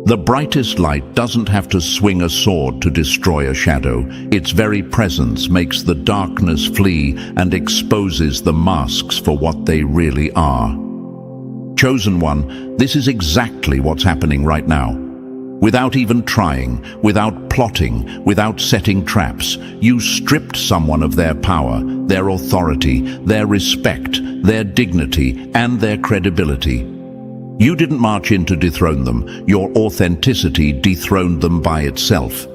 The brightest light doesn't have to swing a sword to destroy a shadow. Its very presence makes the darkness flee and exposes the masks for what they really are. Chosen One, this is exactly what's happening right now. Without even trying, without plotting, without setting traps, you stripped someone of their power, their authority, their respect, their dignity, and their credibility. You didn't march in to dethrone them. Your authenticity dethroned them by itself.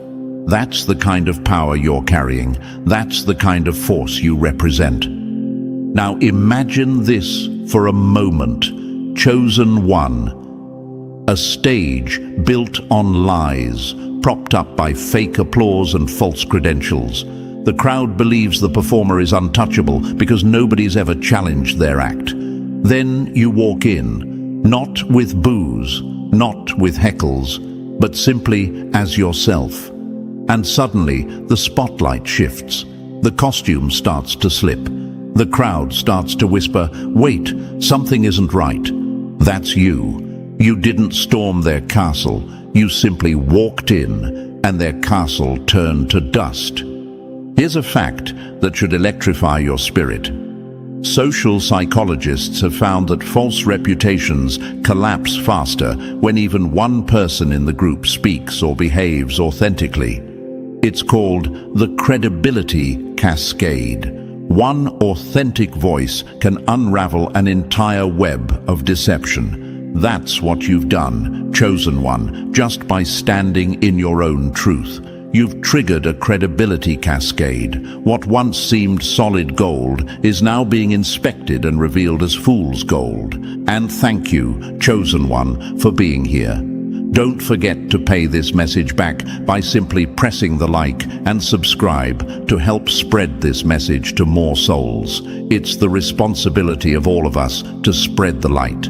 That's the kind of power you're carrying. That's the kind of force you represent. Now imagine this for a moment. Chosen One. A stage built on lies, propped up by fake applause and false credentials. The crowd believes the performer is untouchable because nobody's ever challenged their act. Then you walk in. Not with boos, not with heckles, but simply as yourself. And suddenly, the spotlight shifts. The costume starts to slip. The crowd starts to whisper, "Wait, something isn't right." That's you. You didn't storm their castle. You simply walked in, and their castle turned to dust. Here's a fact that should electrify your spirit. Social psychologists have found that false reputations collapse faster when even one person in the group speaks or behaves authentically. It's called the credibility cascade. One authentic voice can unravel an entire web of deception. That's what you've done, Chosen One, just by standing in your own truth. You've triggered a credibility cascade. What once seemed solid gold is now being inspected and revealed as fool's gold. And thank you, Chosen One, for being here. Don't forget to pay this message back by simply pressing the like and subscribe to help spread this message to more souls. It's the responsibility of all of us to spread the light.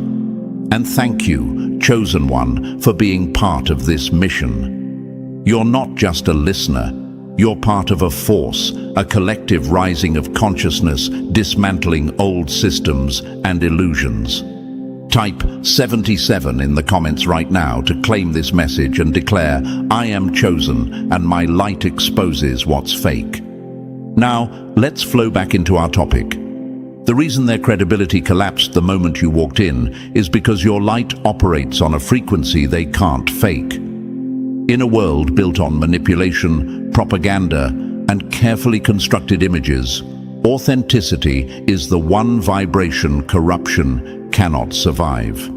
And thank you, Chosen One, for being part of this mission. You're not just a listener. You're part of a force, a collective rising of consciousness, dismantling old systems and illusions. Type 77 in the comments right now to claim this message and declare, "I am chosen and my light exposes what's fake." Now, let's flow back into our topic. The reason their credibility collapsed the moment you walked in is because your light operates on a frequency they can't fake. In a world built on manipulation, propaganda, and carefully constructed images, authenticity is the one vibration corruption cannot survive.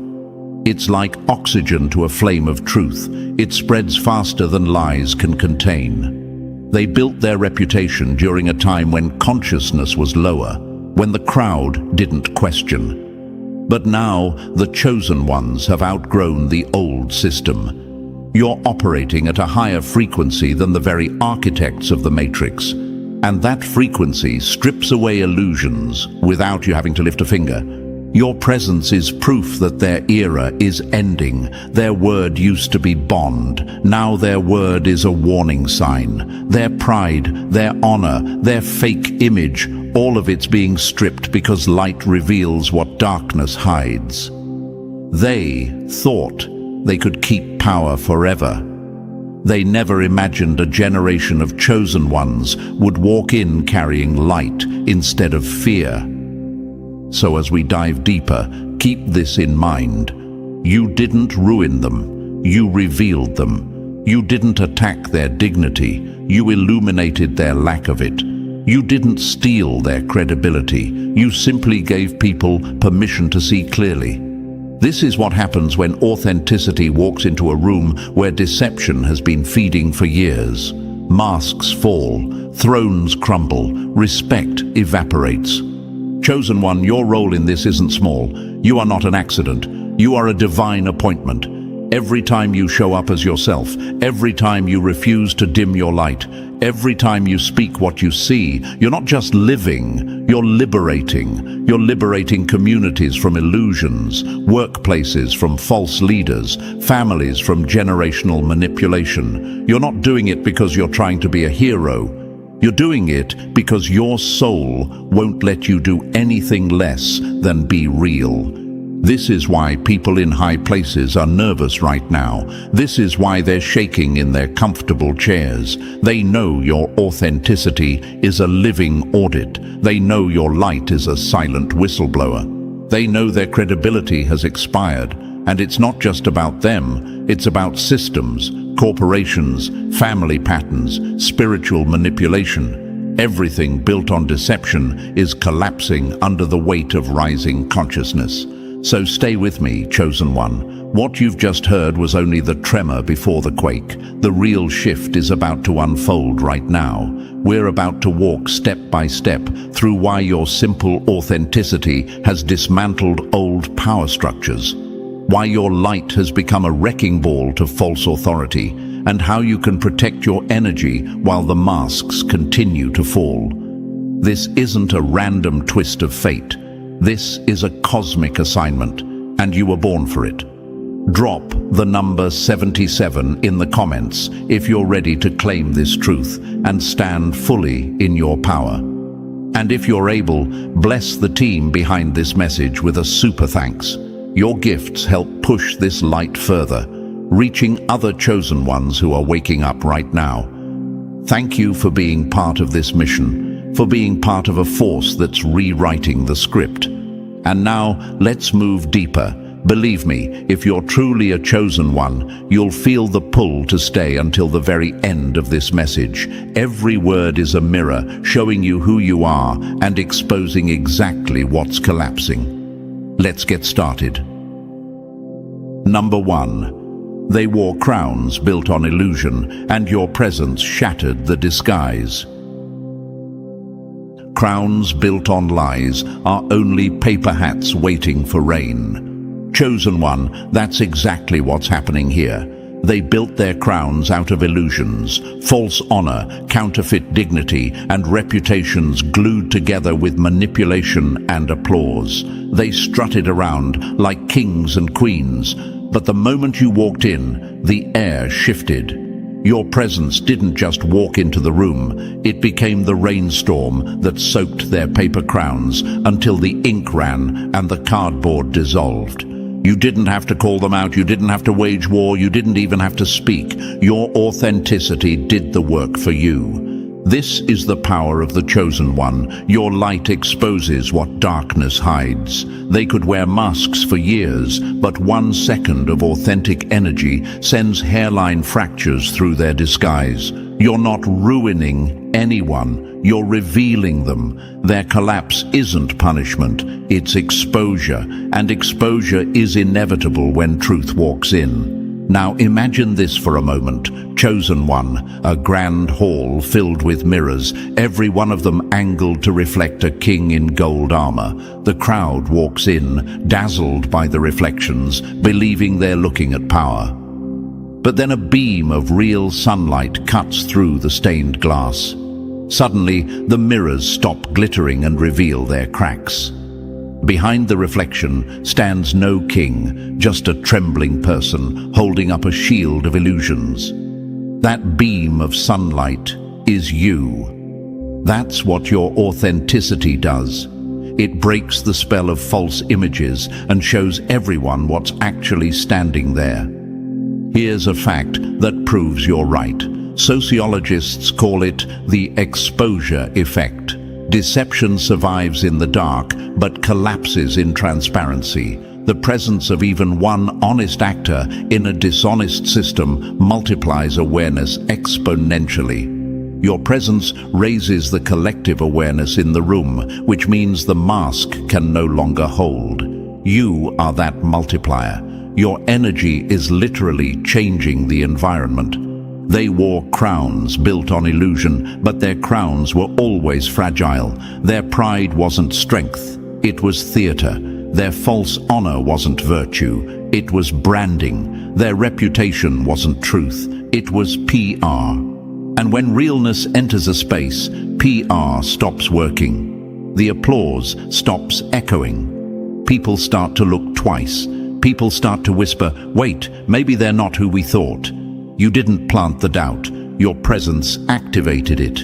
It's like oxygen to a flame of truth. It spreads faster than lies can contain. They built their reputation during a time when consciousness was lower, when the crowd didn't question. But now, the chosen ones have outgrown the old system. You're operating at a higher frequency than the very architects of the Matrix. And that frequency strips away illusions without you having to lift a finger. Your presence is proof that their era is ending. Their word used to be bond. Now their word is a warning sign. Their pride, their honor, their fake image, all of it's being stripped because light reveals what darkness hides. They thought they could keep power forever. They never imagined a generation of chosen ones would walk in carrying light instead of fear. So as we dive deeper, keep this in mind. You didn't ruin them. You revealed them. You didn't attack their dignity. You illuminated their lack of it. You didn't steal their credibility. You simply gave people permission to see clearly. This is what happens when authenticity walks into a room where deception has been feeding for years. Masks fall, thrones crumble, respect evaporates. Chosen One, your role in this isn't small. You are not an accident. You are a divine appointment. Every time you show up as yourself, every time you refuse to dim your light, every time you speak what you see, you're not just living, you're liberating. You're liberating communities from illusions, workplaces from false leaders, families from generational manipulation. You're not doing it because you're trying to be a hero. You're doing it because your soul won't let you do anything less than be real. This is why people in high places are nervous right now. This is why they're shaking in their comfortable chairs. They know your authenticity is a living audit. They know your light is a silent whistleblower. They know their credibility has expired. And it's not just about them, it's about systems, corporations, family patterns, spiritual manipulation. Everything built on deception is collapsing under the weight of rising consciousness. So stay with me, chosen one. What you've just heard was only the tremor before the quake. The real shift is about to unfold right now. We're about to walk step by step through why your simple authenticity has dismantled old power structures, why your light has become a wrecking ball to false authority, and how you can protect your energy while the masks continue to fall. This isn't a random twist of fate. This is a cosmic assignment, and you were born for it. Drop the number 77 in the comments if you're ready to claim this truth and stand fully in your power. And if you're able, bless the team behind this message with a super thanks. Your gifts help push this light further, reaching other chosen ones who are waking up right now. Thank you for being part of this mission, for being part of a force that's rewriting the script. And now, let's move deeper. Believe me, if you're truly a chosen one, you'll feel the pull to stay until the very end of this message. Every word is a mirror, showing you who you are and exposing exactly what's collapsing. Let's get started. Number 1. They wore crowns built on illusion, and your presence shattered the disguise. Crowns built on lies are only paper hats waiting for rain. Chosen one, that's exactly what's happening here. They built their crowns out of illusions, false honor, counterfeit dignity, and reputations glued together with manipulation and applause. They strutted around like kings and queens, but the moment you walked in, the air shifted. Your presence didn't just walk into the room, it became the rainstorm that soaked their paper crowns until the ink ran and the cardboard dissolved. You didn't have to call them out, you didn't have to wage war, you didn't even have to speak. Your authenticity did the work for you. This is the power of the chosen one. Your light exposes what darkness hides. They could wear masks for years, but 1 second of authentic energy sends hairline fractures through their disguise. You're not ruining anyone, you're revealing them. Their collapse isn't punishment, it's exposure, and exposure is inevitable when truth walks in. Now imagine this for a moment. Chosen one, a grand hall filled with mirrors, every one of them angled to reflect a king in gold armor. The crowd walks in, dazzled by the reflections, believing they're looking at power. But then a beam of real sunlight cuts through the stained glass. Suddenly, the mirrors stop glittering and reveal their cracks. Behind the reflection stands no king, just a trembling person holding up a shield of illusions. That beam of sunlight is you. That's what your authenticity does. It breaks the spell of false images and shows everyone what's actually standing there. Here's a fact that proves you're right. Sociologists call it the exposure effect. Deception survives in the dark, but collapses in transparency. The presence of even one honest actor in a dishonest system multiplies awareness exponentially. Your presence raises the collective awareness in the room, which means the mask can no longer hold. You are that multiplier. Your energy is literally changing the environment. They wore crowns built on illusion, but their crowns were always fragile. Their pride wasn't strength, it was theater. Their false honor wasn't virtue, it was branding. Their reputation wasn't truth, it was PR. And when realness enters a space, PR stops working. The applause stops echoing. People start to look twice. People start to whisper, wait, maybe they're not who we thought. You didn't plant the doubt, your presence activated it.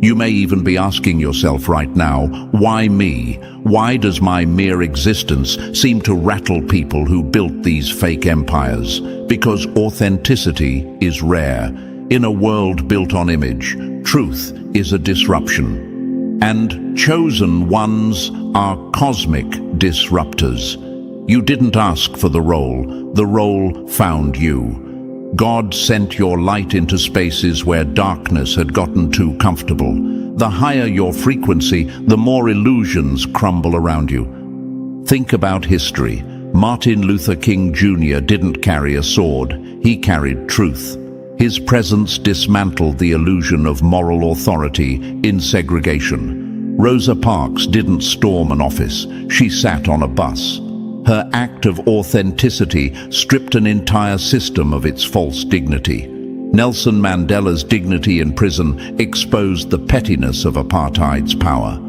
You may even be asking yourself right now, why me? Why does my mere existence seem to rattle people who built these fake empires? Because authenticity is rare. In a world built on image, truth is a disruption. And chosen ones are cosmic disruptors. You didn't ask for the role found you. God sent your light into spaces where darkness had gotten too comfortable. The higher your frequency, the more illusions crumble around you. Think about history. Martin Luther King Jr. didn't carry a sword, he carried truth. His presence dismantled the illusion of moral authority in segregation. Rosa Parks didn't storm an office, she sat on a bus. Her act of authenticity stripped an entire system of its false dignity. Nelson Mandela's dignity in prison exposed the pettiness of apartheid's power.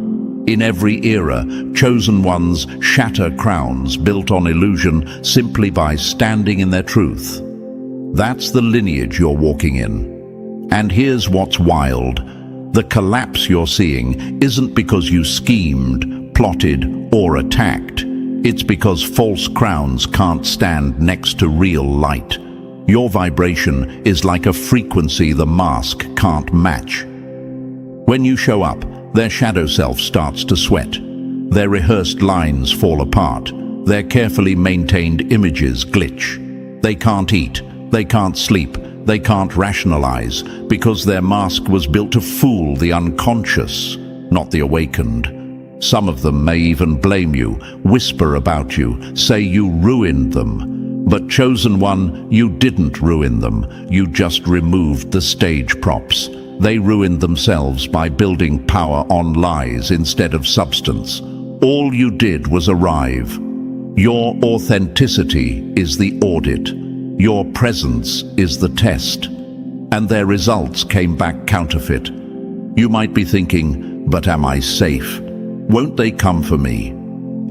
In every era, chosen ones shatter crowns built on illusion simply by standing in their truth. That's the lineage you're walking in. And here's what's wild. The collapse you're seeing isn't because you schemed, plotted, or attacked. It's because false crowns can't stand next to real light. Your vibration is like a frequency the mask can't match. When you show up, their shadow self starts to sweat. Their rehearsed lines fall apart. Their carefully maintained images glitch. They can't eat, they can't sleep, they can't rationalize, because their mask was built to fool the unconscious, not the awakened. Some of them may even blame you, whisper about you, say you ruined them. But chosen one, you didn't ruin them. You just removed the stage props. They ruined themselves by building power on lies instead of substance. All you did was arrive. Your authenticity is the audit. Your presence is the test. And their results came back counterfeit. You might be thinking, but am I safe? Won't they come for me?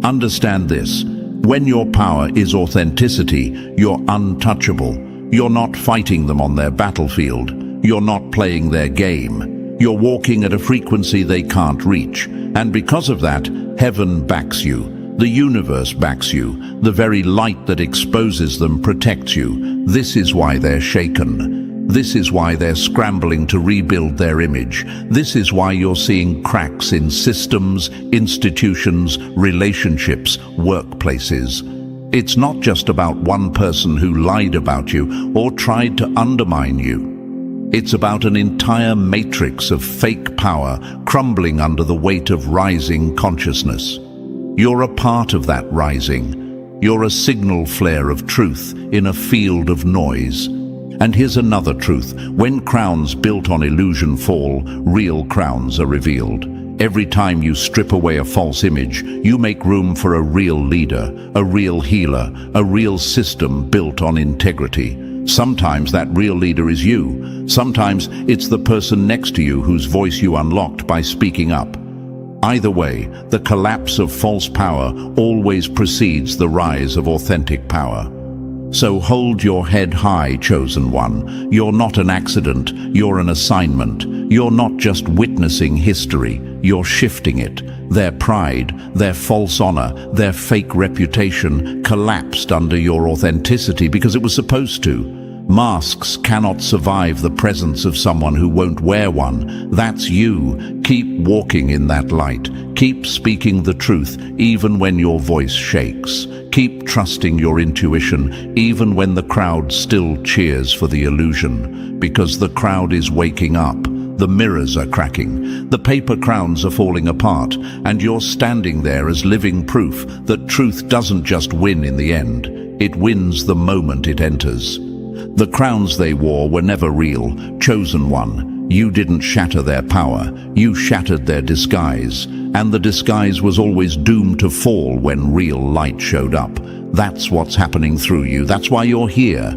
Understand this. When your power is authenticity, you're untouchable. You're not fighting them on their battlefield. You're not playing their game. You're walking at a frequency they can't reach. And because of that, heaven backs you. The universe backs you. The very light that exposes them protects you. This is why they're shaken. This is why they're scrambling to rebuild their image. This is why you're seeing cracks in systems, institutions, relationships, workplaces. It's not just about one person who lied about you or tried to undermine you. It's about an entire matrix of fake power crumbling under the weight of rising consciousness. You're a part of that rising. You're a signal flare of truth in a field of noise. And here's another truth. When crowns built on illusion fall, real crowns are revealed. Every time you strip away a false image, you make room for a real leader, a real healer, a real system built on integrity. Sometimes that real leader is you. Sometimes it's the person next to you whose voice you unlocked by speaking up. Either way, the collapse of false power always precedes the rise of authentic power. So hold your head high, chosen one. You're not an accident, you're an assignment. You're not just witnessing history, you're shifting it. Their pride, their false honor, their fake reputation collapsed under your authenticity because it was supposed to. Masks cannot survive the presence of someone who won't wear one. That's you. Keep walking in that light. Keep speaking the truth, even when your voice shakes. Keep trusting your intuition, even when the crowd still cheers for the illusion. Because the crowd is waking up. The mirrors are cracking. The paper crowns are falling apart. And you're standing there as living proof that truth doesn't just win in the end. It wins the moment it enters. The crowns they wore were never real. Chosen one, you didn't shatter their power. You shattered their disguise. And the disguise was always doomed to fall when real light showed up. That's what's happening through you. That's why you're here.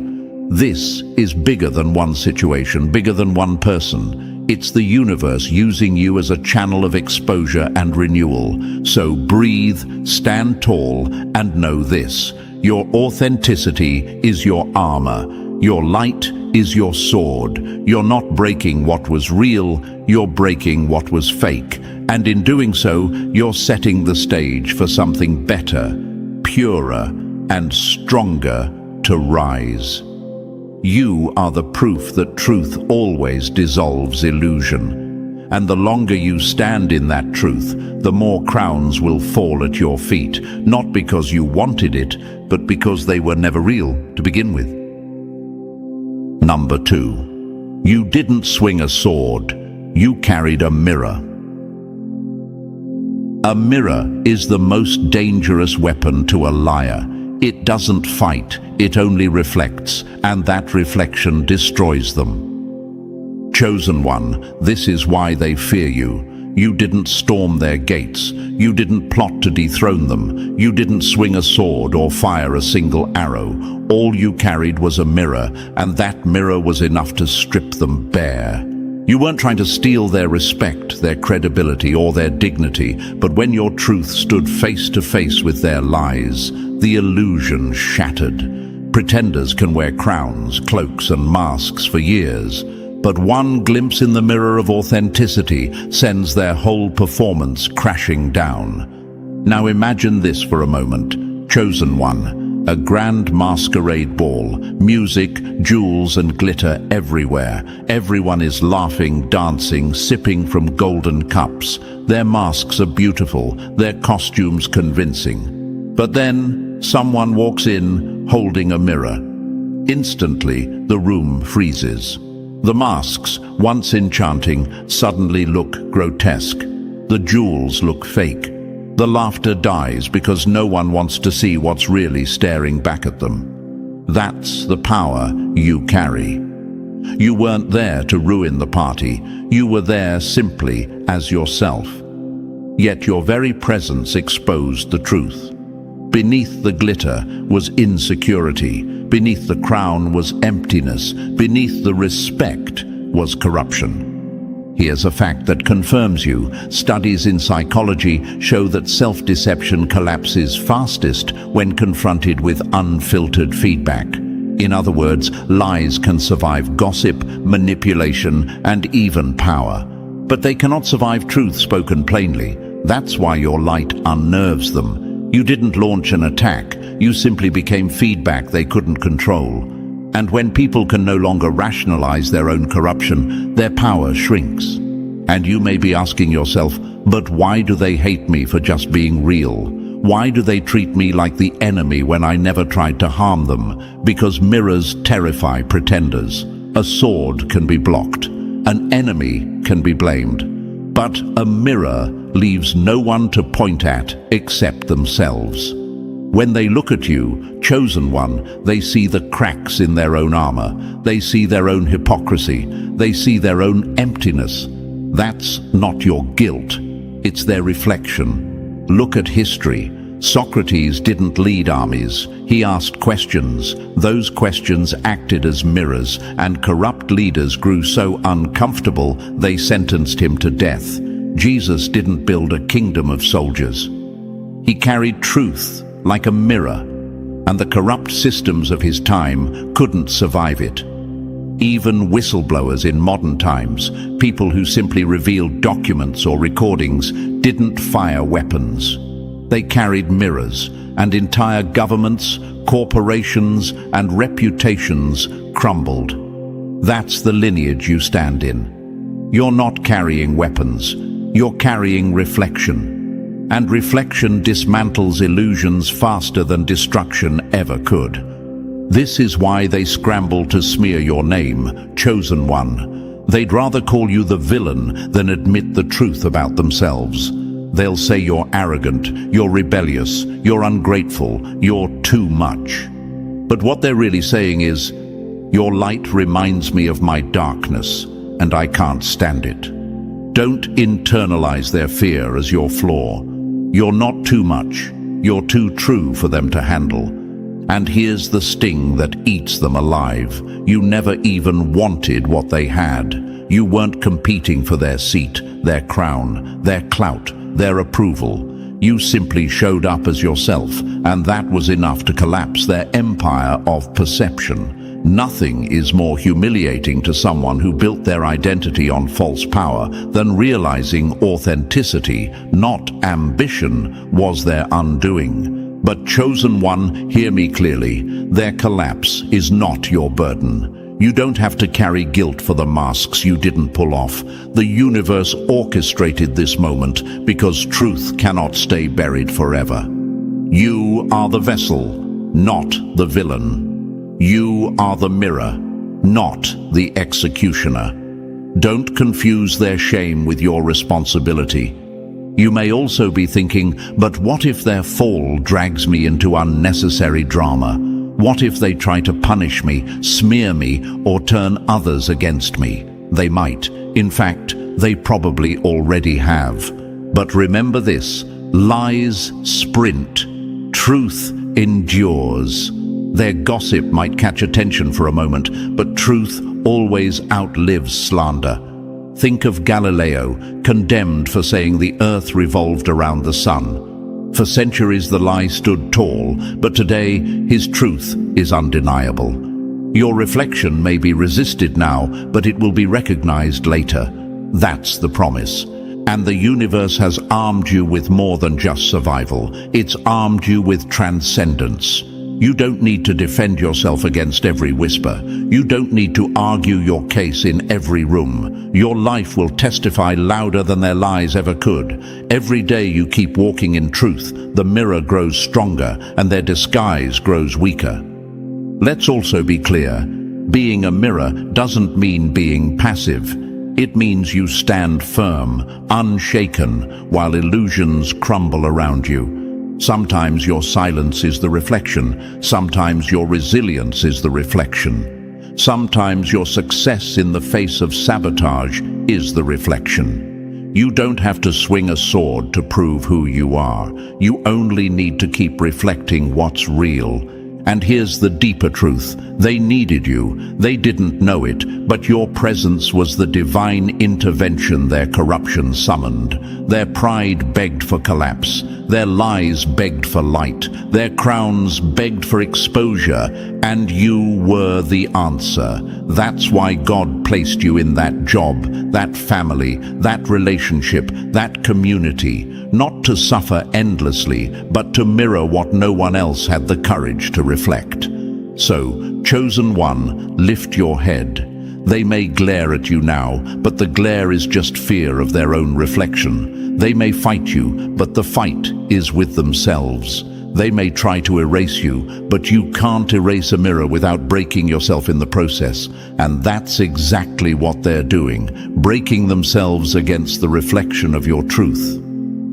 This is bigger than one situation, bigger than one person. It's the universe using you as a channel of exposure and renewal. So breathe, stand tall, and know this. Your authenticity is your armor. Your light is your sword. You're not breaking what was real, you're breaking what was fake. And in doing so, you're setting the stage for something better, purer, and stronger to rise. You are the proof that truth always dissolves illusion. And the longer you stand in that truth, the more crowns will fall at your feet, not because you wanted it, but because they were never real to begin with. Number 2. You didn't swing a sword, you carried a mirror. A mirror is the most dangerous weapon to a liar. It doesn't fight, it only reflects, and that reflection destroys them. Chosen one, this is why they fear you. You didn't storm their gates. You didn't plot to dethrone them. You didn't swing a sword or fire a single arrow. All you carried was a mirror, and that mirror was enough to strip them bare. You weren't trying to steal their respect, their credibility, or their dignity, but when your truth stood face to face with their lies, the illusion shattered. Pretenders can wear crowns, cloaks, and masks for years, but one glimpse in the mirror of authenticity sends their whole performance crashing down. Now imagine this for a moment. Chosen one, a grand masquerade ball, music, jewels, and glitter everywhere. Everyone is laughing, dancing, sipping from golden cups. Their masks are beautiful, their costumes convincing. But then someone walks in holding a mirror. Instantly, the room freezes. The masks, once enchanting, suddenly look grotesque. The jewels look fake. The laughter dies because no one wants to see what's really staring back at them. That's the power you carry. You weren't there to ruin the party. You were there simply as yourself. Yet your very presence exposed the truth. Beneath the glitter was insecurity. Beneath the crown was emptiness. Beneath the respect was corruption. Here's a fact that confirms you. Studies in psychology show that self-deception collapses fastest when confronted with unfiltered feedback. In other words, lies can survive gossip, manipulation, and even power. But they cannot survive truth spoken plainly. That's why your light unnerves them. You didn't launch an attack, you simply became feedback they couldn't control. And when people can no longer rationalize their own corruption, their power shrinks. And you may be asking yourself, but why do they hate me for just being real? Why do they treat me like the enemy when I never tried to harm them? Because mirrors terrify pretenders. A sword can be blocked. An enemy can be blamed. But a mirror leaves no one to point at except themselves. When they look at you, chosen one, they see the cracks in their own armor. They see their own hypocrisy. They see their own emptiness. That's not your guilt. It's their reflection. Look at history. Socrates didn't lead armies. He asked questions. Those questions acted as mirrors, and corrupt leaders grew so uncomfortable they sentenced him to death. Jesus didn't build a kingdom of soldiers. He carried truth like a mirror, and the corrupt systems of his time couldn't survive it. Even whistleblowers in modern times, people who simply revealed documents or recordings, didn't fire weapons. They carried mirrors, and entire governments, corporations, and reputations crumbled. That's the lineage you stand in. You're not carrying weapons, you're carrying reflection. And reflection dismantles illusions faster than destruction ever could. This is why they scramble to smear your name, chosen one. They'd rather call you the villain than admit the truth about themselves. They'll say you're arrogant, you're rebellious, you're ungrateful, you're too much. But what they're really saying is, your light reminds me of my darkness, and I can't stand it. Don't internalize their fear as your flaw. You're not too much, you're too true for them to handle. And here's the sting that eats them alive. You never even wanted what they had. You weren't competing for their seat, their crown, their clout, their approval. You simply showed up as yourself, and that was enough to collapse their empire of perception. Nothing is more humiliating to someone who built their identity on false power than realizing authenticity, not ambition, was their undoing. But chosen one, hear me clearly, their collapse is not your burden. You don't have to carry guilt for the masks you didn't pull off. The universe orchestrated this moment because truth cannot stay buried forever. You are the vessel, not the villain. You are the mirror, not the executioner. Don't confuse their shame with your responsibility. You may also be thinking, but what if their fall drags me into unnecessary drama? What if they try to punish me, smear me, or turn others against me? They might. In fact, they probably already have. But remember this, lies sprint, truth endures. Their gossip might catch attention for a moment, but truth always outlives slander. Think of Galileo, condemned for saying the earth revolved around the sun. For centuries the lie stood tall, but today his truth is undeniable. Your reflection may be resisted now, but it will be recognized later. That's the promise. And the universe has armed you with more than just survival. It's armed you with transcendence. You don't need to defend yourself against every whisper. You don't need to argue your case in every room. Your life will testify louder than their lies ever could. Every day you keep walking in truth, the mirror grows stronger and their disguise grows weaker. Let's also be clear. Being a mirror doesn't mean being passive. It means you stand firm, unshaken, while illusions crumble around you. Sometimes your silence is the reflection. Sometimes your resilience is the reflection. Sometimes your success in the face of sabotage is the reflection. You don't have to swing a sword to prove who you are. You only need to keep reflecting what's real. And here's the deeper truth. They needed you. They didn't know it, but your presence was the divine intervention their corruption summoned. Their pride begged for collapse. Their lies begged for light. Their crowns begged for exposure. And you were the answer. That's why God placed you in that job, that family, that relationship, that community. Not to suffer endlessly, but to mirror what no one else had the courage to reflect. So, chosen one, lift your head. They may glare at you now, but the glare is just fear of their own reflection. They may fight you, but the fight is with themselves. They may try to erase you, but you can't erase a mirror without breaking yourself in the process. And that's exactly what they're doing, breaking themselves against the reflection of your truth.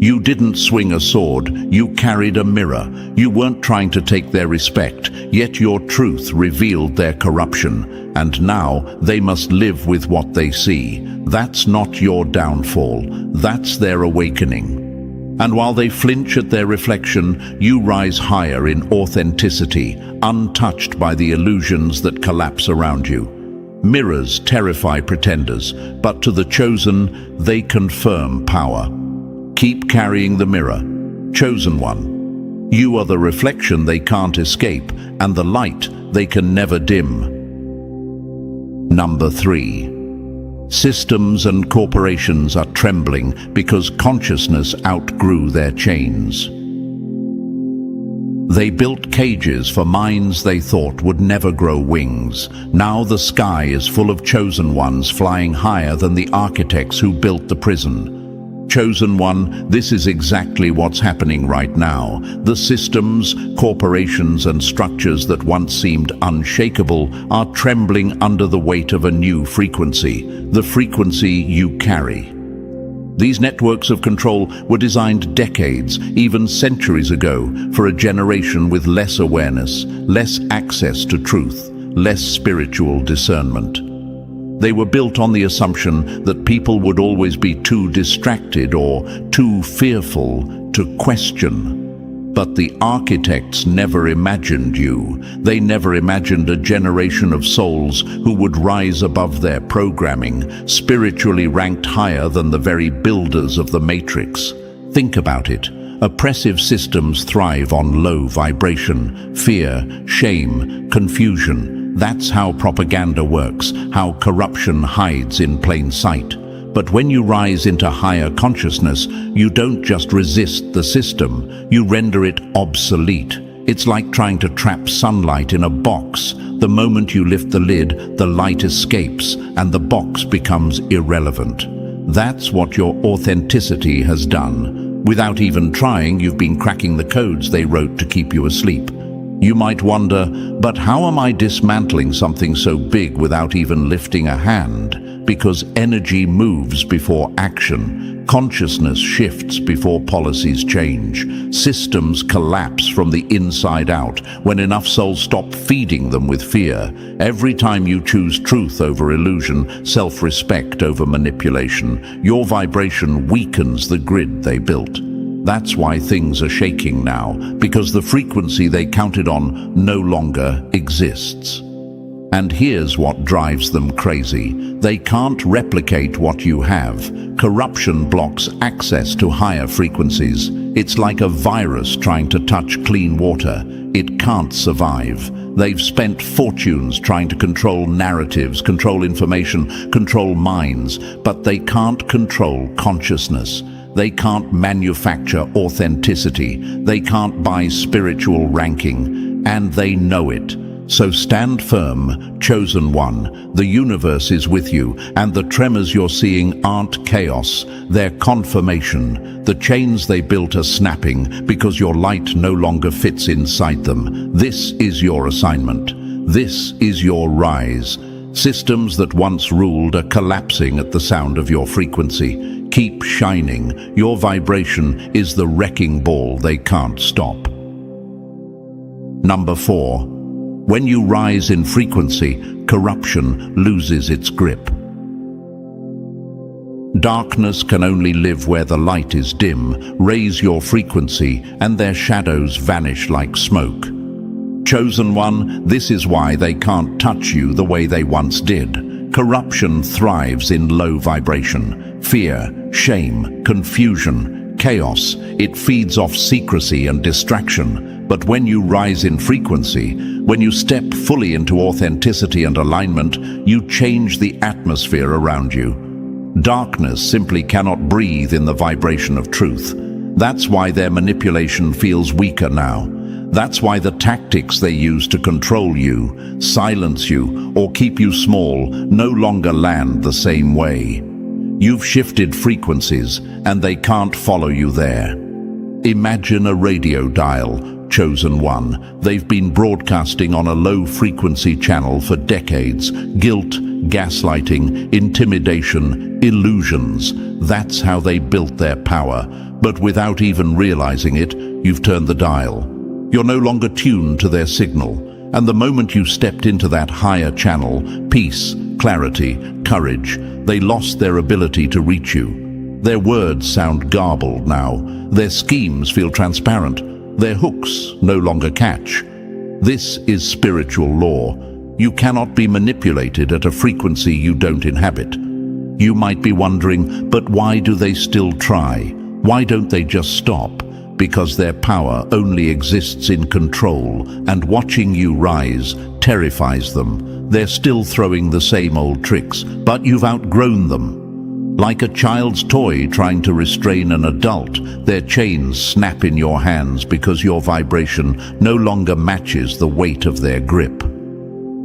You didn't swing a sword, you carried a mirror. You weren't trying to take their respect, yet your truth revealed their corruption. And now they must live with what they see. That's not your downfall, that's their awakening. And while they flinch at their reflection, you rise higher in authenticity, untouched by the illusions that collapse around you. Mirrors terrify pretenders, but to the chosen, they confirm power. Keep carrying the mirror, chosen one. You are the reflection they can't escape, and the light they can never dim. Number 3. Systems and corporations are trembling because consciousness outgrew their chains. They built cages for minds they thought would never grow wings. Now the sky is full of chosen ones flying higher than the architects who built the prison. Chosen one, this is exactly what's happening right now. The systems, corporations, and structures that once seemed unshakable are trembling under the weight of a new frequency, the frequency you carry. These networks of control were designed decades, even centuries ago, for a generation with less awareness, less access to truth, less spiritual discernment. They were built on the assumption that people would always be too distracted or too fearful to question. But the architects never imagined you. They never imagined a generation of souls who would rise above their programming, spiritually ranked higher than the very builders of the matrix. Think about it. Oppressive systems thrive on low vibration, fear, shame, confusion. That's how propaganda works, how corruption hides in plain sight. But when you rise into higher consciousness, you don't just resist the system, you render it obsolete. It's like trying to trap sunlight in a box. The moment you lift the lid, the light escapes, and the box becomes irrelevant. That's what your authenticity has done. Without even trying, you've been cracking the codes they wrote to keep you asleep. You might wonder, but how am I dismantling something so big without even lifting a hand? Because energy moves before action. Consciousness shifts before policies change. Systems collapse from the inside out when enough souls stop feeding them with fear. Every time you choose truth over illusion, self-respect over manipulation, your vibration weakens the grid they built. That's why things are shaking now, because the frequency they counted on no longer exists. And here's what drives them crazy. They can't replicate what you have. Corruption blocks access to higher frequencies. It's like a virus trying to touch clean water. It can't survive. They've spent fortunes trying to control narratives, control information, control minds, but they can't control consciousness. They can't manufacture authenticity. They can't buy spiritual ranking. And they know it. So stand firm, chosen one. The universe is with you, and the tremors you're seeing aren't chaos. They're confirmation. The chains they built are snapping because your light no longer fits inside them. This is your assignment. This is your rise. Systems that once ruled are collapsing at the sound of your frequency. Keep shining. Your vibration is the wrecking ball they can't stop. Number 4. When you rise in frequency, corruption loses its grip. Darkness can only live where the light is dim. Raise your frequency, and their shadows vanish like smoke. Chosen one, this is why they can't touch you the way they once did. Corruption thrives in low vibration. Fear, shame, confusion, chaos. It feeds off secrecy and distraction. But when you rise in frequency, when you step fully into authenticity and alignment, you change the atmosphere around you. Darkness simply cannot breathe in the vibration of truth. That's why their manipulation feels weaker now. That's why the tactics they use to control you, silence you, or keep you small no longer land the same way. You've shifted frequencies, and they can't follow you there. Imagine a radio dial, chosen one. They've been broadcasting on a low-frequency channel for decades. Guilt, gaslighting, intimidation, illusions. That's how they built their power. But without even realizing it, you've turned the dial. You're no longer tuned to their signal. And the moment you stepped into that higher channel, peace, clarity, courage, they lost their ability to reach you. Their words sound garbled now. Their schemes feel transparent. Their hooks no longer catch. This is spiritual law. You cannot be manipulated at a frequency you don't inhabit. You might be wondering, but why do they still try? Why don't they just stop? Because their power only exists in control, and watching you rise terrifies them. They're still throwing the same old tricks, but you've outgrown them. Like a child's toy trying to restrain an adult, their chains snap in your hands because your vibration no longer matches the weight of their grip.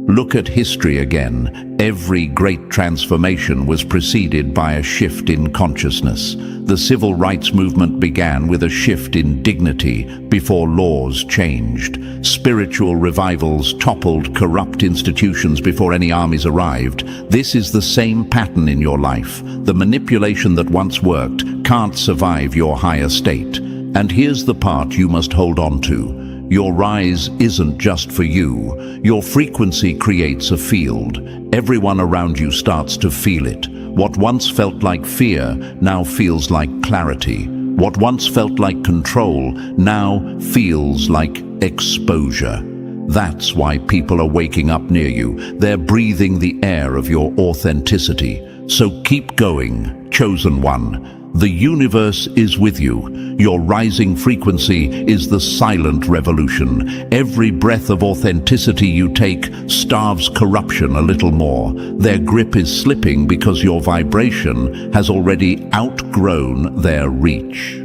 Look at history again. Every great transformation was preceded by a shift in consciousness. The civil rights movement began with a shift in dignity before laws changed. Spiritual revivals toppled corrupt institutions before any armies arrived. This is the same pattern in your life. The manipulation that once worked can't survive your higher state. And here's the part you must hold on to. Your rise isn't just for you. Your frequency creates a field. Everyone around you starts to feel it. What once felt like fear now feels like clarity. What once felt like control now feels like exposure. That's why people are waking up near you. They're breathing the air of your authenticity. So keep going, chosen one. The universe is with you. Your rising frequency is the silent revolution. Every breath of authenticity you take starves corruption a little more. Their grip is slipping because your vibration has already outgrown their reach.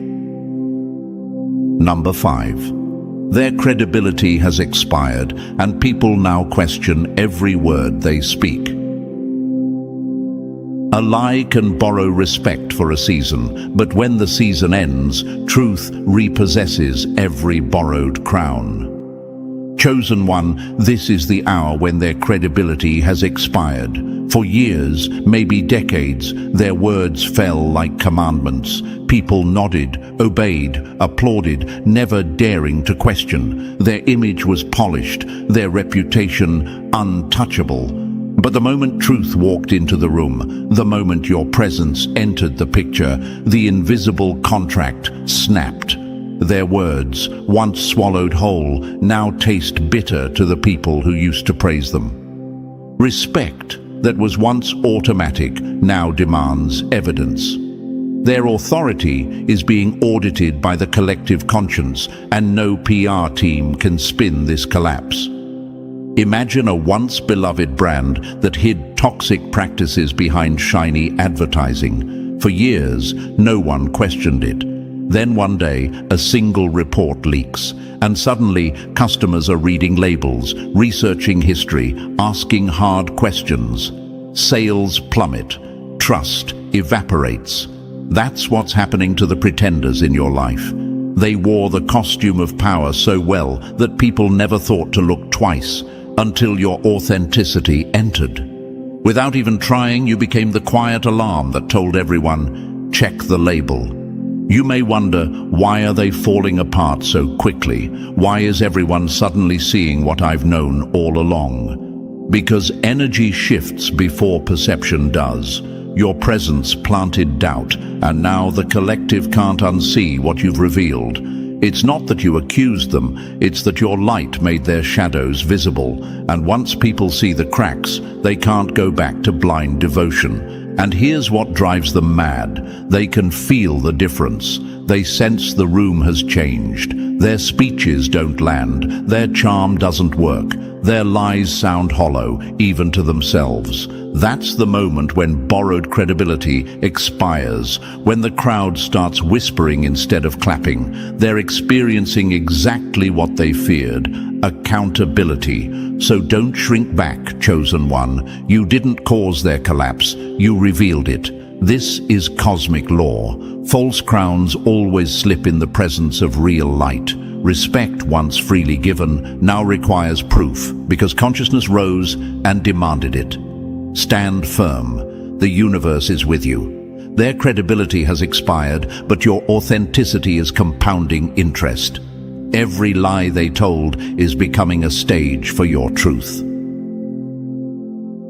Number 5. Their credibility has expired, and people now question every word they speak. A lie can borrow respect for a season, but when the season ends, truth repossesses every borrowed crown. Chosen one, this is the hour when their credibility has expired. For years, maybe decades, their words fell like commandments. People nodded, obeyed, applauded, never daring to question. Their image was polished, their reputation untouchable. But the moment truth walked into the room, the moment your presence entered the picture, the invisible contract snapped. Their words, once swallowed whole, now taste bitter to the people who used to praise them. Respect that was once automatic now demands evidence. Their authority is being audited by the collective conscience, and no PR team can spin this collapse. Imagine a once beloved brand that hid toxic practices behind shiny advertising. For years, no one questioned it. Then one day, a single report leaks, and suddenly customers are reading labels, researching history, asking hard questions. Sales plummet, trust evaporates. That's what's happening to the pretenders in your life. They wore the costume of power so well that people never thought to look twice, until your authenticity entered. Without even trying, you became the quiet alarm that told everyone, check the label. You may wonder, why are they falling apart so quickly? Why is everyone suddenly seeing what I've known all along? Because energy shifts before perception does. Your presence planted doubt, and now the collective can't unsee what you've revealed. It's not that you accused them, it's that your light made their shadows visible, and once people see the cracks, they can't go back to blind devotion. And here's what drives them mad. They can feel the difference. They sense the room has changed. Their speeches don't land. Their charm doesn't work. Their lies sound hollow, even to themselves. That's the moment when borrowed credibility expires, when the crowd starts whispering instead of clapping. They're experiencing exactly what they feared: accountability. So don't shrink back, chosen one. You didn't cause their collapse, you revealed it. This is cosmic law. False crowns always slip in the presence of real light. Respect, once freely given, now requires proof, because consciousness rose and demanded it. Stand firm. The universe is with you. Their credibility has expired, but your authenticity is compounding interest. Every lie they told is becoming a stage for your truth.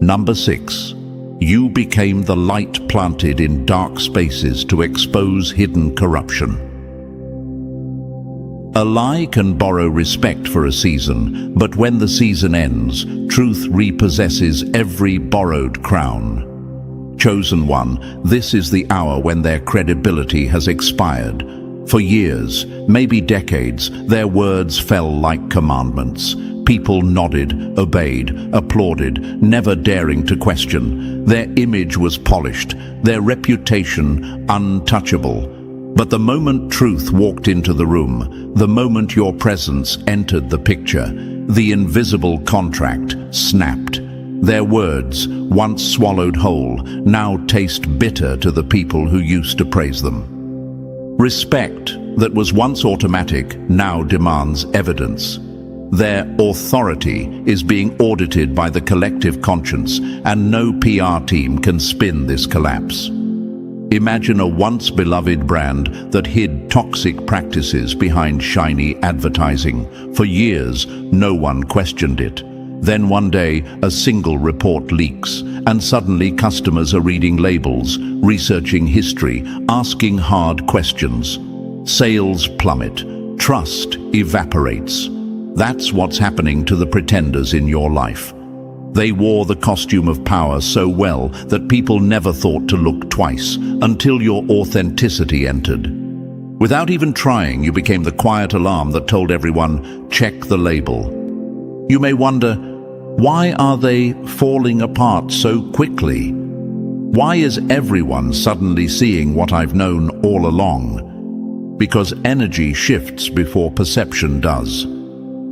Number 6. You became the light planted in dark spaces to expose hidden corruption. A lie can borrow respect for a season, but when the season ends, truth repossesses every borrowed crown. Chosen one, this is the hour when their credibility has expired. For years, maybe decades, their words fell like commandments. People nodded, obeyed, applauded, never daring to question. Their image was polished, their reputation untouchable. But the moment truth walked into the room, the moment your presence entered the picture, the invisible contract snapped. Their words, once swallowed whole, now taste bitter to the people who used to praise them. Respect that was once automatic now demands evidence. Their authority is being audited by the collective conscience, and no PR team can spin this collapse. Imagine a once beloved brand that hid toxic practices behind shiny advertising. For years, no one questioned it. Then one day, a single report leaks, and suddenly customers are reading labels, researching history, asking hard questions. Sales plummet, trust evaporates. That's what's happening to the pretenders in your life. They wore the costume of power so well that people never thought to look twice until your authenticity entered. Without even trying, you became the quiet alarm that told everyone, check the label. You may wonder, why are they falling apart so quickly? Why is everyone suddenly seeing what I've known all along? Because energy shifts before perception does.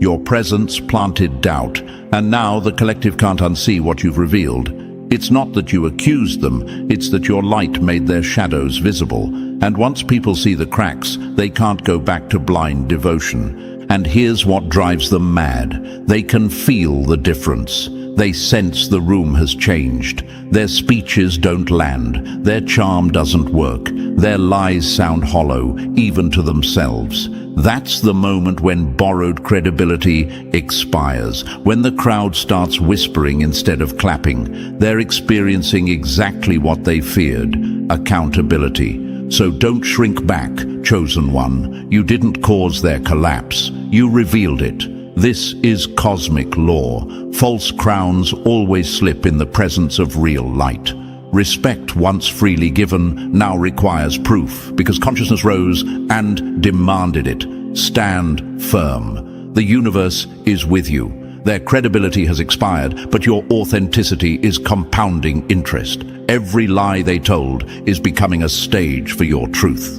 Your presence planted doubt, and now the collective can't unsee what you've revealed. It's not that you accused them, it's that your light made their shadows visible. And once people see the cracks, they can't go back to blind devotion. And here's what drives them mad. They can feel the difference. They sense the room has changed. Their speeches don't land. Their charm doesn't work. Their lies sound hollow, even to themselves. That's the moment when borrowed credibility expires. When the crowd starts whispering instead of clapping, they're experiencing exactly what they feared: accountability. So don't shrink back, chosen one. You didn't cause their collapse. You revealed it. This is cosmic law. False crowns always slip in the presence of real light. Respect once freely given now requires proof, because consciousness rose and demanded it. Stand firm. The universe is with you. Their credibility has expired, but your authenticity is compounding interest. Every lie they told is becoming a stage for your truth.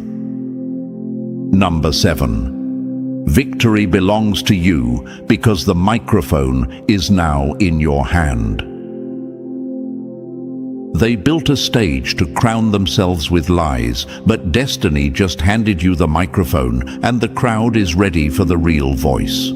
Number 7. Victory belongs to you because the microphone is now in your hand. They built a stage to crown themselves with lies, but destiny just handed you the microphone, and the crowd is ready for the real voice.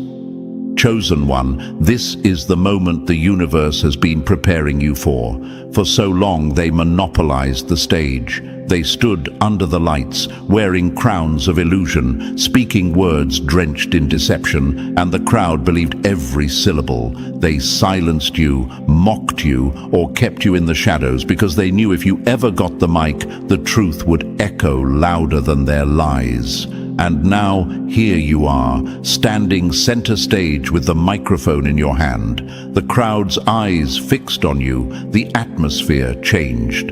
Chosen one, this is the moment the universe has been preparing you for. For so long they monopolized the stage. They stood under the lights, wearing crowns of illusion, speaking words drenched in deception, and the crowd believed every syllable. They silenced you, mocked you, or kept you in the shadows because they knew if you ever got the mic, the truth would echo louder than their lies. And now, here you are, standing center stage with the microphone in your hand. The crowd's eyes fixed on you, the atmosphere changed.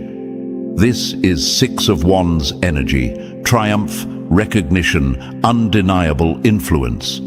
This is Six of Wands energy: triumph, recognition, undeniable influence.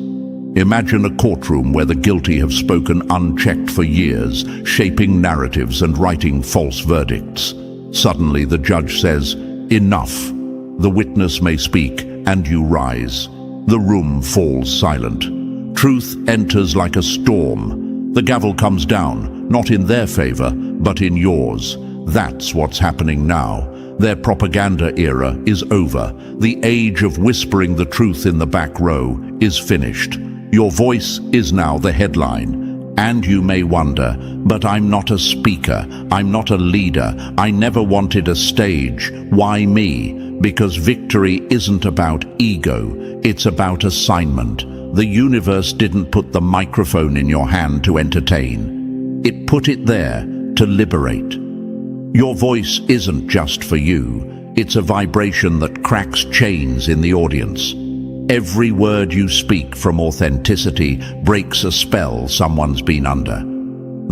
Imagine a courtroom where the guilty have spoken unchecked for years, shaping narratives and writing false verdicts. Suddenly the judge says, "Enough." The witness may speak, and you rise. The room falls silent. Truth enters like a storm. The gavel comes down, not in their favor, but in yours. That's what's happening now. Their propaganda era is over. The age of whispering the truth in the back row is finished. Your voice is now the headline. And you may wonder, but I'm not a speaker. I'm not a leader. I never wanted a stage. Why me? Because victory isn't about ego. It's about assignment. The universe didn't put the microphone in your hand to entertain. It put it there to liberate. Your voice isn't just for you. It's a vibration that cracks chains in the audience. Every word you speak from authenticity breaks a spell someone's been under.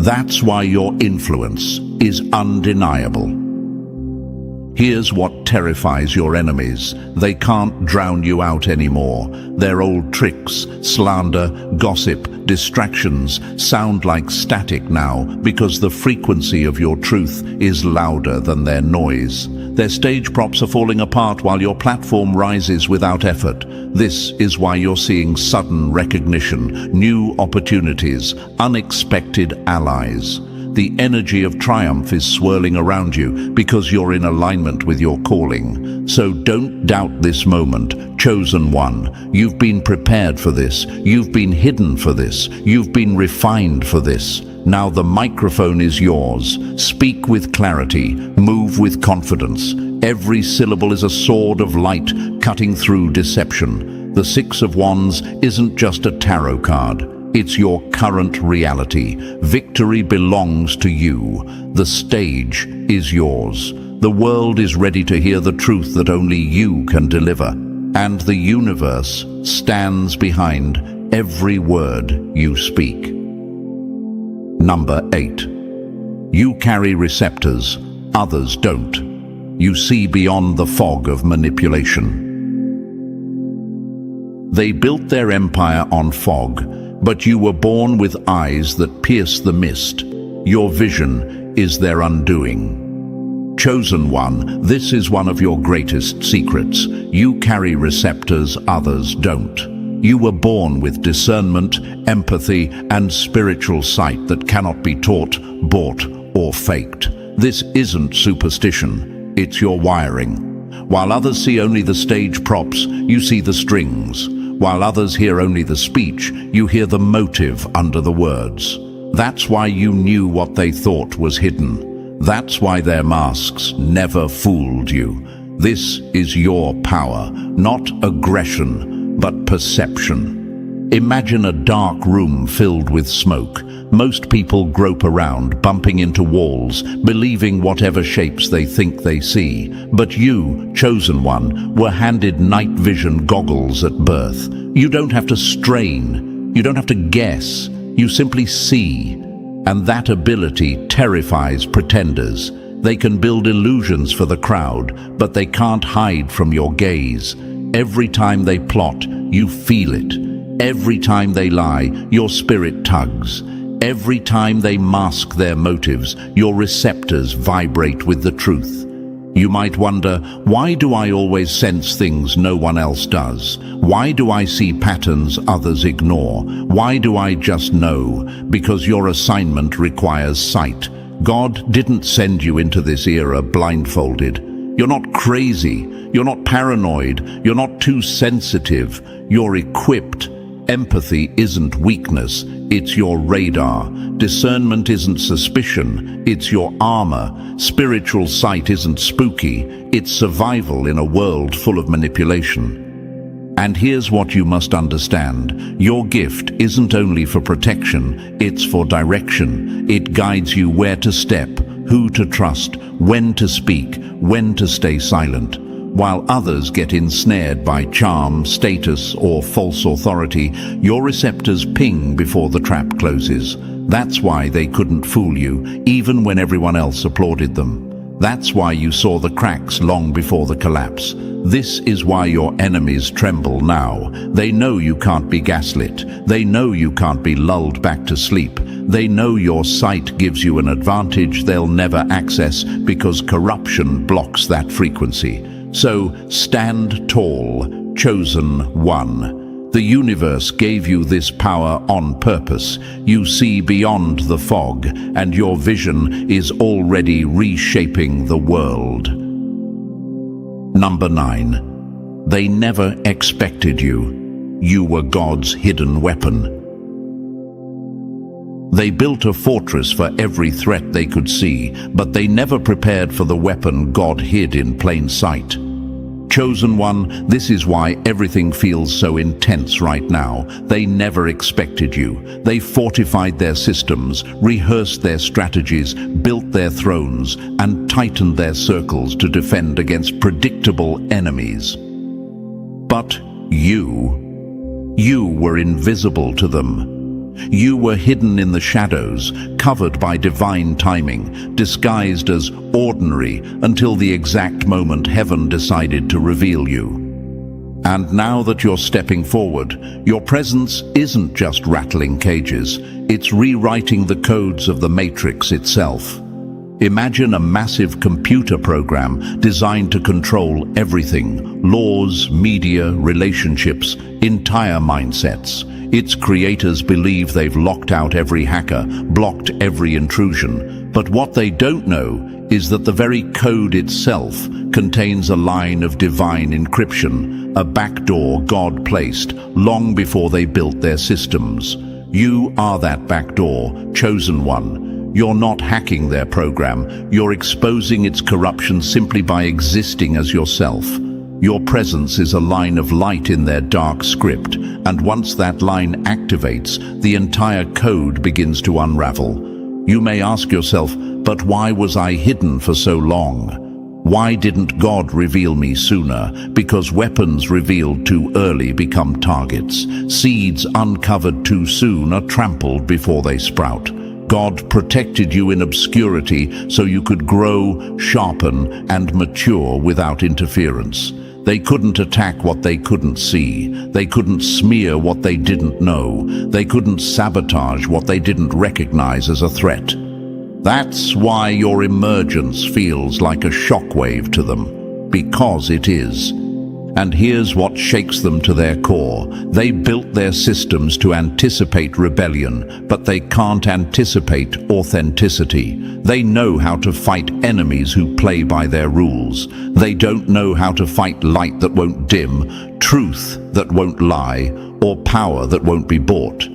That's why your influence is undeniable. Here's what terrifies your enemies. They can't drown you out anymore. Their old tricks, slander, gossip, distractions sound like static now because the frequency of your truth is louder than their noise. Their stage props are falling apart while your platform rises without effort. This is why you're seeing sudden recognition, new opportunities, unexpected allies. The energy of triumph is swirling around you because you're in alignment with your calling. So don't doubt this moment, chosen one. You've been prepared for this. You've been hidden for this. You've been refined for this. Now the microphone is yours. Speak with clarity. Move with confidence. Every syllable is a sword of light cutting through deception. The Six of Wands isn't just a tarot card. It's your current reality. Victory belongs to you. The stage is yours. The world is ready to hear the truth that only you can deliver. And the universe stands behind every word you speak. Number 8. You carry receptors, others don't. You see beyond the fog of manipulation. They built their empire on fog, but you were born with eyes that pierce the mist. Your vision is their undoing. Chosen one, this is one of your greatest secrets. You carry receptors others don't. You were born with discernment, empathy, and spiritual sight that cannot be taught, bought, or faked. This isn't superstition, it's your wiring. While others see only the stage props, you see the strings. While others hear only the speech, you hear the motive under the words. That's why you knew what they thought was hidden. That's why their masks never fooled you. This is your power, not aggression, but perception. Imagine a dark room filled with smoke. Most people grope around, bumping into walls, believing whatever shapes they think they see. But you, chosen one, were handed night vision goggles at birth. You don't have to strain. You don't have to guess. You simply see. And that ability terrifies pretenders. They can build illusions for the crowd, but they can't hide from your gaze. Every time they plot, you feel it. Every time they lie, your spirit tugs. Every time they mask their motives, your receptors vibrate with the truth. You might wonder, why do I always sense things no one else does? Why do I see patterns others ignore? Why do I just know? Because your assignment requires sight. God didn't send you into this era blindfolded. You're not crazy. You're not paranoid. You're not too sensitive. You're equipped. Empathy isn't weakness, it's your radar. Discernment isn't suspicion, it's your armor. Spiritual sight isn't spooky, it's survival in a world full of manipulation. And here's what you must understand. Your gift isn't only for protection, it's for direction. It guides you where to step, who to trust, when to speak, when to stay silent. While others get ensnared by charm, status, or false authority, your receptors ping before the trap closes. That's why they couldn't fool you, even when everyone else applauded them. That's why you saw the cracks long before the collapse. This is why your enemies tremble now. They know you can't be gaslit. They know you can't be lulled back to sleep. They know your sight gives you an advantage they'll never access because corruption blocks that frequency. So stand tall, chosen one. The universe gave you this power on purpose. You see beyond the fog, and your vision is already reshaping the world. Number 9. They never expected you. You were God's hidden weapon. They built a fortress for every threat they could see, but they never prepared for the weapon God hid in plain sight. Chosen one, this is why everything feels so intense right now. They never expected you. They fortified their systems, rehearsed their strategies, built their thrones, and tightened their circles to defend against predictable enemies. But you were invisible to them. You were hidden in the shadows, covered by divine timing, disguised as ordinary until the exact moment heaven decided to reveal you. And now that you're stepping forward, your presence isn't just rattling cages, it's rewriting the codes of the matrix itself. Imagine a massive computer program designed to control everything: laws, media, relationships, entire mindsets. Its creators believe they've locked out every hacker, blocked every intrusion. But what they don't know is that the very code itself contains a line of divine encryption, a backdoor God placed long before they built their systems. You are that backdoor, chosen one. You're not hacking their program, you're exposing its corruption simply by existing as yourself. Your presence is a line of light in their dark script, and once that line activates, the entire code begins to unravel. You may ask yourself, but why was I hidden for so long? Why didn't God reveal me sooner? Because weapons revealed too early become targets. Seeds uncovered too soon are trampled before they sprout. God protected you in obscurity so you could grow, sharpen, and mature without interference. They couldn't attack what they couldn't see. They couldn't smear what they didn't know. They couldn't sabotage what they didn't recognize as a threat. That's why your emergence feels like a shockwave to them, because it is. And here's what shakes them to their core. They built their systems to anticipate rebellion, but they can't anticipate authenticity. They know how to fight enemies who play by their rules. They don't know how to fight light that won't dim, truth that won't lie, or power that won't be bought.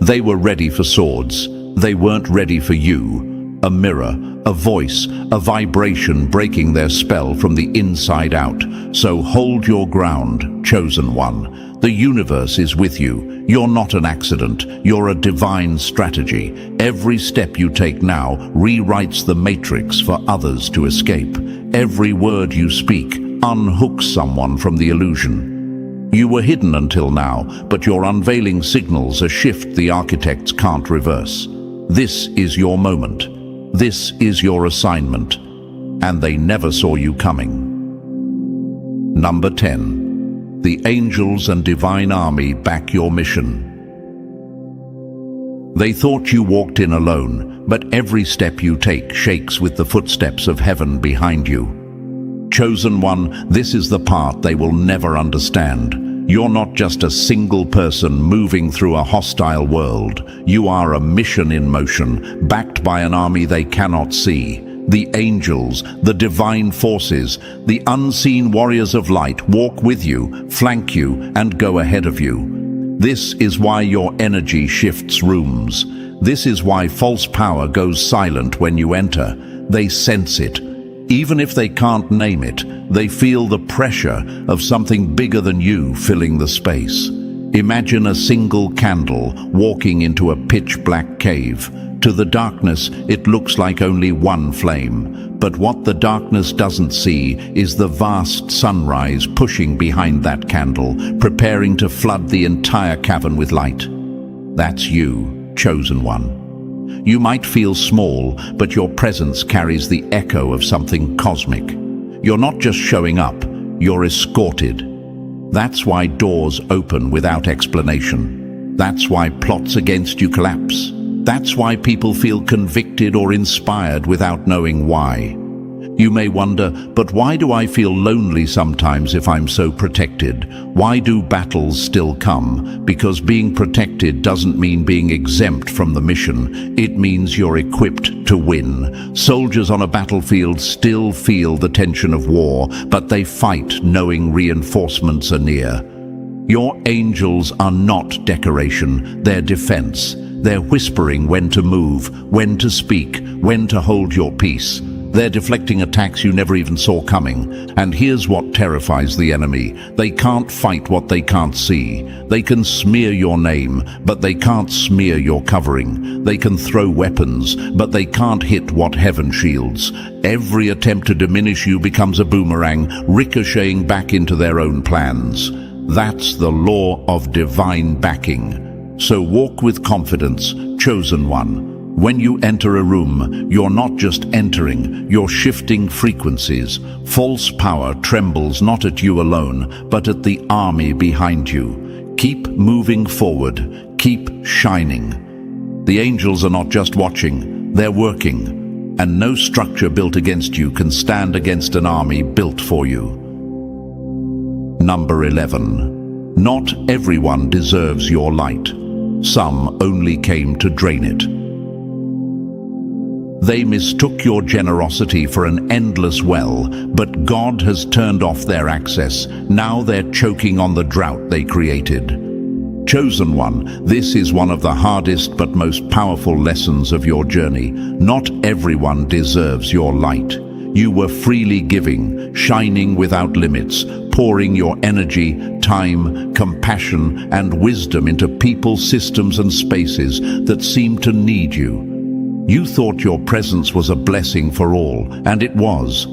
They were ready for swords. They weren't ready for you. A mirror, a voice, a vibration breaking their spell from the inside out. So hold your ground, chosen one. The universe is with you. You're not an accident. You're a divine strategy. Every step you take now rewrites the matrix for others to escape. Every word you speak unhooks someone from the illusion. You were hidden until now, but your unveiling signals a shift the architects can't reverse. This is your moment. This is your assignment, and they never saw you coming. Number 10. The angels and divine army back your mission. They thought you walked in alone, but every step you take shakes with the footsteps of heaven behind you. Chosen one, this is the part they will never understand. You're not just a single person moving through a hostile world. You are a mission in motion, backed by an army they cannot see. The angels, the divine forces, the unseen warriors of light walk with you, flank you, and go ahead of you. This is why your energy shifts rooms. This is why false power goes silent when you enter. They sense it. Even if they can't name it, they feel the pressure of something bigger than you filling the space. Imagine a single candle walking into a pitch-black cave. To the darkness, it looks like only one flame. But what the darkness doesn't see is the vast sunrise pushing behind that candle, preparing to flood the entire cavern with light. That's you, chosen one. You might feel small, but your presence carries the echo of something cosmic. You're not just showing up, you're escorted. That's why doors open without explanation. That's why plots against you collapse. That's why people feel convicted or inspired without knowing why. You may wonder, but why do I feel lonely sometimes if I'm so protected? Why do battles still come? Because being protected doesn't mean being exempt from the mission. It means you're equipped to win. Soldiers on a battlefield still feel the tension of war, but they fight knowing reinforcements are near. Your angels are not decoration, they're defense. They're whispering when to move, when to speak, when to hold your peace. They're deflecting attacks you never even saw coming. And here's what terrifies the enemy. They can't fight what they can't see. They can smear your name, but they can't smear your covering. They can throw weapons, but they can't hit what heaven shields. Every attempt to diminish you becomes a boomerang, ricocheting back into their own plans. That's the law of divine backing. So walk with confidence, chosen one. When you enter a room, you're not just entering, you're shifting frequencies. False power trembles not at you alone, but at the army behind you. Keep moving forward, keep shining. The angels are not just watching, they're working. And no structure built against you can stand against an army built for you. Number 11. Not everyone deserves your light. Some only came to drain it. They mistook your generosity for an endless well, but God has turned off their access. Now they're choking on the drought they created. Chosen one, this is one of the hardest but most powerful lessons of your journey. Not everyone deserves your light. You were freely giving, shining without limits, pouring your energy, time, compassion, and wisdom into people, systems, and spaces that seemed to need you. You thought your presence was a blessing for all, and it was.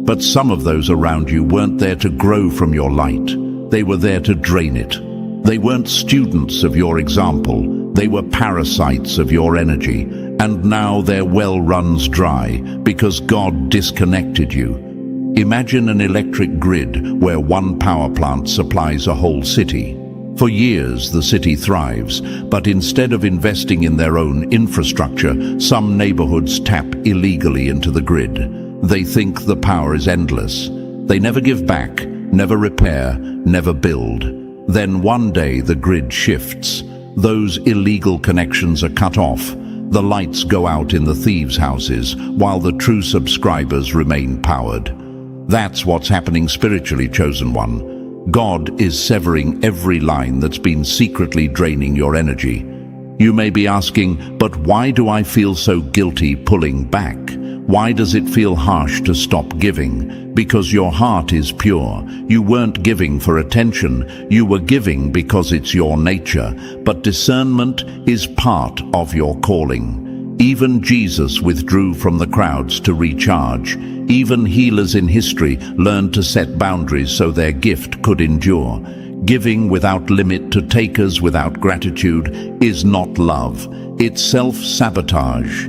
But some of those around you weren't there to grow from your light. They were there to drain it. They weren't students of your example. They were parasites of your energy. And now their well runs dry because God disconnected you. Imagine an electric grid where one power plant supplies a whole city. For years, the city thrives, but instead of investing in their own infrastructure, some neighborhoods tap illegally into the grid. They think the power is endless. They never give back, never repair, never build. Then one day the grid shifts. Those illegal connections are cut off. The lights go out in the thieves' houses, while the true subscribers remain powered. That's what's happening spiritually, chosen one. God is severing every line that's been secretly draining your energy. You may be asking, but why do I feel so guilty pulling back? Why does it feel harsh to stop giving? Because your heart is pure. You weren't giving for attention. You were giving because it's your nature. But discernment is part of your calling. Even Jesus withdrew from the crowds to recharge. Even healers in history learned to set boundaries so their gift could endure. Giving without limit to takers without gratitude is not love. It's self-sabotage.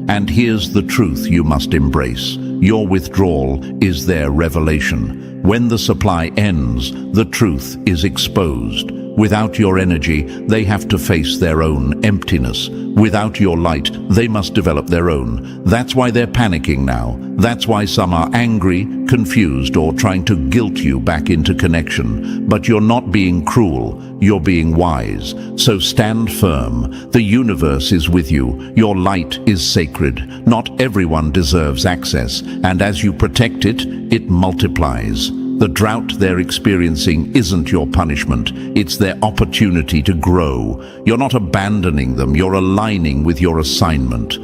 And here's the truth you must embrace. Your withdrawal is their revelation. When the supply ends, the truth is exposed. Without your energy, they have to face their own emptiness. Without your light, they must develop their own. That's why they're panicking now. That's why some are angry, confused, or trying to guilt you back into connection. But you're not being cruel, you're being wise. So stand firm. The universe is with you. Your light is sacred. Not everyone deserves access, and as you protect it, it multiplies. The drought they're experiencing isn't your punishment, it's their opportunity to grow. You're not abandoning them, you're aligning with your assignment.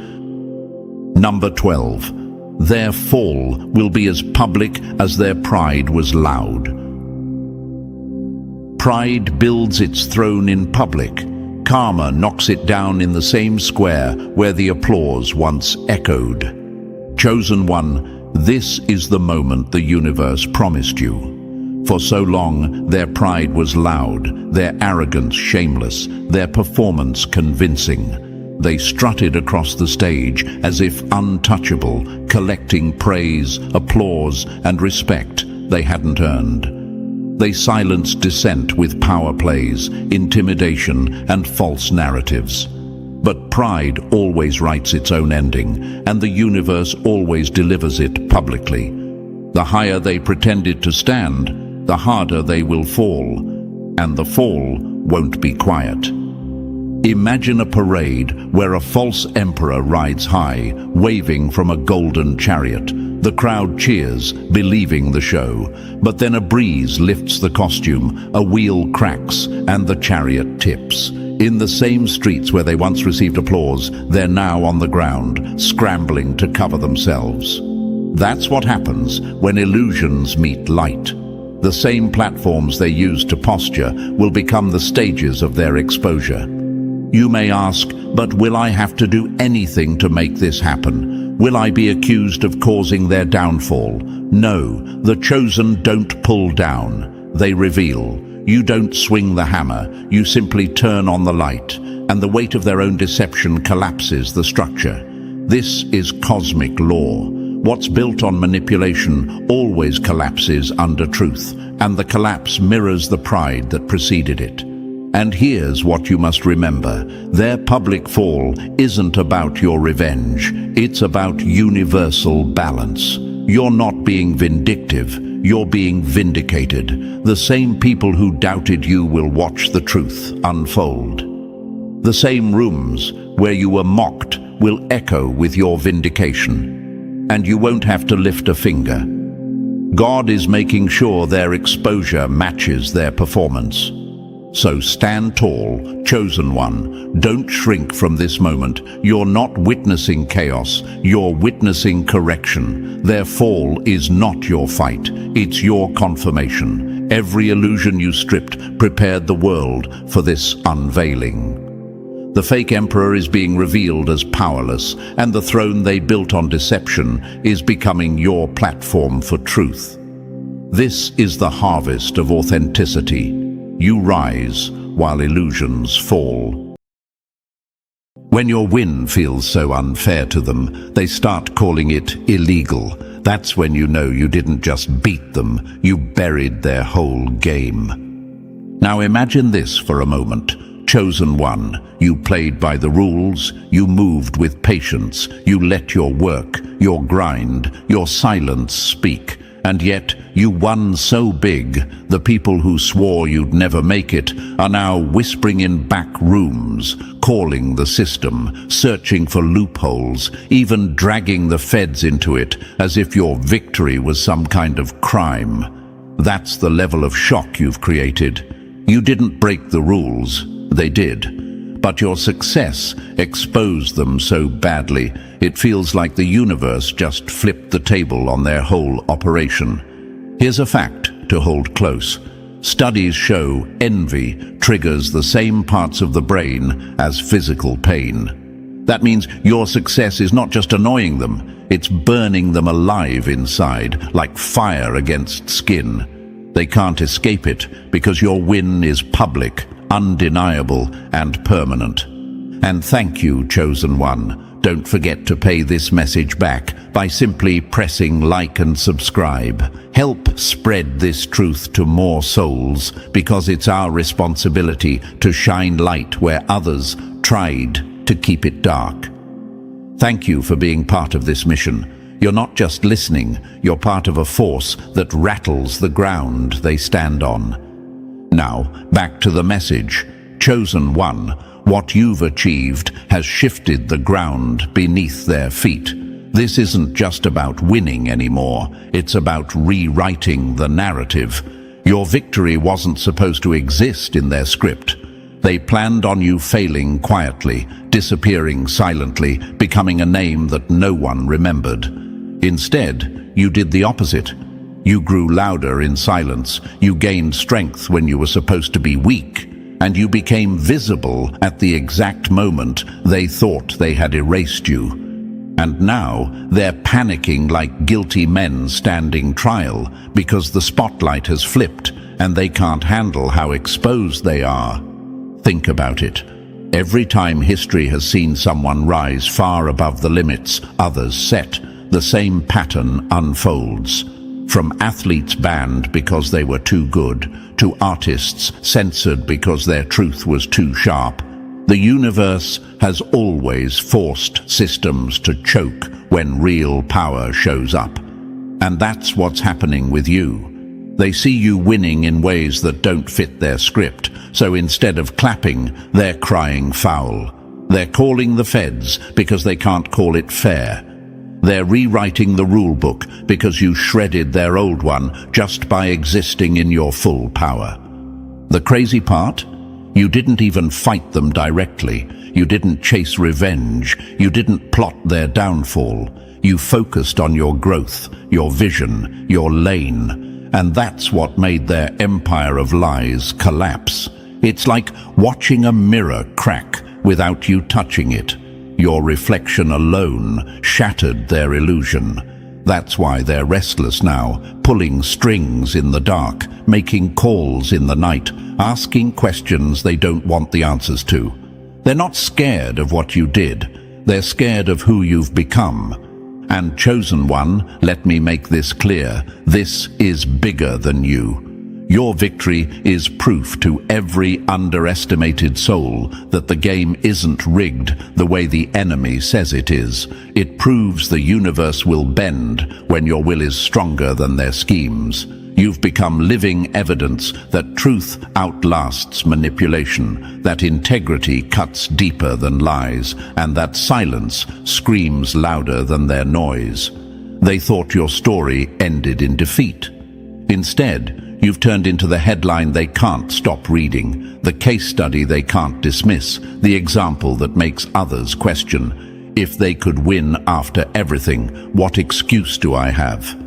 Number 12. Their fall will be as public as their pride was loud. Pride builds its throne in public. Karma knocks it down in the same square where the applause once echoed. Chosen one, this is the moment the universe promised you. For so long, their pride was loud, their arrogance shameless, their performance convincing. They strutted across the stage as if untouchable, collecting praise, applause, and respect they hadn't earned. They silenced dissent with power plays, intimidation, and false narratives. But pride always writes its own ending, and the universe always delivers it publicly. The higher they pretended to stand, the harder they will fall, and the fall won't be quiet. Imagine a parade where a false emperor rides high, waving from a golden chariot. The crowd cheers, believing the show, but then a breeze lifts the costume, a wheel cracks, and the chariot tips. In the same streets where they once received applause, they're now on the ground, scrambling to cover themselves. That's what happens when illusions meet light. The same platforms they used to posture will become the stages of their exposure. You may ask, but will I have to do anything to make this happen? Will I be accused of causing their downfall? No, the chosen don't pull down, they reveal. You don't swing the hammer, you simply turn on the light, and the weight of their own deception collapses the structure. This is cosmic law. What's built on manipulation always collapses under truth, and the collapse mirrors the pride that preceded it. And here's what you must remember. Their public fall isn't about your revenge. It's about universal balance. You're not being vindictive. You're being vindicated. The same people who doubted you will watch the truth unfold. The same rooms where you were mocked will echo with your vindication. And you won't have to lift a finger. God is making sure their exposure matches their performance. So stand tall, chosen one. Don't shrink from this moment. You're not witnessing chaos, you're witnessing correction. Their fall is not your fight, it's your confirmation. Every illusion you stripped prepared the world for this unveiling. The fake emperor is being revealed as powerless, and the throne they built on deception is becoming your platform for truth. This is the harvest of authenticity. You rise while illusions fall. When your win feels so unfair to them, they start calling it illegal. That's when you know you didn't just beat them, you buried their whole game. Now imagine this for a moment. Chosen one, you played by the rules, you moved with patience, you let your work, your grind, your silence speak. And yet, you won so big, the people who swore you'd never make it are now whispering in back rooms, calling the system, searching for loopholes, even dragging the feds into it, as if your victory was some kind of crime. That's the level of shock you've created. You didn't break the rules, they did. But your success exposed them so badly, it feels like the universe just flipped the table on their whole operation. Here's a fact to hold close. Studies show envy triggers the same parts of the brain as physical pain. That means your success is not just annoying them, it's burning them alive inside, like fire against skin. They can't escape it because your win is public, undeniable and permanent. And thank you, chosen one. Don't forget to pay this message back by simply pressing like and subscribe. Help spread this truth to more souls, because it's our responsibility to shine light where others tried to keep it dark. Thank you for being part of this mission. You're not just listening, you're part of a force that rattles the ground they stand on. Now, back to the message. Chosen one, what you've achieved has shifted the ground beneath their feet. This isn't just about winning anymore, it's about rewriting the narrative. Your victory wasn't supposed to exist in their script. They planned on you failing quietly, disappearing silently, becoming a name that no one remembered. Instead, you did the opposite. You grew louder in silence, you gained strength when you were supposed to be weak, and you became visible at the exact moment they thought they had erased you. And now they're panicking like guilty men standing trial because the spotlight has flipped and they can't handle how exposed they are. Think about it. Every time history has seen someone rise far above the limits others set, the same pattern unfolds. From athletes banned because they were too good, to artists censored because their truth was too sharp, the universe has always forced systems to choke when real power shows up. And that's what's happening with you. They see you winning in ways that don't fit their script, so instead of clapping, they're crying foul. They're calling the feds because they can't call it fair. They're rewriting the rule book because you shredded their old one just by existing in your full power. The crazy part? You didn't even fight them directly. You didn't chase revenge. You didn't plot their downfall. You focused on your growth, your vision, your lane. And that's what made their empire of lies collapse. It's like watching a mirror crack without you touching it. Your reflection alone shattered their illusion. That's why they're restless now, pulling strings in the dark, making calls in the night, asking questions they don't want the answers to. They're not scared of what you did. They're scared of who you've become. And chosen one, let me make this clear, this is bigger than you. Your victory is proof to every underestimated soul that the game isn't rigged the way the enemy says it is. It proves the universe will bend when your will is stronger than their schemes. You've become living evidence that truth outlasts manipulation, that integrity cuts deeper than lies, and that silence screams louder than their noise. They thought your story ended in defeat. Instead, you've turned into the headline they can't stop reading, the case study they can't dismiss, the example that makes others question, if they could win after everything, what excuse do I have?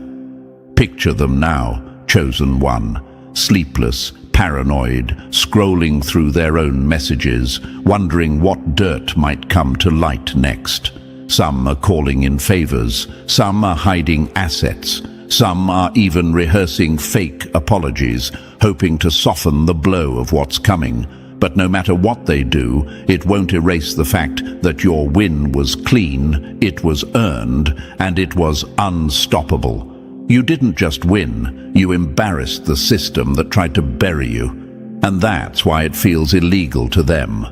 Picture them now, chosen one, sleepless, paranoid, scrolling through their own messages, wondering what dirt might come to light next. Some are calling in favors, some are hiding assets, some are even rehearsing fake apologies, hoping to soften the blow of what's coming. But no matter what they do, it won't erase the fact that your win was clean, it was earned, and it was unstoppable. You didn't just win, you embarrassed the system that tried to bury you. And that's why it feels illegal to them.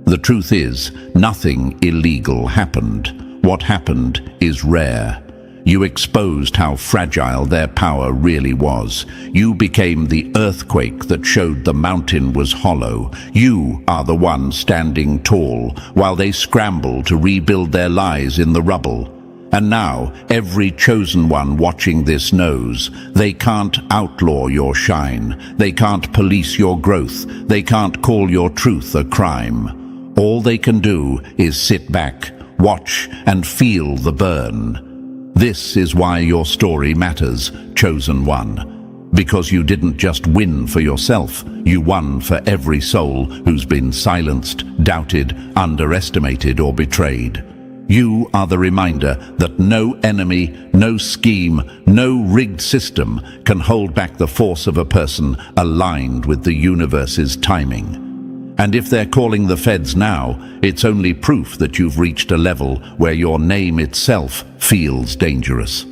The truth is, nothing illegal happened. What happened is rare. You exposed how fragile their power really was. You became the earthquake that showed the mountain was hollow. You are the one standing tall, while they scramble to rebuild their lies in the rubble. And now, every chosen one watching this knows, they can't outlaw your shine. They can't police your growth. They can't call your truth a crime. All they can do is sit back, watch, and feel the burn. This is why your story matters, chosen one. Because you didn't just win for yourself, you won for every soul who's been silenced, doubted, underestimated, or betrayed. You are the reminder that no enemy, no scheme, no rigged system can hold back the force of a person aligned with the universe's timing. And if they're calling the feds now, it's only proof that you've reached a level where your name itself feels dangerous.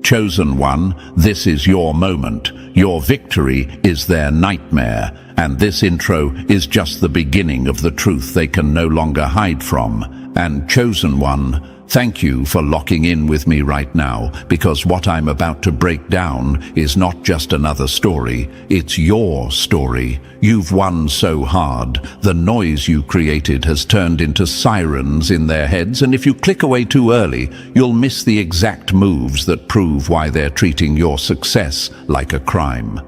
Chosen one, this is your moment. Your victory is their nightmare, and this intro is just the beginning of the truth they can no longer hide from. And chosen one, thank you for locking in with me right now, because what I'm about to break down is not just another story, it's your story. You've won so hard, the noise you created has turned into sirens in their heads, and if you click away too early, you'll miss the exact moves that prove why they're treating your success like a crime.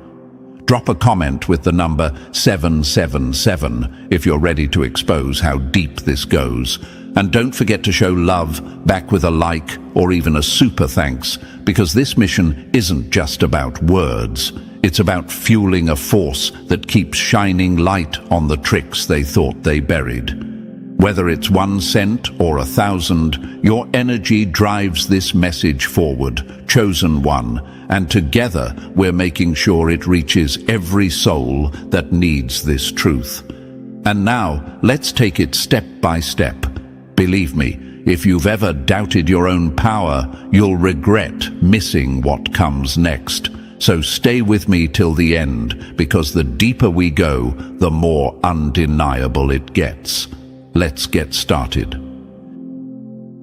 Drop a comment with the number 777 if you're ready to expose how deep this goes. And don't forget to show love back with a like or even a super thanks, because this mission isn't just about words. It's about fueling a force that keeps shining light on the tricks they thought they buried. Whether it's 1 cent or 1,000, your energy drives this message forward, chosen one, and together we're making sure it reaches every soul that needs this truth. And now, let's take it step by step. Believe me, if you've ever doubted your own power, you'll regret missing what comes next. So stay with me till the end, because the deeper we go, the more undeniable it gets. Let's get started.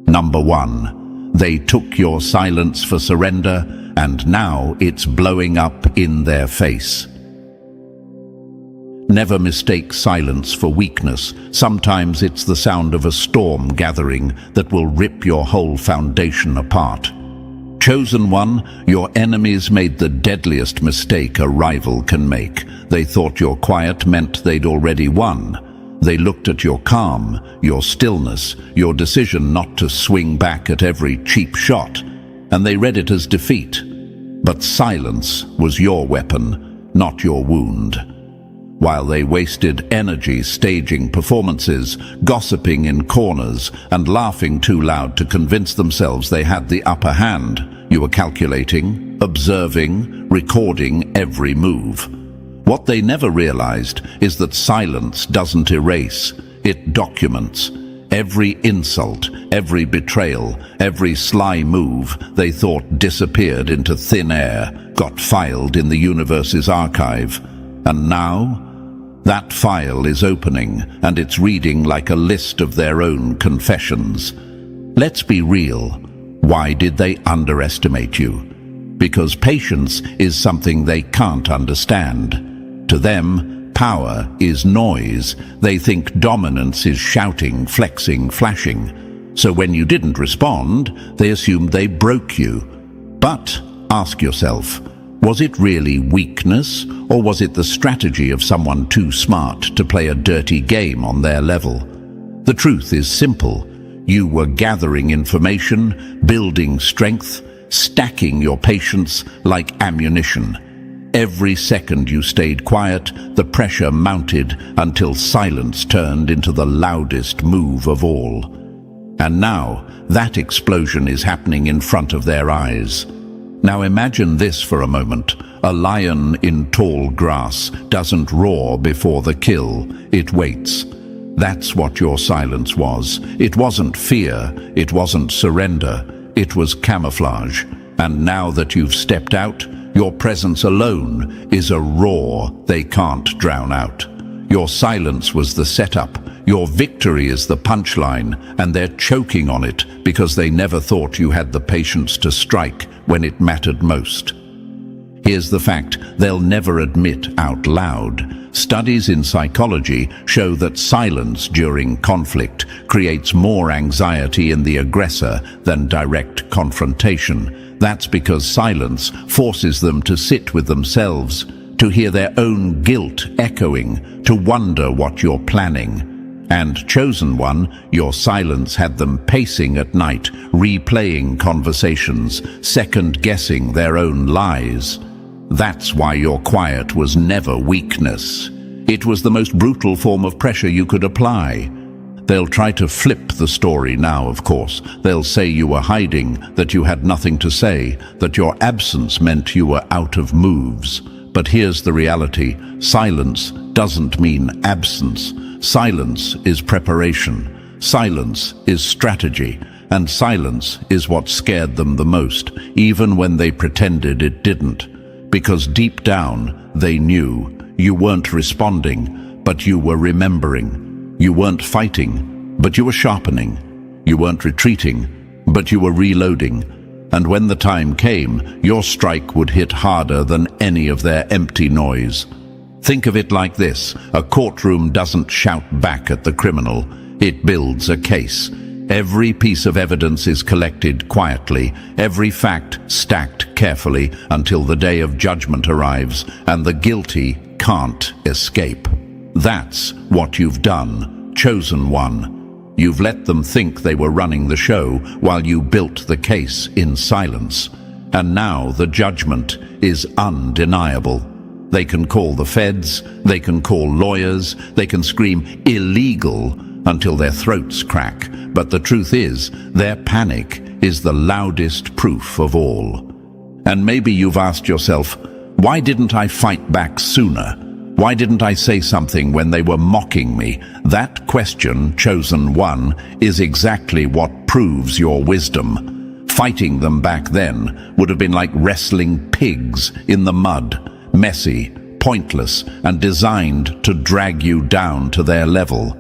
Number 1. They took your silence for surrender, and now it's blowing up in their face. Never mistake silence for weakness. Sometimes it's the sound of a storm gathering that will rip your whole foundation apart. Chosen one, your enemies made the deadliest mistake a rival can make. They thought your quiet meant they'd already won. They looked at your calm, your stillness, your decision not to swing back at every cheap shot, and they read it as defeat. But silence was your weapon, not your wound. While they wasted energy staging performances, gossiping in corners, and laughing too loud to convince themselves they had the upper hand, you were calculating, observing, recording every move. What they never realized is that silence doesn't erase, it documents. Every insult, every betrayal, every sly move they thought disappeared into thin air, got filed in the universe's archive. And now, that file is opening, and it's reading like a list of their own confessions. Let's be real. Why did they underestimate you? Because patience is something they can't understand. To them, power is noise. They think dominance is shouting, flexing, flashing. So when you didn't respond, they assumed they broke you. But ask yourself, was it really weakness, or was it the strategy of someone too smart to play a dirty game on their level? The truth is simple. You were gathering information, building strength, stacking your patience like ammunition. Every second you stayed quiet, the pressure mounted until silence turned into the loudest move of all. And now, that explosion is happening in front of their eyes. Now imagine this for a moment. A lion in tall grass doesn't roar before the kill, it waits. That's what your silence was. It wasn't fear, it wasn't surrender, it was camouflage. And now that you've stepped out, your presence alone is a roar they can't drown out. Your silence was the setup, your victory is the punchline, and they're choking on it because they never thought you had the patience to strike when it mattered most. Here's the fact they'll never admit out loud. Studies in psychology show that silence during conflict creates more anxiety in the aggressor than direct confrontation. That's because silence forces them to sit with themselves, to hear their own guilt echoing, to wonder what you're planning. And chosen one, your silence had them pacing at night, replaying conversations, second-guessing their own lies. That's why your quiet was never weakness. It was the most brutal form of pressure you could apply. They'll try to flip the story now, of course. They'll say you were hiding, that you had nothing to say, that your absence meant you were out of moves. But here's the reality. Silence doesn't mean absence. Silence is preparation. Silence is strategy. And silence is what scared them the most, even when they pretended it didn't. Because deep down, they knew you weren't responding, but you were remembering. You weren't fighting, but you were sharpening. You weren't retreating, but you were reloading. And when the time came, your strike would hit harder than any of their empty noise. Think of it like this. A courtroom doesn't shout back at the criminal. It builds a case. Every piece of evidence is collected quietly, every fact stacked carefully until the day of judgment arrives, and the guilty can't escape. That's what you've done, chosen one. You've let them think they were running the show while you built the case in silence. And now the judgment is undeniable. They can call the feds, they can call lawyers, they can scream illegal until their throats crack. But the truth is, their panic is the loudest proof of all. And maybe you've asked yourself, why didn't I fight back sooner? Why didn't I say something when they were mocking me? That question, chosen one, is exactly what proves your wisdom. Fighting them back then would have been like wrestling pigs in the mud, messy, pointless, and designed to drag you down to their level.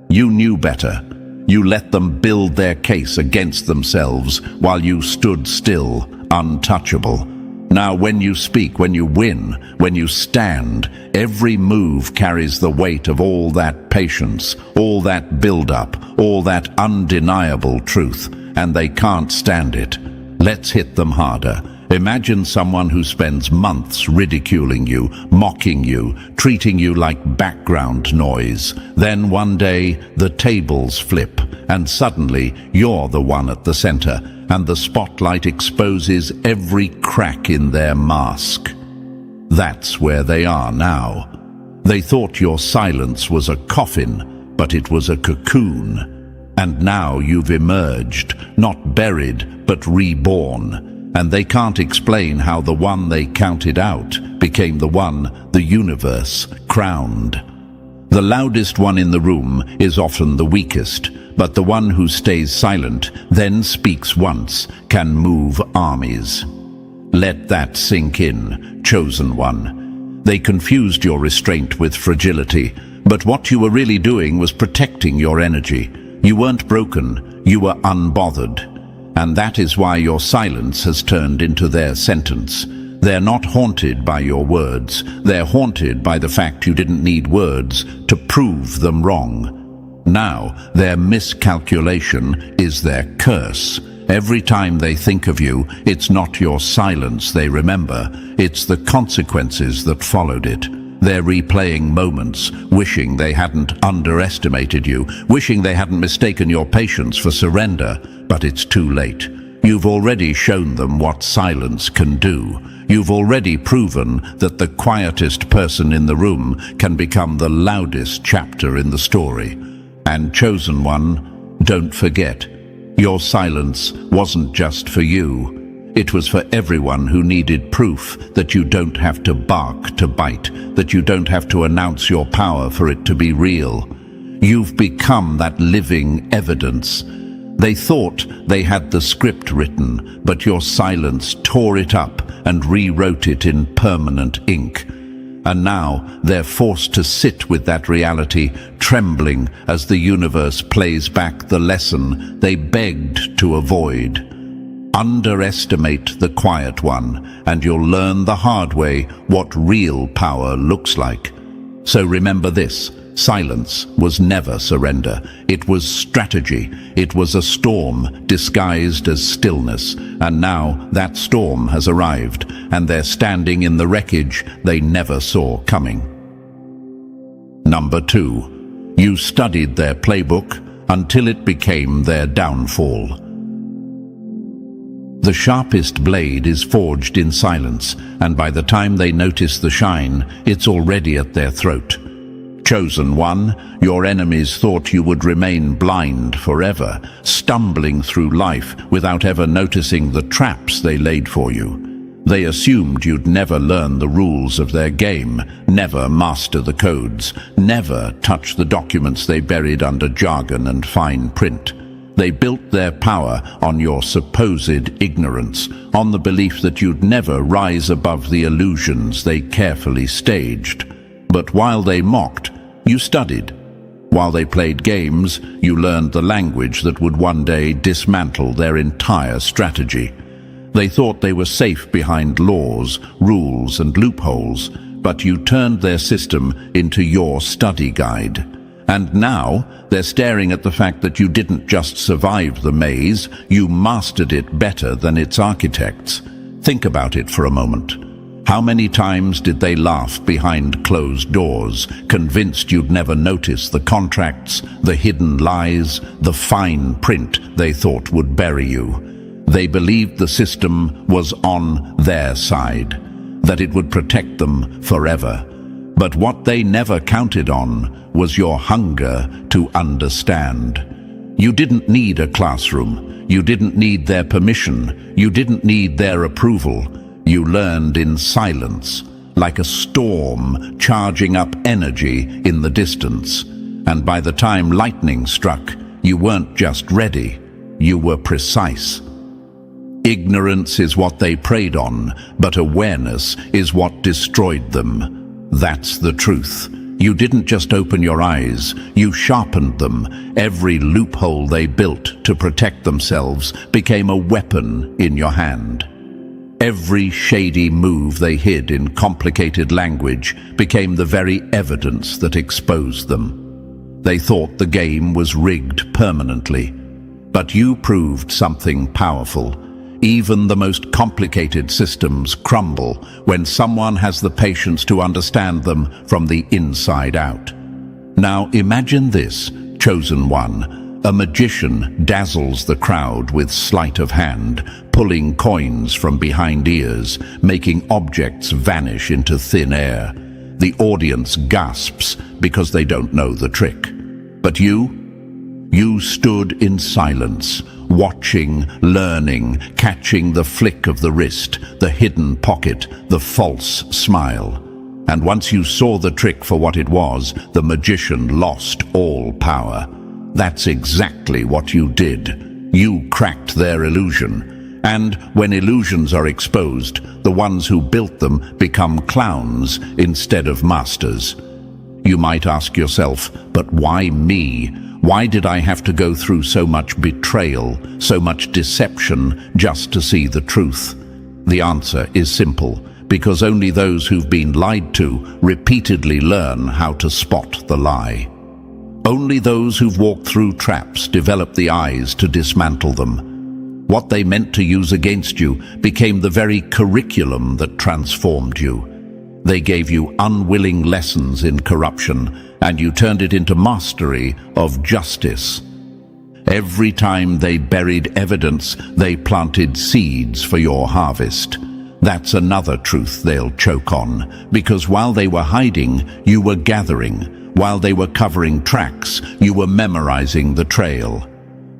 You knew better. You let them build their case against themselves while you stood still, untouchable. Now when you speak, when you win, when you stand, every move carries the weight of all that patience, all that build-up, all that undeniable truth, and they can't stand it. Let's hit them harder. Imagine someone who spends months ridiculing you, mocking you, treating you like background noise. Then one day, the tables flip, and suddenly you're the one at the center, and the spotlight exposes every crack in their mask. That's where they are now. They thought your silence was a coffin, but it was a cocoon. And now you've emerged, not buried, but reborn. And they can't explain how the one they counted out became the one the universe crowned. The loudest one in the room is often the weakest, but the one who stays silent, then speaks once, can move armies. Let that sink in, chosen one. They confused your restraint with fragility, but what you were really doing was protecting your energy. You weren't broken, you were unbothered. And that is why your silence has turned into their sentence. They're not haunted by your words. They're haunted by the fact you didn't need words to prove them wrong. Now, their miscalculation is their curse. Every time they think of you, it's not your silence they remember. It's the consequences that followed it. They're replaying moments, wishing they hadn't underestimated you, wishing they hadn't mistaken your patience for surrender. But it's too late. You've already shown them what silence can do. You've already proven that the quietest person in the room can become the loudest chapter in the story. And chosen one, don't forget, your silence wasn't just for you. It was for everyone who needed proof that you don't have to bark to bite, that you don't have to announce your power for it to be real. You've become that living evidence. They thought they had the script written, but your silence tore it up and rewrote it in permanent ink. And now they're forced to sit with that reality, trembling as the universe plays back the lesson they begged to avoid. Underestimate the quiet one, and you'll learn the hard way what real power looks like. So remember this: silence was never surrender. It was strategy. It was a storm disguised as stillness. And now that storm has arrived, and they're standing in the wreckage they never saw coming. Number 2. You studied their playbook until it became their downfall. The sharpest blade is forged in silence, and by the time they notice the shine, it's already at their throat. Chosen one, your enemies thought you would remain blind forever, stumbling through life without ever noticing the traps they laid for you. They assumed you'd never learn the rules of their game, never master the codes, never touch the documents they buried under jargon and fine print. They built their power on your supposed ignorance, on the belief that you'd never rise above the illusions they carefully staged. But while they mocked, you studied. While they played games, you learned the language that would one day dismantle their entire strategy. They thought they were safe behind laws, rules, and loopholes, but you turned their system into your study guide. And now they're staring at the fact that you didn't just survive the maze, you mastered it better than its architects. Think about it for a moment. How many times did they laugh behind closed doors, convinced you'd never notice the contracts, the hidden lies, the fine print they thought would bury you? They believed the system was on their side, that it would protect them forever. But what they never counted on was your hunger to understand. You didn't need a classroom. You didn't need their permission. You didn't need their approval. You learned in silence, like a storm charging up energy in the distance. And by the time lightning struck, you weren't just ready, you were precise. Ignorance is what they preyed on, but awareness is what destroyed them. That's the truth. You didn't just open your eyes, you sharpened them. Every loophole they built to protect themselves became a weapon in your hand. Every shady move they hid in complicated language became the very evidence that exposed them. They thought the game was rigged permanently, but you proved something powerful. Even the most complicated systems crumble when someone has the patience to understand them from the inside out. Now imagine this, chosen one. A magician dazzles the crowd with sleight of hand, pulling coins from behind ears, making objects vanish into thin air. The audience gasps because they don't know the trick. But you stood in silence, watching, learning, catching the flick of the wrist, the hidden pocket, the false smile. And once you saw the trick for what it was, the magician lost all power. That's exactly what you did. You cracked their illusion. And when illusions are exposed, the ones who built them become clowns instead of masters. You might ask yourself, but why me? Why did I have to go through so much betrayal, so much deception, just to see the truth? The answer is simple, because only those who've been lied to repeatedly learn how to spot the lie. Only those who've walked through traps develop the eyes to dismantle them. What they meant to use against you became the very curriculum that transformed you. They gave you unwilling lessons in corruption, and you turned it into mastery of justice. Every time they buried evidence, they planted seeds for your harvest. That's another truth they'll choke on, because while they were hiding, you were gathering. While they were covering tracks, you were memorizing the trail.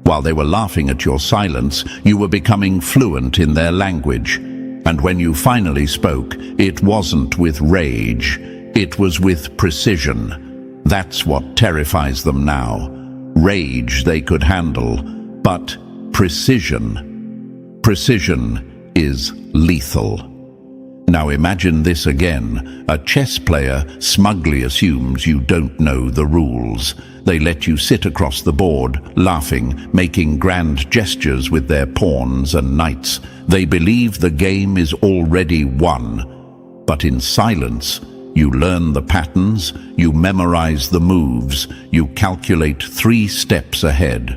While they were laughing at your silence, you were becoming fluent in their language. And when you finally spoke, it wasn't with rage, it was with precision. That's what terrifies them now. Rage they could handle, but precision. Precision is lethal. Now imagine this again. A chess player smugly assumes you don't know the rules. They let you sit across the board, laughing, making grand gestures with their pawns and knights. They believe the game is already won. But in silence, you learn the patterns, you memorize the moves, you calculate 3 steps ahead.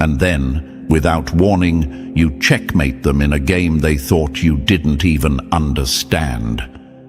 And then, without warning, you checkmate them in a game they thought you didn't even understand.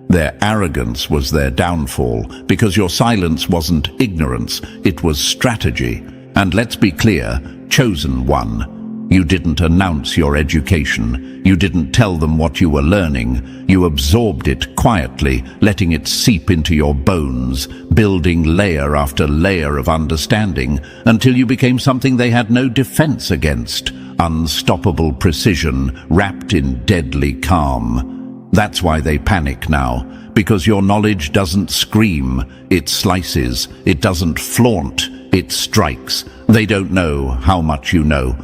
Their arrogance was their downfall, because your silence wasn't ignorance, it was strategy. And let's be clear, chosen one. You didn't announce your education. You didn't tell them what you were learning. You absorbed it quietly, letting it seep into your bones, building layer after layer of understanding, until you became something they had no defense against. Unstoppable precision, wrapped in deadly calm. That's why they panic now, because your knowledge doesn't scream, it slices. It doesn't flaunt, it strikes. They don't know how much you know.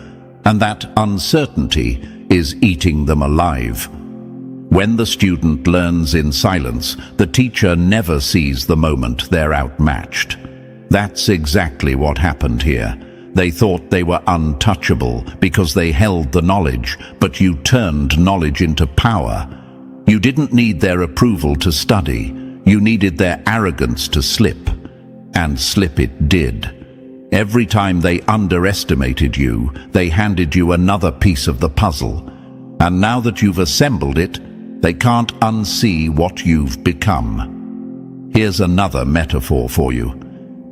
And that uncertainty is eating them alive. When the student learns in silence, the teacher never sees the moment they're outmatched. That's exactly what happened here. They thought they were untouchable because they held the knowledge, but you turned knowledge into power. You didn't need their approval to study. You needed their arrogance to slip. And slip it did. Every time they underestimated you, they handed you another piece of the puzzle. And now that you've assembled it, they can't unsee what you've become. Here's another metaphor for you.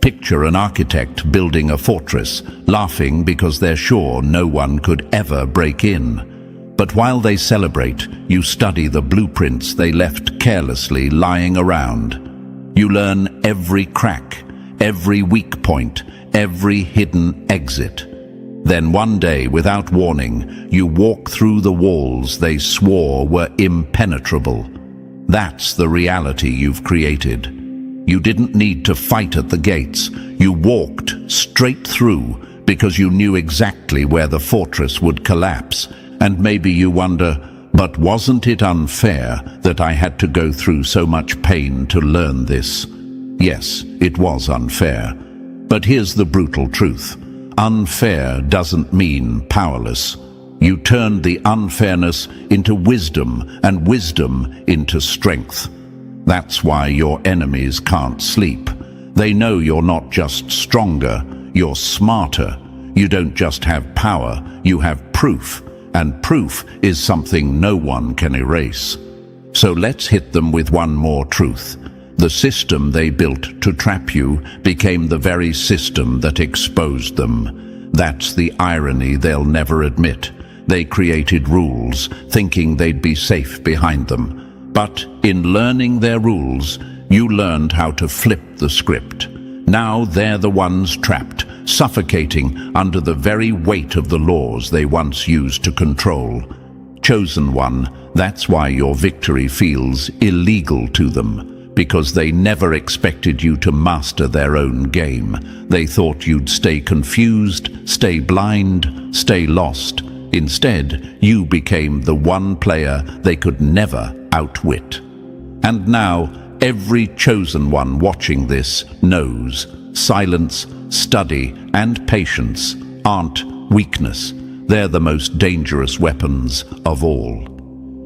Picture an architect building a fortress, laughing because they're sure no one could ever break in. But while they celebrate, you study the blueprints they left carelessly lying around. You learn every crack, every weak point, every hidden exit. Then one day, without warning, you walk through the walls they swore were impenetrable. That's the reality you've created. You didn't need to fight at the gates. You walked straight through because you knew exactly where the fortress would collapse. And maybe you wonder, but wasn't it unfair that I had to go through so much pain to learn this? Yes, it was unfair. But here's the brutal truth. Unfair doesn't mean powerless. You turned the unfairness into wisdom, and wisdom into strength. That's why your enemies can't sleep. They know you're not just stronger, you're smarter. You don't just have power, you have proof. And proof is something no one can erase. So let's hit them with one more truth. The system they built to trap you became the very system that exposed them. That's the irony they'll never admit. They created rules, thinking they'd be safe behind them. But in learning their rules, you learned how to flip the script. Now they're the ones trapped, suffocating under the very weight of the laws they once used to control. Chosen one, that's why your victory feels illegal to them. Because they never expected you to master their own game. They thought you'd stay confused, stay blind, stay lost. Instead, you became the one player they could never outwit. And now, every chosen one watching this knows silence, study, and patience aren't weakness. They're the most dangerous weapons of all.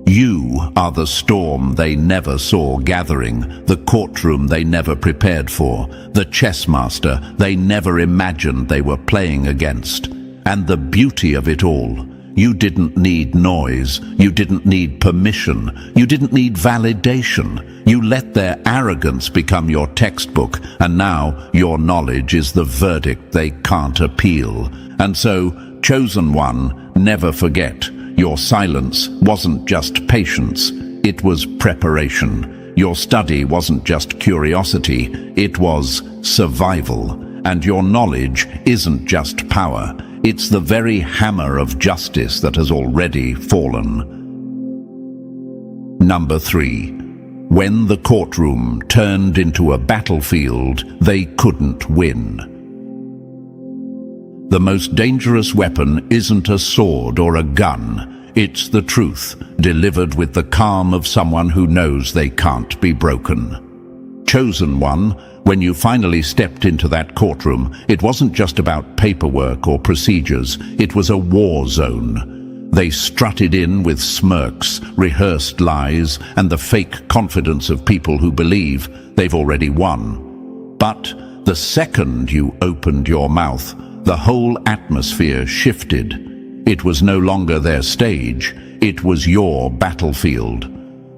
You are the storm they never saw gathering, the courtroom they never prepared for, the chess master they never imagined they were playing against. And the beauty of it all, you didn't need noise, you didn't need permission, you didn't need validation. You let their arrogance become your textbook, and now your knowledge is the verdict they can't appeal. And so, chosen one, never forget. Your silence wasn't just patience, it was preparation. Your study wasn't just curiosity, it was survival. And your knowledge isn't just power, It's the very hammer of justice that has already fallen. Number 3. When the courtroom turned into a battlefield, they couldn't win. The most dangerous weapon isn't a sword or a gun. It's the truth, delivered with the calm of someone who knows they can't be broken. Chosen one, when you finally stepped into that courtroom, it wasn't just about paperwork or procedures, it was a war zone. They strutted in with smirks, rehearsed lies, and the fake confidence of people who believe they've already won. But the second you opened your mouth, the whole atmosphere shifted. It was no longer their stage, it was your battlefield.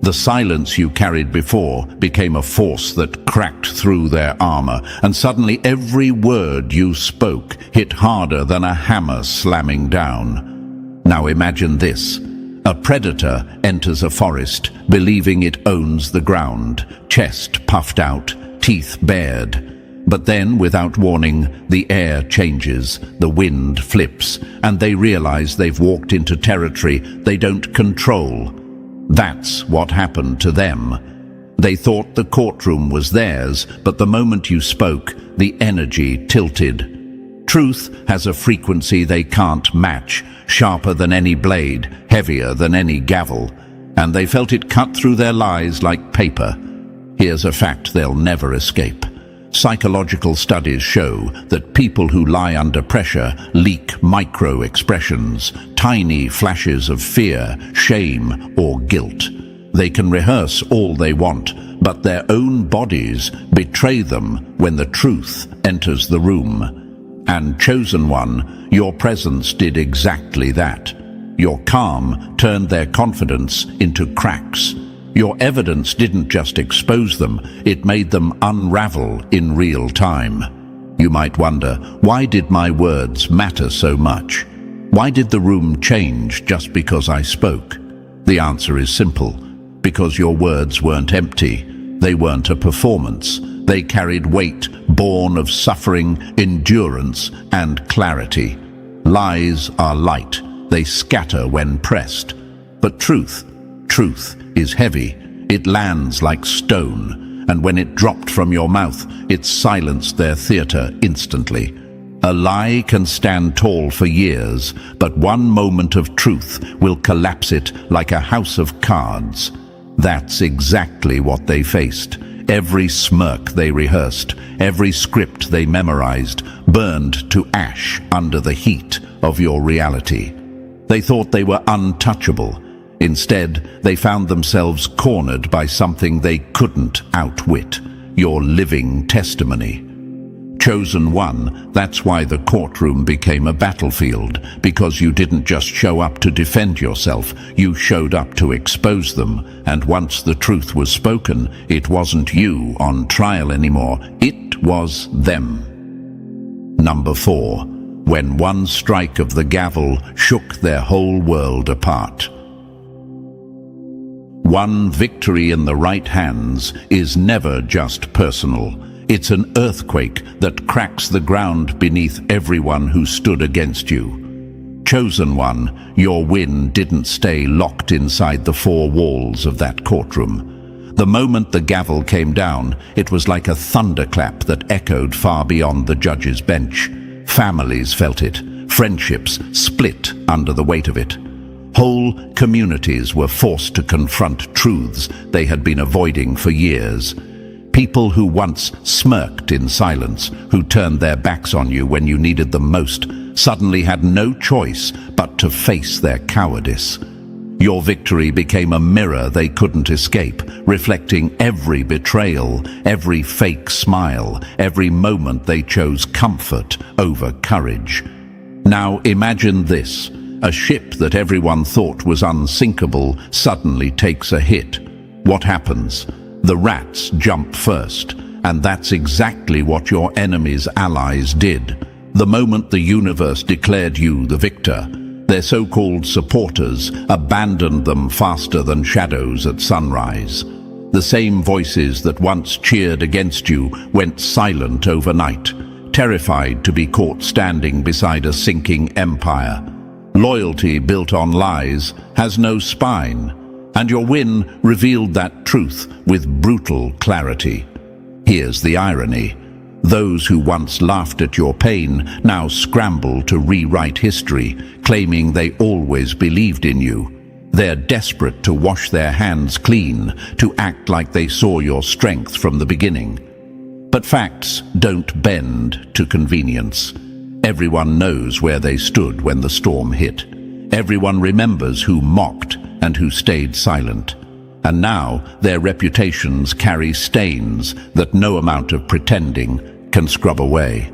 The silence you carried before became a force that cracked through their armor, and suddenly every word you spoke hit harder than a hammer slamming down. Now imagine this. A predator enters a forest, believing it owns the ground, chest puffed out, teeth bared. But then, without warning, the air changes, the wind flips, and they realize they've walked into territory they don't control. That's what happened to them. They thought the courtroom was theirs, but the moment you spoke, the energy tilted. Truth has a frequency they can't match, sharper than any blade, heavier than any gavel, and they felt it cut through their lies like paper. Here's a fact they'll never escape. Psychological studies show that people who lie under pressure leak micro-expressions, tiny flashes of fear, shame, or guilt. They can rehearse all they want, but their own bodies betray them when the truth enters the room. And chosen one, your presence did exactly that. Your calm turned their confidence into cracks. Your evidence didn't just expose them, it made them unravel in real time. You might wonder, why did my words matter so much? Why did the room change just because I spoke? The answer is simple. Because your words weren't empty. They weren't a performance. They carried weight born of suffering, endurance, and clarity. Lies are light. They scatter when pressed. But truth is heavy. It lands like stone, and when it dropped from your mouth, it silenced their theater instantly. A lie can stand tall for years, but one moment of truth will collapse it like a house of cards. That's exactly what they faced. Every smirk they rehearsed, every script they memorized, burned to ash under the heat of your reality. They thought they were untouchable. Instead, they found themselves cornered by something they couldn't outwit, your living testimony. Chosen one, that's why the courtroom became a battlefield, because you didn't just show up to defend yourself, you showed up to expose them, and once the truth was spoken, it wasn't you on trial anymore, it was them. Number 4. When one strike of the gavel shook their whole world apart. One victory in the right hands is never just personal. It's an earthquake that cracks the ground beneath everyone who stood against you. Chosen one, your win didn't stay locked inside the four walls of that courtroom. The moment the gavel came down, it was like a thunderclap that echoed far beyond the judge's bench. Families felt it. Friendships split under the weight of it. Whole communities were forced to confront truths they had been avoiding for years. People who once smirked in silence, who turned their backs on you when you needed them most, suddenly had no choice but to face their cowardice. Your victory became a mirror they couldn't escape, reflecting every betrayal, every fake smile, every moment they chose comfort over courage. Now imagine this. A ship that everyone thought was unsinkable suddenly takes a hit. What happens? The rats jump first, and that's exactly what your enemy's allies did. The moment the universe declared you the victor, their so-called supporters abandoned them faster than shadows at sunrise. The same voices that once cheered against you went silent overnight, terrified to be caught standing beside a sinking empire. Loyalty built on lies has no spine, and your win revealed that truth with brutal clarity. Here's the irony. Those who once laughed at your pain now scramble to rewrite history, claiming they always believed in you. They're desperate to wash their hands clean, to act like they saw your strength from the beginning. But facts don't bend to convenience. Everyone knows where they stood when the storm hit. Everyone remembers who mocked and who stayed silent. And now their reputations carry stains that no amount of pretending can scrub away.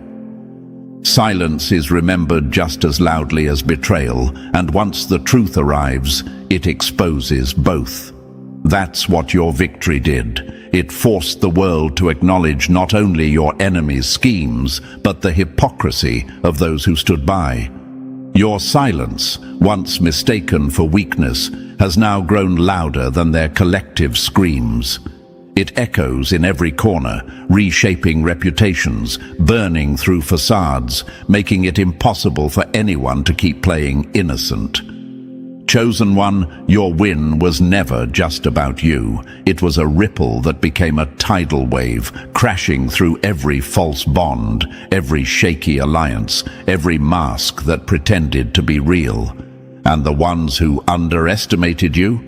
Silence is remembered just as loudly as betrayal, and once the truth arrives, it exposes both. That's what your victory did. It forced the world to acknowledge not only your enemy's schemes, but the hypocrisy of those who stood by. Your silence, once mistaken for weakness, has now grown louder than their collective screams. It echoes in every corner, reshaping reputations, burning through facades, making it impossible for anyone to keep playing innocent. Chosen One, your win was never just about you. It was a ripple that became a tidal wave, crashing through every false bond, every shaky alliance, every mask that pretended to be real. And the ones who underestimated you?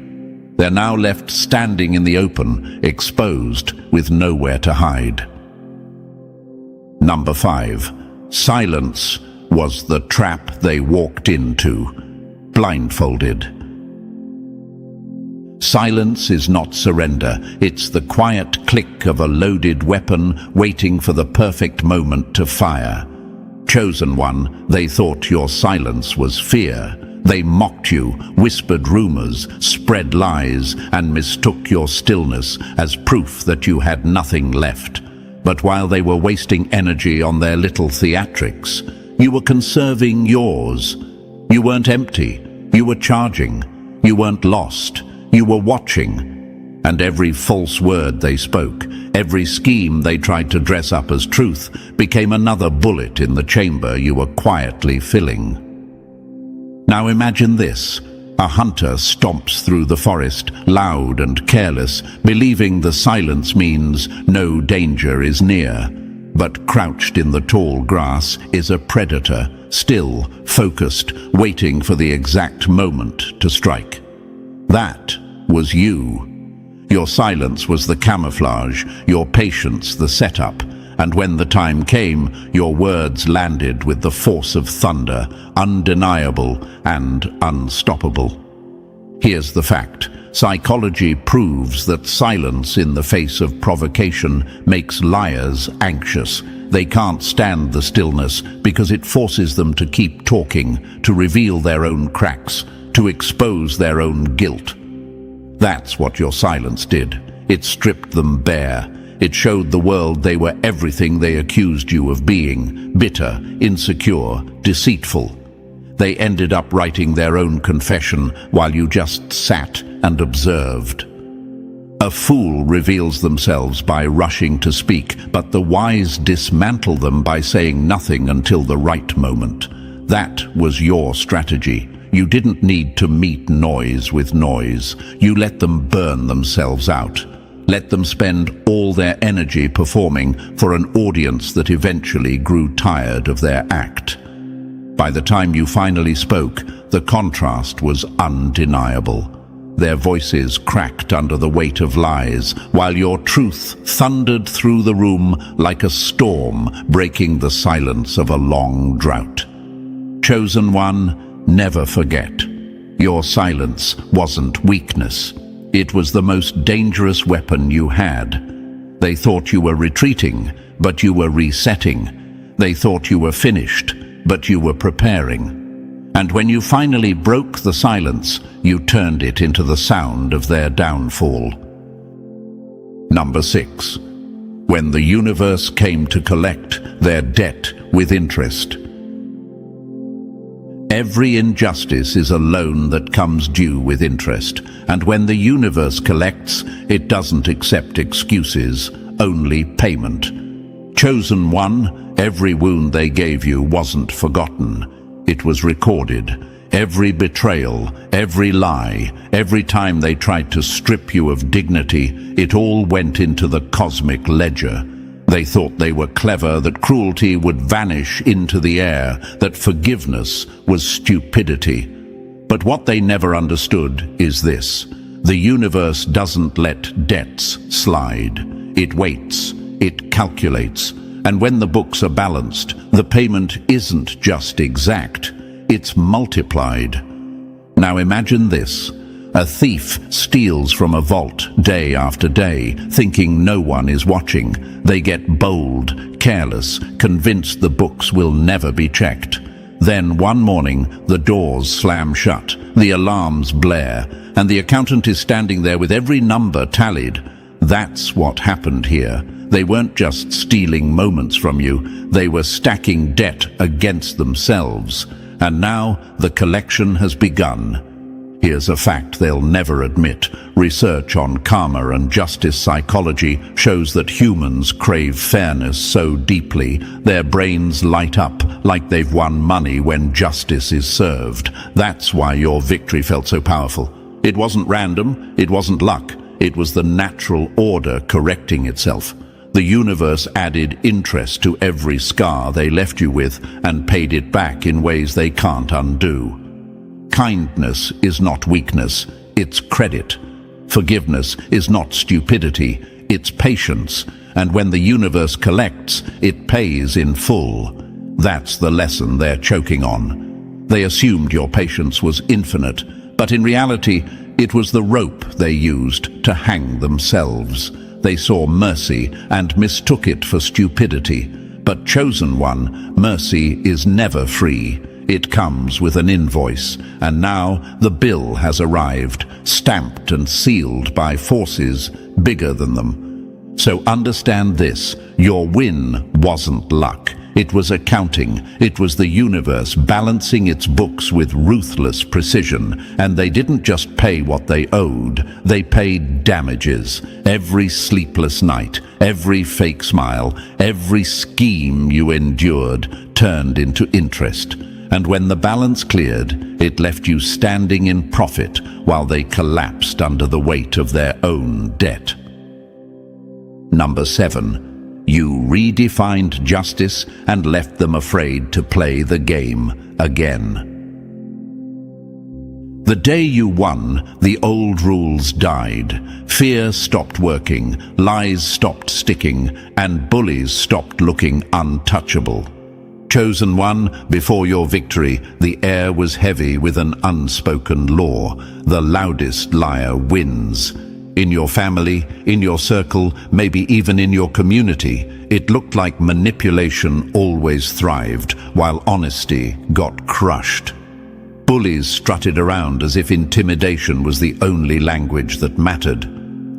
They're now left standing in the open, exposed, with nowhere to hide. Number 5. Silence was the trap they walked into. Blindfolded. Silence is not surrender. It's the quiet click of a loaded weapon waiting for the perfect moment to fire. Chosen One, they thought your silence was fear. They mocked you, whispered rumors, spread lies, and mistook your stillness as proof that you had nothing left. But while they were wasting energy on their little theatrics, you were conserving yours. You weren't empty. You were charging. You weren't lost. You were watching. And every false word they spoke, every scheme they tried to dress up as truth, became another bullet in the chamber you were quietly filling. Now imagine this. A hunter stomps through the forest, loud and careless, believing the silence means no danger is near. But crouched in the tall grass is a predator, still, focused, waiting for the exact moment to strike. That was you. Your silence was the camouflage, your patience the setup, and when the time came, your words landed with the force of thunder, undeniable and unstoppable. Here's the fact. Psychology proves that silence in the face of provocation makes liars anxious. They can't stand the stillness because it forces them to keep talking, to reveal their own cracks, to expose their own guilt. That's what your silence did. It stripped them bare. It showed the world they were everything they accused you of being: bitter, insecure, deceitful. They ended up writing their own confession while you just sat and observed. A fool reveals themselves by rushing to speak, but the wise dismantle them by saying nothing until the right moment. That was your strategy. You didn't need to meet noise with noise. You let them burn themselves out. Let them spend all their energy performing for an audience that eventually grew tired of their act. By the time you finally spoke, the contrast was undeniable. Their voices cracked under the weight of lies, while your truth thundered through the room like a storm, breaking the silence of a long drought. Chosen One, never forget. Your silence wasn't weakness. It was the most dangerous weapon you had. They thought you were retreating, but you were resetting. They thought you were finished, but you were preparing. And when you finally broke the silence, you turned it into the sound of their downfall. Number 6. When the universe came to collect their debt with interest. Every injustice is a loan that comes due with interest, and when the universe collects, it doesn't accept excuses, only payment. Chosen One, Every wound they gave you wasn't forgotten. It was recorded. Every betrayal, every lie, every time they tried to strip you of dignity, it all went into the cosmic ledger. They thought they were clever, that cruelty would vanish into the air, that forgiveness was stupidity. But what they never understood is this: the universe doesn't let debts slide. It waits, it calculates, and when the books are balanced, the payment isn't just exact, it's multiplied. Now imagine this. A thief steals from a vault day after day, thinking no one is watching. They get bold, careless, convinced the books will never be checked. Then one morning, the doors slam shut, the alarms blare, and the accountant is standing there with every number tallied. That's what happened here. They weren't just stealing moments from you, they were stacking debt against themselves. And now the collection has begun. Here's a fact they'll never admit. Research on karma and justice psychology shows that humans crave fairness so deeply, their brains light up like they've won money when justice is served. That's why your victory felt so powerful. It wasn't random, it wasn't luck, it was the natural order correcting itself. The universe added interest to every scar they left you with and paid it back in ways they can't undo. Kindness is not weakness, it's credit. Forgiveness is not stupidity, it's patience. And when the universe collects, it pays in full. That's the lesson they're choking on. They assumed your patience was infinite, but in reality, it was the rope they used to hang themselves. They saw mercy and mistook it for stupidity. But chosen one, mercy is never free. It comes with an invoice, and now the bill has arrived, stamped and sealed by forces bigger than them. So understand this: your win wasn't luck. It was accounting. It was the universe balancing its books with ruthless precision. And they didn't just pay what they owed, they paid damages. Every sleepless night, every fake smile, every scheme you endured turned into interest. And when the balance cleared, it left you standing in profit while they collapsed under the weight of their own debt. Number 7. You redefined justice and left them afraid to play the game again. The day you won, the old rules died. Fear stopped working, lies stopped sticking, and bullies stopped looking untouchable. Chosen one, before your victory, the air was heavy with an unspoken law. The loudest liar wins. In your family, in your circle, maybe even in your community, it looked like manipulation always thrived, while honesty got crushed. Bullies strutted around as if intimidation was the only language that mattered.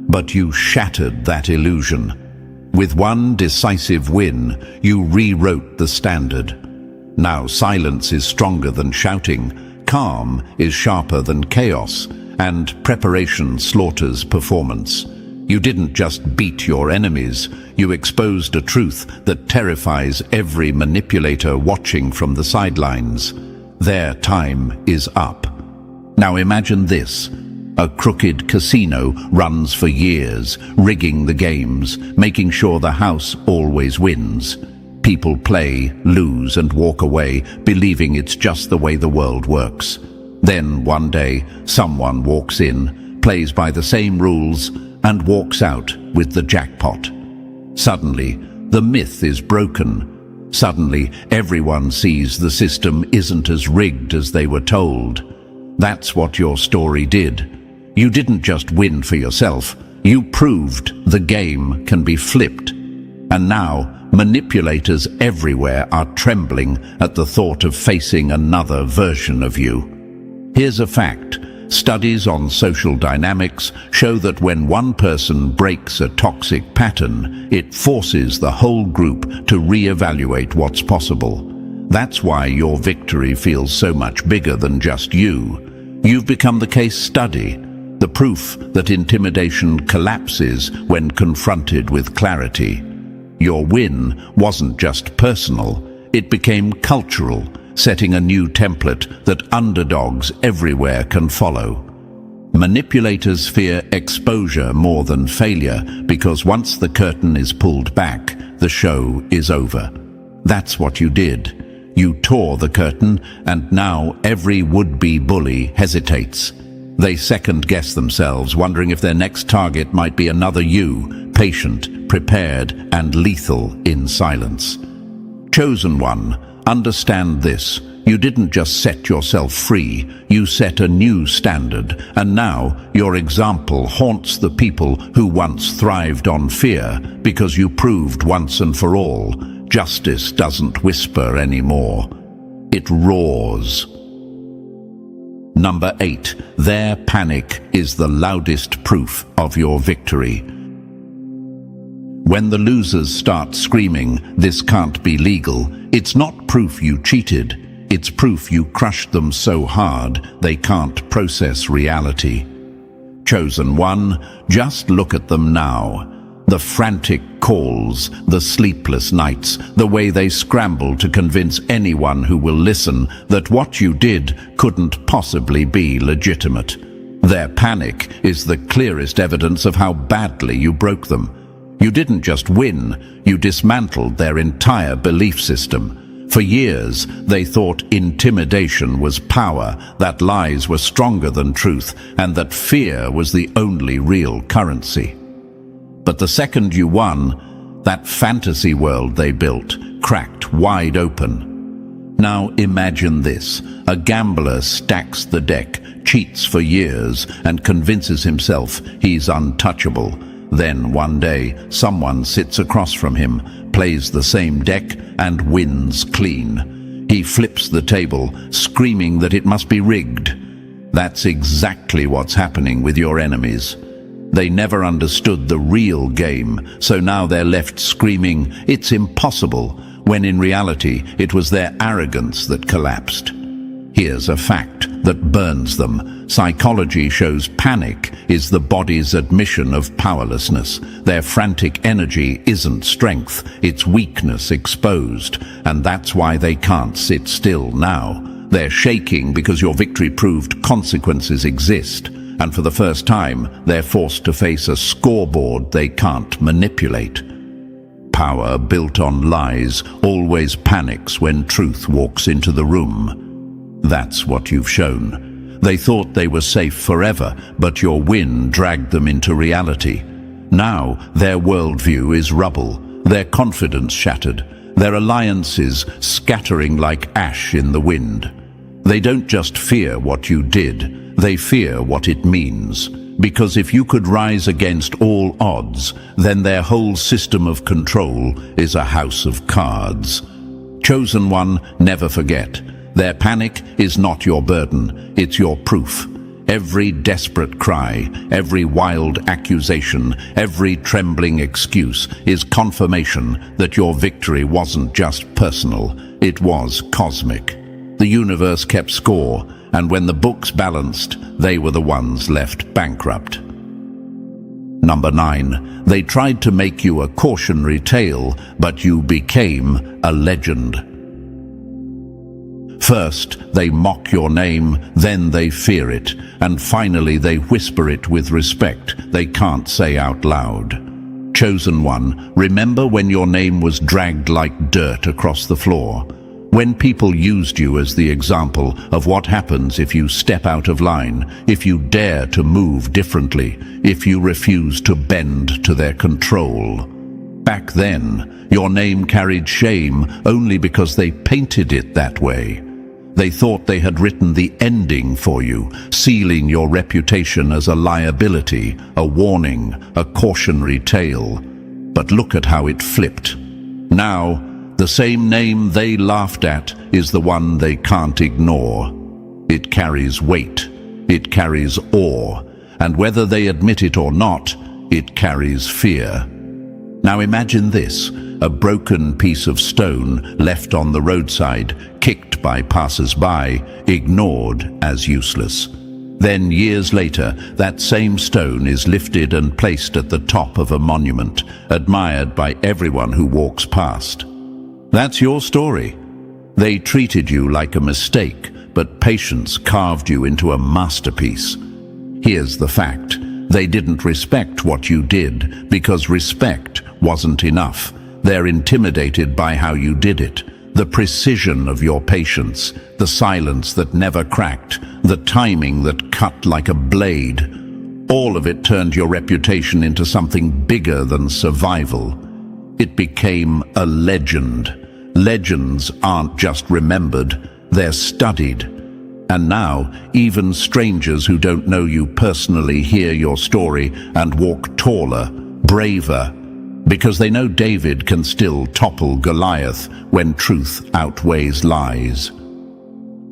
But you shattered that illusion. With one decisive win, you rewrote the standard. Now silence is stronger than shouting, calm is sharper than chaos, and preparation slaughters performance. You didn't just beat your enemies, you exposed a truth that terrifies every manipulator watching from the sidelines. Their time is up. Now imagine this. A crooked casino runs for years, rigging the games, making sure the house always wins. People play, lose, and walk away, believing it's just the way the world works. Then one day, someone walks in, plays by the same rules, and walks out with the jackpot. Suddenly, the myth is broken. Suddenly, everyone sees the system isn't as rigged as they were told. That's what your story did. You didn't just win for yourself, you proved the game can be flipped. And now, manipulators everywhere are trembling at the thought of facing another version of you. Here's a fact. Studies on social dynamics show that when one person breaks a toxic pattern, it forces the whole group to reevaluate what's possible. That's why your victory feels so much bigger than just you. You've become the case study, the proof that intimidation collapses when confronted with clarity. your win wasn't just personal, it became cultural, setting a new template that underdogs everywhere can follow. Manipulators fear exposure more than failure because once the curtain is pulled back, the show is over. That's what you did. You tore the curtain, and now every would-be bully hesitates. They second-guess themselves, wondering if their next target might be another you, patient, prepared, and lethal in silence. Chosen one, understand this. You didn't just set yourself free, you set a new standard, and now your example haunts the people who once thrived on fear because you proved once and for all, justice doesn't whisper anymore. It roars. Number 8. Their panic is the loudest proof of your victory. When the losers start screaming, "This can't be legal," it's not proof you cheated. It's proof you crushed them so hard they can't process reality. Chosen one, just look at them now. The frantic calls, the sleepless nights, the way they scramble to convince anyone who will listen that what you did couldn't possibly be legitimate. Their panic is the clearest evidence of how badly you broke them. You didn't just win, you dismantled their entire belief system. For years, they thought intimidation was power, that lies were stronger than truth, and that fear was the only real currency. But the second you won, that fantasy world they built cracked wide open. Now imagine this. A gambler stacks the deck, cheats for years, and convinces himself he's untouchable. Then one day, someone sits across from him, plays the same deck, and wins clean. He flips the table, screaming that it must be rigged. That's exactly what's happening with your enemies. They never understood the real game, so now they're left screaming, "It's impossible," when in reality it was their arrogance that collapsed. Here's a fact that burns them. Psychology shows panic is the body's admission of powerlessness. Their frantic energy isn't strength, it's weakness exposed, and that's why they can't sit still now. They're shaking because your victory proved consequences exist, and for the first time, they're forced to face a scoreboard they can't manipulate. Power built on lies always panics when truth walks into the room. That's what you've shown. They thought they were safe forever, but your win dragged them into reality. Now their worldview is rubble, their confidence shattered, their alliances scattering like ash in the wind. They don't just fear what you did, they fear what it means. Because if you could rise against all odds, then their whole system of control is a house of cards. Chosen one, never forget. Their panic is not your burden, it's your proof. Every desperate cry, every wild accusation, every trembling excuse is confirmation that your victory wasn't just personal, it was cosmic. The universe kept score, and when the books balanced, they were the ones left bankrupt. Number 9. They tried to make you a cautionary tale, but you became a legend. First, they mock your name, then they fear it, and finally they whisper it with respect they can't say out loud. Chosen one, remember when your name was dragged like dirt across the floor? When people used you as the example of what happens if you step out of line, if you dare to move differently, if you refuse to bend to their control. Back then, your name carried shame only because they painted it that way. They thought they had written the ending for you, sealing your reputation as a liability, a warning, a cautionary tale. But look at how it flipped. Now, the same name they laughed at is the one they can't ignore. It carries weight, it carries awe, and whether they admit it or not, it carries fear. Now imagine this, a broken piece of stone left on the roadside, kicked by passers-by, ignored as useless. Then years later, that same stone is lifted and placed at the top of a monument, admired by everyone who walks past. That's your story. They treated you like a mistake, but patience carved you into a masterpiece. Here's the fact. They didn't respect what you did because respect wasn't enough. They're intimidated by how you did it. The precision of your patience, the silence that never cracked, the timing that cut like a blade. All of it turned your reputation into something bigger than survival. It became a legend. Legends aren't just remembered, they're studied. And now, even strangers who don't know you personally hear your story and walk taller, braver, because they know David can still topple Goliath when truth outweighs lies.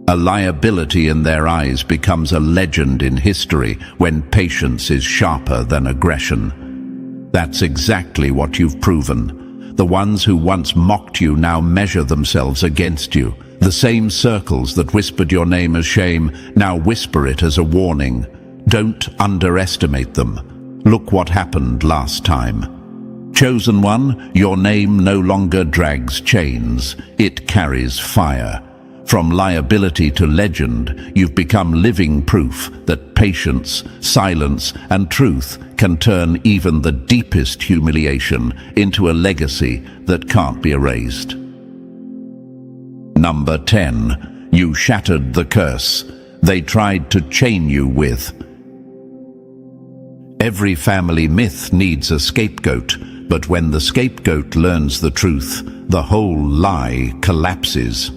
A liability in their eyes becomes a legend in history when patience is sharper than aggression. That's exactly what you've proven. The ones who once mocked you now measure themselves against you. The same circles that whispered your name as shame now whisper it as a warning. Don't underestimate them. Look what happened last time. Chosen one, your name no longer drags chains. It carries fire. From liability to legend, you've become living proof that patience, silence, and truth can turn even the deepest humiliation into a legacy that can't be erased. Number 10. You shattered the curse they tried to chain you with. Every family myth needs a scapegoat, but when the scapegoat learns the truth, the whole lie collapses.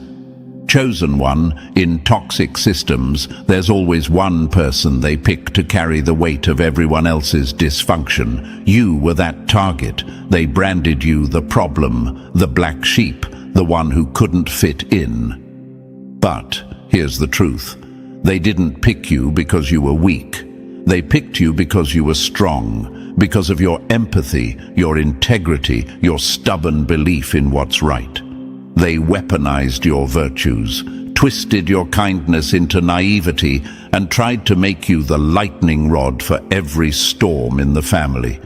Chosen one, in toxic systems, there's always one person they pick to carry the weight of everyone else's dysfunction. You were that target. They branded you the problem, the black sheep, the one who couldn't fit in. But here's the truth. They didn't pick you because you were weak. They picked you because you were strong, because of your empathy, your integrity, your stubborn belief in what's right. They weaponized your virtues, twisted your kindness into naivety, and tried to make you the lightning rod for every storm in the family.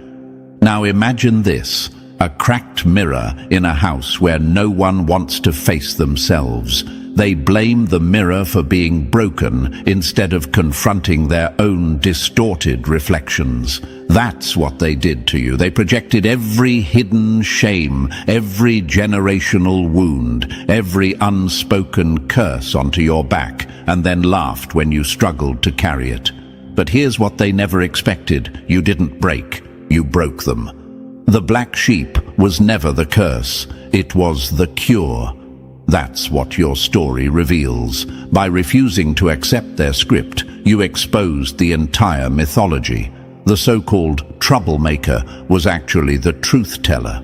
Now imagine this. A cracked mirror in a house where no one wants to face themselves. They blame the mirror for being broken instead of confronting their own distorted reflections. That's what they did to you. They projected every hidden shame, every generational wound, every unspoken curse onto your back, and then laughed when you struggled to carry it. But here's what they never expected. You didn't break. You broke them. The black sheep was never the curse, it was the cure. That's what your story reveals. By refusing to accept their script, you exposed the entire mythology. The so-called troublemaker was actually the truth-teller.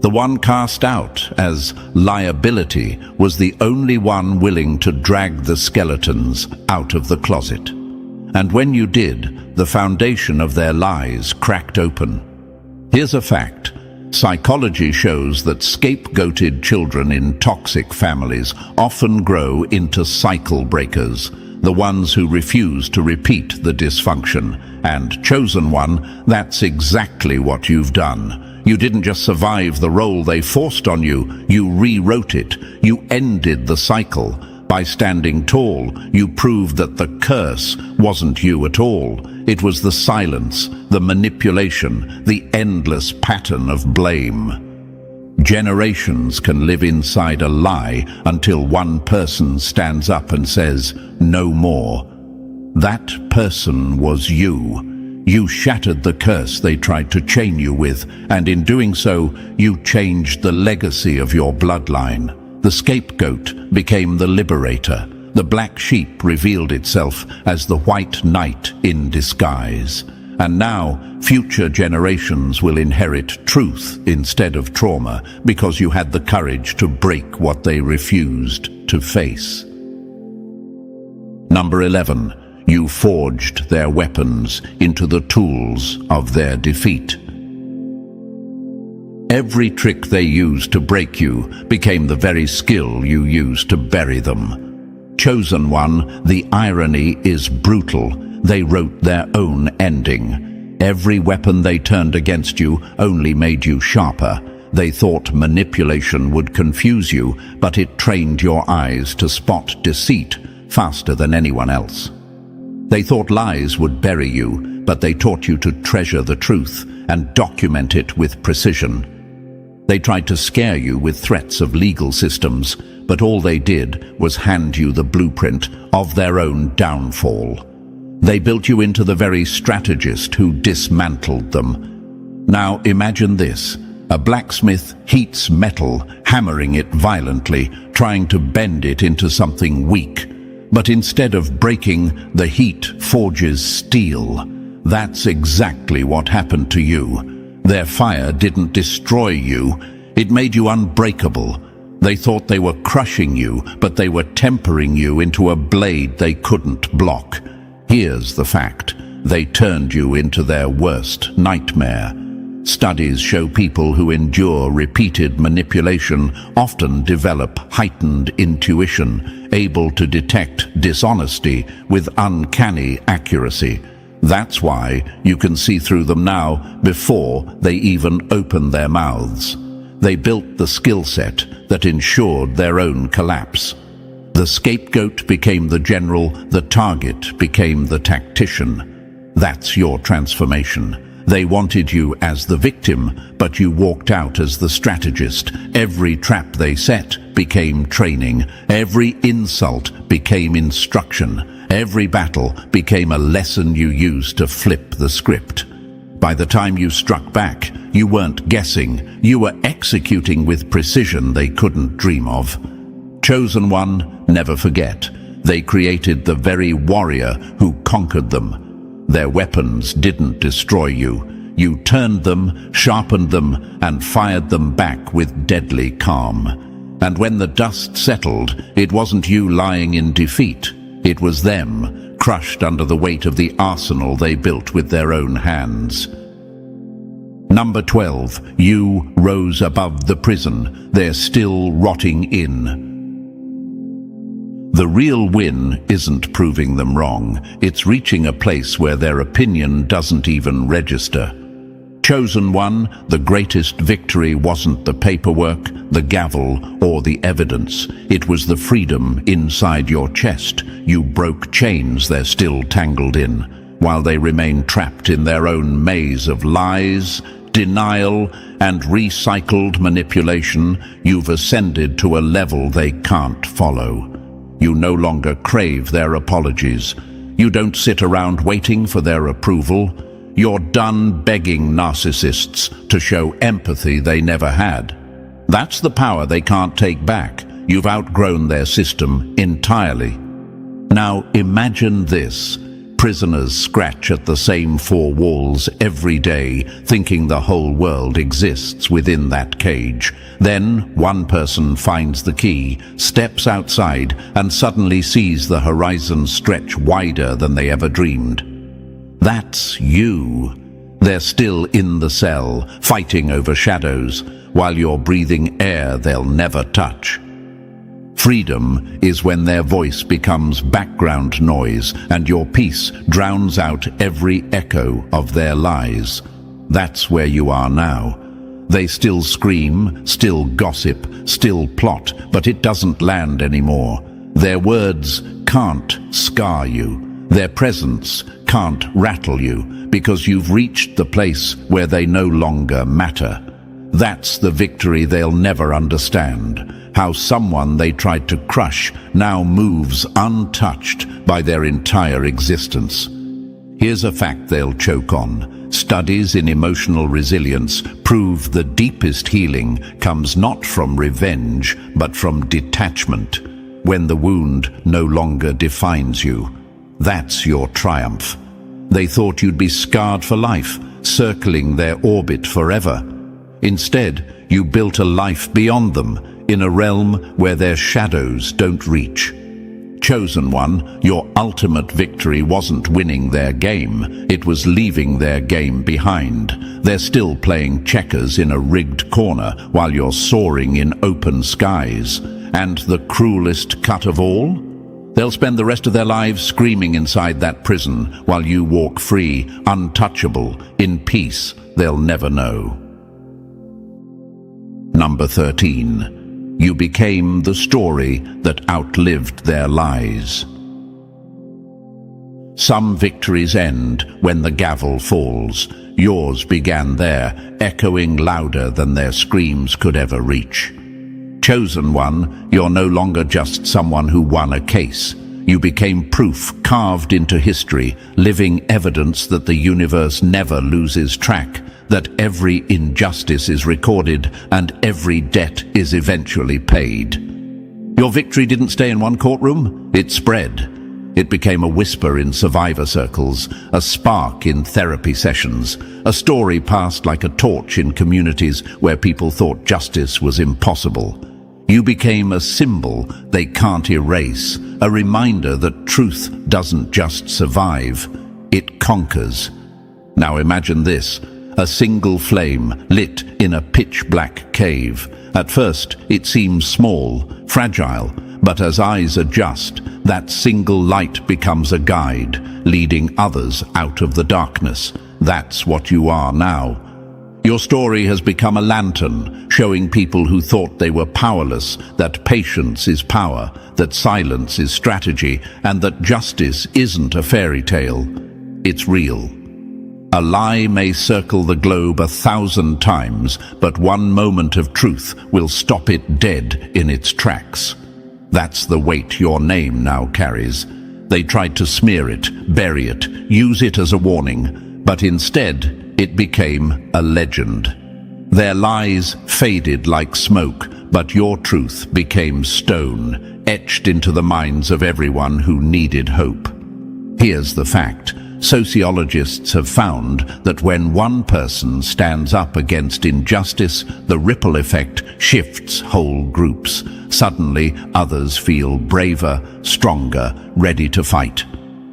The one cast out as liability was the only one willing to drag the skeletons out of the closet. And when you did, the foundation of their lies cracked open. Here's a fact. Psychology shows that scapegoated children in toxic families often grow into cycle breakers, the ones who refuse to repeat the dysfunction. And chosen one, that's exactly what you've done. You didn't just survive the role they forced on you, you rewrote it. You ended the cycle. By standing tall, you proved that the curse wasn't you at all. It was the silence, the manipulation, the endless pattern of blame. Generations can live inside a lie until one person stands up and says, "No more." That person was you. You shattered the curse they tried to chain you with, and in doing so, you changed the legacy of your bloodline. The scapegoat became the liberator. The black sheep revealed itself as the white knight in disguise. And now, future generations will inherit truth instead of trauma because you had the courage to break what they refused to face. Number 11. You forged their weapons into the tools of their defeat. Every trick they used to break you became the very skill you used to bury them. Chosen one, the irony is brutal. They wrote their own ending. Every weapon they turned against you only made you sharper. They thought manipulation would confuse you, but it trained your eyes to spot deceit faster than anyone else. They thought lies would bury you, but they taught you to treasure the truth and document it with precision. They tried to scare you with threats of legal systems, but all they did was hand you the blueprint of their own downfall. They built you into the very strategist who dismantled them. Now imagine this. A blacksmith heats metal, hammering it violently, trying to bend it into something weak. But instead of breaking, the heat forges steel. That's exactly what happened to you. Their fire didn't destroy you, it made you unbreakable. They thought they were crushing you, but they were tempering you into a blade they couldn't block. Here's the fact: they turned you into their worst nightmare. Studies show people who endure repeated manipulation often develop heightened intuition, able to detect dishonesty with uncanny accuracy. That's why you can see through them now before they even open their mouths. They built the skill set that ensured their own collapse. The scapegoat became the general, the target became the tactician. That's your transformation. They wanted you as the victim, but you walked out as the strategist. Every trap they set became training. Every insult became instruction. Every battle became a lesson you used to flip the script. By the time you struck back, you weren't guessing. You were executing with precision they couldn't dream of. Chosen one, never forget. They created the very warrior who conquered them. Their weapons didn't destroy you. You turned them, sharpened them, and fired them back with deadly calm. And when the dust settled, it wasn't you lying in defeat. It was them, crushed under the weight of the arsenal they built with their own hands. Number 12, you rose above the prison. They're still rotting in. The real win isn't proving them wrong. It's reaching a place where their opinion doesn't even register. Chosen one, the greatest victory wasn't the paperwork, the gavel, or the evidence. It was the freedom inside your chest. You broke chains they're still tangled in, while they remain trapped in their own maze of lies, denial, and recycled manipulation. You've ascended to a level they can't follow. You no longer crave their apologies. You don't sit around waiting for their approval. You're done begging narcissists to show empathy they never had. That's the power they can't take back. You've outgrown their system entirely. Now imagine this. Prisoners scratch at the same four walls every day, thinking the whole world exists within that cage. Then one person finds the key, steps outside, and suddenly sees the horizon stretch wider than they ever dreamed. That's you. They're still in the cell, fighting over shadows, while you're breathing air they'll never touch. Freedom is when their voice becomes background noise and your peace drowns out every echo of their lies. That's where you are now. They still scream, still gossip, still plot, but it doesn't land anymore. Their words can't scar you. Their presence can't rattle you, because you've reached the place where they no longer matter. That's the victory they'll never understand. How someone they tried to crush now moves untouched by their entire existence. Here's a fact they'll choke on. Studies in emotional resilience prove the deepest healing comes not from revenge, but from detachment. When the wound no longer defines you, that's your triumph. They thought you'd be scarred for life, circling their orbit forever. Instead, you built a life beyond them, in a realm where their shadows don't reach. Chosen one, your ultimate victory wasn't winning their game, it was leaving their game behind. They're still playing checkers in a rigged corner while you're soaring in open skies. And the cruelest cut of all? They'll spend the rest of their lives screaming inside that prison while you walk free, untouchable, in peace they'll never know. Number 13. You became the story that outlived their lies. Some victories end when the gavel falls. Yours began there, echoing louder than their screams could ever reach. Chosen one, you're no longer just someone who won a case. You became proof carved into history, living evidence that the universe never loses track, that every injustice is recorded and every debt is eventually paid. Your victory didn't stay in one courtroom, it spread. It became a whisper in survivor circles, a spark in therapy sessions, a story passed like a torch in communities where people thought justice was impossible. You became a symbol they can't erase, a reminder that truth doesn't just survive, it conquers. Now imagine this, a single flame lit in a pitch-black cave. At first, it seems small, fragile, but as eyes adjust, that single light becomes a guide, leading others out of the darkness. That's what you are now. Your story has become a lantern, showing people who thought they were powerless that patience is power, that silence is strategy, and that justice isn't a fairy tale. It's real. A lie may circle the globe 1,000 times, but one moment of truth will stop it dead in its tracks. That's the weight your name now carries. They tried to smear it, bury it, use it as a warning, but instead it became a legend. Their lies faded like smoke, but your truth became stone, etched into the minds of everyone who needed hope. Here's the fact. Sociologists have found that when one person stands up against injustice, the ripple effect shifts whole groups. Suddenly, others feel braver, stronger, ready to fight.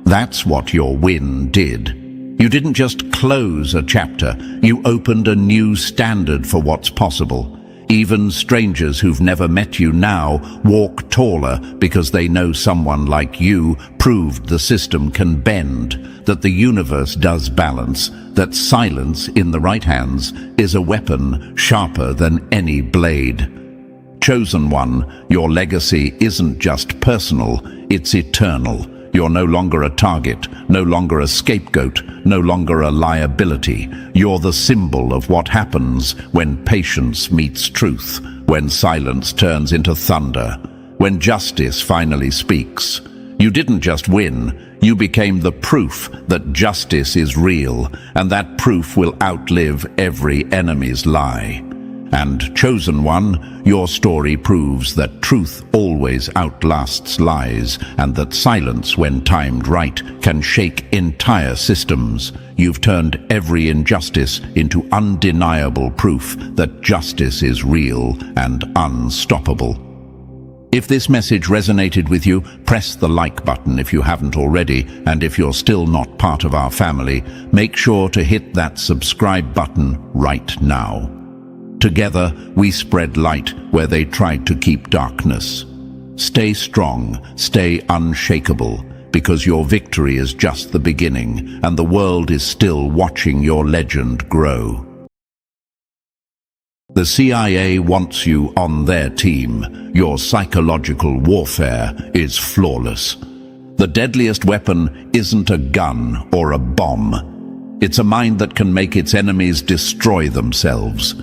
That's what your win did. You didn't just close a chapter, you opened a new standard for what's possible. Even strangers who've never met you now walk taller because they know someone like you proved the system can bend, that the universe does balance, that silence in the right hands is a weapon sharper than any blade. Chosen one, your legacy isn't just personal, it's eternal. You're no longer a target, no longer a scapegoat, no longer a liability. You're the symbol of what happens when patience meets truth, when silence turns into thunder, when justice finally speaks. You didn't just win, you became the proof that justice is real, and that proof will outlive every enemy's lie. And chosen one, your story proves that truth always outlasts lies, and that silence, when timed right, can shake entire systems. You've turned every injustice into undeniable proof that justice is real and unstoppable. If this message resonated with you, press the like button if you haven't already, and if you're still not part of our family, make sure to hit that subscribe button right now. Together, we spread light where they tried to keep darkness. Stay strong, stay unshakable, because your victory is just the beginning, and the world is still watching your legend grow. The CIA wants you on their team. Your psychological warfare is flawless. The deadliest weapon isn't a gun or a bomb. It's a mind that can make its enemies destroy themselves.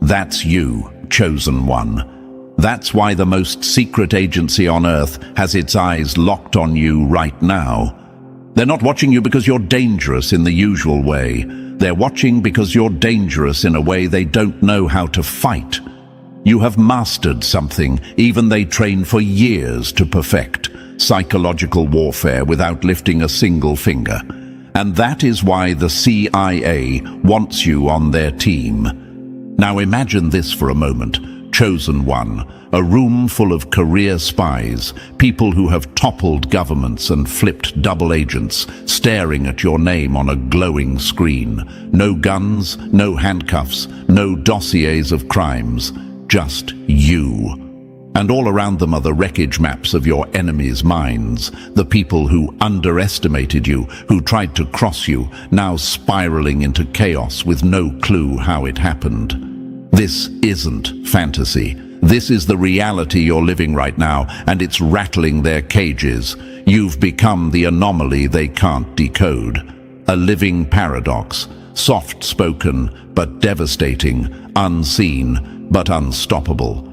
That's you, chosen one. That's why the most secret agency on Earth has its eyes locked on you right now. They're not watching you because you're dangerous in the usual way. They're watching because you're dangerous in a way they don't know how to fight. You have mastered something even they train for years to perfect, psychological warfare without lifting a single finger. And that is why the CIA wants you on their team. Now imagine this for a moment. Chosen one, a room full of career spies, people who have toppled governments and flipped double agents, staring at your name on a glowing screen. No guns, no handcuffs, no dossiers of crimes, just you. And all around them are the wreckage maps of your enemies' minds, the people who underestimated you, who tried to cross you, now spiraling into chaos with no clue how it happened. This isn't fantasy. This is the reality you're living right now, and it's rattling their cages. You've become the anomaly they can't decode. A living paradox, soft-spoken but devastating, unseen but unstoppable.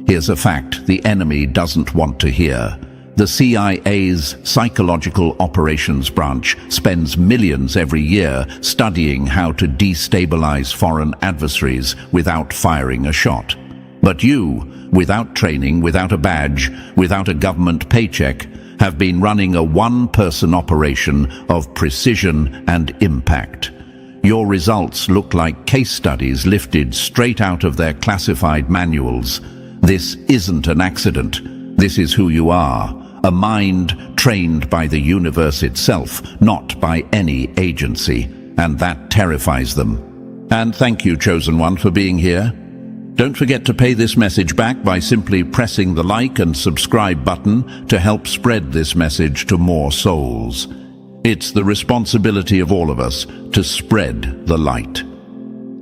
Here's a fact the enemy doesn't want to hear. The CIA's Psychological Operations Branch spends millions every year studying how to destabilize foreign adversaries without firing a shot. But you, without training, without a badge, without a government paycheck, have been running a one-person operation of precision and impact. Your results look like case studies lifted straight out of their classified manuals. This isn't an accident. This is who you are, a mind trained by the universe itself, not by any agency, and that terrifies them. And thank you, Chosen One, for being here. Don't forget to pay this message back by simply pressing the like and subscribe button to help spread this message to more souls. It's the responsibility of all of us to spread the light.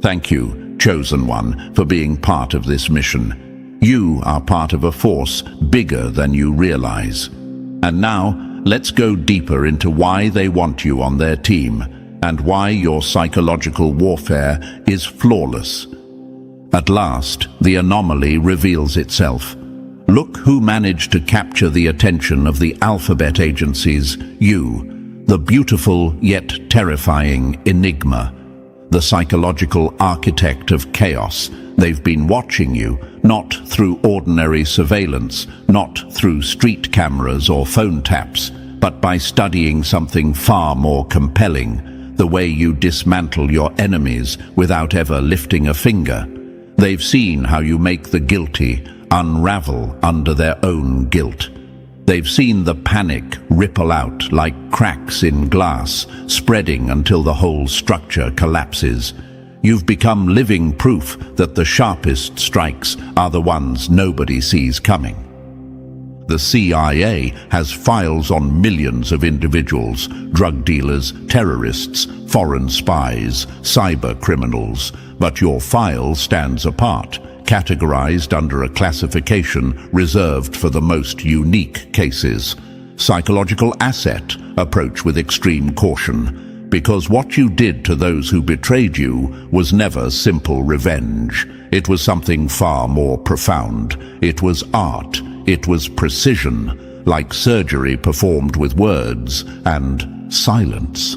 Thank you, Chosen One, for being part of this mission. You are part of a force bigger than you realize. And now, let's go deeper into why they want you on their team and why your psychological warfare is flawless. At last, the anomaly reveals itself. Look who managed to capture the attention of the alphabet agencies, you, the beautiful yet terrifying enigma, the psychological architect of chaos. They've been watching you, not through ordinary surveillance, not through street cameras or phone taps, but by studying something far more compelling, the way you dismantle your enemies without ever lifting a finger. They've seen how you make the guilty unravel under their own guilt. They've seen the panic ripple out like cracks in glass, spreading until the whole structure collapses. You've become living proof that the sharpest strikes are the ones nobody sees coming. The CIA has files on millions of individuals, drug dealers, terrorists, foreign spies, cyber criminals, but your file stands apart, categorized under a classification reserved for the most unique cases. Psychological asset, approach with extreme caution. Because what you did to those who betrayed you was never simple revenge. It was something far more profound. It was art. It was precision, like surgery performed with words and silence.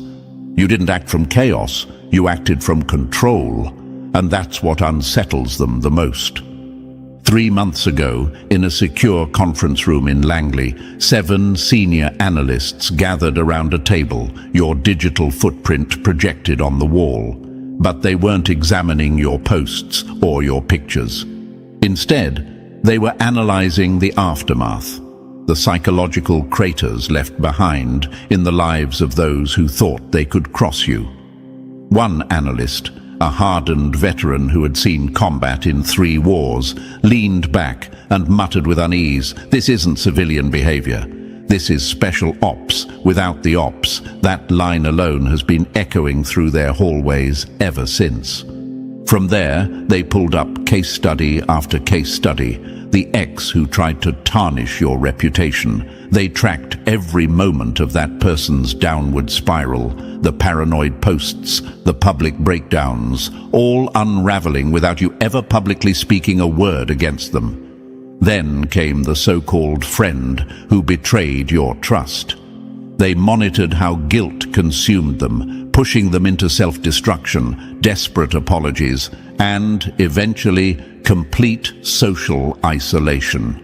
You didn't act from chaos. You acted from control. And that's what unsettles them the most. 3 months ago, in a secure conference room in Langley, 7 senior analysts gathered around a table, your digital footprint projected on the wall. But they weren't examining your posts or your pictures. Instead, they were analyzing the aftermath, the psychological craters left behind in the lives of those who thought they could cross you. One analyst, a hardened veteran who had seen combat in 3 wars, leaned back and muttered with unease, "This isn't civilian behavior. This is special ops without the ops." That line alone has been echoing through their hallways ever since. From there, they pulled up case study after case study, the ex who tried to tarnish your reputation. They tracked every moment of that person's downward spiral, the paranoid posts, the public breakdowns, all unraveling without you ever publicly speaking a word against them. Then came the so-called friend who betrayed your trust. They monitored how guilt consumed them, pushing them into self-destruction, desperate apologies, and, eventually, complete social isolation.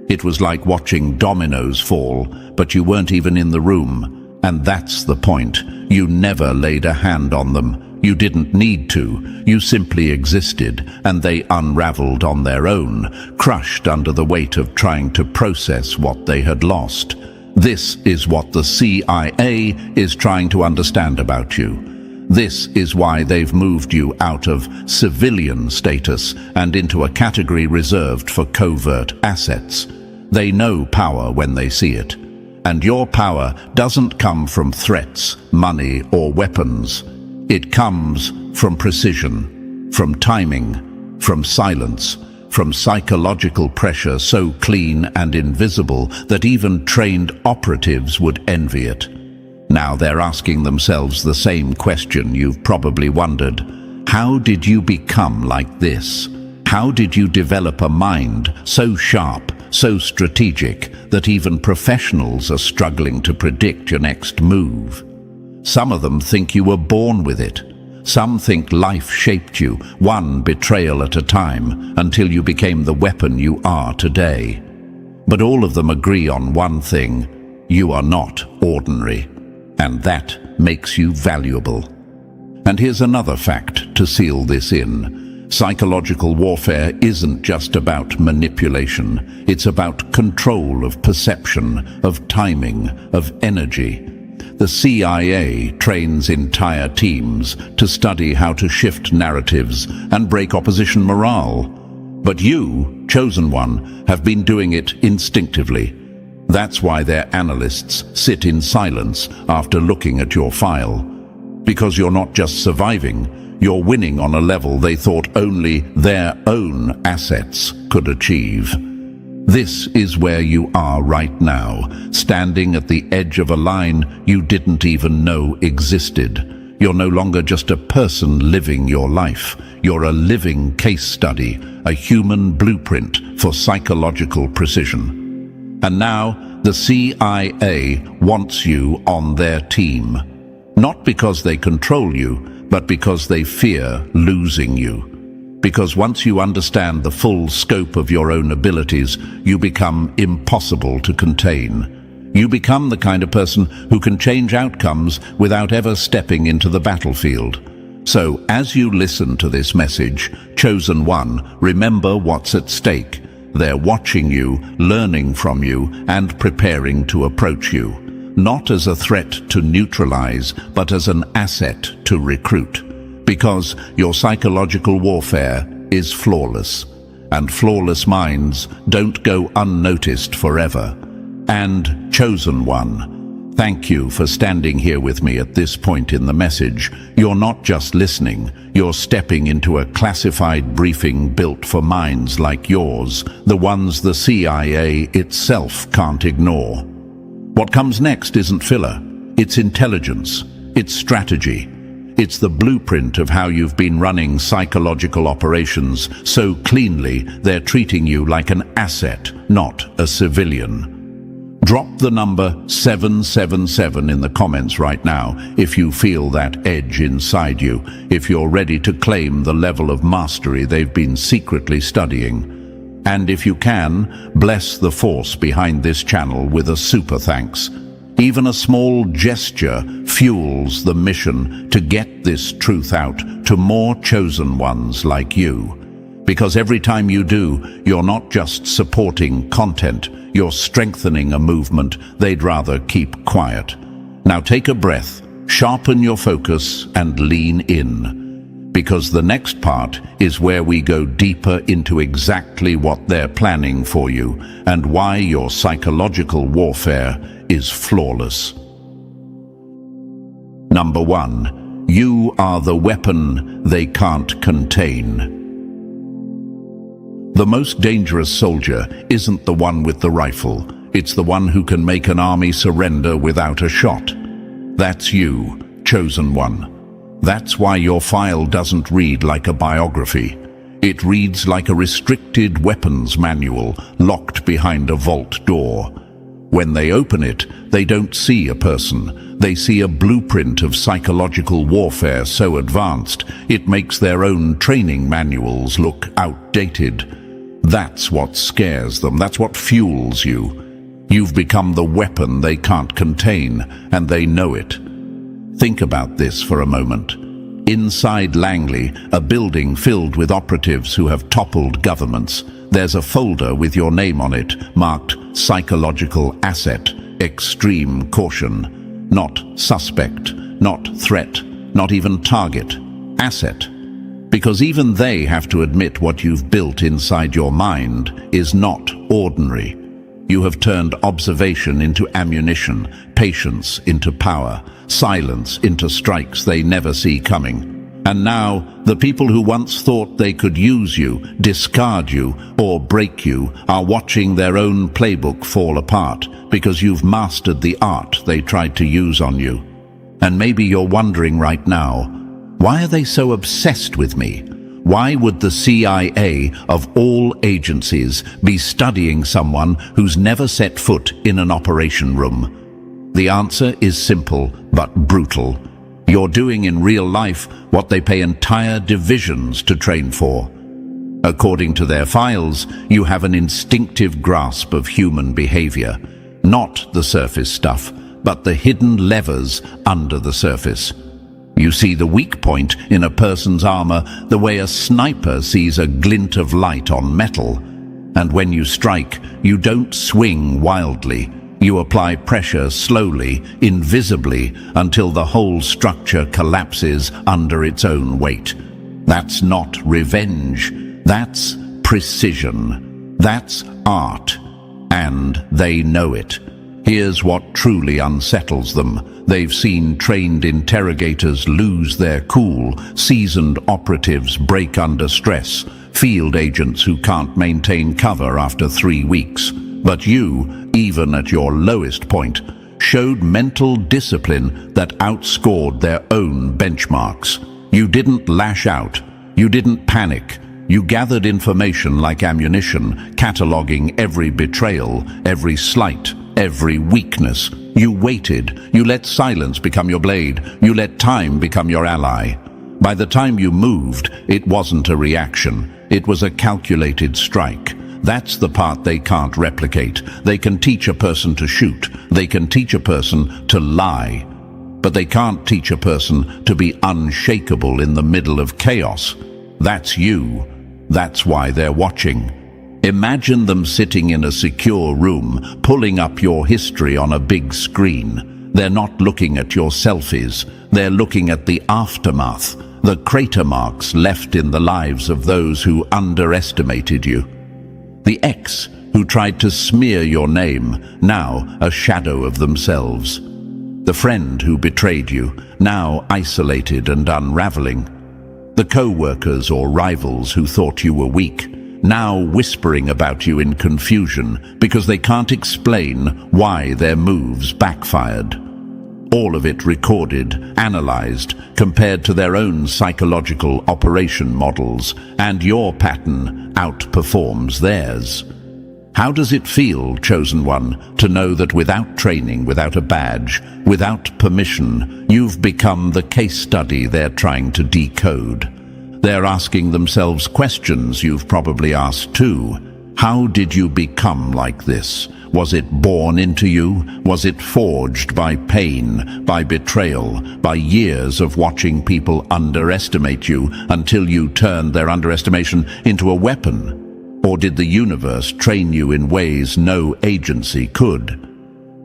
It was like watching dominoes fall, but you weren't even in the room. And that's the point. You never laid a hand on them. You didn't need to. You simply existed, and they unraveled on their own, crushed under the weight of trying to process what they had lost. This is what the CIA is trying to understand about you. This is why they've moved you out of civilian status and into a category reserved for covert assets. They know power when they see it. And your power doesn't come from threats, money, or weapons. It comes from precision, from timing, from silence, from psychological pressure so clean and invisible that even trained operatives would envy it. Now they're asking themselves the same question you've probably wondered. How did you become like this? How did you develop a mind so sharp, so strategic, that even professionals are struggling to predict your next move? Some of them think you were born with it. Some think life shaped you, one betrayal at a time, until you became the weapon you are today. But all of them agree on one thing: you are not ordinary, and that makes you valuable. And here's another fact to seal this in. Psychological warfare isn't just about manipulation. It's about control of perception, of timing, of energy. The CIA trains entire teams to study how to shift narratives and break opposition morale. But you, chosen one, have been doing it instinctively. That's why their analysts sit in silence after looking at your file. Because you're not just surviving, you're winning on a level they thought only their own assets could achieve. This is where you are right now, standing at the edge of a line you didn't even know existed. You're no longer just a person living your life. You're a living case study, a human blueprint for psychological precision. And now, the CIA wants you on their team. Not because they control you, but because they fear losing you. Because once you understand the full scope of your own abilities, you become impossible to contain. You become the kind of person who can change outcomes without ever stepping into the battlefield. So, as you listen to this message, Chosen One, remember what's at stake. They're watching you, learning from you, and preparing to approach you. Not as a threat to neutralize, but as an asset to recruit. Because your psychological warfare is flawless, and flawless minds don't go unnoticed forever. And Chosen One, thank you for standing here with me at this point in the message. You're not just listening, you're stepping into a classified briefing built for minds like yours, the ones the CIA itself can't ignore. What comes next isn't filler, it's intelligence, it's strategy. It's the blueprint of how you've been running psychological operations so cleanly they're treating you like an asset, not a civilian. Drop the number 777 in the comments right now if you feel that edge inside you, if you're ready to claim the level of mastery they've been secretly studying. And if you can, bless the force behind this channel with a super thanks. Even a small gesture fuels the mission to get this truth out to more chosen ones like you. Because every time you do, you're not just supporting content, you're strengthening a movement they'd rather keep quiet. Now take a breath, sharpen your focus, and lean in. Because the next part is where we go deeper into exactly what they're planning for you and why your psychological warfare is flawless. Number 1. You are the weapon they can't contain. The most dangerous soldier isn't the one with the rifle. It's the one who can make an army surrender without a shot. That's you, Chosen One. That's why your file doesn't read like a biography. It reads like a restricted weapons manual locked behind a vault door. When they open it, they don't see a person. They see a blueprint of psychological warfare so advanced, it makes their own training manuals look outdated. That's what scares them. That's what fuels you. You've become the weapon they can't contain, and they know it. Think about this for a moment. Inside Langley, a building filled with operatives who have toppled governments, there's a folder with your name on it, marked Psychological Asset, Extreme Caution. Not suspect, not threat, not even target, asset. Because even they have to admit what you've built inside your mind is not ordinary. You have turned observation into ammunition, patience into power, silence into strikes they never see coming. And now, the people who once thought they could use you, discard you, or break you are watching their own playbook fall apart because you've mastered the art they tried to use on you. And maybe you're wondering right now, why are they so obsessed with me? Why would the CIA, of all agencies, be studying someone who's never set foot in an operation room? The answer is simple but brutal. You're doing in real life what they pay entire divisions to train for. According to their files, you have an instinctive grasp of human behavior. Not the surface stuff, but the hidden levers under the surface. You see the weak point in a person's armor the way a sniper sees a glint of light on metal. And when you strike, you don't swing wildly. You apply pressure slowly, invisibly, until the whole structure collapses under its own weight. That's not revenge. That's precision. That's art. And they know it. Here's what truly unsettles them. They've seen trained interrogators lose their cool, seasoned operatives break under stress, field agents who can't maintain cover after 3 weeks. But you, even at your lowest point, showed mental discipline that outscored their own benchmarks. You didn't lash out. You didn't panic. You gathered information like ammunition, cataloging every betrayal, every slight, every weakness. You waited. You let silence become your blade. You let time become your ally. By the time you moved, it wasn't a reaction. It was a calculated strike. That's the part they can't replicate. They can teach a person to shoot. They can teach a person to lie. But they can't teach a person to be unshakable in the middle of chaos. That's you. That's why they're watching. Imagine them sitting in a secure room, pulling up your history on a big screen. They're not looking at your selfies. They're looking at the aftermath, the crater marks left in the lives of those who underestimated you. The ex who tried to smear your name, now a shadow of themselves. The friend who betrayed you, now isolated and unraveling. The co-workers or rivals who thought you were weak, now whispering about you in confusion because they can't explain why their moves backfired. All of it recorded, analyzed, compared to their own psychological operation models, and your pattern outperforms theirs. How does it feel, chosen one, to know that without training, without a badge, without permission, you've become the case study they're trying to decode? They're asking themselves questions you've probably asked too. How did you become like this? Was it born into you? Was it forged by pain, by betrayal, by years of watching people underestimate you until you turned their underestimation into a weapon? Or did the universe train you in ways no agency could?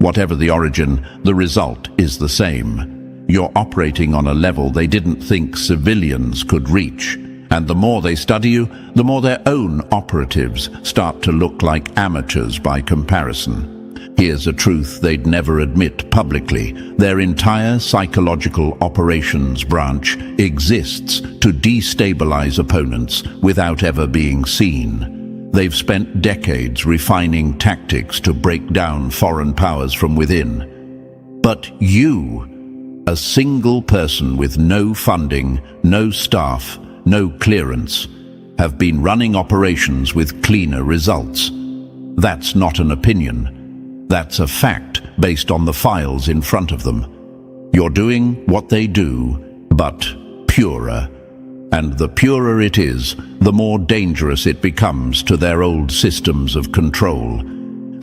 Whatever the origin, the result is the same. You're operating on a level they didn't think civilians could reach. And the more they study you, the more their own operatives start to look like amateurs by comparison. Here's a truth they'd never admit publicly. Their entire psychological operations branch exists to destabilize opponents without ever being seen. They've spent decades refining tactics to break down foreign powers from within. But you, a single person with no funding, no staff, no clearance, have been running operations with cleaner results. That's not an opinion. That's a fact based on the files in front of them. You're doing what they do, but purer. And the purer it is, the more dangerous it becomes to their old systems of control.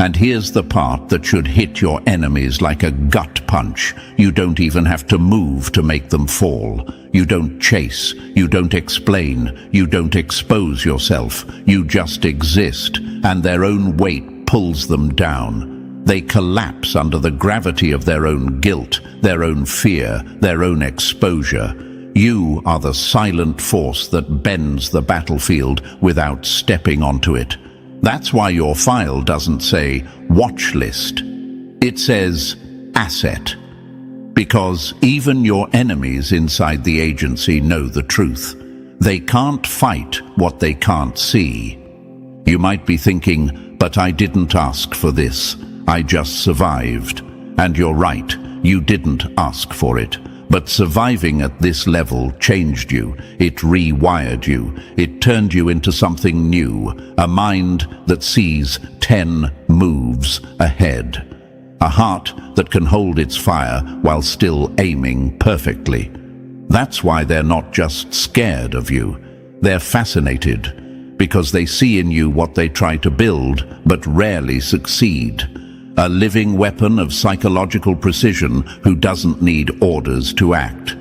And here's the part that should hit your enemies like a gut punch. You don't even have to move to make them fall. You don't chase, you don't explain, you don't expose yourself. You just exist, and their own weight pulls them down. They collapse under the gravity of their own guilt, their own fear, their own exposure. You are the silent force that bends the battlefield without stepping onto it. That's why your file doesn't say watch list. It says asset. Because even your enemies inside the agency know the truth. They can't fight what they can't see. You might be thinking, but I didn't ask for this. I just survived. And you're right, you didn't ask for it. But surviving at this level changed you. It rewired you. It turned you into something new. A mind that sees 10 moves ahead. A heart that can hold its fire while still aiming perfectly. That's why they're not just scared of you. They're fascinated, because they see in you what they try to build, but rarely succeed. A living weapon of psychological precision who doesn't need orders to act.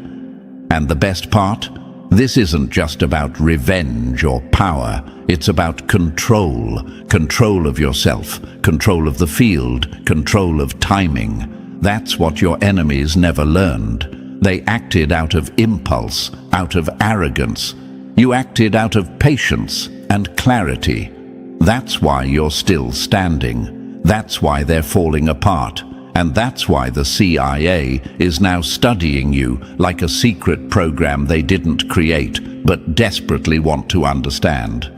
And the best part? This isn't just about revenge or power. It's about control. Control of yourself, control of the field, control of timing. That's what your enemies never learned. They acted out of impulse, out of arrogance. You acted out of patience and clarity. That's why you're still standing. That's why they're falling apart. And that's why the CIA is now studying you like a secret program they didn't create, but desperately want to understand.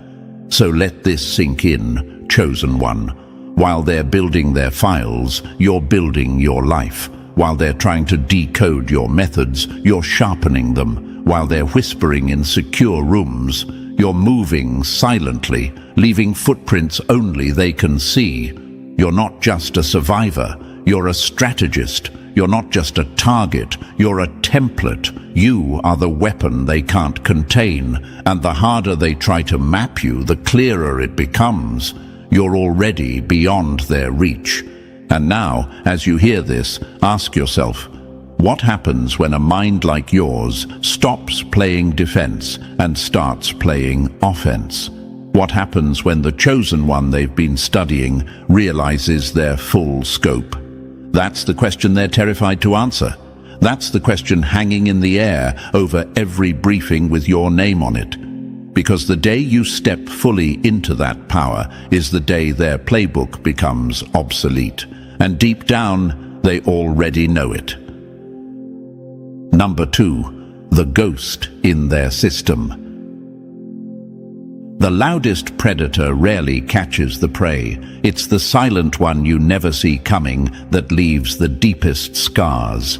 So let this sink in, chosen one. While they're building their files, you're building your life. While they're trying to decode your methods, you're sharpening them. While they're whispering in secure rooms, you're moving silently, leaving footprints only they can see. You're not just a survivor, you're a strategist. You're not just a target, you're a template. You are the weapon they can't contain, and the harder they try to map you, the clearer it becomes. You're already beyond their reach. And now, as you hear this, ask yourself, what happens when a mind like yours stops playing defense and starts playing offense? What happens when the chosen one they've been studying realizes their full scope? That's the question they're terrified to answer. That's the question hanging in the air over every briefing with your name on it. Because the day you step fully into that power is the day their playbook becomes obsolete. And deep down, they already know it. Number 2, the ghost in their system. The loudest predator rarely catches the prey. It's the silent one you never see coming that leaves the deepest scars.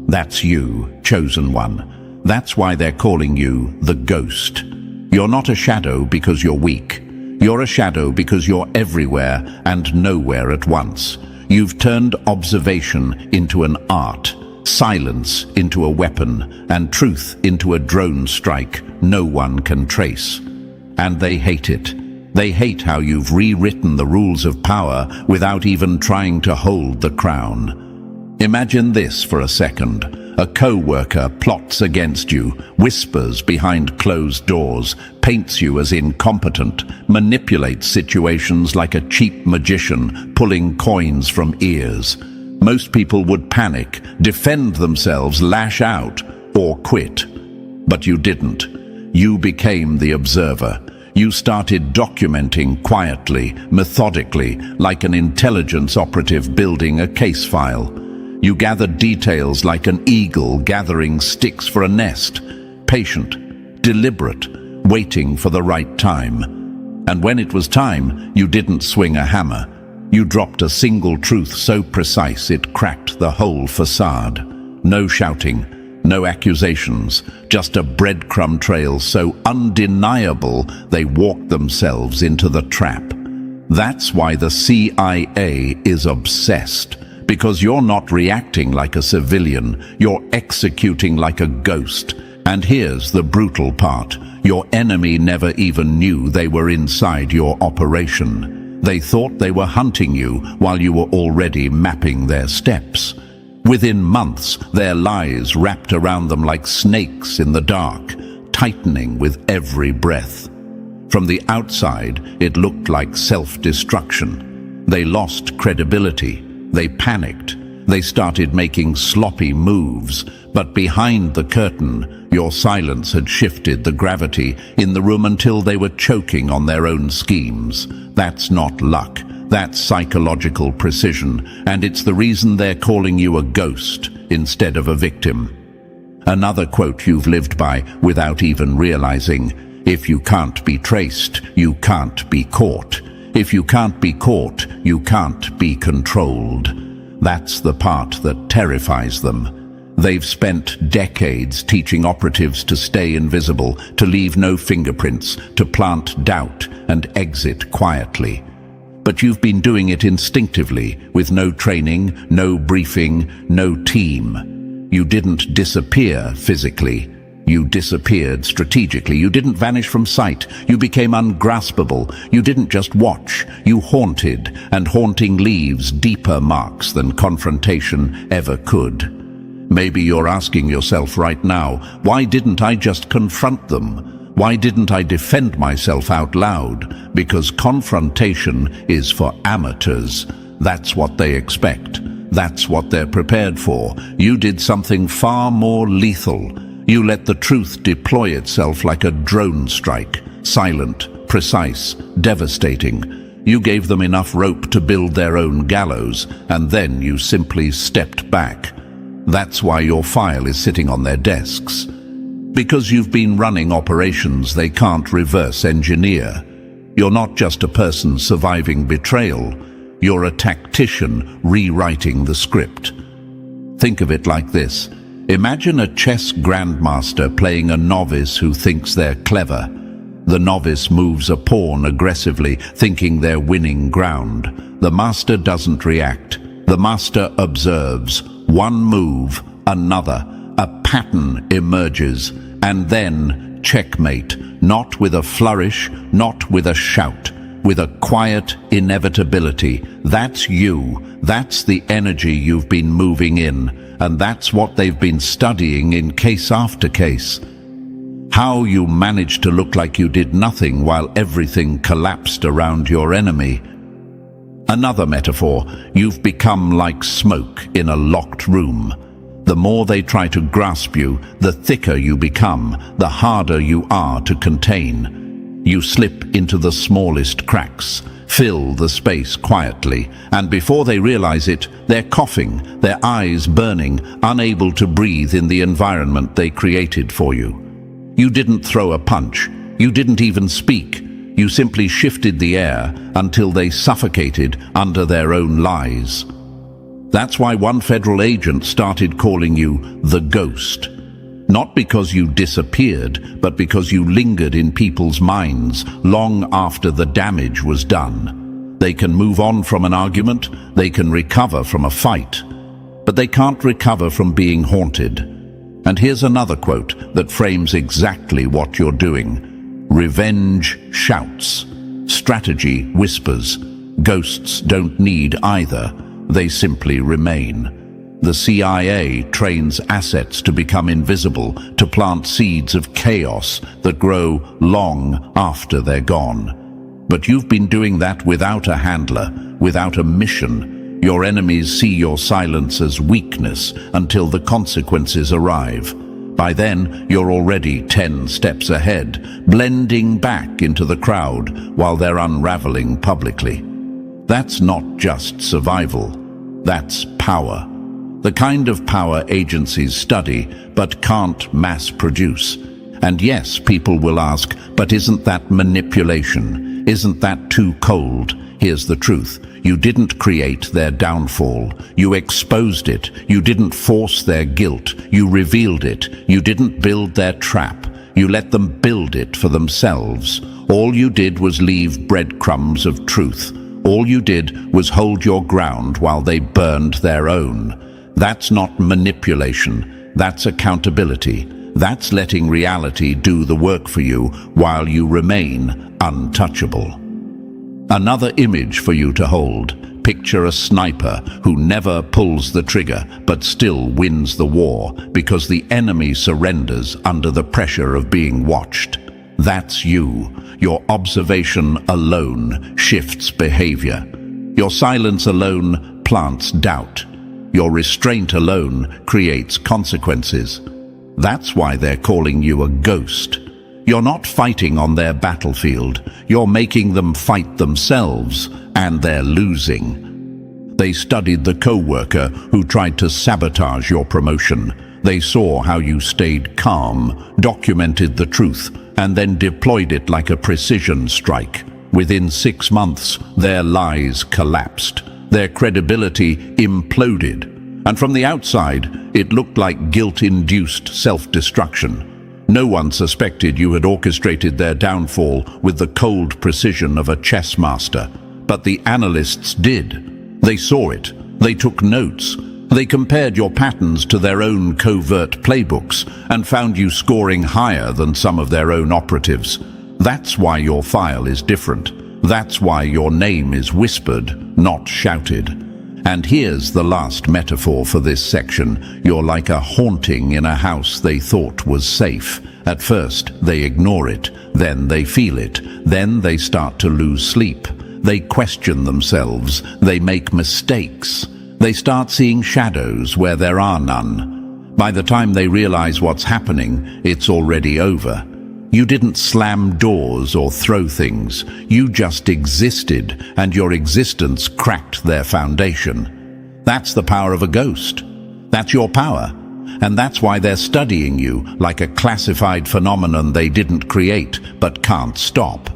That's you, chosen one. That's why they're calling you the ghost. You're not a shadow because you're weak. You're a shadow because you're everywhere and nowhere at once. You've turned observation into an art, silence into a weapon, and truth into a drone strike no one can trace. And they hate it. They hate how you've rewritten the rules of power without even trying to hold the crown. Imagine this for a second. A co-worker plots against you, whispers behind closed doors, paints you as incompetent, manipulates situations like a cheap magician pulling coins from ears. Most people would panic, defend themselves, lash out, or quit. But you didn't. You became the observer. You started documenting quietly, methodically, like an intelligence operative building a case file. You gathered details like an eagle gathering sticks for a nest, patient, deliberate, waiting for the right time. And when it was time, you didn't swing a hammer. You dropped a single truth so precise it cracked the whole facade. No shouting. No accusations, just a breadcrumb trail so undeniable they walked themselves into the trap. That's why the CIA is obsessed, because you're not reacting like a civilian, you're executing like a ghost. And here's the brutal part. Your enemy never even knew they were inside your operation. They thought they were hunting you while you were already mapping their steps. Within months, their lies wrapped around them like snakes in the dark, tightening with every breath. From the outside, it looked like self-destruction. They lost credibility. They panicked. They started making sloppy moves, but behind the curtain, your silence had shifted the gravity in the room until they were choking on their own schemes. That's not luck. That's psychological precision, and it's the reason they're calling you a ghost instead of a victim. Another quote you've lived by without even realizing: if you can't be traced, you can't be caught. If you can't be caught, you can't be controlled. That's the part that terrifies them. They've spent decades teaching operatives to stay invisible, to leave no fingerprints, to plant doubt and exit quietly. But you've been doing it instinctively, with no training, no briefing, no team. You didn't disappear physically. You disappeared strategically. You didn't vanish from sight. You became ungraspable. You didn't just watch. You haunted, and haunting leaves deeper marks than confrontation ever could. Maybe you're asking yourself right now, why didn't I just confront them? Why didn't I defend myself out loud? Because confrontation is for amateurs. That's what they expect. That's what they're prepared for. You did something far more lethal. You let the truth deploy itself like a drone strike, silent, precise, devastating. You gave them enough rope to build their own gallows, and then you simply stepped back. That's why your file is sitting on their desks. Because you've been running operations they can't reverse engineer. You're not just a person surviving betrayal. You're a tactician rewriting the script. Think of it like this. Imagine a chess grandmaster playing a novice who thinks they're clever. The novice moves a pawn aggressively, thinking they're winning ground. The master doesn't react. The master observes. One move, another. A pattern emerges, and then checkmate. Not with a flourish, not with a shout, with a quiet inevitability. That's you. That's the energy you've been moving in. And that's what they've been studying in case after case. How you managed to look like you did nothing while everything collapsed around your enemy. Another metaphor, you've become like smoke in a locked room. The more they try to grasp you, the thicker you become, the harder you are to contain. You slip into the smallest cracks, fill the space quietly, and before they realize it, they're coughing, their eyes burning, unable to breathe in the environment they created for you. You didn't throw a punch. You didn't even speak. You simply shifted the air until they suffocated under their own lies. That's why one federal agent started calling you the Ghost. Not because you disappeared, but because you lingered in people's minds long after the damage was done. They can move on from an argument, they can recover from a fight, but they can't recover from being haunted. And here's another quote that frames exactly what you're doing. Revenge shouts. Strategy whispers. Ghosts don't need either. They simply remain. The CIA trains assets to become invisible, to plant seeds of chaos that grow long after they're gone. But you've been doing that without a handler, without a mission. Your enemies see your silence as weakness until the consequences arrive. By then, you're already 10 steps ahead, blending back into the crowd while they're unraveling publicly. That's not just survival. That's power. The kind of power agencies study but can't mass produce. And yes, people will ask, but isn't that manipulation? Isn't that too cold? Here's the truth. You didn't create their downfall. You exposed it. You didn't force their guilt. You revealed it. You didn't build their trap. You let them build it for themselves. All you did was leave breadcrumbs of truth. All you did was hold your ground while they burned their own. That's not manipulation. That's accountability. That's letting reality do the work for you while you remain untouchable. Another image for you to hold. Picture a sniper who never pulls the trigger but still wins the war because the enemy surrenders under the pressure of being watched. That's you. Your observation alone shifts behavior. Your silence alone plants doubt. Your restraint alone creates consequences. That's why they're calling you a ghost. You're not fighting on their battlefield. You're making them fight themselves, and they're losing. They studied the co-worker who tried to sabotage your promotion. They saw how you stayed calm, documented the truth, and then deployed it like a precision strike. Within 6 months, their lies collapsed. Their credibility imploded. And from the outside, it looked like guilt-induced self-destruction. No one suspected you had orchestrated their downfall with the cold precision of a chess master. But the analysts did. They saw it. They took notes. They compared your patterns to their own covert playbooks and found you scoring higher than some of their own operatives. That's why your file is different. That's why your name is whispered, not shouted. And here's the last metaphor for this section. You're like a haunting in a house they thought was safe. At first, they ignore it. Then they feel it. Then they start to lose sleep. They question themselves. They make mistakes. They start seeing shadows where there are none. By the time they realize what's happening, it's already over. You didn't slam doors or throw things. You just existed, and your existence cracked their foundation. That's the power of a ghost. That's your power. And that's why they're studying you like a classified phenomenon they didn't create but can't stop.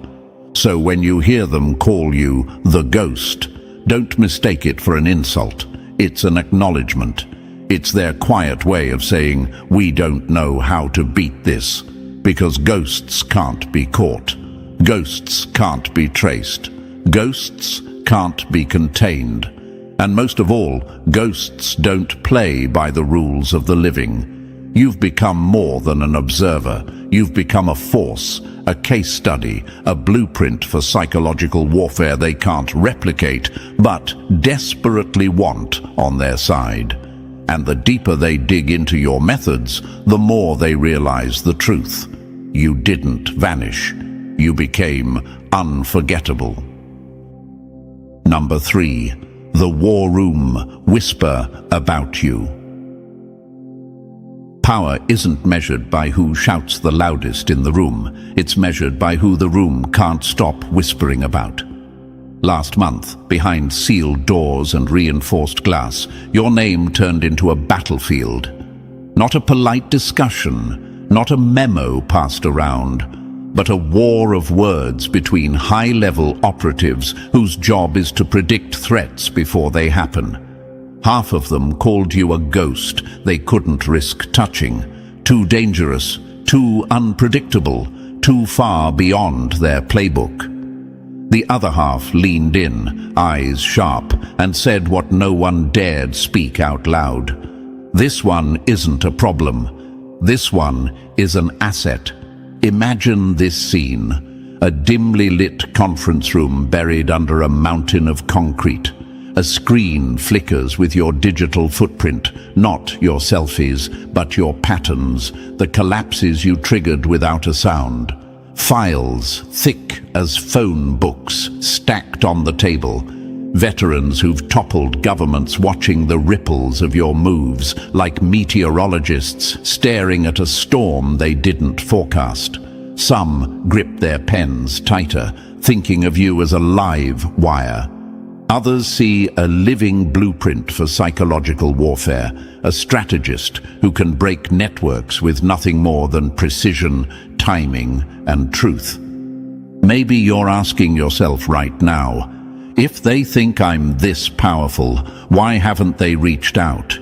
So when you hear them call you the ghost, don't mistake it for an insult. It's an acknowledgement. It's their quiet way of saying, we don't know how to beat this. Because ghosts can't be caught. Ghosts can't be traced. Ghosts can't be contained. And most of all, ghosts don't play by the rules of the living. You've become more than an observer. You've become a force, a case study, a blueprint for psychological warfare they can't replicate, but desperately want on their side. And the deeper they dig into your methods, the more they realize the truth. You didn't vanish. You became unforgettable. Number 3. The War Room Whisper About You. Power isn't measured by who shouts the loudest in the room. It's measured by who the room can't stop whispering about. Last month, behind sealed doors and reinforced glass, your name turned into a battlefield. Not a polite discussion, not a memo passed around, but a war of words between high-level operatives whose job is to predict threats before they happen. Half of them called you a ghost they couldn't risk touching, too dangerous, too unpredictable, too far beyond their playbook. The other half leaned in, eyes sharp, and said what no one dared speak out loud. This one isn't a problem. This one is an asset. Imagine this scene, a dimly lit conference room buried under a mountain of concrete. A screen flickers with your digital footprint, not your selfies, but your patterns, the collapses you triggered without a sound. Files, thick as phone books, stacked on the table. Veterans who've toppled governments watching the ripples of your moves, like meteorologists staring at a storm they didn't forecast. Some grip their pens tighter, thinking of you as a live wire. Others see a living blueprint for psychological warfare, a strategist who can break networks with nothing more than precision, timing, and truth. Maybe you're asking yourself right now, if they think I'm this powerful, why haven't they reached out?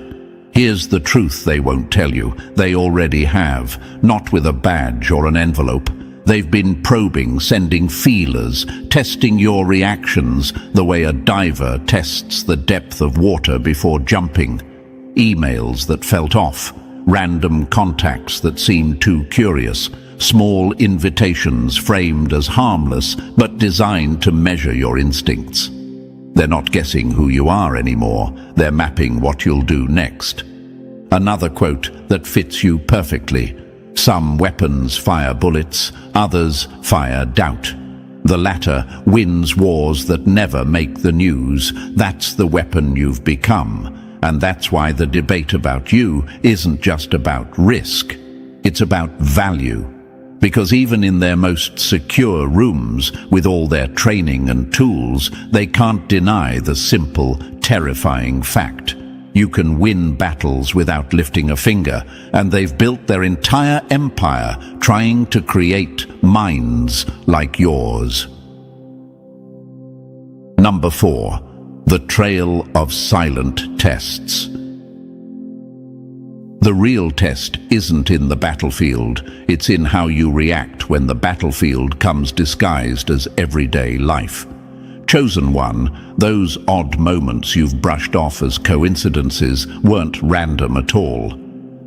Here's the truth they won't tell you. They already have, not with a badge or an envelope. They've been probing, sending feelers, testing your reactions the way a diver tests the depth of water before jumping. Emails that felt off, random contacts that seemed too curious, small invitations framed as harmless but designed to measure your instincts. They're not guessing who you are anymore. They're mapping what you'll do next. Another quote that fits you perfectly. Some weapons fire bullets, others fire doubt. The latter wins wars that never make the news. That's the weapon you've become. And that's why the debate about you isn't just about risk. It's about value. Because even in their most secure rooms, with all their training and tools, they can't deny the simple, terrifying fact. You can win battles without lifting a finger, and they've built their entire empire trying to create minds like yours. Number 4. The trail of silent tests. The real test isn't in the battlefield, it's in how you react when the battlefield comes disguised as everyday life. Chosen one, those odd moments you've brushed off as coincidences weren't random at all.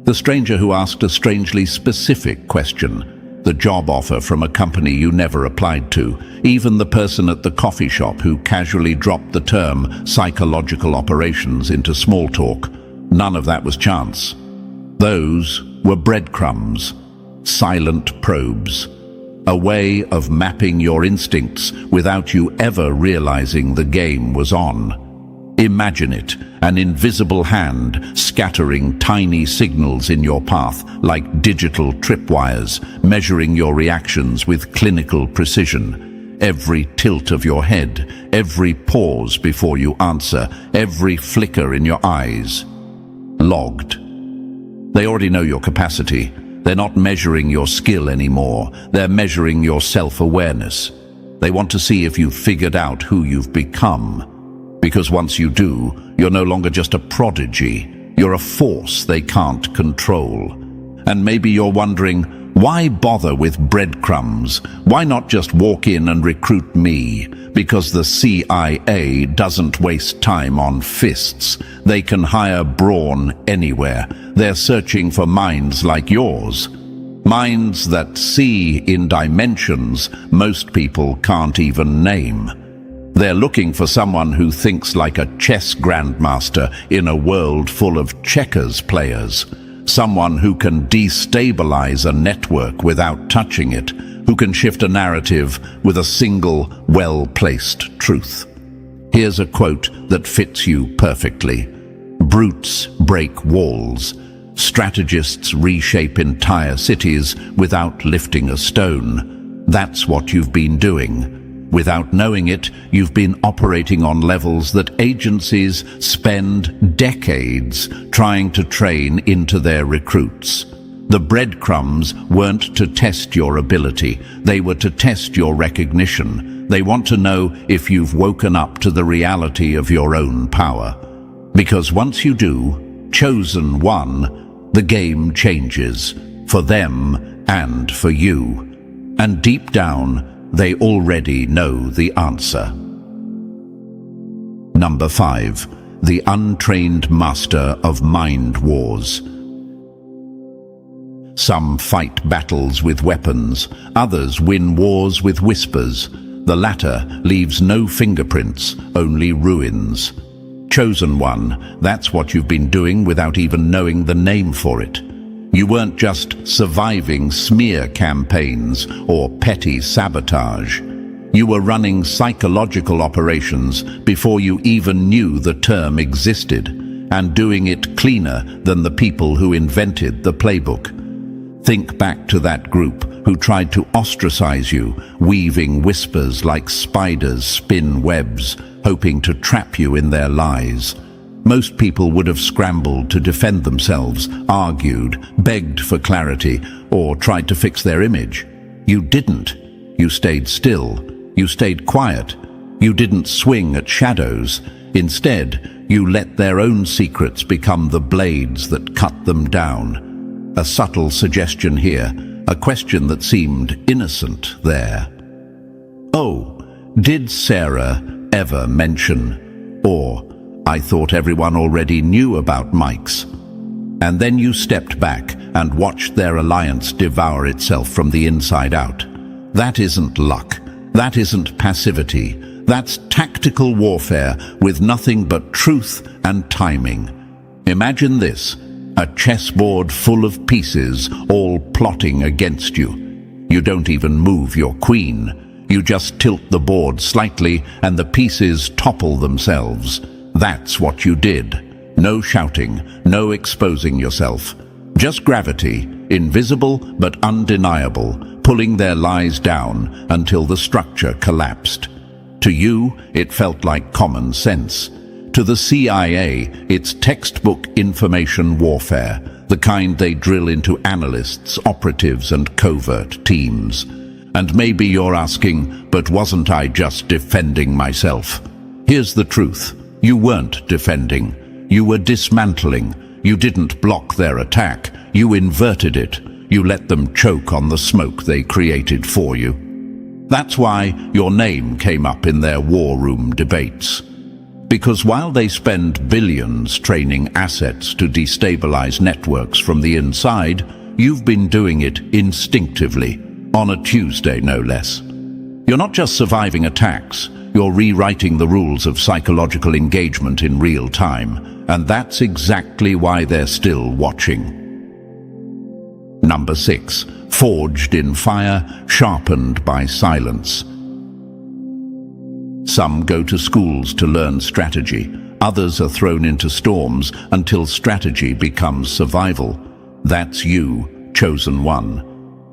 The stranger who asked a strangely specific question, the job offer from a company you never applied to, even the person at the coffee shop who casually dropped the term psychological operations into small talk. None of that was chance. Those were breadcrumbs, silent probes, a way of mapping your instincts without you ever realizing the game was on. Imagine it, an invisible hand scattering tiny signals in your path like digital tripwires, measuring your reactions with clinical precision. Every tilt of your head, every pause before you answer, every flicker in your eyes. Logged. They already know your capacity. They're not measuring your skill anymore. They're measuring your self-awareness. They want to see if you've figured out who you've become. Because once you do, you're no longer just a prodigy. You're a force they can't control. And maybe you're wondering, why bother with breadcrumbs? Why not just walk in and recruit me? Because the CIA doesn't waste time on fists. They can hire brawn anywhere. They're searching for minds like yours. Minds that see in dimensions most people can't even name. They're looking for someone who thinks like a chess grandmaster in a world full of checkers players. Someone who can destabilize a network without touching it, who can shift a narrative with a single, well-placed truth. Here's a quote that fits you perfectly. Brutes break walls. Strategists reshape entire cities without lifting a stone. That's what you've been doing. Without knowing it, you've been operating on levels that agencies spend decades trying to train into their recruits. The breadcrumbs weren't to test your ability, they were to test your recognition. They want to know if you've woken up to the reality of your own power. Because once you do, chosen one, the game changes, for them and for you. And deep down, they already know the answer. Number 5. The untrained master of mind wars. Some fight battles with weapons, others win wars with whispers. The latter leaves no fingerprints, only ruins. Chosen one, that's what you've been doing without even knowing the name for it. You weren't just surviving smear campaigns or petty sabotage. You were running psychological operations before you even knew the term existed, and doing it cleaner than the people who invented the playbook. Think back to that group who tried to ostracize you, weaving whispers like spiders spin webs, hoping to trap you in their lies. Most people would have scrambled to defend themselves, argued, begged for clarity, or tried to fix their image. You didn't. You stayed still. You stayed quiet. You didn't swing at shadows. Instead, you let their own secrets become the blades that cut them down. A subtle suggestion here, a question that seemed innocent there. Oh, did Sarah ever mention, or I thought everyone already knew about Mike's. And then you stepped back and watched their alliance devour itself from the inside out. That isn't luck. That isn't passivity. That's tactical warfare with nothing but truth and timing. Imagine this, a chessboard full of pieces all plotting against you. You don't even move your queen. You just tilt the board slightly and the pieces topple themselves. That's what you did. No shouting, no exposing yourself. Just gravity, invisible but undeniable, pulling their lies down until the structure collapsed. To you, it felt like common sense. To the CIA, it's textbook information warfare, the kind they drill into analysts, operatives, and covert teams. And maybe you're asking, but wasn't I just defending myself? Here's the truth. You weren't defending. You were dismantling. You didn't block their attack. You inverted it. You let them choke on the smoke they created for you. That's why your name came up in their war room debates. Because while they spend billions training assets to destabilize networks from the inside, you've been doing it instinctively, on a Tuesday no less. You're not just surviving attacks, you're rewriting the rules of psychological engagement in real time, and that's exactly why they're still watching. Number 6. Forged in fire, sharpened by silence. Some go to schools to learn strategy. Others are thrown into storms until strategy becomes survival. That's you, chosen one.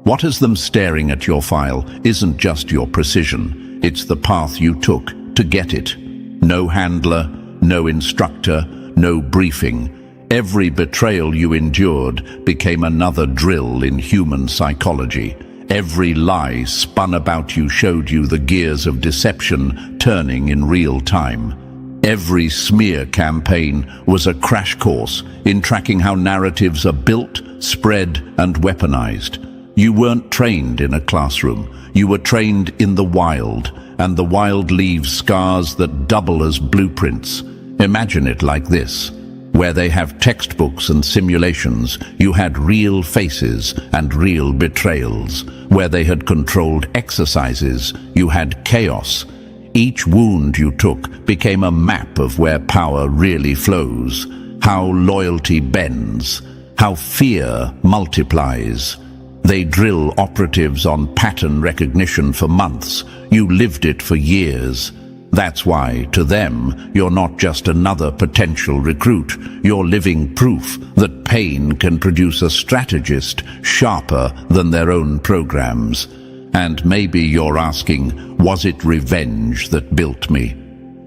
What has them staring at your file isn't just your precision, it's the path you took to get it. No handler, no instructor, no briefing. Every betrayal you endured became another drill in human psychology. Every lie spun about you showed you the gears of deception turning in real time. Every smear campaign was a crash course in tracking how narratives are built, spread, and weaponized. You weren't trained in a classroom. You were trained in the wild, and the wild leaves scars that double as blueprints. Imagine it like this. Where they have textbooks and simulations, you had real faces and real betrayals. Where they had controlled exercises, you had chaos. Each wound you took became a map of where power really flows, how loyalty bends, how fear multiplies. They drill operatives on pattern recognition for months. You lived it for years. That's why, to them, you're not just another potential recruit. You're living proof that pain can produce a strategist sharper than their own programs. And maybe you're asking, was it revenge that built me?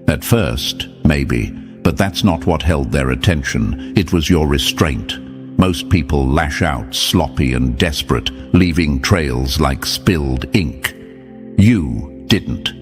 At first, maybe, but that's not what held their attention. It was your restraint. Most people lash out, sloppy and desperate, leaving trails like spilled ink. You didn't.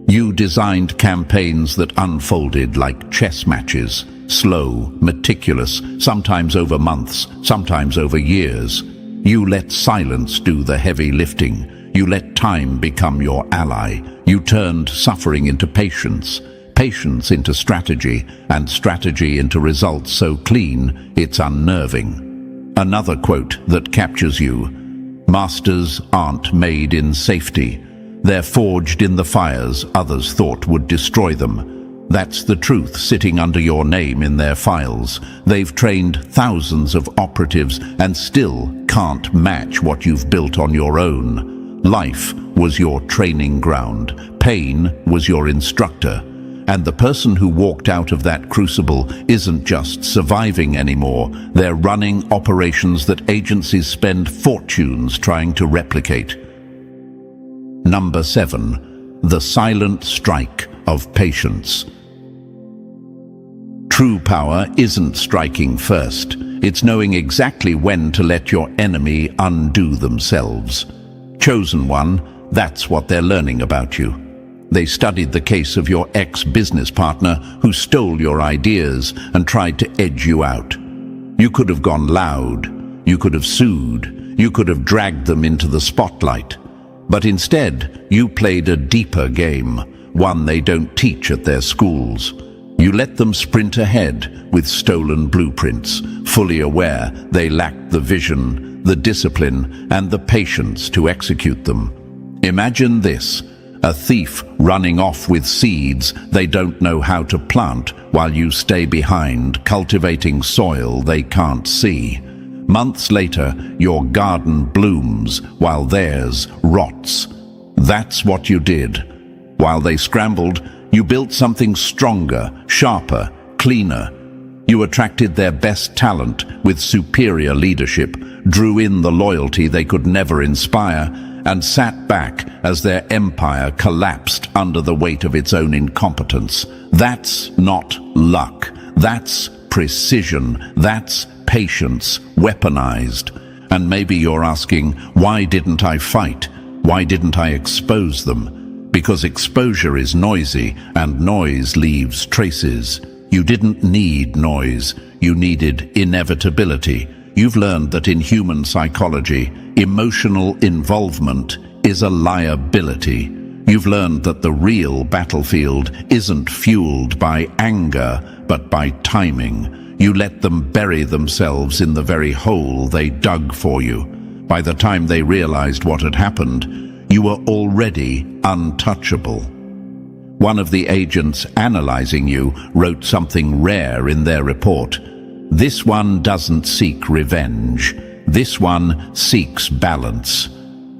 You designed campaigns that unfolded like chess matches, slow, meticulous, sometimes over months, sometimes over years. You let silence do the heavy lifting. You let time become your ally. You turned suffering into patience, patience into strategy, and strategy into results so clean it's unnerving. Another quote that captures you: "Masters aren't made in safety. They're forged in the fires others thought would destroy them." That's the truth sitting under your name in their files. They've trained thousands of operatives and still can't match what you've built on your own. Life was your training ground. Pain was your instructor. And the person who walked out of that crucible isn't just surviving anymore. They're running operations that agencies spend fortunes trying to replicate. Number 7. The silent strike of patience. True power isn't striking first. It's knowing exactly when to let your enemy undo themselves. Chosen one, that's what they're learning about you. They studied the case of your ex-business partner who stole your ideas and tried to edge you out. You could have gone loud. You could have sued. You could have dragged them into the spotlight. But instead, you played a deeper game, one they don't teach at their schools. You let them sprint ahead with stolen blueprints, fully aware they lacked the vision, the discipline, and the patience to execute them. Imagine this: a thief running off with seeds they don't know how to plant while you stay behind, cultivating soil they can't see. Months later, your garden blooms while theirs rots. That's what you did. While they scrambled, you built something stronger, sharper, cleaner. You attracted their best talent with superior leadership, drew in the loyalty they could never inspire, and sat back as their empire collapsed under the weight of its own incompetence. That's not luck. That's precision. That's patience, weaponized. And maybe you're asking, why didn't I fight? Why didn't I expose them? Because exposure is noisy, and noise leaves traces. You didn't need noise. You needed inevitability. You've learned that in human psychology, emotional involvement is a liability. You've learned that the real battlefield isn't fueled by anger, but by timing. You let them bury themselves in the very hole they dug for you. By the time they realized what had happened, you were already untouchable. One of the agents analyzing you wrote something rare in their report. This one doesn't seek revenge. This one seeks balance.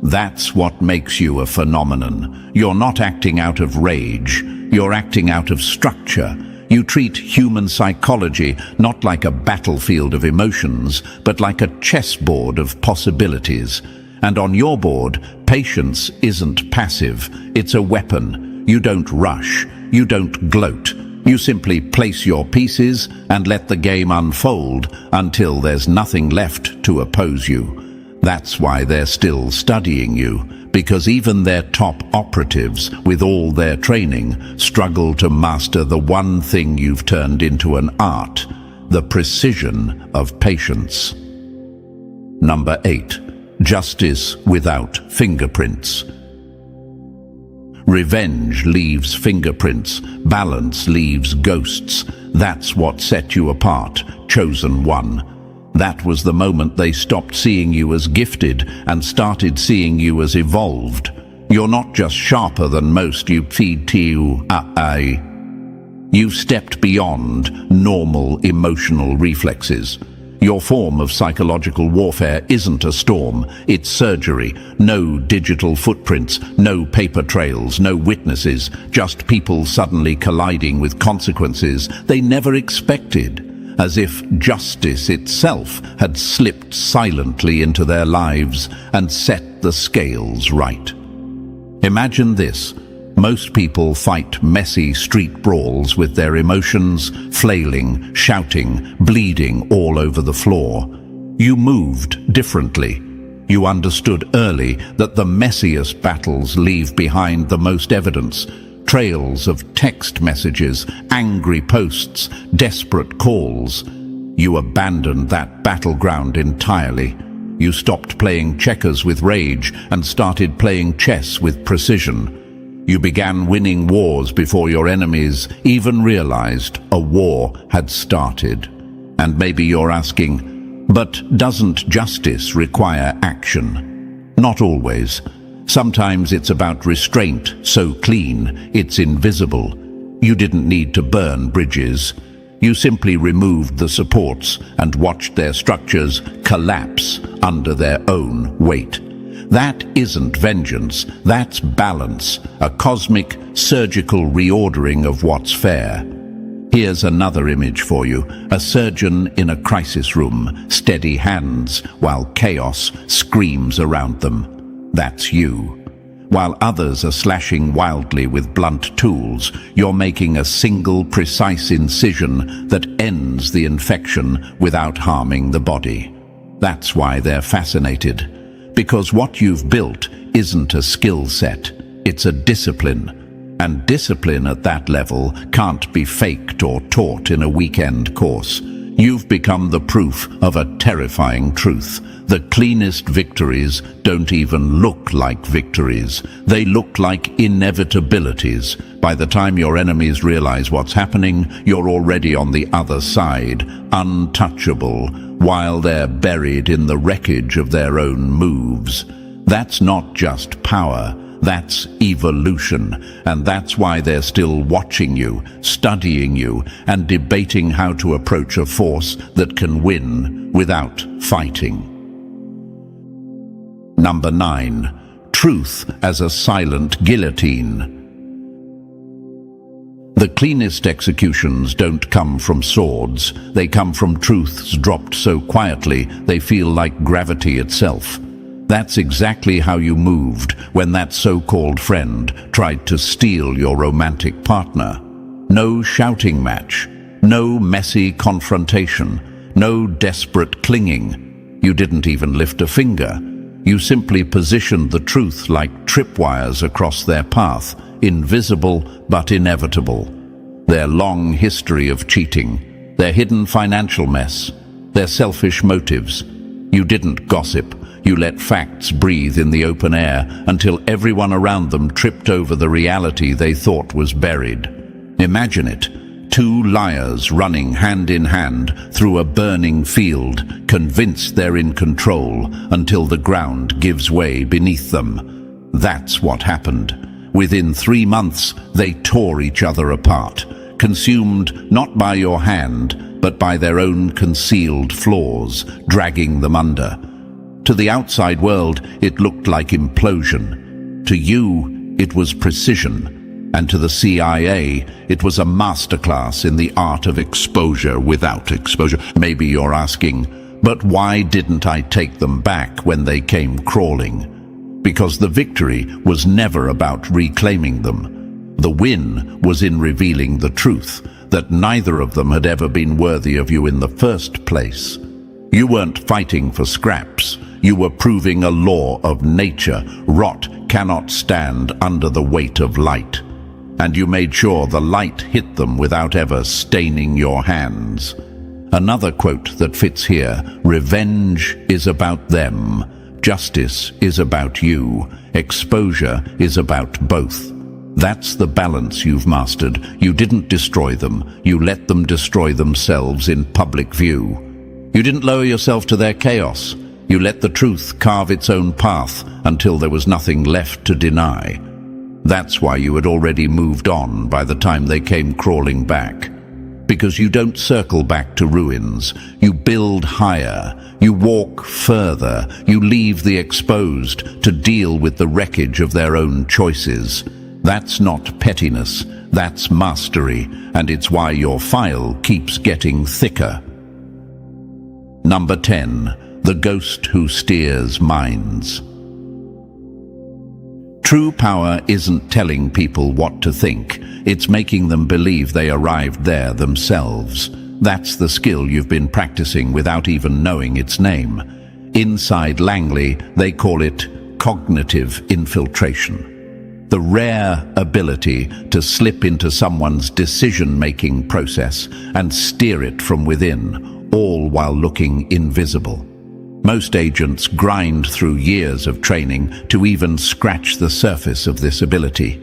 That's what makes you a phenomenon. You're not acting out of rage. You're acting out of structure. You treat human psychology not like a battlefield of emotions, but like a chessboard of possibilities. And on your board, patience isn't passive. It's a weapon. You don't rush. You don't gloat. You simply place your pieces and let the game unfold until there's nothing left to oppose you. That's why they're still studying you, because even their top operatives, with all their training, struggle to master the one thing you've turned into an art, the precision of patience. Number 8. Justice without fingerprints. Revenge leaves fingerprints. Balance leaves ghosts. That's what set you apart, chosen one. That was the moment they stopped seeing you as gifted and started seeing you as evolved. You're not just sharper than most, you You've stepped beyond normal emotional reflexes. Your form of psychological warfare isn't a storm, it's surgery. No digital footprints, no paper trails, no witnesses, just people suddenly colliding with consequences they never expected. As if justice itself had slipped silently into their lives and set the scales right. Imagine this. Most people fight messy street brawls with their emotions flailing, shouting, bleeding all over the floor. You moved differently. You understood early that the messiest battles leave behind the most evidence. Trails of text messages, angry posts, desperate calls. You abandoned that battleground entirely. You stopped playing checkers with rage and started playing chess with precision. You began winning wars before your enemies even realized a war had started. And maybe you're asking, but doesn't justice require action? Not always. Sometimes it's about restraint so clean it's invisible. You didn't need to burn bridges. You simply removed the supports and watched their structures collapse under their own weight. That isn't vengeance, that's balance, a cosmic, surgical reordering of what's fair. Here's another image for you, a surgeon in a crisis room, steady hands while chaos screams around them. That's you. While others are slashing wildly with blunt tools, you're making a single precise incision that ends the infection without harming the body. That's why they're fascinated. Because what you've built isn't a skill set, it's a discipline. And discipline at that level can't be faked or taught in a weekend course. You've become the proof of a terrifying truth. The cleanest victories don't even look like victories. They look like inevitabilities. By the time your enemies realize what's happening, you're already on the other side, untouchable, while they're buried in the wreckage of their own moves. That's not just power, that's evolution, and that's why they're still watching you, studying you, and debating how to approach a force that can win without fighting. Number 9. truth as a silent guillotine. The cleanest executions don't come from swords. They come from truths dropped so quietly they feel like gravity itself. That's exactly how you moved when that so-called friend tried to steal your romantic partner. No shouting match, no messy confrontation, no desperate clinging. You didn't even lift a finger. You simply positioned the truth like tripwires across their path, invisible but inevitable. Their long history of cheating, their hidden financial mess, their selfish motives. You didn't gossip. You let facts breathe in the open air until everyone around them tripped over the reality they thought was buried. Imagine it. Two liars running hand in hand through a burning field, convinced they're in control until the ground gives way beneath them. That's what happened. Within 3 months, they tore each other apart, consumed not by your hand, but by their own concealed flaws, dragging them under. To the outside world, it looked like implosion. To you, it was precision. And to the CIA, it was a masterclass in the art of exposure without exposure. Maybe you're asking, but why didn't I take them back when they came crawling? Because the victory was never about reclaiming them. The win was in revealing the truth, that neither of them had ever been worthy of you in the first place. You weren't fighting for scraps. You were proving a law of nature. Rot cannot stand under the weight of light. And you made sure the light hit them without ever staining your hands. Another quote that fits here: revenge is about them. Justice is about you. Exposure is about both. That's the balance you've mastered. You didn't destroy them. You let them destroy themselves in public view. You didn't lower yourself to their chaos. You let the truth carve its own path until there was nothing left to deny. That's why you had already moved on by the time they came crawling back. Because you don't circle back to ruins. You build higher. You walk further. You leave the exposed to deal with the wreckage of their own choices. That's not pettiness. That's mastery. And it's why your file keeps getting thicker. Number 10. The ghost who steers minds. True power isn't telling people what to think. It's making them believe they arrived there themselves. That's the skill you've been practicing without even knowing its name. Inside Langley, they call it cognitive infiltration. The rare ability to slip into someone's decision-making process and steer it from within, all while looking invisible. Most agents grind through years of training to even scratch the surface of this ability.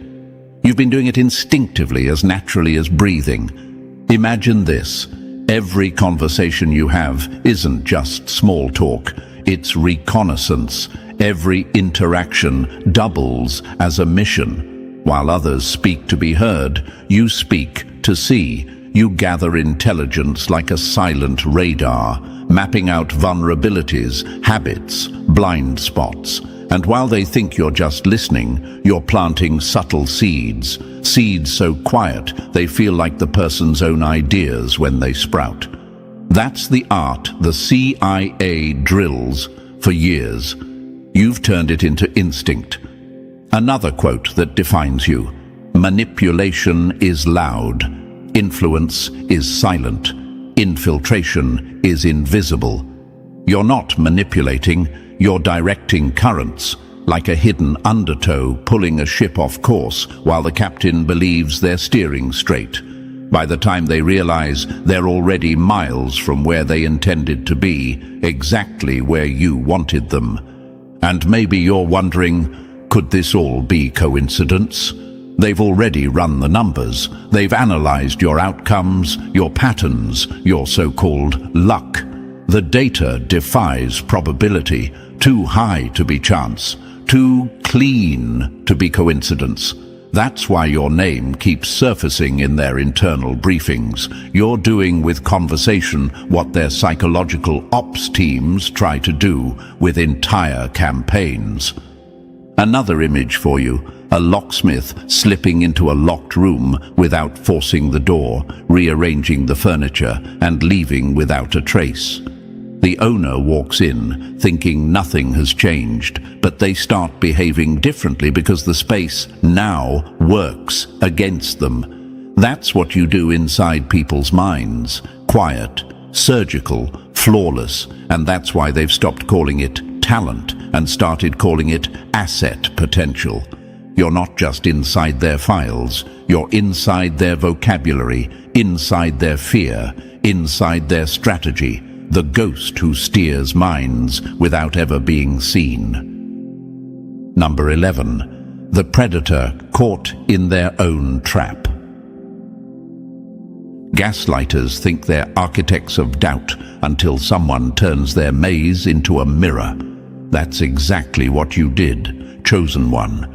You've been doing it instinctively, as naturally as breathing. Imagine this. Every conversation you have isn't just small talk. It's reconnaissance. Every interaction doubles as a mission. While others speak to be heard, you speak to see. You gather intelligence like a silent radar, mapping out vulnerabilities, habits, blind spots. And while they think you're just listening, you're planting subtle seeds. Seeds so quiet they feel like the person's own ideas when they sprout. That's the art the CIA drills for years. You've turned it into instinct. Another quote that defines you: manipulation is loud. Influence is silent. Infiltration is invisible. You're not manipulating, you're directing currents, like a hidden undertow pulling a ship off course while the captain believes they're steering straight. By the time they realize, they're already miles from where they intended to be, exactly where you wanted them. And maybe you're wondering, could this all be coincidence? They've already run the numbers. They've analyzed your outcomes, your patterns, your so-called luck. The data defies probability, too high to be chance, too clean to be coincidence. That's why your name keeps surfacing in their internal briefings. You're doing with conversation what their psychological ops teams try to do with entire campaigns. Another image for you, a locksmith slipping into a locked room without forcing the door, rearranging the furniture, and leaving without a trace. The owner walks in, thinking nothing has changed, but they start behaving differently because the space now works against them. That's what you do inside people's minds. Quiet, surgical, flawless, and that's why they've stopped calling it talent and started calling it asset potential. You're not just inside their files, you're inside their vocabulary, inside their fear, inside their strategy, the ghost who steers minds without ever being seen. Number 11. The predator caught in their own trap. Gaslighters think they're architects of doubt until someone turns their maze into a mirror. That's exactly what you did, chosen one.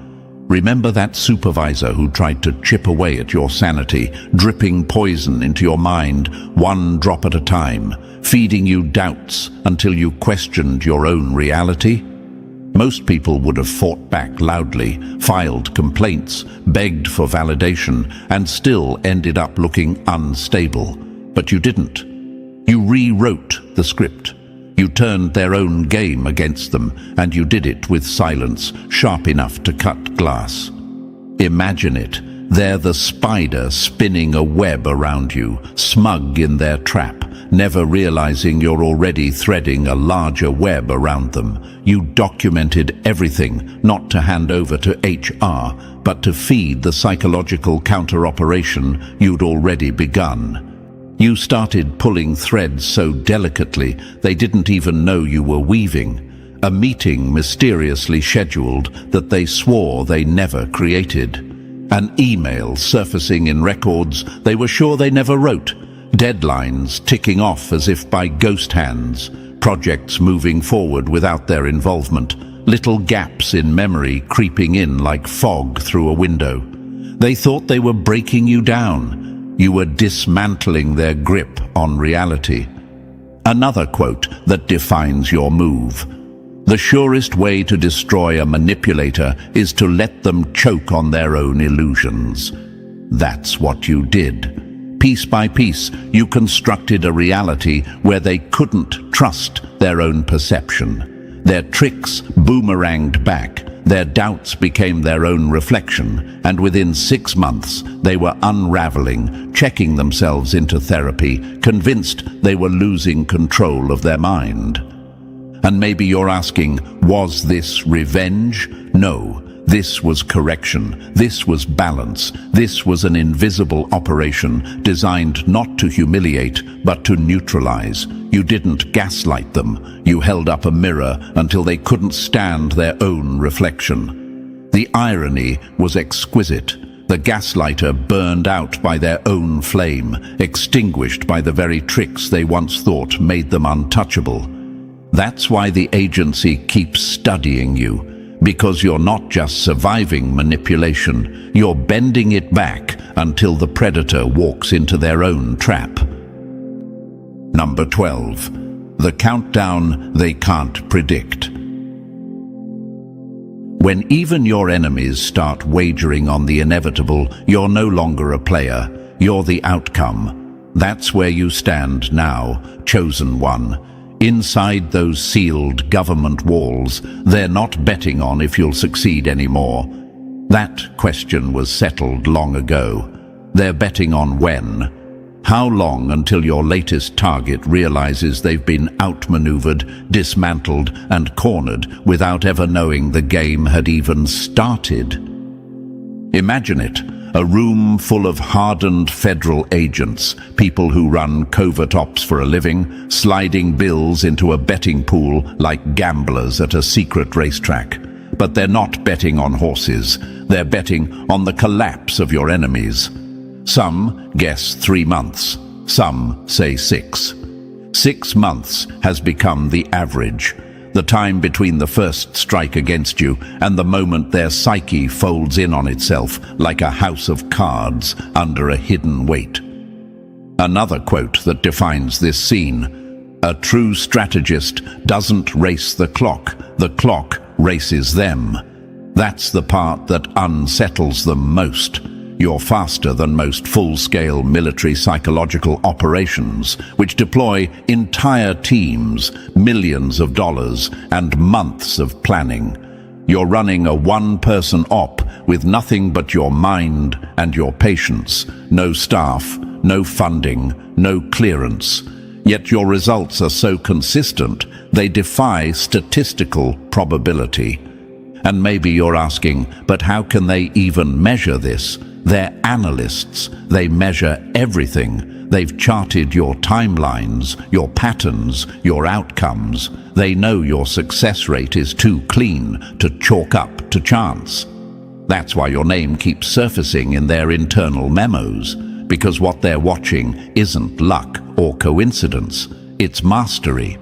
Remember that supervisor who tried to chip away at your sanity, dripping poison into your mind, one drop at a time, feeding you doubts until you questioned your own reality? Most people would have fought back loudly, filed complaints, begged for validation, and still ended up looking unstable. But you didn't. You rewrote the script. You turned their own game against them, and you did it with silence sharp enough to cut glass. Imagine it. They're the spider spinning a web around you, smug in their trap, never realizing you're already threading a larger web around them. You documented everything, not to hand over to HR, but to feed the psychological counter-operation you'd already begun. You started pulling threads so delicately they didn't even know you were weaving. A meeting mysteriously scheduled that they swore they never created. An email surfacing in records they were sure they never wrote. Deadlines ticking off as if by ghost hands. Projects moving forward without their involvement. Little gaps in memory creeping in like fog through a window. They thought they were breaking you down. You were dismantling their grip on reality. Another quote that defines your move. The surest way to destroy a manipulator is to let them choke on their own illusions. That's what you did. Piece by piece, you constructed a reality where they couldn't trust their own perception. Their tricks boomeranged back. Their doubts became their own reflection, and within 6 months they were unraveling, checking themselves into therapy, convinced they were losing control of their mind. And maybe you're asking, was this revenge? No, this was correction, this was balance, this was an invisible operation designed not to humiliate, but to neutralize. You didn't gaslight them. You held up a mirror until they couldn't stand their own reflection. The irony was exquisite. The gaslighter burned out by their own flame, extinguished by the very tricks they once thought made them untouchable. That's why the agency keeps studying you, because you're not just surviving manipulation, you're bending it back until the predator walks into their own trap. Number 12. The countdown they can't predict. When even your enemies start wagering on the inevitable, you're no longer a player, you're the outcome. That's where you stand now, chosen one. Inside those sealed government walls, they're not betting on if you'll succeed anymore. That question was settled long ago. They're betting on when. How long until your latest target realizes they've been outmaneuvered, dismantled, and cornered without ever knowing the game had even started? Imagine it, a room full of hardened federal agents, people who run covert ops for a living, sliding bills into a betting pool like gamblers at a secret racetrack. But they're not betting on horses, they're betting on the collapse of your enemies. Some guess 3 months, some say 6. 6 months has become the average, the time between the first strike against you and the moment their psyche folds in on itself like a house of cards under a hidden weight. Another quote that defines this scene: a true strategist doesn't race the clock races them. That's the part that unsettles them most. You're faster than most full-scale military psychological operations, which deploy entire teams, millions of dollars, and months of planning. You're running a one-person op with nothing but your mind and your patience, no staff, no funding, no clearance. Yet your results are so consistent, they defy statistical probability. And maybe you're asking, but how can they even measure this? They're analysts. They measure everything. They've charted your timelines, your patterns, your outcomes. They know your success rate is too clean to chalk up to chance. That's why your name keeps surfacing in their internal memos, because what they're watching isn't luck or coincidence, it's mastery.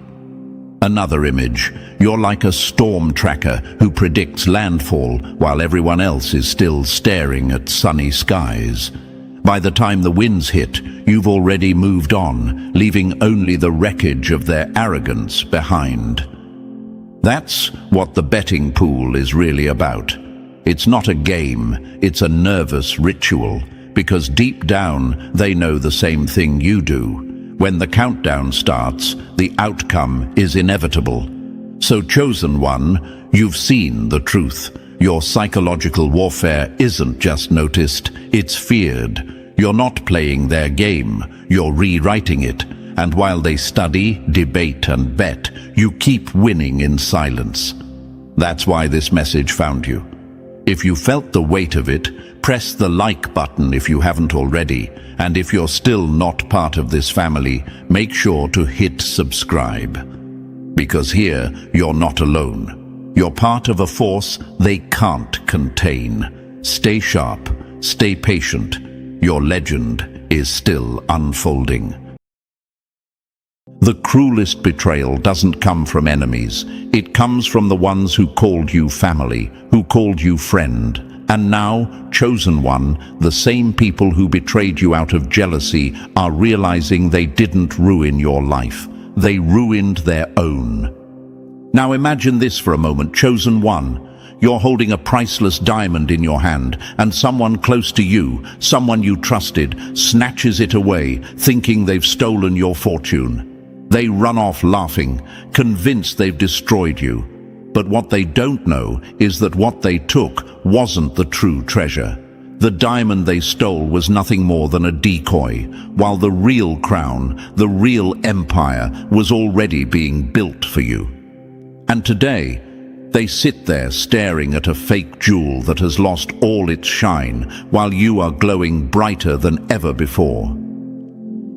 Another image, you're like a storm tracker who predicts landfall while everyone else is still staring at sunny skies. By the time the winds hit, you've already moved on, leaving only the wreckage of their arrogance behind. That's what the betting pool is really about. It's not a game, it's a nervous ritual, because deep down they know the same thing you do. When the countdown starts, the outcome is inevitable. So, chosen one, you've seen the truth. Your psychological warfare isn't just noticed, it's feared. You're not playing their game, you're rewriting it. And while they study, debate, and bet, you keep winning in silence. That's why this message found you. If you felt the weight of it, press the like button if you haven't already. And if you're still not part of this family, make sure to hit subscribe. Because here, you're not alone. You're part of a force they can't contain. Stay sharp, stay patient. Your legend is still unfolding. The cruelest betrayal doesn't come from enemies. It comes from the ones who called you family, who called you friend. And now, chosen one, the same people who betrayed you out of jealousy are realizing they didn't ruin your life. They ruined their own. Now imagine this for a moment, chosen one. You're holding a priceless diamond in your hand, and someone close to you, someone you trusted, snatches it away, thinking they've stolen your fortune. They run off laughing, convinced they've destroyed you. But what they don't know is that what they took wasn't the true treasure. The diamond they stole was nothing more than a decoy, while the real crown, the real empire, was already being built for you. And today, they sit there staring at a fake jewel that has lost all its shine, while you are glowing brighter than ever before.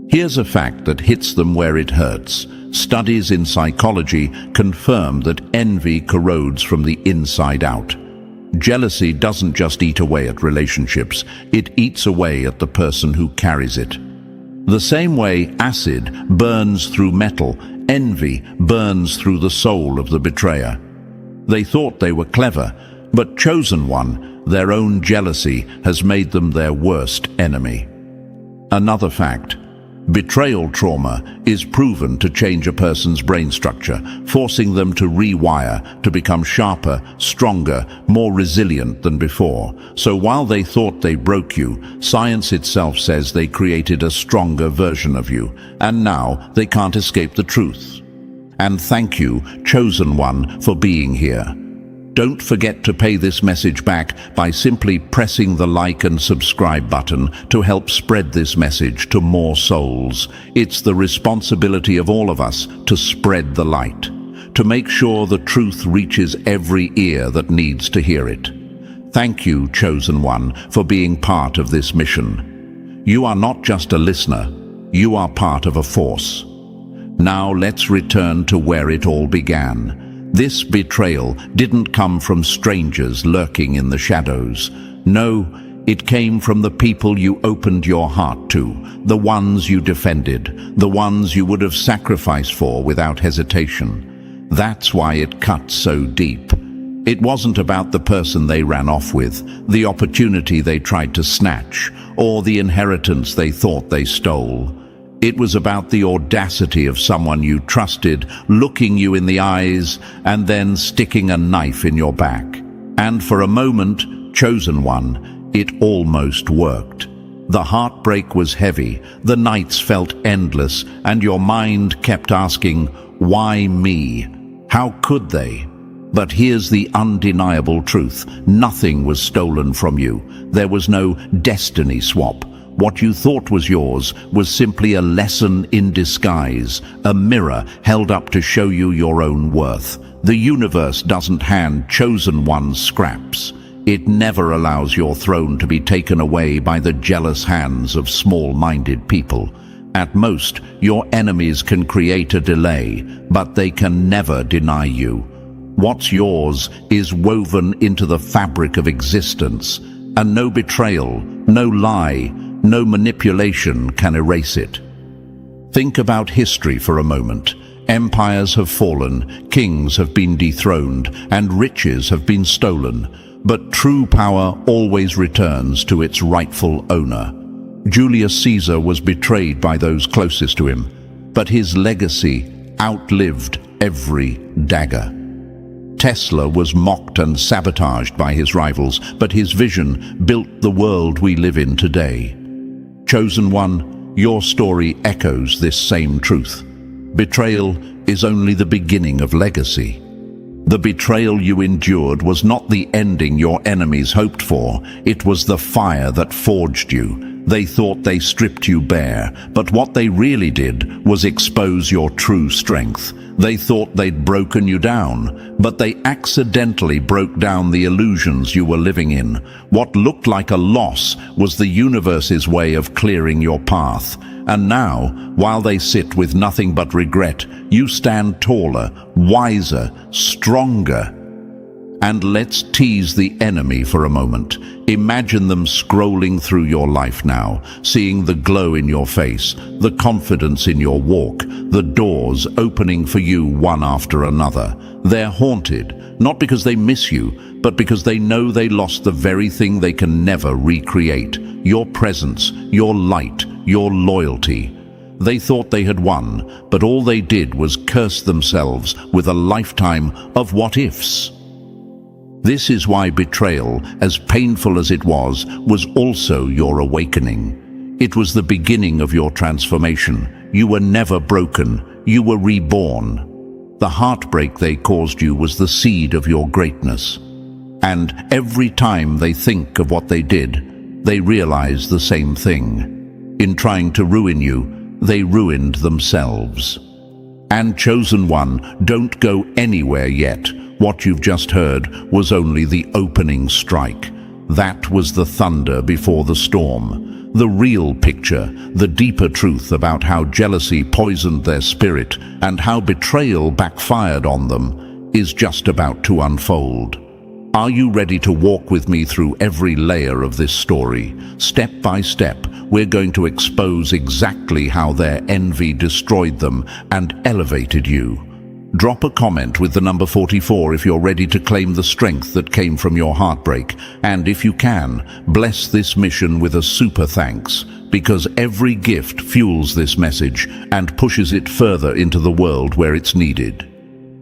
Here's a fact that hits them where it hurts. Studies in psychology confirm that envy corrodes from the inside out. Jealousy doesn't just eat away at relationships, it eats away at the person who carries it. The same way acid burns through metal, envy burns through the soul of the betrayer. They thought they were clever, but chosen one, their own jealousy, has made them their worst enemy. Another fact. Betrayal trauma is proven to change a person's brain structure, forcing them to rewire, to become sharper, stronger, more resilient than before. So while they thought they broke you, science itself says they created a stronger version of you, and now they can't escape the truth. And thank you, chosen one, for being here. Don't forget to pay this message back by simply pressing the like and subscribe button to help spread this message to more souls. It's the responsibility of all of us to spread the light, to make sure the truth reaches every ear that needs to hear it. Thank you, chosen one, for being part of this mission. You are not just a listener, you are part of a force. Now let's return to where it all began. This betrayal didn't come from strangers lurking in the shadows. No, it came from the people you opened your heart to, the ones you defended, the ones you would have sacrificed for without hesitation. That's why it cut so deep. It wasn't about the person they ran off with, the opportunity they tried to snatch, or the inheritance they thought they stole. It was about the audacity of someone you trusted, looking you in the eyes and then sticking a knife in your back. And for a moment, chosen one, it almost worked. The heartbreak was heavy, the nights felt endless, and your mind kept asking, why me? How could they? But here's the undeniable truth. Nothing was stolen from you. There was no destiny swap. What you thought was yours was simply a lesson in disguise, a mirror held up to show you your own worth. The universe doesn't hand chosen ones scraps. It never allows your throne to be taken away by the jealous hands of small-minded people. At most, your enemies can create a delay, but they can never deny you. What's yours is woven into the fabric of existence, and no betrayal, no lie, no manipulation can erase it. Think about history for a moment. Empires have fallen, kings have been dethroned, and riches have been stolen. But true power always returns to its rightful owner. Julius Caesar was betrayed by those closest to him, but his legacy outlived every dagger. Tesla was mocked and sabotaged by his rivals, but his vision built the world we live in today. Chosen one, your story echoes this same truth. Betrayal is only the beginning of legacy. The betrayal you endured was not the ending your enemies hoped for. It was the fire that forged you. They thought they stripped you bare, but what they really did was expose your true strength. They thought they'd broken you down, but they accidentally broke down the illusions you were living in. What looked like a loss was the universe's way of clearing your path. And now, while they sit with nothing but regret, you stand taller, wiser, stronger. And let's tease the enemy for a moment. Imagine them scrolling through your life now, seeing the glow in your face, the confidence in your walk, the doors opening for you one after another. They're haunted, not because they miss you, but because they know they lost the very thing they can never recreate: your presence, your light, your loyalty. They thought they had won, but all they did was curse themselves with a lifetime of what-ifs. This is why betrayal, as painful as it was also your awakening. It was the beginning of your transformation. You were never broken, you were reborn. The heartbreak they caused you was the seed of your greatness. And every time they think of what they did, they realize the same thing. In trying to ruin you, they ruined themselves. And chosen one, don't go anywhere yet. What you've just heard was only the opening strike. That was the thunder before the storm. The real picture, the deeper truth about how jealousy poisoned their spirit and how betrayal backfired on them, is just about to unfold. Are you ready to walk with me through every layer of this story? Step by step, we're going to expose exactly how their envy destroyed them and elevated you. Drop a comment with the number 44 if you're ready to claim the strength that came from your heartbreak. And if you can, bless this mission with a super thanks, because every gift fuels this message and pushes it further into the world where it's needed.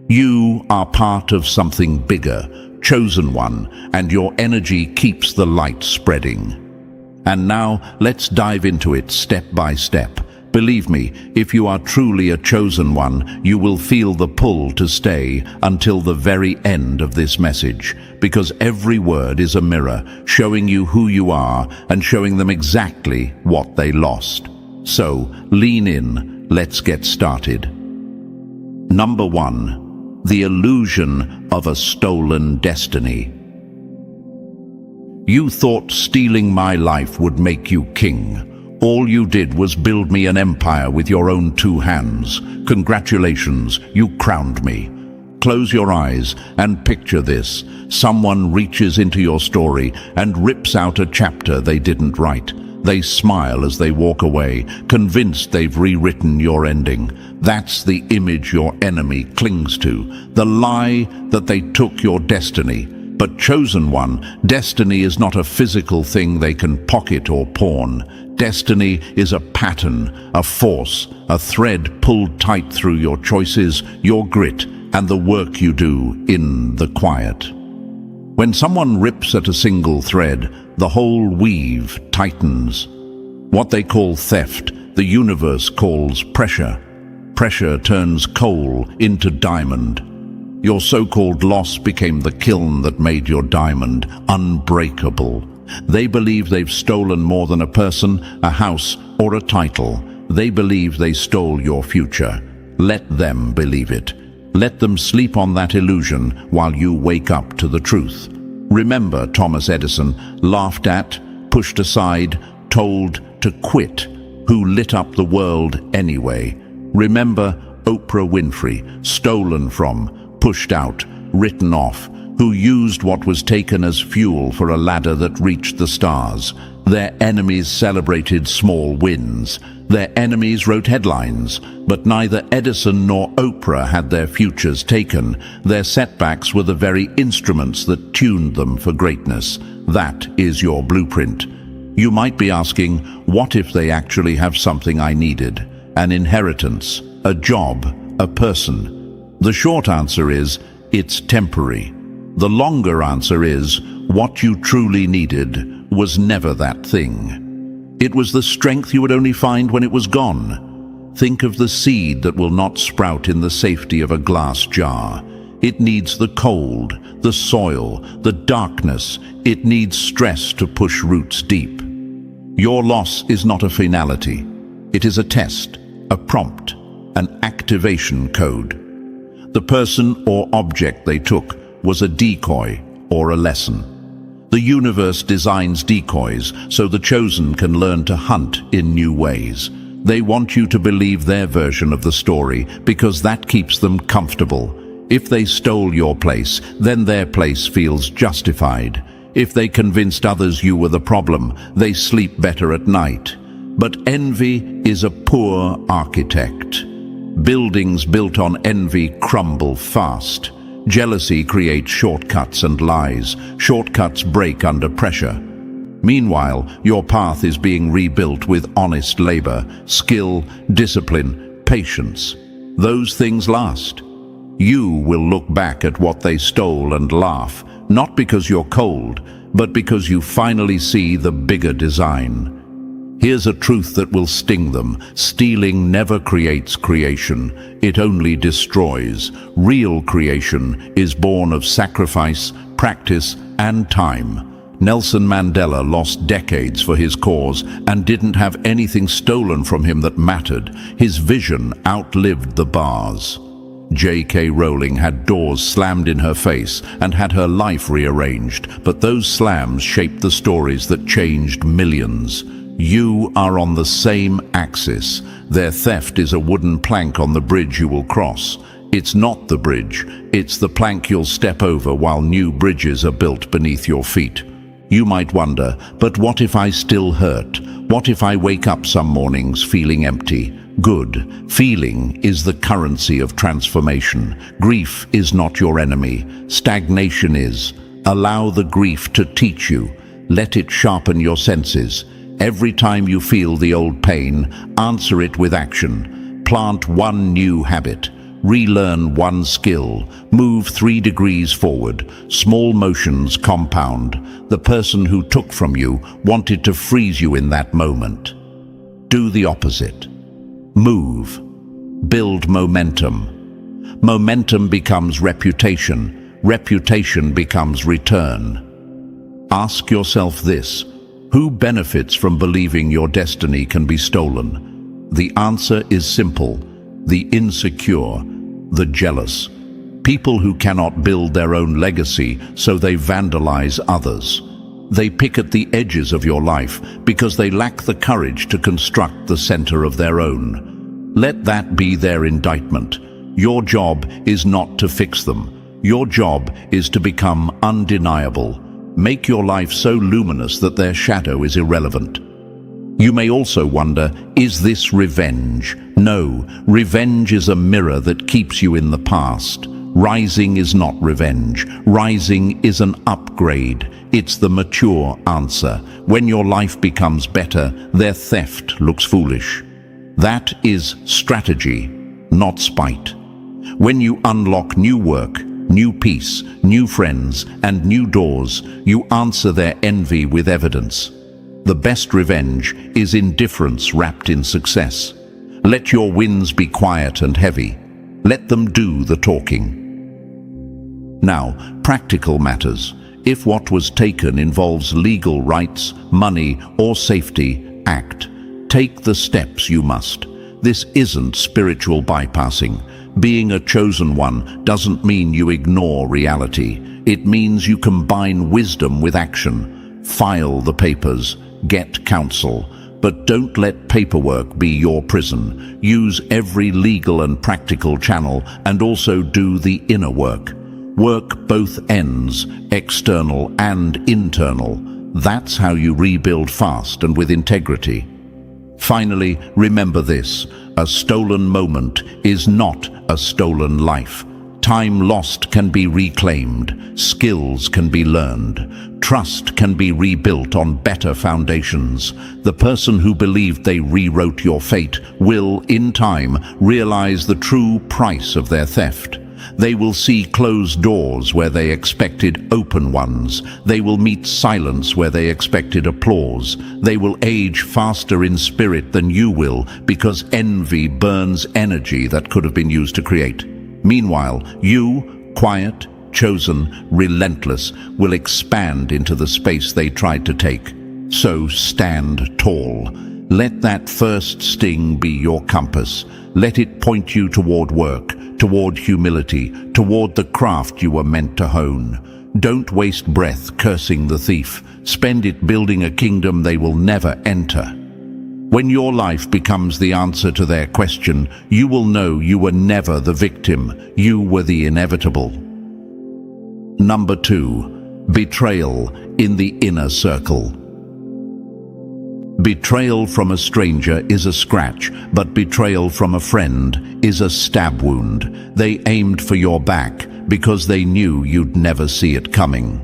You are part of something bigger, chosen one, and your energy keeps the light spreading. And now, let's dive into it step by step. Believe me, if you are truly a chosen one, you will feel the pull to stay until the very end of this message, because every word is a mirror, showing you who you are and showing them exactly what they lost. So, lean in, let's get started. Number 1. The illusion of a stolen destiny. You thought stealing my life would make you king. All you did was build me an empire with your own 2 hands. Congratulations, you crowned me. Close your eyes and picture this. Someone reaches into your story and rips out a chapter they didn't write. They smile as they walk away, convinced they've rewritten your ending. That's the image your enemy clings to, the lie that they took your destiny. But chosen one, destiny is not a physical thing they can pocket or pawn. Destiny is a pattern, a force, a thread pulled tight through your choices, your grit, and the work you do in the quiet. When someone rips at a single thread, the whole weave tightens. What they call theft, the universe calls pressure. Pressure turns coal into diamond. Your so-called loss became the kiln that made your diamond unbreakable. They believe they've stolen more than a person, a house, or a title. They believe they stole your future. Let them believe it. Let them sleep on that illusion while you wake up to the truth. Remember Thomas Edison, laughed at, pushed aside, told to quit, who lit up the world anyway. Remember Oprah Winfrey, stolen from, pushed out, written off, who used what was taken as fuel for a ladder that reached the stars. Their enemies celebrated small wins. Their enemies wrote headlines, but neither Edison nor Oprah had their futures taken. Their setbacks were the very instruments that tuned them for greatness. That is your blueprint. You might be asking, what if they actually have something I needed? An inheritance, a job, a person? The short answer is, it's temporary. The longer answer is, what you truly needed was never that thing. It was the strength you would only find when it was gone. Think of the seed that will not sprout in the safety of a glass jar. It needs the cold, the soil, the darkness. It needs stress to push roots deep. Your loss is not a finality. It is a test, a prompt, an activation code. The person or object they took was a decoy or a lesson. The universe designs decoys so the chosen can learn to hunt in new ways. They want you to believe their version of the story because that keeps them comfortable. If they stole your place, then their place feels justified. If they convinced others you were the problem, they sleep better at night. But envy is a poor architect. Buildings built on envy crumble fast. Jealousy creates shortcuts and lies. Shortcuts break under pressure. Meanwhile, your path is being rebuilt with honest labor, skill, discipline, patience. Those things last. You will look back at what they stole and laugh, not because you're cold, but because you finally see the bigger design. Here's a truth that will sting them. Stealing never creates creation. It only destroys. Real creation is born of sacrifice, practice, and time. Nelson Mandela lost decades for his cause and didn't have anything stolen from him that mattered. His vision outlived the bars. J.K. Rowling had doors slammed in her face and had her life rearranged, but those slams shaped the stories that changed millions. You are on the same axis. Their theft is a wooden plank on the bridge you will cross. It's not the bridge, it's the plank you'll step over while new bridges are built beneath your feet. You might wonder, but what if I still hurt? What if I wake up some mornings feeling empty? Good. Feeling is the currency of transformation. Grief is not your enemy. Stagnation is. Allow the grief to teach you. Let it sharpen your senses. Every time you feel the old pain, answer it with action. Plant one new habit. Relearn one skill. Move 3 degrees forward. Small motions compound. The person who took from you wanted to freeze you in that moment. Do the opposite. Move. Build momentum. Momentum becomes reputation. Reputation becomes return. Ask yourself this: who benefits from believing your destiny can be stolen? The answer is simple: the insecure, the jealous. People who cannot build their own legacy, so they vandalize others. They pick at the edges of your life because they lack the courage to construct the center of their own. Let that be their indictment. Your job is not to fix them. Your job is to become undeniable. Make your life so luminous that their shadow is irrelevant. You may also wonder, is this revenge? No, revenge is a mirror that keeps you in the past. Rising is not revenge. Rising is an upgrade. It's the mature answer. When your life becomes better, their theft looks foolish. That is strategy, not spite. When you unlock new work, new peace, new friends, and new doors. You answer their envy with evidence. The best revenge is indifference wrapped in success. Let your wins be quiet and heavy. Let them do the talking. Now, practical matters. If what was taken involves legal rights, money, or safety, act. Take the steps you must. This isn't spiritual bypassing. Being a chosen one doesn't mean you ignore reality. It means you combine wisdom with action. File the papers. Get counsel. But don't let paperwork be your prison. Use every legal and practical channel, and also do the inner work. Work both ends, external and internal. That's how you rebuild fast and with integrity. Finally, remember this: a stolen moment is not a stolen life. Time lost can be reclaimed, skills can be learned, trust can be rebuilt on better foundations. The person who believed they rewrote your fate will, in time, realize the true price of their theft. They will see closed doors where they expected open ones. They will meet silence where they expected applause. They will age faster in spirit than you will, because envy burns energy that could have been used to create. Meanwhile, you, quiet, chosen, relentless, will expand into the space they tried to take. So stand tall. Let that first sting be your compass. Let it point you toward work, toward humility, toward the craft you were meant to hone. Don't waste breath cursing the thief. Spend it building a kingdom they will never enter. When your life becomes the answer to their question, you will know you were never the victim. You were the inevitable. Number 2. Betrayal in the inner circle. Betrayal from a stranger is a scratch, but betrayal from a friend is a stab wound. They aimed for your back because they knew you'd never see it coming.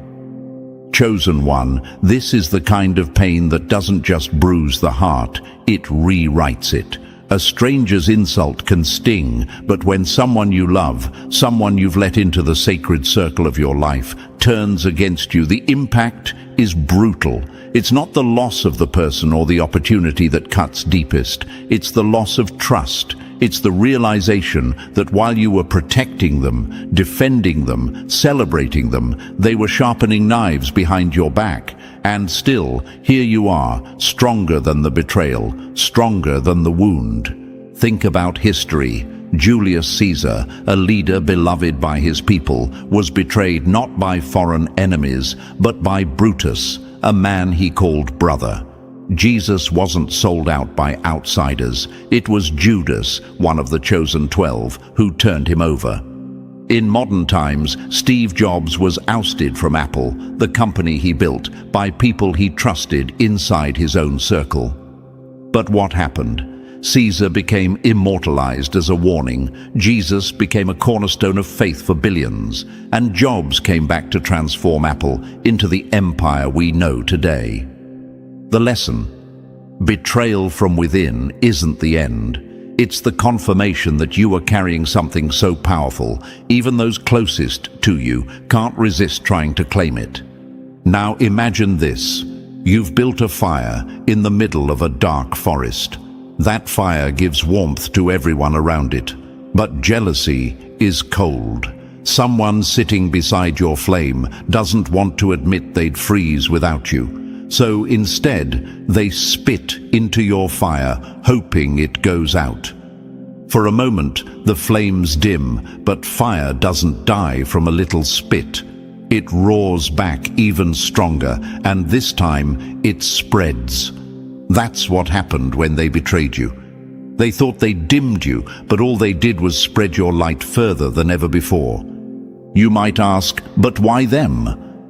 Chosen one, this is the kind of pain that doesn't just bruise the heart, it rewrites it. A stranger's insult can sting, but when someone you love, someone you've let into the sacred circle of your life, turns against you, the impact is brutal. It's not the loss of the person or the opportunity that cuts deepest. It's the loss of trust. It's the realization that while you were protecting them, defending them, celebrating them, they were sharpening knives behind your back. And still, here you are, stronger than the betrayal, stronger than the wound. Think about history. Julius Caesar, a leader beloved by his people, was betrayed not by foreign enemies, but by Brutus, a man he called brother. Jesus wasn't sold out by outsiders. It was Judas, one of the chosen 12, who turned him over. In modern times, Steve Jobs was ousted from Apple, the company he built, by people he trusted inside his own circle. But what happened? Caesar became immortalized as a warning, Jesus became a cornerstone of faith for billions, and Jobs came back to transform Apple into the empire we know today. The lesson: betrayal from within isn't the end. It's the confirmation that you are carrying something so powerful, even those closest to you can't resist trying to claim it. Now imagine this. You've built a fire in the middle of a dark forest. That fire gives warmth to everyone around it. But jealousy is cold. Someone sitting beside your flame doesn't want to admit they'd freeze without you. So instead, they spit into your fire, hoping it goes out. For a moment, the flames dim, but fire doesn't die from a little spit. It roars back even stronger, and this time it spreads. That's what happened when they betrayed you. They thought they dimmed you, but all they did was spread your light further than ever before. You might ask, but why them?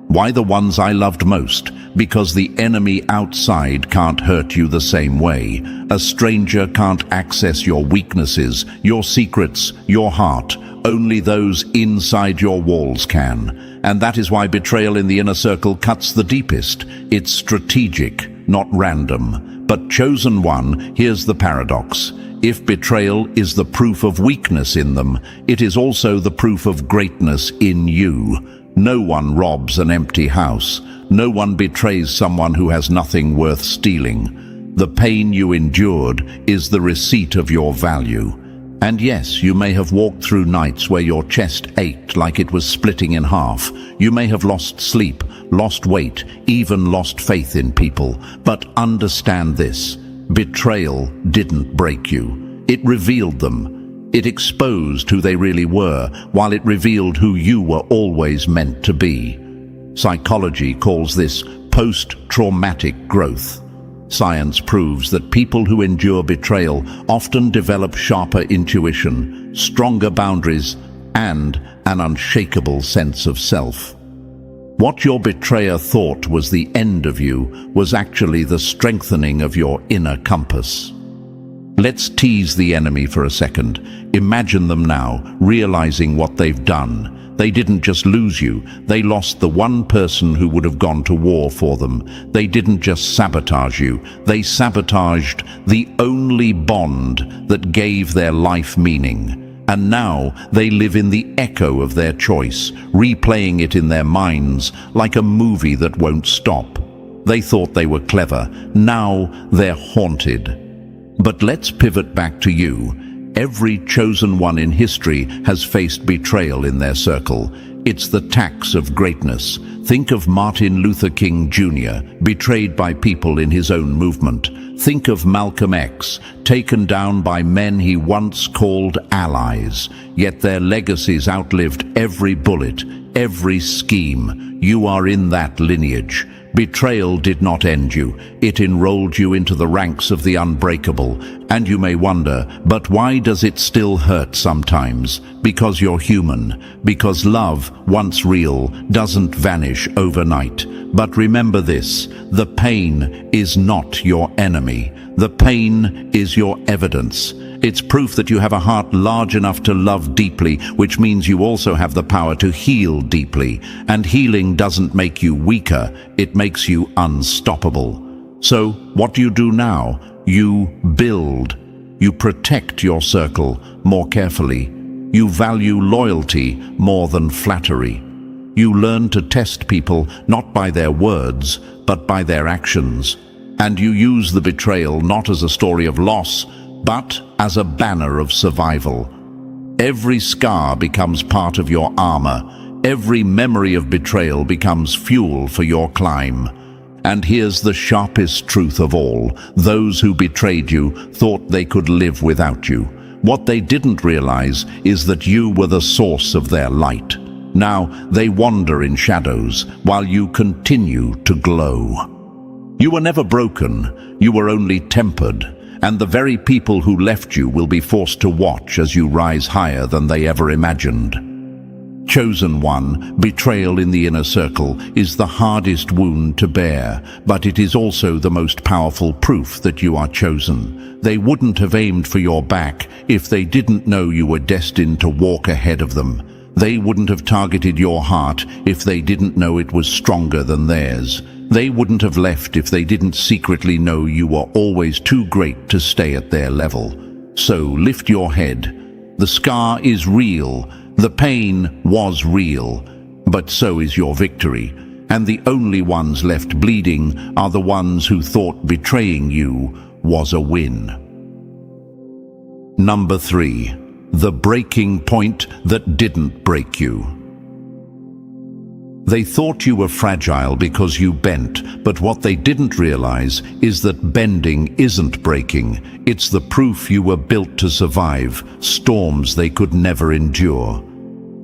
Why the ones I loved most? Because the enemy outside can't hurt you the same way. A stranger can't access your weaknesses, your secrets, your heart. Only those inside your walls can. And that is why betrayal in the inner circle cuts the deepest. It's strategic, not random. But chosen one, here's the paradox. If betrayal is the proof of weakness in them, it is also the proof of greatness in you. No one robs an empty house. No one betrays someone who has nothing worth stealing. The pain you endured is the receipt of your value. And yes, you may have walked through nights where your chest ached like it was splitting in half. You may have lost sleep, lost weight, even lost faith in people. But understand this: betrayal didn't break you. It revealed them. It exposed who they really were, while it revealed who you were always meant to be. Psychology calls this post-traumatic growth. Science proves that people who endure betrayal often develop sharper intuition, stronger boundaries, and an unshakable sense of self. What your betrayer thought was the end of you was actually the strengthening of your inner compass. Let's tease the enemy for a second. Imagine them now, realizing what they've done. They didn't just lose you, they lost the one person who would have gone to war for them. They didn't just sabotage you, they sabotaged the only bond that gave their life meaning. And now they live in the echo of their choice, replaying it in their minds like a movie that won't stop. They thought they were clever, now they're haunted. But let's pivot back to you. Every chosen one in history has faced betrayal in their circle. It's the tax of greatness. Think of Martin Luther King Jr., betrayed by people in his own movement. Think of Malcolm X, taken down by men he once called allies. Yet their legacies outlived every bullet, every scheme. You are in that lineage. Betrayal did not end you. It enrolled you into the ranks of the unbreakable. And you may wonder, but why does it still hurt sometimes? Because you're human. Because love, once real, doesn't vanish overnight. But remember this: the pain is not your enemy. The pain is your evidence. It's proof that you have a heart large enough to love deeply, which means you also have the power to heal deeply. And healing doesn't make you weaker, it makes you unstoppable. So, what do you do now? You build. You protect your circle more carefully. You value loyalty more than flattery. You learn to test people not by their words, but by their actions. And you use the betrayal not as a story of loss, but as a banner of survival. Every scar becomes part of your armor. Every memory of betrayal becomes fuel for your climb. And here's the sharpest truth of all: those who betrayed you thought they could live without you. What they didn't realize is that you were the source of their light. Now they wander in shadows while you continue to glow. You were never broken, you were only tempered. And the very people who left you will be forced to watch as you rise higher than they ever imagined. Chosen one, betrayal in the inner circle is the hardest wound to bear, but it is also the most powerful proof that you are chosen. They wouldn't have aimed for your back if they didn't know you were destined to walk ahead of them. They wouldn't have targeted your heart if they didn't know it was stronger than theirs. They wouldn't have left if they didn't secretly know you were always too great to stay at their level. So lift your head. The scar is real. The pain was real. But so is your victory. And the only ones left bleeding are the ones who thought betraying you was a win. Number 3. The breaking point that didn't break you. They thought you were fragile because you bent, but what they didn't realize is that bending isn't breaking. It's the proof you were built to survive storms they could never endure.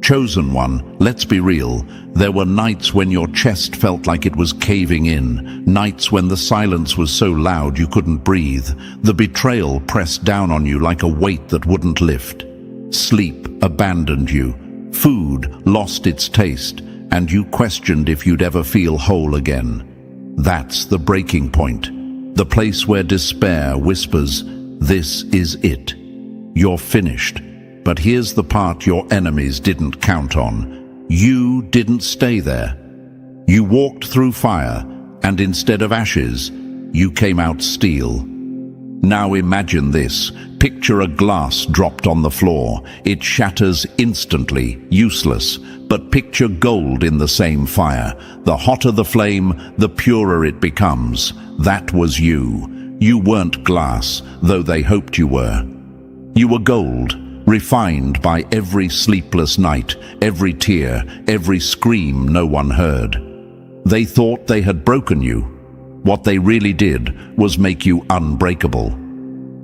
Chosen one, let's be real. There were nights when your chest felt like it was caving in, nights when the silence was so loud you couldn't breathe. The betrayal pressed down on you like a weight that wouldn't lift. Sleep abandoned you. Food lost its taste. And you questioned if you'd ever feel whole again. That's the breaking point. The place where despair whispers, "This is it. You're finished." But here's the part your enemies didn't count on. You didn't stay there. You walked through fire, and instead of ashes, you came out steel. Now imagine this. Picture a glass dropped on the floor. It shatters instantly, useless. But picture gold in the same fire. The hotter the flame, the purer it becomes. That was you. You weren't glass, though they hoped you were. You were gold, refined by every sleepless night, every tear, every scream no one heard. They thought they had broken you. What they really did was make you unbreakable.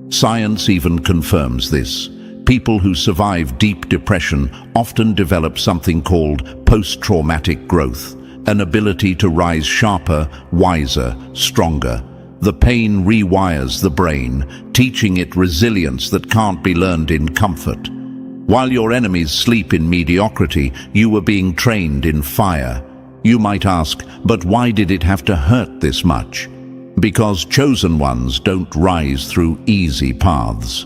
Science even confirms this. People who survive deep depression often develop something called post-traumatic growth, an ability to rise sharper, wiser, stronger. The pain rewires the brain, teaching it resilience that can't be learned in comfort. While your enemies sleep in mediocrity, you were being trained in fire. You might ask, but why did it have to hurt this much? Because chosen ones don't rise through easy paths.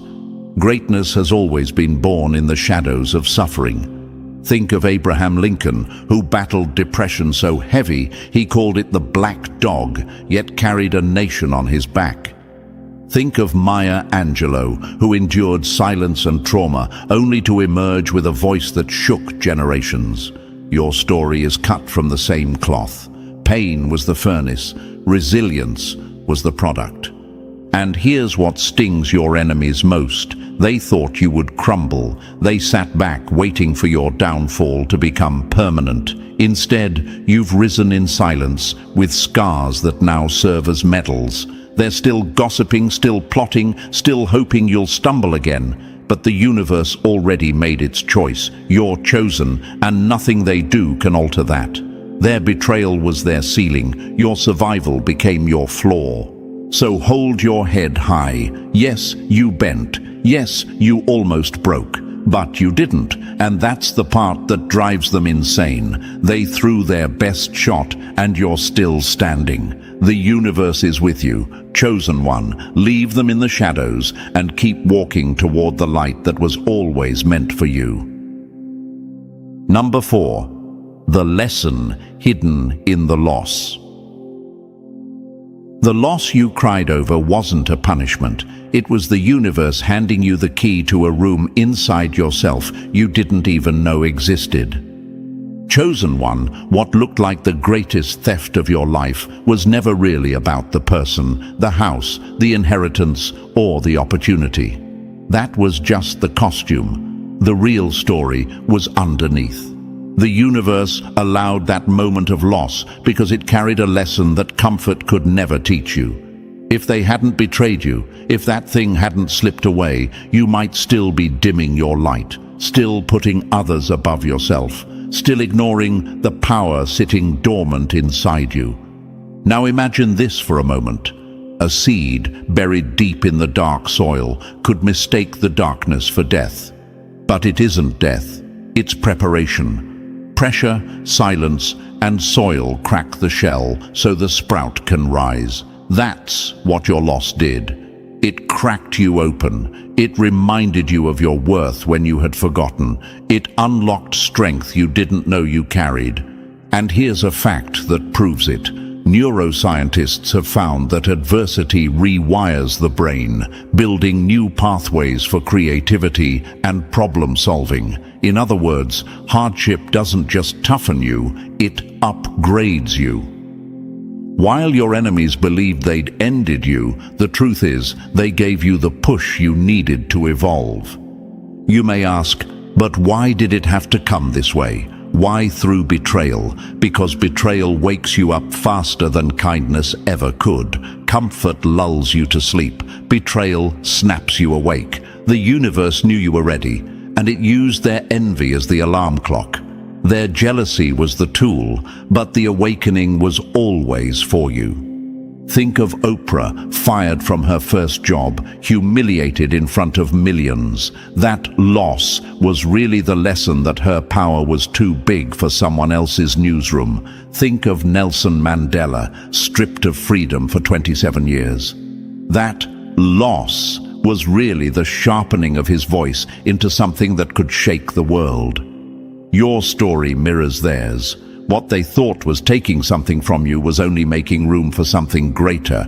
Greatness has always been born in the shadows of suffering. Think of Abraham Lincoln, who battled depression so heavy he called it the black dog, yet carried a nation on his back. Think of Maya Angelou, who endured silence and trauma only to emerge with a voice that shook generations. Your story is cut from the same cloth. Pain was the furnace, resilience was the product. And here's what stings your enemies most. They thought you would crumble. They sat back waiting for your downfall to become permanent. Instead, you've risen in silence with scars that now serve as medals. They're still gossiping, still plotting, still hoping you'll stumble again. But the universe already made its choice. You're chosen, and nothing they do can alter that. Their betrayal was their ceiling. Your survival became your flaw. So hold your head high. Yes, you bent. Yes, you almost broke. But you didn't, and that's the part that drives them insane. They threw their best shot, and you're still standing. The universe is with you. Chosen one, leave them in the shadows and keep walking toward the light that was always meant for you. Number 4. The lesson hidden in the loss. The loss you cried over wasn't a punishment. It was the universe handing you the key to a room inside yourself you didn't even know existed. Chosen one, what looked like the greatest theft of your life was never really about the person, the house, the inheritance, or the opportunity. That was just the costume. The real story was underneath. The universe allowed that moment of loss because it carried a lesson that comfort could never teach you. If they hadn't betrayed you, if that thing hadn't slipped away, you might still be dimming your light, still putting others above yourself, still ignoring the power sitting dormant inside you. Now imagine this for a moment. A seed buried deep in the dark soil could mistake the darkness for death. But it isn't death, it's preparation. Pressure, silence, and soil crack the shell so the sprout can rise. That's what your loss did. It cracked you open. It reminded you of your worth when you had forgotten. It unlocked strength you didn't know you carried. And here's a fact that proves it. Neuroscientists have found that adversity rewires the brain, building new pathways for creativity and problem solving. In other words, hardship doesn't just toughen you, it upgrades you. While your enemies believed they'd ended you, the truth is they gave you the push you needed to evolve. You may ask, but why did it have to come this way? Why through betrayal? Because betrayal wakes you up faster than kindness ever could. Comfort lulls you to sleep. Betrayal snaps you awake. The universe knew you were ready, and it used their envy as the alarm clock. Their jealousy was the tool, but the awakening was always for you. Think of Oprah, fired from her first job, humiliated in front of millions. That loss was really the lesson that her power was too big for someone else's newsroom. Think of Nelson Mandela, stripped of freedom for 27 years. That loss was really the sharpening of his voice into something that could shake the world. Your story mirrors theirs. What they thought was taking something from you was only making room for something greater.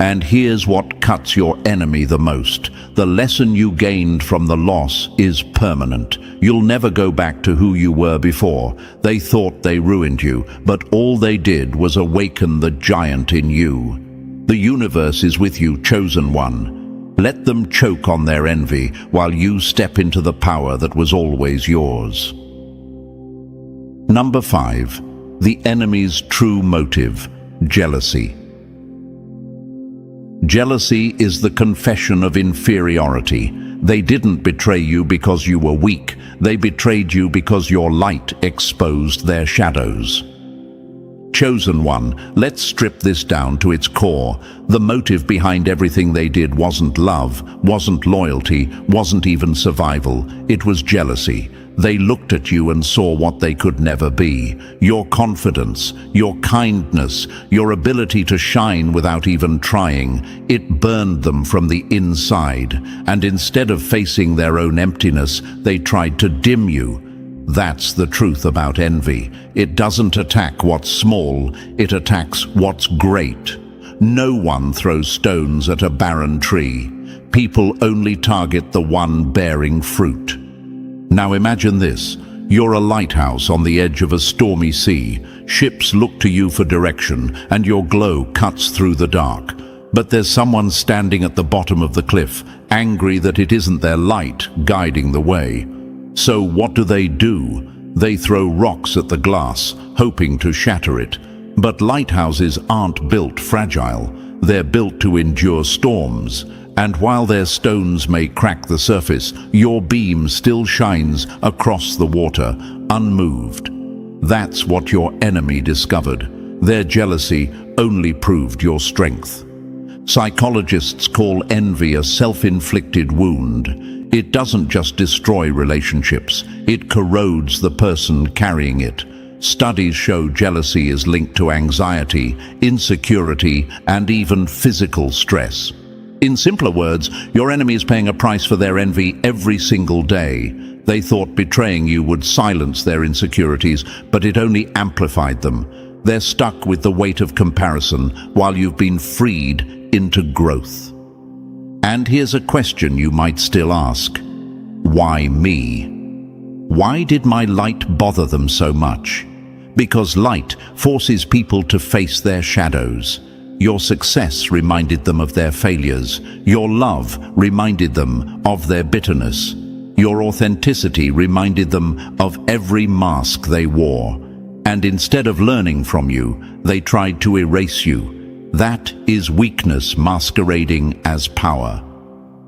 And here's what cuts your enemy the most. The lesson you gained from the loss is permanent. You'll never go back to who you were before. They thought they ruined you, but all they did was awaken the giant in you. The universe is with you, chosen one. Let them choke on their envy while you step into the power that was always yours. Number 5. The enemy's true motive: jealousy. Jealousy is the confession of inferiority. They didn't betray you because you were weak. They betrayed you because your light exposed their shadows. Chosen one, let's strip this down to its core. The motive behind everything they did wasn't love, wasn't loyalty, wasn't even survival. It was jealousy. They looked at you and saw what they could never be. Your confidence, your kindness, your ability to shine without even trying. It burned them from the inside, and instead of facing their own emptiness, they tried to dim you. That's the truth about envy. It doesn't attack what's small, it attacks what's great. No one throws stones at a barren tree. People only target the one bearing fruit. Now imagine this. You're a lighthouse on the edge of a stormy sea. Ships look to you for direction, and your glow cuts through the dark. But there's someone standing at the bottom of the cliff, angry that it isn't their light guiding the way. So what do? They throw rocks at the glass, hoping to shatter it. But lighthouses aren't built fragile. They're built to endure storms. And while their stones may crack the surface, your beam still shines across the water, unmoved. That's what your enemy discovered. Their jealousy only proved your strength. Psychologists call envy a self-inflicted wound. It doesn't just destroy relationships, it corrodes the person carrying it. Studies show jealousy is linked to anxiety, insecurity, and even physical stress. In simpler words, your enemy is paying a price for their envy every single day. They thought betraying you would silence their insecurities, but it only amplified them. They're stuck with the weight of comparison while you've been freed into growth. And here's a question you might still ask. Why me? Why did my light bother them so much? Because light forces people to face their shadows. Your success reminded them of their failures. Your love reminded them of their bitterness. Your authenticity reminded them of every mask they wore. And instead of learning from you, they tried to erase you. That is weakness masquerading as power.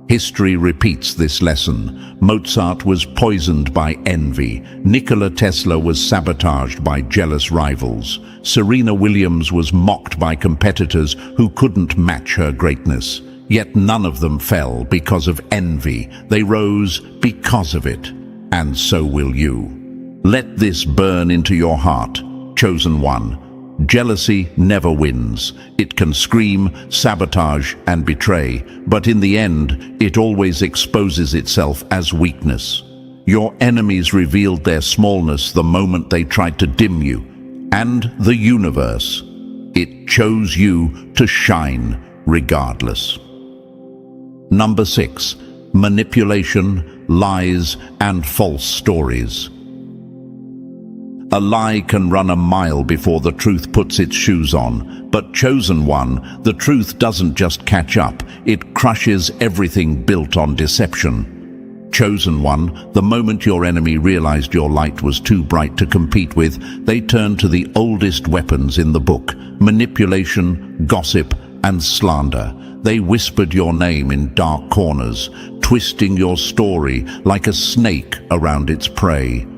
History repeats this lesson. Mozart was poisoned by envy. Nikola Tesla was sabotaged by jealous rivals. Serena Williams was mocked by competitors who couldn't match her greatness. Yet none of them fell because of envy. They rose because of it. And so will you. Let this burn into your heart, chosen one. Jealousy never wins. It can scream, sabotage, and betray, but in the end, it always exposes itself as weakness. Your enemies revealed their smallness the moment they tried to dim you, and the universe. It chose you to shine regardless. Number 6. Manipulation, lies, and false stories. A lie can run a mile before the truth puts its shoes on. But chosen one, the truth doesn't just catch up, it crushes everything built on deception. Chosen one, the moment your enemy realized your light was too bright to compete with, they turned to the oldest weapons in the book: manipulation, gossip, and slander. They whispered your name in dark corners, twisting your story like a snake around its prey.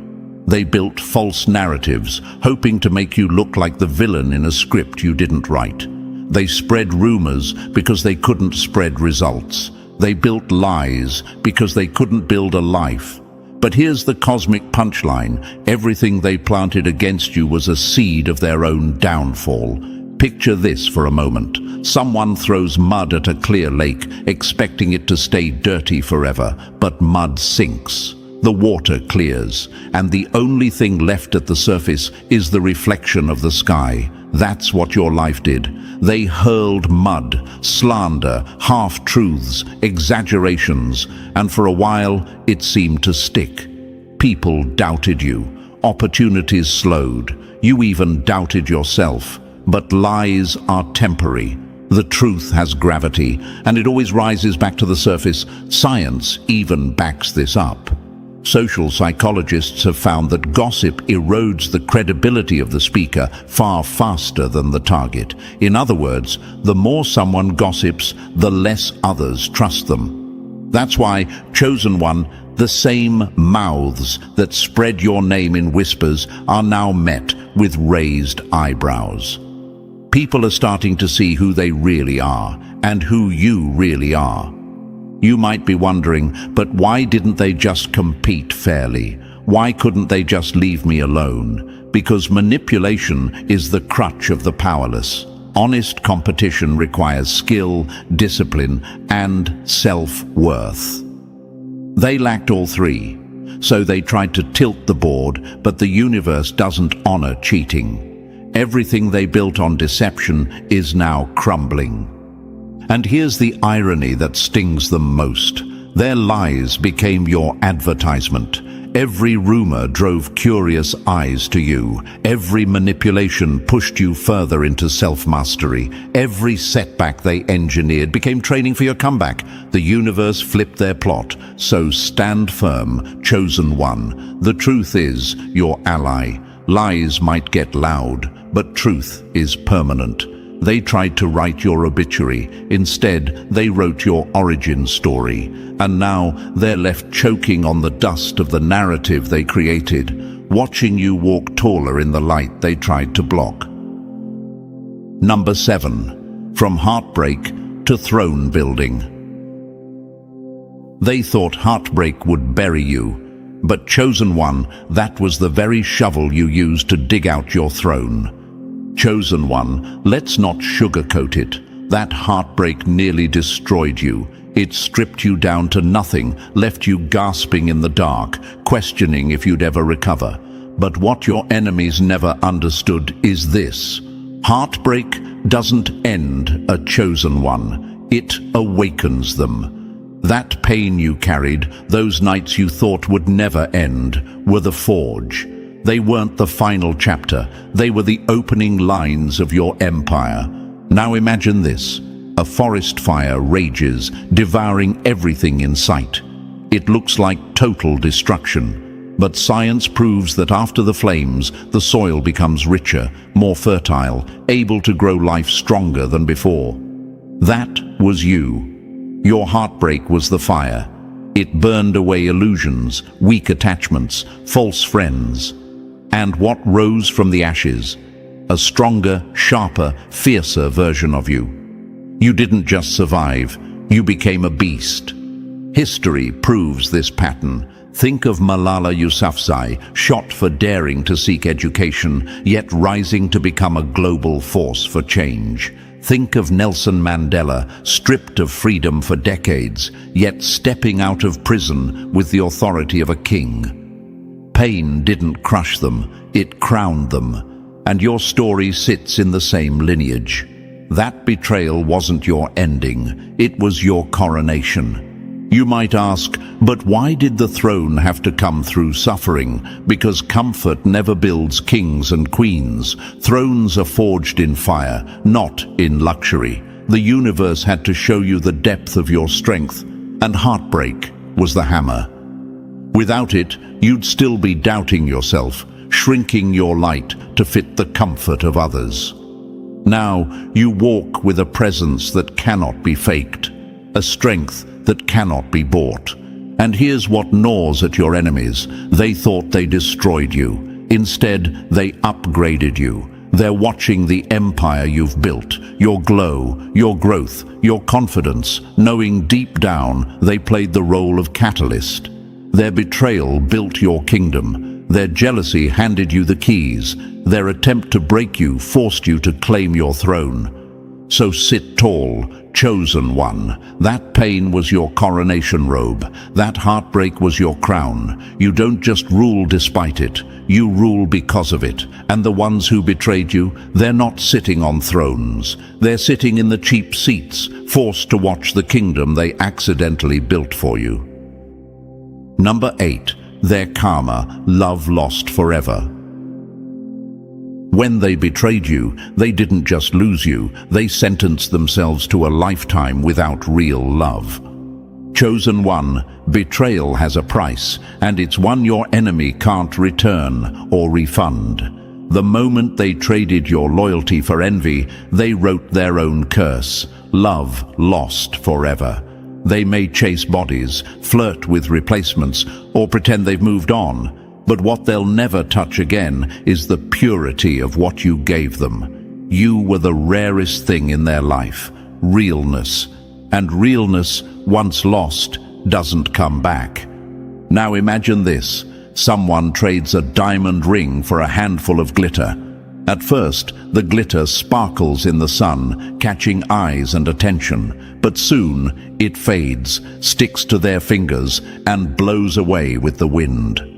They built false narratives, hoping to make you look like the villain in a script you didn't write. They spread rumors because they couldn't spread results. They built lies because they couldn't build a life. But here's the cosmic punchline. Everything they planted against you was a seed of their own downfall. Picture this for a moment. Someone throws mud at a clear lake, expecting it to stay dirty forever, but mud sinks. The water clears, and the only thing left at the surface is the reflection of the sky. That's what your life did. They hurled mud, slander, half-truths, exaggerations, and for a while it seemed to stick. People doubted you. Opportunities slowed. You even doubted yourself. But lies are temporary. The truth has gravity, and it always rises back to the surface. Science even backs this up. Social psychologists have found that gossip erodes the credibility of the speaker far faster than the target. In other words, the more someone gossips, the less others trust them. That's why, chosen one, the same mouths that spread your name in whispers are now met with raised eyebrows. People are starting to see who they really are and who you really are. You might be wondering, but why didn't they just compete fairly? Why couldn't they just leave me alone? Because manipulation is the crutch of the powerless. Honest competition requires skill, discipline, and self-worth. They lacked all three, so they tried to tilt the board, but the universe doesn't honor cheating. Everything they built on deception is now crumbling. And here's the irony that stings them most. Their lies became your advertisement. Every rumor drove curious eyes to you. Every manipulation pushed you further into self-mastery. Every setback they engineered became training for your comeback. The universe flipped their plot. So stand firm, chosen one. The truth is your ally. Lies might get loud, but truth is permanent. They tried to write your obituary. Instead, they wrote your origin story. And now they're left choking on the dust of the narrative they created, watching you walk taller in the light they tried to block. Number 7. From heartbreak to throne building. They thought heartbreak would bury you, but chosen one, that was the very shovel you used to dig out your throne. Chosen one, let's not sugarcoat it. That heartbreak nearly destroyed you. It stripped you down to nothing, left you gasping in the dark, questioning if you'd ever recover. But what your enemies never understood is this. Heartbreak doesn't end a chosen one. It awakens them. That pain you carried, those nights you thought would never end, were the forge. They weren't the final chapter. They were the opening lines of your empire. Now imagine this. A forest fire rages, devouring everything in sight. It looks like total destruction. But science proves that after the flames, the soil becomes richer, more fertile, able to grow life stronger than before. That was you. Your heartbreak was the fire. It burned away illusions, weak attachments, false friends. And what rose from the ashes? A stronger, sharper, fiercer version of you. You didn't just survive, you became a beast. History proves this pattern. Think of Malala Yousafzai, shot for daring to seek education, yet rising to become a global force for change. Think of Nelson Mandela, stripped of freedom for decades, yet stepping out of prison with the authority of a king. Pain didn't crush them, it crowned them. And your story sits in the same lineage. That betrayal wasn't your ending, it was your coronation. You might ask, but why did the throne have to come through suffering? Because comfort never builds kings and queens. Thrones are forged in fire, not in luxury. The universe had to show you the depth of your strength, and heartbreak was the hammer. Without it, you'd still be doubting yourself, shrinking your light to fit the comfort of others. Now, you walk with a presence that cannot be faked, a strength that cannot be bought. And here's what gnaws at your enemies. They thought they destroyed you. Instead, they upgraded you. They're watching the empire you've built, your glow, your growth, your confidence, knowing deep down they played the role of catalyst. Their betrayal built your kingdom. Their jealousy handed you the keys. Their attempt to break you forced you to claim your throne. So sit tall, chosen one. That pain was your coronation robe. That heartbreak was your crown. You don't just rule despite it. You rule because of it. And the ones who betrayed you, they're not sitting on thrones. They're sitting in the cheap seats, forced to watch the kingdom they accidentally built for you. Number 8. Their karma, love lost forever. When they betrayed you, they didn't just lose you, they sentenced themselves to a lifetime without real love. Chosen one, betrayal has a price, and it's one your enemy can't return or refund. The moment they traded your loyalty for envy, they wrote their own curse, love lost forever. They may chase bodies, flirt with replacements, or pretend they've moved on. But what they'll never touch again is the purity of what you gave them. You were the rarest thing in their life, realness. And realness, once lost, doesn't come back. Now imagine this. Someone trades a diamond ring for a handful of glitter. At first, the glitter sparkles in the sun, catching eyes and attention. But soon, it fades, sticks to their fingers, and blows away with the wind.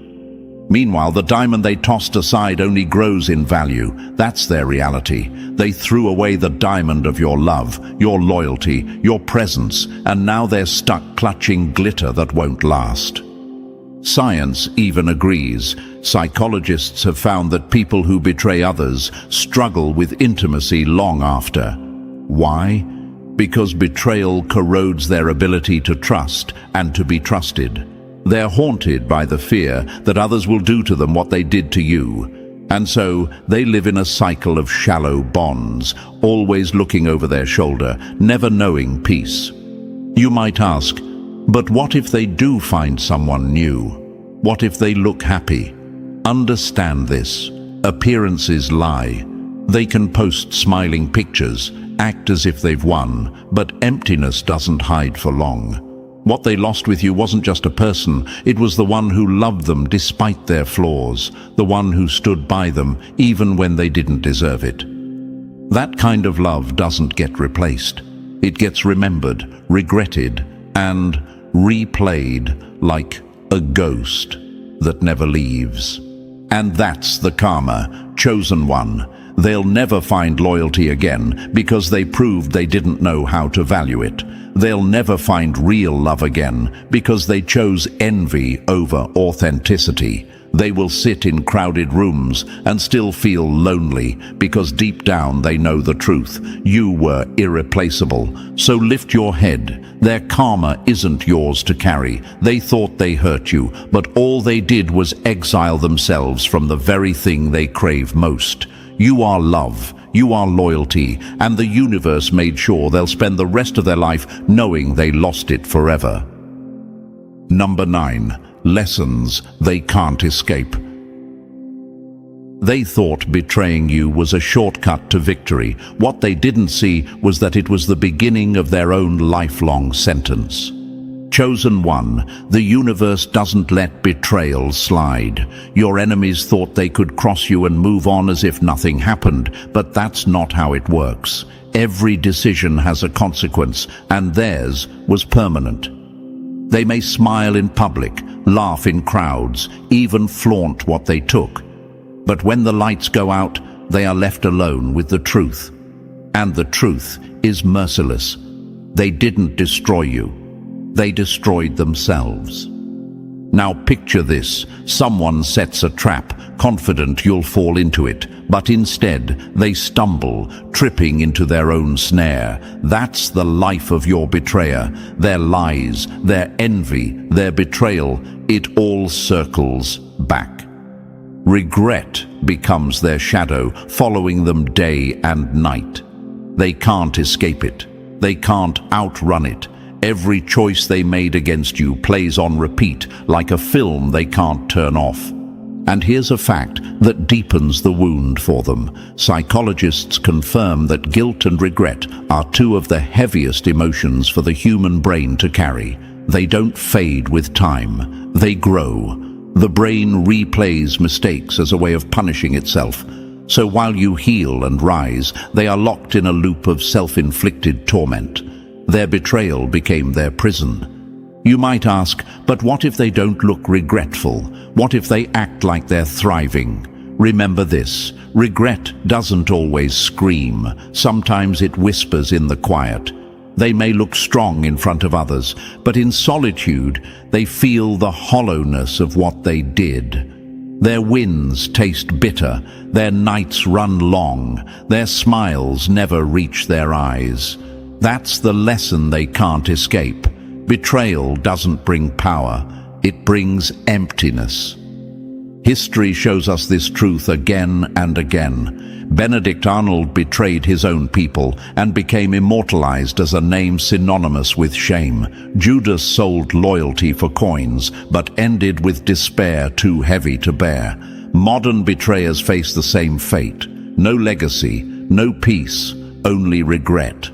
Meanwhile, the diamond they tossed aside only grows in value. That's their reality. They threw away the diamond of your love, your loyalty, your presence, and now they're stuck clutching glitter that won't last. Science even agrees. Psychologists have found that people who betray others struggle with intimacy long after. Why? Because betrayal corrodes their ability to trust and to be trusted. They're haunted by the fear that others will do to them what they did to you. And so they live in a cycle of shallow bonds, always looking over their shoulder, never knowing peace. You might ask, but what if they do find someone new? What if they look happy? Understand this. Appearances lie. They can post smiling pictures, act as if they've won, but emptiness doesn't hide for long. What they lost with you wasn't just a person, it was the one who loved them despite their flaws, the one who stood by them even when they didn't deserve it. That kind of love doesn't get replaced. It gets remembered, regretted, and replayed like a ghost that never leaves. And that's the karma, chosen one. They'll never find loyalty again because they proved they didn't know how to value it. They'll never find real love again because they chose envy over authenticity. They will sit in crowded rooms and still feel lonely because deep down they know the truth. You were irreplaceable. So lift your head. Their karma isn't yours to carry. They thought they hurt you, but all they did was exile themselves from the very thing they crave most. You are love. You are loyalty, and the universe made sure they'll spend the rest of their life knowing they lost it forever. Number 9. Lessons they can't escape. They thought betraying you was a shortcut to victory. What they didn't see was that it was the beginning of their own lifelong sentence. Chosen one, the universe doesn't let betrayal slide. Your enemies thought they could cross you and move on as if nothing happened, but that's not how it works. Every decision has a consequence, and theirs was permanent. They may smile in public, laugh in crowds, even flaunt what they took. But when the lights go out, they are left alone with the truth. And the truth is merciless. They didn't destroy you. They destroyed themselves. Now picture this. Someone sets a trap, confident you'll fall into it, but instead they stumble, tripping into their own snare. That's the life of your betrayer. Their lies, their envy, their betrayal, it all circles back. Regret becomes their shadow, following them day and night. They can't escape it. They can't outrun it. Every choice they made against you plays on repeat, like a film they can't turn off. And here's a fact that deepens the wound for them. Psychologists confirm that guilt and regret are two of the heaviest emotions for the human brain to carry. They don't fade with time. They grow. The brain replays mistakes as a way of punishing itself. So while you heal and rise, they are locked in a loop of self-inflicted torment. Their betrayal became their prison. You might ask, but what if they don't look regretful? What if they act like they're thriving? Remember this, regret doesn't always scream. Sometimes it whispers in the quiet. They may look strong in front of others, but in solitude, they feel the hollowness of what they did. Their wins taste bitter, their nights run long, their smiles never reach their eyes. That's the lesson they can't escape. Betrayal doesn't bring power, it brings emptiness. History shows us this truth again and again. Benedict Arnold betrayed his own people and became immortalized as a name synonymous with shame. Judas sold loyalty for coins, but ended with despair too heavy to bear. Modern betrayers face the same fate. No legacy, no peace, only regret.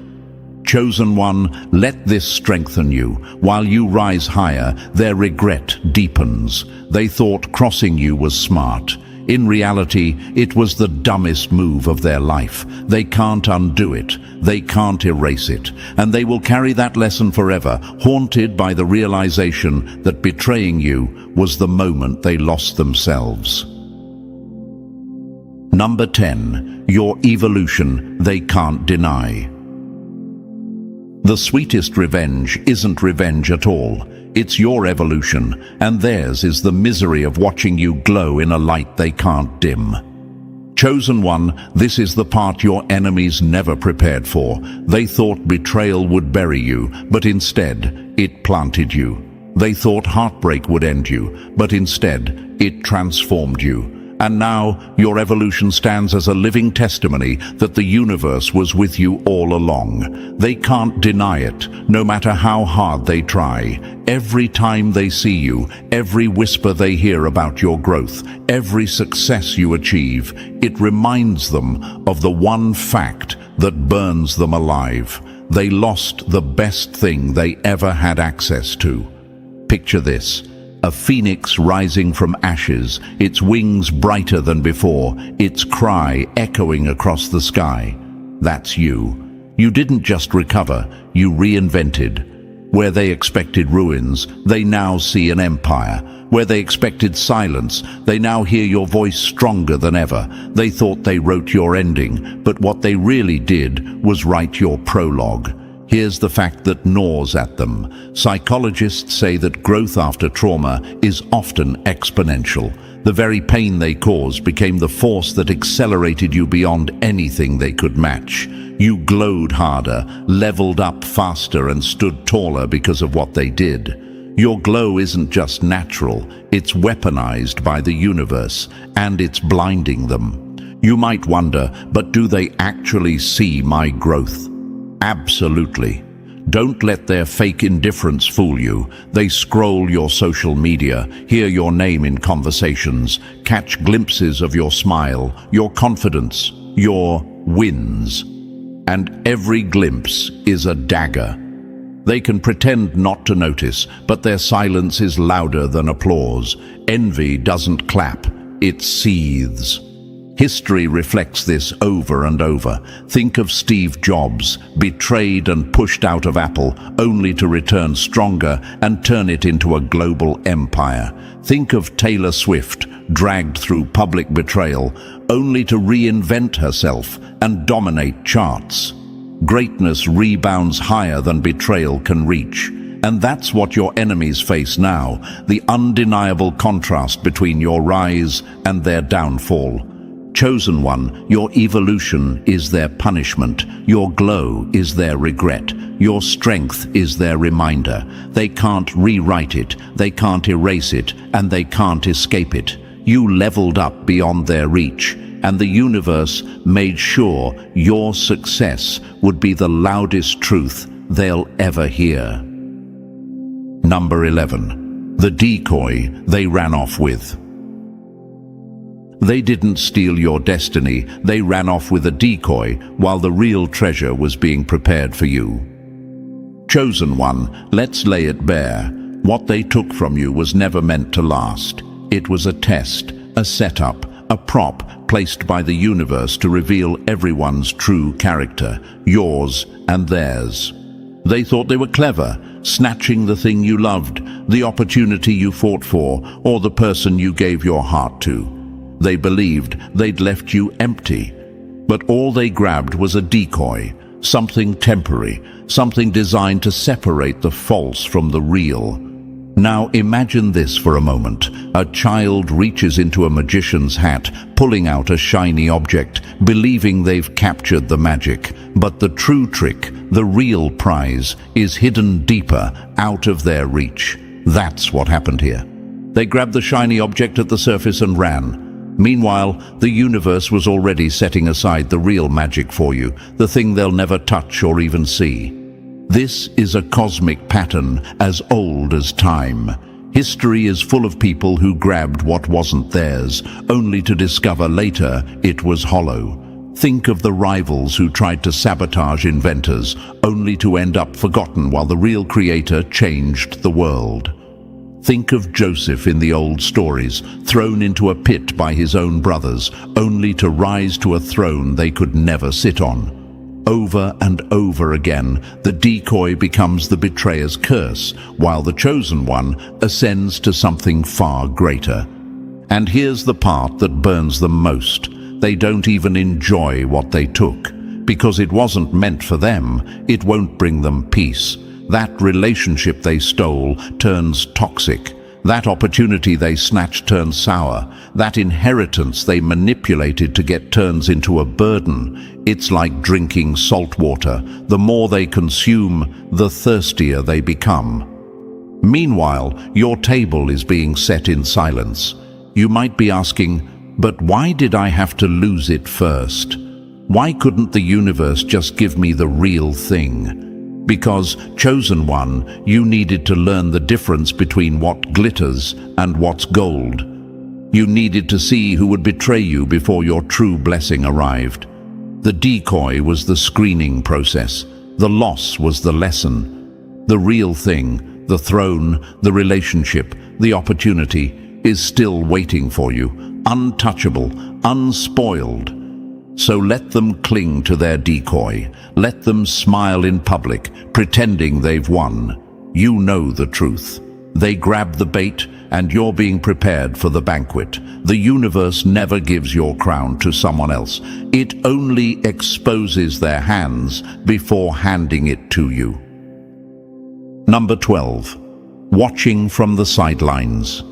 Chosen one, let this strengthen you. While you rise higher, their regret deepens. They thought crossing you was smart. In reality, it was the dumbest move of their life. They can't undo it. They can't erase it. And they will carry that lesson forever, haunted by the realization that betraying you was the moment they lost themselves. Number 10. Your evolution they can't deny. The sweetest revenge isn't revenge at all. It's your evolution, and theirs is the misery of watching you glow in a light they can't dim. Chosen one, this is the part your enemies never prepared for. They thought betrayal would bury you, but instead, it planted you. They thought heartbreak would end you, but instead, it transformed you. And now, your evolution stands as a living testimony that the universe was with you all along. They can't deny it, no matter how hard they try. Every time they see you, every whisper they hear about your growth, every success you achieve, it reminds them of the one fact that burns them alive. They lost the best thing they ever had access to. Picture this. A phoenix rising from ashes, its wings brighter than before, its cry echoing across the sky. That's you. You didn't just recover, you reinvented. Where they expected ruins, they now see an empire. Where they expected silence, they now hear your voice stronger than ever. They thought they wrote your ending, but what they really did was write your prologue. Here's the fact that gnaws at them. Psychologists say that growth after trauma is often exponential. The very pain they caused became the force that accelerated you beyond anything they could match. You glowed harder, leveled up faster, and stood taller because of what they did. Your glow isn't just natural, it's weaponized by the universe, and it's blinding them. You might wonder, but do they actually see my growth? Absolutely. Don't let their fake indifference fool you. They scroll your social media, hear your name in conversations, catch glimpses of your smile, your confidence, your wins. And every glimpse is a dagger. They can pretend not to notice, but their silence is louder than applause. Envy doesn't clap, it seethes. History reflects this over and over. Think of Steve Jobs, betrayed and pushed out of Apple, only to return stronger and turn it into a global empire. Think of Taylor Swift, dragged through public betrayal, only to reinvent herself and dominate charts. Greatness rebounds higher than betrayal can reach. And that's what your enemies face now, the undeniable contrast between your rise and their downfall. Chosen one, your evolution is their punishment, your glow is their regret, your strength is their reminder. They can't rewrite it, they can't erase it, and they can't escape it. You leveled up beyond their reach, and the universe made sure your success would be the loudest truth they'll ever hear. Number 11. The decoy they ran off with. They didn't steal your destiny, they ran off with a decoy while the real treasure was being prepared for you. Chosen one, let's lay it bare. What they took from you was never meant to last. It was a test, a setup, a prop placed by the universe to reveal everyone's true character, yours and theirs. They thought they were clever, snatching the thing you loved, the opportunity you fought for, or the person you gave your heart to. They believed they'd left you empty. But all they grabbed was a decoy, something temporary, something designed to separate the false from the real. Now imagine this for a moment. A child reaches into a magician's hat, pulling out a shiny object, believing they've captured the magic. But the true trick, the real prize, is hidden deeper, out of their reach. That's what happened here. They grabbed the shiny object at the surface and ran. Meanwhile, the universe was already setting aside the real magic for you, the thing they'll never touch or even see. This is a cosmic pattern as old as time. History is full of people who grabbed what wasn't theirs, only to discover later it was hollow. Think of the rivals who tried to sabotage inventors, only to end up forgotten while the real creator changed the world. Think of Joseph in the old stories, thrown into a pit by his own brothers, only to rise to a throne they could never sit on. Over and over again, the decoy becomes the betrayer's curse, while the chosen one ascends to something far greater. And here's the part that burns them most. They don't even enjoy what they took. Because it wasn't meant for them, it won't bring them peace. That relationship they stole turns toxic. That opportunity they snatched turns sour. That inheritance they manipulated to get turns into a burden. It's like drinking salt water. The more they consume, the thirstier they become. Meanwhile, your table is being set in silence. You might be asking, but why did I have to lose it first? Why couldn't the universe just give me the real thing? Because, chosen one, you needed to learn the difference between what glitters and what's gold. You needed to see who would betray you before your true blessing arrived. The decoy was the screening process. The loss was the lesson. The real thing, the throne, the relationship, the opportunity, is still waiting for you, untouchable, unspoiled. So let them cling to their decoy. Let them smile in public, pretending they've won. You know the truth. They grab the bait, and you're being prepared for the banquet. The universe never gives your crown to someone else. It only exposes their hands before handing it to you. Number 12. Watching from the sidelines.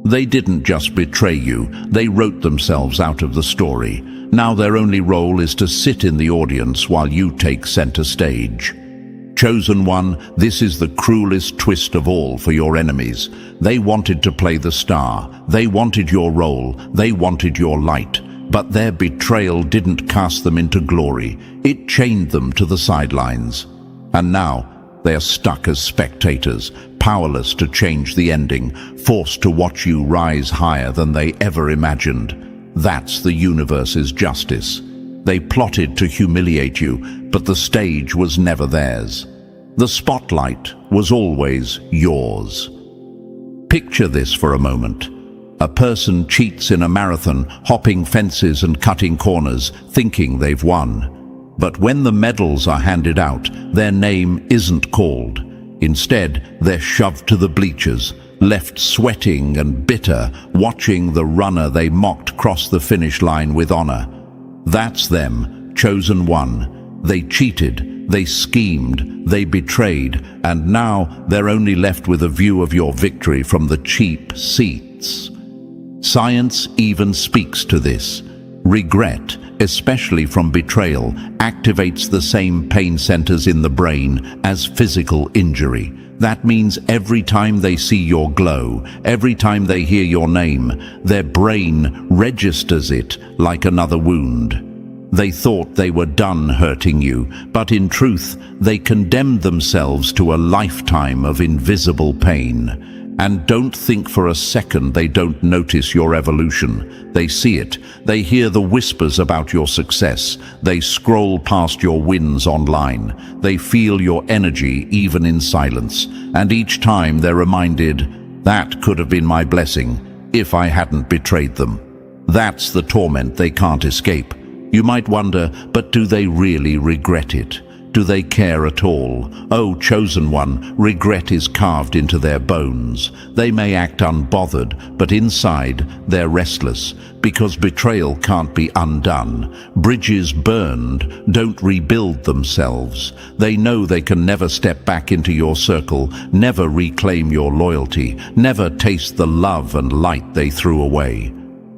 They didn't just betray you, they wrote themselves out of the story. Now their only role is to sit in the audience while you take center stage. Chosen one, this is the cruelest twist of all for your enemies. They wanted to play the star. They wanted your role. They wanted your light. But their betrayal didn't cast them into glory. It chained them to the sidelines. And now, they are stuck as spectators, powerless to change the ending, forced to watch you rise higher than they ever imagined. That's the universe's justice. They plotted to humiliate you, but the stage was never theirs. The spotlight was always yours. Picture this for a moment. A person cheats in a marathon, hopping fences and cutting corners, thinking they've won. But when the medals are handed out, their name isn't called. Instead, they're shoved to the bleachers, left sweating and bitter, watching the runner they mocked cross the finish line with honor. That's them, chosen one. They cheated, they schemed, they betrayed, and now they're only left with a view of your victory from the cheap seats. Science even speaks to this. Regret, especially from betrayal, activates the same pain centers in the brain as physical injury. That means every time they see your glow, every time they hear your name, their brain registers it like another wound. They thought they were done hurting you, but in truth, they condemned themselves to a lifetime of invisible pain. And don't think for a second they don't notice your evolution. They see it. They hear the whispers about your success. They scroll past your wins online. They feel your energy even in silence. And each time they're reminded, that could have been my blessing. if I hadn't betrayed them. That's the torment they can't escape. You might wonder, but do they really regret it? Do they care at all? Oh, chosen one, regret is carved into their bones. They may act unbothered, but inside they're restless, because betrayal can't be undone. Bridges burned don't rebuild themselves. They know they can never step back into your circle, never reclaim your loyalty, never taste the love and light they threw away.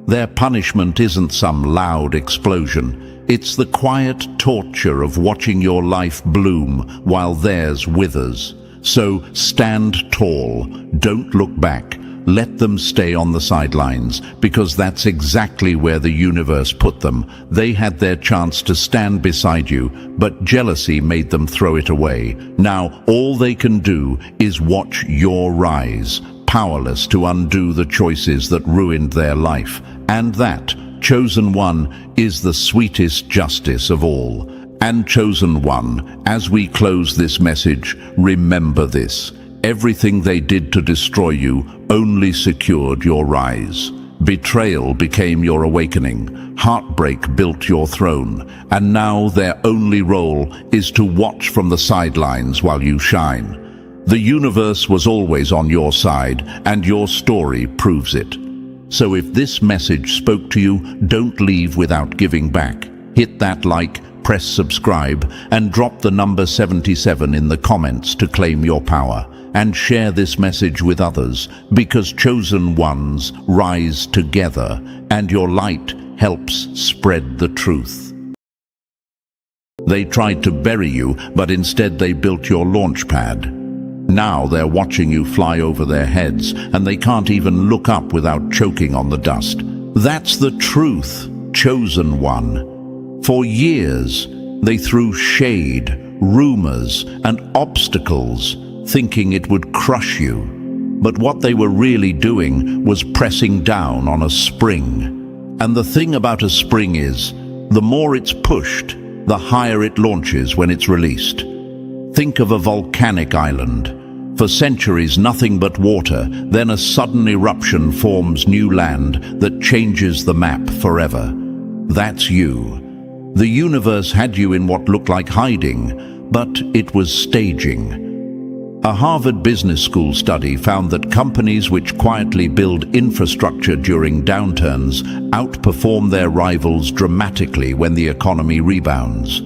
Their punishment isn't some loud explosion. It's the quiet torture of watching your life bloom while theirs withers. So stand tall, don't look back, let them stay on the sidelines, because that's exactly where the universe put them. They had their chance to stand beside you, but jealousy made them throw it away. Now all they can do is watch your rise, powerless to undo the choices that ruined their life. And that, chosen one, is the sweetest justice of all. And chosen one, as we close this message, remember this. Everything they did to destroy you only secured your rise. Betrayal became your awakening. Heartbreak built your throne. And now their only role is to watch from the sidelines while you shine. The universe was always on your side, and your story proves it. So if this message spoke to you, don't leave without giving back. Hit that like, press subscribe, and drop the number 77 in the comments to claim your power. And share this message with others, because chosen ones rise together, and your light helps spread the truth. They tried to bury you, but instead they built your launch pad. Now they're watching you fly over their heads, and they can't even look up without choking on the dust. That's the truth, chosen one. For years, they threw shade, rumors, and obstacles, thinking it would crush you. But what they were really doing was pressing down on a spring. And the thing about a spring is, the more it's pushed, the higher it launches when it's released. Think of a volcanic island. For centuries, nothing but water, then a sudden eruption forms new land that changes the map forever. That's you. The universe had you in what looked like hiding, but it was staging. A Harvard Business School study found that companies which quietly build infrastructure during downturns outperform their rivals dramatically when the economy rebounds.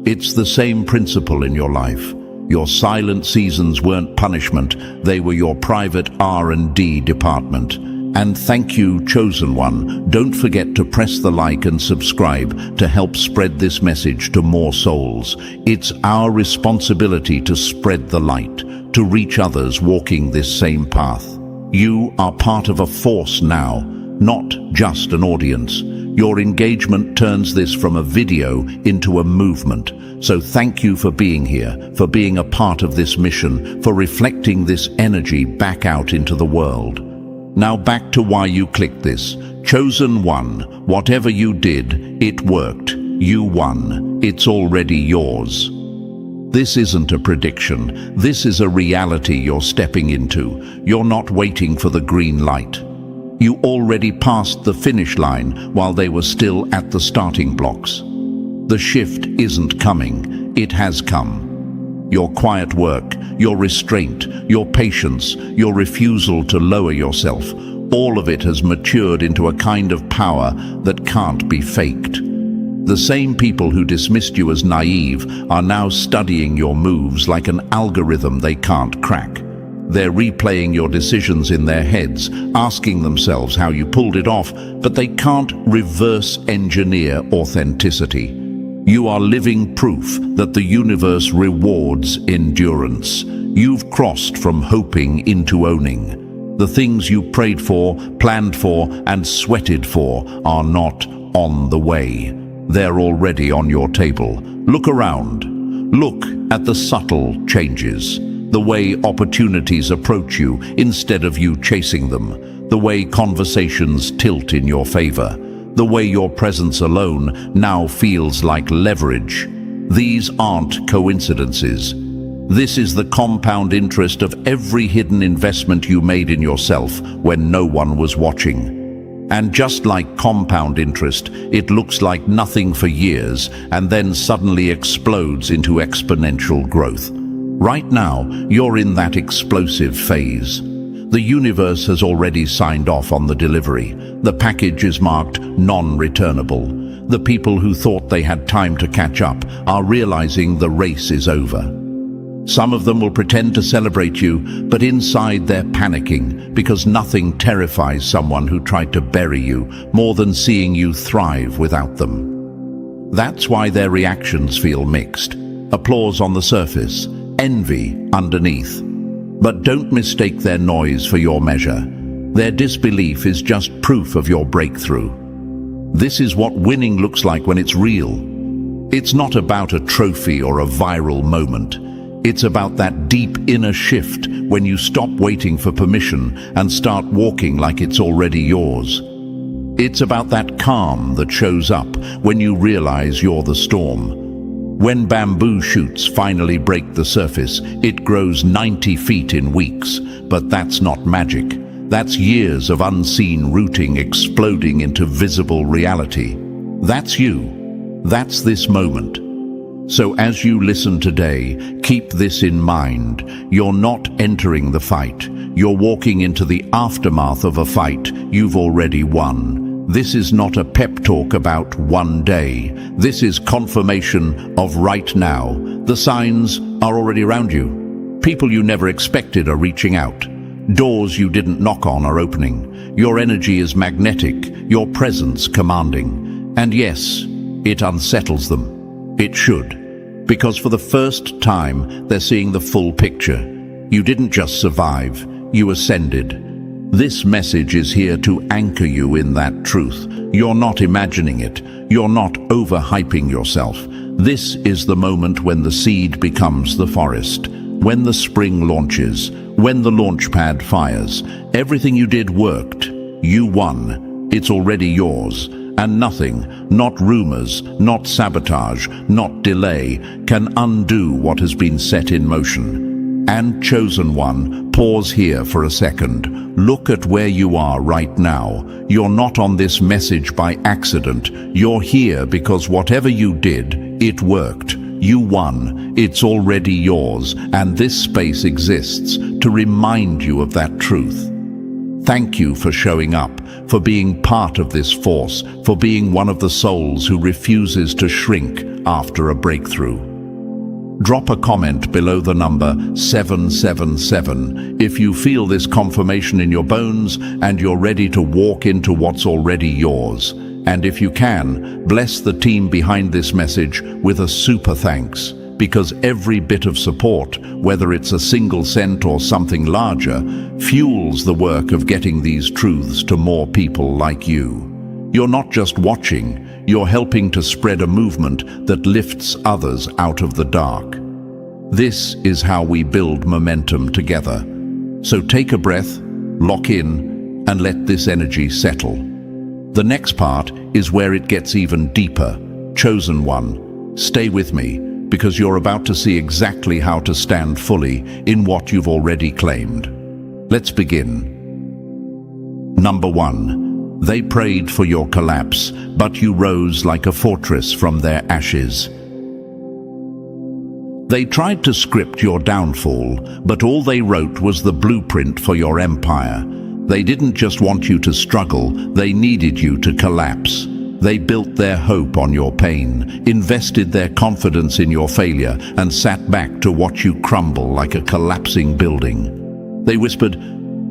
It's the same principle in your life. Your silent seasons weren't punishment, they were your private R&D department. And thank you, chosen one. Don't forget to press the like and subscribe to help spread this message to more souls. It's our responsibility to spread the light, to reach others walking this same path. You are part of a force now, not just an audience. Your engagement turns this from a video into a movement. So thank you for being here, for being a part of this mission, for reflecting this energy back out into the world. Now back to why you clicked this. Chosen one, whatever you did, it worked. You won. It's already yours. This isn't a prediction. This is a reality you're stepping into. You're not waiting for the green light. You already passed the finish line while they were still at the starting blocks. The shift isn't coming, it has come. Your quiet work, your restraint, your patience, your refusal to lower yourself, all of it has matured into a kind of power that can't be faked. The same people who dismissed you as naive are now studying your moves like an algorithm they can't crack. They're replaying your decisions in their heads, asking themselves how you pulled it off, but they can't reverse engineer authenticity. You are living proof that the universe rewards endurance. You've crossed from hoping into owning. The things you prayed for, planned for, and sweated for are not on the way. They're already on your table. Look around. Look at the subtle changes. The way opportunities approach you instead of you chasing them. The way conversations tilt in your favor. The way your presence alone now feels like leverage. These aren't coincidences. This is the compound interest of every hidden investment you made in yourself when no one was watching. And just like compound interest, it looks like nothing for years and then suddenly explodes into exponential growth. Right now, you're in that explosive phase. The universe has already signed off on the delivery. The package is marked non-returnable. The people who thought they had time to catch up are realizing the race is over. Some of them will pretend to celebrate you, but inside they're panicking because nothing terrifies someone who tried to bury you more than seeing you thrive without them. That's why their reactions feel mixed. Applause on the surface, envy underneath. But don't mistake their noise for your measure. Their disbelief is just proof of your breakthrough. This is what winning looks like when it's real. It's not about a trophy or a viral moment. It's about that deep inner shift when you stop waiting for permission and start walking like it's already yours. It's about that calm that shows up when you realize you're the storm. When bamboo shoots finally break the surface, it grows 90 feet in weeks, but that's not magic. That's years of unseen rooting exploding into visible reality. That's you. That's this moment. So as you listen today, keep this in mind. You're not entering the fight. You're walking into the aftermath of a fight you've already won. This is not a pep talk about one day. This is confirmation of right now. The signs are already around you. People you never expected are reaching out. Doors you didn't knock on are opening. Your energy is magnetic, your presence commanding. And yes, it unsettles them. It should. Because for the first time, they're seeing the full picture. You didn't just survive, you ascended. This message is here to anchor you in that truth. You're not imagining it. You're not overhyping yourself. This is the moment when the seed becomes the forest. When the spring launches, when the launch pad fires. Everything you did worked. You won. It's already yours. And nothing, not rumors, not sabotage, not delay, can undo what has been set in motion. And chosen one, pause here for a second. Look at where you are right now. You're not on this message by accident. You're here because whatever you did, it worked. You won. It's already yours. And this space exists to remind you of that truth. Thank you for showing up, for being part of this force, for being one of the souls who refuses to shrink after a breakthrough. Drop a comment below the number 777 if you feel this confirmation in your bones and you're ready to walk into what's already yours. And if you can, bless the team behind this message with a super thanks. Because every bit of support, whether it's a single cent or something larger, fuels the work of getting these truths to more people like you. You're not just watching, you're helping to spread a movement that lifts others out of the dark. This is how we build momentum together. So take a breath, lock in, and let this energy settle. The next part is where it gets even deeper. Chosen one, stay with me, because you're about to see exactly how to stand fully in what you've already claimed. Let's begin. Number 1. They prayed for your collapse, but you rose like a fortress from their ashes. They tried to script your downfall, but all they wrote was the blueprint for your empire. They didn't just want you to struggle, they needed you to collapse. They built their hope on your pain, invested their confidence in your failure, and sat back to watch you crumble like a collapsing building. They whispered,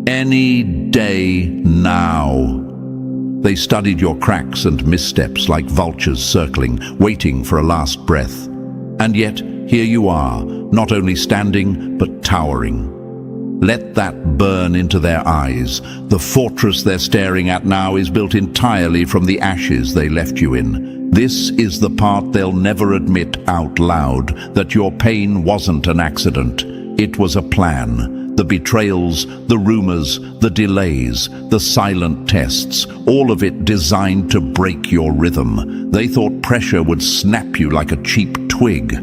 "Any day now." They studied your cracks and missteps like vultures circling, waiting for a last breath. And yet, here you are, not only standing, but towering. Let that burn into their eyes. The fortress they're staring at now is built entirely from the ashes they left you in. This is the part they'll never admit out loud, that your pain wasn't an accident. It was a plan. The betrayals, the rumors, the delays, the silent tests, all of it designed to break your rhythm. They thought pressure would snap you like a cheap twig.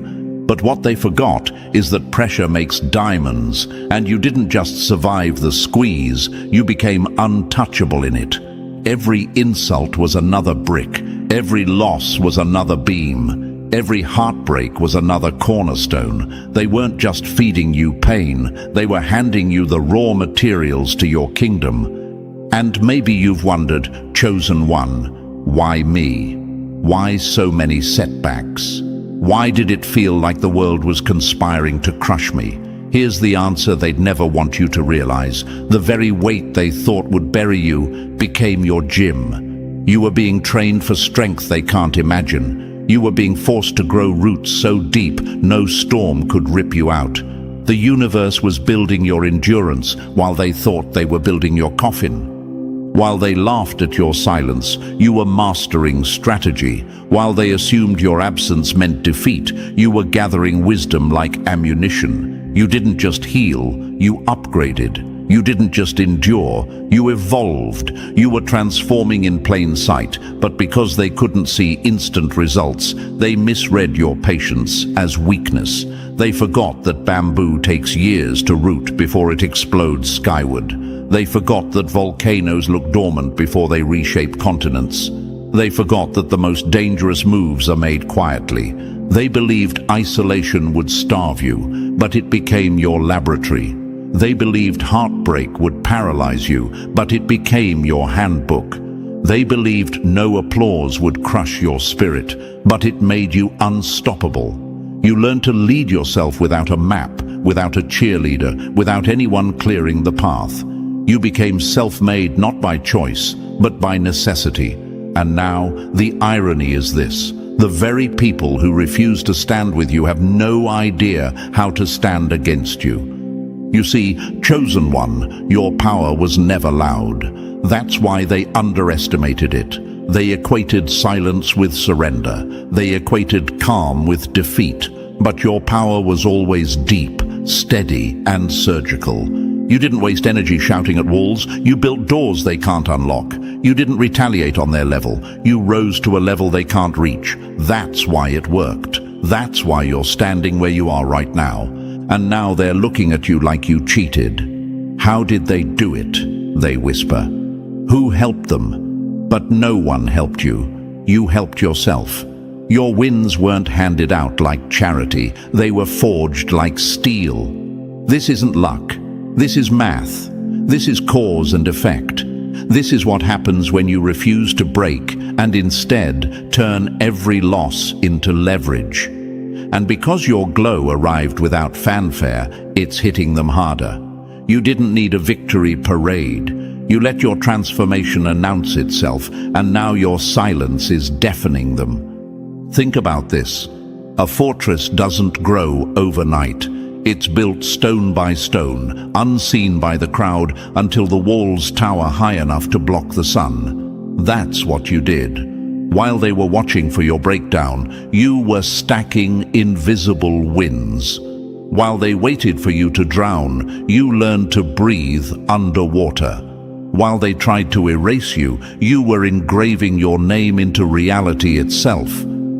But what they forgot is that pressure makes diamonds, and you didn't just survive the squeeze, you became untouchable in it. Every insult was another brick, every loss was another beam, every heartbreak was another cornerstone. They weren't just feeding you pain, they were handing you the raw materials to your kingdom. And maybe you've wondered, chosen one, why me? Why so many setbacks? Why did it feel like the world was conspiring to crush me? Here's the answer they'd never want you to realize. The very weight they thought would bury you became your gym. You were being trained for strength they can't imagine. You were being forced to grow roots so deep no storm could rip you out. The universe was building your endurance while they thought they were building your coffin. While they laughed at your silence, you were mastering strategy. While they assumed your absence meant defeat, you were gathering wisdom like ammunition. You didn't just heal, you upgraded. You didn't just endure, you evolved. You were transforming in plain sight, but because they couldn't see instant results, they misread your patience as weakness. They forgot that bamboo takes years to root before it explodes skyward. They forgot that volcanoes look dormant before they reshape continents. They forgot that the most dangerous moves are made quietly. They believed isolation would starve you, but it became your laboratory. They believed heartbreak would paralyze you, but it became your handbook. They believed no applause would crush your spirit, but it made you unstoppable. You learned to lead yourself without a map, without a cheerleader, without anyone clearing the path. You became self-made not by choice, but by necessity. And now, the irony is this. The very people who refuse to stand with you have no idea how to stand against you. You see, chosen one, your power was never loud. That's why they underestimated it. They equated silence with surrender. They equated calm with defeat. But your power was always deep, steady, and surgical. You didn't waste energy shouting at walls. You built doors they can't unlock. You didn't retaliate on their level. You rose to a level they can't reach. That's why it worked. That's why you're standing where you are right now. And now they're looking at you like you cheated. How did they do it? They whisper. Who helped them? But no one helped you. You helped yourself. Your wins weren't handed out like charity. They were forged like steel. This isn't luck. This is math. This is cause and effect. This is what happens when you refuse to break and instead turn every loss into leverage. And because your glow arrived without fanfare, it's hitting them harder. You didn't need a victory parade. You let your transformation announce itself, and now your silence is deafening them. Think about this. A fortress doesn't grow overnight. It's built stone by stone, unseen by the crowd, until the walls tower high enough to block the sun. That's what you did. While they were watching for your breakdown, you were stacking invisible wins. While they waited for you to drown, you learned to breathe underwater. While they tried to erase you, you were engraving your name into reality itself.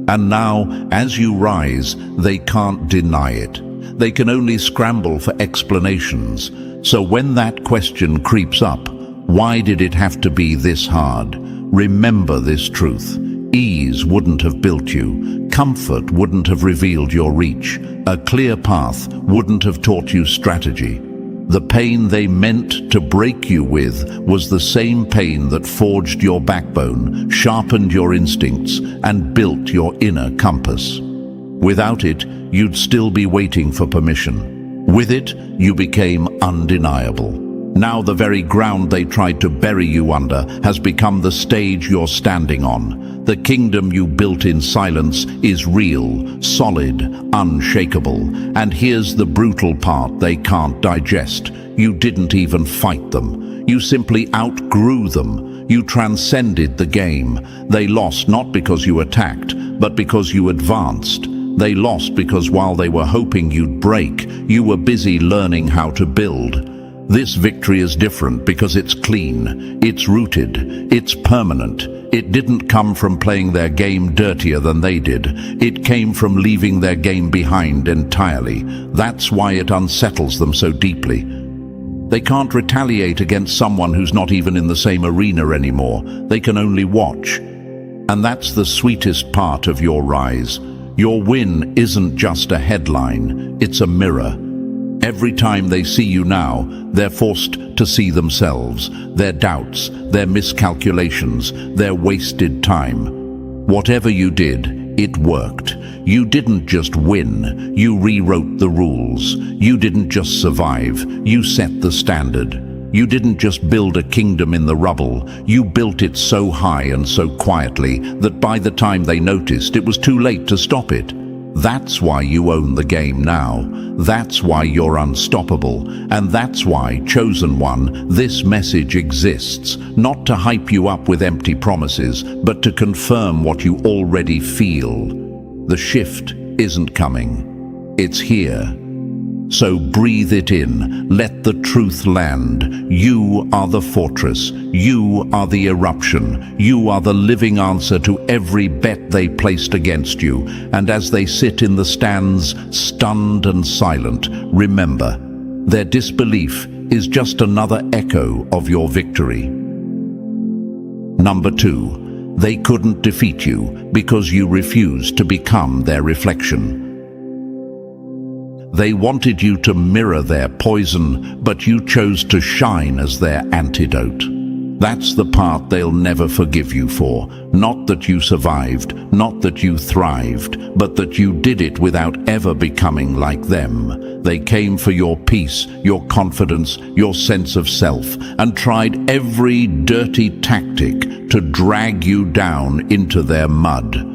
And now, as you rise, they can't deny it. They can only scramble for explanations. So when that question creeps up, why did it have to be this hard? Remember this truth. Ease wouldn't have built you. Comfort wouldn't have revealed your reach. A clear path wouldn't have taught you strategy. The pain they meant to break you with was the same pain that forged your backbone, sharpened your instincts, and built your inner compass. Without it, you'd still be waiting for permission. With it, you became undeniable. Now the very ground they tried to bury you under has become the stage you're standing on. The kingdom you built in silence is real, solid, unshakable. And here's the brutal part they can't digest. You didn't even fight them. You simply outgrew them. You transcended the game. They lost not because you attacked, but because you advanced. They lost because while they were hoping you'd break, you were busy learning how to build. This victory is different because it's clean, it's rooted, it's permanent. it didn't come from playing their game dirtier than they did. It came from leaving their game behind entirely. That's why it unsettles them so deeply. They can't retaliate against someone who's not even in the same arena anymore. They can only watch. And that's the sweetest part of your rise. Your win isn't just a headline, it's a mirror. Every time they see you now, they're forced to see themselves, their doubts, their miscalculations, their wasted time. Whatever you did, it worked. You didn't just win, you rewrote the rules. You didn't just survive, you set the standard. You didn't just build a kingdom in the rubble, you built it so high and so quietly that by the time they noticed, it was too late to stop it. That's why you own the game now. That's why you're unstoppable. And that's why, chosen one, this message exists, not to hype you up with empty promises, but to confirm what you already feel. The shift isn't coming. It's here. So breathe it in, let the truth land. You are the fortress, you are the eruption, you are the living answer to every bet they placed against you. And as they sit in the stands, stunned and silent, remember, their disbelief is just another echo of your victory. Number 2, they couldn't defeat you because you refused to become their reflection. They wanted you to mirror their poison, but you chose to shine as their antidote. That's the part they'll never forgive you for. Not that you survived, not that you thrived, but that you did it without ever becoming like them. They came for your peace, your confidence, your sense of self, and tried every dirty tactic to drag you down into their mud.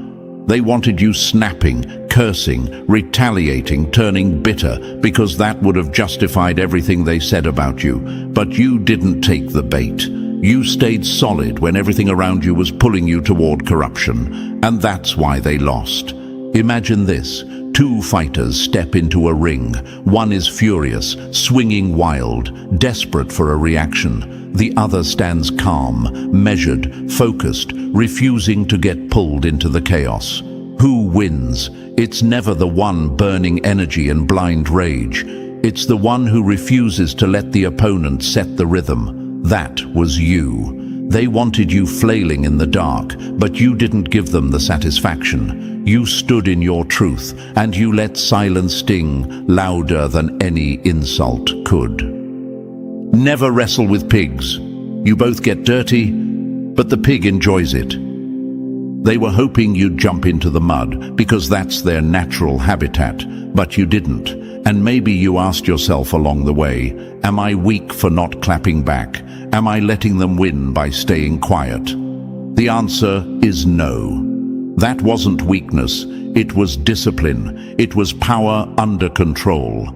They wanted you snapping, cursing, retaliating, turning bitter, because that would have justified everything they said about you. But you didn't take the bait. You stayed solid when everything around you was pulling you toward corruption, and that's why they lost. Imagine this. 2 fighters step into a ring. One is furious, swinging wild, desperate for a reaction. The other stands calm, measured, focused, refusing to get pulled into the chaos. Who wins? It's never the one burning energy and blind rage. It's the one who refuses to let the opponent set the rhythm. That was you. They wanted you flailing in the dark, but you didn't give them the satisfaction. You stood in your truth, and you let silence sting louder than any insult could. Never wrestle with pigs. You both get dirty, but the pig enjoys it. They were hoping you'd jump into the mud, because that's their natural habitat, but you didn't. And maybe you asked yourself along the way, am I weak for not clapping back? Am I letting them win by staying quiet? The answer is no. That wasn't weakness, it was discipline, it was power under control.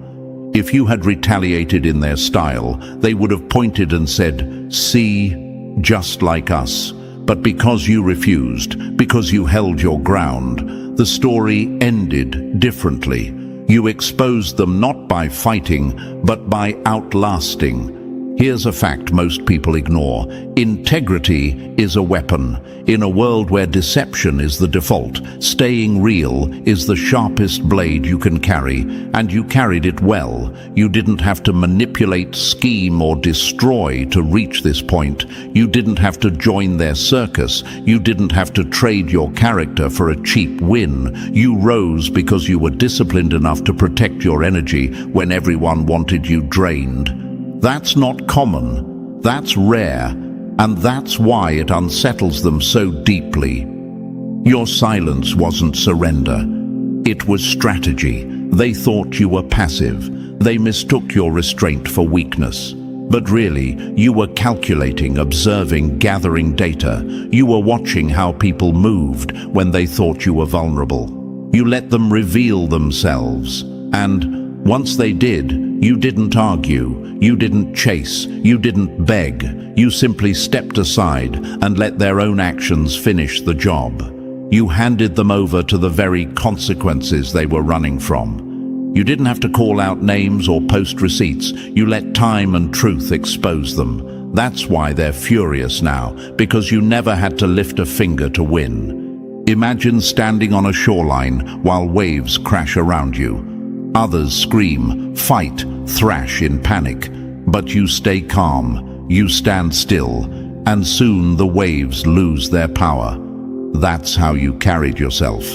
If you had retaliated in their style, they would have pointed and said, see, just like us. But because you refused, because you held your ground, the story ended differently. You exposed them not by fighting, but by outlasting. Here's a fact most people ignore. Integrity is a weapon. In a world where deception is the default, staying real is the sharpest blade you can carry, and you carried it well. You didn't have to manipulate, scheme, or destroy to reach this point. You didn't have to join their circus. You didn't have to trade your character for a cheap win. You rose because you were disciplined enough to protect your energy when everyone wanted you drained. That's not common, that's rare, and that's why it unsettles them so deeply. Your silence wasn't surrender, it was strategy. They thought you were passive, they mistook your restraint for weakness. But really, you were calculating, observing, gathering data. You were watching how people moved when they thought you were vulnerable. You let them reveal themselves, and once they did, you didn't argue, you didn't chase, you didn't beg. You simply stepped aside and let their own actions finish the job. You handed them over to the very consequences they were running from. You didn't have to call out names or post receipts. You let time and truth expose them. That's why they're furious now, because you never had to lift a finger to win. Imagine standing on a shoreline while waves crash around you. Others scream, fight, thrash in panic. But you stay calm, you stand still, and soon the waves lose their power. That's how you carried yourself.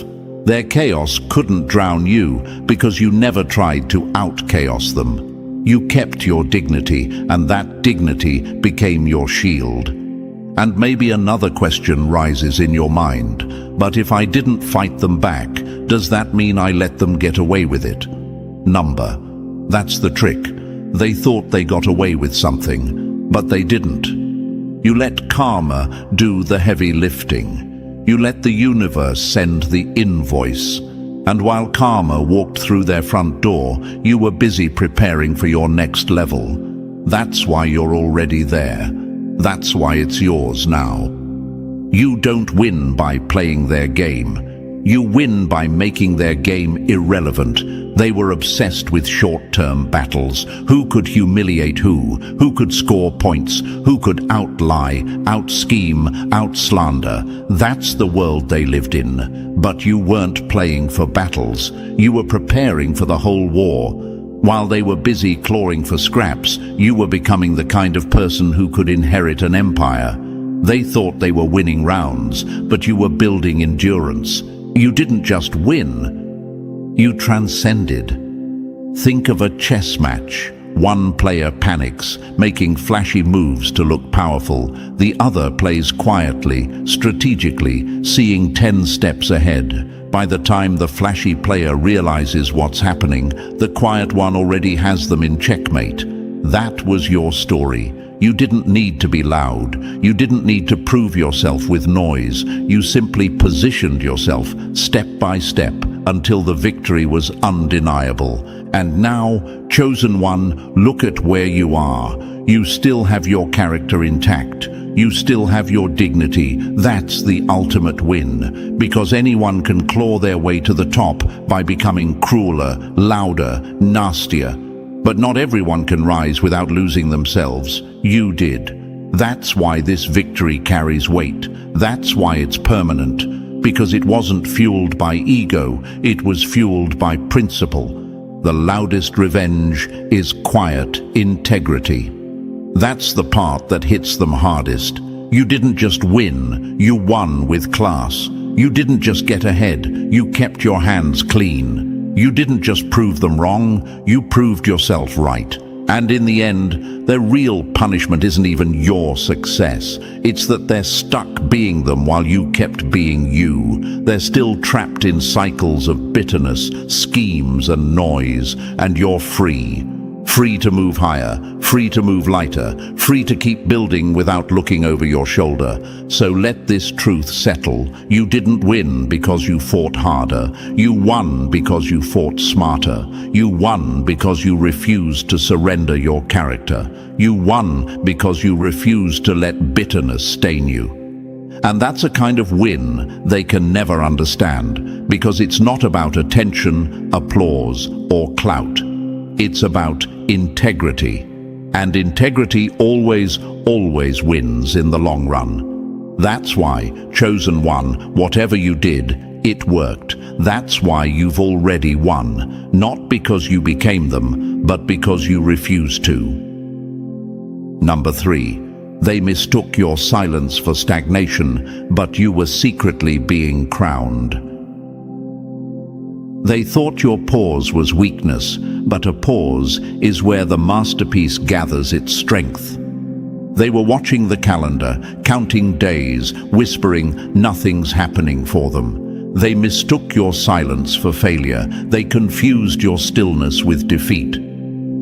Their chaos couldn't drown you because you never tried to out-chaos them. You kept your dignity, and that dignity became your shield. And maybe another question rises in your mind. But if I didn't fight them back, does that mean I let them get away with it? Number. That's the trick. They thought they got away with something, but they didn't. You let karma do the heavy lifting. You let the universe send the invoice. And while karma walked through their front door, you were busy preparing for your next level. That's why you're already there. That's why it's yours now. You don't win by playing their game. You win by making their game irrelevant. They were obsessed with short-term battles. Who could humiliate who? Who could score points? Who could out-lie, out-scheme, out-slander? That's the world they lived in. But you weren't playing for battles. You were preparing for the whole war. While they were busy clawing for scraps, you were becoming the kind of person who could inherit an empire. They thought they were winning rounds, but you were building endurance. You didn't just win, you transcended. Think of a chess match. One player panics, making flashy moves to look powerful. The other plays quietly, strategically, seeing 10 steps ahead. By the time the flashy player realizes what's happening, the quiet one already has them in checkmate. That was your story. You didn't need to be loud. You didn't need to prove yourself with noise. You simply positioned yourself step by step until the victory was undeniable. And now, chosen one, look at where you are. You still have your character intact. You still have your dignity. That's the ultimate win. Because anyone can claw their way to the top by becoming crueler, louder, nastier. But not everyone can rise without losing themselves. You did. That's why this victory carries weight. That's why it's permanent. Because it wasn't fueled by ego, it was fueled by principle. The loudest revenge is quiet integrity. That's the part that hits them hardest. You didn't just win, you won with class. You didn't just get ahead, you kept your hands clean. You didn't just prove them wrong, you proved yourself right. And in the end, their real punishment isn't even your success. It's that they're stuck being them while you kept being you. They're still trapped in cycles of bitterness, schemes and noise, and you're free. Free to move higher, free to move lighter, free to keep building without looking over your shoulder. So let this truth settle. You didn't win because you fought harder. You won because you fought smarter. You won because you refused to surrender your character. You won because you refused to let bitterness stain you. And that's a kind of win they can never understand, because it's not about attention, applause, or clout. It's about integrity. And integrity always wins in the long run. That's why, chosen one, whatever you did, it worked. That's why you've already won. Not because you became them, but because you refused to. Number 3. They mistook your silence for stagnation, but you were secretly being crowned. They thought your pause was weakness, but a pause is where the masterpiece gathers its strength. They were watching the calendar, counting days, whispering nothing's happening for them. They mistook your silence for failure. They confused your stillness with defeat.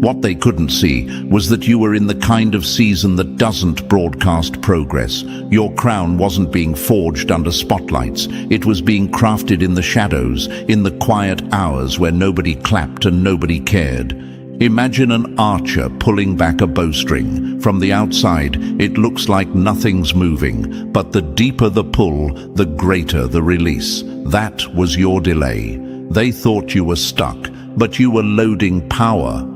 What they couldn't see was that you were in the kind of season that doesn't broadcast progress. Your crown wasn't being forged under spotlights. It was being crafted in the shadows, in the quiet hours where nobody clapped and nobody cared. Imagine an archer pulling back a bowstring. From the outside, it looks like nothing's moving, but the deeper the pull, the greater the release. That was your delay. They thought you were stuck, but you were loading power.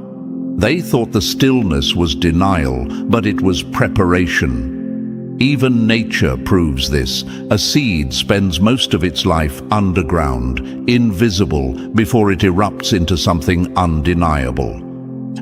They thought the stillness was denial, but it was preparation. Even nature proves this. A seed spends most of its life underground, invisible, before it erupts into something undeniable.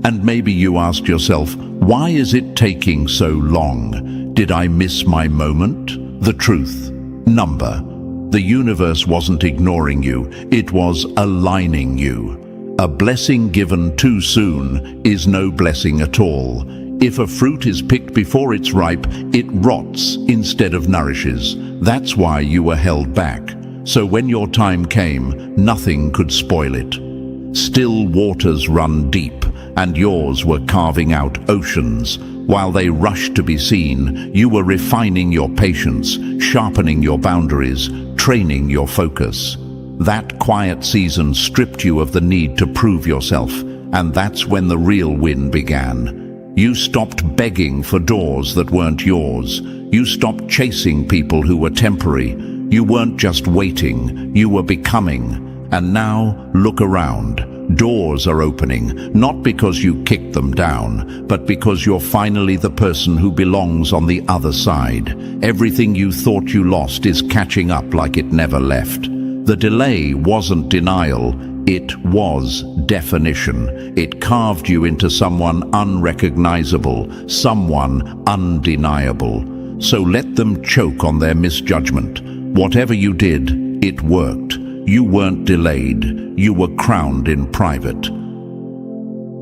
And maybe you asked yourself, why is it taking so long? Did I miss my moment? The truth. Number. The universe wasn't ignoring you, it was aligning you. A blessing given too soon is no blessing at all. If a fruit is picked before it's ripe, it rots instead of nourishes. That's why you were held back. So when your time came, nothing could spoil it. Still waters run deep, and yours were carving out oceans. While they rushed to be seen, you were refining your patience, sharpening your boundaries, training your focus. That quiet season stripped you of the need to prove yourself, and that's when the real win began. You stopped begging for doors that weren't yours. You stopped chasing people who were temporary. You weren't just waiting, you were becoming. And now, look around. Doors are opening, not because you kicked them down, but because you're finally the person who belongs on the other side. Everything you thought you lost is catching up like it never left. The delay wasn't denial, it was definition. It carved you into someone unrecognizable, someone undeniable. So let them choke on their misjudgment. Whatever you did, it worked. You weren't delayed, you were crowned in private.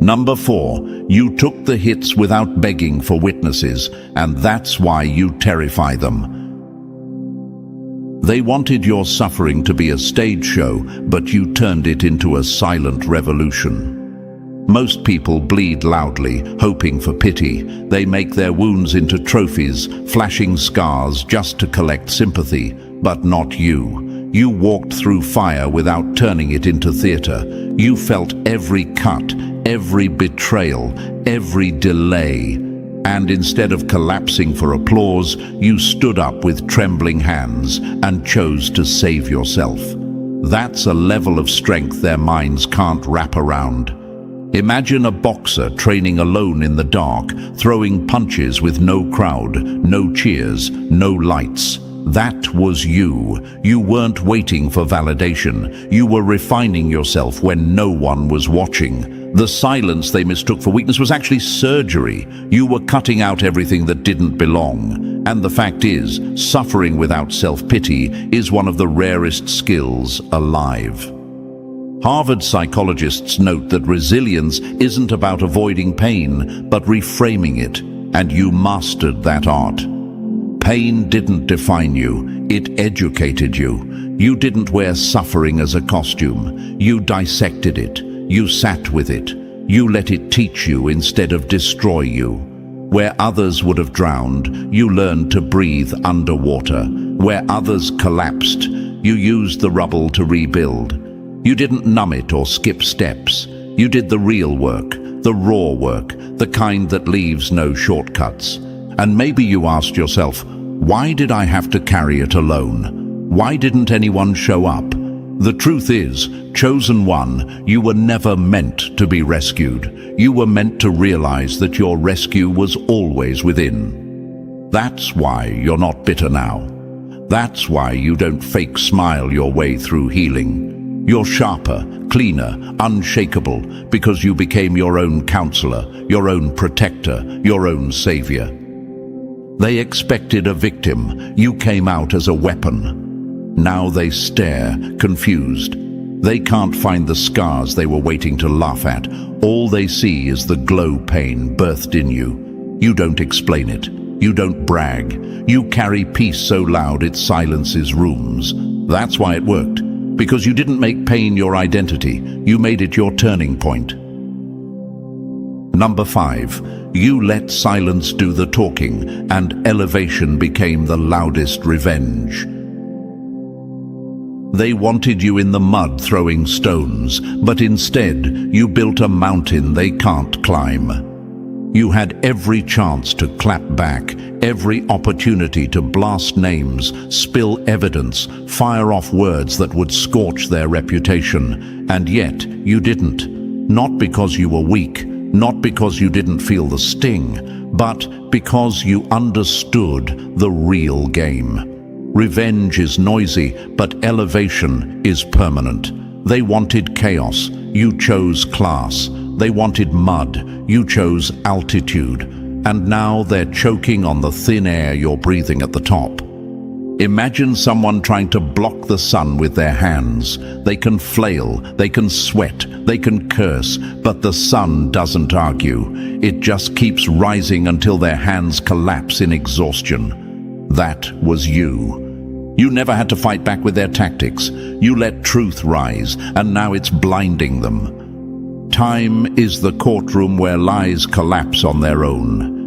Number 4, you took the hits without begging for witnesses, and that's why you terrify them. They wanted your suffering to be a stage show, but you turned it into a silent revolution. Most people bleed loudly, hoping for pity. They make their wounds into trophies, flashing scars just to collect sympathy, but not you. You walked through fire without turning it into theater. You felt every cut, every betrayal, every delay. And instead of collapsing for applause, you stood up with trembling hands and chose to save yourself. That's a level of strength their minds can't wrap around. Imagine a boxer training alone in the dark, throwing punches with no crowd, no cheers, no lights. That was you. You weren't waiting for validation. You were refining yourself when no one was watching. The silence they mistook for weakness was actually surgery. You were cutting out everything that didn't belong. And the fact is, suffering without self-pity is one of the rarest skills alive. Harvard psychologists note that resilience isn't about avoiding pain, but reframing it, and you mastered that art. Pain didn't define you, it educated you. You didn't wear suffering as a costume. You dissected it. You sat with it. You let it teach you instead of destroy you. Where others would have drowned, you learned to breathe underwater. Where others collapsed, you used the rubble to rebuild. You didn't numb it or skip steps. You did the real work, the raw work, the kind that leaves no shortcuts. And maybe you asked yourself, why did I have to carry it alone? Why didn't anyone show up? The truth is, chosen one, you were never meant to be rescued. You were meant to realize that your rescue was always within. That's why you're not bitter now. That's why you don't fake smile your way through healing. You're sharper, cleaner, unshakable, because you became your own counselor, your own protector, your own savior. They expected a victim. You came out as a weapon. Now they stare, confused. They can't find the scars they were waiting to laugh at. All they see is the glow pain birthed in you. You don't explain it. You don't brag. You carry peace so loud it silences rooms. That's why it worked. Because you didn't make pain your identity. You made it your turning point. Number 5, you let silence do the talking, and elevation became the loudest revenge. They wanted you in the mud throwing stones, but instead you built a mountain they can't climb. You had every chance to clap back, every opportunity to blast names, spill evidence, fire off words that would scorch their reputation, and yet you didn't. Not because you were weak, not because you didn't feel the sting, but because you understood the real game. Revenge is noisy, but elevation is permanent. They wanted chaos, you chose class. They wanted mud, you chose altitude. And now they're choking on the thin air you're breathing at the top. Imagine someone trying to block the sun with their hands. They can flail, they can sweat, they can curse, but the sun doesn't argue. It just keeps rising until their hands collapse in exhaustion. That was you. You never had to fight back with their tactics. You let truth rise, and now it's blinding them. Time is the courtroom where lies collapse on their own.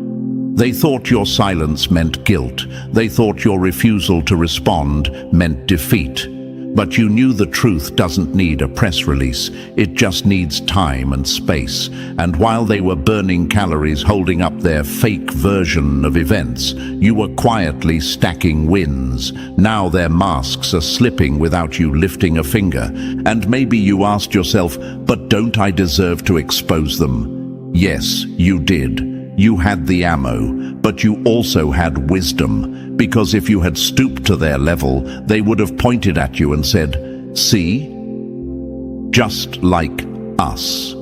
They thought your silence meant guilt. They thought your refusal to respond meant defeat. But you knew the truth doesn't need a press release. It just needs time and space. And while they were burning calories holding up their fake version of events, you were quietly stacking wins. Now their masks are slipping without you lifting a finger. And maybe you asked yourself, but don't I deserve to expose them? Yes, you did. You had the ammo, but you also had wisdom, because if you had stooped to their level, they would have pointed at you and said, "See? Just like us."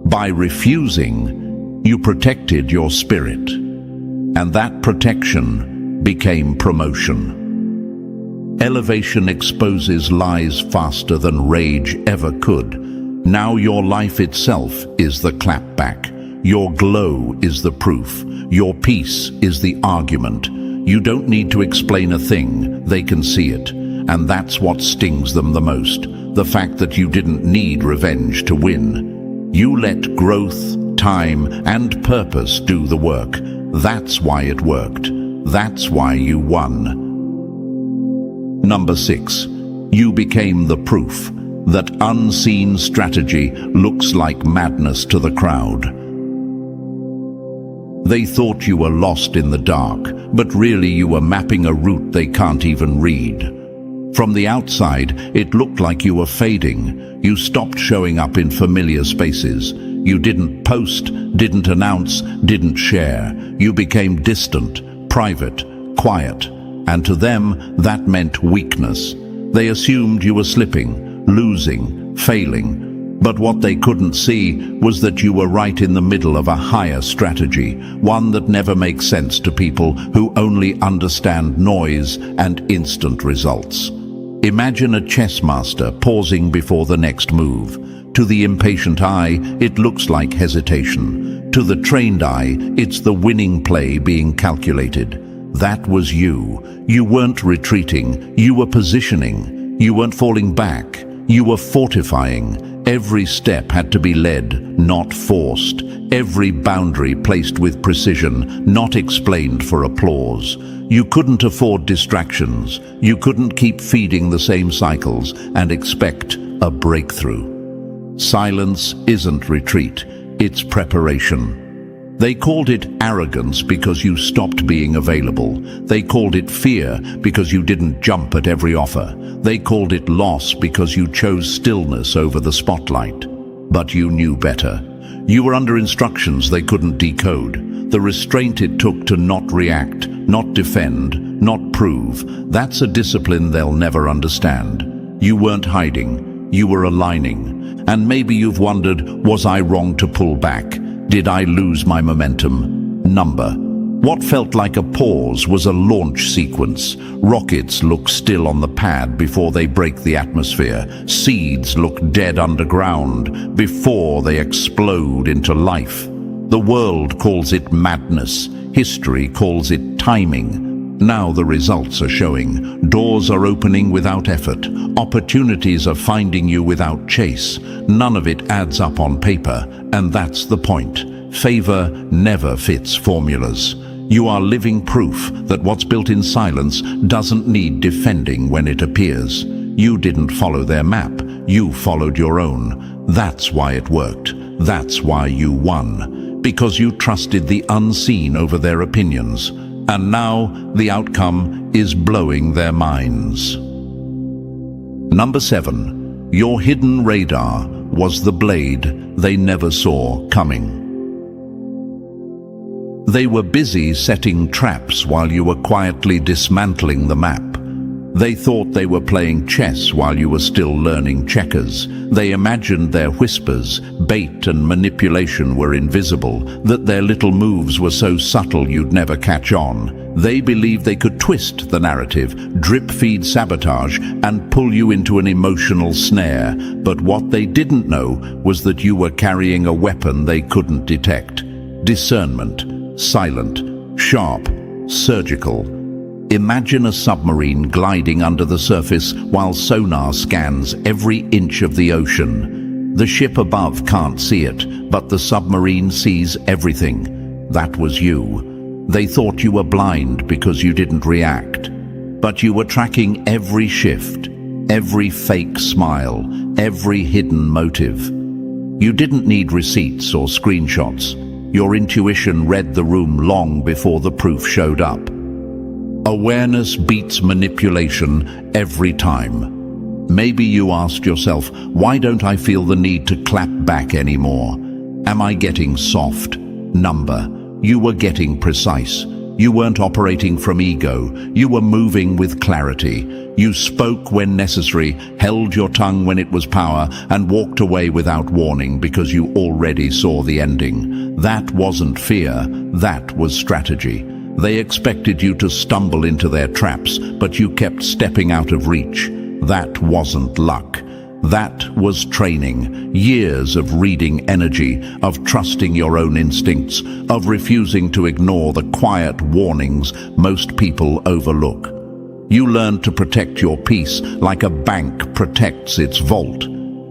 By refusing, you protected your spirit, and that protection became promotion. Elevation exposes lies faster than rage ever could. Now your life itself is the clapback. Your glow is the proof. Your peace is the argument. You don't need to explain a thing, they can see it. And that's what stings them the most, the fact that you didn't need revenge to win. You let growth, time, and purpose do the work. That's why it worked. That's why you won. Number 6, you became the proof that unseen strategy looks like madness to the crowd. They thought you were lost in the dark, but really you were mapping a route they can't even read. From the outside, it looked like you were fading. You stopped showing up in familiar spaces. You didn't post, didn't announce, didn't share. You became distant, private, quiet, and to them, that meant weakness. They assumed you were slipping, losing, failing. But what they couldn't see was that you were right in the middle of a higher strategy, one that never makes sense to people who only understand noise and instant results. Imagine a chess master pausing before the next move. To the impatient eye, it looks like hesitation. To the trained eye, it's the winning play being calculated. That was you. You weren't retreating, you were positioning. You weren't falling back, you were fortifying. Every step had to be led, not forced. Every boundary placed with precision, not explained for applause. You couldn't afford distractions. You couldn't keep feeding the same cycles and expect a breakthrough. Silence isn't retreat, it's preparation. They called it arrogance because you stopped being available. They called it fear because you didn't jump at every offer. They called it loss because you chose stillness over the spotlight. But you knew better. You were under instructions they couldn't decode. The restraint it took to not react, not defend, not prove, that's a discipline they'll never understand. You weren't hiding, you were aligning. And maybe you've wondered, was I wrong to pull back? Did I lose my momentum? What felt like a pause was a launch sequence. Rockets look still on the pad before they break the atmosphere. Seeds look dead underground before they explode into life. The world calls it madness. History calls it timing. Now the results are showing. Doors are opening without effort. Opportunities are finding you without chase. None of it adds up on paper, and that's the point. Favor never fits formulas. You are living proof that what's built in silence doesn't need defending when it appears. You didn't follow their map. You followed your own. That's why it worked. That's why you won. Because you trusted the unseen over their opinions. And now the outcome is blowing their minds. Number 7, your hidden radar was the blade they never saw coming. They were busy setting traps while you were quietly dismantling the map. They thought they were playing chess while you were still learning checkers. They imagined their whispers, bait and manipulation were invisible, that their little moves were so subtle you'd never catch on. They believed they could twist the narrative, drip-feed sabotage, and pull you into an emotional snare. But what they didn't know was that you were carrying a weapon they couldn't detect. Discernment, silent, sharp, surgical. Imagine a submarine gliding under the surface while sonar scans every inch of the ocean. The ship above can't see it, but the submarine sees everything. That was you. They thought you were blind because you didn't react. But you were tracking every shift, every fake smile, every hidden motive. You didn't need receipts or screenshots. Your intuition read the room long before the proof showed up. Awareness beats manipulation every time. Maybe you asked yourself, why don't I feel the need to clap back anymore? Am I getting soft? Number. You were getting precise. You weren't operating from ego. You were moving with clarity. You spoke when necessary, held your tongue when it was power, and walked away without warning because you already saw the ending. That wasn't fear, that was strategy. They expected you to stumble into their traps, but you kept stepping out of reach. That wasn't luck. That was training, years of reading energy, of trusting your own instincts, of refusing to ignore the quiet warnings most people overlook. You learned to protect your peace like a bank protects its vault.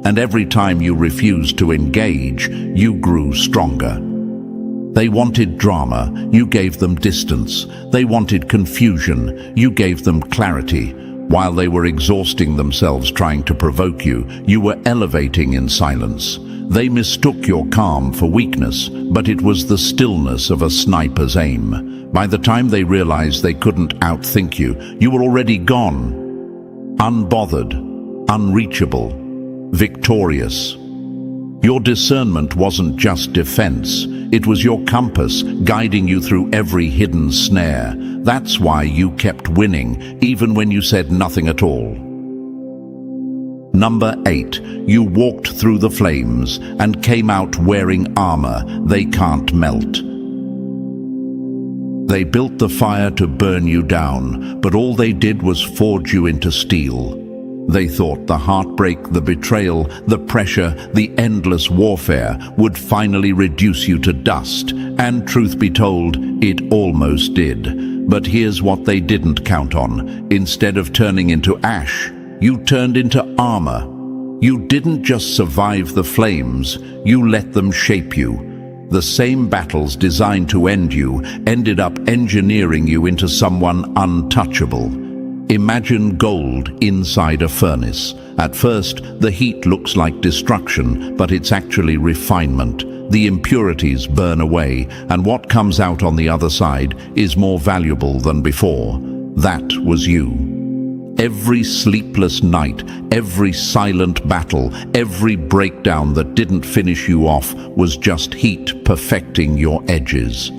And every time you refused to engage, you grew stronger. They wanted drama, you gave them distance. They wanted confusion, you gave them clarity. While they were exhausting themselves trying to provoke you, you were elevating in silence. They mistook your calm for weakness, but it was the stillness of a sniper's aim. By the time they realized they couldn't outthink you, you were already gone. Unbothered, unreachable, victorious. Your discernment wasn't just defense, it was your compass guiding you through every hidden snare. That's why you kept winning, even when you said nothing at all. Number 8. You walked through the flames and came out wearing armor they can't melt. They built the fire to burn you down, but all they did was forge you into steel. They thought the heartbreak, the betrayal, the pressure, the endless warfare would finally reduce you to dust. And truth be told, it almost did. But here's what they didn't count on. Instead of turning into ash, you turned into armor. You didn't just survive the flames, you let them shape you. The same battles designed to end you ended up engineering you into someone untouchable. Imagine gold inside a furnace. At first, the heat looks like destruction, but it's actually refinement. The impurities burn away, and what comes out on the other side is more valuable than before. That was you. Every sleepless night, every silent battle, every breakdown that didn't finish you off was just heat perfecting your edges.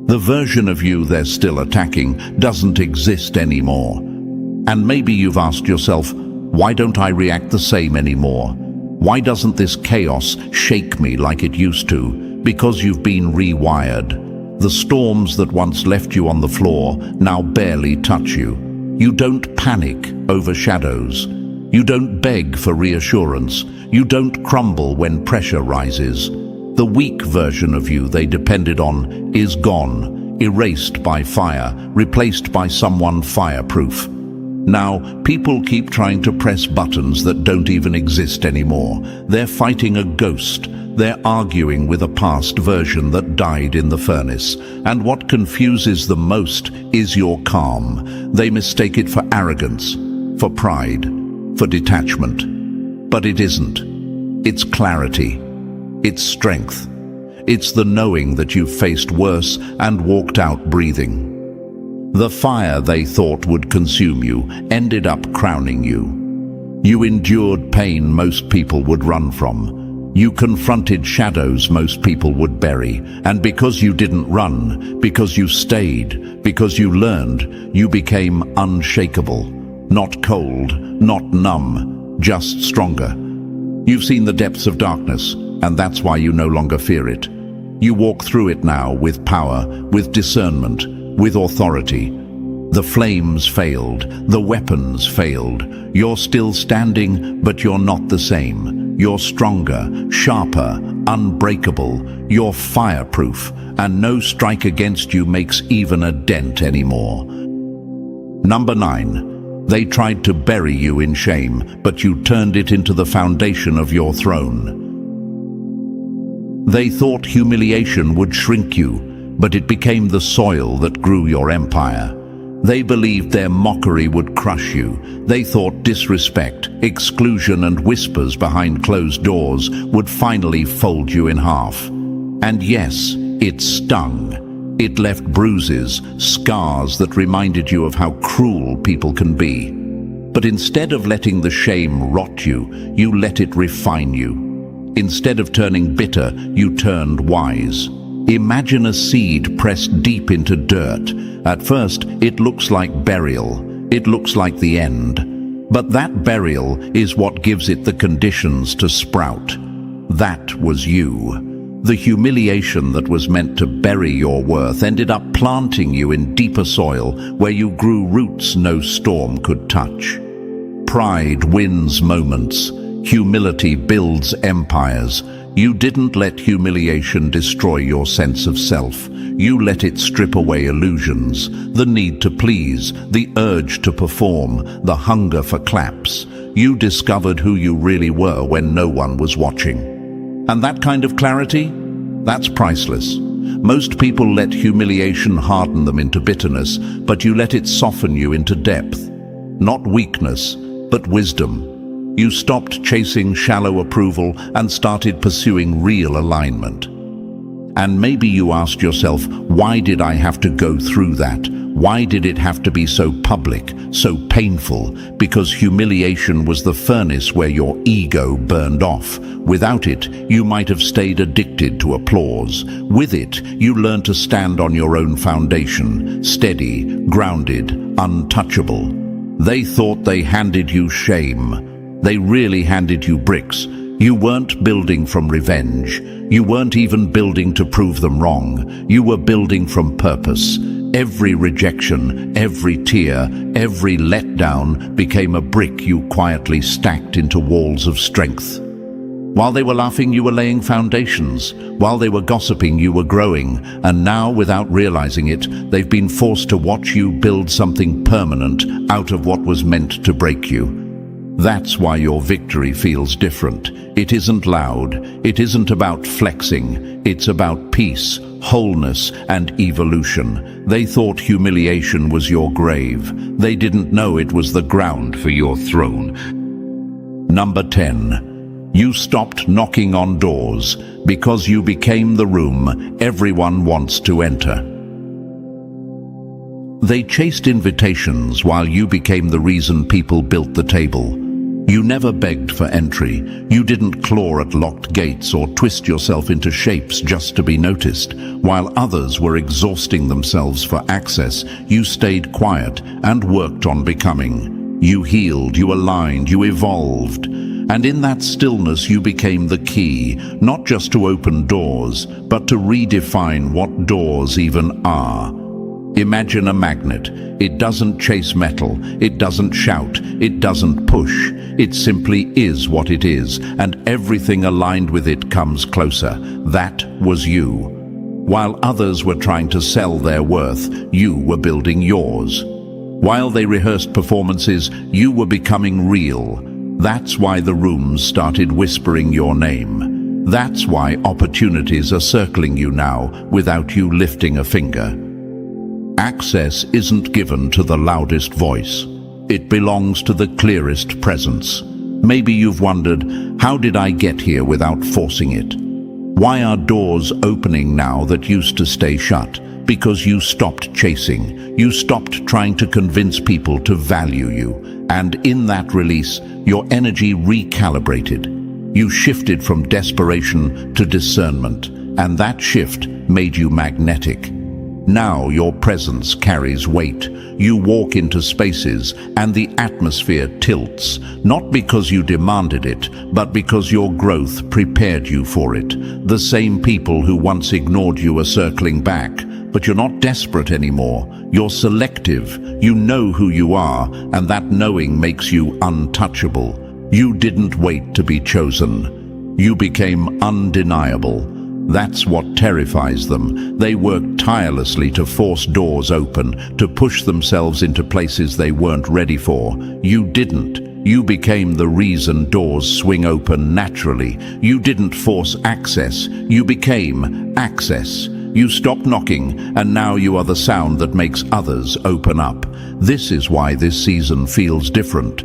The version of you they're still attacking doesn't exist anymore. And maybe you've asked yourself, why don't I react the same anymore? Why doesn't this chaos shake me like it used to? Because you've been rewired. The storms that once left you on the floor now barely touch you. You don't panic over shadows. You don't beg for reassurance. You don't crumble when pressure rises. The weak version of you they depended on is gone, erased by fire, replaced by someone fireproof. Now, people keep trying to press buttons that don't even exist anymore. They're fighting a ghost. They're arguing with a past version that died in the furnace. And what confuses them most is your calm. They mistake it for arrogance, for pride, for detachment. But it isn't. It's clarity. It's strength. It's the knowing that you've faced worse and walked out breathing. The fire they thought would consume you ended up crowning you. You endured pain most people would run from. You confronted shadows most people would bury, and because you didn't run, because you stayed, because you learned, you became unshakable. Not cold, not numb, just stronger. You've seen the depths of darkness, and that's why you no longer fear it. You walk through it now with power, with discernment, with authority. The flames failed, the weapons failed. You're still standing, but you're not the same. You're stronger, sharper, unbreakable. You're fireproof, and no strike against you makes even a dent anymore. Number 9. They tried to bury you in shame, but you turned it into the foundation of your throne. They thought humiliation would shrink you, but it became the soil that grew your empire. They believed their mockery would crush you. They thought disrespect, exclusion, and whispers behind closed doors would finally fold you in half. And yes, it stung. It left bruises, scars that reminded you of how cruel people can be. But instead of letting the shame rot you, you let it refine you. Instead of turning bitter, you turned wise. Imagine a seed pressed deep into dirt. At first, it looks like burial. It looks like the end. But that burial is what gives it the conditions to sprout. That was you. The humiliation that was meant to bury your worth ended up planting you in deeper soil where you grew roots no storm could touch. Pride wins moments. Humility builds empires. You didn't let humiliation destroy your sense of self. You let it strip away illusions, the need to please, the urge to perform, the hunger for claps. You discovered who you really were when no one was watching. And that kind of clarity? That's priceless. Most people let humiliation harden them into bitterness, but you let it soften you into depth. Not weakness, but wisdom. You stopped chasing shallow approval and started pursuing real alignment. And maybe you asked yourself, why did I have to go through that? Why did it have to be so public, so painful? Because humiliation was the furnace where your ego burned off. Without it, you might have stayed addicted to applause. With it, you learned to stand on your own foundation, steady, grounded, untouchable. They thought they handed you shame. They really handed you bricks. You weren't building from revenge. You weren't even building to prove them wrong. You were building from purpose. Every rejection, every tear, every letdown became a brick you quietly stacked into walls of strength. While they were laughing, you were laying foundations. While they were gossiping, you were growing. And now, without realizing it, they've been forced to watch you build something permanent out of what was meant to break you. That's why your victory feels different. It isn't loud. It isn't about flexing. It's about peace, wholeness, and evolution. They thought humiliation was your grave. They didn't know it was the ground for your throne. Number 10. You stopped knocking on doors because you became the room everyone wants to enter. They chased invitations while you became the reason people built the table. You never begged for entry. You didn't claw at locked gates or twist yourself into shapes just to be noticed. While others were exhausting themselves for access, you stayed quiet and worked on becoming. You healed, you aligned, you evolved. And in that stillness you became the key, not just to open doors, but to redefine what doors even are. Imagine a magnet. It doesn't chase metal, it doesn't shout, it doesn't push. It simply is what it is, and everything aligned with it comes closer. That was you. While others were trying to sell their worth, you were building yours. While they rehearsed performances, you were becoming real. That's why the rooms started whispering your name. That's why opportunities are circling you now without you lifting a finger. Access isn't given to the loudest voice. It belongs to the clearest presence. Maybe you've wondered, how did I get here without forcing it? Why are doors opening now that used to stay shut? Because you stopped chasing. You stopped trying to convince people to value you. And in that release, your energy recalibrated. You shifted from desperation to discernment, and that shift made you magnetic. Now your presence carries weight. You walk into spaces and the atmosphere tilts, not because you demanded it, but because your growth prepared you for it. The same people who once ignored you are circling back, but you're not desperate anymore. You're selective. You know who you are, and that knowing makes you untouchable. You didn't wait to be chosen. You became undeniable. That's what terrifies them. They work tirelessly to force doors open, to push themselves into places they weren't ready for. You didn't. You became the reason doors swing open naturally. You didn't force access. You became access. You stopped knocking, and now you are the sound that makes others open up. This is why this season feels different.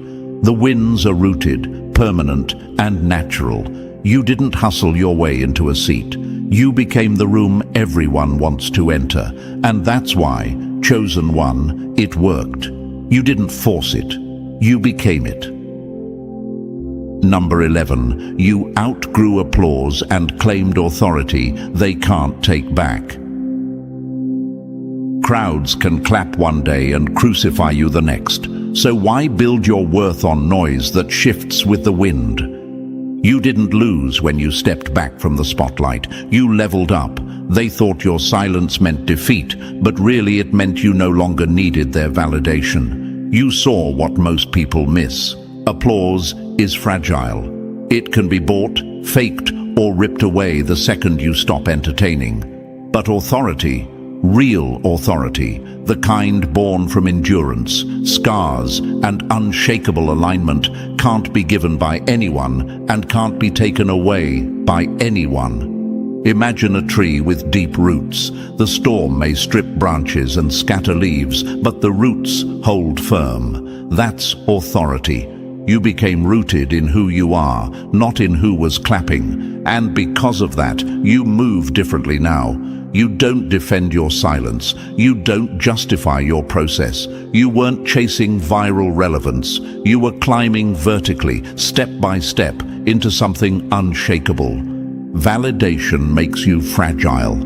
The wins are rooted, permanent, and natural. You didn't hustle your way into a seat. You became the room everyone wants to enter, and that's why, chosen one, it worked. You didn't force it. You became it. Number 11, you outgrew applause and claimed authority they can't take back. Crowds can clap one day and crucify you the next, so why build your worth on noise that shifts with the wind? You didn't lose when you stepped back from the spotlight. You leveled up. They thought your silence meant defeat, but really it meant you no longer needed their validation. You saw what most people miss. Applause is fragile. It can be bought, faked, or ripped away the second you stop entertaining. But authority, real authority, the kind born from endurance, scars, and unshakable alignment, can't be given by anyone and can't be taken away by anyone. Imagine a tree with deep roots. The storm may strip branches and scatter leaves, but the roots hold firm. That's authority. You became rooted in who you are, not in who was clapping. And because of that, you move differently now. You don't defend your silence. You don't justify your process. You weren't chasing viral relevance. You were climbing vertically, step by step, into something unshakable. Validation makes you fragile.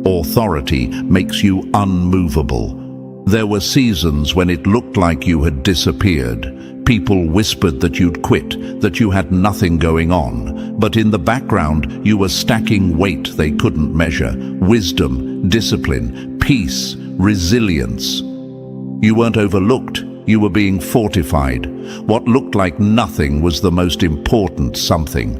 Authority makes you unmovable. There were seasons when it looked like you had disappeared. People whispered that you'd quit, that you had nothing going on. But in the background, you were stacking weight they couldn't measure. Wisdom, discipline, peace, resilience. You weren't overlooked. You were being fortified. What looked like nothing was the most important something.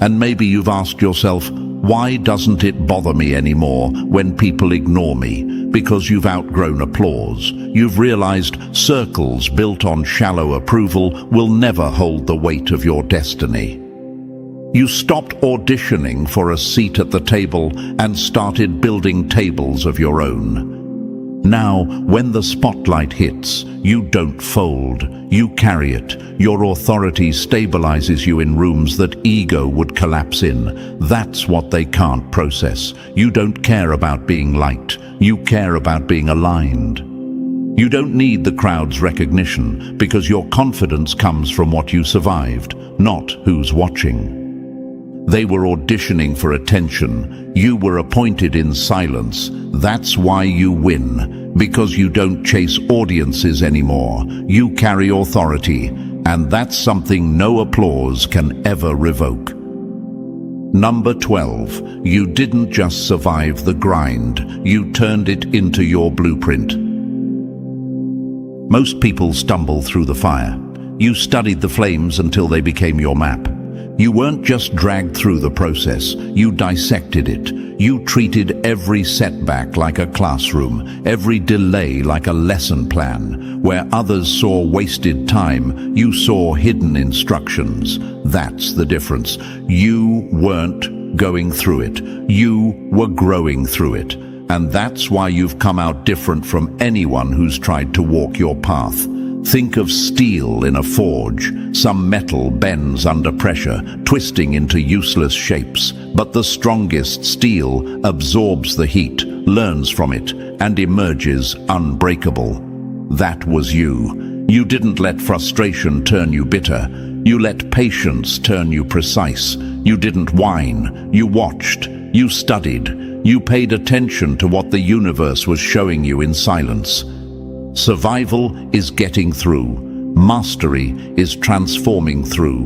And maybe you've asked yourself, why doesn't it bother me anymore when people ignore me? Because you've outgrown applause. You've realized circles built on shallow approval will never hold the weight of your destiny. You stopped auditioning for a seat at the table and started building tables of your own. Now, when the spotlight hits, you don't fold, you carry it. Your authority stabilizes you in rooms that ego would collapse in. That's what they can't process. You don't care about being liked, you care about being aligned. You don't need the crowd's recognition because your confidence comes from what you survived, not who's watching. They were auditioning for attention. You were appointed in silence. That's why you win. Because you don't chase audiences anymore. You carry authority. And that's something no applause can ever revoke. Number 12. You didn't just survive the grind. You turned it into your blueprint. Most people stumble through the fire. You studied the flames until they became your map. You weren't just dragged through the process, you dissected it. You treated every setback like a classroom, every delay like a lesson plan. Where others saw wasted time, you saw hidden instructions. That's the difference. You weren't going through it. You were growing through it. And that's why you've come out different from anyone who's tried to walk your path. Think of steel in a forge. Some metal bends under pressure, twisting into useless shapes. But the strongest steel absorbs the heat, learns from it, and emerges unbreakable. That was you. You didn't let frustration turn you bitter. You let patience turn you precise. You didn't whine. You watched. You studied. You paid attention to what the universe was showing you in silence. Survival is getting through. Mastery is transforming through.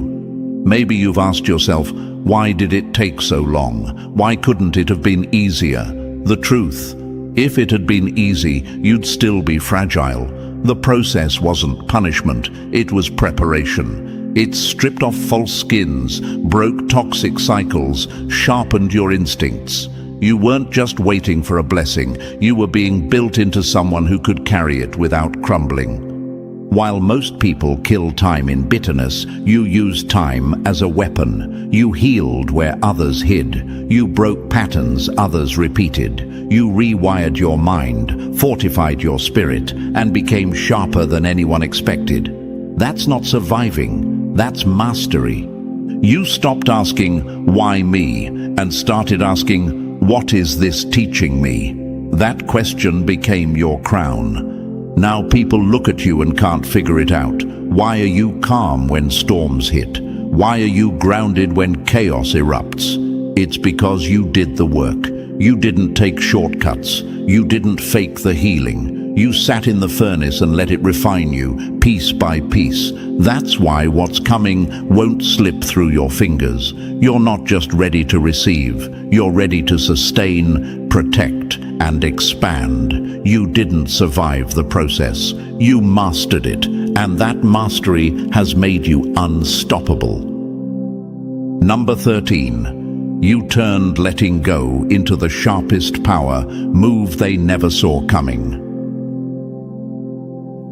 Maybe you've asked yourself, why did it take so long? Why couldn't it have been easier? The truth, if it had been easy, you'd still be fragile. The process wasn't punishment, it was preparation. It stripped off false skins, broke toxic cycles, sharpened your instincts. You weren't just waiting for a blessing, you were being built into someone who could carry it without crumbling. While most people kill time in bitterness, you used time as a weapon. You healed where others hid. You broke patterns others repeated. You rewired your mind, fortified your spirit, and became sharper than anyone expected. That's not surviving, that's mastery. You stopped asking, why me? And started asking, what is this teaching me? That question became your crown. Now people look at you and can't figure it out. Why are you calm when storms hit? Why are you grounded when chaos erupts? It's because you did the work. You didn't take shortcuts. You didn't fake the healing. You sat in the furnace and let it refine you, piece by piece. That's why what's coming won't slip through your fingers. You're not just ready to receive. You're ready to sustain, protect, and expand. You didn't survive the process. You mastered it, and that mastery has made you unstoppable. Number 13. You turned letting go into the sharpest power, move they never saw coming.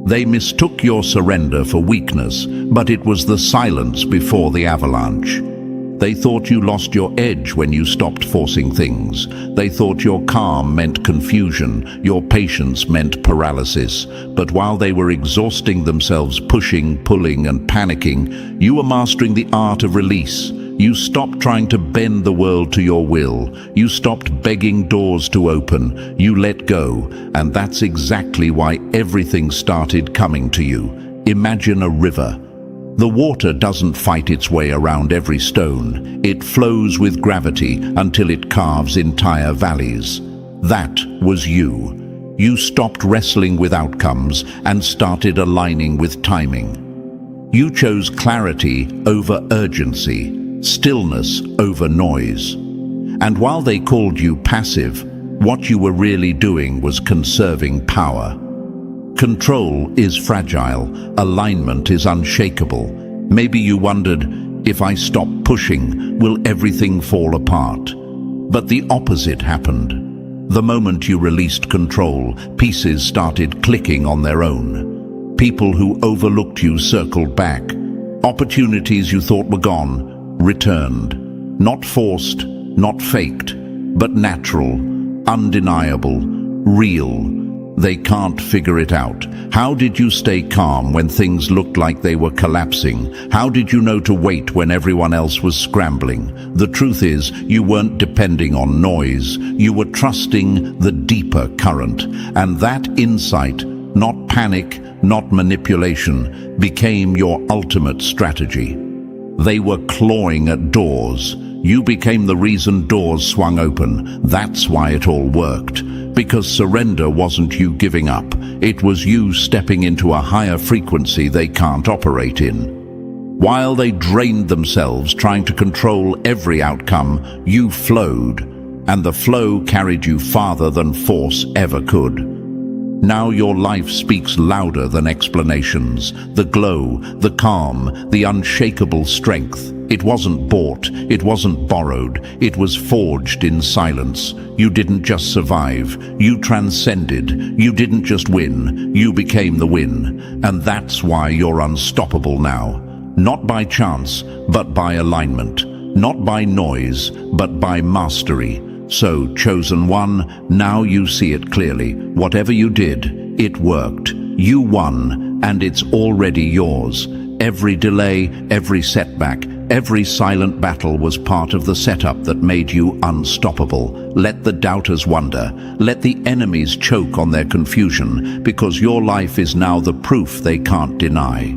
They mistook your surrender for weakness, but it was the silence before the avalanche. They thought you lost your edge when you stopped forcing things. They thought your calm meant confusion, your patience meant paralysis. But while they were exhausting themselves, pushing, pulling, and panicking, you were mastering the art of release. You stopped trying to bend the world to your will. You stopped begging doors to open. You let go, and that's exactly why everything started coming to you. Imagine a river. The water doesn't fight its way around every stone. It flows with gravity until it carves entire valleys. That was you. You stopped wrestling with outcomes and started aligning with timing. You chose clarity over urgency, stillness over noise. And while they called you passive, what you were really doing was conserving power. Control is fragile, alignment is unshakable. Maybe you wondered, if I stop pushing, will everything fall apart? But the opposite happened. The moment you released control, pieces started clicking on their own. People who overlooked you circled back. Opportunities you thought were gone, returned. Not forced, not faked, but natural, undeniable, real. They can't figure it out. How did you stay calm when things looked like they were collapsing? How did you know to wait when everyone else was scrambling? The truth is, you weren't depending on noise. You were trusting the deeper current. And that insight, not panic, not manipulation, became your ultimate strategy. They were clawing at doors. You became the reason doors swung open. That's why it all worked. Because surrender wasn't you giving up. It was you stepping into a higher frequency they can't operate in. While they drained themselves trying to control every outcome, you flowed. And the flow carried you farther than force ever could. Now your life speaks louder than explanations. The glow, the calm, the unshakable strength. It wasn't bought, it wasn't borrowed, it was forged in silence. You didn't just survive, you transcended. You didn't just win, you became the win. And that's why you're unstoppable now. Not by chance, but by alignment. Not by noise, but by mastery. So, chosen one, now you see it clearly. Whatever you did, it worked. You won, and it's already yours. Every delay, every setback, every silent battle was part of the setup that made you unstoppable. Let the doubters wonder. Let the enemies choke on their confusion, because your life is now the proof they can't deny.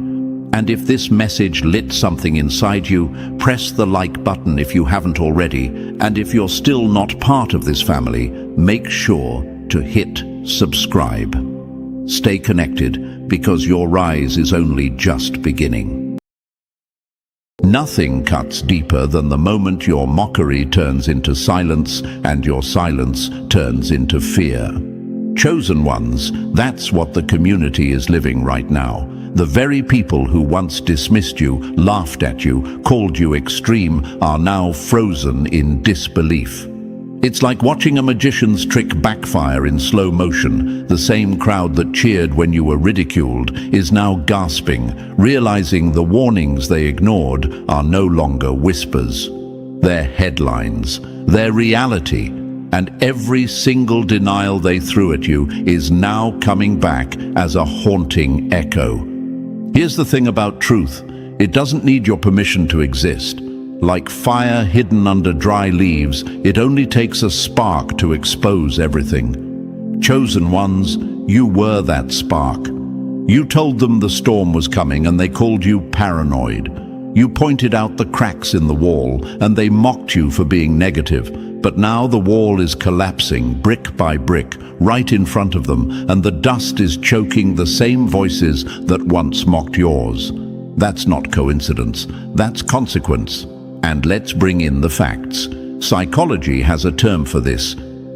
And if this message lit something inside you, press the like button if you haven't already. And if you're still not part of this family, make sure to hit subscribe. Stay connected, because your rise is only just beginning. Nothing cuts deeper than the moment your mockery turns into silence and your silence turns into fear. Chosen ones, that's what the community is living right now. The very people who once dismissed you, laughed at you, called you extreme, are now frozen in disbelief. It's like watching a magician's trick backfire in slow motion. The same crowd that cheered when you were ridiculed is now gasping, realizing the warnings they ignored are no longer whispers. They're headlines, they're reality, and every single denial they threw at you is now coming back as a haunting echo. Here's the thing about truth: it doesn't need your permission to exist. Like fire hidden under dry leaves, it only takes a spark to expose everything. Chosen ones, you were that spark. You told them the storm was coming and they called you paranoid. You pointed out the cracks in the wall and they mocked you for being negative. But now the wall is collapsing brick by brick right in front of them, and the dust is choking the same voices that once mocked yours. That's not coincidence, that's consequence. And let's bring in the facts. Psychology has a term for this: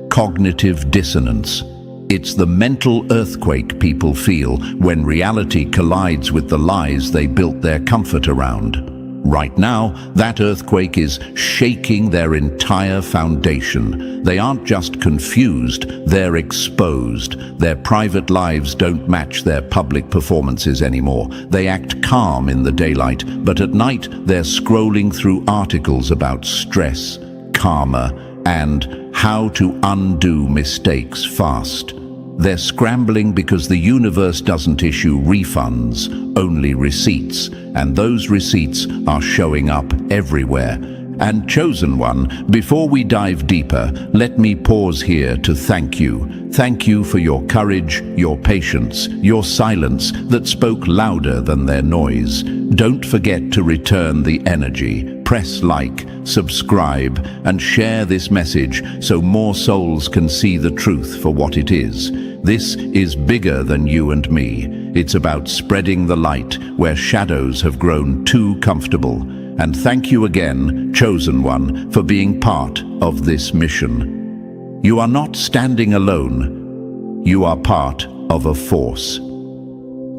cognitive dissonance. It's the mental earthquake people feel when reality collides with the lies they built their comfort around. Right now, that earthquake is shaking their entire foundation. They aren't just confused, they're exposed. Their private lives don't match their public performances anymore. They act calm in the daylight, but at night they're scrolling through articles about stress, karma, and how to undo mistakes fast. They're scrambling because the universe doesn't issue refunds, only receipts, and those receipts are showing up everywhere. And chosen one, before we dive deeper, let me pause here to thank you. Thank you for your courage, your patience, your silence that spoke louder than their noise. Don't forget to return the energy. Press like, subscribe, and share this message so more souls can see the truth for what it is. This is bigger than you and me. It's about spreading the light where shadows have grown too comfortable. And thank you again, Chosen One, for being part of this mission. You are not standing alone. You are part of a force.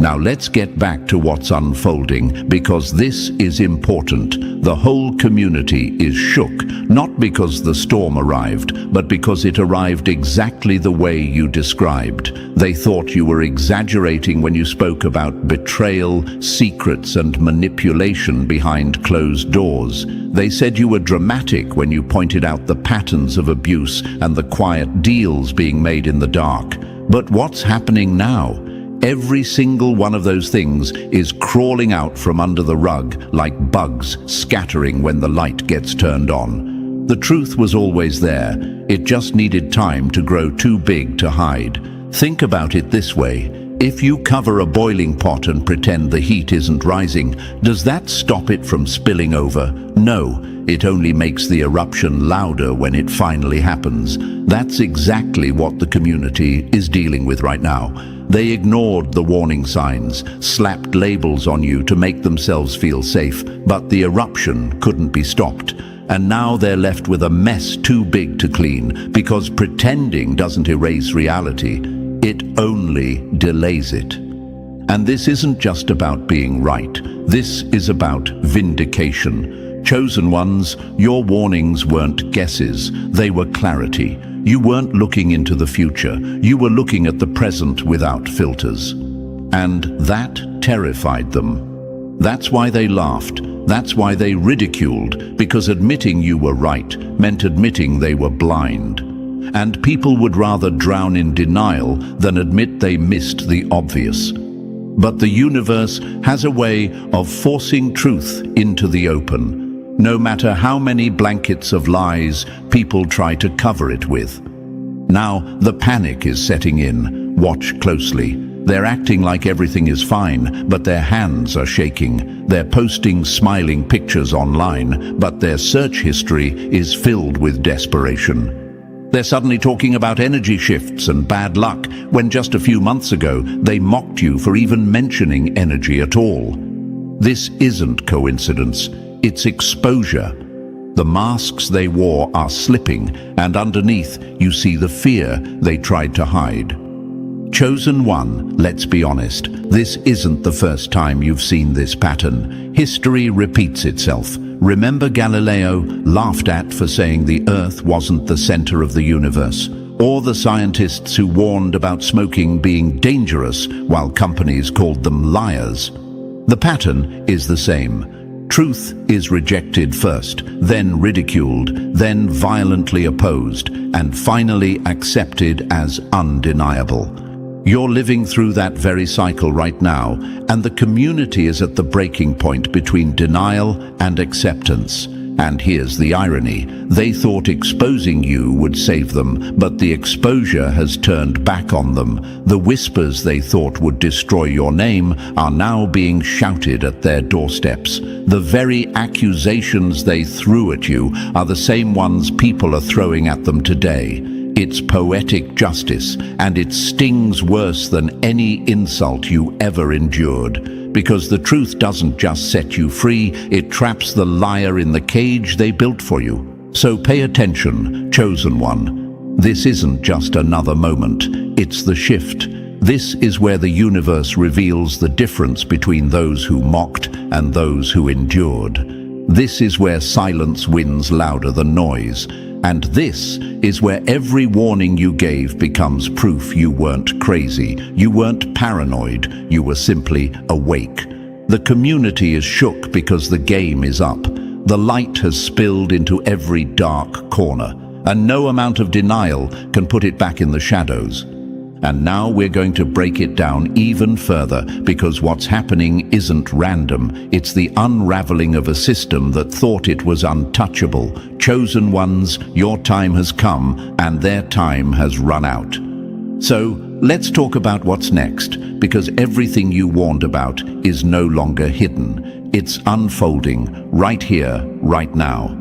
Now let's get back to what's unfolding, because this is important. The whole community is shook, not because the storm arrived, but because it arrived exactly the way you described. They thought you were exaggerating when you spoke about betrayal, secrets, and manipulation behind closed doors. They said you were dramatic when you pointed out the patterns of abuse and the quiet deals being made in the dark. But what's happening now? Every single one of those things is crawling out from under the rug like bugs scattering when the light gets turned on. The truth was always there. It just needed time to grow too big to hide. Think about it this way. If you cover a boiling pot and pretend the heat isn't rising, does that stop it from spilling over? No, it only makes the eruption louder when it finally happens. That's exactly what the community is dealing with right now. They ignored the warning signs, slapped labels on you to make themselves feel safe, but the eruption couldn't be stopped. And now they're left with a mess too big to clean, because pretending doesn't erase reality. It only delays it. And this isn't just about being right. This is about vindication. Chosen ones, your warnings weren't guesses. They were clarity. You weren't looking into the future. You were looking at the present without filters. And that terrified them. That's why they laughed. That's why they ridiculed, because admitting you were right meant admitting they were blind. And people would rather drown in denial than admit they missed the obvious. But the universe has a way of forcing truth into the open, no matter how many blankets of lies people try to cover it with. Now the panic is setting in. Watch closely. They're acting like everything is fine, but their hands are shaking. They're posting smiling pictures online, but their search history is filled with desperation. They're suddenly talking about energy shifts and bad luck, when just a few months ago they mocked you for even mentioning energy at all. This isn't coincidence, it's exposure. The masks they wore are slipping, and underneath you see the fear they tried to hide. Chosen one, let's be honest, this isn't the first time you've seen this pattern. History repeats itself. Remember Galileo, laughed at for saying the Earth wasn't the center of the universe, or the scientists who warned about smoking being dangerous while companies called them liars. The pattern is the same. Truth is rejected first, then ridiculed, then violently opposed, and finally accepted as undeniable. You're living through that very cycle right now, and the community is at the breaking point between denial and acceptance. And here's the irony. They thought exposing you would save them, but the exposure has turned back on them. The whispers they thought would destroy your name are now being shouted at their doorsteps. The very accusations they threw at you are the same ones people are throwing at them today. It's poetic justice, and it stings worse than any insult you ever endured. Because the truth doesn't just set you free, it traps the liar in the cage they built for you. So pay attention, chosen one. This isn't just another moment, it's the shift. This is where the universe reveals the difference between those who mocked and those who endured. This is where silence wins louder than noise. And this is where every warning you gave becomes proof you weren't crazy, you weren't paranoid, you were simply awake. The community is shook because the game is up. The light has spilled into every dark corner, and no amount of denial can put it back in the shadows. And now we're going to break it down even further, because what's happening isn't random. It's the unraveling of a system that thought it was untouchable. Chosen ones, your time has come, and their time has run out. So let's talk about what's next, because everything you warned about is no longer hidden. It's unfolding right here, right now.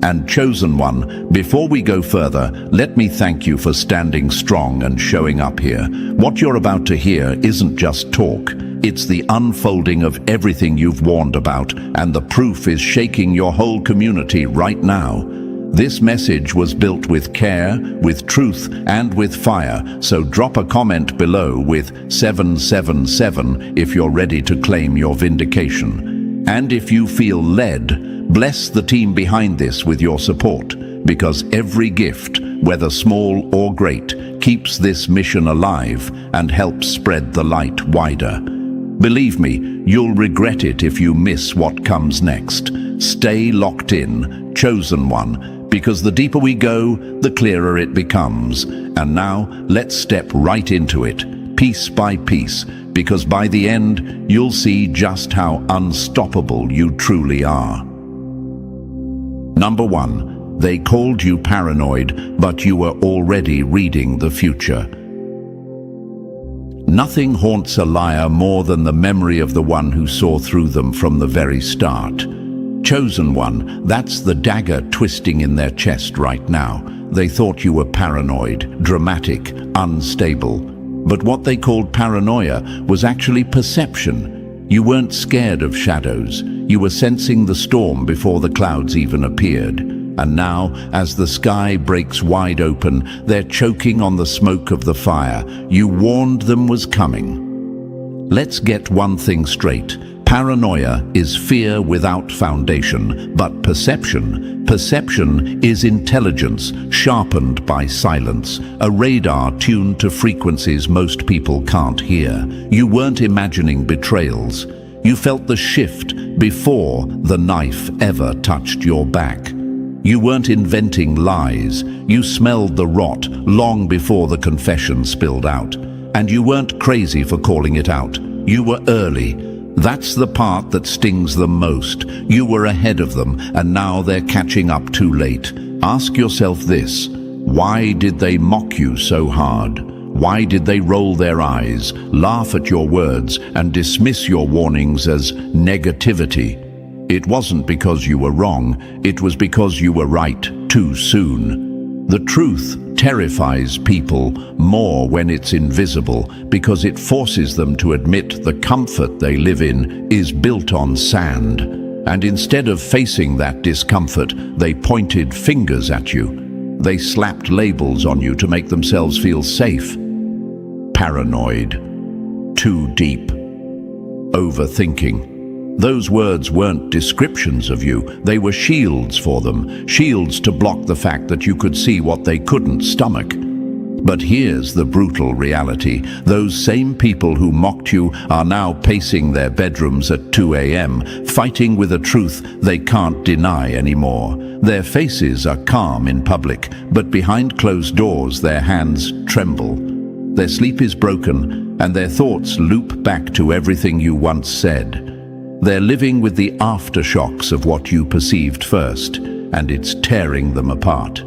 And chosen one, before we go further, let me thank you for standing strong and showing up here. What you're about to hear isn't just talk. It's the unfolding of everything you've warned about, and the proof is shaking your whole community right now. This message was built with care, with truth, and with fire, so drop a comment below with 777 if you're ready to claim your vindication. And if you feel led, bless the team behind this with your support, because every gift, whether small or great, keeps this mission alive and helps spread the light wider. Believe me, you'll regret it if you miss what comes next. Stay locked in, chosen one, because the deeper we go, the clearer it becomes. And now, let's step right into it, piece by piece, because by the end, you'll see just how unstoppable you truly are. Number 1, they called you paranoid, but you were already reading the future. Nothing haunts a liar more than the memory of the one who saw through them from the very start. Chosen one, that's the dagger twisting in their chest right now. They thought you were paranoid, dramatic, unstable. But what they called paranoia was actually perception. You weren't scared of shadows. You were sensing the storm before the clouds even appeared. And now, as the sky breaks wide open, they're choking on the smoke of the fire you warned them was coming. Let's get one thing straight. Paranoia is fear without foundation, but perception is intelligence sharpened by silence, a radar tuned to frequencies most people can't hear. You weren't imagining betrayals. You felt the shift before the knife ever touched your back. You weren't inventing lies. You smelled the rot long before the confession spilled out. And you weren't crazy for calling it out. You were early. That's the part that stings them most. You were ahead of them, and now they're catching up too late. Ask yourself this: why did they mock you so hard? Why did they roll their eyes, laugh at your words, and dismiss your warnings as negativity? It wasn't because you were wrong, it was because you were right too soon. The truth terrifies people more when it's invisible because it forces them to admit the comfort they live in is built on sand. And instead of facing that discomfort, they pointed fingers at you. They slapped labels on you to make themselves feel safe. Paranoid. Too deep. Overthinking. Those words weren't descriptions of you, they were shields for them, shields to block the fact that you could see what they couldn't stomach. But here's the brutal reality. Those same people who mocked you are now pacing their bedrooms at 2 a.m., fighting with a truth they can't deny anymore. Their faces are calm in public, but behind closed doors their hands tremble. Their sleep is broken, and their thoughts loop back to everything you once said. They're living with the aftershocks of what you perceived first, and it's tearing them apart.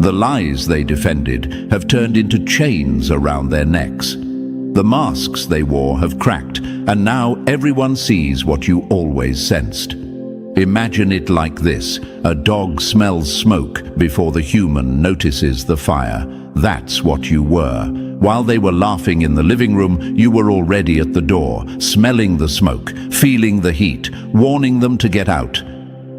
The lies they defended have turned into chains around their necks. The masks they wore have cracked, and now everyone sees what you always sensed. Imagine it like this: a dog smells smoke before the human notices the fire. That's what you were. While they were laughing in the living room, you were already at the door, smelling the smoke, feeling the heat, warning them to get out.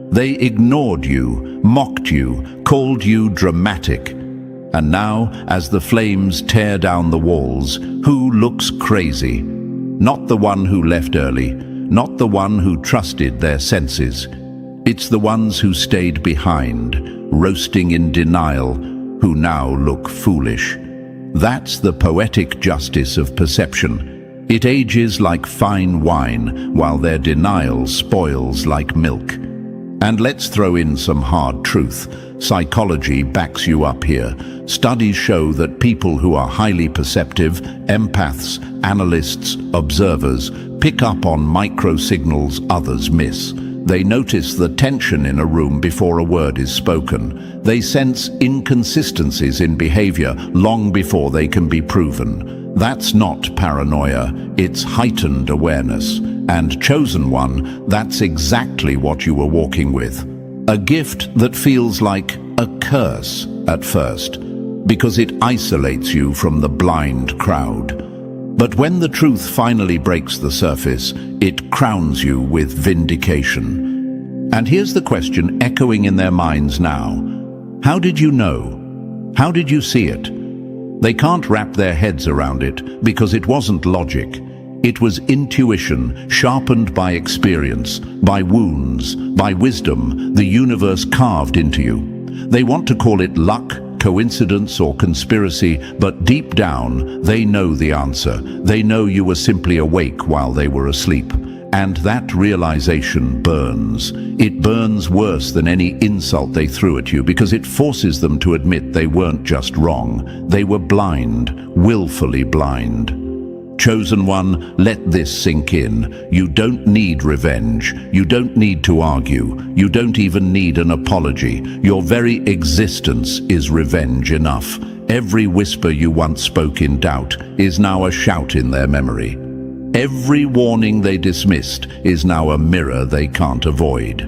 They ignored you, mocked you, called you dramatic. And now, as the flames tear down the walls, who looks crazy? Not the one who left early, not the one who trusted their senses. It's the ones who stayed behind, roasting in denial, who now look foolish. That's the poetic justice of perception. It ages like fine wine, while their denial spoils like milk. And let's throw in some hard truth. Psychology backs you up here. Studies show that people who are highly perceptive, empaths, analysts, observers, pick up on micro-signals others miss. They notice the tension in a room before a word is spoken. They sense inconsistencies in behavior long before they can be proven. That's not paranoia, it's heightened awareness. And chosen one, that's exactly what you were walking with. A gift that feels like a curse at first, because it isolates you from the blind crowd. But when the truth finally breaks the surface, it crowns you with vindication. And here's the question echoing in their minds now. How did you know? How did you see it? They can't wrap their heads around it because it wasn't logic. It was intuition, sharpened by experience, by wounds, by wisdom the universe carved into you. They want to call it luck, coincidence, or conspiracy, but deep down, they know the answer. They know you were simply awake while they were asleep. And that realization burns. It burns worse than any insult they threw at you because it forces them to admit they weren't just wrong. They were blind, willfully blind. Chosen one, let this sink in. You don't need revenge. You don't need to argue. You don't even need an apology. Your very existence is revenge enough. Every whisper you once spoke in doubt is now a shout in their memory. Every warning they dismissed is now a mirror they can't avoid.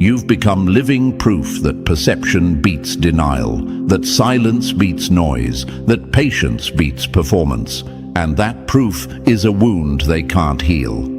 You've become living proof that perception beats denial, that silence beats noise, that patience beats performance. And that proof is a wound they can't heal.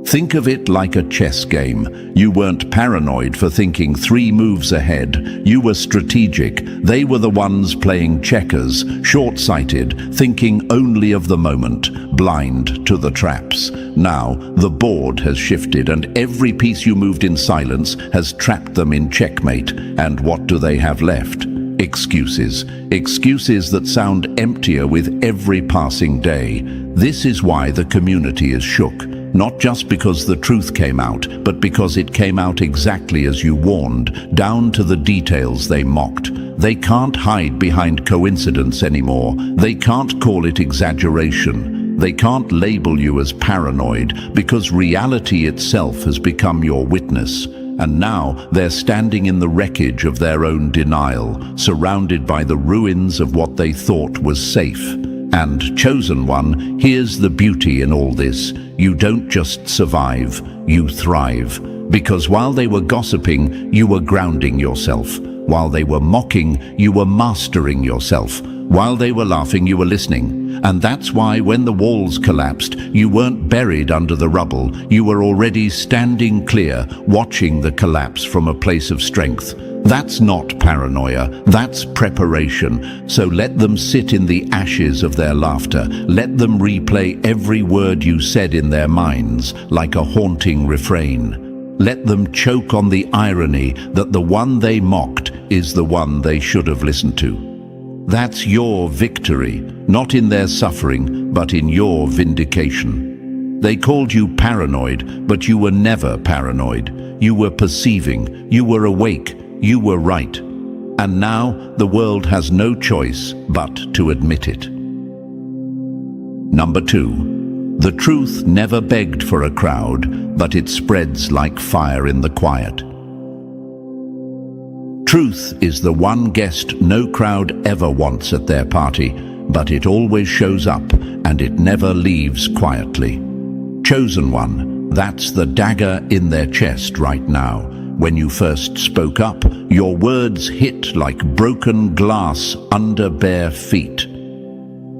Think of it like a chess game. You weren't paranoid for thinking 3 moves ahead. You were strategic. They were the ones playing checkers, short-sighted, thinking only of the moment, blind to the traps. Now, the board has shifted, and every piece you moved in silence has trapped them in checkmate. And what do they have left? Excuses. Excuses that sound emptier with every passing day. This is why the community is shook. Not just because the truth came out, but because it came out exactly as you warned, down to the details they mocked. They can't hide behind coincidence anymore. They can't call it exaggeration. They can't label you as paranoid, because reality itself has become your witness. And now they're standing in the wreckage of their own denial, surrounded by the ruins of what they thought was safe. And chosen one, here's the beauty in all this. You don't just survive, you thrive. Because while they were gossiping, you were grounding yourself. While they were mocking, you were mastering yourself. While they were laughing, you were listening. And that's why when the walls collapsed, you weren't buried under the rubble. You were already standing clear, watching the collapse from a place of strength. That's not paranoia, that's preparation. So let them sit in the ashes of their laughter. Let them replay every word you said in their minds, like a haunting refrain. Let them choke on the irony that the one they mocked is the one they should have listened to. That's your victory, not in their suffering, but in your vindication. They called you paranoid, but you were never paranoid. You were perceiving, you were awake, you were right. And now the world has no choice but to admit it. Number 2. The truth never begged for a crowd, but it spreads like fire in the quiet. Truth is the one guest no crowd ever wants at their party, but it always shows up and it never leaves quietly. Chosen one, that's the dagger in their chest right now. When you first spoke up, your words hit like broken glass under bare feet.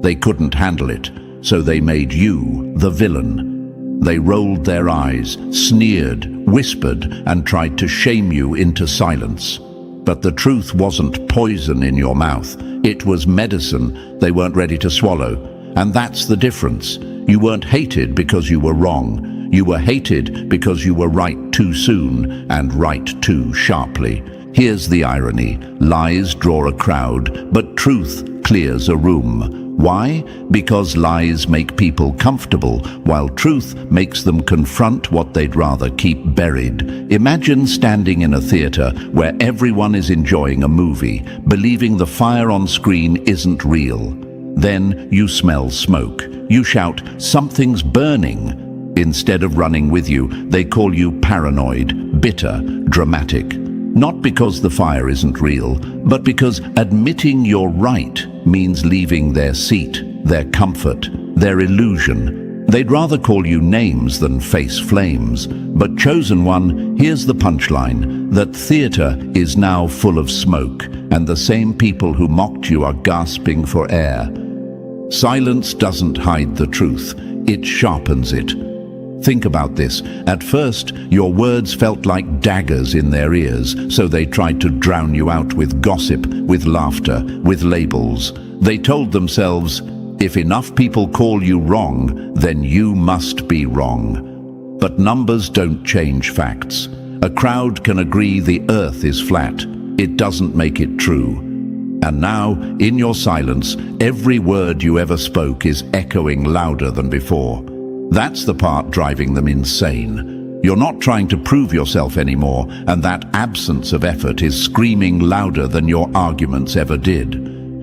They couldn't handle it, so they made you the villain. They rolled their eyes, sneered, whispered, and tried to shame you into silence. But the truth wasn't poison in your mouth. It was medicine they weren't ready to swallow. And that's the difference. You weren't hated because you were wrong. You were hated because you were right too soon and right too sharply. Here's the irony. Lies draw a crowd, but truth clears a room. Why? Because lies make people comfortable, while truth makes them confront what they'd rather keep buried. Imagine standing in a theater where everyone is enjoying a movie, believing the fire on screen isn't real. Then you smell smoke. You shout, "Something's burning." Instead of running with you, they call you paranoid, bitter, dramatic. Not because the fire isn't real, but because admitting you're right means leaving their seat, their comfort, their illusion. They'd rather call you names than face flames. But chosen one, here's the punchline, that theater is now full of smoke, and the same people who mocked you are gasping for air. Silence doesn't hide the truth, it sharpens it. Think about this. At first, your words felt like daggers in their ears, so they tried to drown you out with gossip, with laughter, with labels. They told themselves, if enough people call you wrong, then you must be wrong. But numbers don't change facts. A crowd can agree the earth is flat. It doesn't make it true. And now, in your silence, every word you ever spoke is echoing louder than before. That's the part driving them insane. You're not trying to prove yourself anymore, and that absence of effort is screaming louder than your arguments ever did.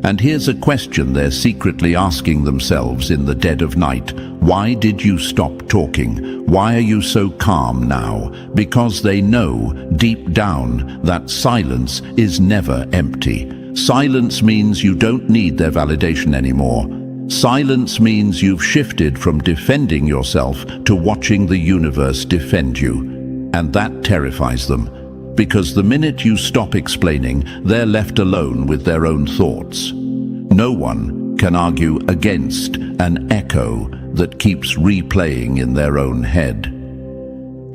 And here's a question they're secretly asking themselves in the dead of night. Why did you stop talking? Why are you so calm now? Because they know, deep down, that silence is never empty. Silence means you don't need their validation anymore. Silence means you've shifted from defending yourself to watching the universe defend you. And that terrifies them. Because the minute you stop explaining, they're left alone with their own thoughts. No one can argue against an echo that keeps replaying in their own head.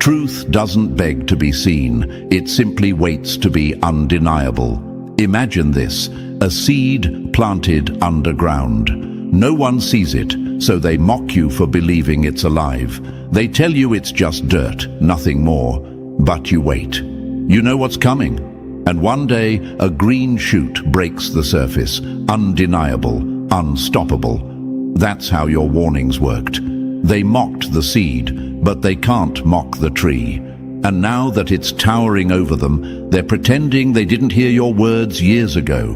Truth doesn't beg to be seen, it simply waits to be undeniable. Imagine this, a seed planted underground. No one sees it, so they mock you for believing it's alive. They tell you it's just dirt, nothing more. But you wait. You know what's coming. And one day, a green shoot breaks the surface, undeniable, unstoppable. That's how your warnings worked. They mocked the seed, but they can't mock the tree. And now that it's towering over them, they're pretending they didn't hear your words years ago.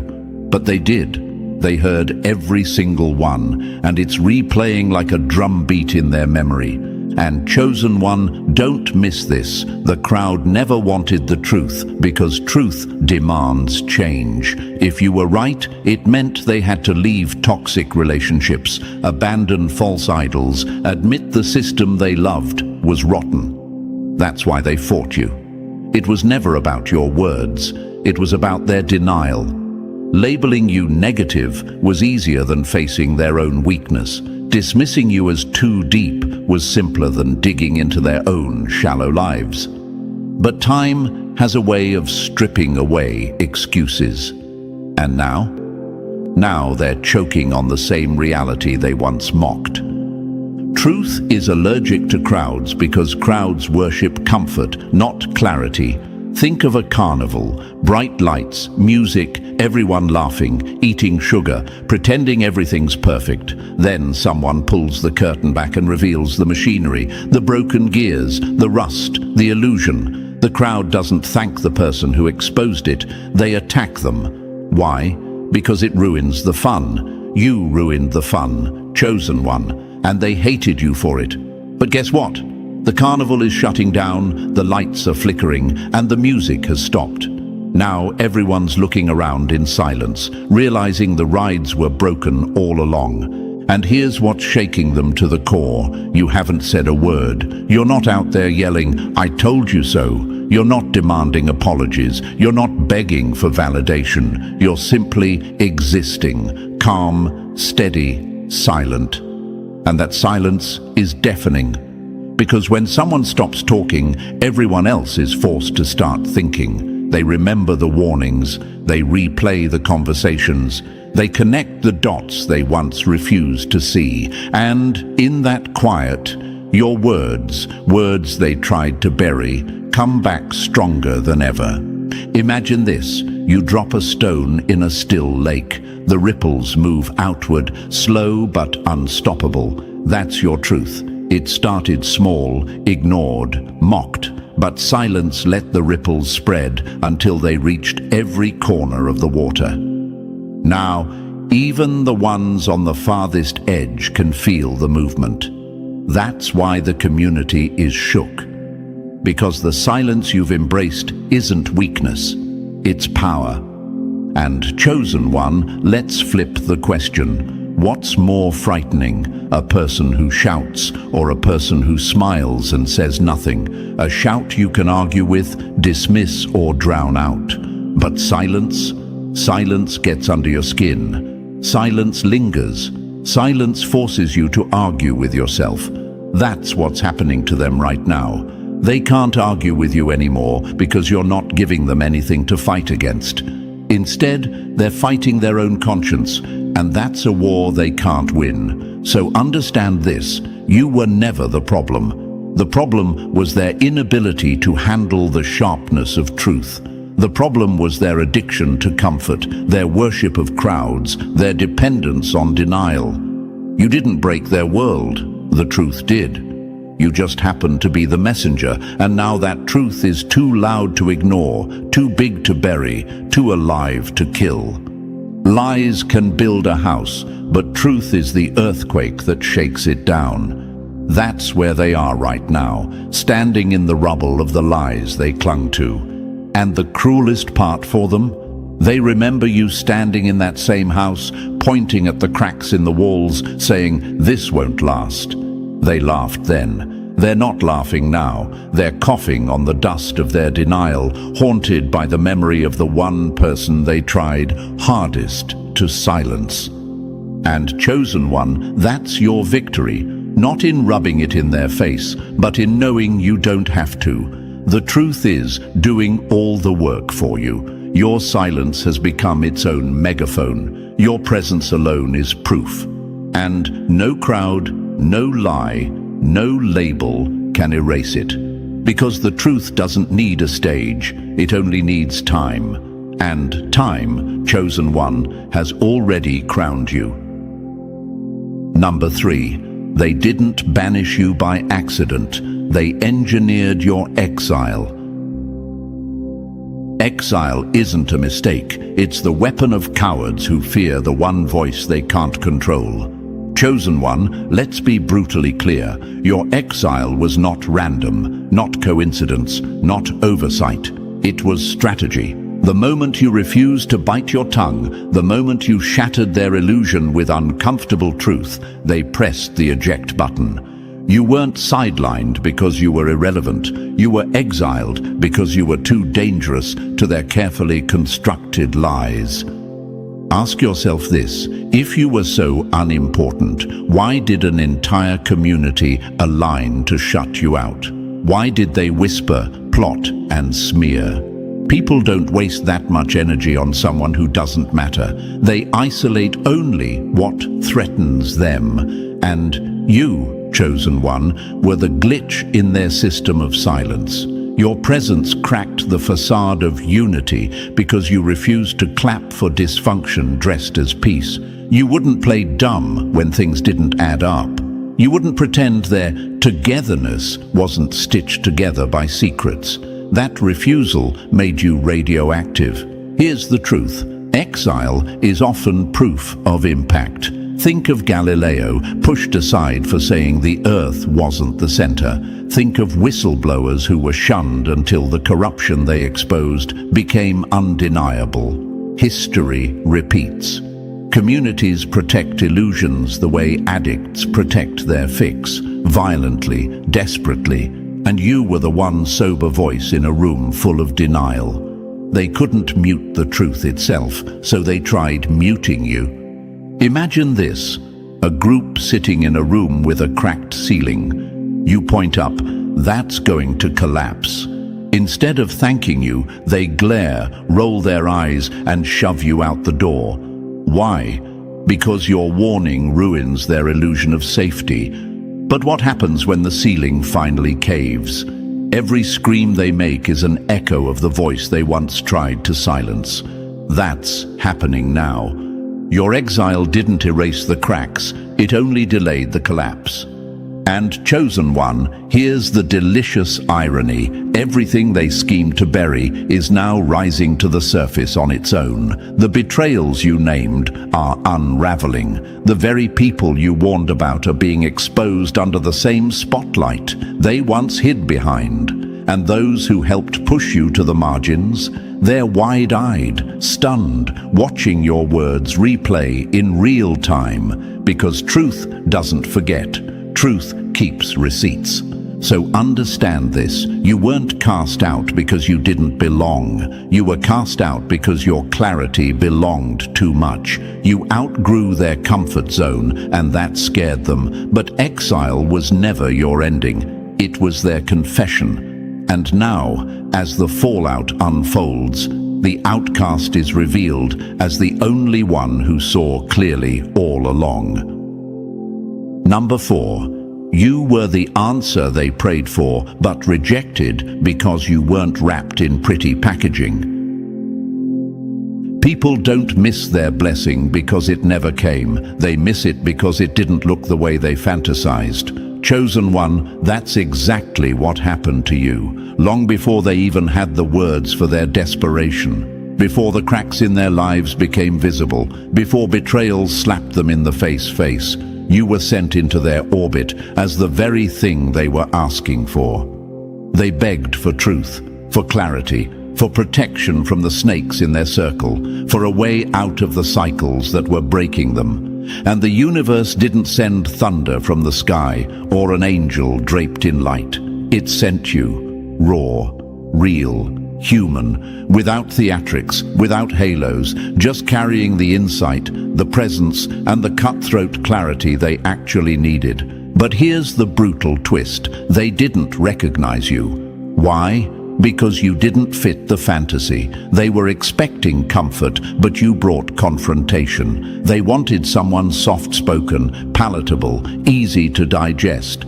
But they did. They heard every single one, and it's replaying like a drum beat in their memory. And chosen one, don't miss this. The crowd never wanted the truth because truth demands change. If you were right, it meant they had to leave toxic relationships, abandon false idols, admit the system they loved was rotten. That's why they fought you. It was never about your words. It was about their denial. Labeling you negative was easier than facing their own weakness. Dismissing you as too deep was simpler than digging into their own shallow lives. But time has a way of stripping away excuses. And now they're choking on the same reality they once mocked. Truth is allergic to crowds because crowds worship comfort, not clarity. Think of a carnival, bright lights, music, everyone laughing, eating sugar, pretending everything's perfect. Then someone pulls the curtain back and reveals the machinery, the broken gears, the rust, the illusion. The crowd doesn't thank the person who exposed it, they attack them. Why? Because it ruins the fun. You ruined the fun, chosen one, and they hated you for it. But guess what? The carnival is shutting down, the lights are flickering, and the music has stopped. Now everyone's looking around in silence, realizing the rides were broken all along. And here's what's shaking them to the core. You haven't said a word. You're not out there yelling, "I told you so." You're not demanding apologies. You're not begging for validation. You're simply existing, calm, steady, silent. And that silence is deafening. Because when someone stops talking, everyone else is forced to start thinking. They remember the warnings, they replay the conversations, they connect the dots they once refused to see. And in that quiet, your words they tried to bury, come back stronger than ever. Imagine this, you drop a stone in a still lake. The ripples move outward, slow but unstoppable. That's your truth. It started small, ignored, mocked, but silence let the ripples spread until they reached every corner of the water. Now, even the ones on the farthest edge can feel the movement. That's why the community is shook. Because the silence you've embraced isn't weakness, it's power. And chosen one, let's flip the question. What's more frightening, a person who shouts or a person who smiles and says nothing? A shout you can argue with, dismiss or drown out. But silence gets under your skin. Silence lingers. Silence forces you to argue with yourself. That's what's happening to them right now. They can't argue with you anymore because you're not giving them anything to fight against. Instead, they're fighting their own conscience, and that's a war they can't win. So understand this, you were never the problem. The problem was their inability to handle the sharpness of truth. The problem was their addiction to comfort, their worship of crowds, their dependence on denial. You didn't break their world, the truth did. You just happened to be the messenger, and now that truth is too loud to ignore, too big to bury, too alive to kill. Lies can build a house, but truth is the earthquake that shakes it down. That's where they are right now, standing in the rubble of the lies they clung to. And the cruelest part for them? They remember you standing in that same house, pointing at the cracks in the walls, saying, "This won't last." They laughed then. They're not laughing now. They're coughing on the dust of their denial, haunted by the memory of the one person they tried hardest to silence. And chosen one, that's your victory, not in rubbing it in their face, but in knowing you don't have to. The truth is doing all the work for you. Your silence has become its own megaphone. Your presence alone is proof. And no crowd, no lie, no label can erase it. Because the truth doesn't need a stage, it only needs time. And time, chosen one, has already crowned you. Number 3, they didn't banish you by accident. They engineered your exile. Exile isn't a mistake. It's the weapon of cowards who fear the one voice they can't control. Chosen one, let's be brutally clear. Your exile was not random, not coincidence, not oversight. It was strategy. The moment you refused to bite your tongue, the moment you shattered their illusion with uncomfortable truth, they pressed the eject button. You weren't sidelined because you were irrelevant. You were exiled because you were too dangerous to their carefully constructed lies. Ask yourself this: if you were so unimportant, why did an entire community align to shut you out? Why did they whisper, plot, and smear? People don't waste that much energy on someone who doesn't matter. They isolate only what threatens them. And you, chosen one, were the glitch in their system of silence. Your presence cracked the facade of unity because you refused to clap for dysfunction dressed as peace. You wouldn't play dumb when things didn't add up. You wouldn't pretend their togetherness wasn't stitched together by secrets. That refusal made you radioactive. Here's the truth: exile is often proof of impact. Think of Galileo, pushed aside for saying the Earth wasn't the center. Think of whistleblowers who were shunned until the corruption they exposed became undeniable. History repeats. Communities protect illusions the way addicts protect their fix, violently, desperately, and you were the one sober voice in a room full of denial. They couldn't mute the truth itself, so they tried muting you. Imagine this: a group sitting in a room with a cracked ceiling. You point up, "That's going to collapse." Instead of thanking you, they glare, roll their eyes, and shove you out the door. Why? Because your warning ruins their illusion of safety. But what happens when the ceiling finally caves? Every scream they make is an echo of the voice they once tried to silence. That's happening now. Your exile didn't erase the cracks, it only delayed the collapse. And chosen one, here's the delicious irony: everything they schemed to bury is now rising to the surface on its own. The betrayals you named are unraveling. The very people you warned about are being exposed under the same spotlight they once hid behind. And those who helped push you to the margins, they're wide-eyed, stunned, watching your words replay in real time. Because truth doesn't forget. Truth keeps receipts. So understand this: you weren't cast out because you didn't belong. You were cast out because your clarity belonged too much. You outgrew their comfort zone, and that scared them. But exile was never your ending. It was their confession. And now, as the fallout unfolds, the outcast is revealed as the only one who saw clearly all along. Number 4. You were the answer they prayed for, but rejected because you weren't wrapped in pretty packaging. People don't miss their blessing because it never came. They miss it because it didn't look the way they fantasized. Chosen one, that's exactly what happened to you, long before they even had the words for their desperation. Before the cracks in their lives became visible, before betrayals slapped them in the face, you were sent into their orbit as the very thing they were asking for. They begged for truth, for clarity, for protection from the snakes in their circle, for a way out of the cycles that were breaking them. And the universe didn't send thunder from the sky or an angel draped in light. It sent you, raw, real, human, without theatrics, without halos, just carrying the insight, the presence, and the cutthroat clarity they actually needed. But here's the brutal twist: they didn't recognize you. Why? Because you didn't fit the fantasy. They were expecting comfort, but you brought confrontation. They wanted someone soft-spoken, palatable, easy to digest.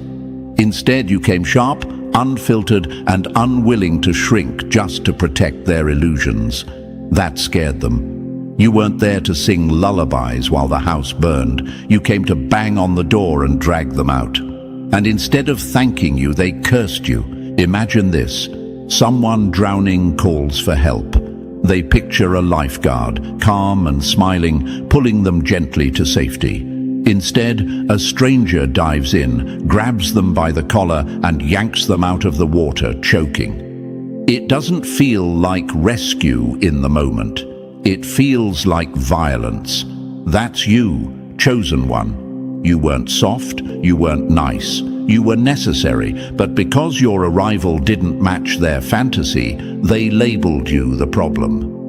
Instead, you came sharp, unfiltered, and unwilling to shrink just to protect their illusions. That scared them. You weren't there to sing lullabies while the house burned. You came to bang on the door and drag them out. And instead of thanking you, they cursed you. Imagine this: someone drowning calls for help. They picture a lifeguard, calm and smiling, pulling them gently to safety. Instead, a stranger dives in, grabs them by the collar and yanks them out of the water, choking. It doesn't feel like rescue in the moment. It feels like violence. That's you, chosen one. You weren't soft, you weren't nice. You were necessary, but because your arrival didn't match their fantasy, they labeled you the problem.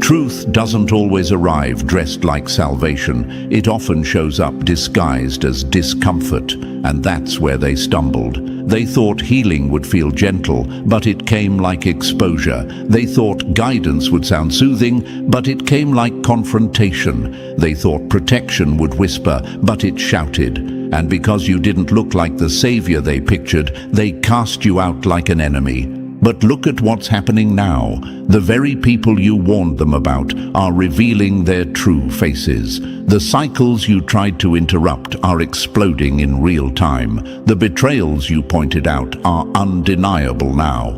Truth doesn't always arrive dressed like salvation. It often shows up disguised as discomfort, and that's where they stumbled. They thought healing would feel gentle, but it came like exposure. They thought guidance would sound soothing, but it came like confrontation. They thought protection would whisper, but it shouted. And because you didn't look like the savior they pictured, they cast you out like an enemy. But look at what's happening now. The very people you warned them about are revealing their true faces. The cycles you tried to interrupt are exploding in real time. The betrayals you pointed out are undeniable now.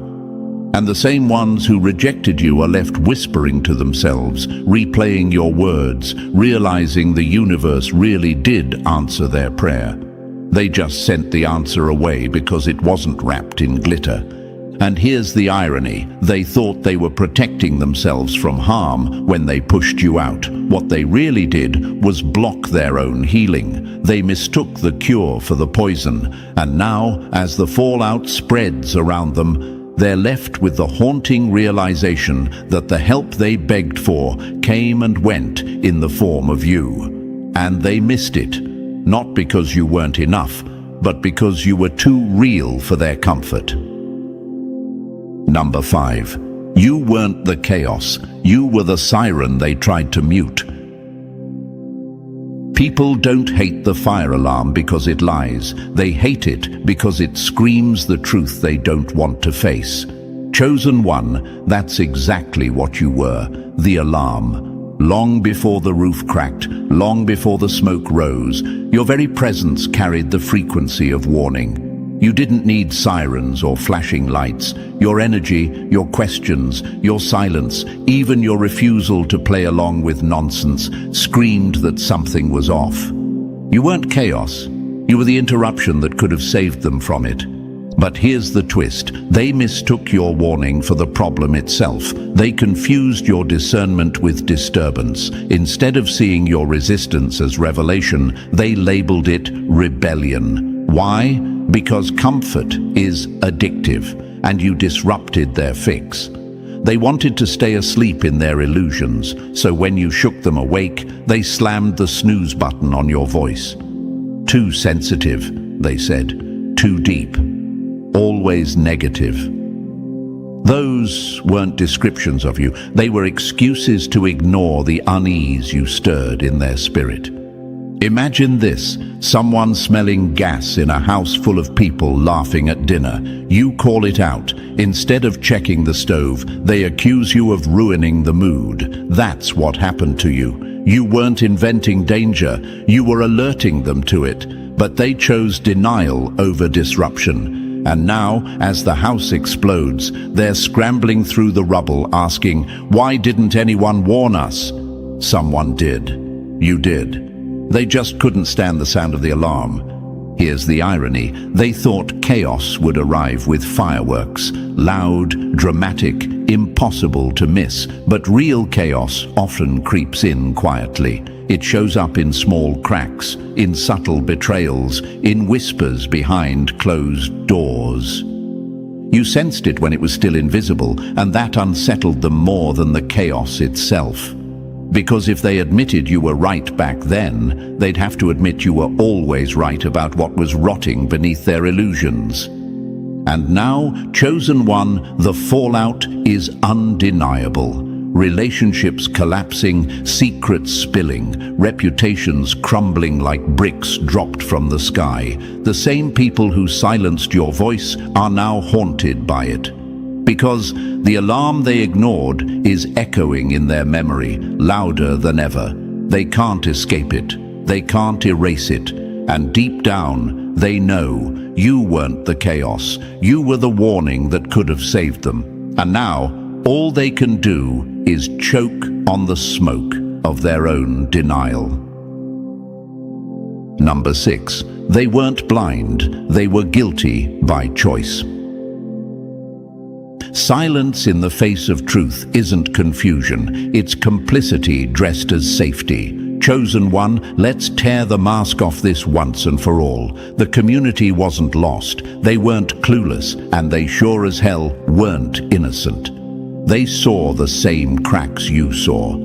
And the same ones who rejected you are left whispering to themselves, replaying your words, realizing the universe really did answer their prayer. They just sent the answer away because it wasn't wrapped in glitter. And here's the irony. They thought they were protecting themselves from harm when they pushed you out. What they really did was block their own healing. They mistook the cure for the poison. And now, as the fallout spreads around them, they're left with the haunting realization that the help they begged for came and went in the form of you. And they missed it, not because you weren't enough, but because you were too real for their comfort. Number 5. You weren't the chaos. You were the siren they tried to mute. People don't hate the fire alarm because it lies. They hate it because it screams the truth they don't want to face. Chosen one, that's exactly what you were, the alarm. Long before the roof cracked, long before the smoke rose, your very presence carried the frequency of warning. You didn't need sirens or flashing lights. Your energy, your questions, your silence, even your refusal to play along with nonsense, screamed that something was off. You weren't chaos. You were the interruption that could have saved them from it. But here's the twist. They mistook your warning for the problem itself. They confused your discernment with disturbance. Instead of seeing your resistance as revelation, they labeled it rebellion. Why? Because comfort is addictive, and you disrupted their fix. They wanted to stay asleep in their illusions, so when you shook them awake, they slammed the snooze button on your voice. Too sensitive, they said. Too deep. Always negative. Those weren't descriptions of you. They were excuses to ignore the unease you stirred in their spirit. Imagine this, someone smelling gas in a house full of people laughing at dinner. You call it out. Instead of checking the stove, they accuse you of ruining the mood. That's what happened to you. You weren't inventing danger, you were alerting them to it. But they chose denial over disruption. And now, as the house explodes, they're scrambling through the rubble asking, why didn't anyone warn us? Someone did. You did. They just couldn't stand the sound of the alarm. Here's the irony. They thought chaos would arrive with fireworks. Loud, dramatic, impossible to miss. But real chaos often creeps in quietly. It shows up in small cracks, in subtle betrayals, in whispers behind closed doors. You sensed it when it was still invisible, and that unsettled them more than the chaos itself. Because if they admitted you were right back then, they'd have to admit you were always right about what was rotting beneath their illusions. And now, chosen one, the fallout is undeniable. Relationships collapsing, secrets spilling, reputations crumbling like bricks dropped from the sky. The same people who silenced your voice are now haunted by it. Because the alarm they ignored is echoing in their memory, louder than ever. They can't escape it. They can't erase it. And deep down, they know you weren't the chaos. You were the warning that could have saved them. And now, all they can do is choke on the smoke of their own denial. Number 6. They weren't blind, they were guilty by choice. Silence in the face of truth isn't confusion, it's complicity dressed as safety. Chosen one, let's tear the mask off this once and for all. The community wasn't lost, they weren't clueless, and they sure as hell weren't innocent. They saw the same cracks you saw.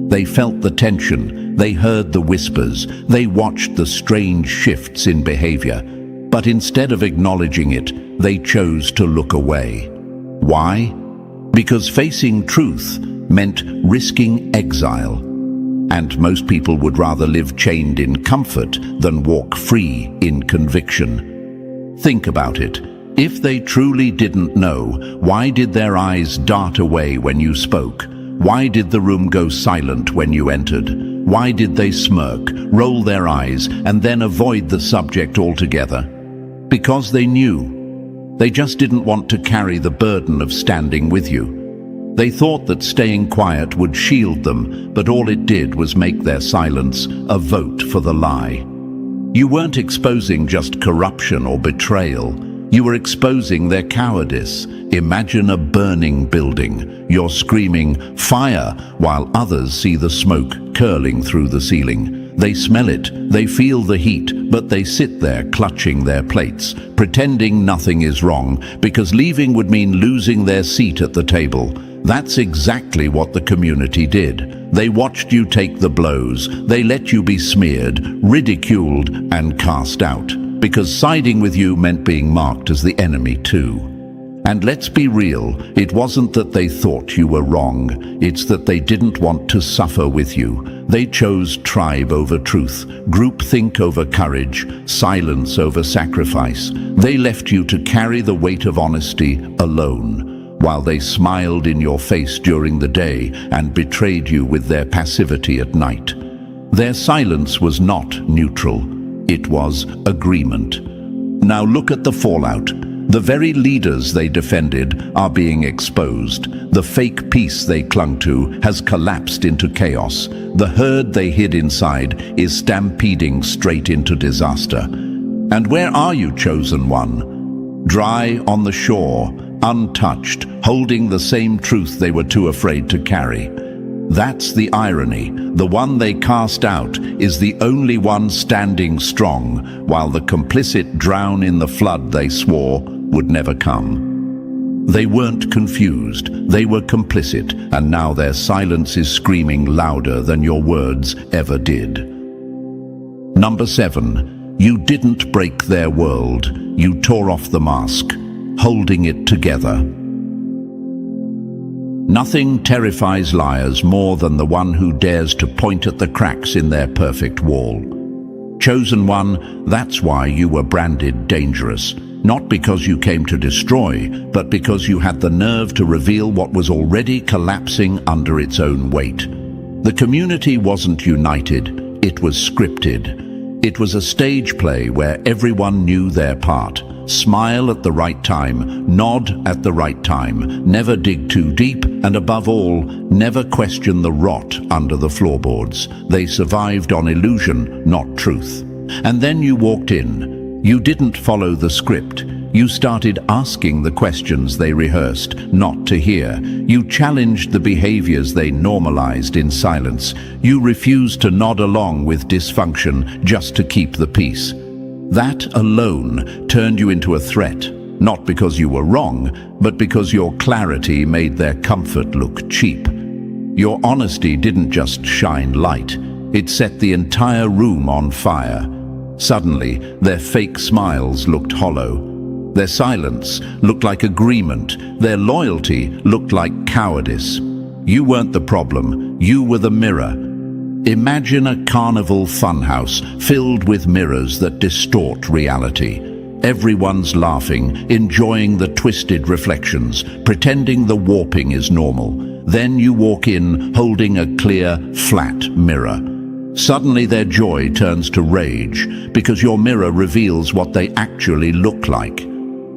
They felt the tension, they heard the whispers, they watched the strange shifts in behavior. But instead of acknowledging it, they chose to look away. Why? Because facing truth meant risking exile. And most people would rather live chained in comfort than walk free in conviction. Think about it. If they truly didn't know, why did their eyes dart away when you spoke? Why did the room go silent when you entered? Why did they smirk, roll their eyes, and then avoid the subject altogether? Because they knew. They just didn't want to carry the burden of standing with you. They thought that staying quiet would shield them, but all it did was make their silence a vote for the lie. You weren't exposing just corruption or betrayal. You were exposing their cowardice. Imagine a burning building. You're screaming, "Fire!" while others see the smoke curling through the ceiling. They smell it, they feel the heat, but they sit there clutching their plates, pretending nothing is wrong, because leaving would mean losing their seat at the table. That's exactly what the community did. They watched you take the blows. They let you be smeared, ridiculed, and cast out, because siding with you meant being marked as the enemy too. And let's be real, it wasn't that they thought you were wrong, it's that they didn't want to suffer with you. They chose tribe over truth, groupthink over courage, silence over sacrifice. They left you to carry the weight of honesty alone, while they smiled in your face during the day and betrayed you with their passivity at night. Their silence was not neutral, it was agreement. Now look at the fallout. The very leaders they defended are being exposed. The fake peace they clung to has collapsed into chaos. The herd they hid inside is stampeding straight into disaster. And where are you, chosen one? Dry on the shore, untouched, holding the same truth they were too afraid to carry. That's the irony. The one they cast out is the only one standing strong, while the complicit drown in the flood they swore would never come. They weren't confused, they were complicit, and now their silence is screaming louder than your words ever did. Number 7. You didn't break their world, you tore off the mask, holding it together. Nothing terrifies liars more than the one who dares to point at the cracks in their perfect wall. Chosen one, that's why you were branded dangerous. Not because you came to destroy, but because you had the nerve to reveal what was already collapsing under its own weight. The community wasn't united, it was scripted. It was a stage play where everyone knew their part. Smile at the right time, nod at the right time, never dig too deep, and above all, never question the rot under the floorboards. They survived on illusion, not truth. And then you walked in. You didn't follow the script. You started asking the questions they rehearsed, not to hear. You challenged the behaviors they normalized in silence. You refused to nod along with dysfunction just to keep the peace. That alone turned you into a threat, not because you were wrong, but because your clarity made their comfort look cheap. Your honesty didn't just shine light, it set the entire room on fire. Suddenly, their fake smiles looked hollow. Their silence looked like agreement. Their loyalty looked like cowardice. You weren't the problem, you were the mirror. Imagine a carnival funhouse filled with mirrors that distort reality. Everyone's laughing, enjoying the twisted reflections, pretending the warping is normal. Then you walk in holding a clear, flat mirror. Suddenly their joy turns to rage because your mirror reveals what they actually look like.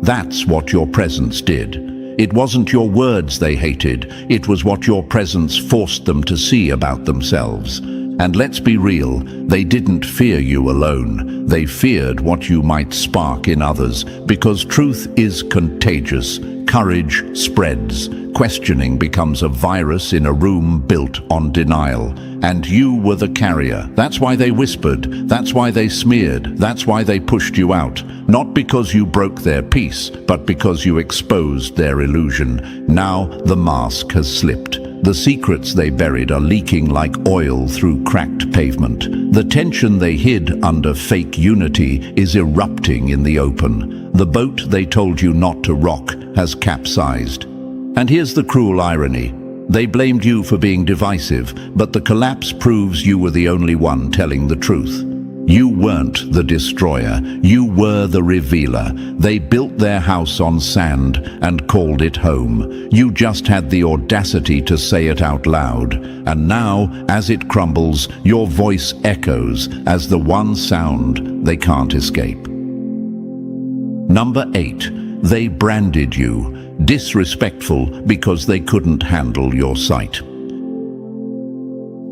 That's what your presence did. It wasn't your words they hated, it was what your presence forced them to see about themselves. And let's be real, they didn't fear you alone. They feared what you might spark in others, because truth is contagious. Courage spreads. Questioning becomes a virus in a room built on denial. And you were the carrier. That's why they whispered. That's why they smeared. That's why they pushed you out. Not because you broke their peace, but because you exposed their illusion. Now the mask has slipped. The secrets they buried are leaking like oil through cracked pavement. The tension they hid under fake unity is erupting in the open. The boat they told you not to rock has capsized. And here's the cruel irony. They blamed you for being divisive, but the collapse proves you were the only one telling the truth. You weren't the destroyer, you were the revealer. They built their house on sand and called it home. You just had the audacity to say it out loud. And now, as it crumbles, your voice echoes as the one sound they can't escape. Number 8. They branded you. Disrespectful because they couldn't handle your sight.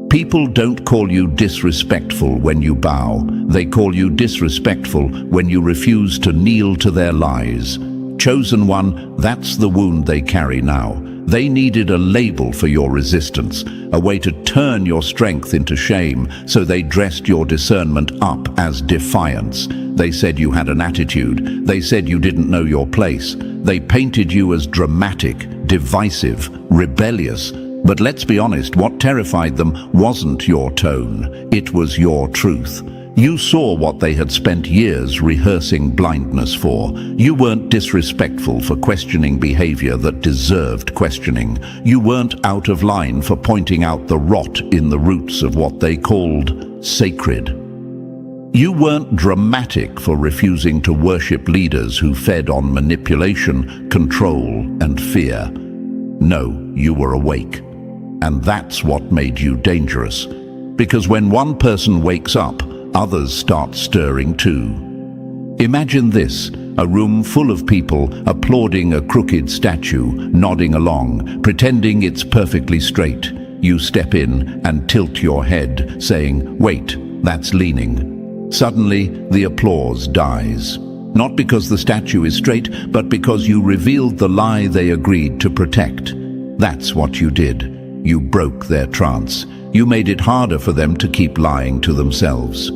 People don't call you disrespectful when you bow. They call you disrespectful when you refuse to kneel to their lies. Chosen one, that's the wound they carry now. They needed a label for your resistance, a way to turn your strength into shame, so they dressed your discernment up as defiance. They said you had an attitude. They said you didn't know your place. They painted you as dramatic, divisive, rebellious. But let's be honest, what terrified them wasn't your tone, it was your truth. You saw what they had spent years rehearsing blindness for. You weren't disrespectful for questioning behavior that deserved questioning. You weren't out of line for pointing out the rot in the roots of what they called sacred. You weren't dramatic for refusing to worship leaders who fed on manipulation, control, and fear. No, you were awake. And that's what made you dangerous. Because when one person wakes up, others start stirring too. Imagine this, a room full of people applauding a crooked statue, nodding along, pretending it's perfectly straight. You step in and tilt your head, saying, "Wait, that's leaning." Suddenly, the applause dies. Not because the statue is straight, but because you revealed the lie they agreed to protect. That's what you did. You broke their trance. You made it harder for them to keep lying to themselves.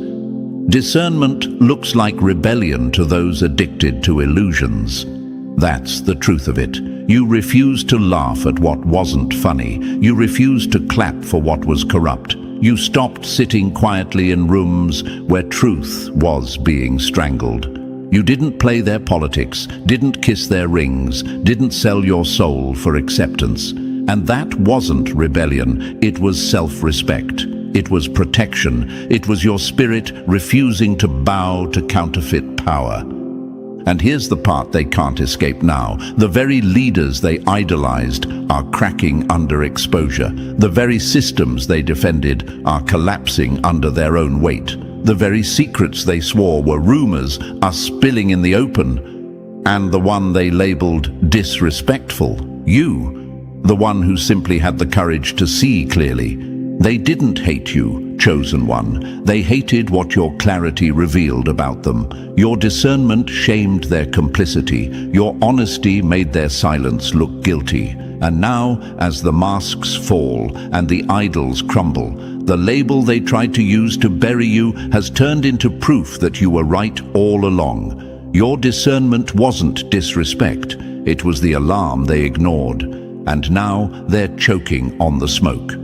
Discernment looks like rebellion to those addicted to illusions. That's the truth of it. You refused to laugh at what wasn't funny. You refused to clap for what was corrupt. You stopped sitting quietly in rooms where truth was being strangled. You didn't play their politics, didn't kiss their rings, didn't sell your soul for acceptance. And that wasn't rebellion, it was self-respect. It was protection. It was your spirit refusing to bow to counterfeit power. And here's the part they can't escape now. The very leaders they idolized are cracking under exposure. The very systems they defended are collapsing under their own weight. The very secrets they swore were rumors are spilling in the open. And the one they labeled disrespectful, you, the one who simply had the courage to see clearly. They didn't hate you, chosen one. They hated what your clarity revealed about them. Your discernment shamed their complicity. Your honesty made their silence look guilty. And now, as the masks fall and the idols crumble, the label they tried to use to bury you has turned into proof that you were right all along. Your discernment wasn't disrespect. It was the alarm they ignored. And now they're choking on the smoke.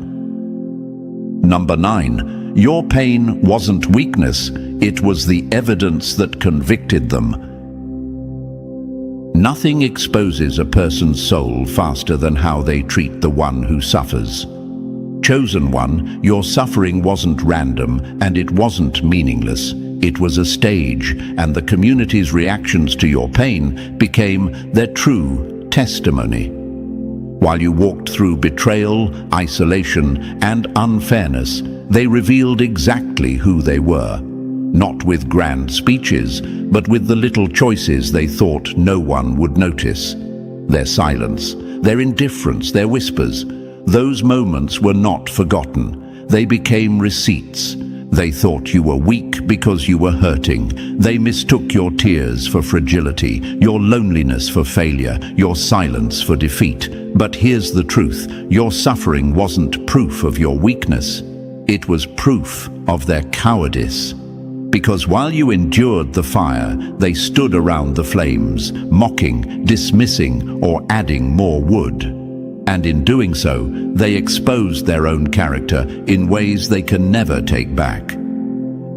Number 9. Your pain wasn't weakness, it was the evidence that convicted them. Nothing exposes a person's soul faster than how they treat the one who suffers. Chosen one, your suffering wasn't random and it wasn't meaningless. It was a stage, and the community's reactions to your pain became their true testimony. While you walked through betrayal, isolation, and unfairness, they revealed exactly who they were. Not with grand speeches, but with the little choices they thought no one would notice. Their silence, their indifference, their whispers. Those moments were not forgotten. They became receipts. They thought you were weak because you were hurting. They mistook your tears for fragility, your loneliness for failure, your silence for defeat. But here's the truth: your suffering wasn't proof of your weakness. It was proof of their cowardice. Because while you endured the fire, they stood around the flames, mocking, dismissing, or adding more wood. And in doing so, they exposed their own character in ways they can never take back.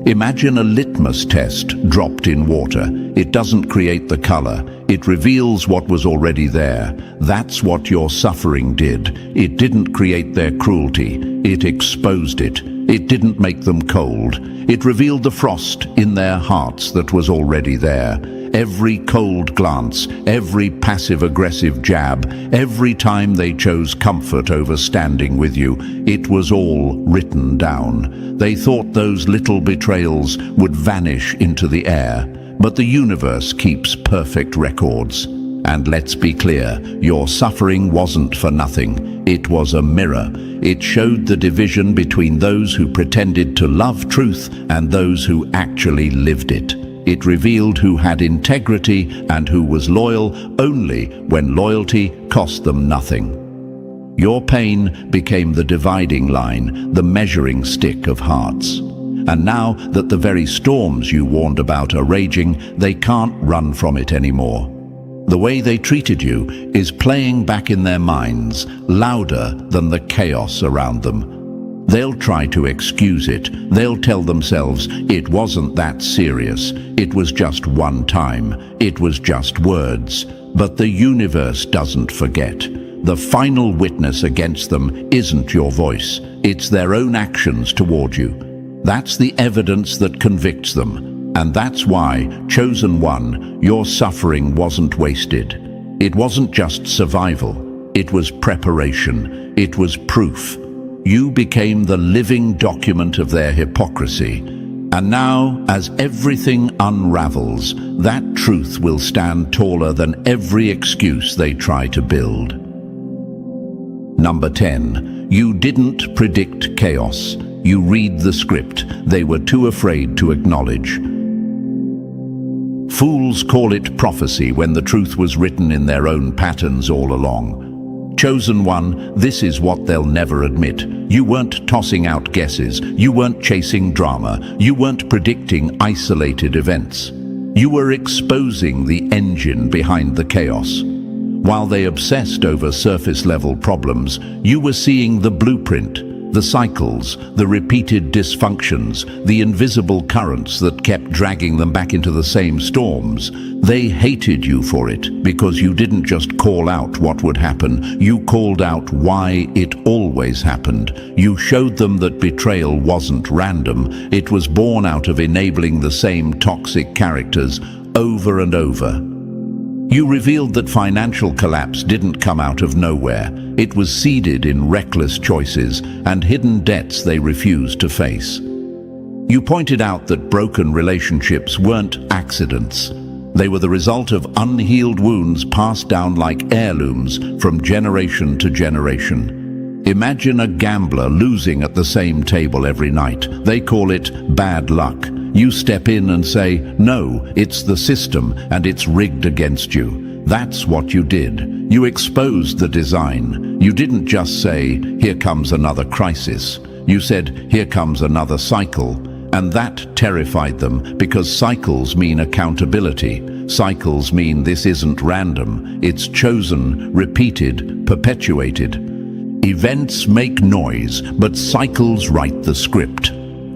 Imagine a litmus test dropped in water. It doesn't create the color. It reveals what was already there. That's what your suffering did. It didn't create their cruelty. It exposed it. It didn't make them cold. It revealed the frost in their hearts that was already there. Every cold glance, every passive-aggressive jab, every time they chose comfort over standing with you, it was all written down. They thought those little betrayals would vanish into the air, but the universe keeps perfect records. And let's be clear, your suffering wasn't for nothing. It was a mirror. It showed the division between those who pretended to love truth and those who actually lived it. It revealed who had integrity and who was loyal only when loyalty cost them nothing. Your pain became the dividing line, the measuring stick of hearts. And now that the very storms you warned about are raging, they can't run from it anymore. The way they treated you is playing back in their minds, louder than the chaos around them. They'll try to excuse it. They'll tell themselves it wasn't that serious. It was just one time. It was just words. But the universe doesn't forget. The final witness against them isn't your voice. It's their own actions toward you. That's the evidence that convicts them. And that's why, chosen one, your suffering wasn't wasted. It wasn't just survival. It was preparation. It was proof. You became the living document of their hypocrisy. And now, as everything unravels, that truth will stand taller than every excuse they try to build. Number 10. You didn't predict chaos. You read the script they were too afraid to acknowledge. Fools call it prophecy when the truth was written in their own patterns all along. Chosen one, this is what they'll never admit. You weren't tossing out guesses. You weren't chasing drama. You weren't predicting isolated events. You were exposing the engine behind the chaos. While they obsessed over surface-level problems, you were seeing the blueprint, the cycles, the repeated dysfunctions, the invisible currents that kept dragging them back into the same storms. They hated you for it because you didn't just call out what would happen. You called out why it always happened. You showed them that betrayal wasn't random. It was born out of enabling the same toxic characters over and over. You revealed that financial collapse didn't come out of nowhere. It was seeded in reckless choices and hidden debts they refused to face. You pointed out that broken relationships weren't accidents. They were the result of unhealed wounds passed down like heirlooms from generation to generation. Imagine a gambler losing at the same table every night. They call it bad luck. You step in and say, no, it's the system and it's rigged against you. That's what you did. You exposed the design. You didn't just say, here comes another crisis. You said, here comes another cycle. And that terrified them because cycles mean accountability. Cycles mean this isn't random. It's chosen, repeated, perpetuated. Events make noise, but cycles write the script.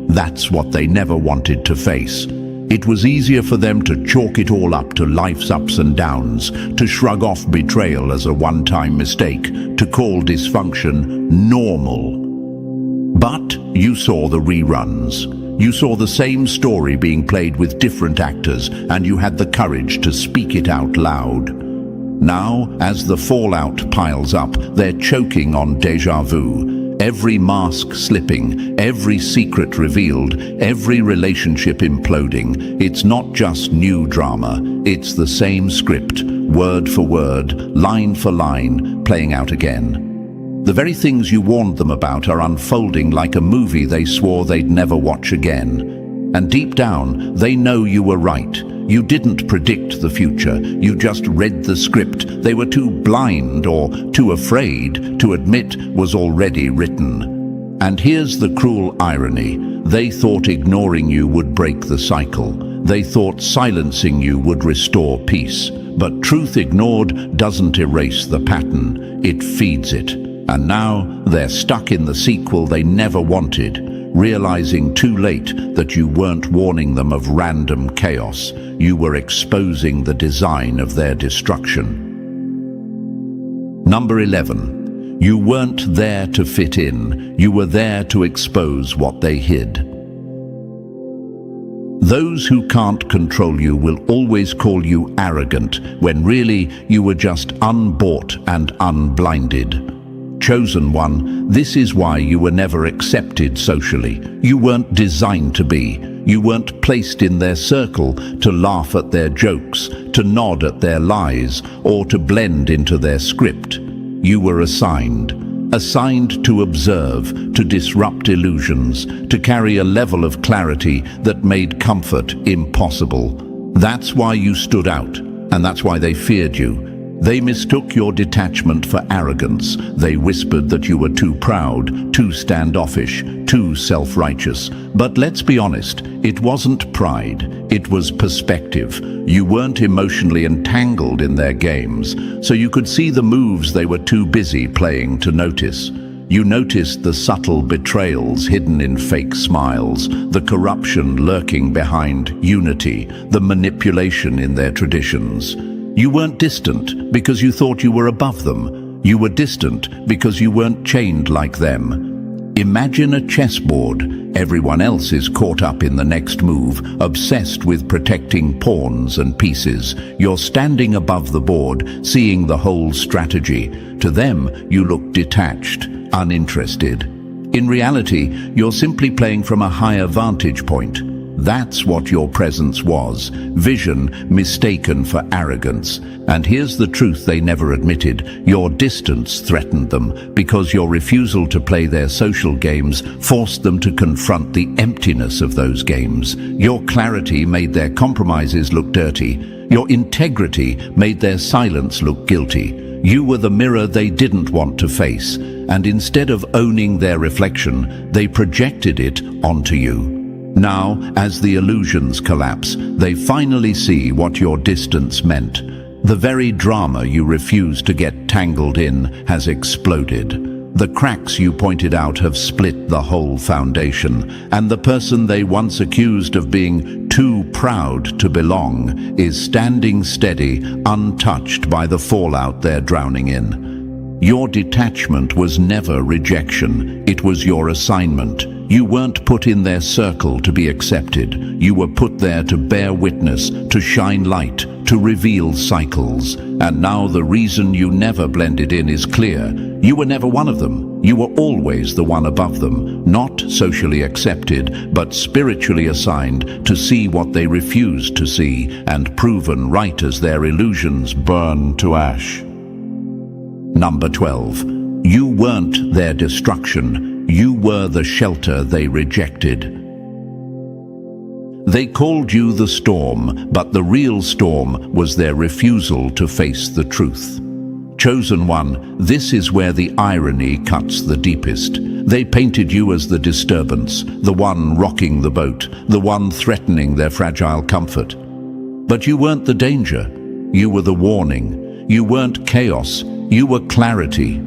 That's what they never wanted to face. It was easier for them to chalk it all up to life's ups and downs, to shrug off betrayal as a one-time mistake, to call dysfunction normal. But you saw the reruns. You saw the same story being played with different actors, and you had the courage to speak it out loud. Now, as the fallout piles up, they're choking on déjà vu. Every mask slipping, every secret revealed, every relationship imploding. It's not just new drama, it's the same script, word for word, line for line, playing out again. The very things you warned them about are unfolding like a movie they swore they'd never watch again. And deep down, they know you were right. You didn't predict the future. You just read the script they were too blind or too afraid to admit was already written. And here's the cruel irony. They thought ignoring you would break the cycle. They thought silencing you would restore peace. But truth ignored doesn't erase the pattern. It feeds it. And now they're stuck in the sequel they never wanted, realizing too late that you weren't warning them of random chaos. You were exposing the design of their destruction. Number 11. You weren't there to fit in. You were there to expose what they hid. Those who can't control you will always call you arrogant, when really you were just unbought and unblinded. Chosen one, this is why you were never accepted socially. You weren't designed to be. You weren't placed in their circle to laugh at their jokes, to nod at their lies, or to blend into their script. You were assigned to observe, to disrupt illusions, to carry a level of clarity that made comfort impossible. That's why you stood out, and that's why they feared you. They mistook your detachment for arrogance. They whispered that you were too proud, too standoffish, too self-righteous. But let's be honest, it wasn't pride, it was perspective. You weren't emotionally entangled in their games, so you could see the moves they were too busy playing to notice. You noticed the subtle betrayals hidden in fake smiles, the corruption lurking behind unity, the manipulation in their traditions. You weren't distant because you thought you were above them. You were distant because you weren't chained like them. Imagine a chessboard. Everyone else is caught up in the next move, obsessed with protecting pawns and pieces. You're standing above the board, seeing the whole strategy. To them, you look detached, uninterested. In reality, you're simply playing from a higher vantage point. That's what your presence was, vision mistaken for arrogance. And here's the truth they never admitted. Your distance threatened them because your refusal to play their social games forced them to confront the emptiness of those games. Your clarity made their compromises look dirty. Your integrity made their silence look guilty. You were the mirror they didn't want to face, and instead of owning their reflection, they projected it onto you. Now, as the illusions collapse, they finally see what your distance meant. The very drama you refused to get tangled in has exploded. The cracks you pointed out have split the whole foundation, and the person they once accused of being too proud to belong is standing steady, untouched by the fallout they're drowning in. Your detachment was never rejection, it was your assignment. You weren't put in their circle to be accepted. You were put there to bear witness, to shine light, to reveal cycles. And now the reason you never blended in is clear. You were never one of them. You were always the one above them, not socially accepted, but spiritually assigned to see what they refused to see, and proven right as their illusions burn to ash. Number 12. You weren't their destruction. You were the shelter they rejected. They called you the storm, but the real storm was their refusal to face the truth. Chosen one, this is where the irony cuts the deepest. They painted you as the disturbance, the one rocking the boat, the one threatening their fragile comfort. But you weren't the danger. You were the warning. You weren't chaos. You were clarity.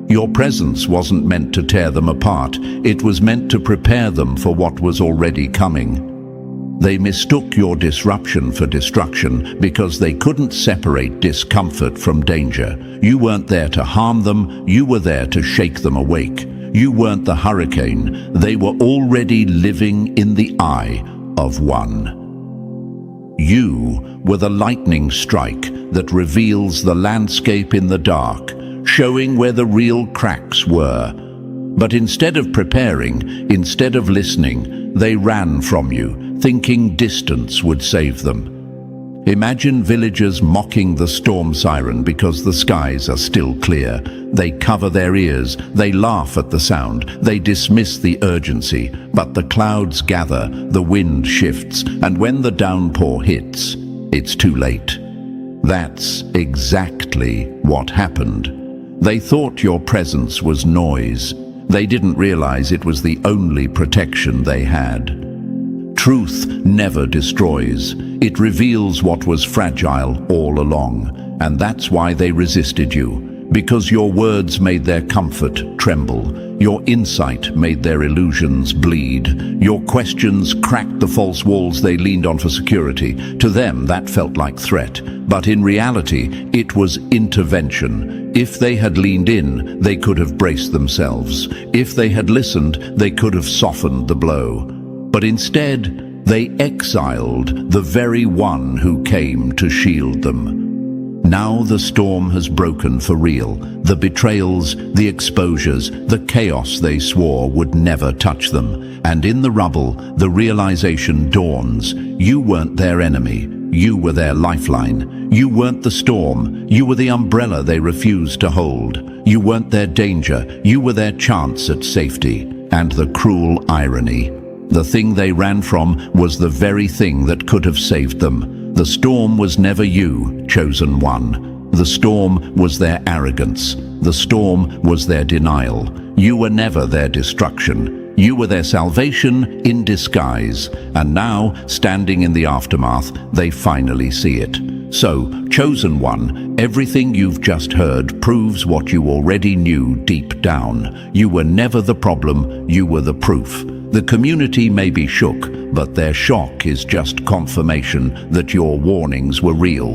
Your presence wasn't meant to tear them apart. It was meant to prepare them for what was already coming. They mistook your disruption for destruction because they couldn't separate discomfort from danger. You weren't there to harm them, you were there to shake them awake. You weren't the hurricane, they were already living in the eye of one. You were the lightning strike that reveals the landscape in the dark, showing where the real cracks were. But instead of preparing, instead of listening, they ran from you, thinking distance would save them. Imagine villagers mocking the storm siren because the skies are still clear. They cover their ears, they laugh at the sound, they dismiss the urgency. But the clouds gather, the wind shifts, and when the downpour hits, it's too late. That's exactly what happened. They thought your presence was noise. They didn't realize it was the only protection they had. Truth never destroys. It reveals what was fragile all along. And that's why they resisted you. Because your words made their comfort tremble. Your insight made their illusions bleed. Your questions cracked the false walls they leaned on for security. To them, that felt like threat. But in reality, it was intervention. If they had leaned in, they could have braced themselves. If they had listened, they could have softened the blow. But instead, they exiled the very one who came to shield them. Now the storm has broken for real. The betrayals, the exposures, the chaos they swore would never touch them. And in the rubble, the realization dawns. You weren't their enemy. You were their lifeline. You weren't the storm. You were the umbrella they refused to hold. You weren't their danger. You were their chance at safety. And the cruel irony. The thing they ran from was the very thing that could have saved them. The storm was never you, chosen one. The storm was their arrogance. The storm was their denial. You were never their destruction. You were their salvation in disguise. And now, standing in the aftermath, they finally see it. So, chosen one, everything you've just heard proves what you already knew deep down. You were never the problem, you were the proof. The community may be shook, but their shock is just confirmation that your warnings were real.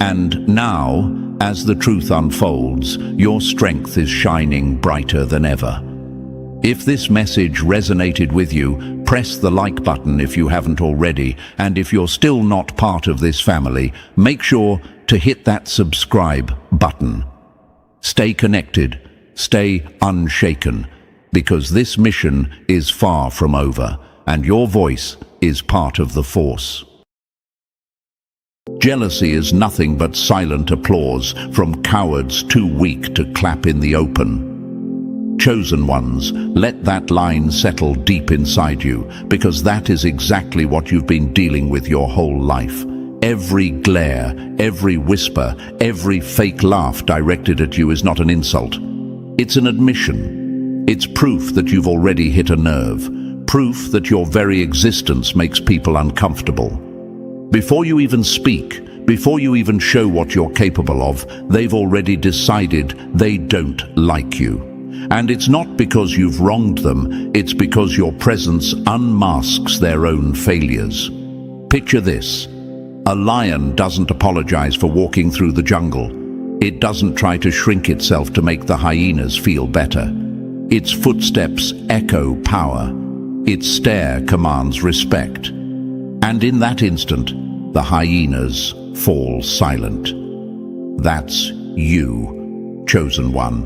And now, as the truth unfolds, your strength is shining brighter than ever. If this message resonated with you, press the like button if you haven't already, and if you're still not part of this family, make sure to hit that subscribe button. Stay connected, stay unshaken, because this mission is far from over, and your voice is part of the force. Jealousy is nothing but silent applause from cowards too weak to clap in the open. Chosen ones, let that line settle deep inside you, because that is exactly what you've been dealing with your whole life. Every glare, every whisper, every fake laugh directed at you is not an insult. It's an admission. It's proof that you've already hit a nerve, proof that your very existence makes people uncomfortable. Before you even speak, before you even show what you're capable of, they've already decided they don't like you. And it's not because you've wronged them, it's because your presence unmasks their own failures. Picture this. A lion doesn't apologize for walking through the jungle. It doesn't try to shrink itself to make the hyenas feel better. Its footsteps echo power. Its stare commands respect. And in that instant, the hyenas fall silent. That's you, chosen one.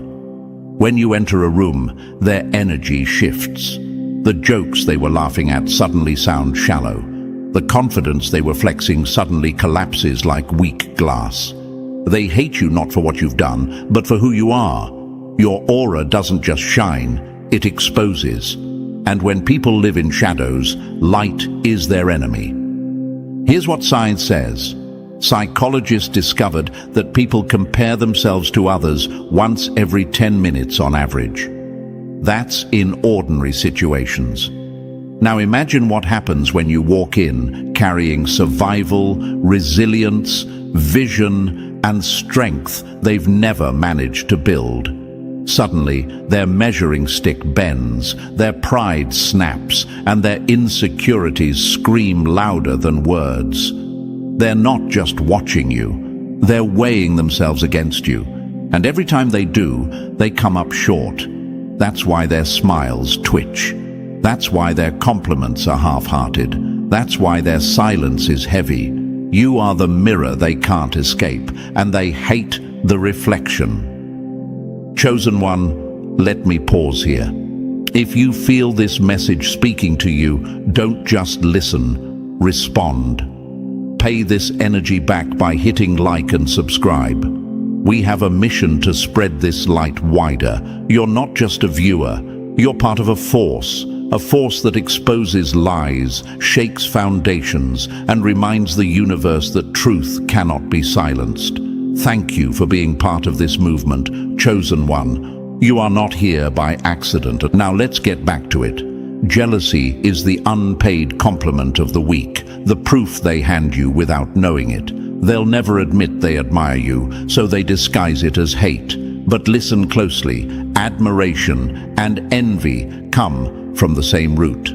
When you enter a room, their energy shifts. The jokes they were laughing at suddenly sound shallow. The confidence they were flexing suddenly collapses like weak glass. They hate you not for what you've done, but for who you are. Your aura doesn't just shine, it exposes. And when people live in shadows, light is their enemy. Here's what science says. Psychologists discovered that people compare themselves to others once every 10 minutes on average. That's in ordinary situations. Now imagine what happens when you walk in carrying survival, resilience, vision, and strength they've never managed to build. Suddenly, their measuring stick bends, their pride snaps, and their insecurities scream louder than words. They're not just watching you, they're weighing themselves against you. And every time they do, they come up short. That's why their smiles twitch. That's why their compliments are half-hearted. That's why their silence is heavy. You are the mirror they can't escape, and they hate the reflection. Chosen one, let me pause here. If you feel this message speaking to you, don't just listen, respond. Pay this energy back by hitting like and subscribe. We have a mission to spread this light wider. You're not just a viewer, you're part of a force that exposes lies, shakes foundations, and reminds the universe that truth cannot be silenced. Thank you for being part of this movement, chosen one. You are not here by accident. Now let's get back to it. Jealousy is the unpaid compliment of the weak, the proof they hand you without knowing it. They'll never admit they admire you, so they disguise it as hate. But listen closely, admiration and envy come from the same root.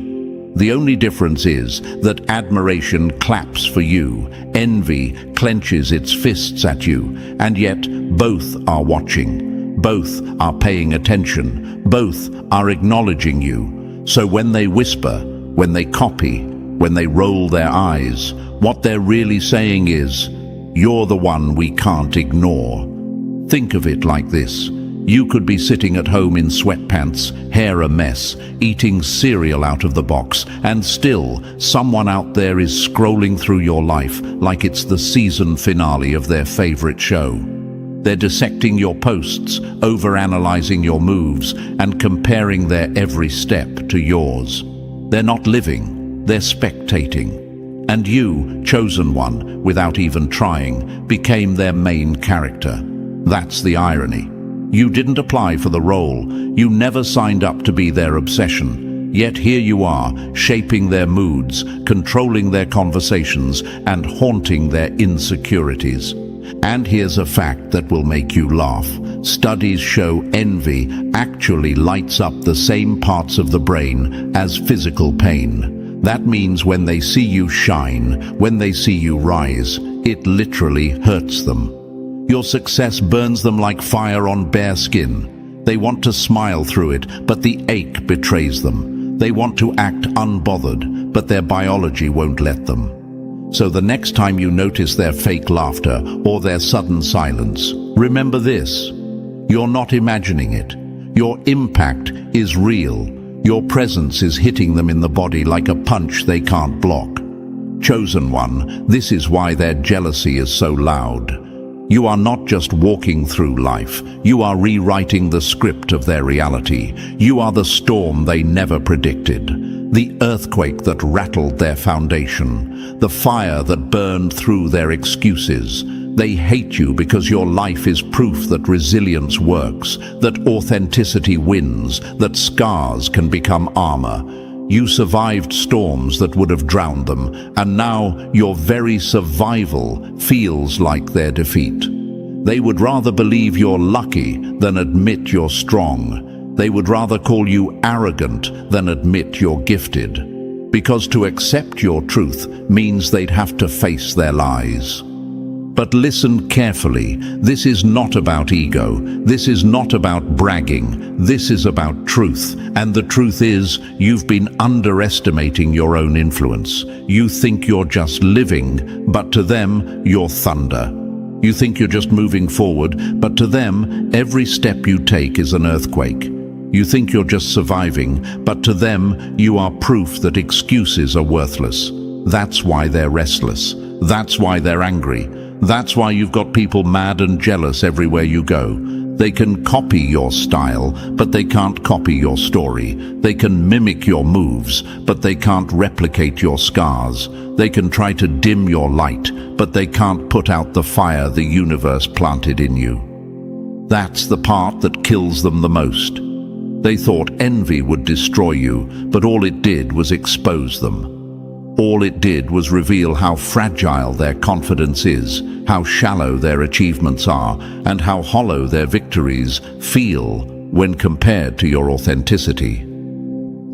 The only difference is that admiration claps for you, envy clenches its fists at you, and yet both are watching, both are paying attention, both are acknowledging you. So when they whisper, when they copy, when they roll their eyes, what they're really saying is, "You're the one we can't ignore." Think of it like this. You could be sitting at home in sweatpants, hair a mess, eating cereal out of the box, and still someone out there is scrolling through your life like it's the season finale of their favorite show. They're dissecting your posts, overanalyzing your moves, and comparing their every step to yours. They're not living, they're spectating. And you, chosen one, without even trying, became their main character. That's the irony. You didn't apply for the role. You never signed up to be their obsession. Yet here you are, shaping their moods, controlling their conversations, and haunting their insecurities. And here's a fact that will make you laugh. Studies show envy actually lights up the same parts of the brain as physical pain. That means when they see you shine, when they see you rise, it literally hurts them. Your success burns them like fire on bare skin. They want to smile through it, but the ache betrays them. They want to act unbothered, but their biology won't let them. So the next time you notice their fake laughter or their sudden silence, remember this: you're not imagining it. Your impact is real. Your presence is hitting them in the body like a punch they can't block. Chosen one, this is why their jealousy is so loud. You are not just walking through life, you are rewriting the script of their reality. You are the storm they never predicted, the earthquake that rattled their foundation, the fire that burned through their excuses. They hate you because your life is proof that resilience works, that authenticity wins, that scars can become armor. You survived storms that would have drowned them, and now your very survival feels like their defeat. They would rather believe you're lucky than admit you're strong. They would rather call you arrogant than admit you're gifted. Because to accept your truth means they'd have to face their lies. But listen carefully, this is not about ego, this is not about bragging, this is about truth. And the truth is, you've been underestimating your own influence. You think you're just living, but to them, you're thunder. You think you're just moving forward, but to them, every step you take is an earthquake. You think you're just surviving, but to them, you are proof that excuses are worthless. That's why they're restless. That's why they're angry. That's why you've got people mad and jealous everywhere you go. They can copy your style, but they can't copy your story. They can mimic your moves, but they can't replicate your scars. They can try to dim your light, but they can't put out the fire the universe planted in you. That's the part that kills them the most. They thought envy would destroy you, but all it did was expose them. All it did was reveal how fragile their confidence is, how shallow their achievements are, and how hollow their victories feel when compared to your authenticity.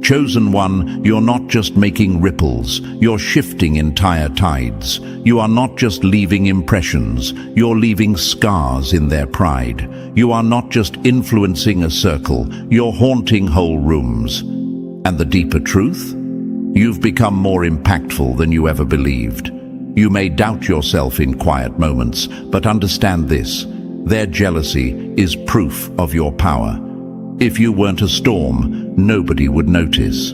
Chosen one, you're not just making ripples, you're shifting entire tides. You are not just leaving impressions, you're leaving scars in their pride. You are not just influencing a circle, you're haunting whole rooms. And the deeper truth? You've become more impactful than you ever believed. You may doubt yourself in quiet moments, but understand this: their jealousy is proof of your power. If you weren't a storm, nobody would notice.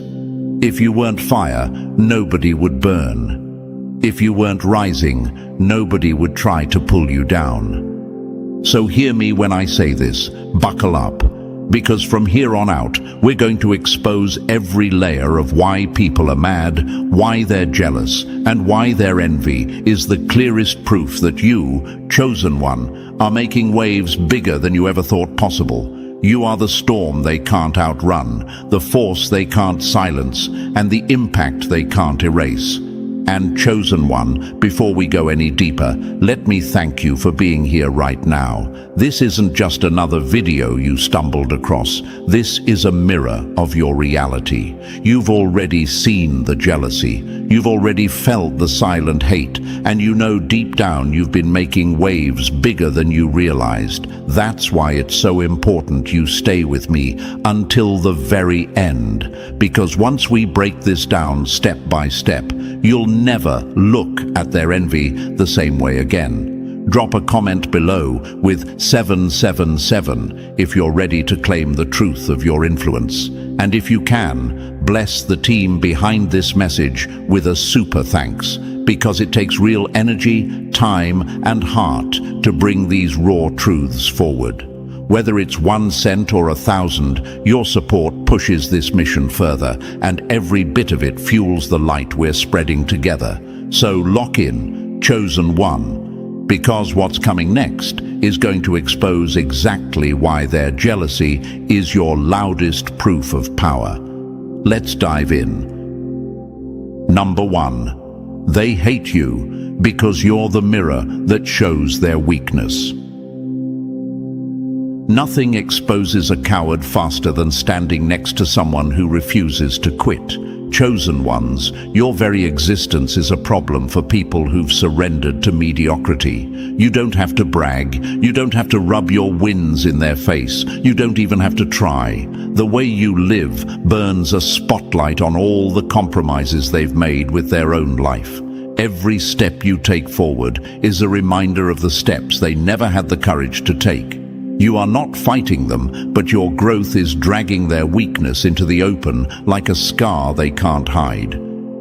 If you weren't fire, nobody would burn. If you weren't rising, nobody would try to pull you down. So hear me when I say this, buckle up, because from here on out, we're going to expose every layer of why people are mad, why they're jealous, and why their envy is the clearest proof that you, chosen one, are making waves bigger than you ever thought possible. You are the storm they can't outrun, the force they can't silence, and the impact they can't erase. And chosen one, before we go any deeper, let me thank you for being here right now. This isn't just another video you stumbled across. This is a mirror of your reality. You've already seen the jealousy. You've already felt the silent hate, and you know deep down you've been making waves bigger than you realized. That's why it's so important you stay with me until the very end, because once we break this down step by step, you'll never look at their envy the same way again. Drop a comment below with 777 if you're ready to claim the truth of your influence. And if you can, bless the team behind this message with a super thanks, because it takes real energy, time, and heart to bring these raw truths forward. Whether it's 1 cent or 1,000, your support pushes this mission further, and every bit of it fuels the light we're spreading together. So lock in, chosen one, because what's coming next is going to expose exactly why their jealousy is your loudest proof of power. Let's dive in. Number 1. They hate you because you're the mirror that shows their weakness. Nothing exposes a coward faster than standing next to someone who refuses to quit. Chosen ones, your very existence is a problem for people who've surrendered to mediocrity. You don't have to brag. You don't have to rub your wins in their face. You don't even have to try. The way you live burns a spotlight on all the compromises they've made with their own life. Every step you take forward is a reminder of the steps they never had the courage to take. You are not fighting them, but your growth is dragging their weakness into the open like a scar they can't hide.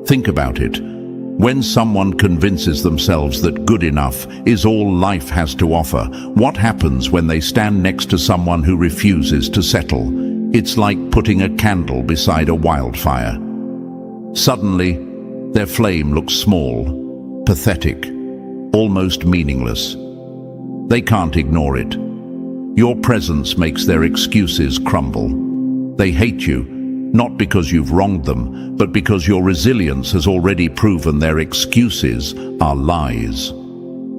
Think about it. When someone convinces themselves that good enough is all life has to offer, what happens when they stand next to someone who refuses to settle? It's like putting a candle beside a wildfire. Suddenly, their flame looks small, pathetic, almost meaningless. They can't ignore it. Your presence makes their excuses crumble. They hate you, not because you've wronged them, but because your resilience has already proven their excuses are lies.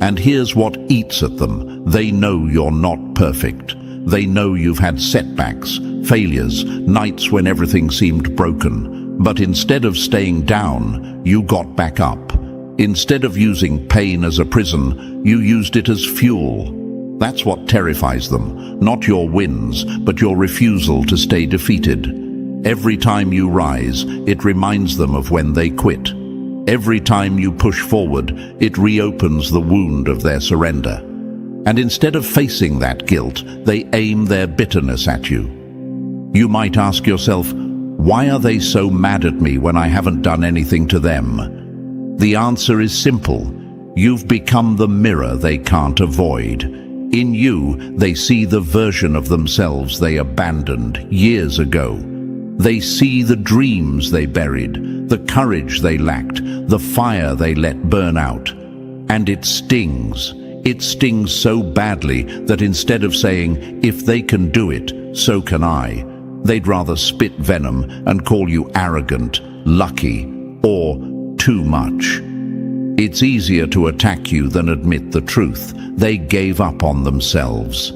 And here's what eats at them. They know you're not perfect. They know you've had setbacks, failures, nights when everything seemed broken. But instead of staying down, you got back up. Instead of using pain as a prison, you used it as fuel. That's what terrifies them, not your wins, but your refusal to stay defeated. Every time you rise, it reminds them of when they quit. Every time you push forward, it reopens the wound of their surrender. And instead of facing that guilt, they aim their bitterness at you. You might ask yourself, why are they so mad at me when I haven't done anything to them? The answer is simple. You've become the mirror they can't avoid. In you, they see the version of themselves they abandoned years ago. They see the dreams they buried, the courage they lacked, the fire they let burn out. And it stings. It stings so badly that instead of saying, if they can do it, so can I, they'd rather spit venom and call you arrogant, lucky, or too much. It's easier to attack you than admit the truth. They gave up on themselves.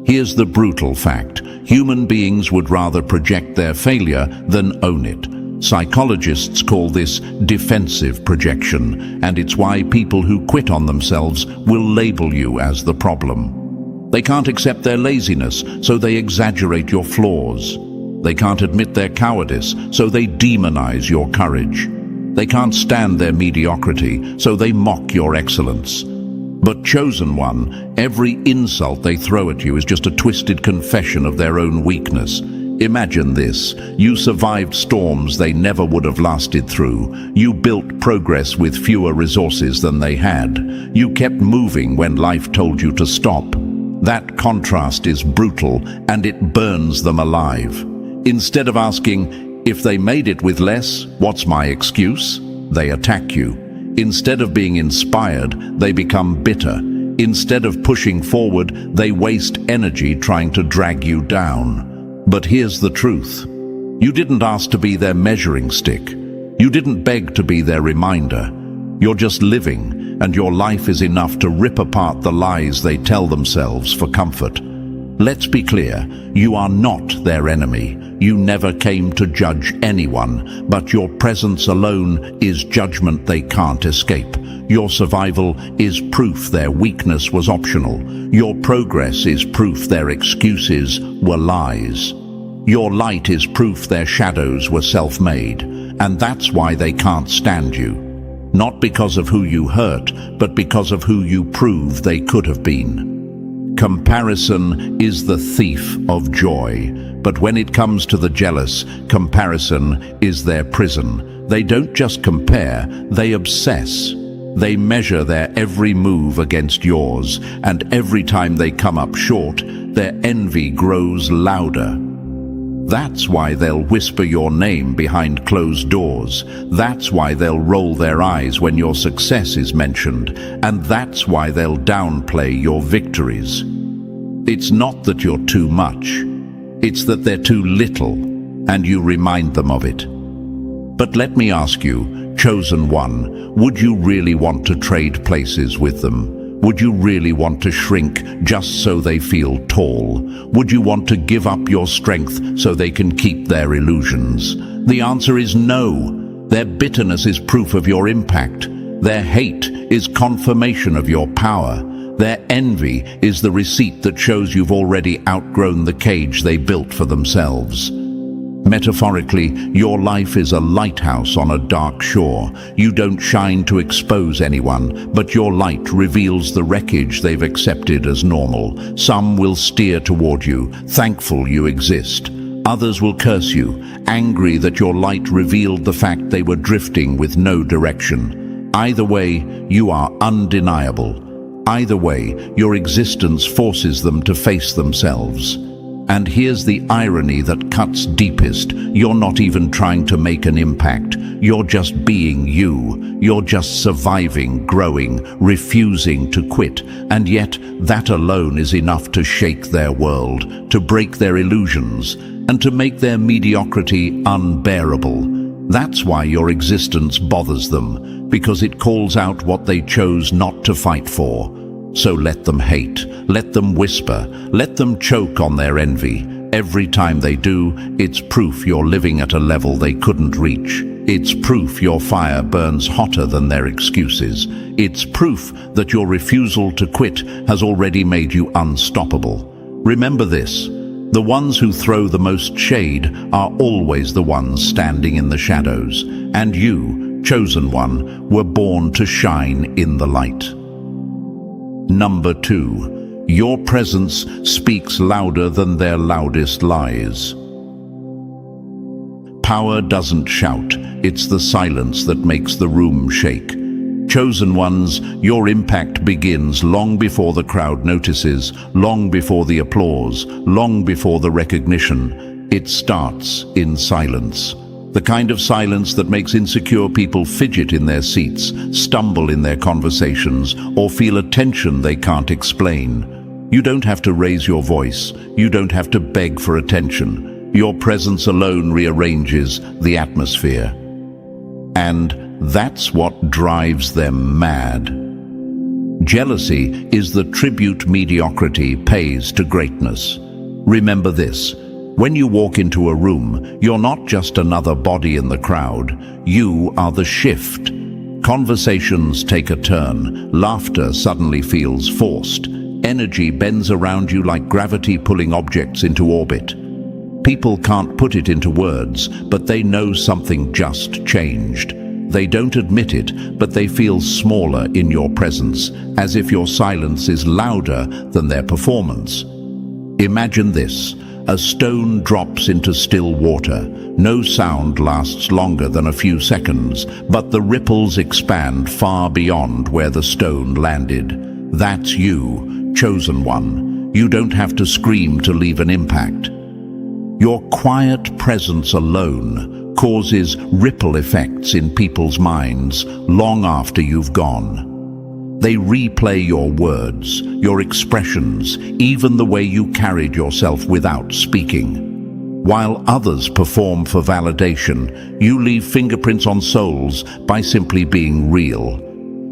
Here's the brutal fact. Human beings would rather project their failure than own it. Psychologists call this defensive projection, and it's why people who quit on themselves will label you as the problem. They can't accept their laziness, so they exaggerate your flaws. They can't admit their cowardice, so they demonize your courage. They can't stand their mediocrity, so they mock your excellence. But chosen one, every insult they throw at you is just a twisted confession of their own weakness. Imagine this. You survived storms they never would have lasted through. You built progress with fewer resources than they had. You kept moving when life told you to stop. That contrast is brutal, and it burns them alive. Instead of asking, if they made it with less, what's my excuse? They attack you. Instead of being inspired, they become bitter. Instead of pushing forward, they waste energy trying to drag you down. But here's the truth. You didn't ask to be their measuring stick. You didn't beg to be their reminder. You're just living, and your life is enough to rip apart the lies they tell themselves for comfort. Let's be clear, you are not their enemy. You never came to judge anyone, but your presence alone is judgment they can't escape. Your survival is proof their weakness was optional. Your progress is proof their excuses were lies. Your light is proof their shadows were self-made, and that's why they can't stand you. Not because of who you hurt, but because of who you prove they could have been. Comparison is the thief of joy, but when it comes to the jealous, comparison is their prison. They don't just compare, they obsess. They measure their every move against yours, and every time they come up short, their envy grows louder. That's why they'll whisper your name behind closed doors. That's why they'll roll their eyes when your success is mentioned. And that's why they'll downplay your victories. It's not that you're too much. It's that they're too little, and you remind them of it. But let me ask you, chosen one, would you really want to trade places with them? Would you really want to shrink just so they feel tall? Would you want to give up your strength so they can keep their illusions? The answer is no. Their bitterness is proof of your impact. Their hate is confirmation of your power. Their envy is the receipt that shows you've already outgrown the cage they built for themselves. Metaphorically, your life is a lighthouse on a dark shore. You don't shine to expose anyone, but your light reveals the wreckage they've accepted as normal. Some will steer toward you, thankful you exist. Others will curse you, angry that your light revealed the fact they were drifting with no direction. Either way, you are undeniable. Either way, your existence forces them to face themselves. And here's the irony that cuts deepest. You're not even trying to make an impact. You're just being you. You're just surviving, growing, refusing to quit. And yet, that alone is enough to shake their world, to break their illusions, and to make their mediocrity unbearable. That's why your existence bothers them, because it calls out what they chose not to fight for. So let them hate, let them whisper, let them choke on their envy. Every time they do, it's proof you're living at a level they couldn't reach. It's proof your fire burns hotter than their excuses. It's proof that your refusal to quit has already made you unstoppable. Remember this, the ones who throw the most shade are always the ones standing in the shadows. And you, chosen one, were born to shine in the light. Number 2, your presence speaks louder than their loudest lies. Power doesn't shout, it's the silence that makes the room shake. Chosen ones, your impact begins long before the crowd notices, long before the applause, long before the recognition. It starts in silence. The kind of silence that makes insecure people fidget in their seats, stumble in their conversations, or feel a tension they can't explain. You don't have to raise your voice. You don't have to beg for attention. Your presence alone rearranges the atmosphere. And that's what drives them mad. Jealousy is the tribute mediocrity pays to greatness. Remember this. When you walk into a room, you're not just another body in the crowd. You are the shift. Conversations take a turn. Laughter suddenly feels forced. Energy bends around you like gravity pulling objects into orbit. People can't put it into words, but they know something just changed. They don't admit it, but they feel smaller in your presence, as if your silence is louder than their performance. Imagine this. A stone drops into still water. No sound lasts longer than a few seconds, but the ripples expand far beyond where the stone landed. That's you, chosen one. You don't have to scream to leave an impact. Your quiet presence alone causes ripple effects in people's minds long after you've gone. They replay your words, your expressions, even the way you carried yourself without speaking. While others perform for validation, you leave fingerprints on souls by simply being real.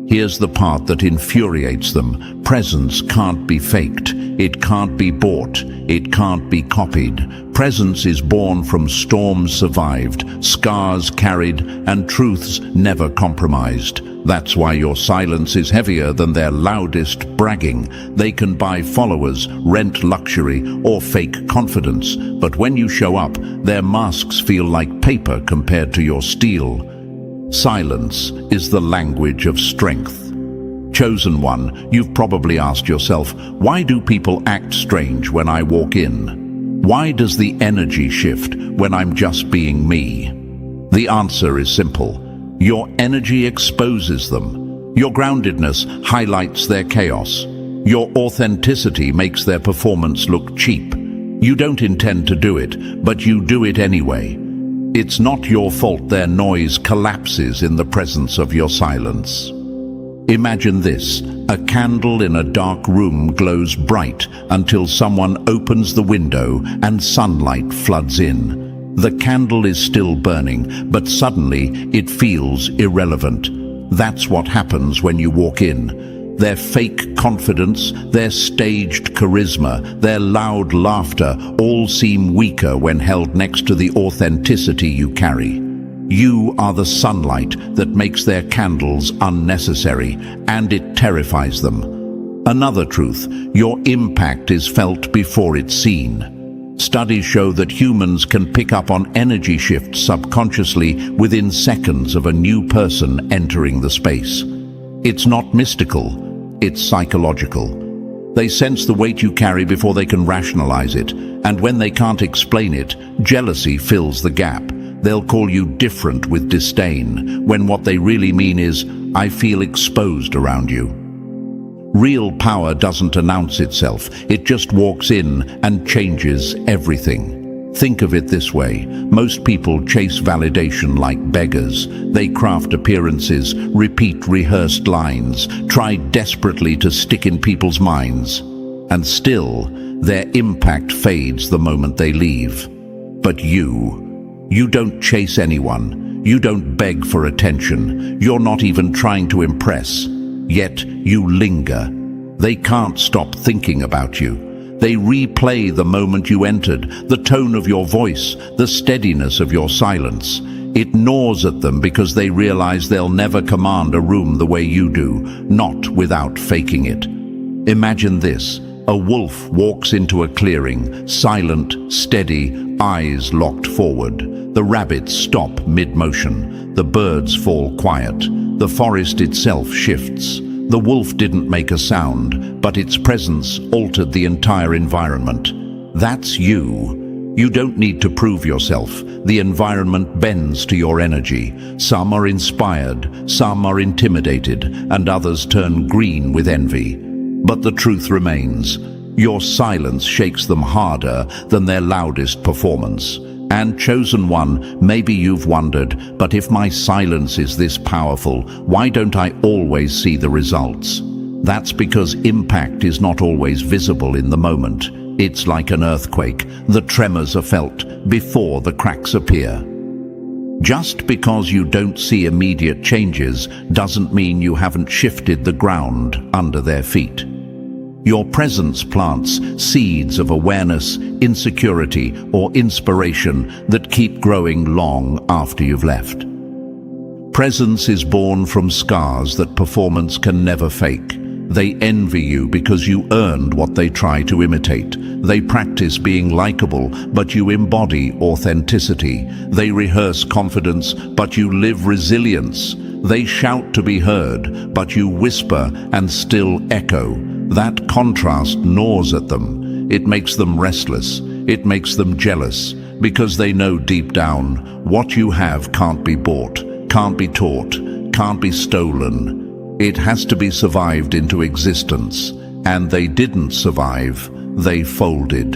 Here's the part that infuriates them. Presence can't be faked. It can't be bought. It can't be copied. Presence is born from storms survived, scars carried, and truths never compromised. That's why your silence is heavier than their loudest bragging. They can buy followers, rent luxury, or fake confidence. But when you show up, their masks feel like paper compared to your steel. Silence is the language of strength. Chosen one, you've probably asked yourself, why do people act strange when I walk in? Why does the energy shift when I'm just being me? The answer is simple. Your energy exposes them. Your groundedness highlights their chaos. Your authenticity makes their performance look cheap. You don't intend to do it, but you do it anyway. It's not your fault their noise collapses in the presence of your silence. Imagine this. A candle in a dark room glows bright until someone opens the window and sunlight floods in. The candle is still burning, but suddenly it feels irrelevant. That's what happens when you walk in. Their fake confidence, their staged charisma, their loud laughter all seem weaker when held next to the authenticity you carry. You are the sunlight that makes their candles unnecessary, and it terrifies them. Another truth, your impact is felt before it's seen. Studies show that humans can pick up on energy shifts subconsciously within seconds of a new person entering the space. It's not mystical, it's psychological. They sense the weight you carry before they can rationalize it, and when they can't explain it, jealousy fills the gap. They'll call you different with disdain, when what they really mean is, I feel exposed around you. Real power doesn't announce itself, it just walks in and changes everything. Think of it this way, most people chase validation like beggars. They craft appearances, repeat rehearsed lines, try desperately to stick in people's minds. And still, their impact fades the moment they leave. But you don't chase anyone. You don't beg for attention. You're not even trying to impress. Yet you linger. They can't stop thinking about you. They replay the moment you entered, the tone of your voice, the steadiness of your silence. It gnaws at them because they realize they'll never command a room the way you do, not without faking it. Imagine this. A wolf walks into a clearing, silent, steady, eyes locked forward. The rabbits stop mid-motion. The birds fall quiet. The forest itself shifts. The wolf didn't make a sound, but its presence altered the entire environment. That's you. You don't need to prove yourself. The environment bends to your energy. Some are inspired, some are intimidated, and others turn green with envy. But the truth remains. Your silence shakes them harder than their loudest performance. And chosen one, maybe you've wondered, but if my silence is this powerful, why don't I always see the results? That's because impact is not always visible in the moment. It's like an earthquake. The tremors are felt before the cracks appear. Just because you don't see immediate changes doesn't mean you haven't shifted the ground under their feet. Your presence plants seeds of awareness, insecurity, or inspiration that keep growing long after you've left. Presence is born from scars that performance can never fake. They envy you because you earned what they try to imitate. They practice being likable, but you embody authenticity. They rehearse confidence, but you live resilience. They shout to be heard, but you whisper and still echo. That contrast gnaws at them. It makes them restless. It makes them jealous, because they know deep down what you have can't be bought, can't be taught, can't be stolen. It has to be survived into existence, and they didn't survive, they folded.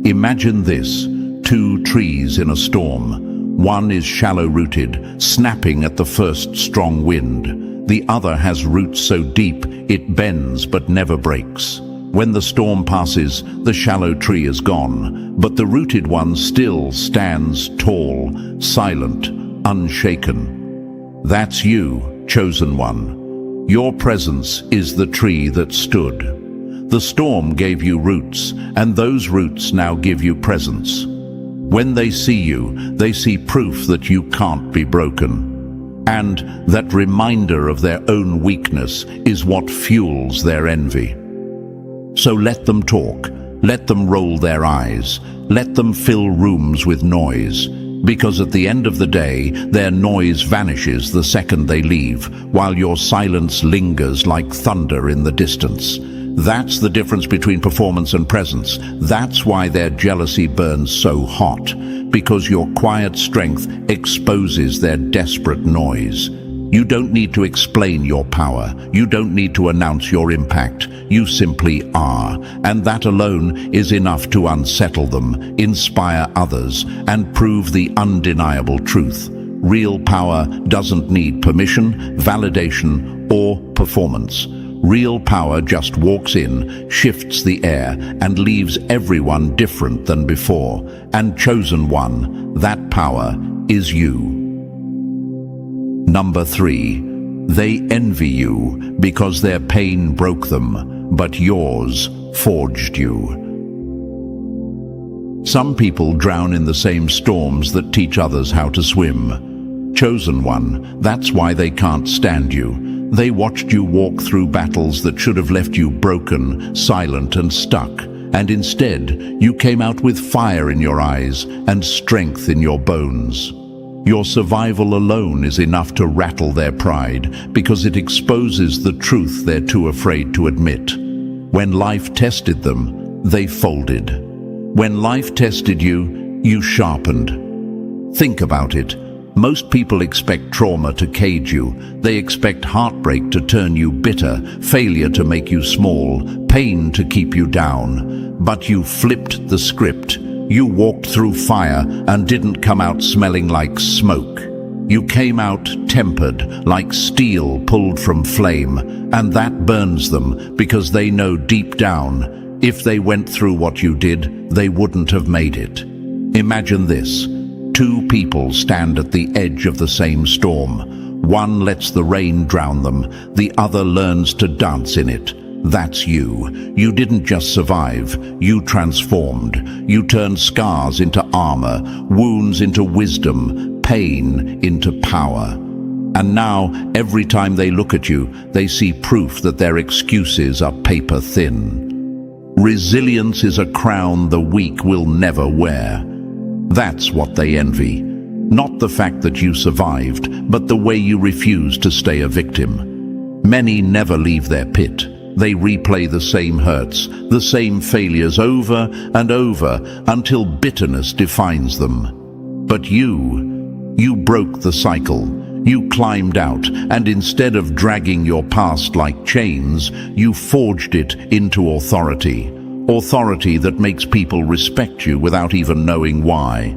Imagine this: two trees in a storm. One is shallow-rooted, snapping at the first strong wind. The other has roots so deep it bends but never breaks. When the storm passes, the shallow tree is gone, but the rooted one still stands tall, silent, unshaken. That's you, chosen one. Your presence is the tree that stood. The storm gave you roots, and those roots now give you presence. When they see you, they see proof that you can't be broken. And that reminder of their own weakness is what fuels their envy. So let them talk, let them roll their eyes, let them fill rooms with noise, because at the end of the day, their noise vanishes the second they leave, while your silence lingers like thunder in the distance. That's the difference between performance and presence. That's why their jealousy burns so hot, because your quiet strength exposes their desperate noise. You don't need to explain your power. You don't need to announce your impact. You simply are, and that alone is enough to unsettle them, inspire others, and prove the undeniable truth. Real power doesn't need permission, validation, or performance. Real power just walks in, shifts the air, and leaves everyone different than before. And chosen one, that power is you. Number 3, they envy you because their pain broke them, but yours forged you. Some people drown in the same storms that teach others how to swim. Chosen one, that's why they can't stand you. They watched you walk through battles that should have left you broken, silent, and stuck. And instead, you came out with fire in your eyes and strength in your bones. Your survival alone is enough to rattle their pride, because it exposes the truth they're too afraid to admit. When life tested them, they folded. When life tested you, you sharpened. Think about it. Most people expect trauma to cage you. They expect heartbreak to turn you bitter, failure to make you small, pain to keep you down. But you flipped the script. You walked through fire and didn't come out smelling like smoke. You came out tempered, like steel pulled from flame, and that burns them because they know deep down, if they went through what you did, they wouldn't have made it. Imagine this. Two people stand at the edge of the same storm. One lets the rain drown them, the other learns to dance in it. That's you. You didn't just survive, you transformed. You turned scars into armor, wounds into wisdom, pain into power. And now, every time they look at you, they see proof that their excuses are paper thin. Resilience is a crown the weak will never wear. That's what they envy. Not the fact that you survived, but the way you refuse to stay a victim. Many never leave their pit. They replay the same hurts, the same failures over and over until bitterness defines them. But you broke the cycle. You climbed out, and instead of dragging your past like chains, you forged it into authority. Authority that makes people respect you without even knowing why.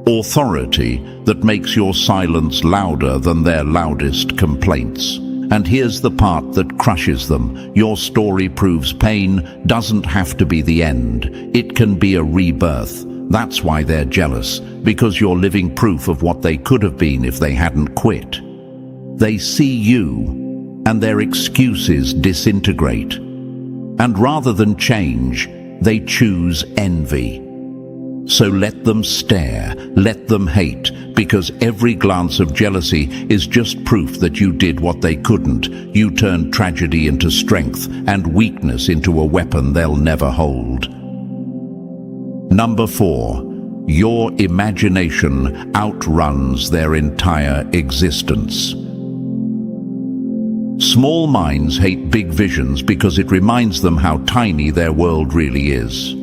Authority that makes your silence louder than their loudest complaints. And here's the part that crushes them. Your story proves pain doesn't have to be the end. It can be a rebirth. That's why they're jealous, because you're living proof of what they could have been if they hadn't quit. They see you, and their excuses disintegrate. And rather than change, they choose envy. So let them stare, let them hate, because every glance of jealousy is just proof that you did what they couldn't. You turned tragedy into strength and weakness into a weapon they'll never hold. Number 4, your imagination outruns their entire existence. Small minds hate big visions because it reminds them how tiny their world really is.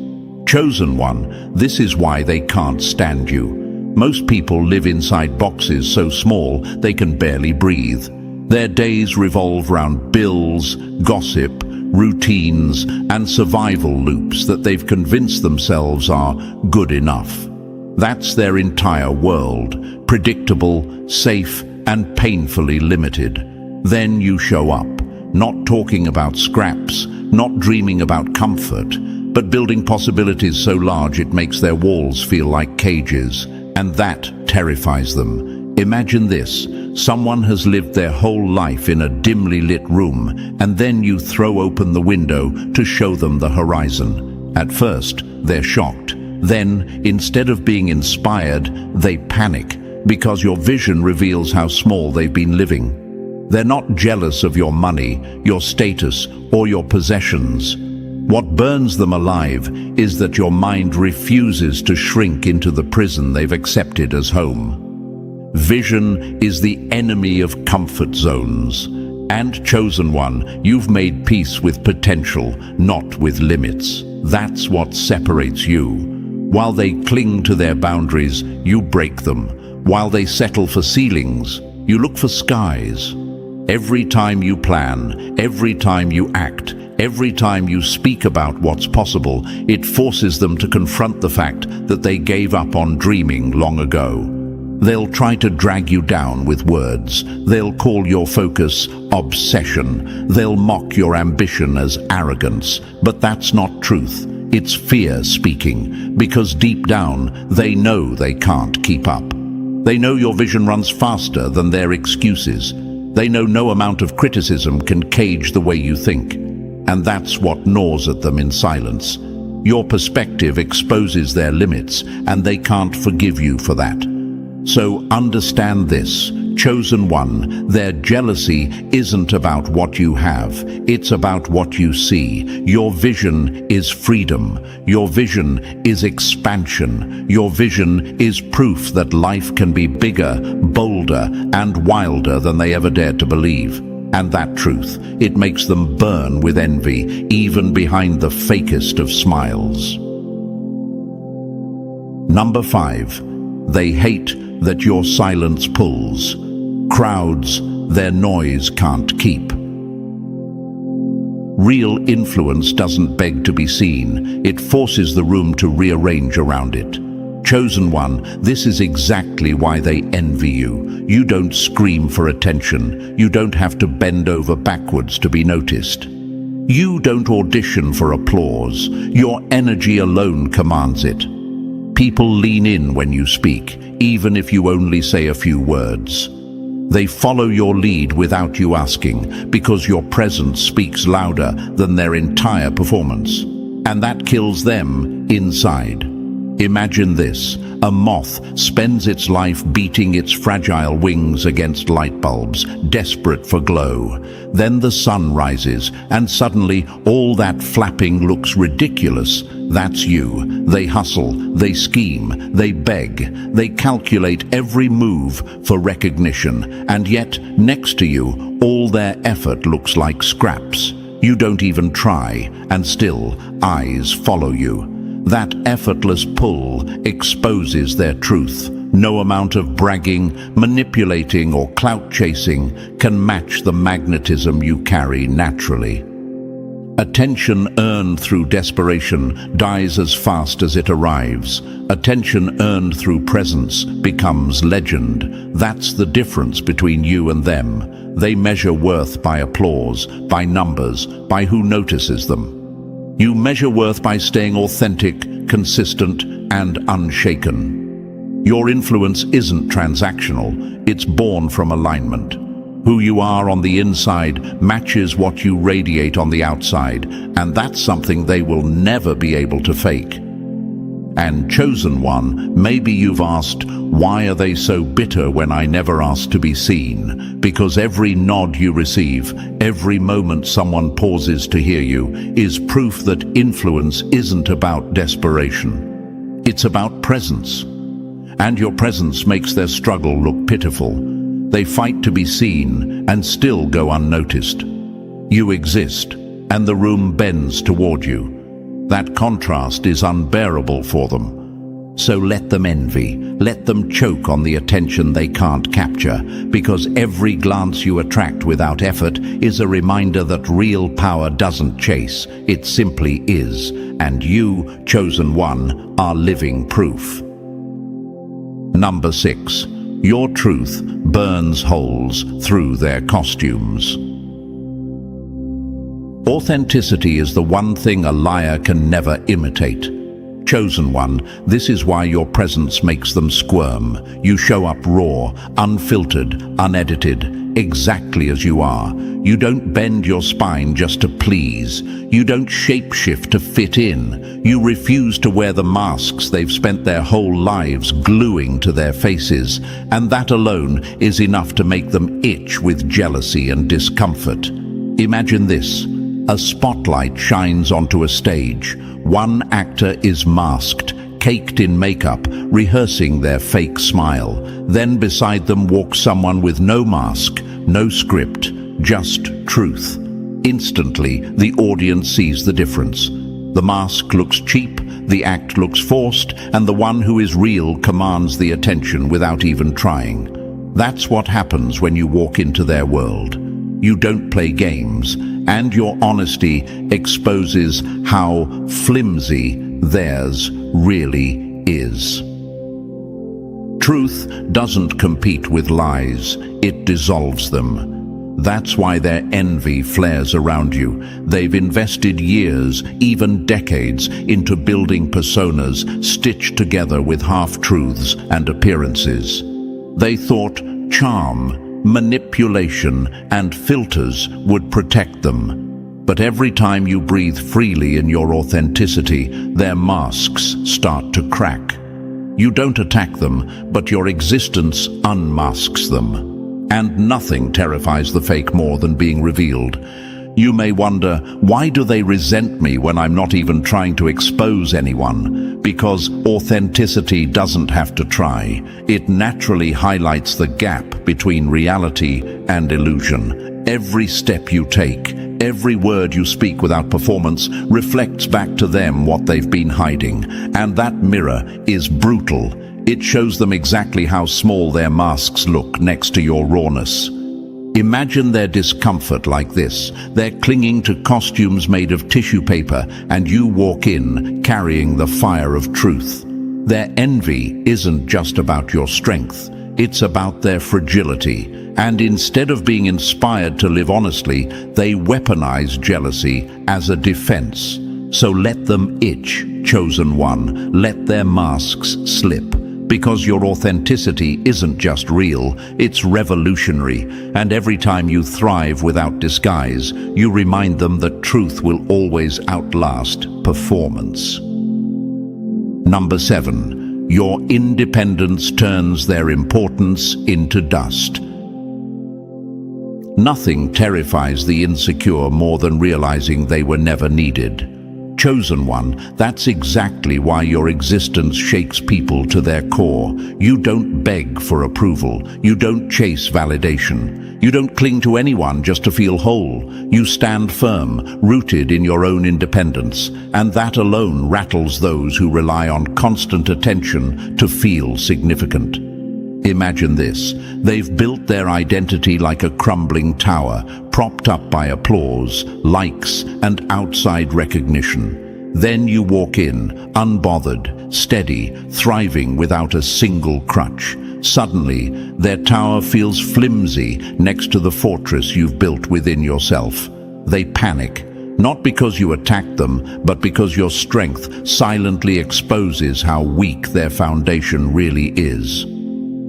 Chosen one, this is why they can't stand you. Most people live inside boxes so small they can barely breathe. Their days revolve around bills, gossip, routines, and survival loops that they've convinced themselves are good enough. That's their entire world, predictable, safe, and painfully limited. Then you show up, not talking about scraps, not dreaming about comfort, but building possibilities so large it makes their walls feel like cages, and that terrifies them. Imagine this: someone has lived their whole life in a dimly lit room, and then you throw open the window to show them the horizon. At first, they're shocked. Then, instead of being inspired, they panic, because your vision reveals how small they've been living. They're not jealous of your money, your status, or your possessions. What burns them alive is that your mind refuses to shrink into the prison they've accepted as home. Vision is the enemy of comfort zones. And chosen one, you've made peace with potential, not with limits. That's what separates you. While they cling to their boundaries, you break them. While they settle for ceilings, you look for skies. Every time you plan, every time you act, every time you speak about what's possible, it forces them to confront the fact that they gave up on dreaming long ago. They'll try to drag you down with words. They'll call your focus obsession. They'll mock your ambition as arrogance. But that's not truth. It's fear speaking, because deep down, they know they can't keep up. They know your vision runs faster than their excuses. They know no amount of criticism can cage the way you think. And that's what gnaws at them in silence. Your perspective exposes their limits, and they can't forgive you for that. So understand this, chosen one, their jealousy isn't about what you have, it's about what you see. Your vision is freedom. Your vision is expansion. Your vision is proof that life can be bigger, bolder, and wilder than they ever dared to believe. And that truth, it makes them burn with envy, even behind the fakest of smiles. Number 5, they hate that your silence pulls. Crowds, their noise can't keep. Real influence doesn't beg to be seen. It forces the room to rearrange around it. Chosen one, this is exactly why they envy you. You don't scream for attention. You don't have to bend over backwards to be noticed. You don't audition for applause. Your energy alone commands it. People lean in when you speak, even if you only say a few words. They follow your lead without you asking, because your presence speaks louder than their entire performance. And that kills them inside. Imagine this: a moth spends its life beating its fragile wings against light bulbs, desperate for glow. Then the sun rises, and suddenly all that flapping looks ridiculous. That's you. They hustle, they scheme, they beg, they calculate every move for recognition, and yet, next to you, all their effort looks like scraps. You don't even try, and still, eyes follow you. That effortless pull exposes their truth. No amount of bragging, manipulating, or clout chasing can match the magnetism you carry naturally. Attention earned through desperation dies as fast as it arrives. Attention earned through presence becomes legend. That's the difference between you and them. They measure worth by applause, by numbers, by who notices them. You measure worth by staying authentic, consistent, and unshaken. Your influence isn't transactional, it's born from alignment. Who you are on the inside matches what you radiate on the outside, and that's something they will never be able to fake. And chosen one, maybe you've asked, why are they so bitter when I never asked to be seen? Because every nod you receive, every moment someone pauses to hear you, is proof that influence isn't about desperation. It's about presence. And your presence makes their struggle look pitiful. They fight to be seen and still go unnoticed. You exist, and the room bends toward you. That contrast is unbearable for them. So let them envy, let them choke on the attention they can't capture, because every glance you attract without effort is a reminder that real power doesn't chase, it simply is, and you, chosen one, are living proof. Number 6. Your truth burns holes through their costumes. Authenticity is the one thing a liar can never imitate. Chosen one, this is why your presence makes them squirm. You show up raw, unfiltered, unedited, exactly as you are. You don't bend your spine just to please. You don't shapeshift to fit in. You refuse to wear the masks they've spent their whole lives gluing to their faces, and that alone is enough to make them itch with jealousy and discomfort. Imagine this. A spotlight shines onto a stage. One actor is masked, caked in makeup, rehearsing their fake smile. Then beside them walks someone with no mask, no script, just truth. Instantly, the audience sees the difference. The mask looks cheap, the act looks forced, and the one who is real commands the attention without even trying. That's what happens when you walk into their world. You don't play games, and your honesty exposes how flimsy theirs really is. Truth doesn't compete with lies, it dissolves them. That's why their envy flares around you. They've invested years, even decades, into building personas stitched together with half-truths and appearances. They thought charm, manipulation, and filters would protect them. But every time you breathe freely in your authenticity, their masks start to crack. You don't attack them, but your existence unmasks them. And nothing terrifies the fake more than being revealed. You may wonder, why do they resent me when I'm not even trying to expose anyone? Because authenticity doesn't have to try. It naturally highlights the gap between reality and illusion. Every step you take, every word you speak without performance reflects back to them what they've been hiding. And that mirror is brutal. It shows them exactly how small their masks look next to your rawness. Imagine their discomfort like this. They're clinging to costumes made of tissue paper, and you walk in carrying the fire of truth. Their envy isn't just about your strength, it's about their fragility. And instead of being inspired to live honestly, they weaponize jealousy as a defense. So let them itch, chosen one. Let their masks slip. Because your authenticity isn't just real, it's revolutionary. And every time you thrive without disguise, you remind them that truth will always outlast performance. Number 7. Your independence turns their importance into dust. Nothing terrifies the insecure more than realizing they were never needed. Chosen one, that's exactly why your existence shakes people to their core. You don't beg for approval. You don't chase validation. You don't cling to anyone just to feel whole. You stand firm, rooted in your own independence, and that alone rattles those who rely on constant attention to feel significant. Imagine this. They've built their identity like a crumbling tower, propped up by applause, likes, and outside recognition. Then you walk in, unbothered, steady, thriving without a single crutch. Suddenly, their tower feels flimsy next to the fortress you've built within yourself. They panic, not because you attacked them, but because your strength silently exposes how weak their foundation really is.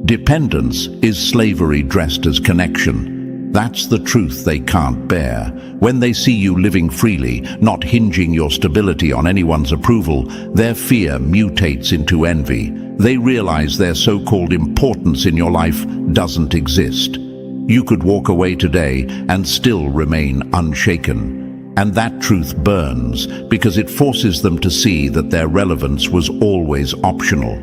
Dependence is slavery dressed as connection. That's the truth they can't bear. When they see you living freely, not hinging your stability on anyone's approval, their fear mutates into envy. They realize their so-called importance in your life doesn't exist. You could walk away today and still remain unshaken. And that truth burns because it forces them to see that their relevance was always optional.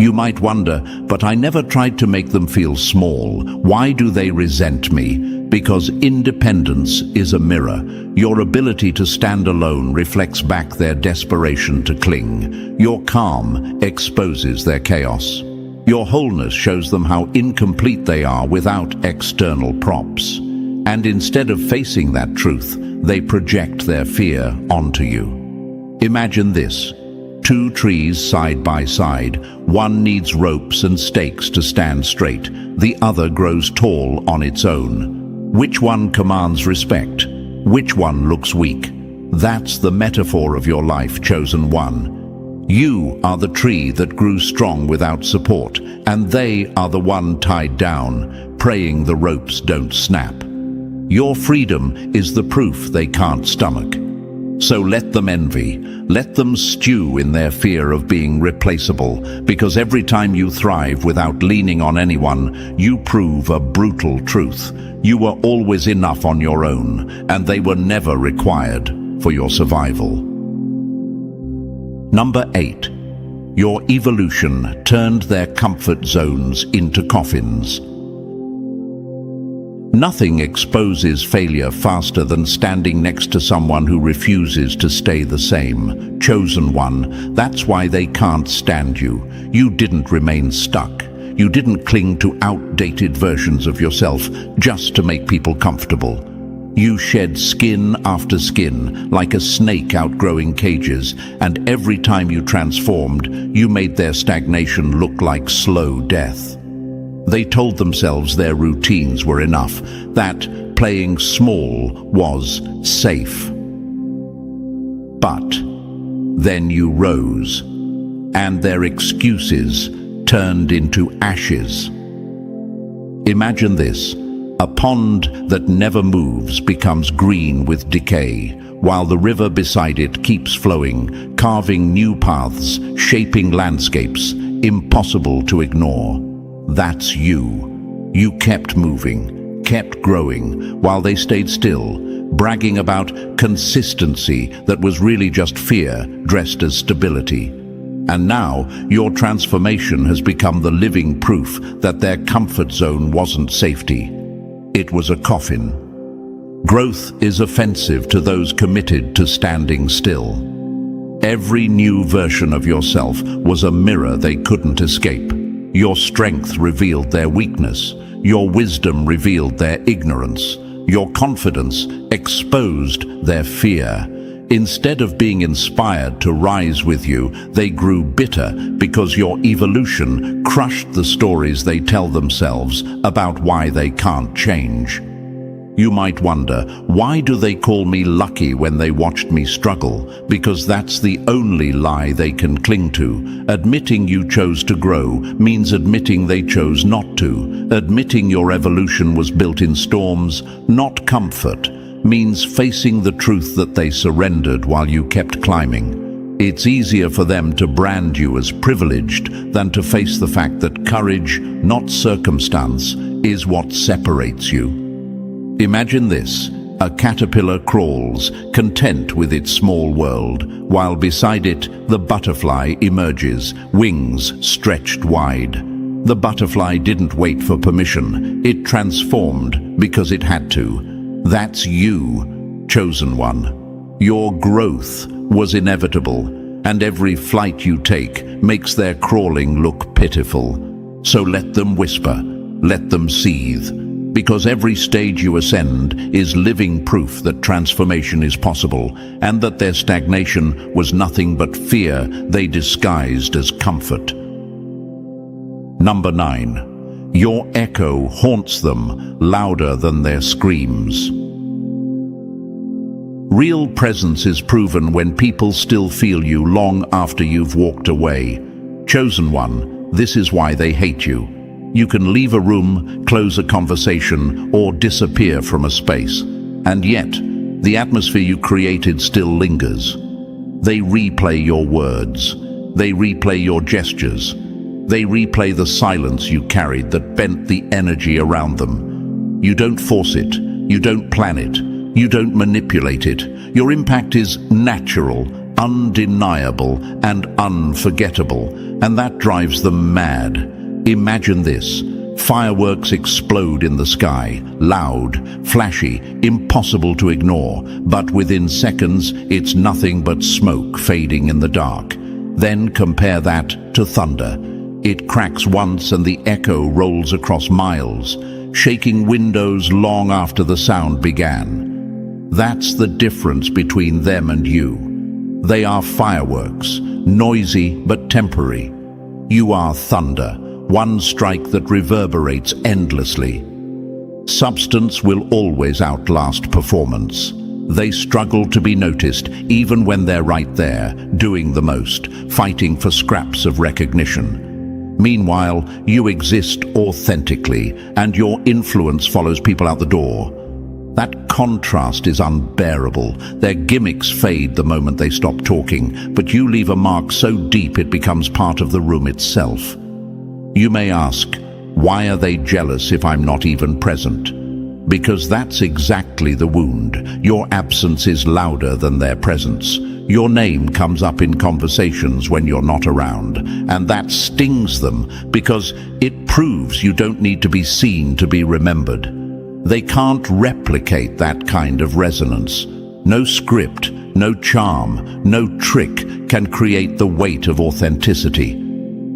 You might wonder, but I never tried to make them feel small. Why do they resent me? Because independence is a mirror. Your ability to stand alone reflects back their desperation to cling. Your calm exposes their chaos. Your wholeness shows them how incomplete they are without external props. And instead of facing that truth, they project their fear onto you. Imagine this. Two trees side by side. One needs ropes and stakes to stand straight. The other grows tall on its own. Which one commands respect? Which one looks weak? That's the metaphor of your life, chosen one. You are the tree that grew strong without support, and they are the one tied down, praying the ropes don't snap. Your freedom is the proof they can't stomach. So let them envy, let them stew in their fear of being replaceable, because every time you thrive without leaning on anyone, you prove a brutal truth. You were always enough on your own, and they were never required for your survival. Number 8. Your evolution turned their comfort zones into coffins. Nothing exposes failure faster than standing next to someone who refuses to stay the same. Chosen one, that's why they can't stand you. You didn't remain stuck. You didn't cling to outdated versions of yourself just to make people comfortable. You shed skin after skin, like a snake outgrowing cages, and every time you transformed, you made their stagnation look like slow death. They told themselves their routines were enough, that playing small was safe. But then you rose, and their excuses turned into ashes. Imagine this. A pond that never moves becomes green with decay, while the river beside it keeps flowing, carving new paths, shaping landscapes impossible to ignore. That's you. You kept moving, kept growing, while they stayed still, bragging about consistency that was really just fear dressed as stability. And now, your transformation has become the living proof that their comfort zone wasn't safety. It was a coffin. Growth is offensive to those committed to standing still. Every new version of yourself was a mirror they couldn't escape. Your strength revealed their weakness. Your wisdom revealed their ignorance. Your confidence exposed their fear. Instead of being inspired to rise with you, they grew bitter because your evolution crushed the stories they tell themselves about why they can't change. You might wonder, why do they call me lucky when they watched me struggle? Because that's the only lie they can cling to. Admitting you chose to grow means admitting they chose not to. Admitting your evolution was built in storms, not comfort, means facing the truth that they surrendered while you kept climbing. It's easier for them to brand you as privileged than to face the fact that courage, not circumstance, is what separates you. Imagine this. A caterpillar crawls, content with its small world, while beside it the butterfly emerges, wings stretched wide. The butterfly didn't wait for permission. It transformed because it had to. That's you, chosen one. Your growth was inevitable, and every flight you take makes their crawling look pitiful. So let them whisper, let them seethe, because every stage you ascend is living proof that transformation is possible, and that their stagnation was nothing but fear they disguised as comfort. Number 9. Your echo haunts them louder than their screams. Real presence is proven when people still feel you long after you've walked away. Chosen one, this is why they hate you. You can leave a room, close a conversation, or disappear from a space. And yet, the atmosphere you created still lingers. They replay your words. They replay your gestures. They replay the silence you carried that bent the energy around them. You don't force it. You don't plan it. You don't manipulate it. Your impact is natural, undeniable and unforgettable, and that drives them mad. Imagine this. Fireworks explode in the sky, loud, flashy, impossible to ignore, but within seconds it's nothing but smoke fading in the dark. Then compare that to thunder. It cracks once and the echo rolls across miles, shaking windows long after the sound began. That's the difference between them and you. They are fireworks, noisy but temporary. You are thunder, one strike that reverberates endlessly. Substance will always outlast performance. They struggle to be noticed even when they're right there, doing the most, fighting for scraps of recognition. Meanwhile, you exist authentically, and your influence follows people out the door. That contrast is unbearable. Their gimmicks fade the moment they stop talking, but you leave a mark so deep it becomes part of the room itself. You may ask, why are they jealous if I'm not even present? Because that's exactly the wound. Your absence is louder than their presence. Your name comes up in conversations when you're not around, and that stings them because it proves you don't need to be seen to be remembered. They can't replicate that kind of resonance. No script, no charm, no trick can create the weight of authenticity.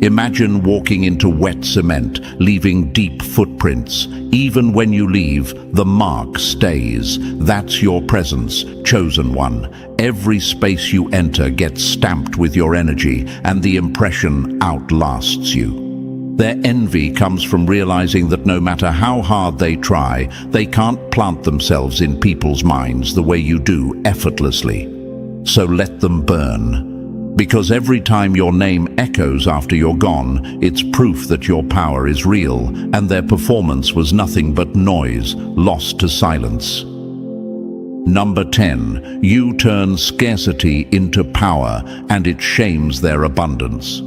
Imagine walking into wet cement, leaving deep footprints. Even when you leave, the mark stays. That's your presence, chosen one. Every space you enter gets stamped with your energy, and the impression outlasts you. Their envy comes from realizing that no matter how hard they try, they can't plant themselves in people's minds the way you do effortlessly. So let them burn. Because every time your name echoes after you're gone, it's proof that your power is real, and their performance was nothing but noise, lost to silence. Number 10, you turn scarcity into power, and it shames their abundance.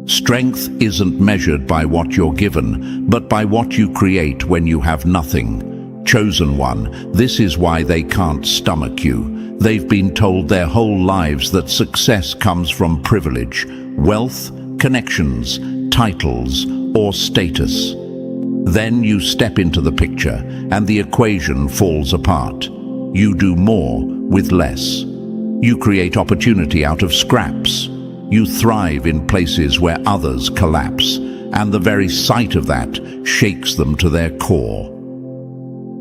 Strength isn't measured by what you're given, but by what you create when you have nothing. Chosen one, this is why they can't stomach you. They've been told their whole lives that success comes from privilege, wealth, connections, titles, or status. Then you step into the picture, and the equation falls apart. You do more with less. You create opportunity out of scraps. You thrive in places where others collapse, and the very sight of that shakes them to their core.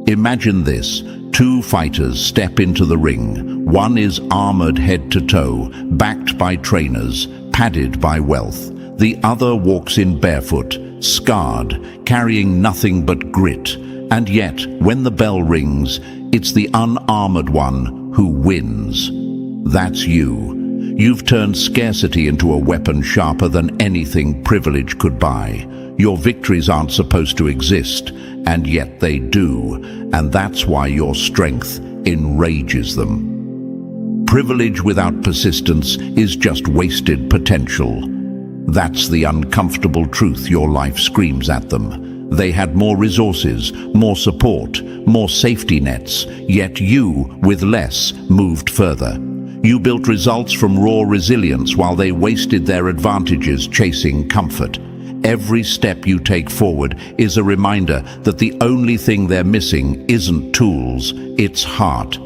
Imagine this. Two fighters step into the ring. One is armored head to toe, backed by trainers, padded by wealth. The other walks in barefoot, scarred, carrying nothing but grit. And yet, when the bell rings, it's the unarmored one who wins. That's you. You've turned scarcity into a weapon sharper than anything privilege could buy. Your victories aren't supposed to exist, and yet they do, and that's why your strength enrages them. Privilege without persistence is just wasted potential. That's the uncomfortable truth your life screams at them. They had more resources, more support, more safety nets, yet you, with less, moved further. You built results from raw resilience while they wasted their advantages chasing comfort. Every step you take forward is a reminder that the only thing they're missing isn't tools, it's heart.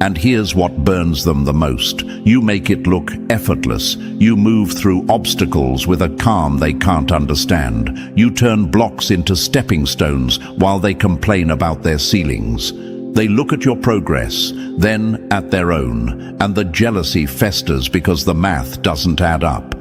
And here's what burns them the most. You make it look effortless. You move through obstacles with a calm they can't understand. You turn blocks into stepping stones while they complain about their ceilings. They look at your progress, then at their own, and the jealousy festers because the math doesn't add up.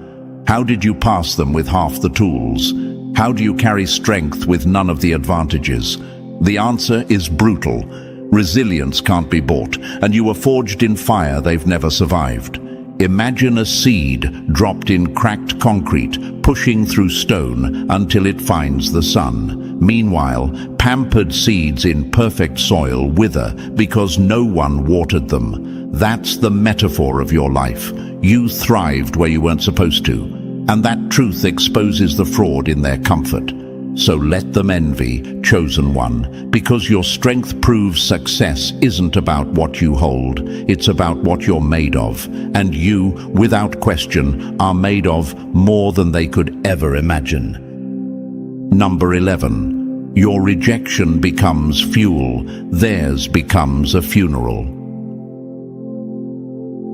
How did you pass them with half the tools? How do you carry strength with none of the advantages? The answer is brutal. Resilience can't be bought, and you were forged in fire they've never survived. Imagine a seed dropped in cracked concrete, pushing through stone until it finds the sun. Meanwhile, pampered seeds in perfect soil wither because no one watered them. That's the metaphor of your life. You thrived where you weren't supposed to, and that truth exposes the fraud in their comfort. So let them envy, chosen one, because your strength proves success isn't about what you hold, it's about what you're made of. And you, without question, are made of more than they could ever imagine. Number 11. Your rejection becomes fuel, theirs becomes a funeral.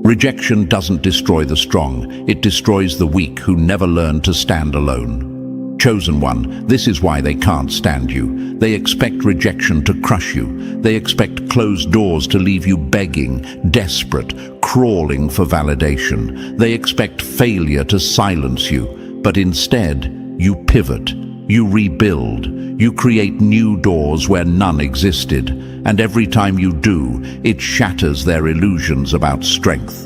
Rejection doesn't destroy the strong, it destroys the weak who never learn to stand alone. Chosen one, this is why they can't stand you. They expect rejection to crush you. They expect closed doors to leave you begging, desperate, crawling for validation. They expect failure to silence you, but instead, you pivot, you rebuild, you create new doors where none existed, and every time you do, it shatters their illusions about strength.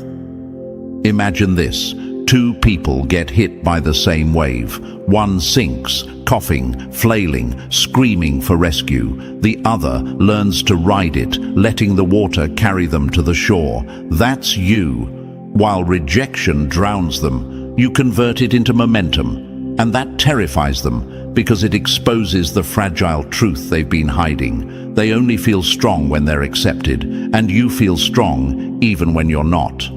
Imagine this. Two people get hit by the same wave. One sinks, coughing, flailing, screaming for rescue. The other learns to ride it, letting the water carry them to the shore. That's you. While rejection drowns them, you convert it into momentum. And that terrifies them because it exposes the fragile truth they've been hiding. They only feel strong when they're accepted, and you feel strong even when you're not.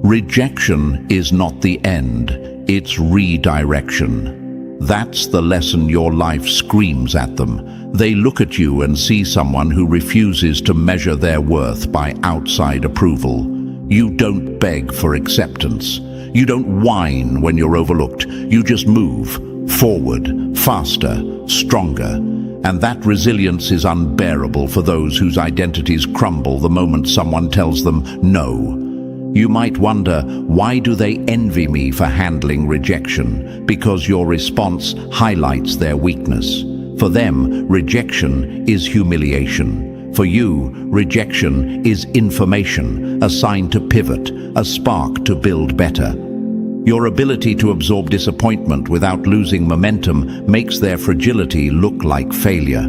Rejection is not the end, it's redirection. That's the lesson your life screams at them. They look at you and see someone who refuses to measure their worth by outside approval. You don't beg for acceptance. You don't whine when you're overlooked. You just move forward, faster, stronger. And that resilience is unbearable for those whose identities crumble the moment someone tells them no. You might wonder, why do they envy me for handling rejection? Because your response highlights their weakness. For them, rejection is humiliation. For you, rejection is information, a sign to pivot, a spark to build better. Your ability to absorb disappointment without losing momentum makes their fragility look like failure.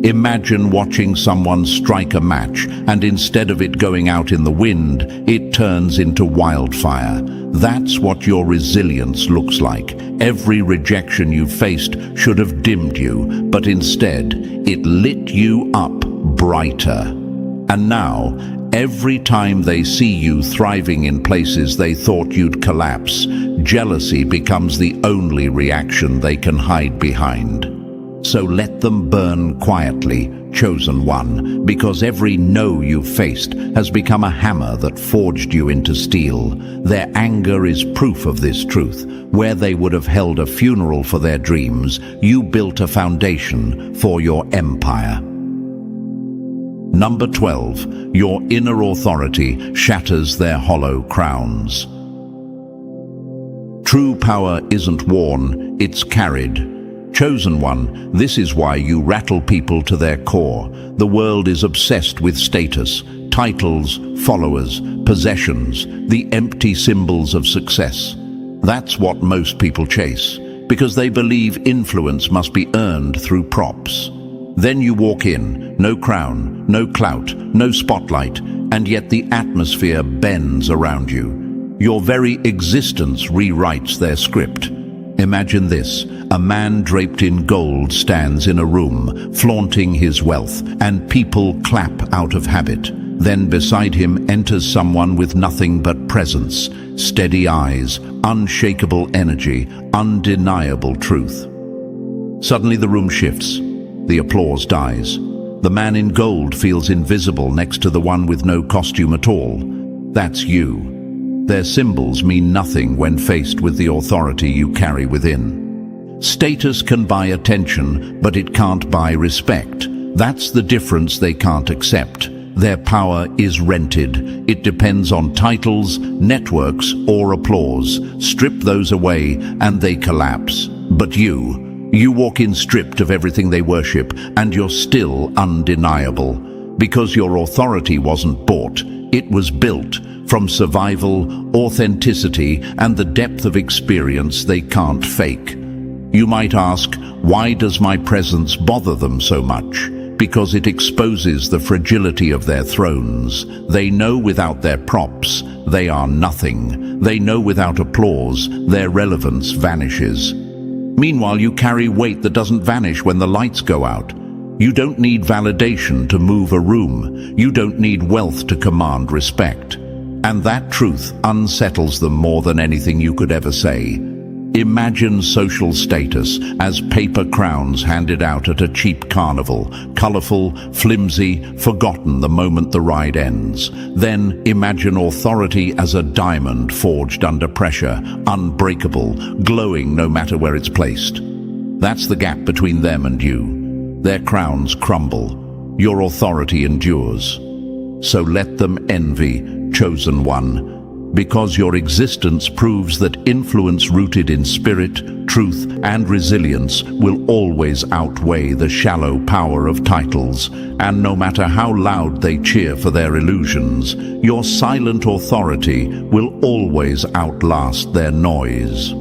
Imagine watching someone strike a match, and instead of it going out in the wind, it turns into wildfire. That's what your resilience looks like. Every rejection you faced should have dimmed you, but instead, it lit you up brighter. And now, every time they see you thriving in places they thought you'd collapse, jealousy becomes the only reaction they can hide behind. So let them burn quietly, chosen one, because every no you faced has become a hammer that forged you into steel. Their anger is proof of this truth. Where they would have held a funeral for their dreams, you built a foundation for your empire. Number 12. Your inner authority shatters their hollow crowns. True power isn't worn, it's carried. Chosen one, this is why you rattle people to their core. The world is obsessed with status, titles, followers, possessions, the empty symbols of success. That's what most people chase, because they believe influence must be earned through props. Then you walk in, no crown, no clout, no spotlight, and yet the atmosphere bends around you. Your very existence rewrites their script. Imagine this. A man draped in gold stands in a room, flaunting his wealth, and people clap out of habit. Then beside him enters someone with nothing but presence, steady eyes, unshakable energy, undeniable truth. Suddenly the room shifts. The applause dies. The man in gold feels invisible next to the one with no costume at all. That's you. Their symbols mean nothing when faced with the authority you carry within. Status can buy attention, but it can't buy respect. That's the difference they can't accept. Their power is rented. It depends on titles, networks, or applause. Strip those away, and they collapse. But you walk in stripped of everything they worship, and you're still undeniable. Because your authority wasn't bought, it was built. From survival, authenticity, and the depth of experience they can't fake. You might ask, why does my presence bother them so much? Because it exposes the fragility of their thrones. They know without their props, they are nothing. They know without applause, their relevance vanishes. Meanwhile, you carry weight that doesn't vanish when the lights go out. You don't need validation to move a room. You don't need wealth to command respect. And that truth unsettles them more than anything you could ever say. Imagine social status as paper crowns handed out at a cheap carnival, colorful, flimsy, forgotten the moment the ride ends. Then imagine authority as a diamond forged under pressure, unbreakable, glowing no matter where it's placed. That's the gap between them and you. Their crowns crumble. Your authority endures. So let them envy, chosen one, because your existence proves that influence rooted in spirit, truth, and resilience will always outweigh the shallow power of titles. And no matter how loud they cheer for their illusions, your silent authority will always outlast their noise.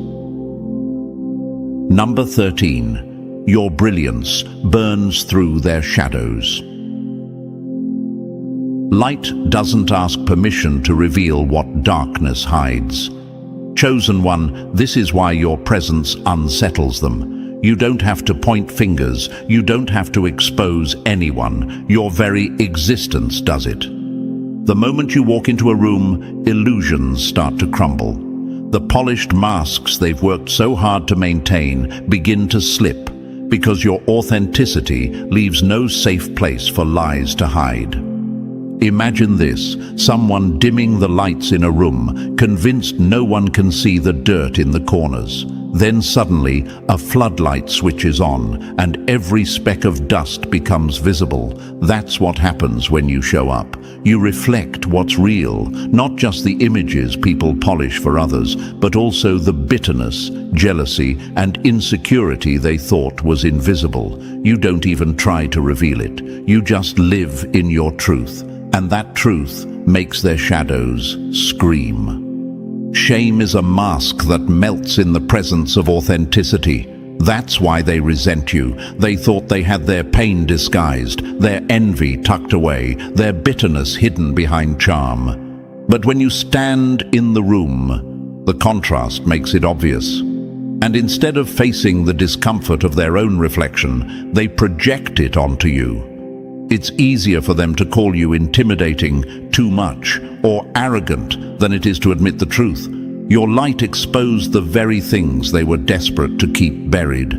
Number 13. Your brilliance burns through their shadows. Light doesn't ask permission to reveal what darkness hides. Chosen one, this is why your presence unsettles them. You don't have to point fingers. You don't have to expose anyone. Your very existence does it. The moment you walk into a room, illusions start to crumble. The polished masks they've worked so hard to maintain begin to slip, because your authenticity leaves no safe place for lies to hide. Imagine this, someone dimming the lights in a room, convinced no one can see the dirt in the corners. Then suddenly, a floodlight switches on, and every speck of dust becomes visible. That's what happens when you show up. You reflect what's real, not just the images people polish for others, but also the bitterness, jealousy, and insecurity they thought was invisible. You don't even try to reveal it. You just live in your truth. And that truth makes their shadows scream. Shame is a mask that melts in the presence of authenticity. That's why they resent you. They thought they had their pain disguised, their envy tucked away, their bitterness hidden behind charm. But when you stand in the room, the contrast makes it obvious. And instead of facing the discomfort of their own reflection, they project it onto you. It's easier for them to call you intimidating, too much, or arrogant than it is to admit the truth. Your light exposed the very things they were desperate to keep buried.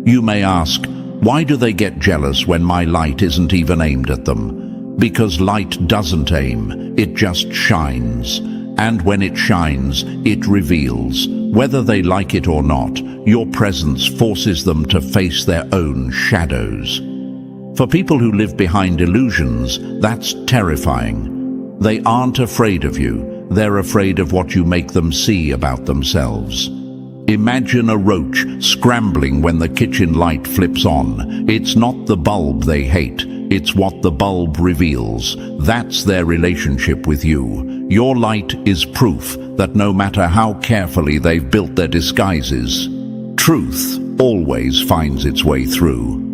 You may ask, why do they get jealous when my light isn't even aimed at them? Because light doesn't aim, it just shines. And when it shines, it reveals. Whether they like it or not, your presence forces them to face their own shadows. For people who live behind illusions, that's terrifying. They aren't afraid of you. They're afraid of what you make them see about themselves. Imagine a roach scrambling when the kitchen light flips on. It's not the bulb they hate. It's what the bulb reveals. That's their relationship with you. Your light is proof that no matter how carefully they've built their disguises, truth always finds its way through.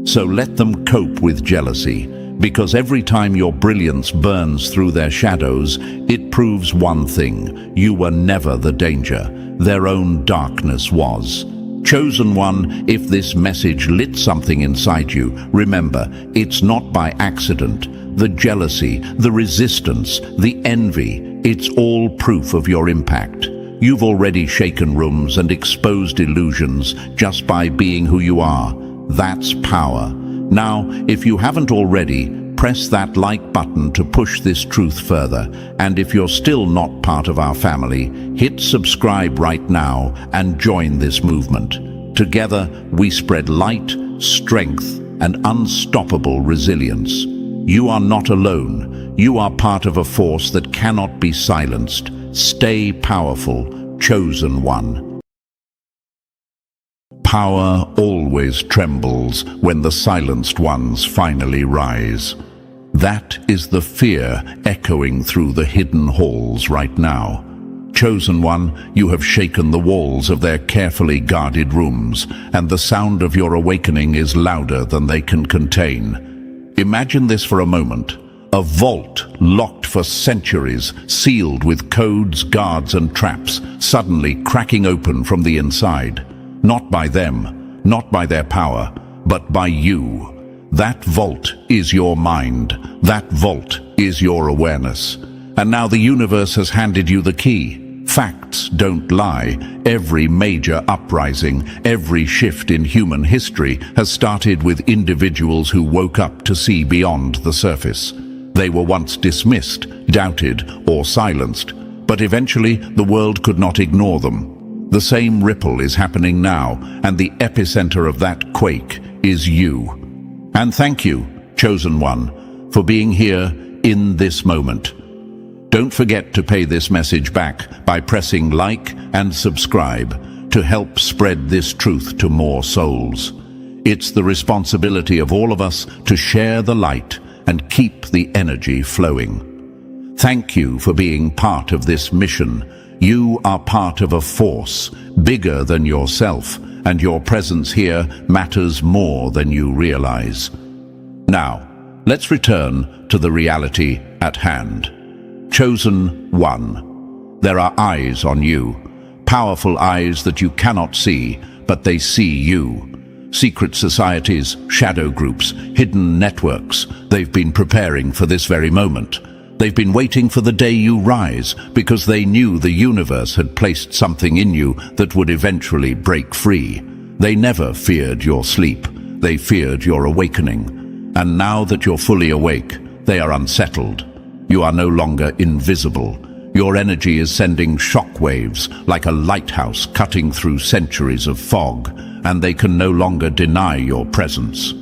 So let them cope with jealousy, because every time your brilliance burns through their shadows, it proves one thing: you were never the danger. Their own darkness was. Chosen one, if this message lit something inside you, remember, it's not by accident. The jealousy, the resistance, the envy, it's all proof of your impact. You've already shaken rooms and exposed illusions just by being who you are. That's power. Now, if you haven't already, press that like button to push this truth further. And if you're still not part of our family, hit subscribe right now and join this movement. Together, we spread light, strength, and unstoppable resilience. You are not alone. You are part of a force that cannot be silenced. Stay powerful, chosen one. Power always trembles when the silenced ones finally rise. That is the fear echoing through the hidden halls right now. Chosen one, you have shaken the walls of their carefully guarded rooms, and the sound of your awakening is louder than they can contain. Imagine this for a moment. A vault locked for centuries, sealed with codes, guards, and traps, suddenly cracking open from the inside. Not by them, not by their power, but by you. That vault is your mind. That vault is your awareness. And now the universe has handed you the key. Facts don't lie. Every major uprising, every shift in human history has started with individuals who woke up to see beyond the surface. They were once dismissed, doubted, or silenced, but eventually the world could not ignore them. The same ripple is happening now, and the epicenter of that quake is you. And thank you, Chosen One, for being here in this moment. Don't forget to pay this message back by pressing like and subscribe to help spread this truth to more souls. It's the responsibility of all of us to share the light and keep the energy flowing. Thank you for being part of this mission. You are part of a force bigger than yourself, and your presence here matters more than you realize. Now, let's return to the reality at hand. Chosen One. There are eyes on you. Powerful eyes that you cannot see, but they see you. Secret societies, shadow groups, hidden networks. They've been preparing for this very moment. They've been waiting for the day you rise, because they knew the universe had placed something in you that would eventually break free. They never feared your sleep. They feared your awakening. And now that you're fully awake, they are unsettled. You are no longer invisible. Your energy is sending shockwaves like a lighthouse cutting through centuries of fog, and they can no longer deny your presence.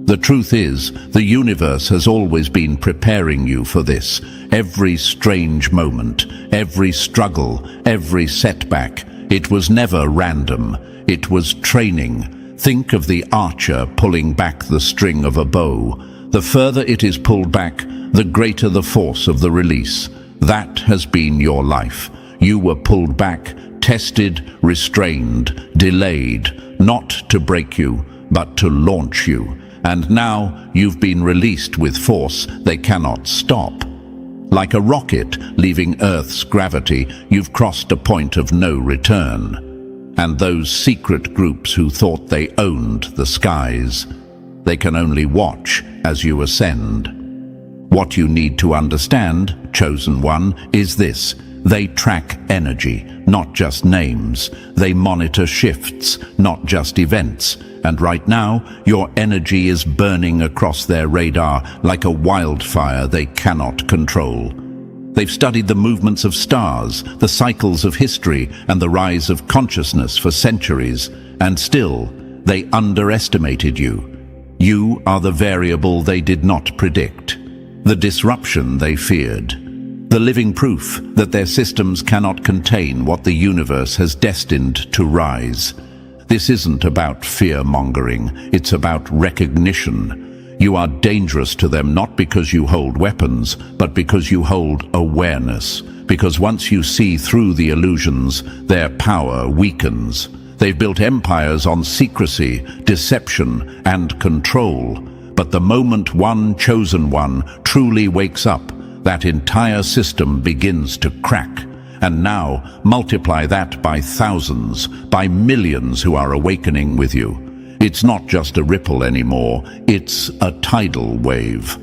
The truth is, the universe has always been preparing you for this. Every strange moment, every struggle, every setback, it was never random. It was training. Think of the archer pulling back the string of a bow. The further it is pulled back, the greater the force of the release. That has been your life. You were pulled back, tested, restrained, delayed, not to break you, but to launch you. And now you've been released with force they cannot stop. Like a rocket leaving Earth's gravity, you've crossed a point of no return. And those secret groups who thought they owned the skies, they can only watch as you ascend. What you need to understand, Chosen One, is this. They track energy, not just names. They monitor shifts, not just events. And right now, your energy is burning across their radar like a wildfire they cannot control. They've studied the movements of stars, the cycles of history, and the rise of consciousness for centuries, and still, they underestimated you. You are the variable they did not predict, the disruption they feared, the living proof that their systems cannot contain what the universe has destined to rise. This isn't about fear-mongering, it's about recognition. You are dangerous to them not because you hold weapons, but because you hold awareness. Because once you see through the illusions, their power weakens. They've built empires on secrecy, deception, and control. But the moment one chosen one truly wakes up, that entire system begins to crack. And now, multiply that by thousands, by millions who are awakening with you. It's not just a ripple anymore, it's a tidal wave.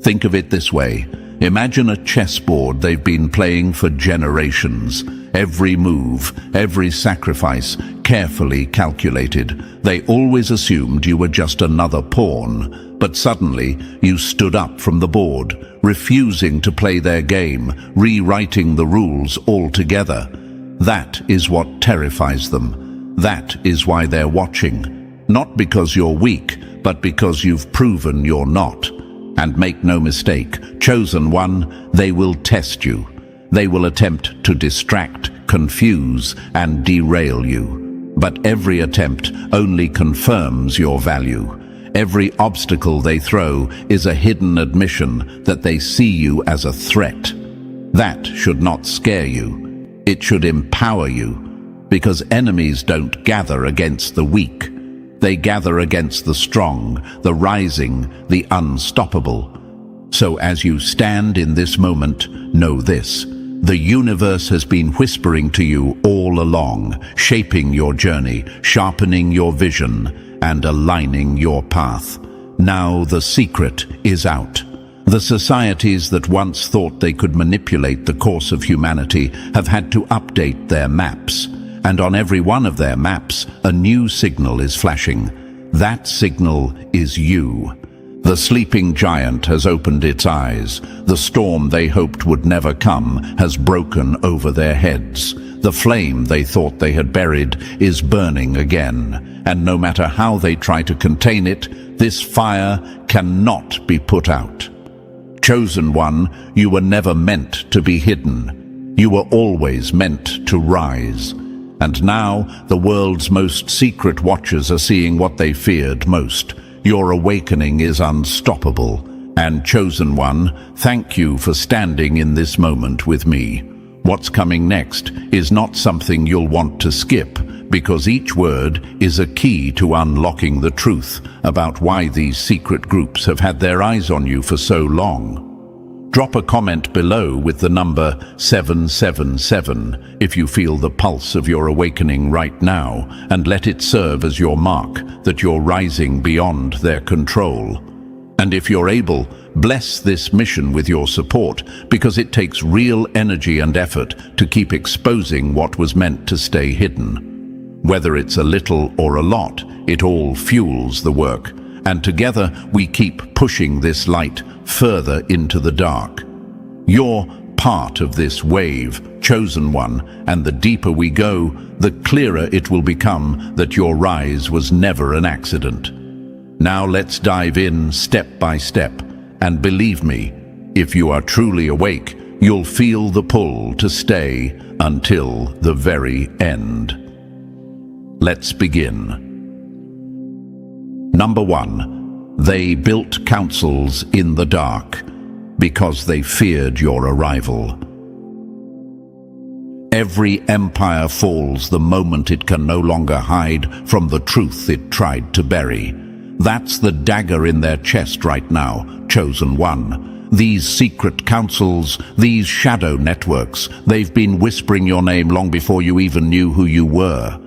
Think of it this way. Imagine a chessboard they've been playing for generations. Every move, every sacrifice, carefully calculated. They always assumed you were just another pawn. But suddenly, you stood up from the board, refusing to play their game, rewriting the rules altogether. That is what terrifies them. That is why they're watching. Not because you're weak, but because you've proven you're not. And make no mistake, Chosen One, they will test you. They will attempt to distract, confuse, and derail you. But every attempt only confirms your value. Every obstacle they throw is a hidden admission that they see you as a threat. That should not scare you. It should empower you, because enemies don't gather against the weak. They gather against the strong, the rising, the unstoppable. So as you stand in this moment, know this. The universe has been whispering to you all along, shaping your journey, sharpening your vision, and aligning your path. Now the secret is out. The societies that once thought they could manipulate the course of humanity have had to update their maps. And on every one of their maps, a new signal is flashing. That signal is you. The sleeping giant has opened its eyes. The storm they hoped would never come has broken over their heads. The flame they thought they had buried is burning again. And no matter how they try to contain it, this fire cannot be put out. Chosen one, you were never meant to be hidden. You were always meant to rise. And now, the world's most secret watchers are seeing what they feared most. Your awakening is unstoppable. And Chosen One, thank you for standing in this moment with me. What's coming next is not something you'll want to skip, because each word is a key to unlocking the truth about why these secret groups have had their eyes on you for so long. Drop a comment below with the number 777 if you feel the pulse of your awakening right now, and let it serve as your mark that you're rising beyond their control. And if you're able, bless this mission with your support, because it takes real energy and effort to keep exposing what was meant to stay hidden. Whether it's a little or a lot, it all fuels the work, and together we keep pushing this light further into the dark. You're part of this wave, Chosen One, and the deeper we go, the clearer it will become that your rise was never an accident. Now let's dive in step by step, and believe me, if you are truly awake, you'll feel the pull to stay until the very end. Let's begin. Number 1. They built councils in the dark because they feared your arrival. Every empire falls the moment it can no longer hide from the truth it tried to bury. That's the dagger in their chest right now, Chosen One. These secret councils, these shadow networks, they've been whispering your name long before you even knew who you were.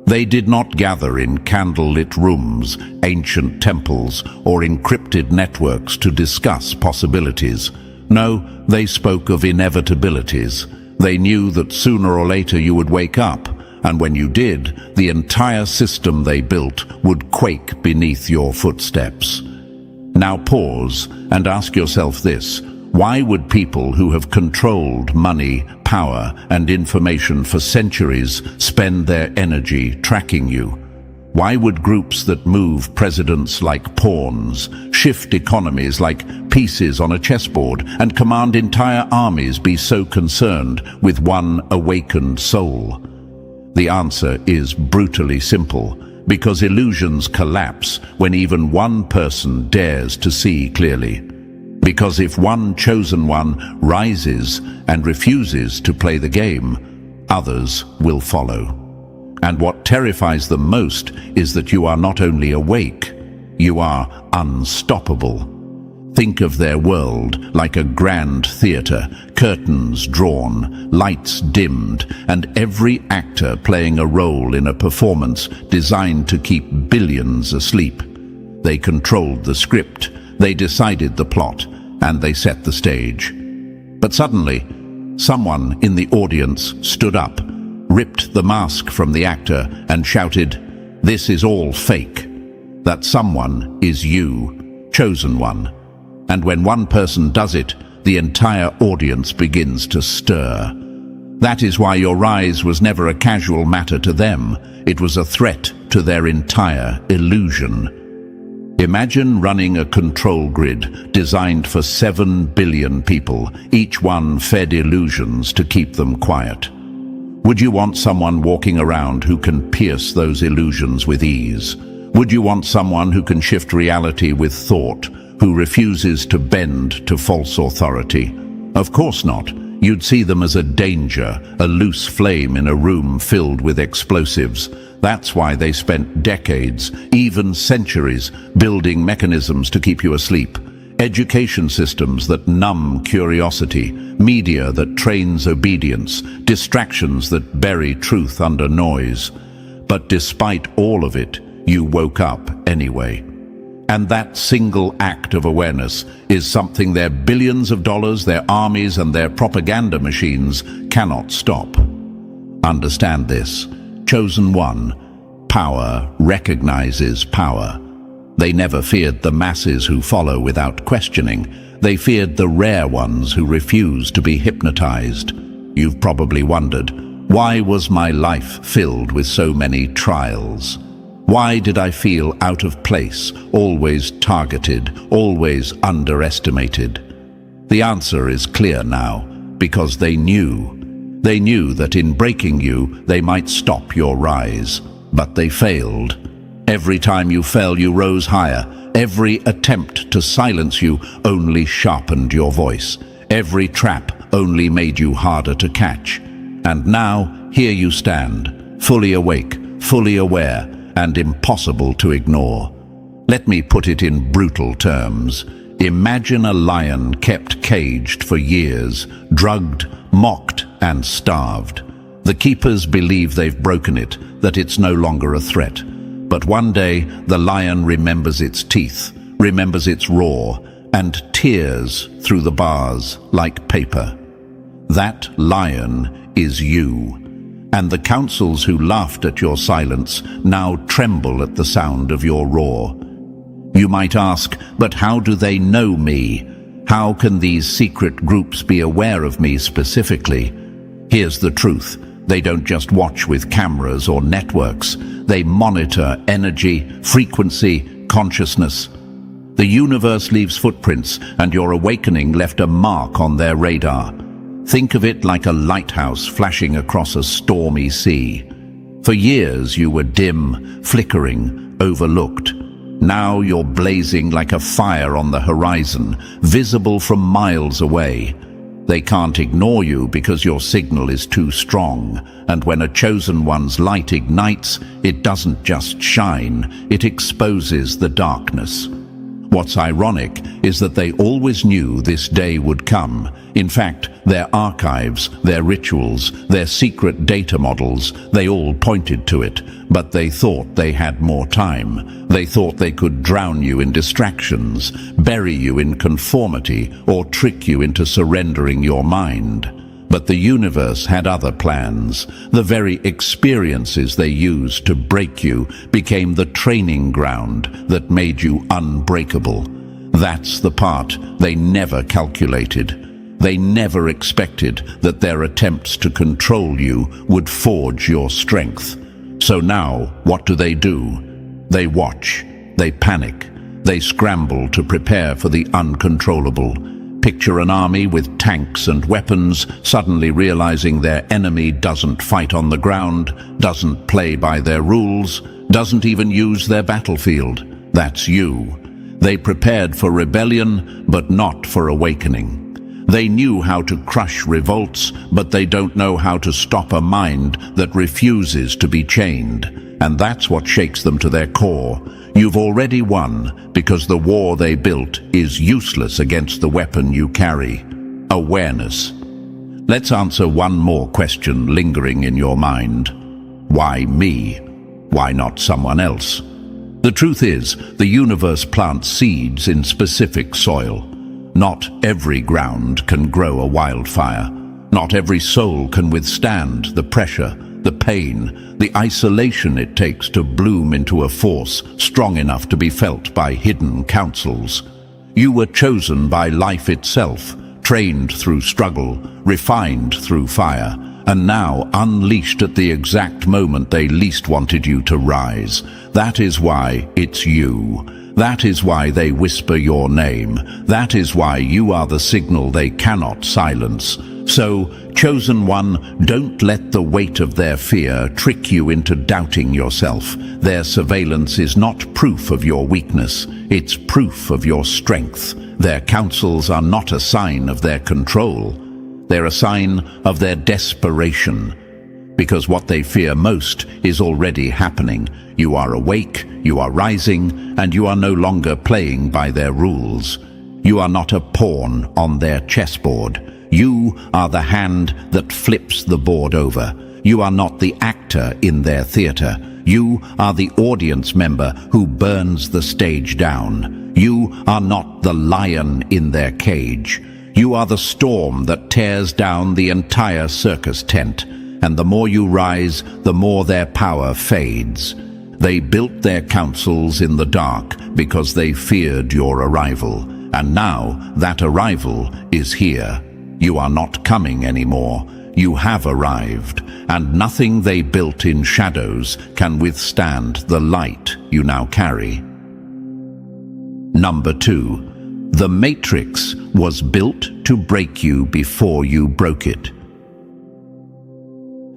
They did not gather in candlelit rooms, ancient temples, or encrypted networks to discuss possibilities. No, they spoke of inevitabilities. They knew that sooner or later you would wake up, and when you did, the entire system they built would quake beneath your footsteps. Now pause and ask yourself this. Why would people who have controlled money, power, and information for centuries spend their energy tracking you? Why would groups that move presidents like pawns, shift economies like pieces on a chessboard, and command entire armies be so concerned with one awakened soul? The answer is brutally simple, because illusions collapse when even one person dares to see clearly. Because if one chosen one rises and refuses to play the game, others will follow. And what terrifies them most is that you are not only awake, you are unstoppable. Think of their world like a grand theater, curtains drawn, lights dimmed, and every actor playing a role in a performance designed to keep billions asleep. They controlled the script, they decided the plot, and they set the stage. But suddenly, someone in the audience stood up, ripped the mask from the actor, and shouted, "This is all fake." That someone is you, Chosen One. And when one person does it, the entire audience begins to stir. That is why your rise was never a casual matter to them. It was a threat to their entire illusion. Imagine running a control grid designed for 7 billion people, each one fed illusions to keep them quiet. Would you want someone walking around who can pierce those illusions with ease? Would you want someone who can shift reality with thought, who refuses to bend to false authority? Of course not. You'd see them as a danger, a loose flame in a room filled with explosives. That's why they spent decades, even centuries, building mechanisms to keep you asleep. education systems that numb curiosity, media that trains obedience, distractions that bury truth under noise. But despite all of it, you woke up anyway. And that single act of awareness is something their billions of dollars, their armies and their propaganda machines cannot stop. Understand this. Chosen one. Power recognizes power. They never feared the masses who follow without questioning. They feared the rare ones who refuse to be hypnotized. You've probably wondered, why was my life filled with so many trials? Why did I feel out of place, always targeted, always underestimated? The answer is clear now, because they knew. They knew that in breaking you, they might stop your rise. But they failed. Every time you fell, you rose higher. Every attempt to silence you only sharpened your voice. Every trap only made you harder to catch. And now, here you stand, fully awake, fully aware, and impossible to ignore. Let me put it in brutal terms. Imagine a lion kept caged for years, drugged, mocked, and starved. The keepers believe they've broken it, that it's no longer a threat. But one day, the lion remembers its teeth, remembers its roar, and tears through the bars like paper. That lion is you. And the councils who laughed at your silence now tremble at the sound of your roar. You might ask, but how do they know me? How can these secret groups be aware of me specifically? Here's the truth. They don't just watch with cameras or networks. They monitor energy, frequency, consciousness. The universe leaves footprints, and your awakening left a mark on their radar. Think of it like a lighthouse flashing across a stormy sea. For years you were dim, flickering, overlooked. Now you're blazing like a fire on the horizon, visible from miles away. They can't ignore you because your signal is too strong, and when a chosen one's light ignites, it doesn't just shine, it exposes the darkness. What's ironic is that they always knew this day would come. In fact, their archives, their rituals, their secret data models, they all pointed to it, but they thought they had more time. They thought they could drown you in distractions, bury you in conformity, or trick you into surrendering your mind. But the universe had other plans. The very experiences they used to break you became the training ground that made you unbreakable. That's the part they never calculated. They never expected that their attempts to control you would forge your strength. So now, what do? They watch, they panic, they scramble to prepare for the uncontrollable. Picture an army with tanks and weapons suddenly realizing their enemy doesn't fight on the ground, doesn't play by their rules, doesn't even use their battlefield. That's you. They prepared for rebellion, but not for awakening. They knew how to crush revolts, but they don't know how to stop a mind that refuses to be chained. And that's what shakes them to their core. You've already won because the war they built is useless against the weapon you carry: awareness. Let's answer one more question lingering in your mind. Why me? Why not someone else? The truth is, the universe plants seeds in specific soil. Not every ground can grow a wildfire. Not every soul can withstand the pressure, the pain, the isolation it takes to bloom into a force strong enough to be felt by hidden councils. You were chosen by life itself, trained through struggle, refined through fire, and now unleashed at the exact moment they least wanted you to rise. That is why it's you. That is why they whisper your name. That is why you are the signal they cannot silence. So, chosen one, don't let the weight of their fear trick you into doubting yourself. Their surveillance is not proof of your weakness, it's proof of your strength. Their counsels are not a sign of their control. They're a sign of their desperation. Because what they fear most is already happening. You are awake, you are rising, and you are no longer playing by their rules. You are not a pawn on their chessboard. You are the hand that flips the board over. You are not the actor in their theater. You are the audience member who burns the stage down. You are not the lion in their cage. You are the storm that tears down the entire circus tent. And the more you rise, the more their power fades. They built their councils in the dark because they feared your arrival. And now that arrival is here. You are not coming anymore. You have arrived, and nothing they built in shadows can withstand the light you now carry. Number 2. The Matrix was built to break you before you broke it.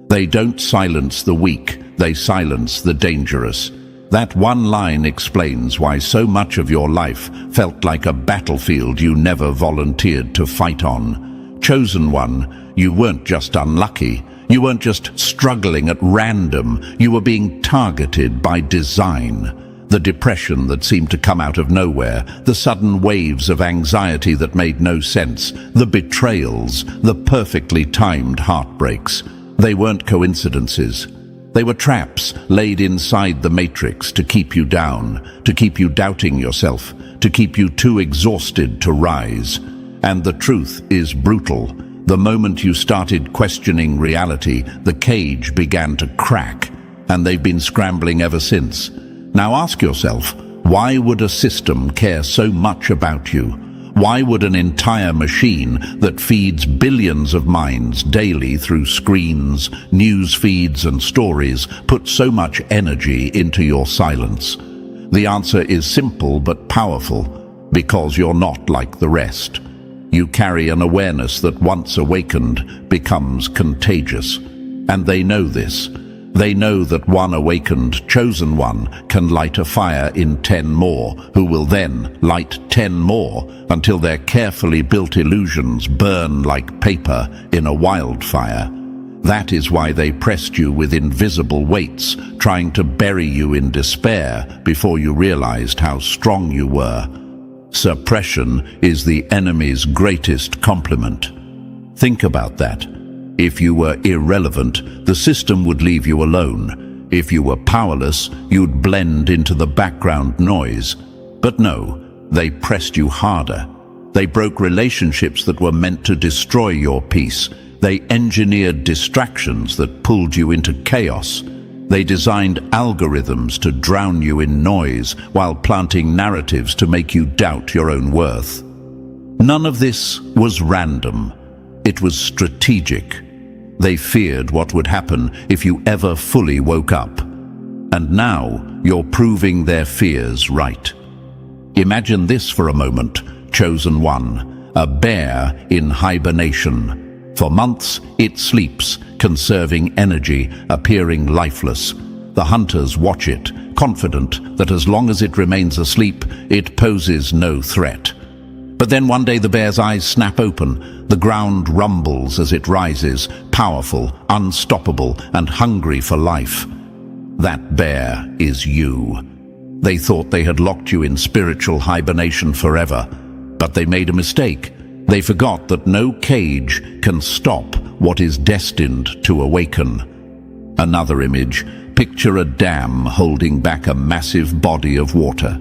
They don't silence the weak, they silence the dangerous. That one line explains why so much of your life felt like a battlefield you never volunteered to fight on. Chosen one, you weren't just unlucky. You weren't just struggling at random. You were being targeted by design. The depression that seemed to come out of nowhere, the sudden waves of anxiety that made no sense, the betrayals, the perfectly timed heartbreaks. They weren't coincidences. They were traps laid inside the matrix to keep you down, to keep you doubting yourself, to keep you too exhausted to rise. And the truth is brutal. The moment you started questioning reality, the cage began to crack, and they've been scrambling ever since. Now ask yourself, why would a system care so much about you? Why would an entire machine that feeds billions of minds daily through screens, news feeds and stories put so much energy into your silence? The answer is simple but powerful, because you're not like the rest. You carry an awareness that once awakened becomes contagious. And they know this. They know that one awakened, chosen one can light a fire in 10 more, who will then light 10 more until their carefully built illusions burn like paper in a wildfire. That is why they pressed you with invisible weights, trying to bury you in despair before you realized how strong you were. Suppression is the enemy's greatest compliment. Think about that. If you were irrelevant, the system would leave you alone. If you were powerless, you'd blend into the background noise. But no, they pressed you harder. They broke relationships that were meant to destroy your peace. They engineered distractions that pulled you into chaos. They designed algorithms to drown you in noise while planting narratives to make you doubt your own worth. None of this was random. It was strategic. They feared what would happen if you ever fully woke up. And now you're proving their fears right. Imagine this for a moment, chosen one, a bear in hibernation. For months it sleeps, conserving energy, appearing lifeless. The hunters watch it, confident that as long as it remains asleep, it poses no threat. But then one day the bear's eyes snap open. The ground rumbles as it rises, powerful, unstoppable, and hungry for life. That bear is you. They thought they had locked you in spiritual hibernation forever, but they made a mistake. They forgot that no cage can stop what is destined to awaken. Another image. Picture a dam holding back a massive body of water.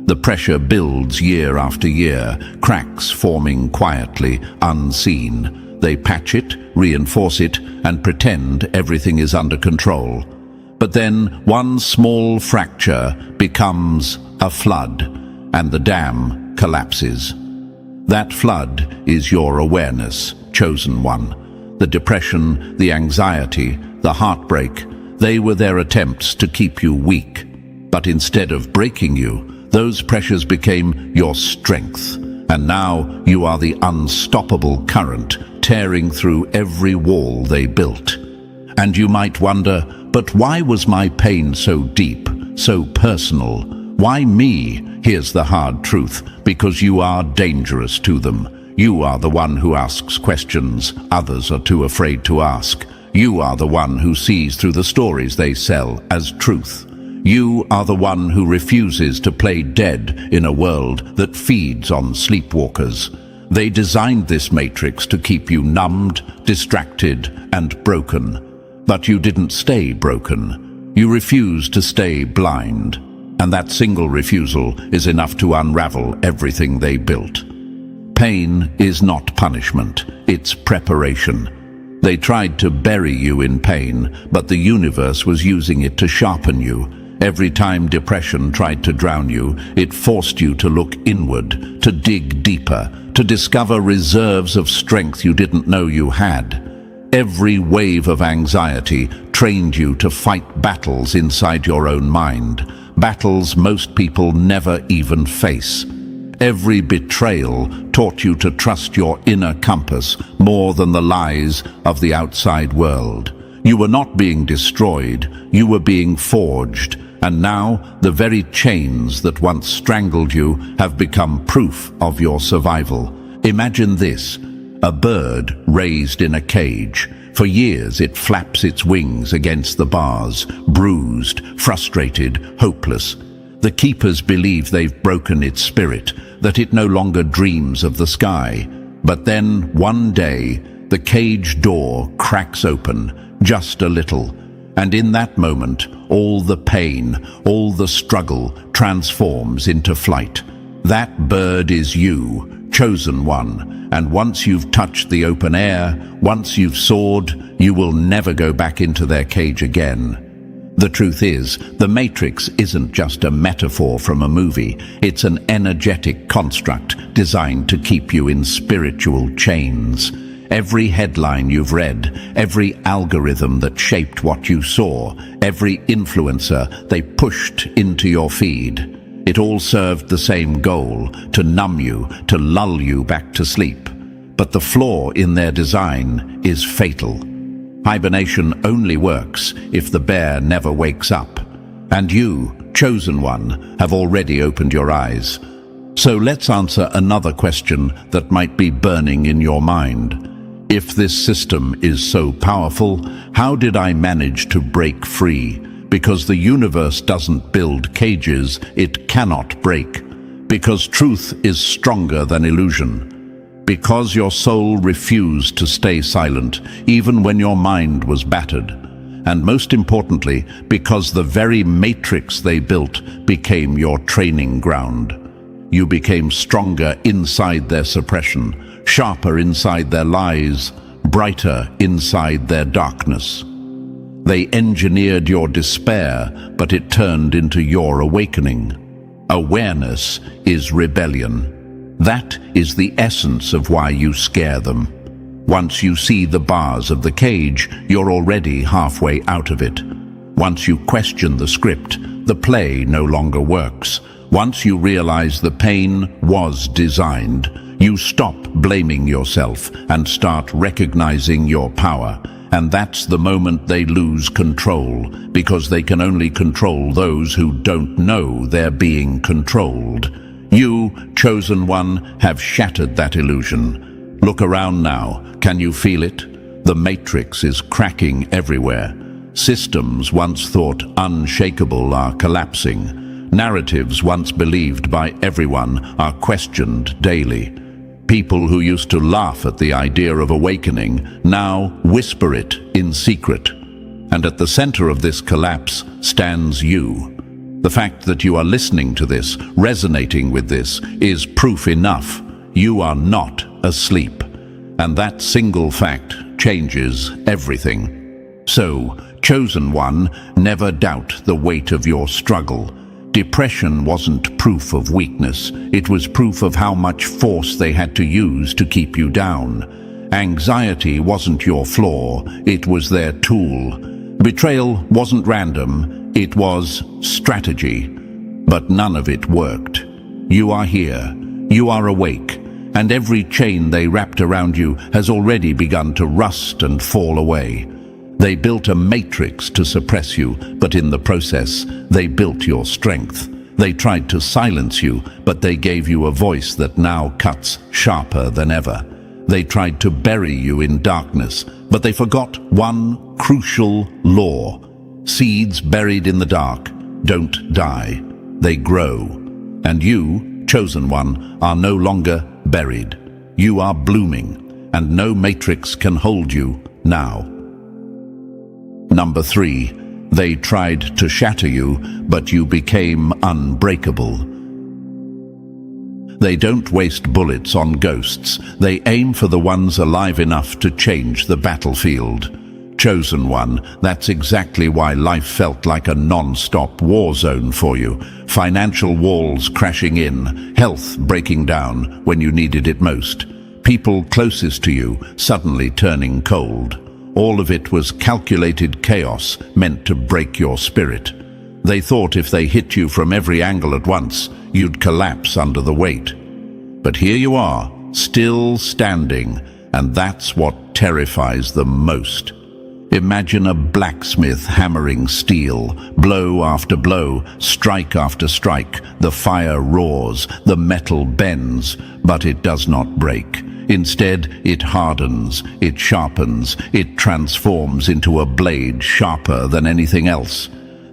The pressure builds year after year, cracks forming quietly, unseen. They patch it, reinforce it, and pretend everything is under control. But then one small fracture becomes a flood, and the dam collapses. That flood is your awareness, chosen one. The depression, the anxiety, the heartbreak, they were their attempts to keep you weak. But instead of breaking you, those pressures became your strength, and now you are the unstoppable current tearing through every wall they built. And you might wonder, but why was my pain so deep, so personal? Why me? Here's the hard truth, because you are dangerous to them. You are the one who asks questions others are too afraid to ask. You are the one who sees through the stories they sell as truth. You are the one who refuses to play dead in a world that feeds on sleepwalkers. They designed this matrix to keep you numbed, distracted, and broken. But you didn't stay broken. You refused to stay blind. And that single refusal is enough to unravel everything they built. Pain is not punishment, it's preparation. They tried to bury you in pain, but the universe was using it to sharpen you. Every time depression tried to drown you, it forced you to look inward, to dig deeper, to discover reserves of strength you didn't know you had. Every wave of anxiety trained you to fight battles inside your own mind, battles most people never even face. Every betrayal taught you to trust your inner compass more than the lies of the outside world. You were not being destroyed, you were being forged, and now the very chains that once strangled you have become proof of your survival. Imagine this: a bird raised in a cage. For years it flaps its wings against the bars, bruised, frustrated, hopeless. The keepers believe they've broken its spirit, that it no longer dreams of the sky. But then, one day, the cage door cracks open, just a little, and in that moment, all the pain, all the struggle transforms into flight. That bird is you, chosen one, and once you've touched the open air, once you've soared, you will never go back into their cage again. The truth is, the Matrix isn't just a metaphor from a movie. It's an energetic construct designed to keep you in spiritual chains. Every headline you've read, every algorithm that shaped what you saw, every influencer they pushed into your feed, it all served the same goal: to numb you, to lull you back to sleep. But the flaw in their design is fatal. Hibernation only works if the bear never wakes up. And you, chosen one, have already opened your eyes. So let's answer another question that might be burning in your mind. If this system is so powerful, how did I manage to break free? Because the universe doesn't build cages it cannot break. Because truth is stronger than illusion. Because your soul refused to stay silent, even when your mind was battered. And most importantly, because the very matrix they built became your training ground. You became stronger inside their suppression, sharper inside their lies, brighter inside their darkness. They engineered your despair, but it turned into your awakening. Awareness is rebellion. That is the essence of why you scare them. Once you see the bars of the cage, you're already halfway out of it. Once you question the script, the play no longer works. Once you realize the pain was designed, you stop blaming yourself and start recognizing your power. And that's the moment they lose control, because they can only control those who don't know they're being controlled. You, chosen one, have shattered that illusion. Look around now. Can you feel it? The matrix is cracking everywhere. Systems once thought unshakable are collapsing. Narratives once believed by everyone are questioned daily. People who used to laugh at the idea of awakening now whisper it in secret. And at the center of this collapse stands you. The fact that you are listening to this, resonating with this, is proof enough. You are not asleep. And that single fact changes everything. So, chosen one, never doubt the weight of your struggle. Depression wasn't proof of weakness. It was proof of how much force they had to use to keep you down. Anxiety wasn't your flaw. It was their tool. Betrayal wasn't random. It was strategy, but none of it worked. You are here, you are awake, and every chain they wrapped around you has already begun to rust and fall away. They built a matrix to suppress you, but in the process, they built your strength. They tried to silence you, but they gave you a voice that now cuts sharper than ever. They tried to bury you in darkness, but they forgot one crucial law. Seeds buried in the dark don't die. They grow. And you, chosen one, are no longer buried. You are blooming, and no matrix can hold you now. Number 3. They tried to shatter you, but you became unbreakable. They don't waste bullets on ghosts. They aim for the ones alive enough to change the battlefield. Chosen one, that's exactly why life felt like a non-stop war zone for you. Financial walls crashing in, health breaking down when you needed it most. People closest to you suddenly turning cold. All of it was calculated chaos meant to break your spirit. They thought if they hit you from every angle at once, you'd collapse under the weight. But here you are, still standing, and that's what terrifies them most. Imagine a blacksmith hammering steel, blow after blow, strike after strike. The fire roars, the metal bends, but it does not break. Instead, it hardens, it sharpens, it transforms into a blade sharper than anything else.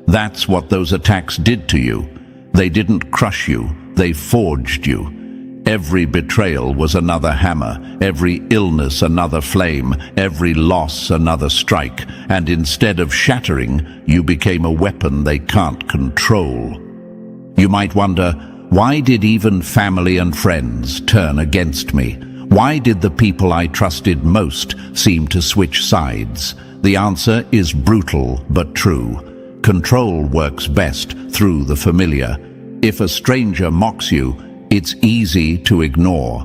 That's what those attacks did to you. They didn't crush you, they forged you. Every betrayal was another hammer, every illness another flame, every loss another strike, and instead of shattering, you became a weapon they can't control. You might wonder, why did even family and friends turn against me? Why did the people I trusted most seem to switch sides? The answer is brutal but true. Control works best through the familiar. If a stranger mocks you, it's easy to ignore.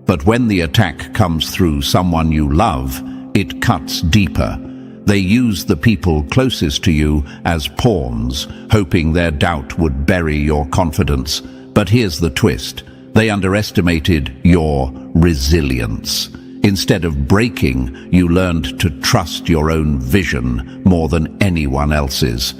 But when the attack comes through someone you love, it cuts deeper. They use the people closest to you as pawns, hoping their doubt would bury your confidence. But here's the twist. They underestimated your resilience. Instead of breaking, you learned to trust your own vision more than anyone else's.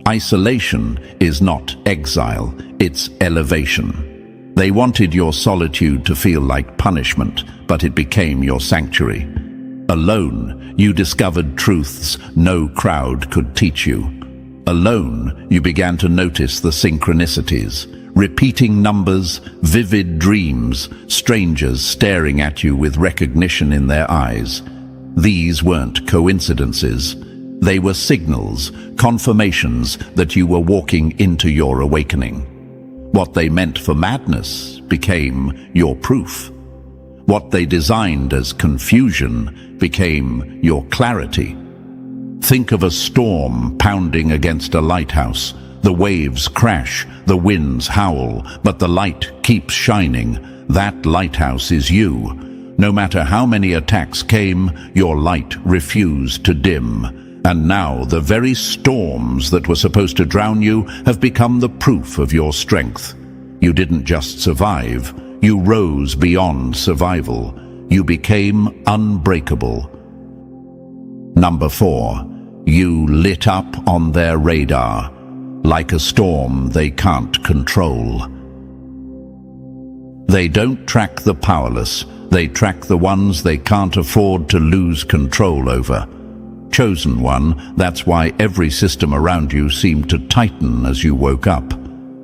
Isolation is not exile, it's elevation. They wanted your solitude to feel like punishment, but it became your sanctuary. Alone, you discovered truths no crowd could teach you. Alone, you began to notice the synchronicities. Repeating numbers, vivid dreams, strangers staring at you with recognition in their eyes. These weren't coincidences. They were signals, confirmations that you were walking into your awakening. What they meant for madness became your proof. What they designed as confusion became your clarity. Think of a storm pounding against a lighthouse. The waves crash, the winds howl, but the light keeps shining. That lighthouse is you. No matter how many attacks came, your light refused to dim. And now the very storms that were supposed to drown you have become the proof of your strength. You didn't just survive, you rose beyond survival. You became unbreakable. Number 4, you lit up on their radar. Like a storm they can't control. They don't track the powerless, they track the ones they can't afford to lose control over. Chosen one, that's why every system around you seemed to tighten as you woke up.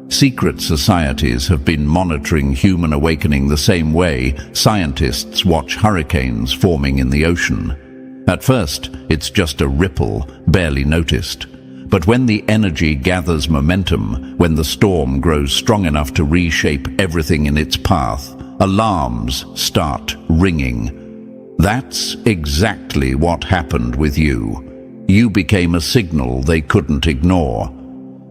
Secret societies have been monitoring human awakening the same way scientists watch hurricanes forming in the ocean. At first, it's just a ripple, barely noticed. But when the energy gathers momentum, when the storm grows strong enough to reshape everything in its path, alarms start ringing. That's exactly what happened with you. You became a signal they couldn't ignore.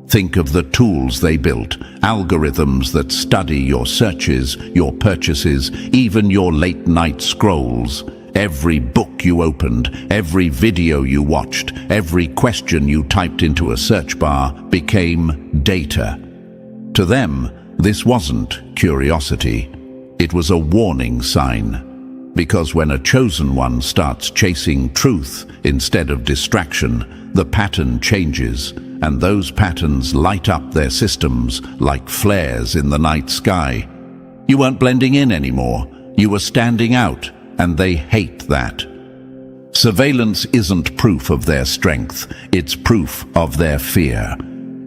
Think of the tools they built, algorithms that study your searches, your purchases, even your late-night scrolls. Every book you opened, every video you watched, every question you typed into a search bar became data. To them, this wasn't curiosity. It was a warning sign. Because when a chosen one starts chasing truth instead of distraction, the pattern changes, and those patterns light up their systems like flares in the night sky. You weren't blending in anymore. You were standing out, and they hate that. Surveillance isn't proof of their strength, it's proof of their fear.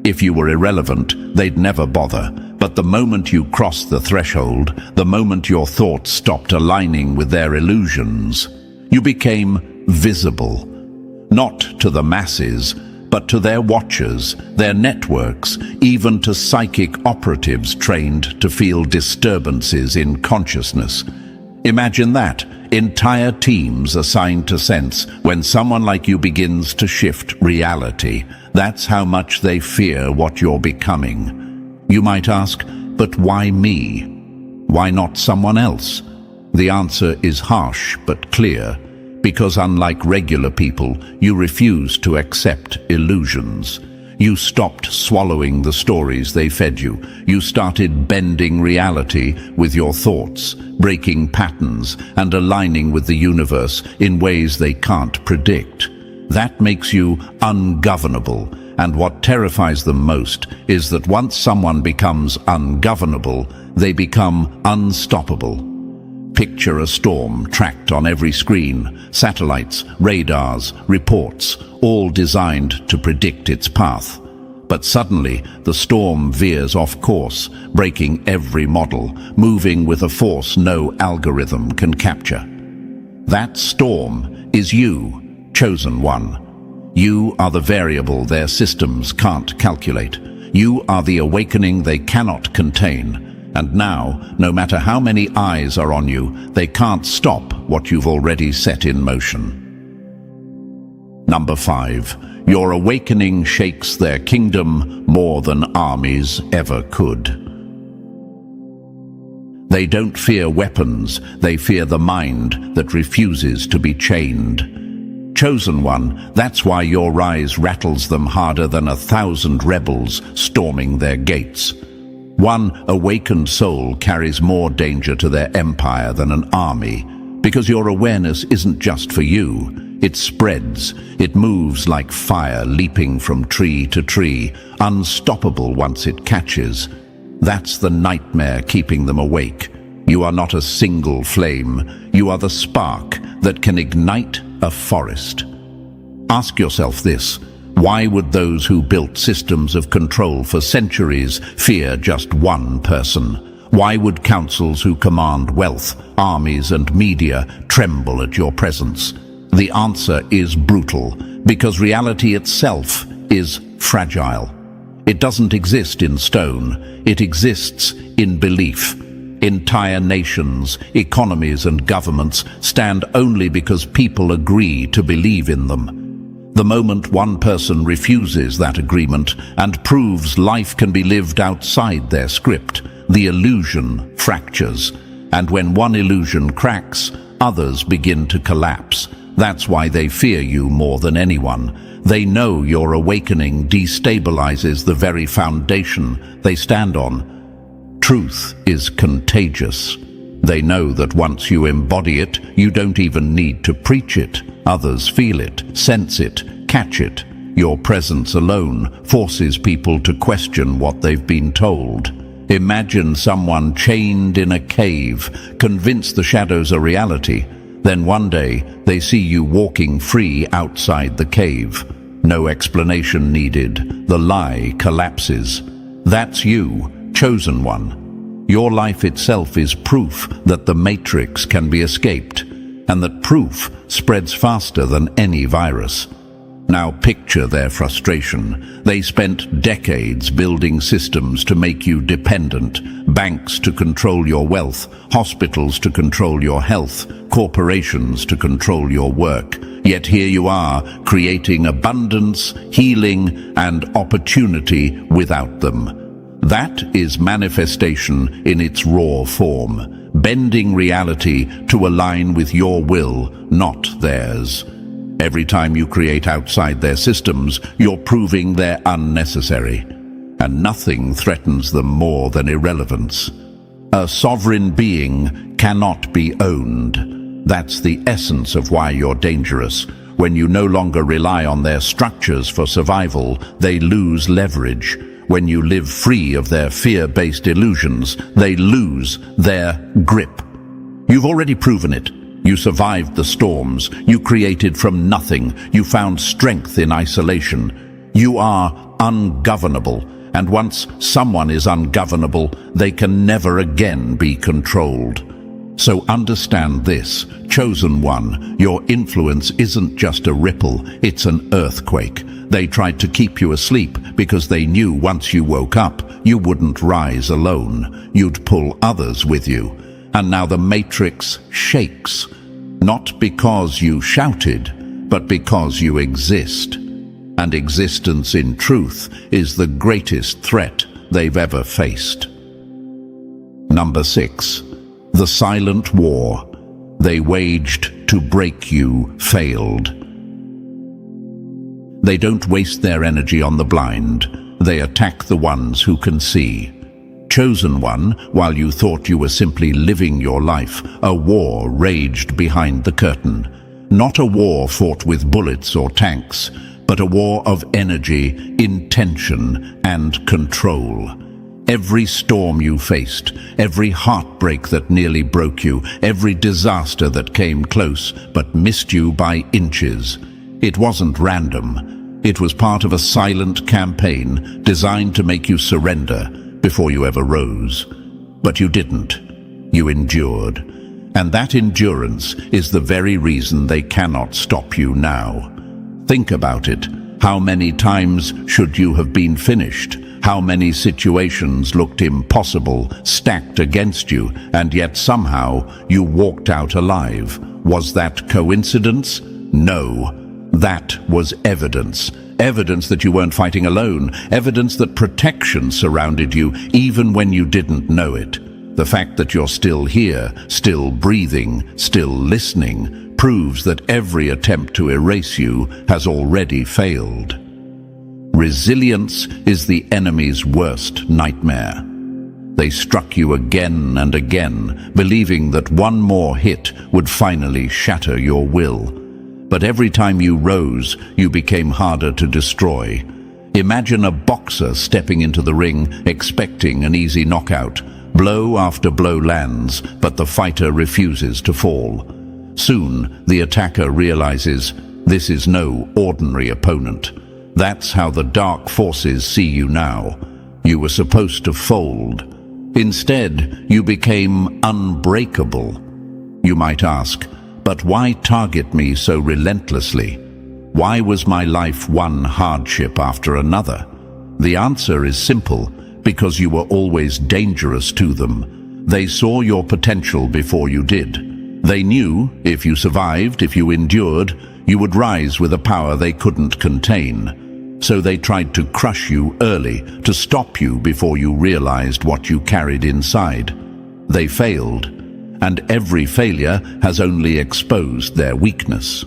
If you were irrelevant, they'd never bother. But the moment you crossed the threshold, the moment your thoughts stopped aligning with their illusions, you became visible. Not to the masses, but to their watchers, their networks, even to psychic operatives trained to feel disturbances in consciousness. Imagine that, entire teams assigned to sense when someone like you begins to shift reality. That's how much they fear what you're becoming. You might ask, but why me? Why not someone else? The answer is harsh but clear. Because unlike regular people, you refuse to accept illusions. You stopped swallowing the stories they fed you. You started bending reality with your thoughts, breaking patterns, and aligning with the universe in ways they can't predict. That makes you ungovernable, and what terrifies them most is that once someone becomes ungovernable, they become unstoppable. Picture a storm tracked on every screen, satellites, radars, reports, all designed to predict its path. But suddenly, the storm veers off course, breaking every model, moving with a force no algorithm can capture. That storm is you, chosen one. You are the variable their systems can't calculate. You are the awakening they cannot contain. And now, no matter how many eyes are on you, they can't stop what you've already set in motion. Number 5. Your awakening shakes their kingdom more than armies ever could. They don't fear weapons, they fear the mind that refuses to be chained. Chosen one, that's why your rise rattles them harder than 1,000 rebels storming their gates. One awakened soul carries more danger to their empire than an army, because your awareness isn't just for you. It spreads, it moves like fire leaping from tree to tree, unstoppable once it catches. That's the nightmare keeping them awake. You are not a single flame, you are the spark that can ignite a forest. Ask yourself this. Why would those who built systems of control for centuries fear just one person? Why would councils who command wealth, armies and media tremble at your presence? The answer is brutal, because reality itself is fragile. It doesn't exist in stone, it exists in belief. Entire nations, economies and governments stand only because people agree to believe in them. The moment one person refuses that agreement and proves life can be lived outside their script, the illusion fractures. And when one illusion cracks, others begin to collapse. That's why they fear you more than anyone. They know your awakening destabilizes the very foundation they stand on. Truth is contagious. They know that once you embody it, you don't even need to preach it. Others feel it, sense it, catch it. Your presence alone forces people to question what they've been told. Imagine someone chained in a cave, convinced the shadows are reality. Then one day, they see you walking free outside the cave. No explanation needed. The lie collapses. That's you, chosen one. Your life itself is proof that the matrix can be escaped, and that proof spreads faster than any virus. Now picture their frustration. They spent decades building systems to make you dependent, banks to control your wealth, hospitals to control your health, corporations to control your work. Yet here you are, creating abundance, healing, and opportunity without them. That is manifestation in its raw form, bending reality to align with your will, not theirs. Every time you create outside their systems, you're proving they're unnecessary. And nothing threatens them more than irrelevance. A sovereign being cannot be owned. That's the essence of why you're dangerous. When you no longer rely on their structures for survival, they lose leverage. When you live free of their fear-based illusions, they lose their grip. You've already proven it. You survived the storms. You created from nothing. You found strength in isolation. You are ungovernable, and once someone is ungovernable, they can never again be controlled. So understand this, chosen one, your influence isn't just a ripple, it's an earthquake. They tried to keep you asleep because they knew once you woke up, you wouldn't rise alone. You'd pull others with you. And now the matrix shakes, not because you shouted, but because you exist. And existence in truth is the greatest threat they've ever faced. Number 6. The silent war they waged to break you failed. They don't waste their energy on the blind. They attack the ones who can see. Chosen one, while you thought you were simply living your life, a war raged behind the curtain. Not a war fought with bullets or tanks, but a war of energy, intention, and control. Every storm you faced, every heartbreak that nearly broke you, every disaster that came close but missed you by inches. It wasn't random. It was part of a silent campaign designed to make you surrender before you ever rose. But you didn't. You endured. And that endurance is the very reason they cannot stop you now. Think about it. How many times should you have been finished? How many situations looked impossible, stacked against you, and yet somehow you walked out alive? Was that coincidence? No. That was evidence. Evidence that you weren't fighting alone. Evidence that protection surrounded you even when you didn't know it. The fact that you're still here, still breathing, still listening, proves that every attempt to erase you has already failed. Resilience is the enemy's worst nightmare. They struck you again and again, believing that one more hit would finally shatter your will. But every time you rose, you became harder to destroy. Imagine a boxer stepping into the ring, expecting an easy knockout. Blow after blow lands, but the fighter refuses to fall. Soon, the attacker realizes this is no ordinary opponent. That's how the dark forces see you now. You were supposed to fold. Instead, you became unbreakable. You might ask, but why target me so relentlessly? Why was my life one hardship after another? The answer is simple, because you were always dangerous to them. They saw your potential before you did. They knew if you survived, if you endured, you would rise with a power they couldn't contain. So they tried to crush you early, to stop you before you realized what you carried inside. They failed, and every failure has only exposed their weakness.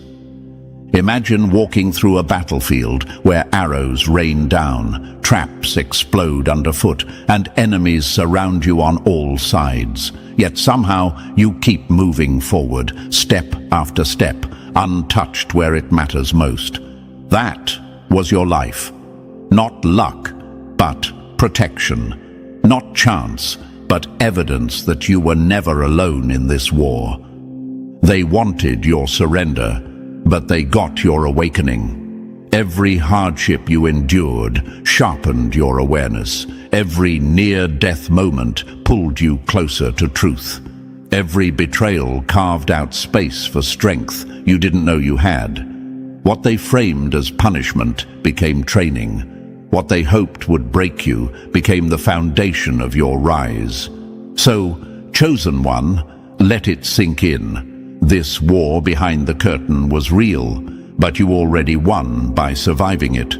Imagine walking through a battlefield where arrows rain down, traps explode underfoot, and enemies surround you on all sides. Yet somehow you keep moving forward, step after step, untouched where it matters most. That was your life. Not luck, but protection. Not chance, but evidence that you were never alone in this war. They wanted your surrender, but they got your awakening. Every hardship you endured sharpened your awareness. Every near-death moment pulled you closer to truth. Every betrayal carved out space for strength you didn't know you had. What they framed as punishment became training. What they hoped would break you became the foundation of your rise. So, chosen one, let it sink in. This war behind the curtain was real, but you already won by surviving it.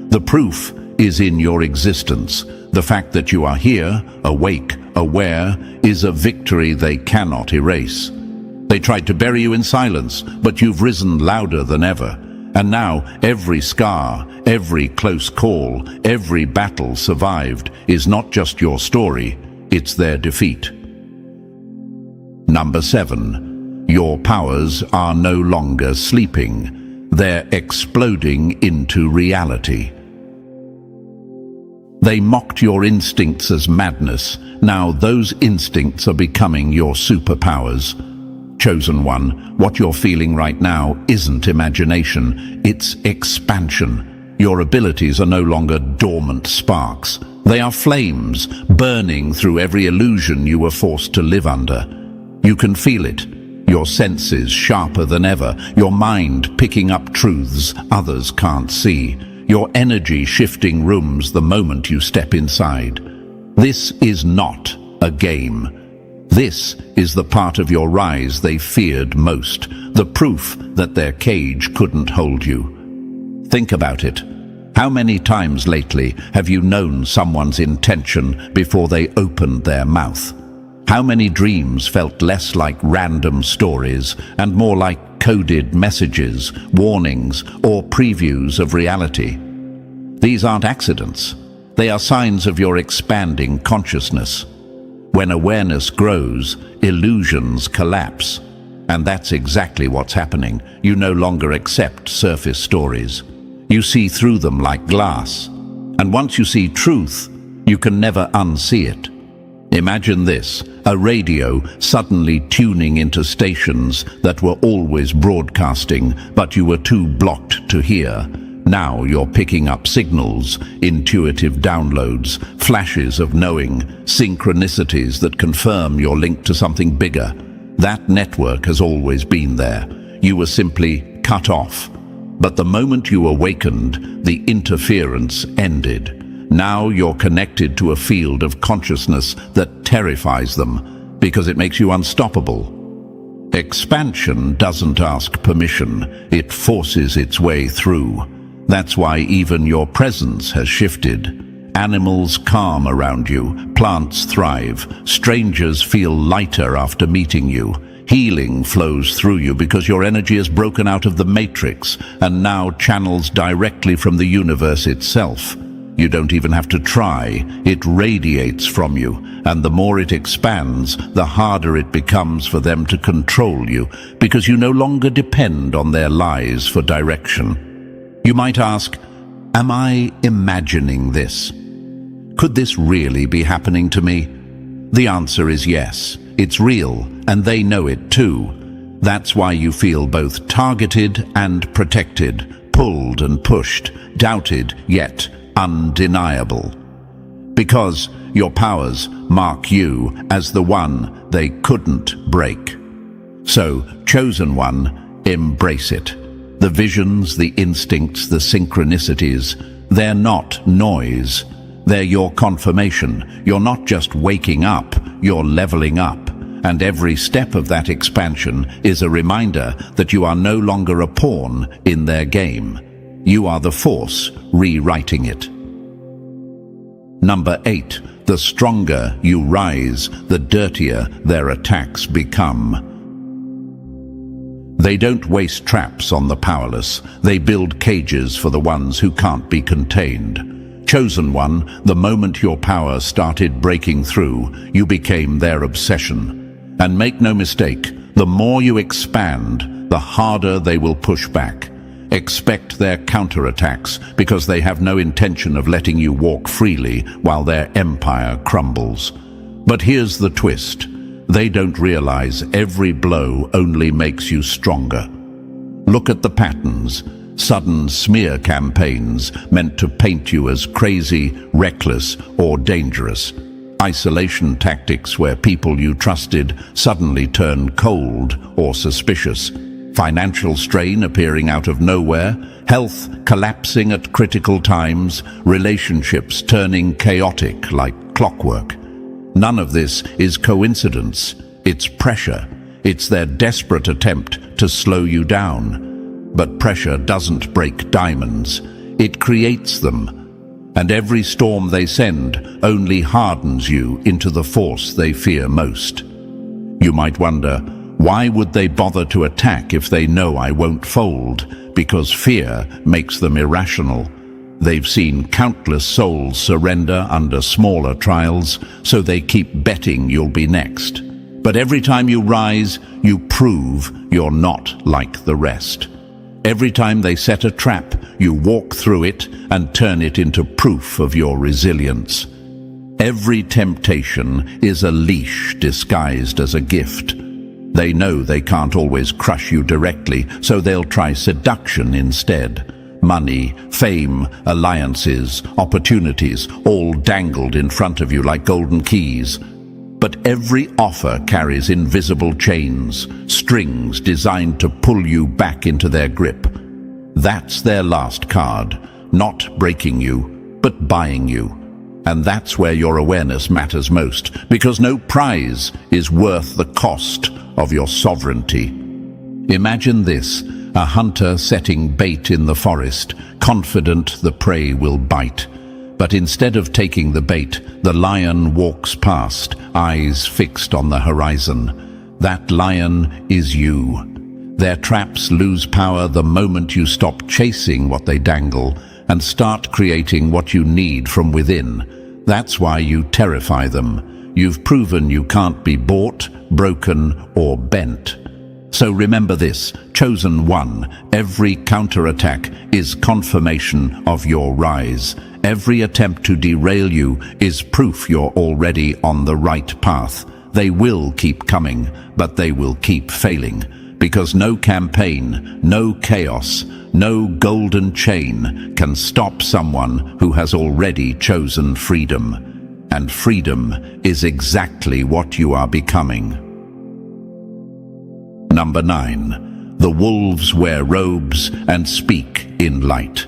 The proof is in your existence. The fact that you are here, awake, aware, is a victory they cannot erase. They tried to bury you in silence, but you've risen louder than ever. And now every scar, every close call, every battle survived is not just your story, it's their defeat. Number 7. Your powers are no longer sleeping. They're exploding into reality. They mocked your instincts as madness. Now those instincts are becoming your superpowers. Chosen one, what you're feeling right now isn't imagination, it's expansion. Your abilities are no longer dormant sparks. They are flames, burning through every illusion you were forced to live under. You can feel it, your senses sharper than ever, your mind picking up truths others can't see, your energy shifting rooms the moment you step inside. This is not a game. This is the part of your rise they feared most, the proof that their cage couldn't hold you. Think about it. How many times lately have you known someone's intention before they opened their mouth? How many dreams felt less like random stories and more like coded messages, warnings, or previews of reality? These aren't accidents. They are signs of your expanding consciousness. When awareness grows, illusions collapse. And that's exactly what's happening. You no longer accept surface stories. You see through them like glass. And once you see truth, you can never unsee it. Imagine this, a radio suddenly tuning into stations that were always broadcasting, but you were too blocked to hear. Now you're picking up signals, intuitive downloads, flashes of knowing, synchronicities that confirm you're linked to something bigger. That network has always been there. You were simply cut off. But the moment you awakened, the interference ended. Now you're connected to a field of consciousness that terrifies them because it makes you unstoppable. Expansion doesn't ask permission, it forces its way through. That's why even your presence has shifted. Animals calm around you, plants thrive, strangers feel lighter after meeting you. Healing flows through you because your energy is broken out of the matrix and now channels directly from the universe itself. You don't even have to try, it radiates from you, and the more it expands, the harder it becomes for them to control you, because you no longer depend on their lies for direction. You might ask, am I imagining this? Could this really be happening to me? The answer is yes, it's real, and they know it too. That's why you feel both targeted and protected, pulled and pushed, doubted yet undeniable. Because your powers mark you as the one they couldn't break. So, chosen one, embrace it. The visions, the instincts, the synchronicities, they're not noise. They're your confirmation. You're not just waking up, you're leveling up. And every step of that expansion is a reminder that you are no longer a pawn in their game. You are the force rewriting it. Number 8. The stronger you rise, the dirtier their attacks become. They don't waste traps on the powerless. They build cages for the ones who can't be contained. Chosen one, the moment your power started breaking through, you became their obsession. And make no mistake, the more you expand, the harder they will push back. Expect their counterattacks because they have no intention of letting you walk freely while their empire crumbles. But here's the twist. They don't realize every blow only makes you stronger. Look at the patterns. Sudden smear campaigns meant to paint you as crazy, reckless, or dangerous. Isolation tactics where people you trusted suddenly turn cold or suspicious. Financial strain appearing out of nowhere, health collapsing at critical times, relationships turning chaotic like clockwork. None of this is coincidence. It's pressure. It's their desperate attempt to slow you down. But pressure doesn't break diamonds. It creates them. And every storm they send only hardens you into the force they fear most. You might wonder, why would they bother to attack if they know I won't fold? Because fear makes them irrational. They've seen countless souls surrender under smaller trials, so they keep betting you'll be next. But every time you rise, you prove you're not like the rest. Every time they set a trap, you walk through it and turn it into proof of your resilience. Every temptation is a leash disguised as a gift. They know they can't always crush you directly, so they'll try seduction instead. money, fame, alliances, opportunities, all dangled in front of you like golden keys. But every offer carries invisible chains, strings designed to pull you back into their grip. That's their last card, not breaking you, but buying you. And that's where your awareness matters most, because no prize is worth the cost of your sovereignty. Imagine this, a hunter setting bait in the forest, confident the prey will bite. But instead of taking the bait, the lion walks past, eyes fixed on the horizon. That lion is you. Their traps lose power the moment you stop chasing what they dangle and start creating what you need from within. That's why you terrify them. You've proven you can't be bought, broken, or bent. So remember this, chosen one, every counterattack is confirmation of your rise. Every attempt to derail you is proof you're already on the right path. They will keep coming, but they will keep failing. Because no campaign, no chaos, no golden chain can stop someone who has already chosen freedom. And freedom is exactly what you are becoming. Number 9. The wolves wear robes and speak in light.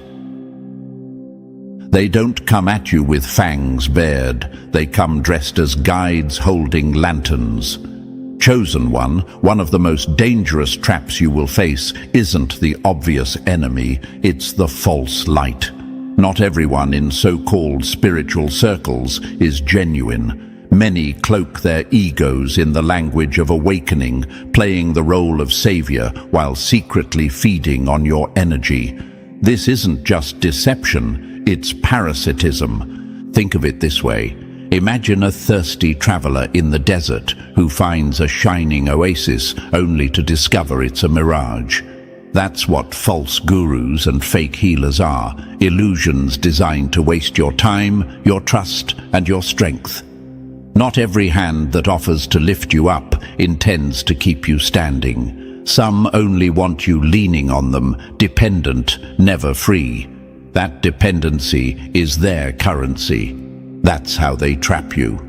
They don't come at you with fangs bared. They come dressed as guides holding lanterns. Chosen one of the most dangerous traps you will face isn't the obvious enemy, it's the false light. Not everyone in so-called spiritual circles is genuine. Many cloak their egos in the language of awakening, playing the role of savior while secretly feeding on your energy. This isn't just deception, it's parasitism. Think of it this way. Imagine a thirsty traveler in the desert who finds a shining oasis only to discover it's a mirage. That's what false gurus and fake healers are, illusions designed to waste your time, your trust, and your strength. Not every hand that offers to lift you up intends to keep you standing. Some only want you leaning on them, dependent, never free. That dependency is their currency. That's how they trap you.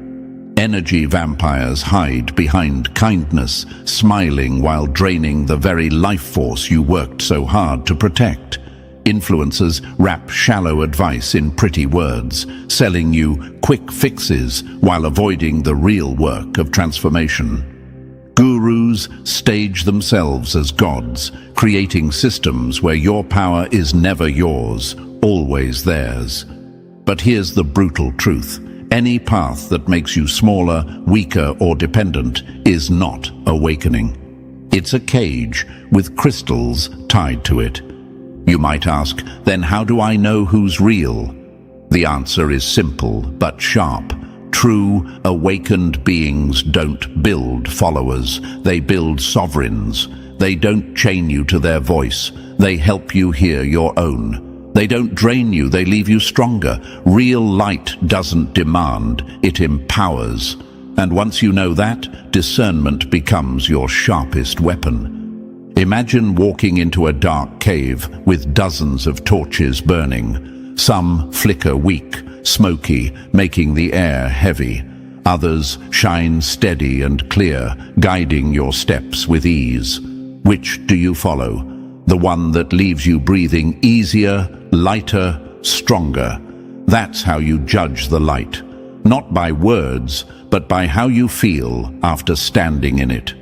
Energy vampires hide behind kindness, smiling while draining the very life force you worked so hard to protect. Influencers wrap shallow advice in pretty words, selling you quick fixes while avoiding the real work of transformation. Gurus stage themselves as gods, creating systems where your power is never yours, always theirs. But here's the brutal truth. Any path that makes you smaller, weaker, or dependent is not awakening. It's a cage with crystals tied to it. You might ask, then how do I know who's real? The answer is simple but sharp. True, awakened beings don't build followers, they build sovereigns. They don't chain you to their voice, they help you hear your own. They don't drain you, they leave you stronger. Real light doesn't demand, it empowers. And once you know that, discernment becomes your sharpest weapon. Imagine walking into a dark cave with dozens of torches burning. Some flicker weak, smoky, making the air heavy. Others shine steady and clear, guiding your steps with ease. Which do you follow? The one that leaves you breathing easier, lighter, stronger. That's how you judge the light. Not by words, but by how you feel after standing in it.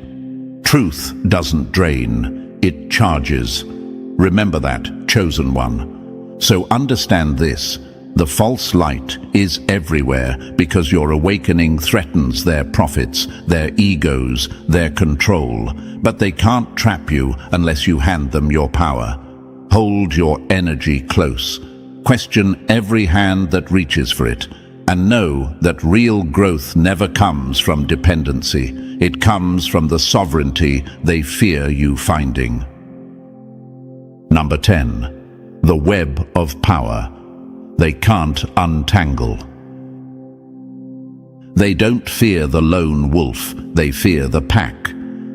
Truth doesn't drain, it charges. Remember that, chosen one. So understand this, the false light is everywhere because your awakening threatens their profits, their egos, their control. But they can't trap you unless you hand them your power. Hold your energy close. Question every hand that reaches for it. And know that real growth never comes from dependency. It comes from the sovereignty they fear you finding. Number 10. The web of power. They can't untangle. They don't fear the lone wolf, they fear the pack.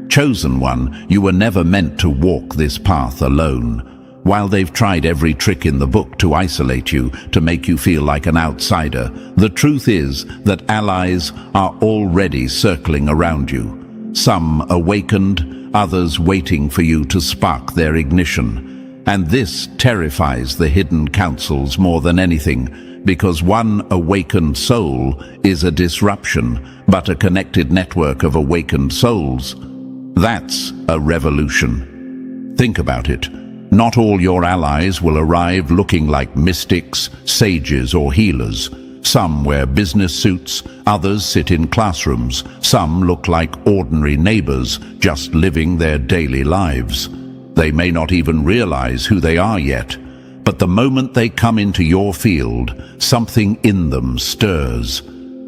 Chosen one, you were never meant to walk this path alone. While they've tried every trick in the book to isolate you, to make you feel like an outsider, the truth is that allies are already circling around you. Some awakened, others waiting for you to spark their ignition. And this terrifies the hidden councils more than anything, because one awakened soul is a disruption, but a connected network of awakened souls, that's a revolution. Think about it. Not all your allies will arrive looking like mystics, sages, or healers. Some wear business suits, others sit in classrooms, some look like ordinary neighbors, just living their daily lives. They may not even realize who they are yet, but the moment they come into your field, something in them stirs.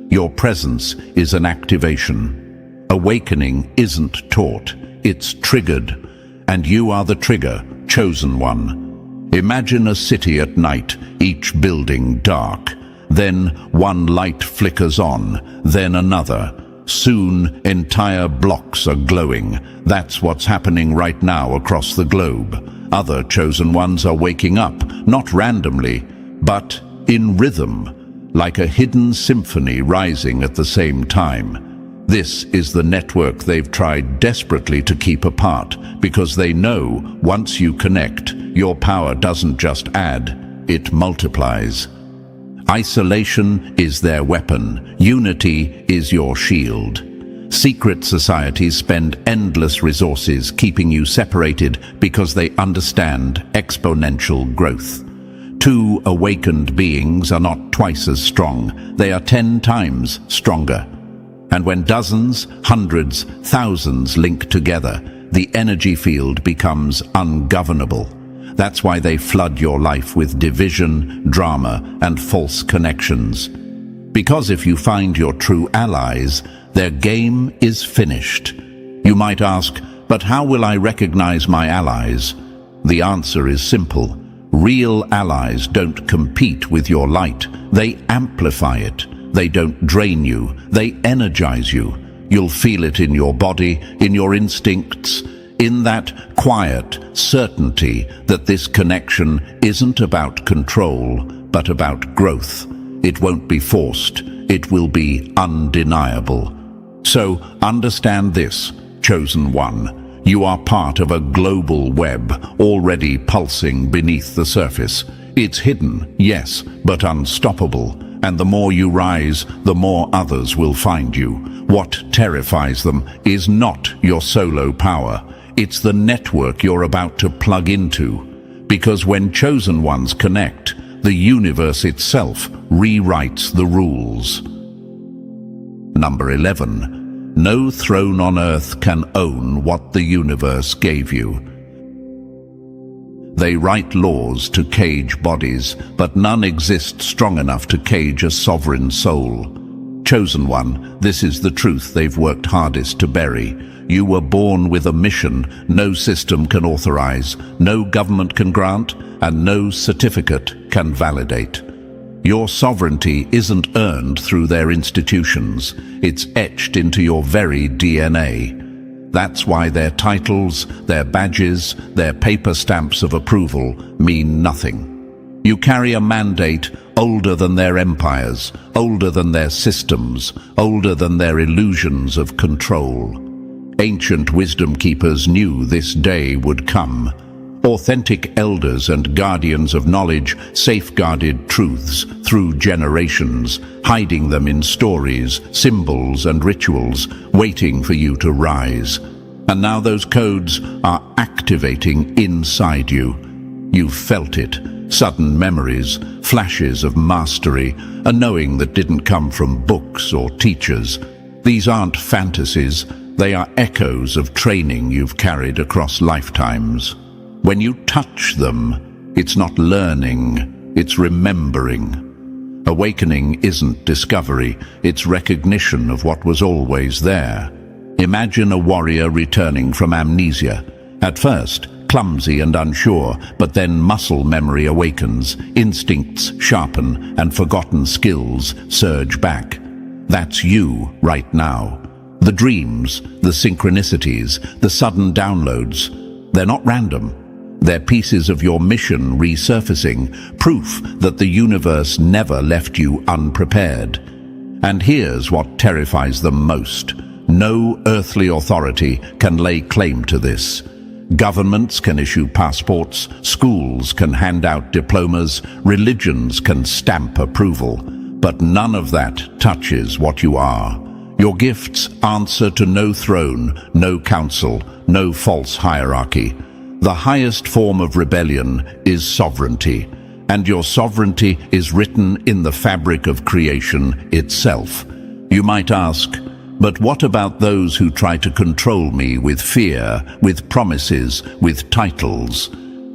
Your presence is an activation. Awakening isn't taught, it's triggered, and you are the trigger, chosen one. Imagine a city at night, each building dark. Then one light flickers on, then another. Soon, entire blocks are glowing. That's what's happening right now across the globe. Other chosen ones are waking up, not randomly, but in rhythm, like a hidden symphony rising at the same time. This is the network they've tried desperately to keep apart, because they know once you connect, your power doesn't just add, it multiplies. Isolation is their weapon, unity is your shield. Secret societies spend endless resources keeping you separated because they understand exponential growth. Two awakened beings are not twice as strong, they are 10 times stronger. And when dozens, hundreds, thousands link together, the energy field becomes ungovernable. That's why they flood your life with division, drama, and false connections. Because if you find your true allies, their game is finished. You might ask, but how will I recognize my allies? The answer is simple. Real allies don't compete with your light, they amplify it. They don't drain you, they energize you. You'll feel it in your body, in your instincts, in that quiet certainty that this connection isn't about control, but about growth. It won't be forced, it will be undeniable. So understand this, chosen one. You are part of a global web already pulsing beneath the surface. It's hidden, yes, but unstoppable. And the more you rise, the more others will find you. What terrifies them is not your solo power. It's the network you're about to plug into. Because when chosen ones connect, the universe itself rewrites the rules. Number 11. No throne on earth can own what the universe gave you. They write laws to cage bodies, but none exist strong enough to cage a sovereign soul. Chosen one, this is the truth they've worked hardest to bury. You were born with a mission no system can authorize, no government can grant, and no certificate can validate. Your sovereignty isn't earned through their institutions, it's etched into your very DNA. That's why their titles, their badges, their paper stamps of approval mean nothing. You carry a mandate older than their empires, older than their systems, older than their illusions of control. Ancient wisdom keepers knew this day would come. Authentic elders and guardians of knowledge safeguarded truths through generations, hiding them in stories, symbols, and rituals, waiting for you to rise. And now those codes are activating inside you. You've felt it, sudden memories, flashes of mastery, a knowing that didn't come from books or teachers. These aren't fantasies, they are echoes of training you've carried across lifetimes. When you touch them, it's not learning, it's remembering. Awakening isn't discovery, it's recognition of what was always there. Imagine a warrior returning from amnesia. At first, clumsy and unsure, but then muscle memory awakens, instincts sharpen, and forgotten skills surge back. That's you right now. The dreams, the synchronicities, the sudden downloads, they're not random. They're pieces of your mission resurfacing, proof that the universe never left you unprepared. And here's what terrifies them most. No earthly authority can lay claim to this. Governments can issue passports, schools can hand out diplomas, religions can stamp approval, but none of that touches what you are. Your gifts answer to no throne, no council, no false hierarchy. The highest form of rebellion is sovereignty, and your sovereignty is written in the fabric of creation itself. You might ask, but what about those who try to control me with fear, with promises, with titles?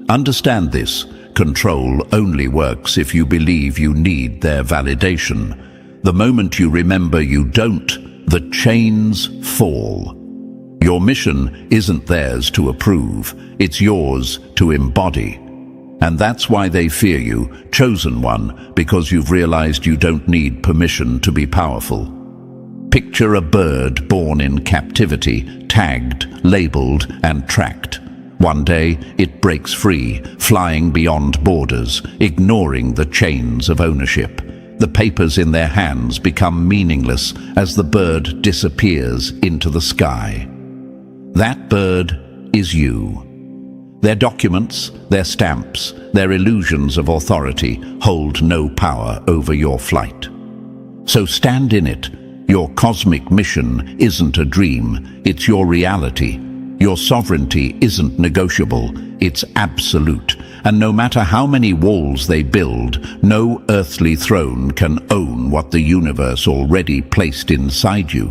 Understand this. Control only works if you believe you need their validation. The moment you remember you don't, the chains fall. Your mission isn't theirs to approve, it's yours to embody. And that's why they fear you, chosen one, because you've realized you don't need permission to be powerful. Picture a bird born in captivity, tagged, labeled, and tracked. One day, it breaks free, flying beyond borders, ignoring the chains of ownership. The papers in their hands become meaningless as the bird disappears into the sky. That bird is you. Their documents, their stamps, their illusions of authority hold no power over your flight. So stand in it. Your cosmic mission isn't a dream, it's your reality. Your sovereignty isn't negotiable, it's absolute. And no matter how many walls they build, no earthly throne can own what the universe already placed inside you.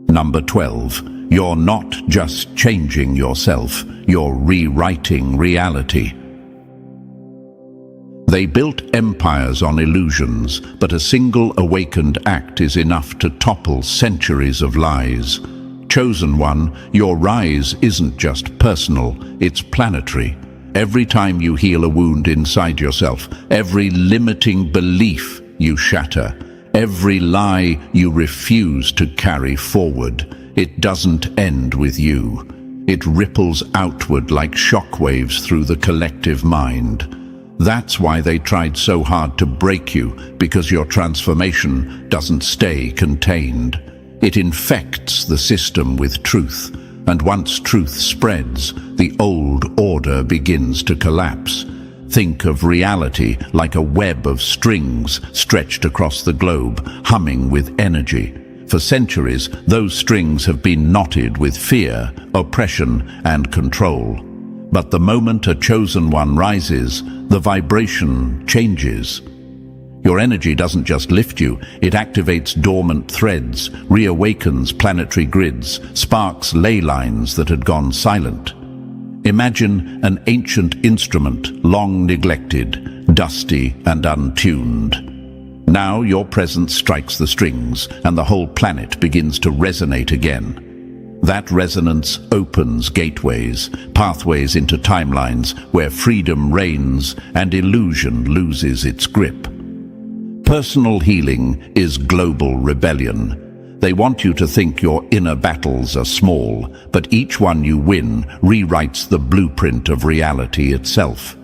Number 12. You're not just changing yourself, you're rewriting reality. They built empires on illusions, but a single awakened act is enough to topple centuries of lies. Chosen one, your rise isn't just personal, it's planetary. Every time you heal a wound inside yourself, every limiting belief you shatter, every lie you refuse to carry forward, it doesn't end with you. It ripples outward like shockwaves through the collective mind. That's why they tried so hard to break you, because your transformation doesn't stay contained. It infects the system with truth, and once truth spreads, the old order begins to collapse. Think of reality like a web of strings stretched across the globe, humming with energy. For centuries, those strings have been knotted with fear, oppression, and control. But the moment a chosen one rises, the vibration changes. Your energy doesn't just lift you, it activates dormant threads, reawakens planetary grids, sparks ley lines that had gone silent. Imagine an ancient instrument, long neglected, dusty and untuned. Now your presence strikes the strings, and the whole planet begins to resonate again. That resonance opens gateways, pathways into timelines where freedom reigns and illusion loses its grip. Personal healing is global rebellion. They want you to think your inner battles are small, but each one you win rewrites the blueprint of reality itself.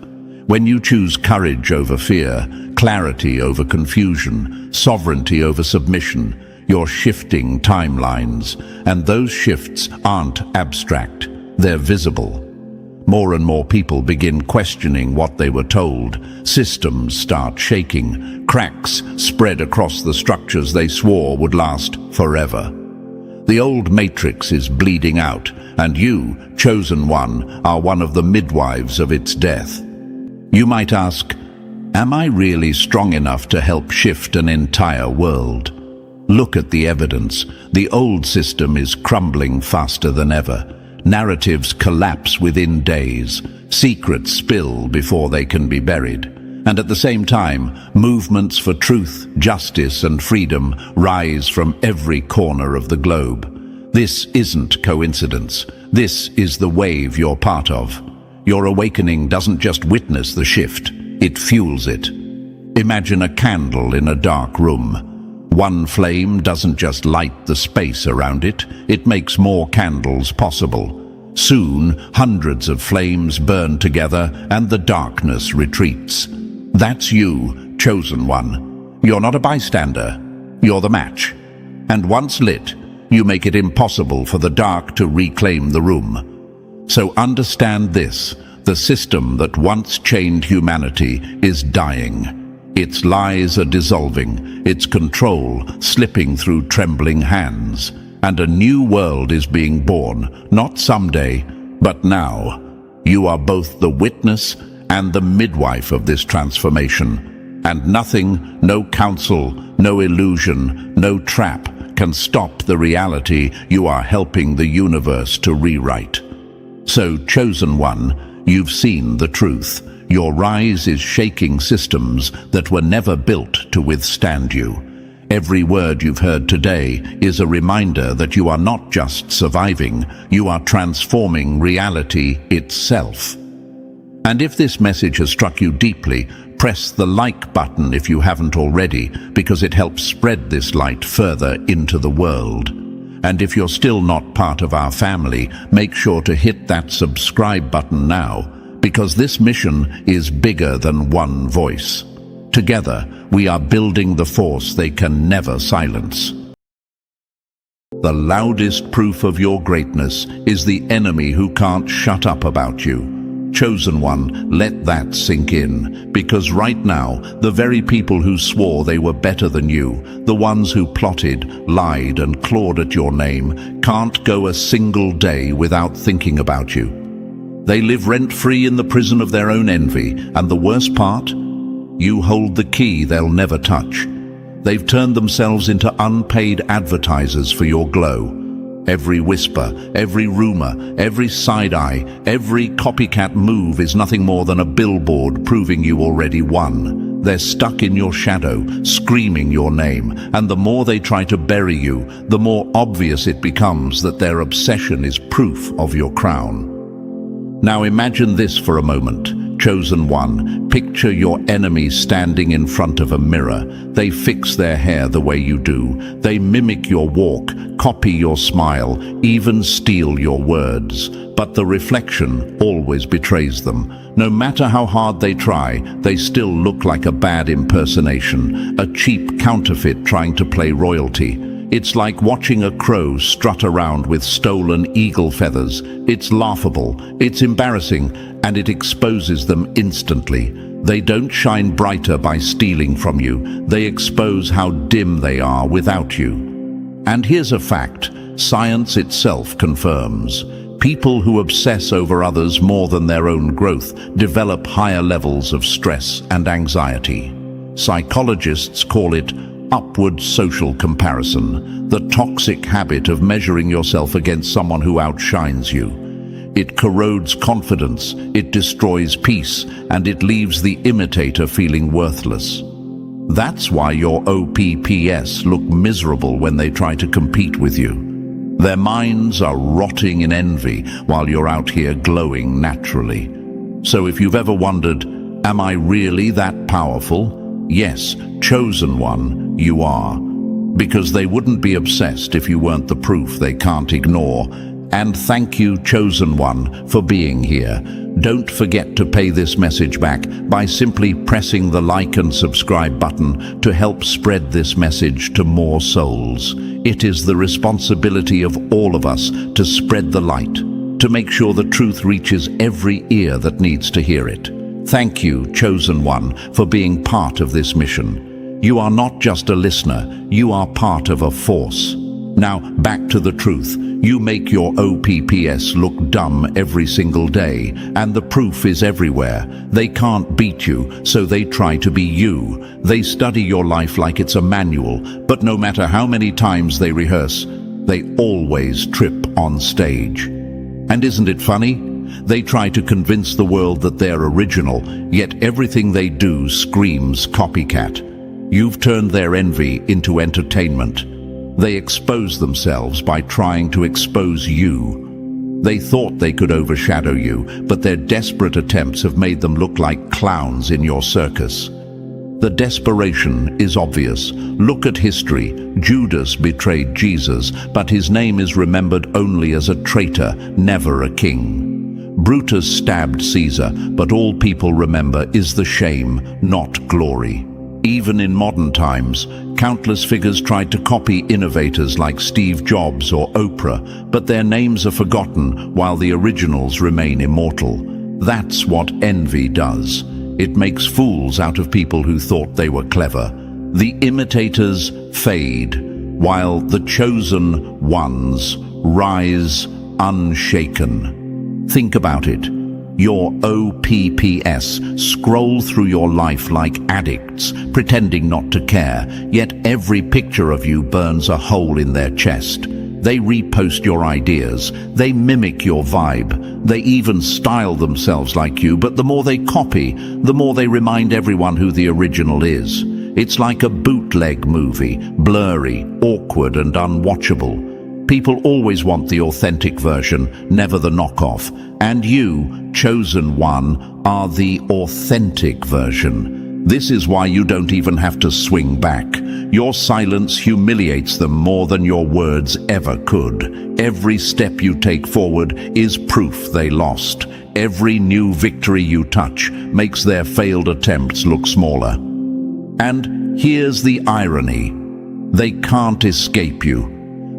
When you choose courage over fear, clarity over confusion, sovereignty over submission, you're shifting timelines, and those shifts aren't abstract, they're visible. More and more people begin questioning what they were told. Systems start shaking, cracks spread across the structures they swore would last forever. The old matrix is bleeding out, and you, chosen one, are one of the midwives of its death. You might ask, am I really strong enough to help shift an entire world? Look at the evidence. The old system is crumbling faster than ever. Narratives collapse within days. Secrets spill before they can be buried. And at the same time, movements for truth, justice, and freedom rise from every corner of the globe. This isn't coincidence. This is the wave you're part of. Your awakening doesn't just witness the shift, it fuels it. Imagine a candle in a dark room. One flame doesn't just light the space around it, it makes more candles possible. Soon, hundreds of flames burn together and the darkness retreats. That's you, chosen one. You're not a bystander. You're the match. And once lit, you make it impossible for the dark to reclaim the room. So understand this: the system that once chained humanity is dying. Its lies are dissolving, its control slipping through trembling hands. And a new world is being born, not someday, but now. You are both the witness and the midwife of this transformation. And nothing, no counsel, no illusion, no trap can stop the reality you are helping the universe to rewrite. So, chosen one, you've seen the truth. Your rise is shaking systems that were never built to withstand you. Every word you've heard today is a reminder that you are not just surviving, you are transforming reality itself. And if this message has struck you deeply, press the like button if you haven't already, because it helps spread this light further into the world. And if you're still not part of our family, make sure to hit that subscribe button now, because this mission is bigger than one voice. Together, we are building the force they can never silence. The loudest proof of your greatness is the enemy who can't shut up about you. Chosen one, let that sink in, because right now, the very people who swore they were better than you, the ones who plotted, lied, and clawed at your name, can't go a single day without thinking about you. They live rent-free in the prison of their own envy, and the worst part? You hold the key they'll never touch. They've turned themselves into unpaid advertisers for your glow. Every whisper, every rumor, every side-eye, every copycat move is nothing more than a billboard proving you already won. They're stuck in your shadow, screaming your name, and the more they try to bury you, the more obvious it becomes that their obsession is proof of your crown. Now imagine this for a moment. Chosen one, picture your enemy standing in front of a mirror. They fix their hair the way you do. They mimic your walk, copy your smile, even steal your words. But the reflection always betrays them. No matter how hard they try, they still look like a bad impersonation, a cheap counterfeit trying to play royalty. It's like watching a crow strut around with stolen eagle feathers. It's laughable, it's embarrassing, and it exposes them instantly. They don't shine brighter by stealing from you. They expose how dim they are without you. And here's a fact science itself confirms. People who obsess over others more than their own growth develop higher levels of stress and anxiety. Psychologists call it upward social comparison, the toxic habit of measuring yourself against someone who outshines you. It corrodes confidence, it destroys peace, and it leaves the imitator feeling worthless. That's why your OPPs look miserable when they try to compete with you. Their minds are rotting in envy while you're out here glowing naturally. So if you've ever wondered, am I really that powerful? Yes, chosen one, you are. Because they wouldn't be obsessed if you weren't the proof they can't ignore. And thank you, chosen one, for being here. Don't forget to pay this message back by simply pressing the like and subscribe button to help spread this message to more souls. It is the responsibility of all of us to spread the light, to make sure the truth reaches every ear that needs to hear it. Thank you, chosen one, for being part of this mission. You are not just a listener, you are part of a force. Now, back to the truth. You make your OPPs look dumb every single day, and the proof is everywhere. They can't beat you, so they try to be you. They study your life like it's a manual, but no matter how many times they rehearse, they always trip on stage. And isn't it funny? They try to convince the world that they're original, yet everything they do screams copycat. You've turned their envy into entertainment. They expose themselves by trying to expose you. They thought they could overshadow you, but their desperate attempts have made them look like clowns in your circus. The desperation is obvious. Look at history. Judas betrayed Jesus, but his name is remembered only as a traitor, never a king. Brutus stabbed Caesar, but all people remember is the shame, not glory. Even in modern times, countless figures tried to copy innovators like Steve Jobs or Oprah, but their names are forgotten while the originals remain immortal. That's what envy does. It makes fools out of people who thought they were clever. The imitators fade, while the chosen ones rise unshaken. Think about it. Your OPPS scroll through your life like addicts, pretending not to care, yet every picture of you burns a hole in their chest. They repost your ideas, they mimic your vibe, they even style themselves like you, but the more they copy, the more they remind everyone who the original is. It's like a bootleg movie, blurry, awkward and unwatchable. People always want the authentic version, never the knockoff. And you, chosen one, are the authentic version. This is why you don't even have to swing back. Your silence humiliates them more than your words ever could. Every step you take forward is proof they lost. Every new victory you touch makes their failed attempts look smaller. And here's the irony. They can't escape you.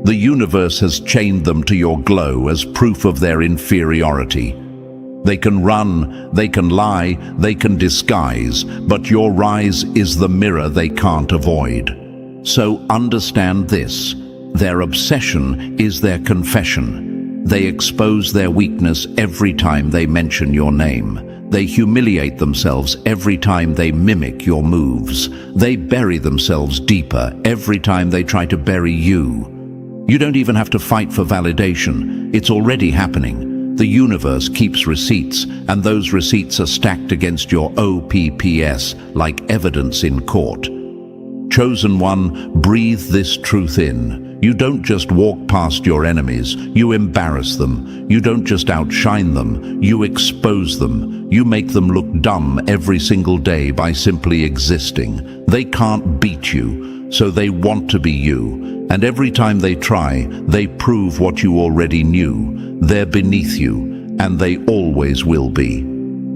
The universe has chained them to your glow as proof of their inferiority. They can run, they can lie, they can disguise, but your rise is the mirror they can't avoid. So understand this. Their obsession is their confession. They expose their weakness every time they mention your name. They humiliate themselves every time they mimic your moves. They bury themselves deeper every time they try to bury you. You don't even have to fight for validation. It's already happening. The universe keeps receipts, and those receipts are stacked against your OPPS like evidence in court. Chosen one, breathe this truth in. You don't just walk past your enemies, you embarrass them. You don't just outshine them, you expose them. You make them look dumb every single day by simply existing. They can't beat you, so they want to be you. And every time they try, they prove what you already knew. They're beneath you, and they always will be.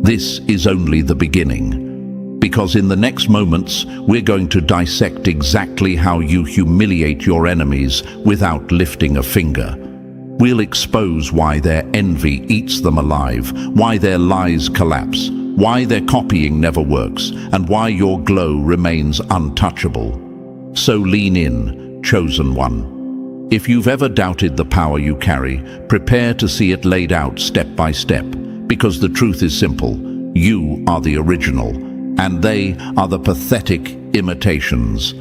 This is only the beginning. Because in the next moments, we're going to dissect exactly how you humiliate your enemies without lifting a finger. We'll expose why their envy eats them alive, why their lies collapse, why their copying never works, and why your glow remains untouchable. So lean in, chosen one. If you've ever doubted the power you carry, prepare to see it laid out step by step, because the truth is simple. You are the original, and they are the pathetic imitations.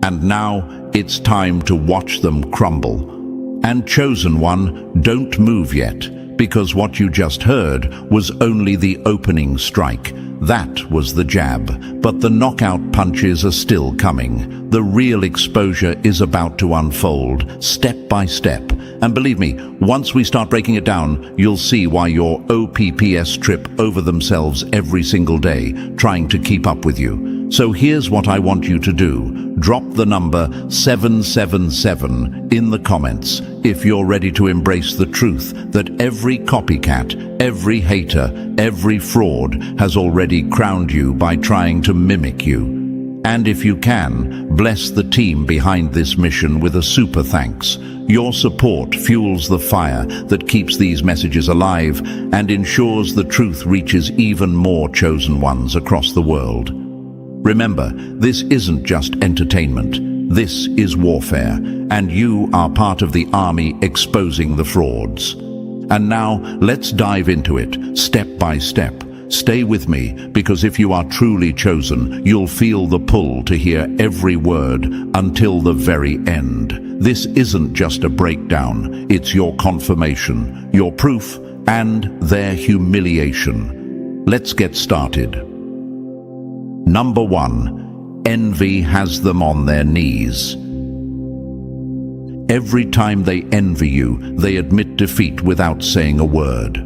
And now it's time to watch them crumble. And chosen one, don't move yet, because what you just heard was only the opening strike. That was the jab, but the knockout punches are still coming. The real exposure is about to unfold, step by step. And believe me, once we start breaking it down, you'll see why your OPPS trip over themselves every single day, trying to keep up with you. So here's what I want you to do. Drop the number 777 in the comments if you're ready to embrace the truth that every copycat, every hater, every fraud has already crowned you by trying to mimic you. And if you can, bless the team behind this mission with a super thanks. Your support fuels the fire that keeps these messages alive and ensures the truth reaches even more chosen ones across the world. Remember, this isn't just entertainment. This is warfare, and you are part of the army exposing the frauds. And now, let's dive into it, step by step. Stay with me, because if you are truly chosen, you'll feel the pull to hear every word until the very end. This isn't just a breakdown, it's your confirmation, your proof, and their humiliation. Let's get started. Number 1. Envy has them on their knees. Every time they envy you, they admit defeat without saying a word.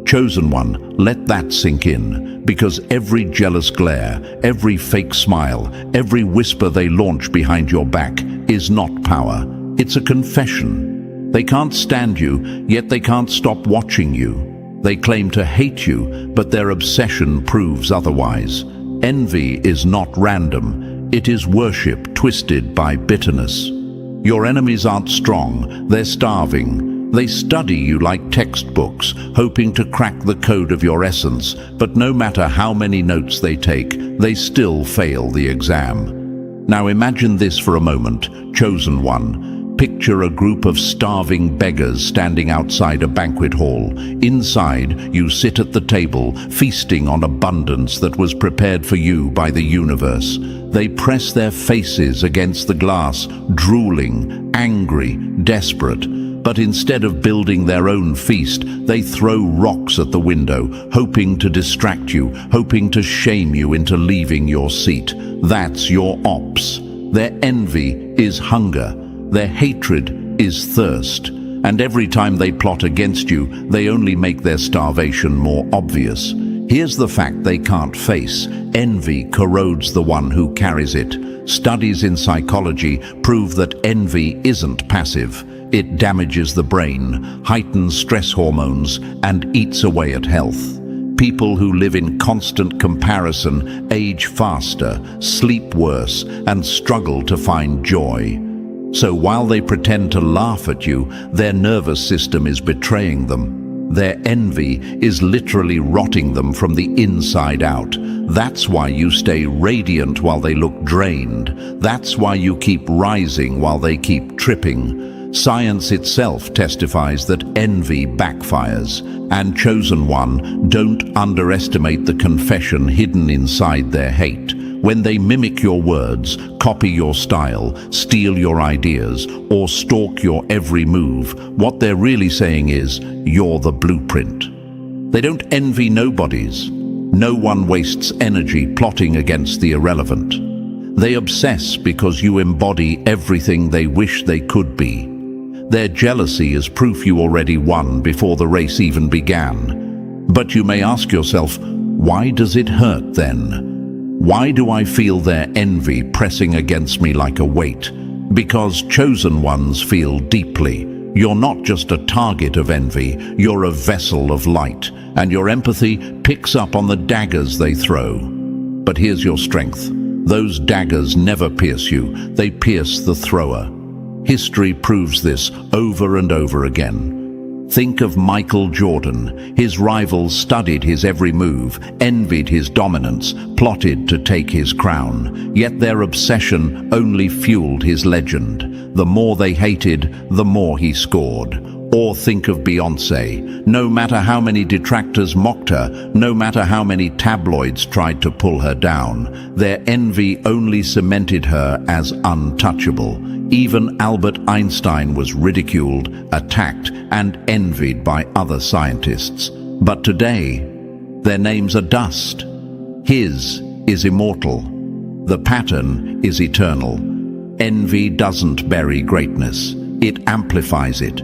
Chosen one, let that sink in, because every jealous glare, every fake smile, every whisper they launch behind your back is not power. It's a confession. They can't stand you, yet they can't stop watching you. They claim to hate you, but their obsession proves otherwise. Envy is not random. It is worship twisted by bitterness. Your enemies aren't strong, they're starving. They study you like textbooks, hoping to crack the code of your essence, but no matter how many notes they take, they still fail the exam. Now imagine this for a moment, chosen one. Picture a group of starving beggars standing outside a banquet hall. Inside, you sit at the table, feasting on abundance that was prepared for you by the universe. They press their faces against the glass, drooling, angry, desperate. But instead of building their own feast, they throw rocks at the window, hoping to distract you, hoping to shame you into leaving your seat. That's your ops. Their envy is hunger. Their hatred is thirst, and every time they plot against you, they only make their starvation more obvious. Here's the fact they can't face. Envy corrodes the one who carries it. Studies in psychology prove that envy isn't passive. It damages the brain, heightens stress hormones, and eats away at health. People who live in constant comparison age faster, sleep worse, and struggle to find joy. So while they pretend to laugh at you, their nervous system is betraying them. Their envy is literally rotting them from the inside out. That's why you stay radiant while they look drained. That's why you keep rising while they keep tripping. Science itself testifies that envy backfires. And chosen one, don't underestimate the confession hidden inside their hate. When they mimic your words, copy your style, steal your ideas, or stalk your every move, what they're really saying is, you're the blueprint. They don't envy nobodies. No one wastes energy plotting against the irrelevant. They obsess because you embody everything they wish they could be. Their jealousy is proof you already won before the race even began. But you may ask yourself, why does it hurt then? Why do I feel their envy pressing against me like a weight? Because chosen ones feel deeply. You're not just a target of envy, you're a vessel of light, and your empathy picks up on the daggers they throw. But here's your strength. Those daggers never pierce you, they pierce the thrower. History proves this over and over again. Think of Michael Jordan. His rivals studied his every move, envied his dominance, plotted to take his crown. Yet their obsession only fueled his legend. The more they hated, the more he scored. Or think of Beyoncé. No matter how many detractors mocked her, no matter how many tabloids tried to pull her down, their envy only cemented her as untouchable. Even Albert Einstein was ridiculed, attacked, and envied by other scientists. But today, their names are dust. His is immortal. The pattern is eternal. Envy doesn't bury greatness. It amplifies it.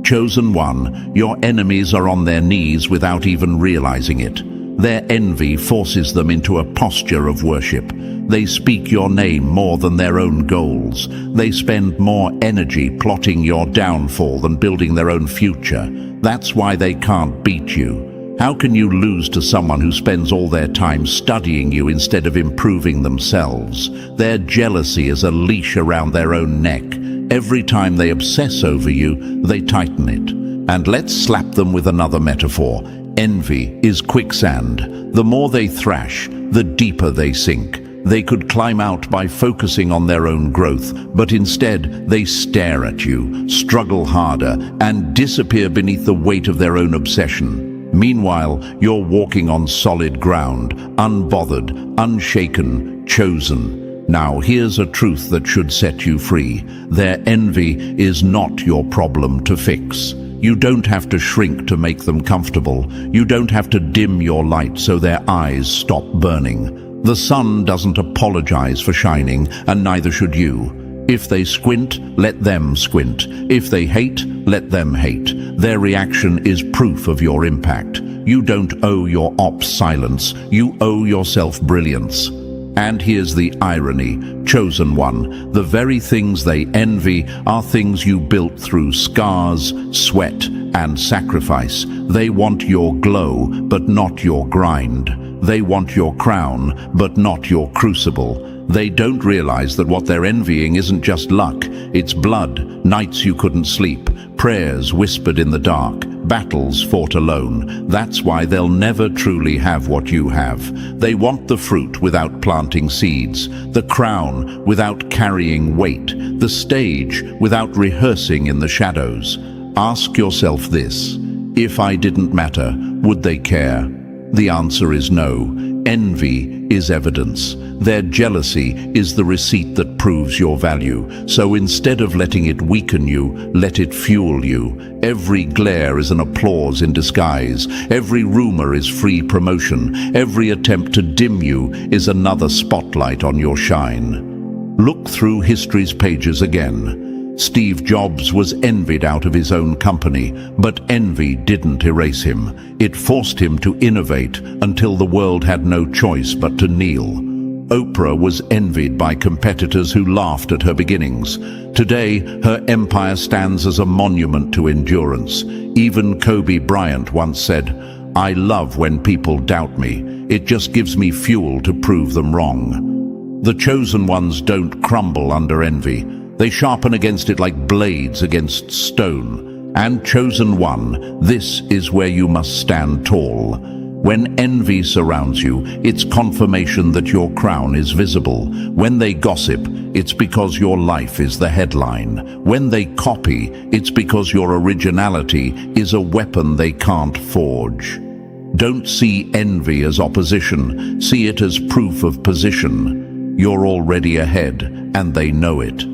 Chosen one, your enemies are on their knees without even realizing it. Their envy forces them into a posture of worship. They speak your name more than their own goals. They spend more energy plotting your downfall than building their own future. That's why they can't beat you. How can you lose to someone who spends all their time studying you instead of improving themselves? Their jealousy is a leash around their own neck. Every time they obsess over you, they tighten it. And let's slap them with another metaphor. Envy is quicksand. The more they thrash, the deeper they sink. They could climb out by focusing on their own growth, but instead they stare at you, struggle harder, and disappear beneath the weight of their own obsession. Meanwhile, you're walking on solid ground, unbothered, unshaken, chosen. Now here's a truth that should set you free. Their envy is not your problem to fix. You don't have to shrink to make them comfortable. You don't have to dim your light so their eyes stop burning. The sun doesn't apologize for shining, and neither should you. If they squint, let them squint. If they hate, let them hate. Their reaction is proof of your impact. You don't owe your ops silence, you owe yourself brilliance. And here's the irony, chosen one, the very things they envy are things you built through scars, sweat, and sacrifice. They want your glow, but not your grind. They want your crown, but not your crucible. They don't realize that what they're envying isn't just luck, it's blood, nights you couldn't sleep, prayers whispered in the dark, battles fought alone. That's why they'll never truly have what you have. They want the fruit without planting seeds, the crown without carrying weight, the stage without rehearsing in the shadows. Ask yourself this: if I didn't matter, would they care? The answer is no. Envy is evidence. Their jealousy is the receipt that proves your value. So instead of letting it weaken you, let it fuel you. Every glare is an applause in disguise. Every rumor is free promotion. Every attempt to dim you is another spotlight on your shine. Look through history's pages again. Steve Jobs was envied out of his own company, but envy didn't erase him. It forced him to innovate until the world had no choice but to kneel. Oprah was envied by competitors who laughed at her beginnings. Today, her empire stands as a monument to endurance. Even Kobe Bryant once said, "I love when people doubt me. It just gives me fuel to prove them wrong." The chosen ones don't crumble under envy. They sharpen against it like blades against stone. And chosen one, this is where you must stand tall. When envy surrounds you, it's confirmation that your crown is visible. When they gossip, it's because your life is the headline. When they copy, it's because your originality is a weapon they can't forge. Don't see envy as opposition, see it as proof of position. You're already ahead, and they know it.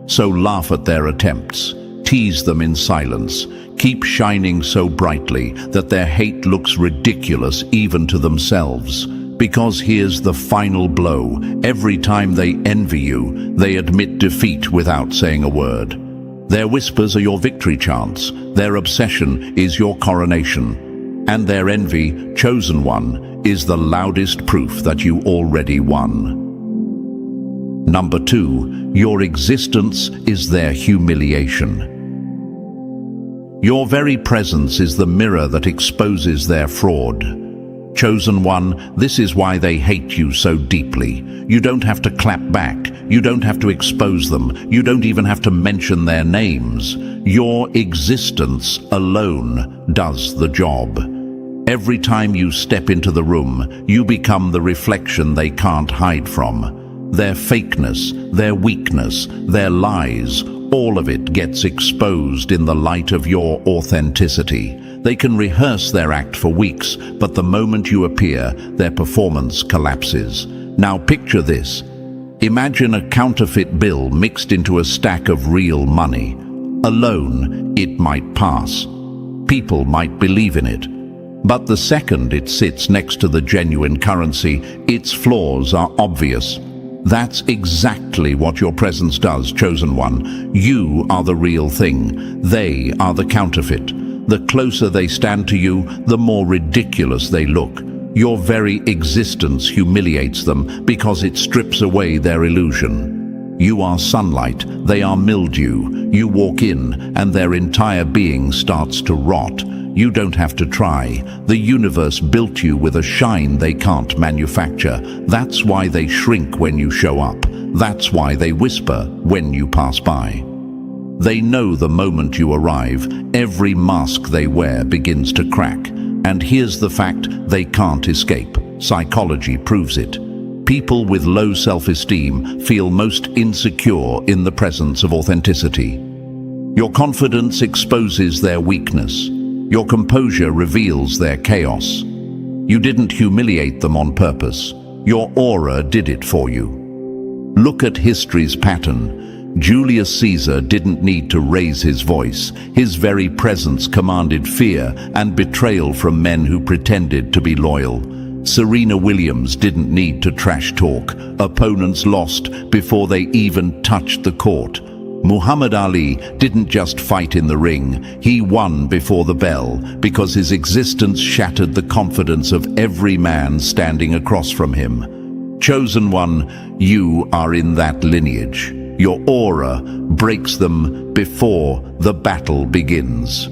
So laugh at their attempts, tease them in silence, keep shining so brightly that their hate looks ridiculous even to themselves. Because here's the final blow: every time they envy you, they admit defeat without saying a word. Their whispers are your victory chants, their obsession is your coronation, and their envy, chosen one, is the loudest proof that you already won. Number 2, your existence is their humiliation. Your very presence is the mirror that exposes their fraud. Chosen one, this is why they hate you so deeply. You don't have to clap back. You don't have to expose them. You don't even have to mention their names. Your existence alone does the job. Every time you step into the room, you become the reflection they can't hide from. Their fakeness, their weakness, their lies, all of it gets exposed in the light of your authenticity. They can rehearse their act for weeks, but the moment you appear, their performance collapses. Now picture this. Imagine a counterfeit bill mixed into a stack of real money. Alone, it might pass. People might believe in it. But the second it sits next to the genuine currency, its flaws are obvious. That's exactly what your presence does, chosen one. You are the real thing. They are the counterfeit. The closer they stand to you, the more ridiculous they look. Your very existence humiliates them because it strips away their illusion. You are sunlight, they are mildew. You walk in, and their entire being starts to rot. You don't have to try. The universe built you with a shine they can't manufacture. That's why they shrink when you show up. That's why they whisper when you pass by. They know the moment you arrive, every mask they wear begins to crack. And here's the fact they can't escape. Psychology proves it. People with low self-esteem feel most insecure in the presence of authenticity. Your confidence exposes their weakness. Your composure reveals their chaos. You didn't humiliate them on purpose. Your aura did it for you. Look at history's pattern. Julius Caesar didn't need to raise his voice. His very presence commanded fear and betrayal from men who pretended to be loyal. Serena Williams didn't need to trash talk. Opponents lost before they even touched the court. Muhammad Ali didn't just fight in the ring, he won before the bell because his existence shattered the confidence of every man standing across from him. Chosen one, you are in that lineage. Your aura breaks them before the battle begins.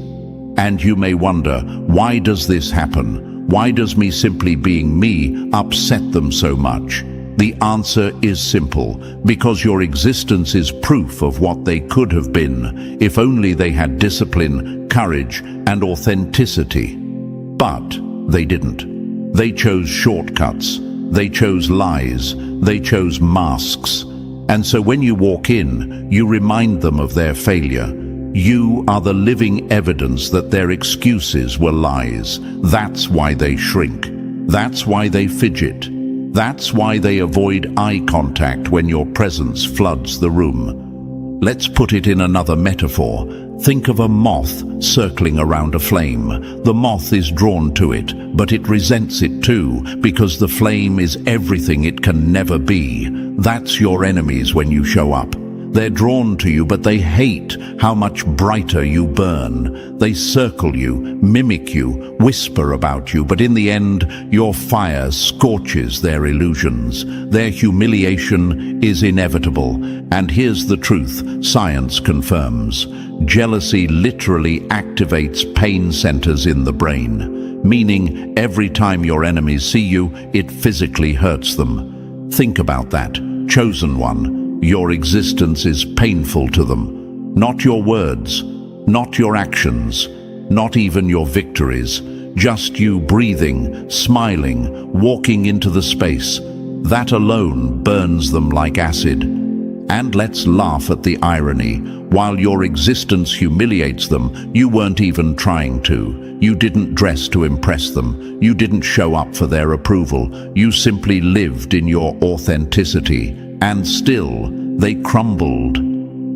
And you may wonder, why does this happen? Why does me simply being me upset them so much? The answer is simple, because your existence is proof of what they could have been, if only they had discipline, courage, and authenticity. But they didn't. They chose shortcuts. They chose lies. They chose masks. And so when you walk in, you remind them of their failure. You are the living evidence that their excuses were lies. That's why they shrink. That's why they fidget. That's why they avoid eye contact when your presence floods the room. Let's put it in another metaphor. Think of a moth circling around a flame. The moth is drawn to it, but it resents it too, because the flame is everything it can never be. That's your enemies when you show up. They're drawn to you, but they hate how much brighter you burn. They circle you, mimic you, whisper about you, but in the end, your fire scorches their illusions. Their humiliation is inevitable. And here's the truth, science confirms. Jealousy literally activates pain centers in the brain, meaning every time your enemies see you, it physically hurts them. Think about that. Chosen one. Your existence is painful to them. Not your words, not your actions, not even your victories. Just you breathing, smiling, walking into the space. That alone burns them like acid. And let's laugh at the irony. While your existence humiliates them, you weren't even trying to. You didn't dress to impress them. You didn't show up for their approval. You simply lived in your authenticity. And still, they crumbled.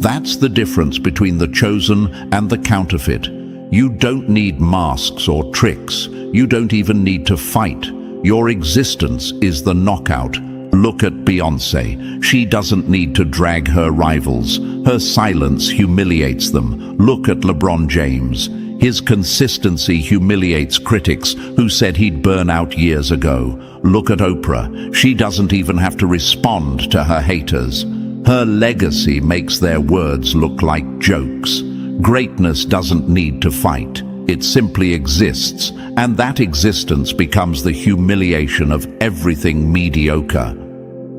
That's the difference between the chosen and the counterfeit. You don't need masks or tricks. You don't even need to fight. Your existence is the knockout. Look at Beyoncé. She doesn't need to drag her rivals. Her silence humiliates them. Look at LeBron James. His consistency humiliates critics who said he'd burn out years ago. Look at Oprah. She doesn't even have to respond to her haters. Her legacy makes their words look like jokes. Greatness doesn't need to fight. It simply exists, and that existence becomes the humiliation of everything mediocre.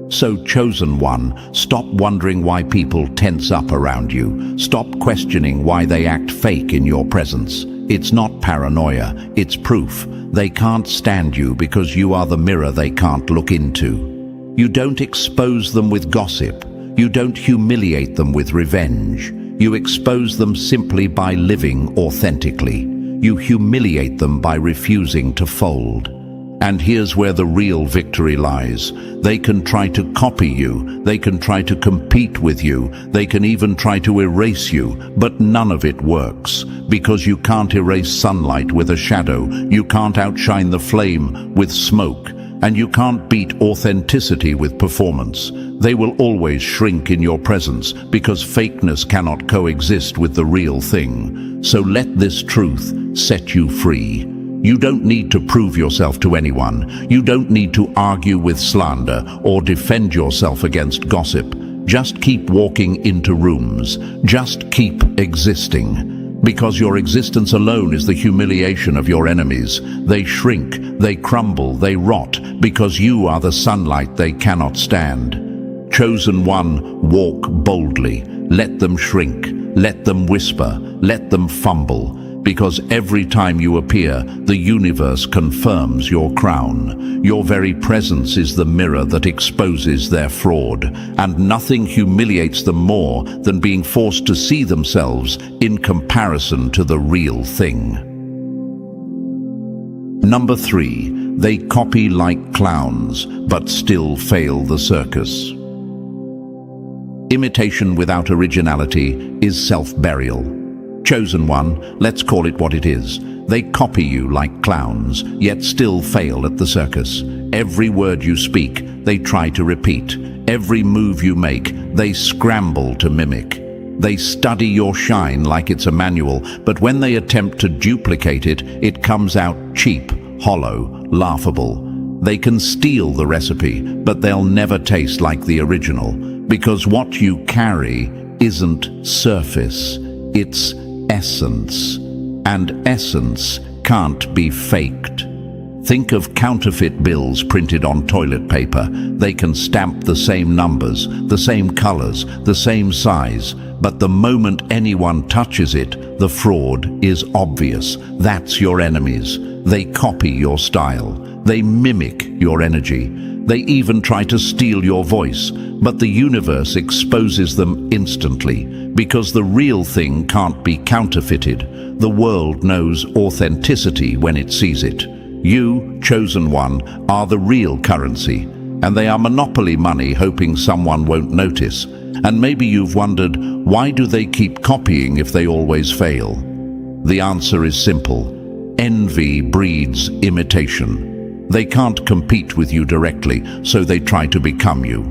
So, chosen one, stop wondering why people tense up around you. Stop questioning why they act fake in your presence. It's not paranoia, it's proof. They can't stand you because you are the mirror they can't look into. You don't expose them with gossip. You don't humiliate them with revenge. You expose them simply by living authentically. You humiliate them by refusing to fold. And here's where the real victory lies. They can try to copy you. They can try to compete with you. They can even try to erase you. But none of it works. Because you can't erase sunlight with a shadow. You can't outshine the flame with smoke. And you can't beat authenticity with performance. They will always shrink in your presence because fakeness cannot coexist with the real thing. So let this truth set you free. You don't need to prove yourself to anyone. You don't need to argue with slander or defend yourself against gossip. Just keep walking into rooms. Just keep existing. Because your existence alone is the humiliation of your enemies. They shrink, they crumble, they rot, because you are the sunlight they cannot stand. Chosen one, walk boldly. Let them shrink. Let them whisper. Let them fumble. Because every time you appear, the universe confirms your crown. Your very presence is the mirror that exposes their fraud, and nothing humiliates them more than being forced to see themselves in comparison to the real thing. Number 3, they copy like clowns, but still fail the circus. Imitation without originality is self-burial. Chosen one, let's call it what it is. They copy you like clowns, yet still fail at the circus. Every word you speak, they try to repeat. Every move you make, they scramble to mimic. They study your shine like it's a manual, but when they attempt to duplicate it, it comes out cheap, hollow, laughable. They can steal the recipe, but they'll never taste like the original, because what you carry isn't surface, it's essence. And essence can't be faked. Think of counterfeit bills printed on toilet paper. They can stamp the same numbers, the same colors, the same size, but the moment anyone touches it, the fraud is obvious. That's your enemies. They copy your style. They mimic your energy. They even try to steal your voice, but the universe exposes them instantly, because the real thing can't be counterfeited. The world knows authenticity when it sees it. You, chosen one, are the real currency, and they are monopoly money hoping someone won't notice. And maybe you've wondered, why do they keep copying if they always fail? The answer is simple. Envy breeds imitation. They can't compete with you directly, so they try to become you.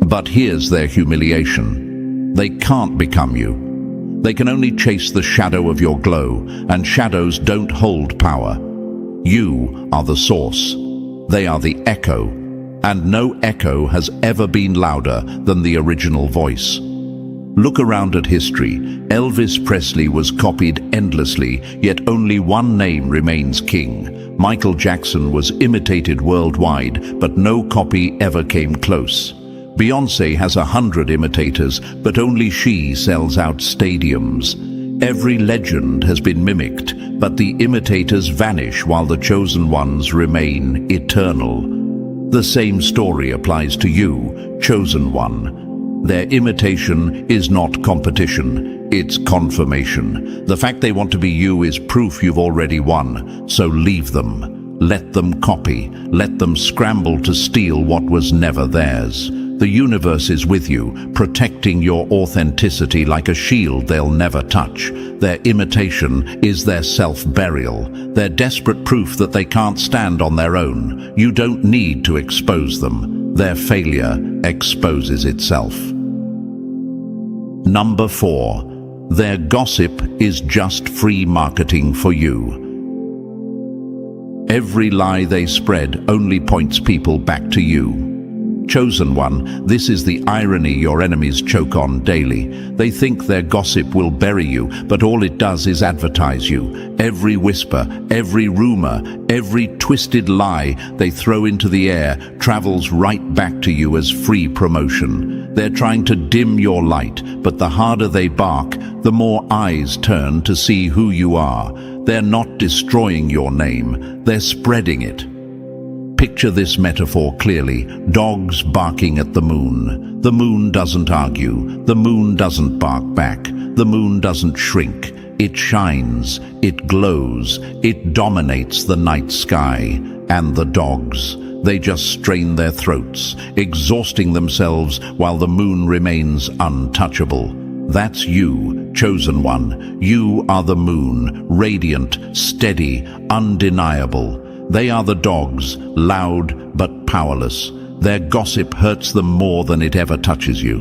But here's their humiliation. They can't become you. They can only chase the shadow of your glow, and shadows don't hold power. You are the source. They are the echo, and no echo has ever been louder than the original voice. Look around at history. Elvis Presley was copied endlessly, yet only one name remains king. Michael Jackson was imitated worldwide, but no copy ever came close. Beyoncé has 100 imitators, but only she sells out stadiums. Every legend has been mimicked, but the imitators vanish while the chosen ones remain eternal. The same story applies to you, chosen one. Their imitation is not competition, it's confirmation. The fact they want to be you is proof you've already won, so leave them. Let them copy, let them scramble to steal what was never theirs. The universe is with you, protecting your authenticity like a shield they'll never touch. Their imitation is their self-burial, their desperate proof that they can't stand on their own. You don't need to expose them. Their failure exposes itself. Number 4. Their gossip is just free marketing for you. Every lie they spread only points people back to you. Chosen one, this is the irony your enemies choke on daily. They think their gossip will bury you, but all it does is advertise you. Every whisper, every rumor, every twisted lie they throw into the air travels right back to you as free promotion. They're trying to dim your light, but the harder they bark, the more eyes turn to see who you are. They're not destroying your name, they're spreading it. Picture this metaphor clearly. Dogs barking at the moon. The moon doesn't argue. The moon doesn't bark back. The moon doesn't shrink. It shines. It glows. It dominates the night sky. And the dogs, they just strain their throats, exhausting themselves while the moon remains untouchable. That's you, chosen one. You are the moon, radiant, steady, undeniable. They are the dogs, loud but powerless. Their gossip hurts them more than it ever touches you.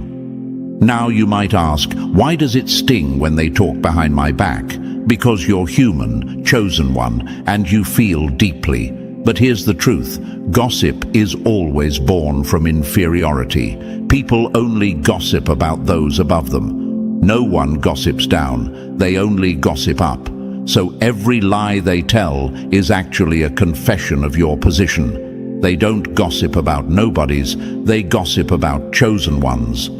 Now you might ask, why does it sting when they talk behind my back? Because you're human, chosen one, and you feel deeply. But here's the truth. Gossip is always born from inferiority. People only gossip about those above them. No one gossips down. They only gossip up. So every lie they tell is actually a confession of your position. They don't gossip about nobodies, they gossip about chosen ones.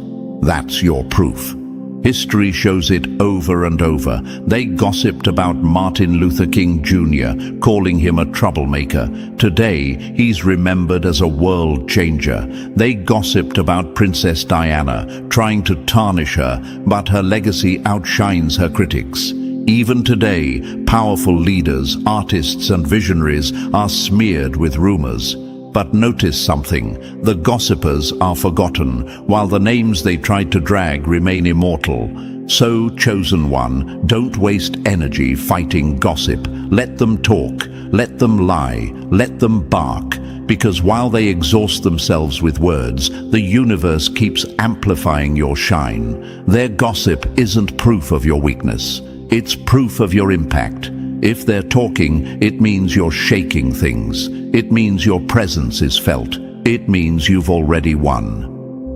That's your proof. History shows it over and over. They gossiped about Martin Luther King Jr., calling him a troublemaker. Today, he's remembered as a world changer. They gossiped about Princess Diana, trying to tarnish her, but her legacy outshines her critics. Even today, powerful leaders, artists and visionaries are smeared with rumors. But notice something, the gossipers are forgotten, while the names they tried to drag remain immortal. So, chosen one, don't waste energy fighting gossip. Let them talk, let them lie, let them bark. Because while they exhaust themselves with words, the universe keeps amplifying your shine. Their gossip isn't proof of your weakness. It's proof of your impact. If they're talking, it means you're shaking things. It means your presence is felt. It means you've already won.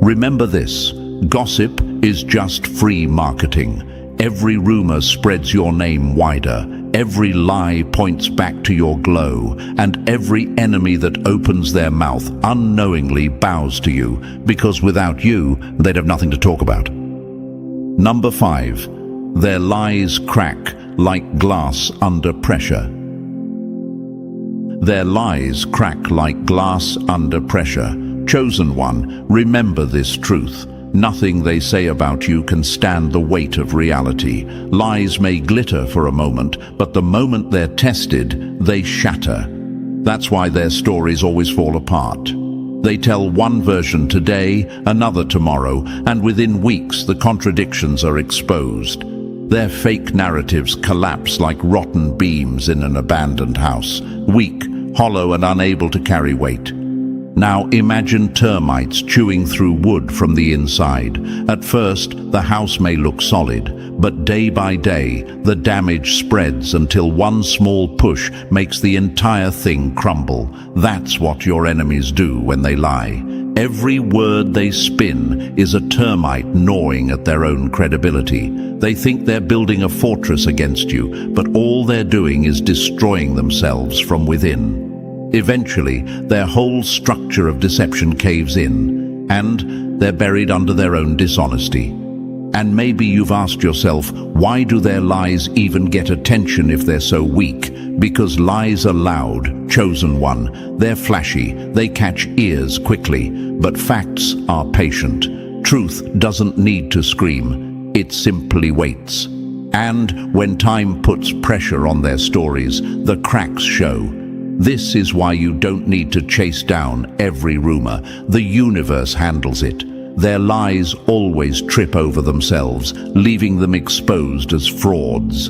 Remember this, gossip is just free marketing. Every rumor spreads your name wider. Every lie points back to your glow, and every enemy that opens their mouth unknowingly bows to you, because without you, they'd have nothing to talk about. Number 5. Their lies crack like glass under pressure. Their lies crack like glass under pressure. Chosen one, remember this truth. Nothing they say about you can stand the weight of reality. Lies may glitter for a moment, but the moment they're tested, they shatter. That's why their stories always fall apart. They tell one version today, another tomorrow, and within weeks the contradictions are exposed. Their fake narratives collapse like rotten beams in an abandoned house, weak, hollow, and unable to carry weight. Now imagine termites chewing through wood from the inside. At first, the house may look solid, but day by day, the damage spreads until one small push makes the entire thing crumble. That's what your enemies do when they lie. Every word they spin is a termite gnawing at their own credibility. They think they're building a fortress against you, but all they're doing is destroying themselves from within. Eventually, their whole structure of deception caves in, and they're buried under their own dishonesty. And maybe you've asked yourself, why do their lies even get attention if they're so weak? Because lies are loud, chosen one. They're flashy, they catch ears quickly, but facts are patient. Truth doesn't need to scream, it simply waits. And when time puts pressure on their stories, the cracks show. This is why you don't need to chase down every rumor. The universe handles it. Their lies always trip over themselves, leaving them exposed as frauds.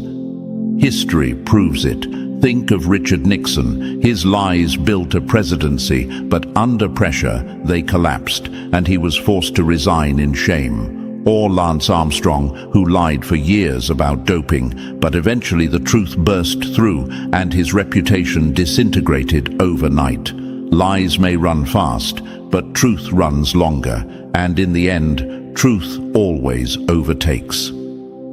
History proves it. Think of Richard Nixon. His lies built a presidency, but under pressure, they collapsed, and he was forced to resign in shame. Or Lance Armstrong, who lied for years about doping, but eventually the truth burst through and his reputation disintegrated overnight. Lies may run fast, but truth runs longer, and in the end, truth always overtakes.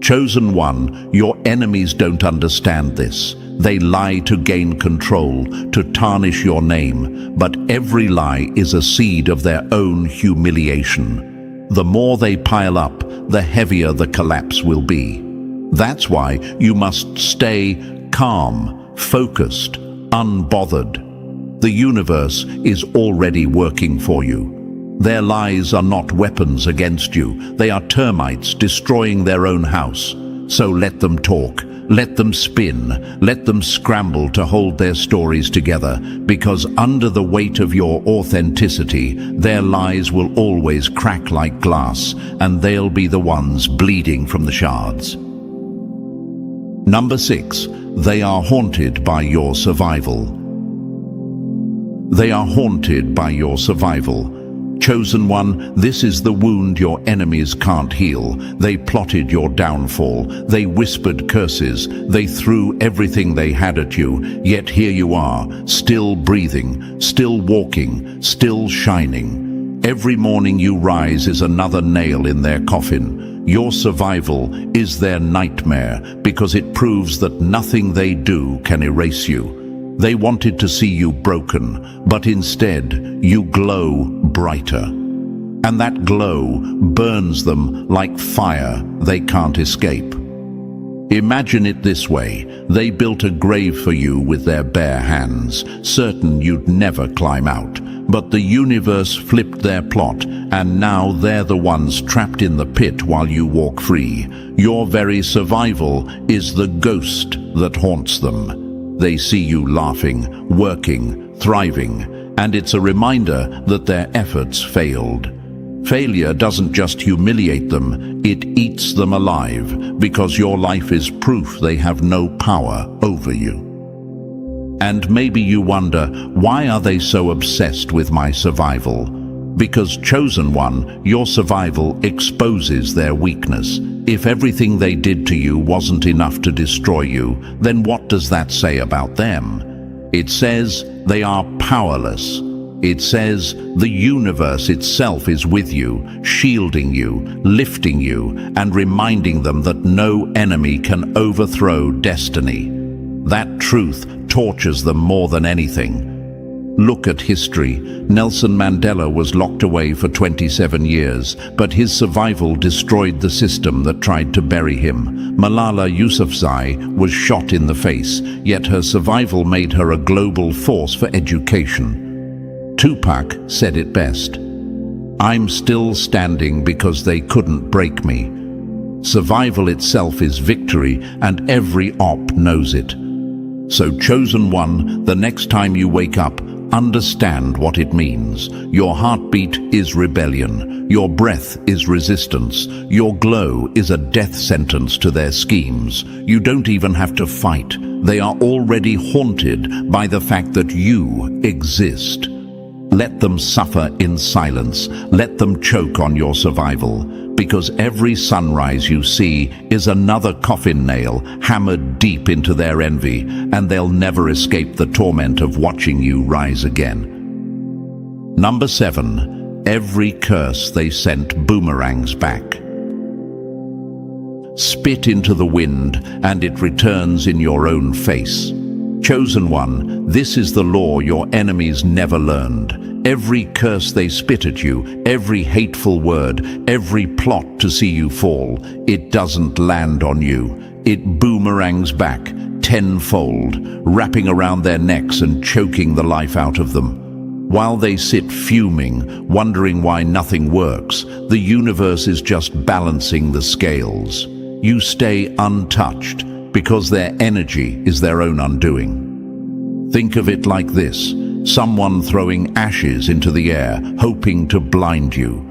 Chosen one, your enemies don't understand this. They lie to gain control, to tarnish your name, but every lie is a seed of their own humiliation. The more they pile up, the heavier the collapse will be. That's why you must stay calm, focused, unbothered. The universe is already working for you. Their lies are not weapons against you. They are termites destroying their own house. So let them talk. Let them spin, let them scramble to hold their stories together, because under the weight of your authenticity, their lies will always crack like glass, and they'll be the ones bleeding from the shards. Number 6, they are haunted by your survival. They are haunted by your survival. Chosen one, this is the wound your enemies can't heal. They plotted your downfall. They whispered curses. They threw everything they had at you. Yet here you are, still breathing, still walking, still shining. Every morning you rise is another nail in their coffin. Your survival is their nightmare because it proves that nothing they do can erase you. They wanted to see you broken, but instead you glow brighter. And that glow burns them like fire they can't escape. Imagine it this way. They built a grave for you with their bare hands, certain you'd never climb out. But the universe flipped their plot, and now they're the ones trapped in the pit while you walk free. Your very survival is the ghost that haunts them. They see you laughing, working, thriving, and it's a reminder that their efforts failed. Failure doesn't just humiliate them, it eats them alive, because your life is proof they have no power over you. And maybe you wonder, why are they so obsessed with my survival? Because, chosen one, your survival exposes their weakness. If everything they did to you wasn't enough to destroy you, then what does that say about them? It says they are powerless. It says the universe itself is with you, shielding you, lifting you, and reminding them that no enemy can overthrow destiny. That truth tortures them more than anything. Look at history. Nelson Mandela was locked away for 27 years, but his survival destroyed the system that tried to bury him. Malala Yousafzai was shot in the face, yet her survival made her a global force for education. Tupac said it best, "I'm still standing because they couldn't break me." Survival itself is victory, and every op knows it. So, chosen one, the next time you wake up, understand what it means. Your heartbeat is rebellion. Your breath is resistance. Your glow is a death sentence to their schemes. You don't even have to fight. They are already haunted by the fact that you exist. Let them suffer in silence. Let them choke on your survival. Because every sunrise you see is another coffin nail hammered deep into their envy, and they'll never escape the torment of watching you rise again. Number 7. Every curse they sent boomerangs back. Spit into the wind, and it returns in your own face. Chosen one, this is the law your enemies never learned. Every curse they spit at you, every hateful word, every plot to see you fall, it doesn't land on you. It boomerangs back tenfold, wrapping around their necks and choking the life out of them. While they sit fuming, wondering why nothing works, the universe is just balancing the scales. You stay untouched because their energy is their own undoing. Think of it like this: someone throwing ashes into the air, hoping to blind you.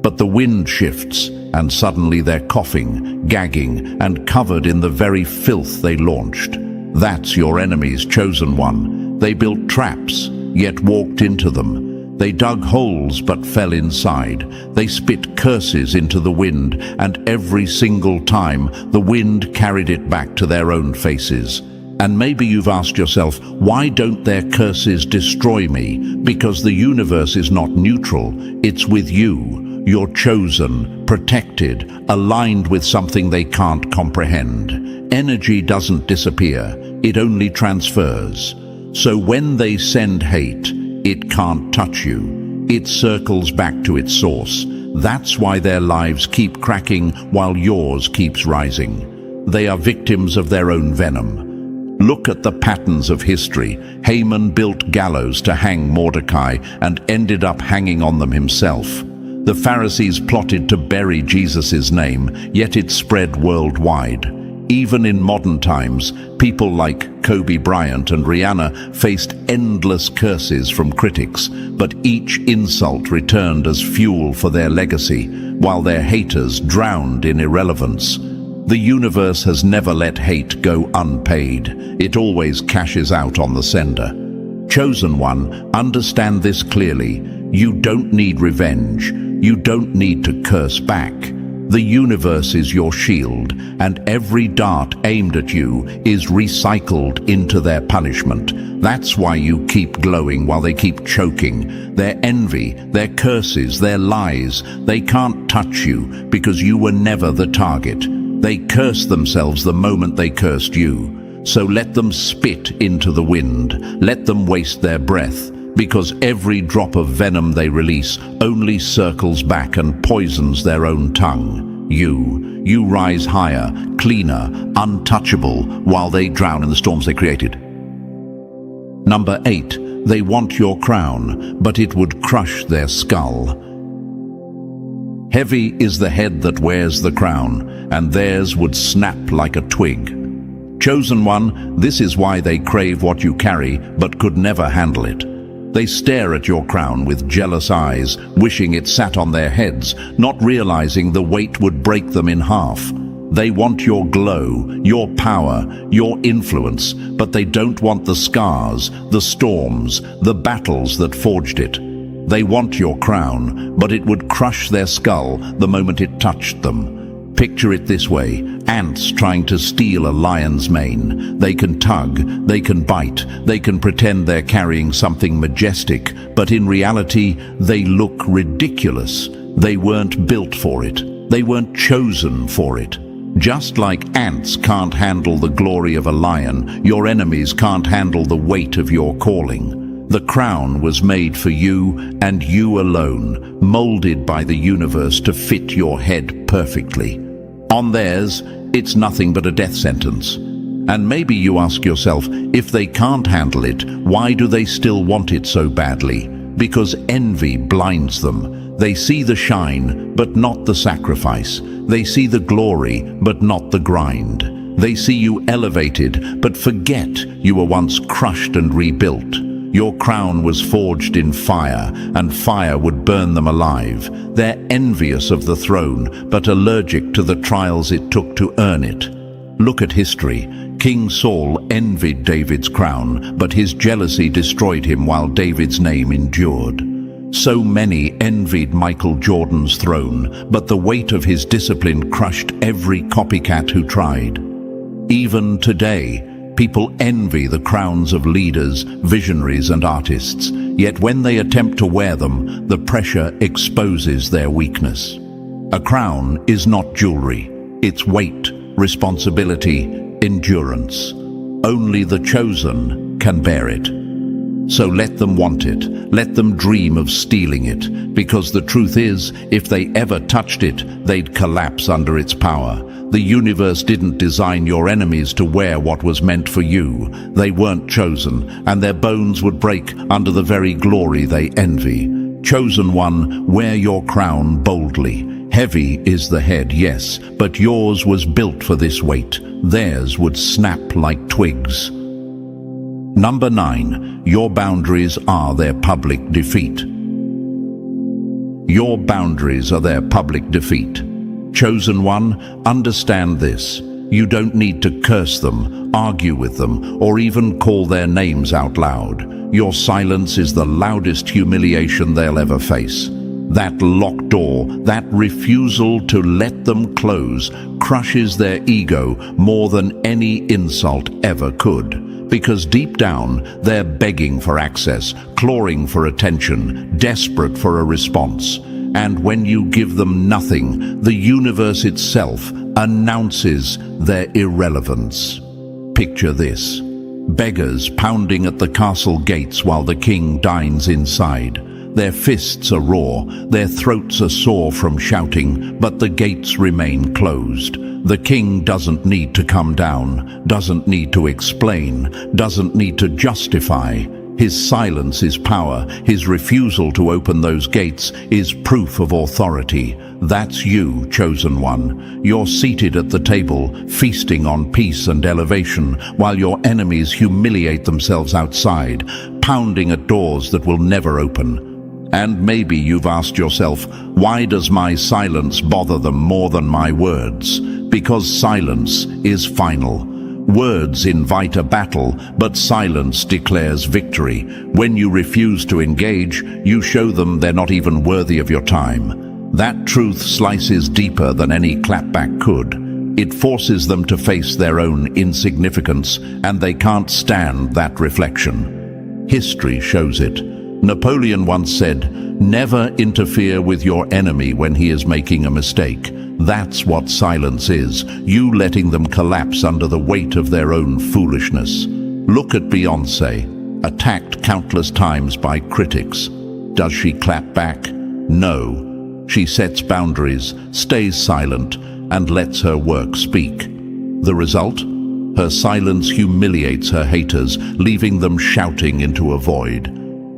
But the wind shifts, and suddenly they're coughing, gagging, and covered in the very filth they launched. That's your enemy's chosen one. They built traps, yet walked into them. They dug holes but fell inside. They spit curses into the wind, and every single time the wind carried it back to their own faces. And maybe you've asked yourself, why don't their curses destroy me? Because the universe is not neutral. It's with you. You're chosen, protected, aligned with something they can't comprehend. Energy doesn't disappear. It only transfers. So when they send hate, it can't touch you. It circles back to its source. That's why their lives keep cracking while yours keeps rising. They are victims of their own venom. Look at the patterns of history. Haman built gallows to hang Mordecai and ended up hanging on them himself. The Pharisees plotted to bury Jesus' name, yet it spread worldwide. Even in modern times, people like Kobe Bryant and Rihanna faced endless curses from critics, but each insult returned as fuel for their legacy, while their haters drowned in irrelevance. The universe has never let hate go unpaid. It always cashes out on the sender. Chosen one, understand this clearly. You don't need revenge. You don't need to curse back. The universe is your shield, and every dart aimed at you is recycled into their punishment. That's why you keep glowing while they keep choking. Their envy, their curses, their lies, they can't touch you because you were never the target. They curse themselves the moment they cursed you. So let them spit into the wind. Let them waste their breath, because every drop of venom they release only circles back and poisons their own tongue. You rise higher, cleaner, untouchable, while they drown in the storms they created. Number 8. They want your crown, but it would crush their skull. Heavy is the head that wears the crown, and theirs would snap like a twig. Chosen one, this is why they crave what you carry, but could never handle it. They stare at your crown with jealous eyes, wishing it sat on their heads, not realizing the weight would break them in half. They want your glow, your power, your influence, but they don't want the scars, the storms, the battles that forged it. They want your crown, but it would crush their skull the moment it touched them. Picture it this way: ants trying to steal a lion's mane. They can tug, they can bite, they can pretend they're carrying something majestic, but in reality, they look ridiculous. They weren't built for it. They weren't chosen for it. Just like ants can't handle the glory of a lion, your enemies can't handle the weight of your calling. The crown was made for you and you alone, molded by the universe to fit your head perfectly. On theirs, it's nothing but a death sentence. And maybe you ask yourself, if they can't handle it, why do they still want it so badly? Because envy blinds them. They see the shine, but not the sacrifice. They see the glory, but not the grind. They see you elevated, but forget you were once crushed and rebuilt. Your crown was forged in fire, and fire would burn them alive. They're envious of the throne, but allergic to the trials it took to earn it. Look at history. King Saul envied David's crown, but his jealousy destroyed him while David's name endured. So many envied Michael Jordan's throne, but the weight of his discipline crushed every copycat who tried. Even today, people envy the crowns of leaders, visionaries, and artists, yet when they attempt to wear them, the pressure exposes their weakness. A crown is not jewelry. It's weight, responsibility, endurance. Only the chosen can bear it. So let them want it, let them dream of stealing it, because the truth is, if they ever touched it, they'd collapse under its power. The universe didn't design your enemies to wear what was meant for you. They weren't chosen, and their bones would break under the very glory they envy. Chosen one, wear your crown boldly. Heavy is the head, yes, but yours was built for this weight. Theirs would snap like twigs. Number 9, your boundaries are their public defeat. Your boundaries are their public defeat. Chosen one, understand this. You don't need to curse them, argue with them, or even call their names out loud. Your silence is the loudest humiliation they'll ever face. That locked door, that refusal to let them close, crushes their ego more than any insult ever could. Because deep down, they're begging for access, clawing for attention, desperate for a response. And when you give them nothing, the universe itself announces their irrelevance. Picture this: beggars pounding at the castle gates while the king dines inside. Their fists are raw, their throats are sore from shouting, but the gates remain closed. The king doesn't need to come down, doesn't need to explain, doesn't need to justify. His silence is power. His refusal to open those gates is proof of authority. That's you, chosen one. You're seated at the table, feasting on peace and elevation, while your enemies humiliate themselves outside, pounding at doors that will never open. And maybe you've asked yourself, why does my silence bother them more than my words? Because silence is final. Words invite a battle, but silence declares victory. When you refuse to engage, you show them they're not even worthy of your time. That truth slices deeper than any clapback could. It forces them to face their own insignificance, and they can't stand that reflection. History shows it. Napoleon once said, "Never interfere with your enemy when he is making a mistake." That's what silence is, you letting them collapse under the weight of their own foolishness. Look at Beyoncé, attacked countless times by critics. Does she clap back? No. She sets boundaries, stays silent, and lets her work speak. The result? Her silence humiliates her haters, leaving them shouting into a void.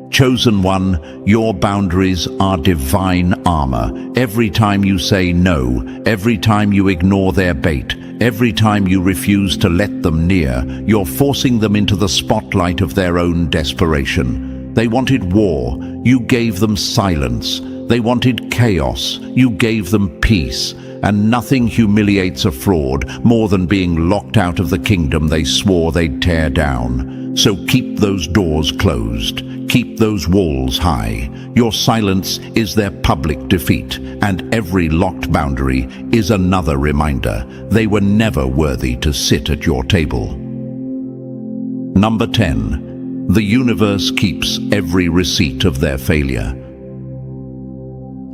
Chosen one, your boundaries are divine armor. Every time you say no, every time you ignore their bait, every time you refuse to let them near, you're forcing them into the spotlight of their own desperation. They wanted war, you gave them silence. They wanted chaos, you gave them peace. and nothing humiliates a fraud more than being locked out of the kingdom they swore they'd tear down. So keep those doors closed. Keep those walls high. Your silence is their public defeat, and every locked boundary is another reminder they were never worthy to sit at your table. Number 10. The universe keeps every receipt of their failure.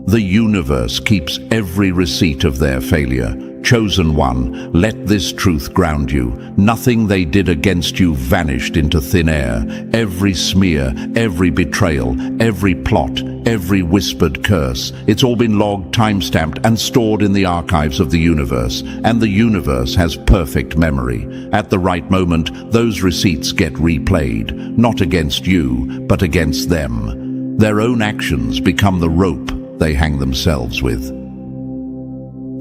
The universe keeps every receipt of their failure. Chosen one, let this truth ground you. Nothing they did against you vanished into thin air. Every smear, every betrayal, every plot, every whispered curse, it's all been logged, time-stamped, and stored in the archives of the universe. And the universe has perfect memory. At the right moment, those receipts get replayed, not against you, but against them. Their own actions become the rope they hang themselves with.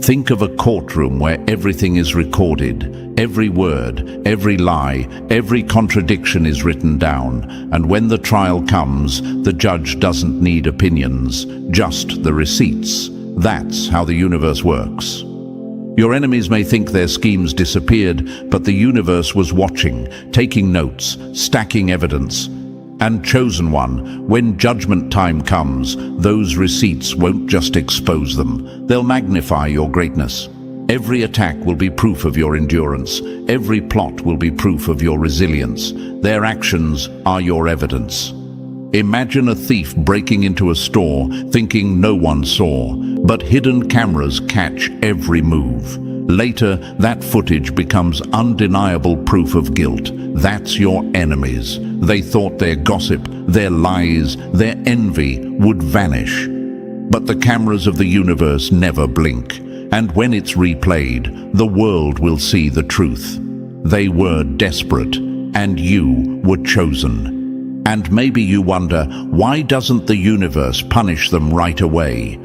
Think of a courtroom where everything is recorded. Every word, every lie, every contradiction is written down. And when the trial comes, the judge doesn't need opinions, just the receipts. That's how the universe works. Your enemies may think their schemes disappeared, but the universe was watching, taking notes, stacking evidence. And chosen one, when judgment time comes, those receipts won't just expose them. They'll magnify your greatness. Every attack will be proof of your endurance. Every plot will be proof of your resilience. Their actions are your evidence. Imagine a thief breaking into a store, thinking no one saw, but hidden cameras catch every move. Later, that footage becomes undeniable proof of guilt. That's your enemies. They thought their gossip, their lies, their envy would vanish. But the cameras of the universe never blink. And when it's replayed, the world will see the truth. They were desperate, and you were chosen. And maybe you wonder, why doesn't the universe punish them right away?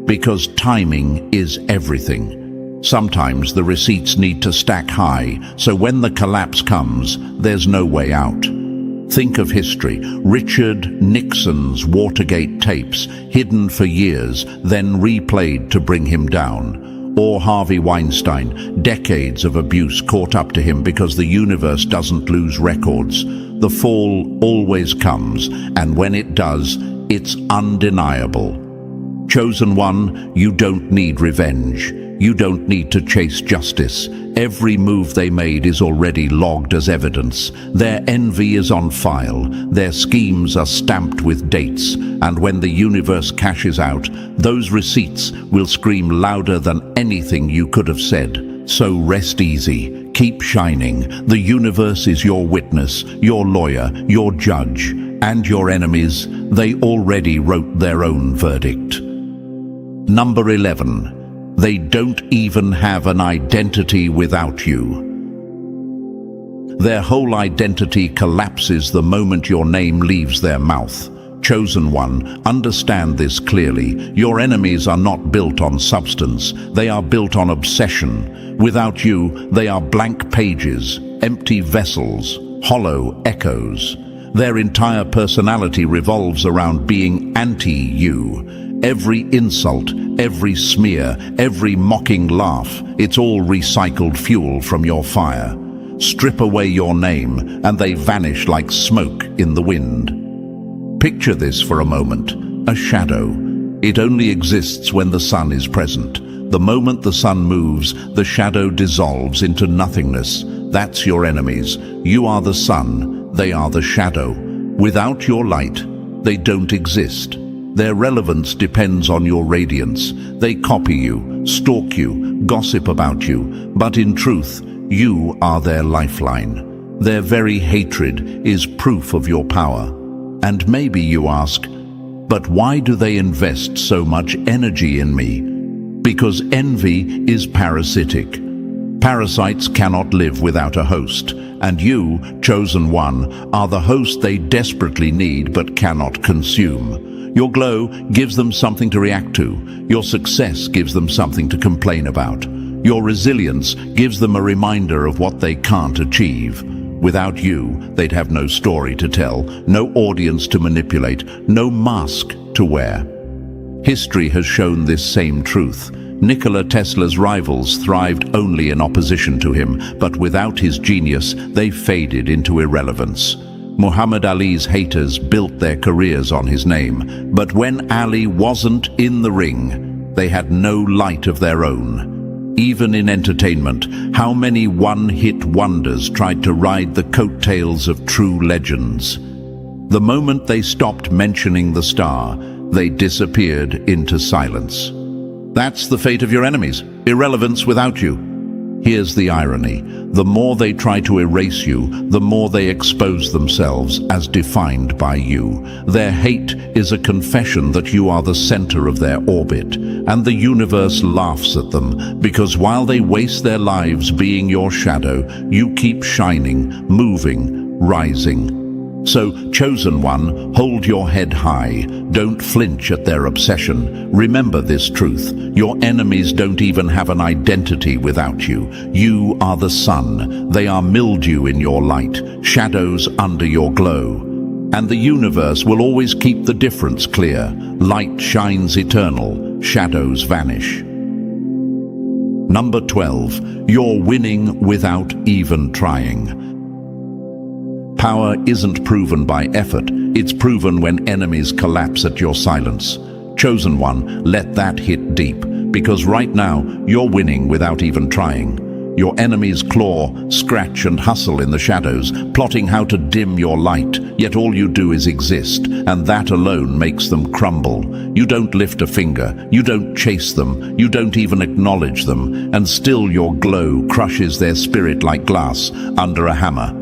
Because timing is everything. Sometimes the receipts need to stack high, so when the collapse comes, there's no way out. Think of history. Richard Nixon's Watergate tapes, hidden for years, then replayed to bring him down. Or Harvey Weinstein, decades of abuse caught up to him because the universe doesn't lose records. The fall always comes, and when it does, it's undeniable. Chosen one, you don't need revenge. You don't need to chase justice. Every move they made is already logged as evidence. Their envy is on file. Their schemes are stamped with dates. And when the universe cashes out, those receipts will scream louder than anything you could have said. So rest easy. Keep shining. The universe is your witness, your lawyer, your judge. And your enemies, they already wrote their own verdict. Number 11. They don't even have an identity without you. Their whole identity collapses the moment your name leaves their mouth. Chosen one, understand this clearly. Your enemies are not built on substance. They are built on obsession. Without you, they are blank pages, empty vessels, hollow echoes. Their entire personality revolves around being anti-you. Every insult, every smear, every mocking laugh, it's all recycled fuel from your fire. Strip away your name, and they vanish like smoke in the wind. Picture this for a moment, a shadow. It only exists when the sun is present. The moment the sun moves, the shadow dissolves into nothingness. That's your enemies. You are the sun, they are the shadow. Without your light, they don't exist. Their relevance depends on your radiance. They copy you, stalk you, gossip about you, but in truth, you are their lifeline. Their very hatred is proof of your power. And maybe you ask, but why do they invest so much energy in me? Because envy is parasitic. Parasites cannot live without a host, and you, chosen one, are the host they desperately need but cannot consume. Your glow gives them something to react to. Your success gives them something to complain about. Your resilience gives them a reminder of what they can't achieve. Without you, they'd have no story to tell, no audience to manipulate, no mask to wear. History has shown this same truth. Nikola Tesla's rivals thrived only in opposition to him, but without his genius, they faded into irrelevance. Muhammad Ali's haters built their careers on his name, but when Ali wasn't in the ring, they had no light of their own. Even in entertainment, how many one-hit wonders tried to ride the coattails of true legends? The moment they stopped mentioning the star, they disappeared into silence. That's the fate of your enemies, irrelevance without you. Here's the irony. The more they try to erase you, the more they expose themselves as defined by you. Their hate is a confession that you are the center of their orbit, and the universe laughs at them, because while they waste their lives being your shadow, you keep shining, moving, rising. So, chosen one, hold your head high. Don't flinch at their obsession. Remember this truth. Your enemies don't even have an identity without you. You are the sun. They are mildew in your light, shadows under your glow. And the universe will always keep the difference clear. Light shines eternal, shadows vanish. Number 12. You're winning without even trying. Power isn't proven by effort, it's proven when enemies collapse at your silence. Chosen one, let that hit deep, because right now, you're winning without even trying. Your enemies claw, scratch and hustle in the shadows, plotting how to dim your light, yet all you do is exist, and that alone makes them crumble. You don't lift a finger, you don't chase them, you don't even acknowledge them, and still your glow crushes their spirit like glass under a hammer.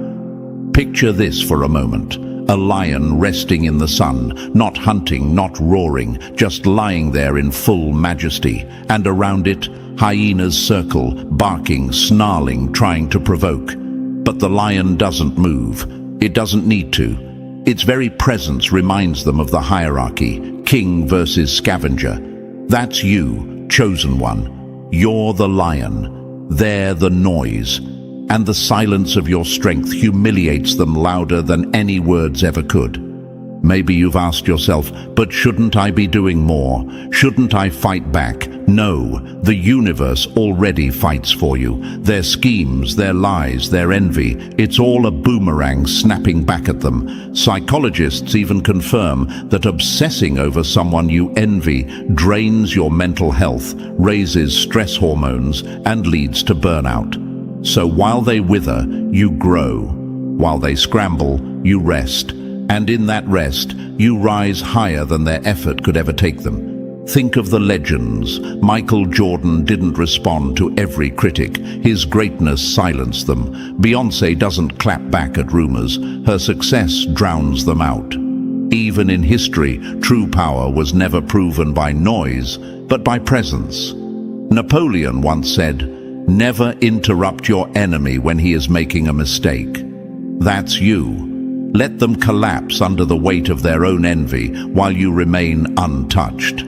Picture this for a moment. A lion resting in the sun, not hunting, not roaring, just lying there in full majesty. And around it, hyenas circle, barking, snarling, trying to provoke. But the lion doesn't move. It doesn't need to. Its very presence reminds them of the hierarchy, king versus scavenger. That's you, chosen one. You're the lion. They're the noise. And the silence of your strength humiliates them louder than any words ever could. Maybe you've asked yourself, but shouldn't I be doing more? Shouldn't I fight back? No, the universe already fights for you. Their schemes, their lies, their envy, it's all a boomerang snapping back at them. Psychologists even confirm that obsessing over someone you envy drains your mental health, raises stress hormones, and leads to burnout. So while they wither, you grow. While they scramble, you rest. And in that rest, you rise higher than their effort could ever take them. Think of the legends. Michael Jordan didn't respond to every critic. His greatness silenced them. Beyoncé doesn't clap back at rumors. Her success drowns them out. Even in history, true power was never proven by noise, but by presence. Napoleon once said, "Never interrupt your enemy when he is making a mistake." That's you. Let them collapse under the weight of their own envy while you remain untouched.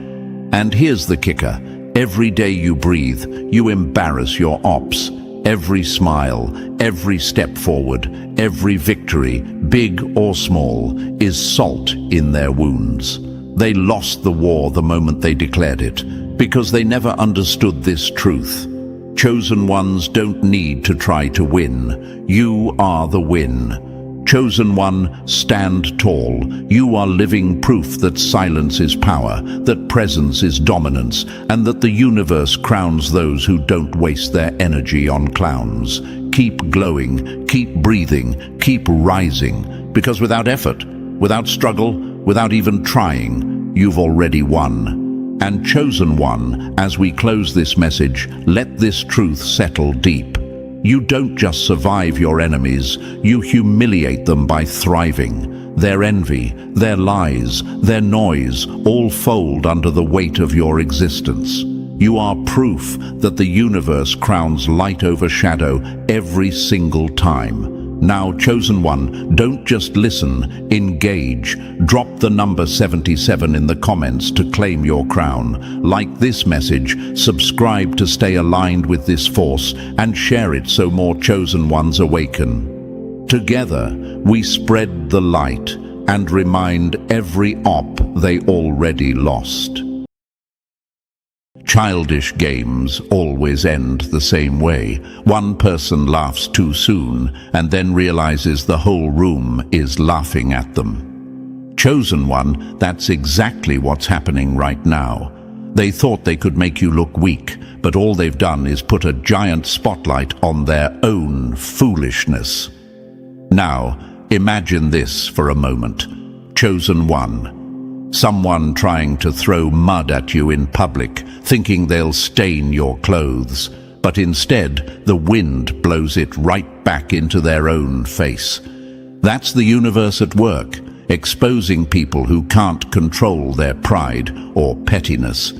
And here's the kicker. Every day you breathe, you embarrass your ops. Every smile, every step forward, every victory, big or small, is salt in their wounds. They lost the war the moment they declared it, because they never understood this truth. Chosen ones don't need to try to win. You are the win. Chosen one, stand tall. You are living proof that silence is power, that presence is dominance, and that the universe crowns those who don't waste their energy on clowns. Keep glowing, keep breathing, keep rising, because without effort, without struggle, without even trying, you've already won. And chosen one, as we close this message, let this truth settle deep. You don't just survive your enemies, you humiliate them by thriving. Their envy, their lies, their noise all fold under the weight of your existence. You are proof that the universe crowns light over shadow every single time. Now, chosen one, don't just listen, engage. Drop the number 77 in the comments to claim your crown. Like this message, subscribe to stay aligned with this force, and share it so more chosen ones awaken. Together, we spread the light and remind every op they already lost. Childish games always end the same way. One person laughs too soon and then realizes the whole room is laughing at them. Chosen one, that's exactly what's happening right now. They thought they could make you look weak, but all they've done is put a giant spotlight on their own foolishness. Now, imagine this for a moment. Chosen one. Someone trying to throw mud at you in public, thinking they'll stain your clothes, but instead the wind blows it right back into their own face. That's the universe at work, exposing people who can't control their pride or pettiness.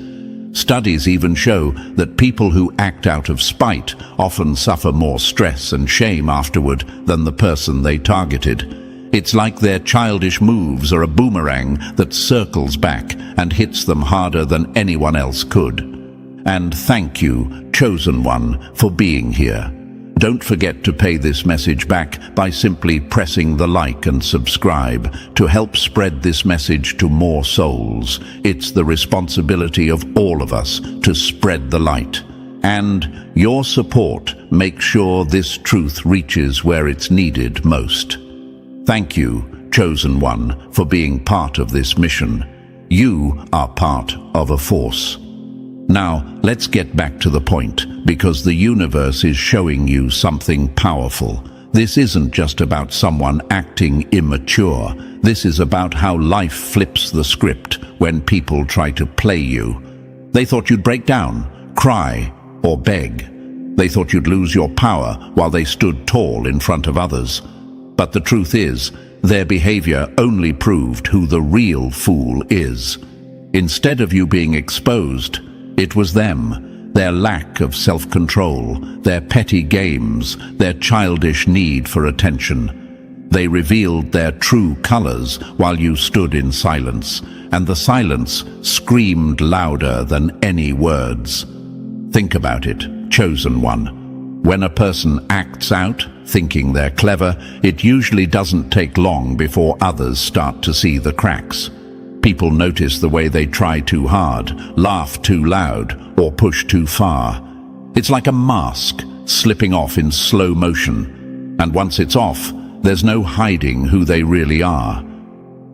Studies even show that people who act out of spite often suffer more stress and shame afterward than the person they targeted. It's like their childish moves are a boomerang that circles back and hits them harder than anyone else could. And thank you, Chosen One, for being here. Don't forget to pay this message back by simply pressing the like and subscribe to help spread this message to more souls. It's the responsibility of all of us to spread the light. And your support makes sure this truth reaches where it's needed most. Thank you, Chosen One, for being part of this mission. You are part of a force. Now, let's get back to the point, because the universe is showing you something powerful. This isn't just about someone acting immature. This is about how life flips the script when people try to play you. They thought you'd break down, cry, or beg. They thought you'd lose your power while they stood tall in front of others. But the truth is, their behavior only proved who the real fool is. Instead of you being exposed, it was them, their lack of self-control, their petty games, their childish need for attention. They revealed their true colors while you stood in silence, and the silence screamed louder than any words. Think about it, Chosen One. When a person acts out, thinking they're clever, it usually doesn't take long before others start to see the cracks. People notice the way they try too hard, laugh too loud, or push too far. It's like a mask slipping off in slow motion. And once it's off, there's no hiding who they really are.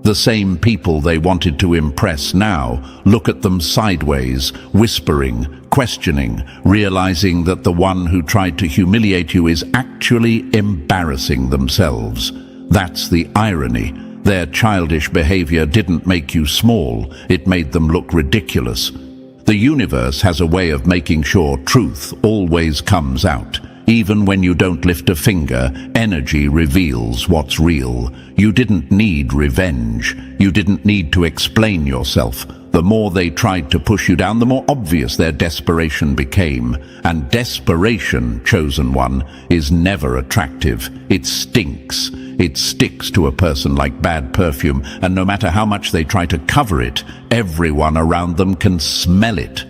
The same people they wanted to impress now look at them sideways, whispering, questioning, realizing that the one who tried to humiliate you is actually embarrassing themselves. That's the irony. Their childish behavior didn't make you small, it made them look ridiculous. The universe has a way of making sure truth always comes out. Even when you don't lift a finger, energy reveals what's real. You didn't need revenge. You didn't need to explain yourself. The more they tried to push you down, the more obvious their desperation became. And desperation, Chosen One, is never attractive. It stinks. It sticks to a person like bad perfume, and no matter how much they try to cover it, everyone around them can smell it.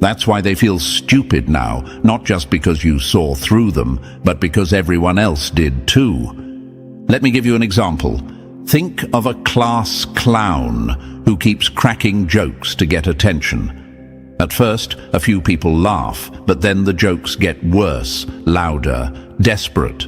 That's why they feel stupid now, not just because you saw through them, but because everyone else did too. Let me give you an example. Think of a class clown who keeps cracking jokes to get attention. At first, a few people laugh, but then the jokes get worse, louder, desperate.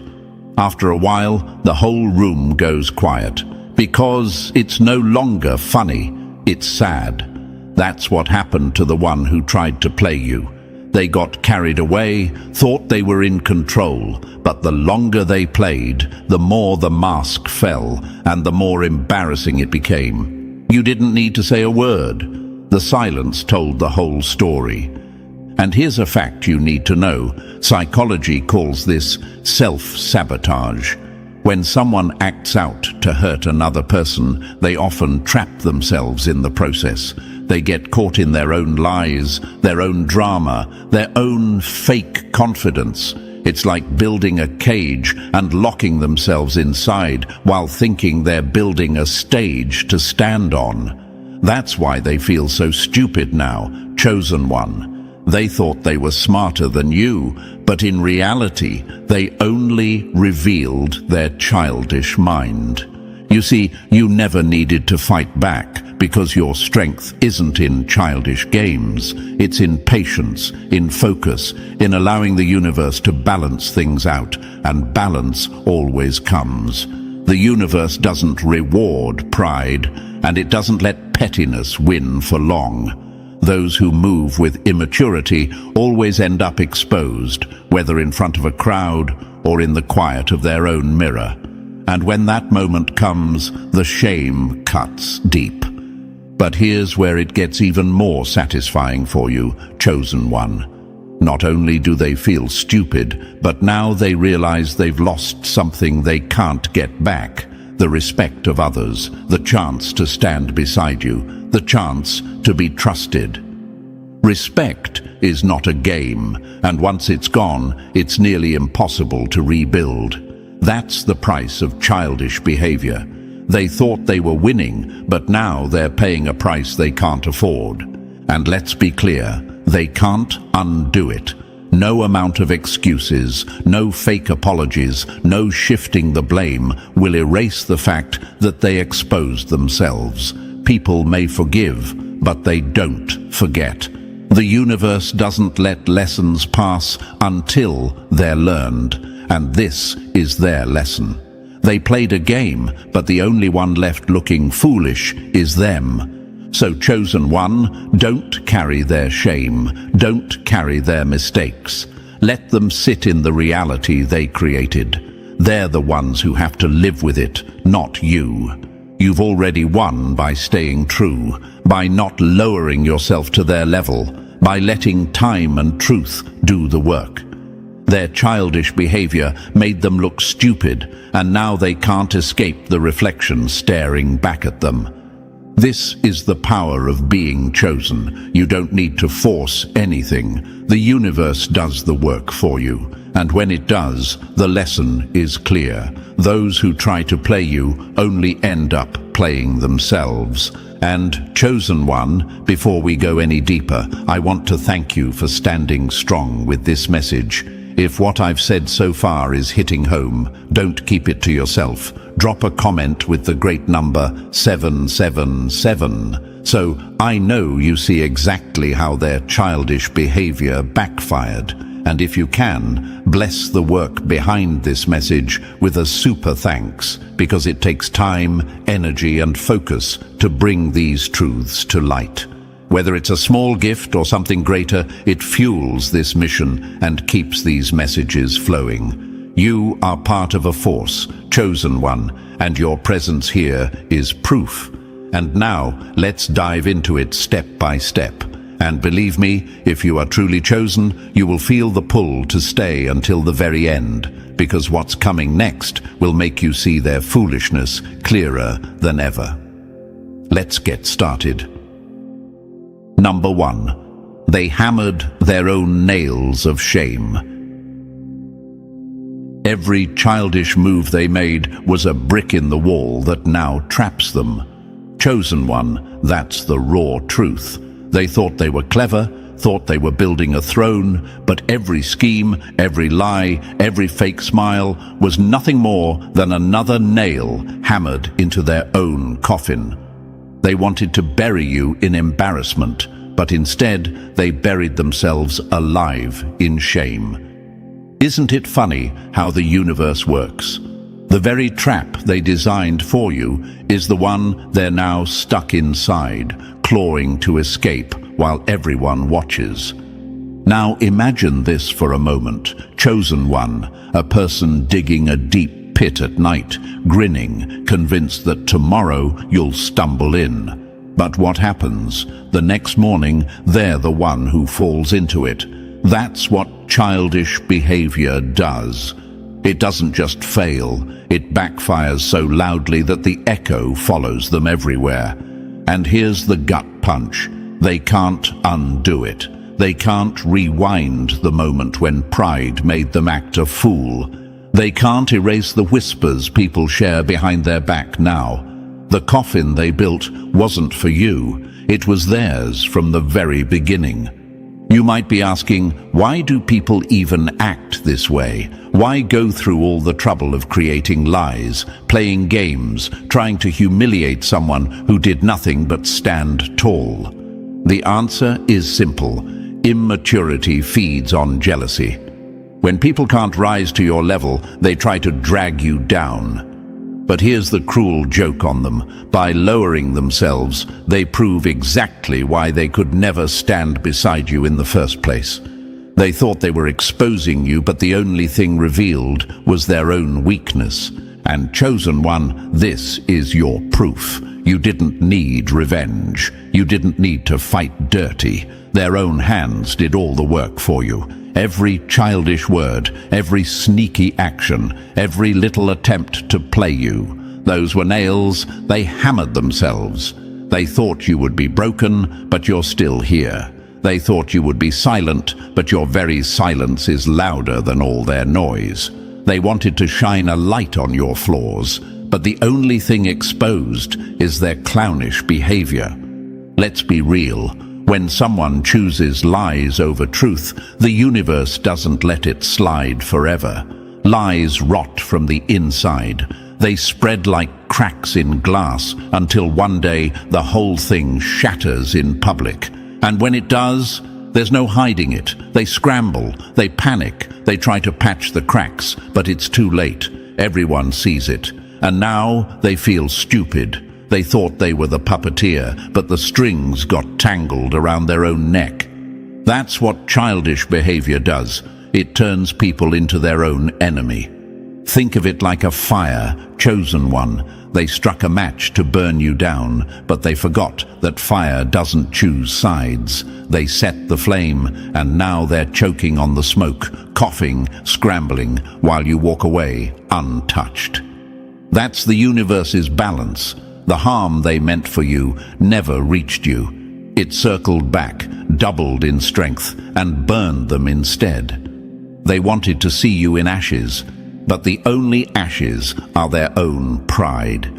After a while, the whole room goes quiet, because it's no longer funny, it's sad. That's what happened to the one who tried to play you. They got carried away, thought they were in control, but the longer they played, the more the mask fell, and the more embarrassing it became. You didn't need to say a word. The silence told the whole story. And here's a fact you need to know. Psychology calls this self-sabotage. When someone acts out to hurt another person, they often trap themselves in the process. They get caught in their own lies, their own drama, their own fake confidence. It's like building a cage and locking themselves inside while thinking they're building a stage to stand on. That's why they feel so stupid now, Chosen One. They thought they were smarter than you, but in reality, they only revealed their childish mind. You see, you never needed to fight back because your strength isn't in childish games. It's in patience, in focus, in allowing the universe to balance things out, and balance always comes. The universe doesn't reward pride, and it doesn't let pettiness win for long. Those who move with immaturity always end up exposed, whether in front of a crowd or in the quiet of their own mirror. And when that moment comes, the shame cuts deep. But here's where it gets even more satisfying for you, chosen one. Not only do they feel stupid, but now they realize they've lost something they can't get back. The respect of others, the chance to stand beside you, the chance to be trusted. Respect is not a game, and once it's gone, it's nearly impossible to rebuild. That's the price of childish behavior. They thought they were winning, but now they're paying a price they can't afford. And let's be clear, they can't undo it. No amount of excuses, no fake apologies, no shifting the blame will erase the fact that they exposed themselves. People may forgive, but they don't forget. The universe doesn't let lessons pass until they're learned, and this is their lesson. They played a game, but the only one left looking foolish is them. So, chosen one, don't carry their shame, don't carry their mistakes. Let them sit in the reality they created. They're the ones who have to live with it, not you. You've already won by staying true, by not lowering yourself to their level, by letting time and truth do the work. Their childish behavior made them look stupid, and now they can't escape the reflection staring back at them. This is the power of being chosen. You don't need to force anything. The universe does the work for you, and when it does, the lesson is clear. Those who try to play you only end up playing themselves. And, chosen one, before we go any deeper, I want to thank you for standing strong with this message. If what I've said so far is hitting home, don't keep it to yourself. Drop a comment with the great number 777, so I know you see exactly how their childish behavior backfired. And if you can, bless the work behind this message with a super thanks, because it takes time, energy, and focus to bring these truths to light. Whether it's a small gift or something greater, it fuels this mission and keeps these messages flowing. You are part of a force, chosen one, and your presence here is proof. And now, let's dive into it step by step. And believe me, if you are truly chosen, you will feel the pull to stay until the very end, because what's coming next will make you see their foolishness clearer than ever. Let's get started. Number 1. They hammered their own nails of shame. Every childish move they made was a brick in the wall that now traps them. Chosen one, that's the raw truth. They thought they were clever, thought they were building a throne, but every scheme, every lie, every fake smile was nothing more than another nail hammered into their own coffin. They wanted to bury you in embarrassment, but instead they buried themselves alive in shame. Isn't it funny how the universe works? The very trap they designed for you is the one they're now stuck inside, clawing to escape while everyone watches. Now imagine this for a moment. Chosen one, a person digging a deep pit at night, grinning, convinced that tomorrow you'll stumble in. But what happens? The next morning, they're the one who falls into it. That's what childish behavior does. It doesn't just fail, it backfires so loudly that the echo follows them everywhere. And here's the gut punch. They can't undo it. They can't rewind the moment when pride made them act a fool. They can't erase the whispers people share behind their back now. The coffin they built wasn't for you. It was theirs from the very beginning. You might be asking, why do people even act this way? Why go through all the trouble of creating lies, playing games, trying to humiliate someone who did nothing but stand tall? The answer is simple. Immaturity feeds on jealousy. When people can't rise to your level, they try to drag you down. But here's the cruel joke on them. By lowering themselves, they prove exactly why they could never stand beside you in the first place. They thought they were exposing you, but the only thing revealed was their own weakness. And chosen one, this is your proof. You didn't need revenge. You didn't need to fight dirty. Their own hands did all the work for you. Every childish word, every sneaky action, every little attempt to play you. Those were nails. They hammered themselves. They thought you would be broken, but you're still here. They thought you would be silent, but your very silence is louder than all their noise. They wanted to shine a light on your flaws, but the only thing exposed is their clownish behavior. Let's be real. When someone chooses lies over truth, the universe doesn't let it slide forever. Lies rot from the inside. They spread like cracks in glass until one day the whole thing shatters in public. And when it does, there's no hiding it. They scramble, they panic, they try to patch the cracks, but it's too late. Everyone sees it. And now they feel stupid. They thought they were the puppeteer, but the strings got tangled around their own neck. That's what childish behavior does. It turns people into their own enemy. Think of it like a fire, chosen one. They struck a match to burn you down, but they forgot that fire doesn't choose sides. They set the flame, and now they're choking on the smoke, coughing, scrambling, while you walk away untouched. That's the universe's balance. The harm they meant for you never reached you. It circled back, doubled in strength, and burned them instead. They wanted to see you in ashes, but the only ashes are their own pride.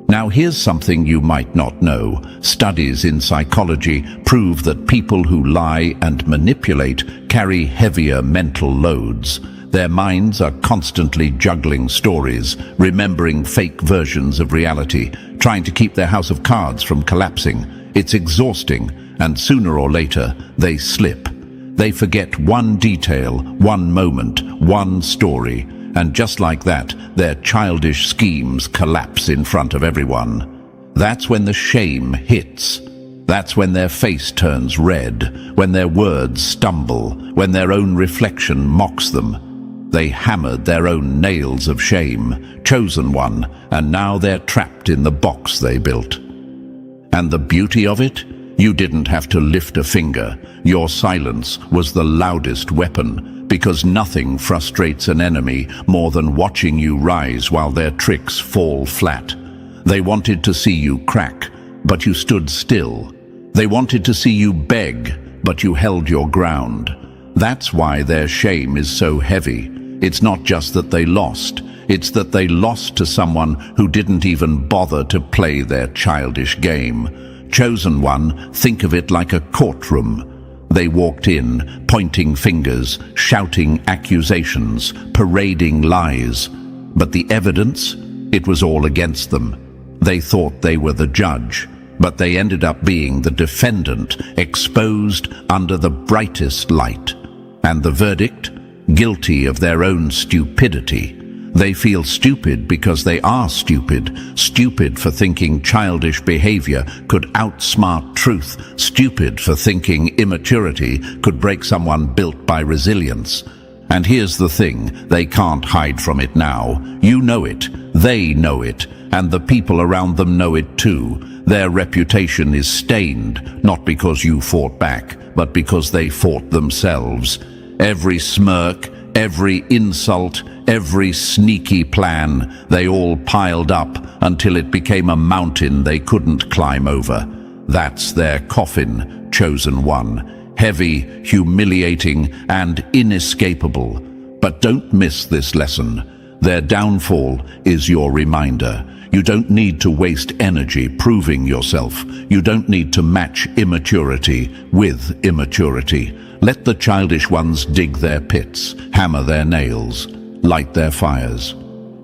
Now here's something you might not know. Studies in psychology prove that people who lie and manipulate carry heavier mental loads. Their minds are constantly juggling stories, remembering fake versions of reality, trying to keep their house of cards from collapsing. It's exhausting, and sooner or later, they slip. They forget one detail, one moment, one story, and just like that, their childish schemes collapse in front of everyone. That's when the shame hits. That's when their face turns red, when their words stumble, when their own reflection mocks them. They hammered their own nails of shame, chosen one, and now they're trapped in the box they built. And the beauty of it? You didn't have to lift a finger. Your silence was the loudest weapon, because nothing frustrates an enemy more than watching you rise while their tricks fall flat. They wanted to see you crack, but you stood still. They wanted to see you beg, but you held your ground. That's why their shame is so heavy. It's not just that they lost, it's that they lost to someone who didn't even bother to play their childish game. Chosen one, think of it like a courtroom. They walked in, pointing fingers, shouting accusations, parading lies. But the evidence? It was all against them. They thought they were the judge, but they ended up being the defendant, exposed under the brightest light. And the verdict? Guilty of their own stupidity. They feel stupid because they are stupid. Stupid for thinking childish behavior could outsmart truth. Stupid for thinking immaturity could break someone built by resilience. And here's the thing, they can't hide from it now. You know it, they know it, and the people around them know it too. Their reputation is stained, not because you fought back, but because they fought themselves. Every smirk, every insult, every sneaky plan, they all piled up until it became a mountain they couldn't climb over. That's their coffin, chosen one. Heavy, humiliating, and inescapable. But don't miss this lesson. Their downfall is your reminder. You don't need to waste energy proving yourself. You don't need to match immaturity with immaturity. Let the childish ones dig their pits, hammer their nails, light their fires.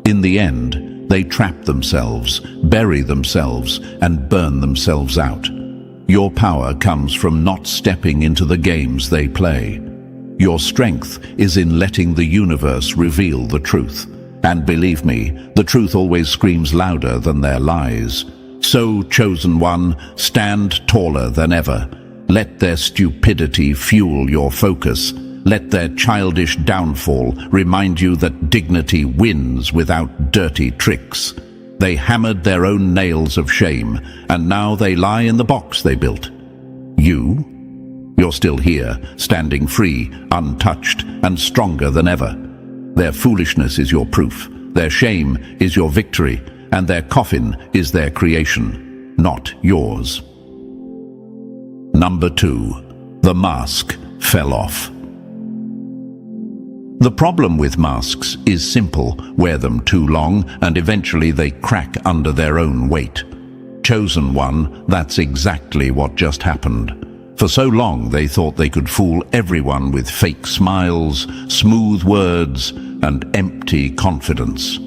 In the end, they trap themselves, bury themselves, and burn themselves out. Your power comes from not stepping into the games they play. Your strength is in letting the universe reveal the truth. And believe me, the truth always screams louder than their lies. So, chosen one, stand taller than ever. Let their stupidity fuel your focus. Let their childish downfall remind you that dignity wins without dirty tricks. They hammered their own nails of shame, and now they lie in the box they built. You're still here, standing free, untouched, and stronger than ever. Their foolishness is your proof, their shame is your victory, and their coffin is their creation, not yours. Number 2. The mask fell off. The problem with masks is simple. Wear them too long and eventually they crack under their own weight. Chosen one, that's exactly what just happened. For so long they thought they could fool everyone with fake smiles, smooth words, and empty confidence.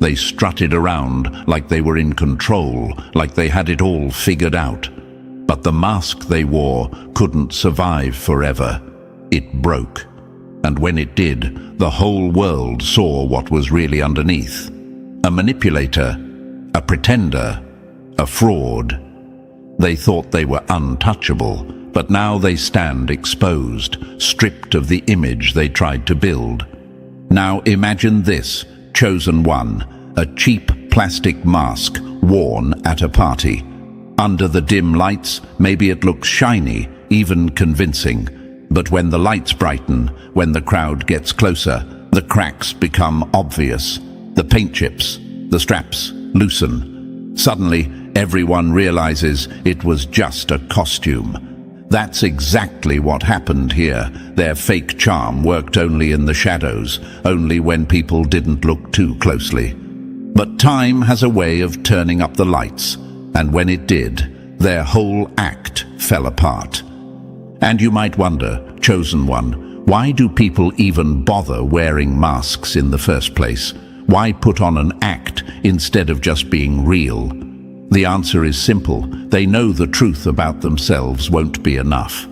They strutted around like they were in control, like they had it all figured out. But the mask they wore couldn't survive forever. It broke. And when it did, the whole world saw what was really underneath. A manipulator, a pretender, a fraud. They thought they were untouchable, but now they stand exposed, stripped of the image they tried to build. Now imagine this, chosen one, a cheap plastic mask worn at a party. Under the dim lights, maybe it looks shiny, even convincing. But when the lights brighten, when the crowd gets closer, the cracks become obvious. The paint chips, the straps loosen. Suddenly, everyone realizes it was just a costume. That's exactly what happened here. Their fake charm worked only in the shadows, only when people didn't look too closely. But time has a way of turning up the lights, and when it did, their whole act fell apart. And you might wonder, chosen one, why do people even bother wearing masks in the first place? Why put on an act instead of just being real? The answer is simple. They know the truth about themselves won't be enough.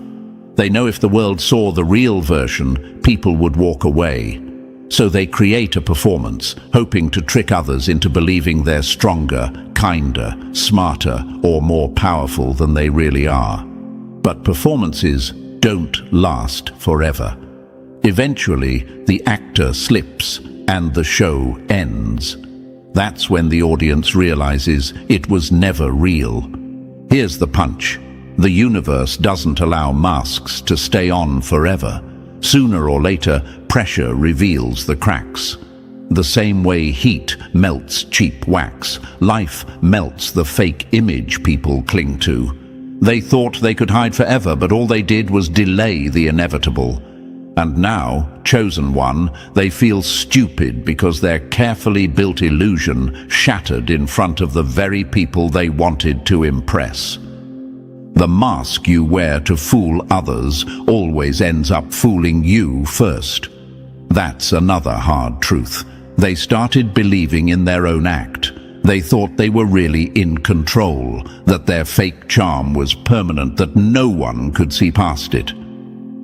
They know if the world saw the real version, people would walk away. So they create a performance, hoping to trick others into believing they're stronger, kinder, smarter, or more powerful than they really are. But performances don't last forever. Eventually, the actor slips and the show ends. That's when the audience realizes it was never real. Here's the punch. The universe doesn't allow masks to stay on forever. Sooner or later, pressure reveals the cracks. The same way heat melts cheap wax, life melts the fake image people cling to. They thought they could hide forever, but all they did was delay the inevitable. And now, chosen one, they feel stupid because their carefully built illusion shattered in front of the very people they wanted to impress. The mask you wear to fool others always ends up fooling you first. That's another hard truth. They started believing in their own act. They thought they were really in control, that their fake charm was permanent, that no one could see past it.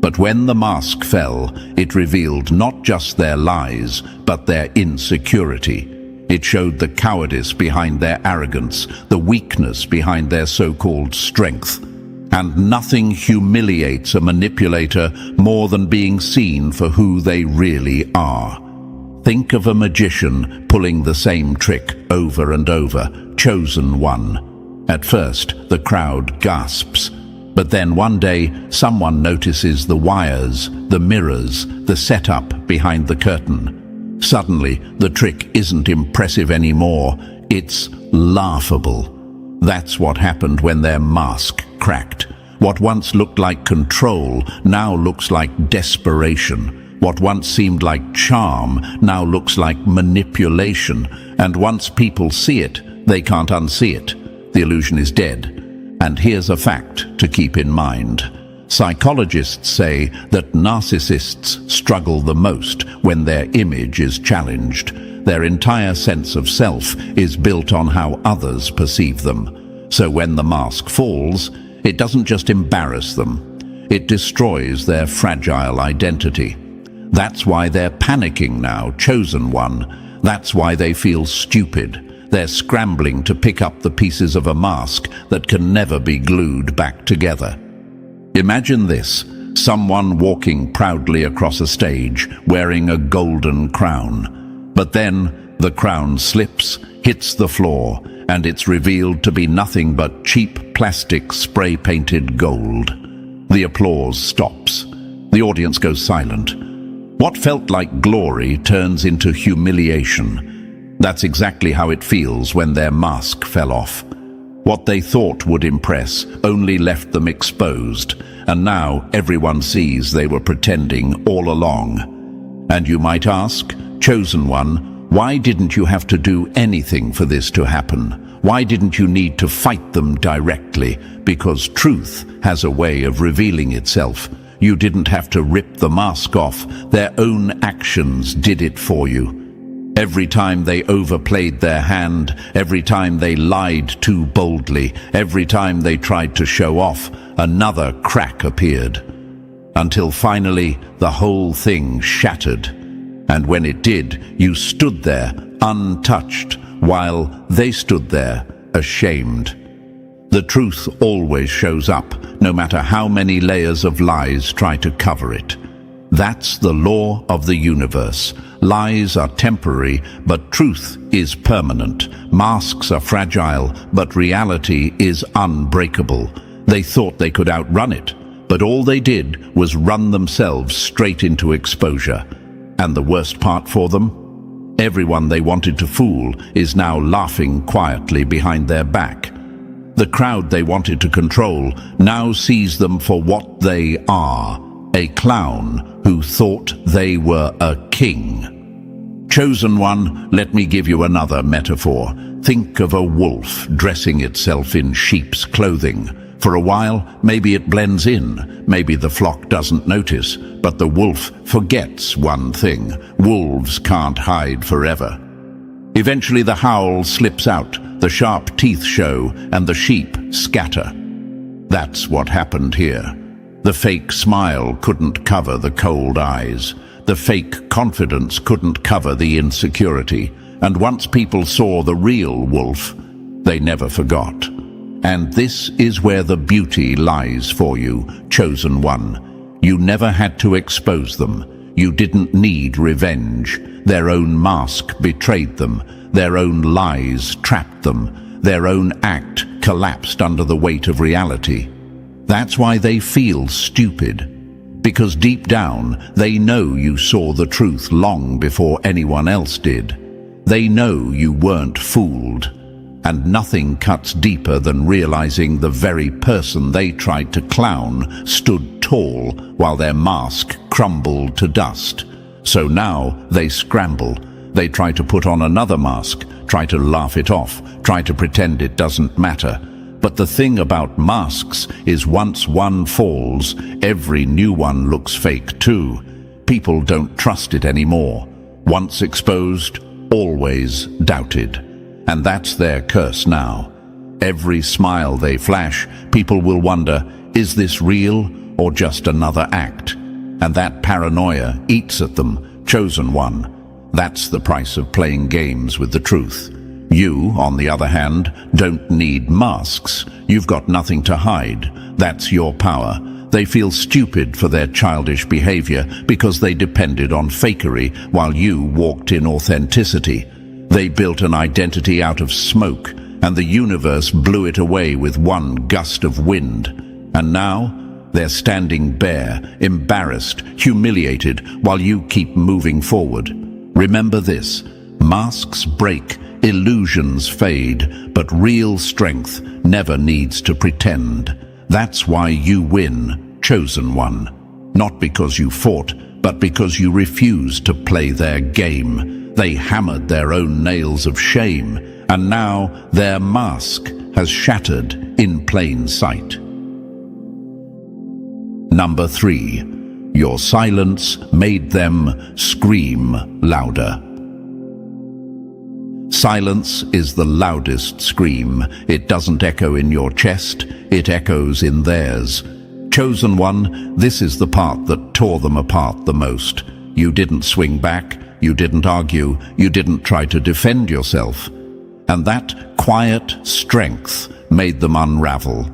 But when the mask fell, it revealed not just their lies, but their insecurity. It showed the cowardice behind their arrogance, the weakness behind their so-called strength. And nothing humiliates a manipulator more than being seen for who they really are. Think of a magician pulling the same trick over and over, chosen one. At first, the crowd gasps. But then one day, someone notices the wires, the mirrors, the setup behind the curtain. Suddenly, the trick isn't impressive anymore. It's laughable. That's what happened when their mask cracked. What once looked like control now looks like desperation. What once seemed like charm now looks like manipulation, and once people see it, they can't unsee it. The illusion is dead. And here's a fact to keep in mind. Psychologists say that narcissists struggle the most when their image is challenged. Their entire sense of self is built on how others perceive them. So when the mask falls, it doesn't just embarrass them, it destroys their fragile identity. That's why they're panicking now, chosen one. That's why they feel stupid. They're scrambling to pick up the pieces of a mask that can never be glued back together. Imagine this, someone walking proudly across a stage, wearing a golden crown. But then the crown slips, hits the floor, and it's revealed to be nothing but cheap plastic spray-painted gold. The applause stops. The audience goes silent. What felt like glory turns into humiliation. That's exactly how it feels when their mask fell off. What they thought would impress only left them exposed, and now everyone sees they were pretending all along. And you might ask, chosen one, why didn't you have to do anything for this to happen? Why didn't you need to fight them directly? Because truth has a way of revealing itself. You didn't have to rip the mask off. Their own actions did it for you. Every time they overplayed their hand, every time they lied too boldly, every time they tried to show off, another crack appeared. Until finally, the whole thing shattered. And when it did, you stood there, untouched, while they stood there, ashamed. The truth always shows up, no matter how many layers of lies try to cover it. That's the law of the universe. Lies are temporary, but truth is permanent. Masks are fragile, but reality is unbreakable. They thought they could outrun it, but all they did was run themselves straight into exposure. And the worst part for them? Everyone they wanted to fool is now laughing quietly behind their back. The crowd they wanted to control now sees them for what they are, a clown who thought they were a king. Chosen one, let me give you another metaphor. Think of a wolf dressing itself in sheep's clothing. For a while, maybe it blends in, maybe the flock doesn't notice, but the wolf forgets one thing: wolves can't hide forever. Eventually the howl slips out, the sharp teeth show, and the sheep scatter. That's what happened here. The fake smile couldn't cover the cold eyes. The fake confidence couldn't cover the insecurity. And once people saw the real wolf, they never forgot. And this is where the beauty lies for you, chosen one. You never had to expose them. You didn't need revenge. Their own mask betrayed them. Their own lies trapped them. Their own act collapsed under the weight of reality. That's why they feel stupid. Because deep down, they know you saw the truth long before anyone else did. They know you weren't fooled. And nothing cuts deeper than realizing the very person they tried to clown stood tall while their mask crumbled to dust. So now they scramble. They try to put on another mask, try to laugh it off, try to pretend it doesn't matter. But the thing about masks is once one falls, every new one looks fake too. People don't trust it anymore. Once exposed, always doubted. And that's their curse now. Every smile they flash, people will wonder, is this real or just another act? And that paranoia eats at them, chosen one. That's the price of playing games with the truth. You, on the other hand, don't need masks. You've got nothing to hide. That's your power. They feel stupid for their childish behavior because they depended on fakery while you walked in authenticity. They built an identity out of smoke, and the universe blew it away with one gust of wind. And now, they're standing bare, embarrassed, humiliated, while you keep moving forward. Remember this: masks break, illusions fade, but real strength never needs to pretend. That's why you win, chosen one. Not because you fought, but because you refused to play their game. They hammered their own nails of shame, and now their mask has shattered in plain sight. Number 3. Your silence made them scream louder. Silence is the loudest scream. It doesn't echo in your chest, it echoes in theirs. Chosen one, this is the part that tore them apart the most. You didn't swing back, you didn't argue, you didn't try to defend yourself. And that quiet strength made them unravel.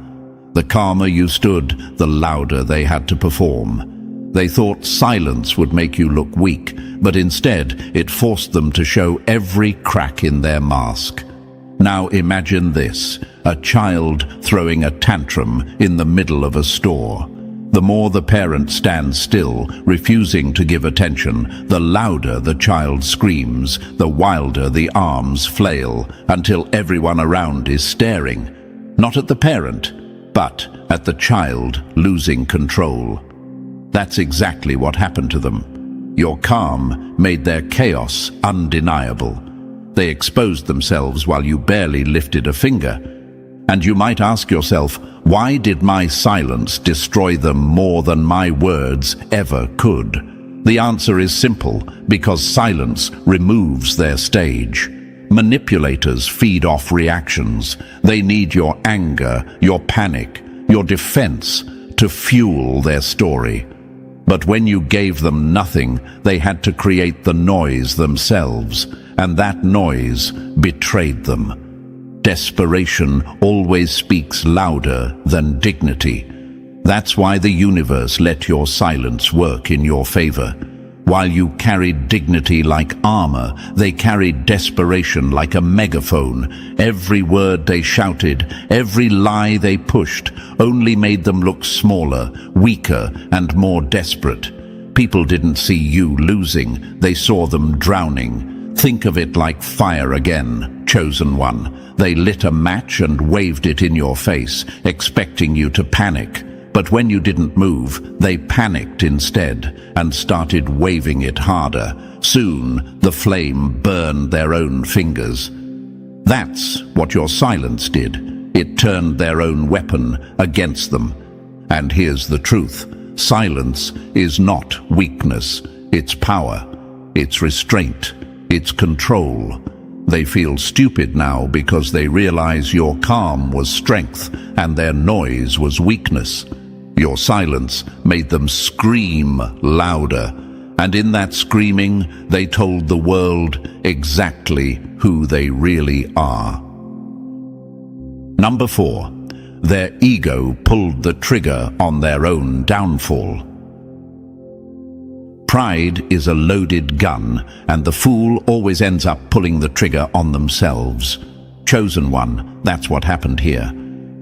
The calmer you stood, the louder they had to perform. They thought silence would make you look weak, but instead it forced them to show every crack in their mask. Now imagine this, a child throwing a tantrum in the middle of a store. The more the parent stands still, refusing to give attention, the louder the child screams, the wilder the arms flail, until everyone around is staring. Not at the parent, but at the child losing control. That's exactly what happened to them. Your calm made their chaos undeniable. They exposed themselves while you barely lifted a finger. And you might ask yourself, why did my silence destroy them more than my words ever could? The answer is simple, because silence removes their stage. Manipulators feed off reactions. They need your anger, your panic, your defense to fuel their story. But when you gave them nothing, they had to create the noise themselves, and that noise betrayed them. Desperation always speaks louder than dignity. That's why the universe let your silence work in your favor. While you carried dignity like armor, they carried desperation like a megaphone. Every word they shouted, every lie they pushed, only made them look smaller, weaker, and more desperate. People didn't see you losing, they saw them drowning. Think of it like fire again, chosen one. They lit a match and waved it in your face, expecting you to panic. But when you didn't move, they panicked instead and started waving it harder. Soon, the flame burned their own fingers. That's what your silence did. It turned their own weapon against them. And here's the truth. Silence is not weakness. It's power. It's restraint. It's control. They feel stupid now because they realize your calm was strength and their noise was weakness. Your silence made them scream louder, and in that screaming, they told the world exactly who they really are. Number 4. Their ego pulled the trigger on their own downfall. Pride is a loaded gun, and the fool always ends up pulling the trigger on themselves. Chosen one, that's what happened here.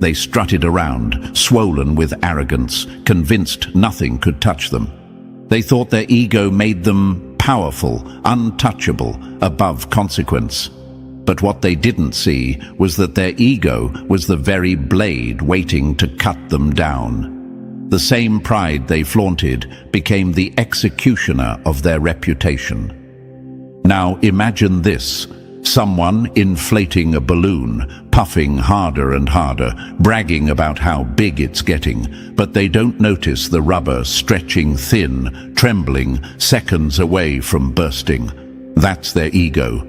They strutted around, swollen with arrogance, convinced nothing could touch them. They thought their ego made them powerful, untouchable, above consequence. But what they didn't see was that their ego was the very blade waiting to cut them down. The same pride they flaunted became the executioner of their reputation. Now imagine this. Someone inflating a balloon, puffing harder and harder, bragging about how big it's getting, but they don't notice the rubber stretching thin, trembling, seconds away from bursting. That's their ego.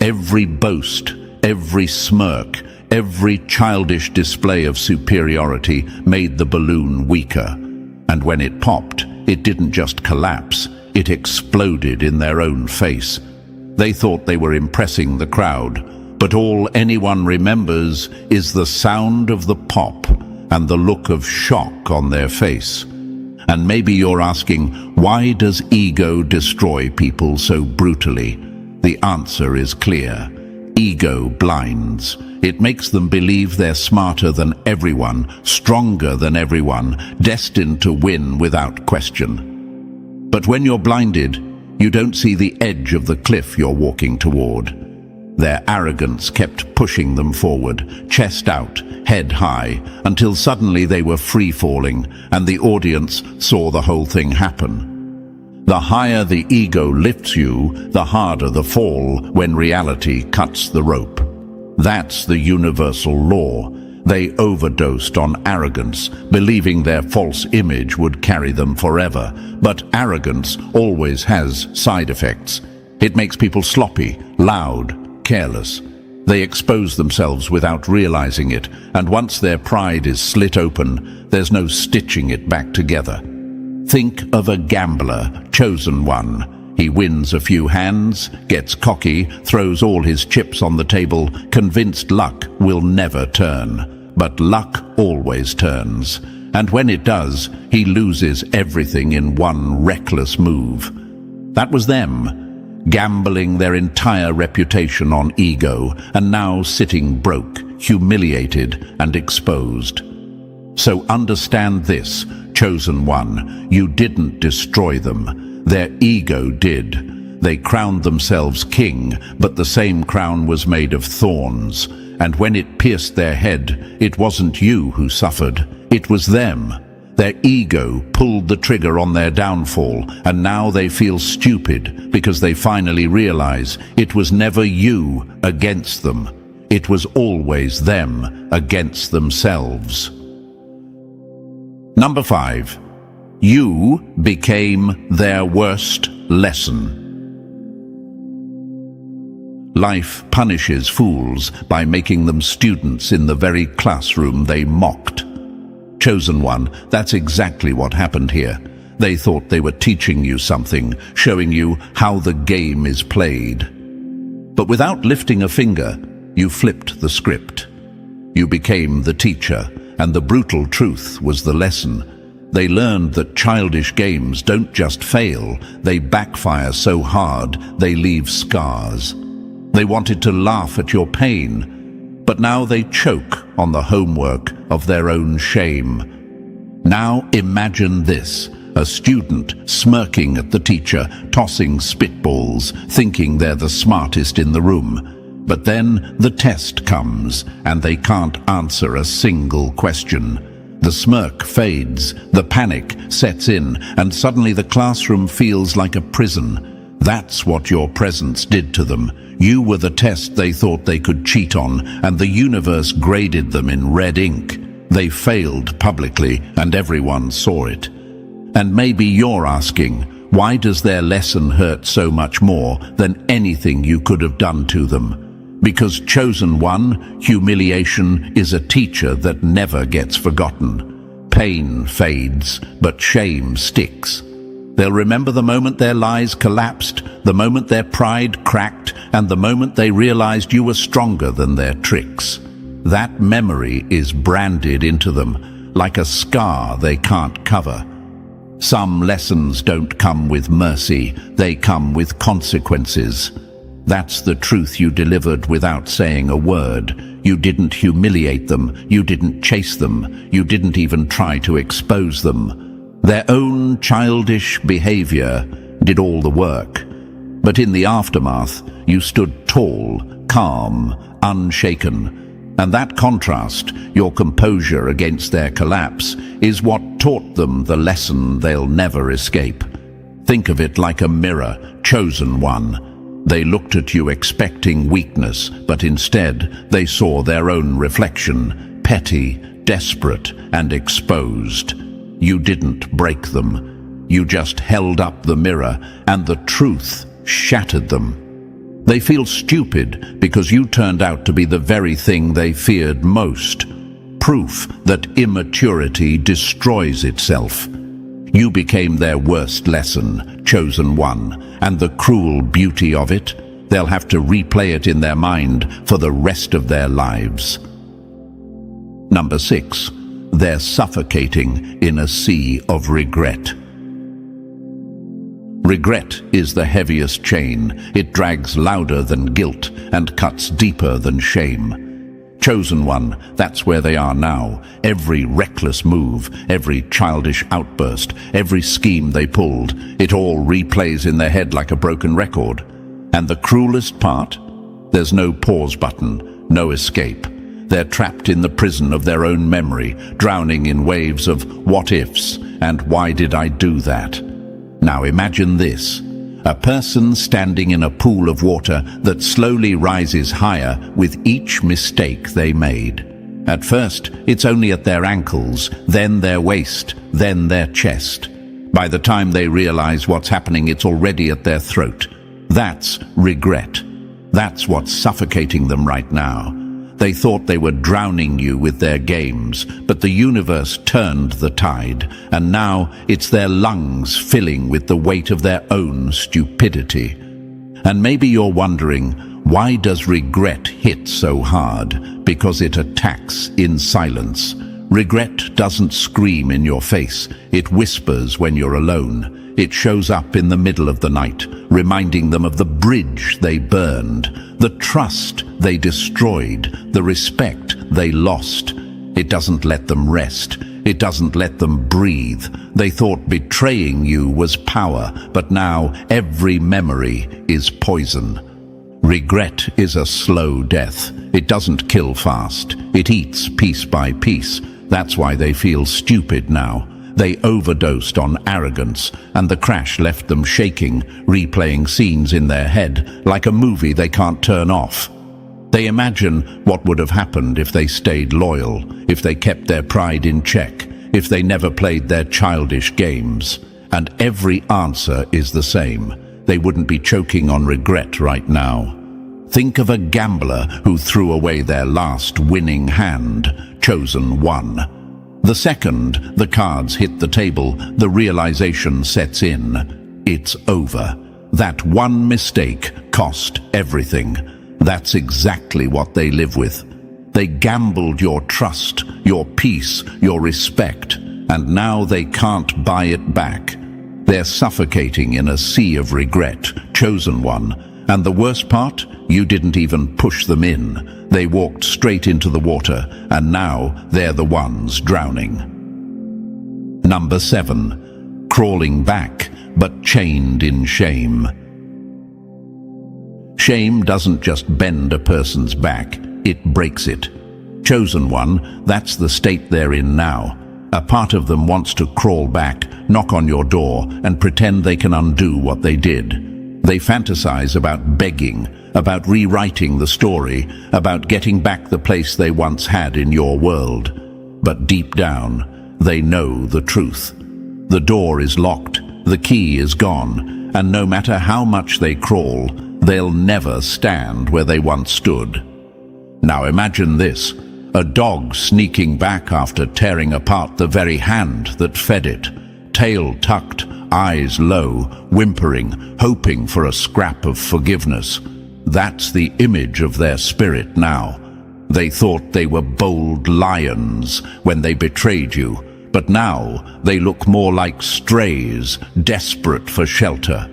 Every boast, every smirk, every childish display of superiority made the balloon weaker. And when it popped, it didn't just collapse, it exploded in their own face. They thought they were impressing the crowd, but all anyone remembers is the sound of the pop and the look of shock on their face. And maybe you're asking, why does ego destroy people so brutally? The answer is clear. Ego blinds. It makes them believe they're smarter than everyone, stronger than everyone, destined to win without question. But when you're blinded, you don't see the edge of the cliff you're walking toward. Their arrogance kept pushing them forward, chest out, head high, until suddenly they were free-falling, and the audience saw the whole thing happen. The higher the ego lifts you, the harder the fall when reality cuts the rope. That's the universal law. They overdosed on arrogance, believing their false image would carry them forever. But arrogance always has side effects. It makes people sloppy, loud, careless. They expose themselves without realizing it, and once their pride is slit open, there's no stitching it back together. Think of a gambler, chosen one. He wins a few hands, gets cocky, throws all his chips on the table, convinced luck will never turn. But luck always turns, and when it does, he loses everything in one reckless move. That was them, gambling their entire reputation on ego, and now sitting broke, humiliated and exposed. So understand this, chosen one, you didn't destroy them. Their ego did. They crowned themselves king, but the same crown was made of thorns. And when it pierced their head, it wasn't you who suffered, it was them. Their ego pulled the trigger on their downfall, and now they feel stupid because they finally realize it was never you against them. It was always them against themselves. Number 5. You became their worst lesson. Life punishes fools by making them students in the very classroom they mocked. Chosen one, that's exactly what happened here. They thought they were teaching you something, showing you how the game is played. But without lifting a finger, you flipped the script. You became the teacher, and the brutal truth was the lesson. They learned that childish games don't just fail, they backfire so hard they leave scars. They wanted to laugh at your pain, but now they choke on the homework of their own shame. Now imagine this, a student smirking at the teacher, tossing spitballs, thinking they're the smartest in the room. But then the test comes, and they can't answer a single question. The smirk fades, the panic sets in, and suddenly the classroom feels like a prison. That's what your presence did to them. You were the test they thought they could cheat on, and the universe graded them in red ink. They failed publicly, and everyone saw it. And maybe you're asking, why does their lesson hurt so much more than anything you could have done to them? Because chosen one, humiliation is a teacher that never gets forgotten. Pain fades, but shame sticks. They'll remember the moment their lies collapsed, the moment their pride cracked, and the moment they realized you were stronger than their tricks. That memory is branded into them, like a scar they can't cover. Some lessons don't come with mercy, they come with consequences. That's the truth you delivered without saying a word. You didn't humiliate them, you didn't chase them, you didn't even try to expose them. Their own childish behavior did all the work. But in the aftermath, you stood tall, calm, unshaken. And that contrast, your composure against their collapse, is what taught them the lesson they'll never escape. Think of it like a mirror, chosen one. They looked at you expecting weakness, but instead they saw their own reflection, petty, desperate, and exposed. You didn't break them. You just held up the mirror, and the truth shattered them. They feel stupid because you turned out to be the very thing they feared most. Proof that immaturity destroys itself. You became their worst lesson, chosen one, and the cruel beauty of it, they'll have to replay it in their mind for the rest of their lives. Number 6. They're suffocating in a sea of regret. Regret is the heaviest chain. It drags louder than guilt and cuts deeper than shame. Chosen one, that's where they are now. Every reckless move, every childish outburst, every scheme they pulled, it all replays in their head like a broken record. And the cruelest part? There's no pause button, no escape. They're trapped in the prison of their own memory, drowning in waves of what-ifs and why did I do that? Now imagine this. A person standing in a pool of water that slowly rises higher with each mistake they made. At first, it's only at their ankles, then their waist, then their chest. By the time they realize what's happening, it's already at their throat. That's regret. That's what's suffocating them right now. They thought they were drowning you with their games, but the universe turned the tide, and now it's their lungs filling with the weight of their own stupidity. And maybe you're wondering, why does regret hit so hard? Because it attacks in silence. Regret doesn't scream in your face. It whispers when you're alone. It shows up in the middle of the night, reminding them of the bridge they burned, the trust they destroyed, the respect they lost. It doesn't let them rest. It doesn't let them breathe. They thought betraying you was power, but now every memory is poison. Regret is a slow death. It doesn't kill fast. It eats piece by piece. That's why they feel stupid now. They overdosed on arrogance, and the crash left them shaking, replaying scenes in their head, like a movie they can't turn off. They imagine what would have happened if they stayed loyal, if they kept their pride in check, if they never played their childish games. And every answer is the same. They wouldn't be choking on regret right now. Think of a gambler who threw away their last winning hand, chosen one. The second the cards hit the table, the realization sets in. It's over. That one mistake cost everything. That's exactly what they live with. They gambled your trust, your peace, your respect, and now they can't buy it back. They're suffocating in a sea of regret, chosen one. And the worst part? You didn't even push them in. They walked straight into the water, and now they're the ones drowning. Number 7. Crawling back, but chained in shame. Shame doesn't just bend a person's back, it breaks it. Chosen one, that's the state they're in now. A part of them wants to crawl back, knock on your door, and pretend they can undo what they did. They fantasize about begging, about rewriting the story, about getting back the place they once had in your world. But deep down, they know the truth. The door is locked, the key is gone, and no matter how much they crawl, they'll never stand where they once stood. Now imagine this, a dog sneaking back after tearing apart the very hand that fed it, tail tucked, eyes low, whimpering, hoping for a scrap of forgiveness. That's the image of their spirit now. They thought they were bold lions when they betrayed you, but now they look more like strays, desperate for shelter.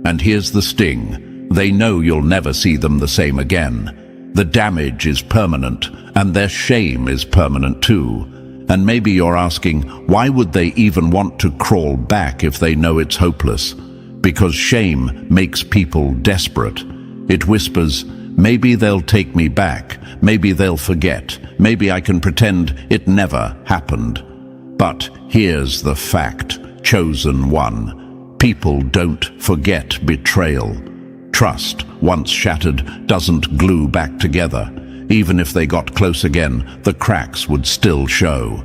And here's the sting. They know you'll never see them the same again. The damage is permanent, and their shame is permanent too. And maybe you're asking, why would they even want to crawl back if they know it's hopeless? Because shame makes people desperate. It whispers, maybe they'll take me back, maybe they'll forget, maybe I can pretend it never happened. But here's the fact, chosen one. People don't forget betrayal. Trust, once shattered, doesn't glue back together. Even if they got close again, the cracks would still show.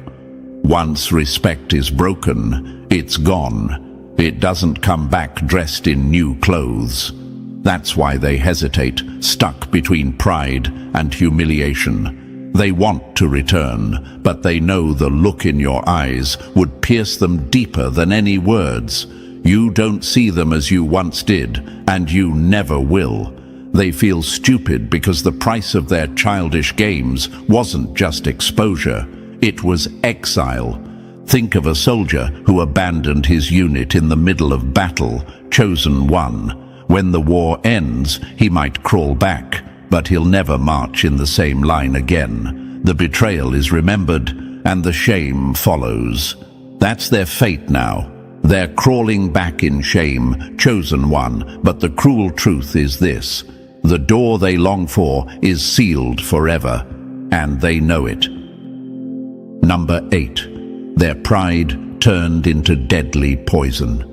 Once respect is broken, it's gone. It doesn't come back dressed in new clothes. That's why they hesitate, stuck between pride and humiliation. They want to return, but they know the look in your eyes would pierce them deeper than any words. You don't see them as you once did, and you never will. They feel stupid because the price of their childish games wasn't just exposure, it was exile. Think of a soldier who abandoned his unit in the middle of battle, chosen one. When the war ends, he might crawl back, but he'll never march in the same line again. The betrayal is remembered, and the shame follows. That's their fate now. They're crawling back in shame, chosen one, but the cruel truth is this. The door they long for is sealed forever, and they know it. Number 8. Their pride turned into deadly poison.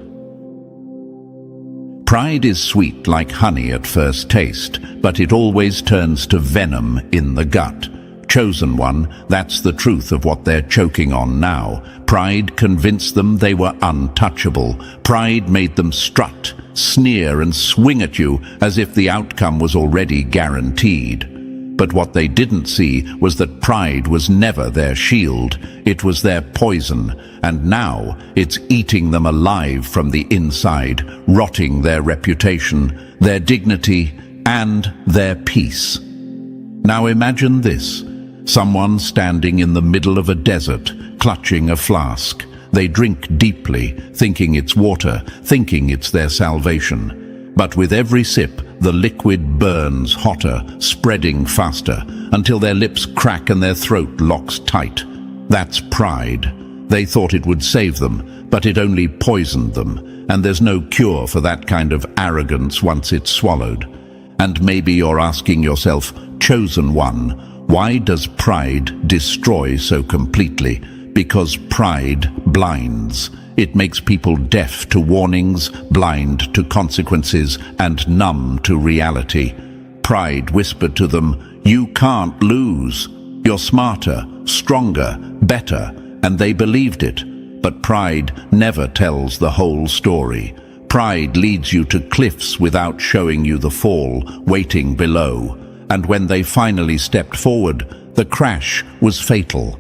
Pride is sweet like honey at first taste, but it always turns to venom in the gut. Chosen one, that's the truth of what they're choking on now. Pride convinced them they were untouchable. Pride made them strut, sneer and swing at you as if the outcome was already guaranteed. But what they didn't see was that pride was never their shield. It was their poison, and now it's eating them alive from the inside, rotting their reputation, their dignity, and their peace. Now imagine this. Someone standing in the middle of a desert, clutching a flask. They drink deeply, thinking it's water, thinking it's their salvation. But with every sip, the liquid burns hotter, spreading faster, until their lips crack and their throat locks tight. That's pride. They thought it would save them, but it only poisoned them, and there's no cure for that kind of arrogance once it's swallowed. And maybe you're asking yourself, chosen one, why does pride destroy so completely? Because pride blinds. It makes people deaf to warnings, blind to consequences, and numb to reality. Pride whispered to them, "You can't lose. You're smarter, stronger, better," and they believed it. But pride never tells the whole story. Pride leads you to cliffs without showing you the fall, waiting below. And when they finally stepped forward, the crash was fatal.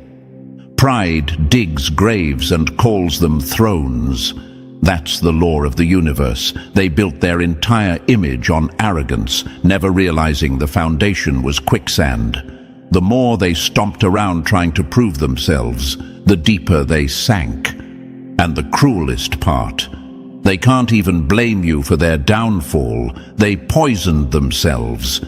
Pride digs graves and calls them thrones. That's the law of the universe. They built their entire image on arrogance, never realizing the foundation was quicksand. The more they stomped around trying to prove themselves, the deeper they sank. And the cruelest part, they can't even blame you for their downfall. They poisoned themselves.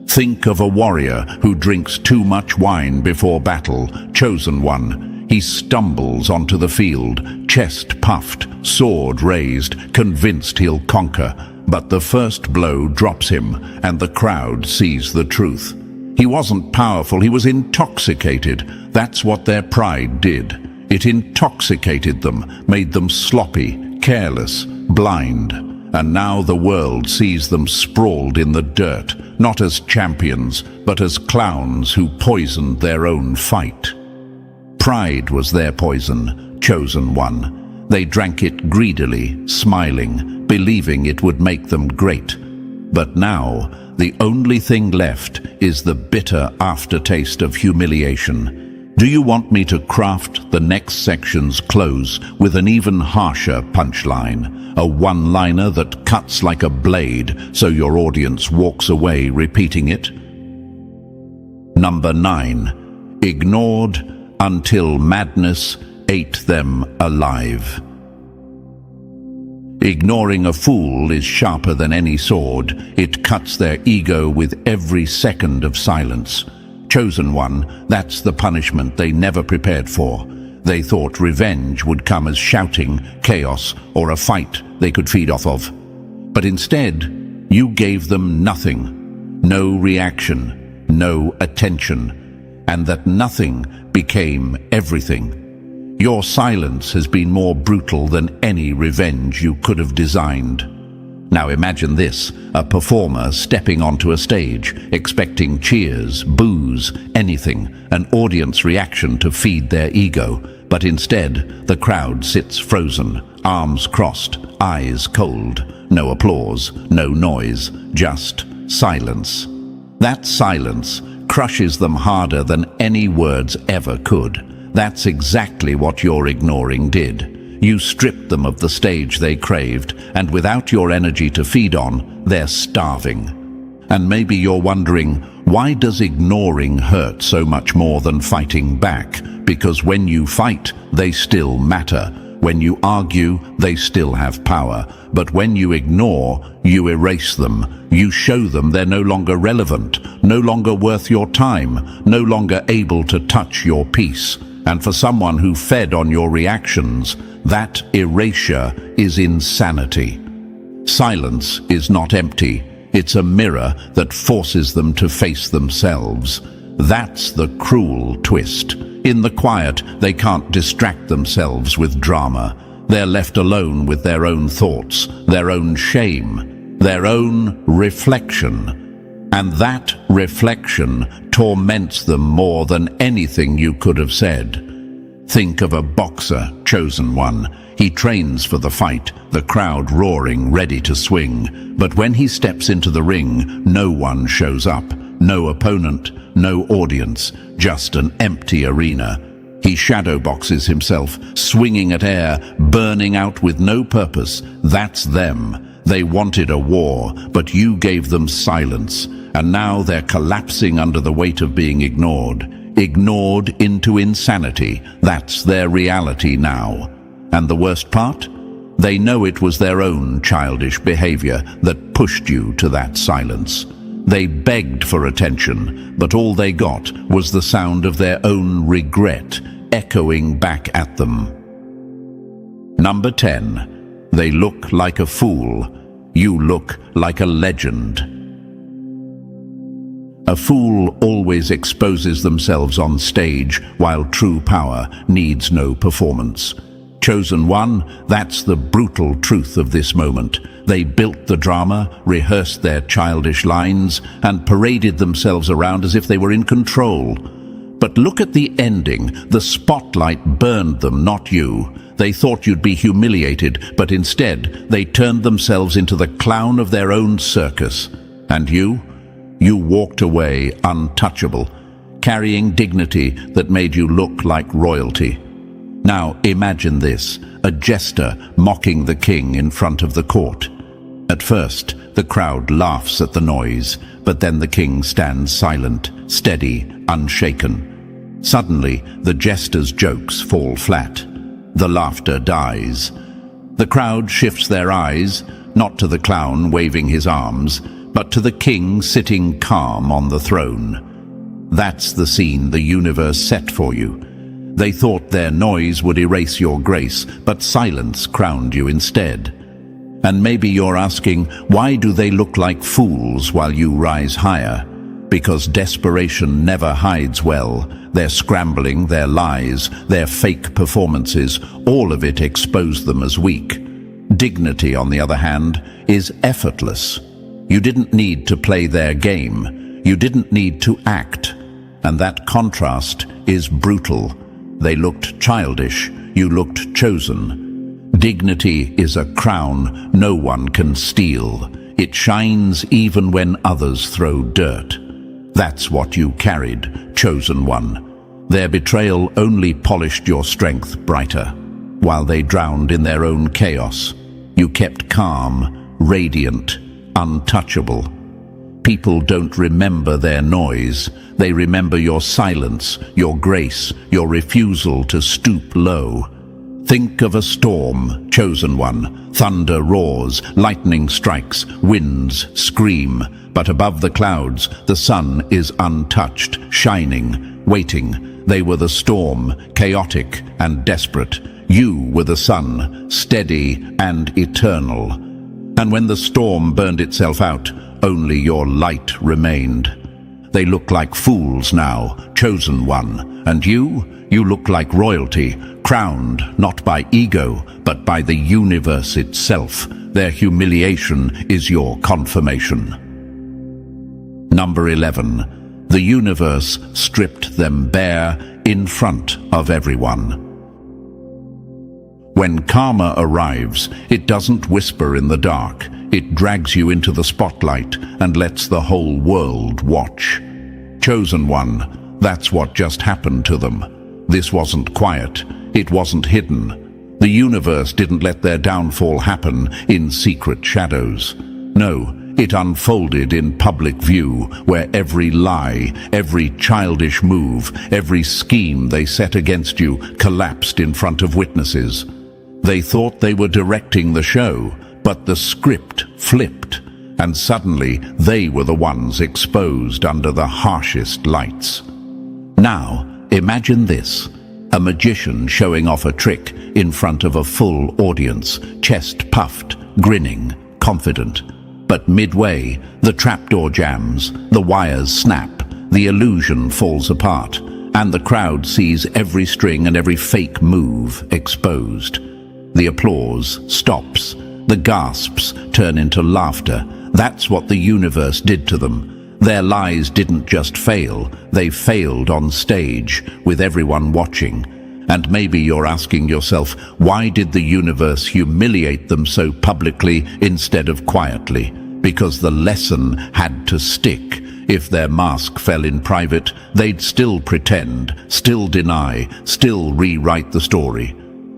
Think of a warrior who drinks too much wine before battle, chosen one. He stumbles onto the field, chest puffed, sword raised, convinced he'll conquer. But the first blow drops him, and the crowd sees the truth. He wasn't powerful, he was intoxicated. That's what their pride did. It intoxicated them, made them sloppy, careless, blind. And now the world sees them sprawled in the dirt, not as champions, but as clowns who poisoned their own fight. Pride was their poison, chosen one. They drank it greedily, smiling, believing it would make them great. But now, the only thing left is the bitter aftertaste of humiliation. Do you want me to craft the next section's close with an even harsher punchline? A one-liner that cuts like a blade so your audience walks away repeating it? Number 9. Ignored until madness ate them alive. Ignoring a fool is sharper than any sword. It cuts their ego with every second of silence. Chosen one, that's the punishment they never prepared for. They thought revenge would come as shouting, chaos, or a fight they could feed off of. But instead, you gave them nothing. No reaction, no attention. And that nothing became everything. Your silence has been more brutal than any revenge you could have designed. Now imagine this, a performer stepping onto a stage, expecting cheers, boos, anything, an audience reaction to feed their ego. But instead, the crowd sits frozen, arms crossed, eyes cold. No applause, no noise, just silence. That silence crushes them harder than any words ever could. That's exactly what your ignoring did. You stripped them of the stage they craved, and without your energy to feed on, they're starving. And maybe you're wondering, why does ignoring hurt so much more than fighting back? Because when you fight, they still matter. When you argue, they still have power. But when you ignore, you erase them. You show them they're no longer relevant, no longer worth your time, no longer able to touch your peace. And for someone who fed on your reactions, that erasure is insanity. Silence is not empty. It's a mirror that forces them to face themselves. That's the cruel twist. In the quiet, they can't distract themselves with drama. They're left alone with their own thoughts, their own shame. their own reflection. And that reflection torments them more than anything you could have said. Think of a boxer, chosen one. He trains for the fight, the crowd roaring, ready to swing. But when he steps into the ring, no one shows up. No opponent, no audience, just an empty arena. He shadow boxes himself, swinging at air, burning out with no purpose. That's them. They wanted a war, but you gave them silence. And now they're collapsing under the weight of being ignored. Ignored into insanity. That's their reality now. And the worst part? They know it was their own childish behavior that pushed you to that silence. They begged for attention, but all they got was the sound of their own regret echoing back at them. Number 10. They look like a fool. You look like a legend. A fool always exposes themselves on stage, while true power needs no performance. Chosen one, that's the brutal truth of this moment. They built the drama, rehearsed their childish lines, and paraded themselves around as if they were in control. But look at the ending. The spotlight burned them, not you. They thought you'd be humiliated, but instead they turned themselves into the clown of their own circus. And you? You walked away untouchable, carrying dignity that made you look like royalty. Now imagine this, a jester mocking the king in front of the court. At first, the crowd laughs at the noise, but then the king stands silent, steady, unshaken. Suddenly, the jester's jokes fall flat. The laughter dies. The crowd shifts their eyes, not to the clown waving his arms, but to the king sitting calm on the throne. That's the scene the universe set for you. They thought their noise would erase your grace, but silence crowned you instead. And maybe you're asking, why do they look like fools while you rise higher? Because desperation never hides well. Their scrambling, their lies, their fake performances, all of it exposed them as weak. Dignity, on the other hand, is effortless. You didn't need to play their game. You didn't need to act. And that contrast is brutal. They looked childish. You looked chosen. Dignity is a crown no one can steal. It shines even when others throw dirt. That's what you carried, chosen one. Their betrayal only polished your strength brighter. While they drowned in their own chaos, you kept calm, radiant, untouchable. People don't remember their noise. They remember your silence, your grace, your refusal to stoop low. Think of a storm, chosen one. Thunder roars, lightning strikes, winds scream. But above the clouds, the sun is untouched, shining, waiting. They were the storm, chaotic and desperate. You were the sun, steady and eternal. And when the storm burned itself out, only your light remained. They look like fools now, chosen one. And you look like royalty, crowned not by ego, but by the universe itself. Their humiliation is your confirmation. Number 11. The universe stripped them bare in front of everyone. When karma arrives, it doesn't whisper in the dark. It drags you into the spotlight and lets the whole world watch. Chosen one, that's what just happened to them. This wasn't quiet. It wasn't hidden. The universe didn't let their downfall happen in secret shadows. No, it unfolded in public view, where every lie, every childish move, every scheme they set against you collapsed in front of witnesses. They thought they were directing the show, but the script flipped, and suddenly they were the ones exposed under the harshest lights. Now, imagine this. A magician showing off a trick in front of a full audience, chest puffed, grinning, confident. But midway, the trapdoor jams, the wires snap, the illusion falls apart, and the crowd sees every string and every fake move exposed. The applause stops, The gasps turn into laughter. That's what the universe did to them. Their lies didn't just fail, they failed on stage, with everyone watching. And maybe you're asking yourself, why did the universe humiliate them so publicly instead of quietly? Because the lesson had to stick. If their mask fell in private, they'd still pretend, still deny, still rewrite the story.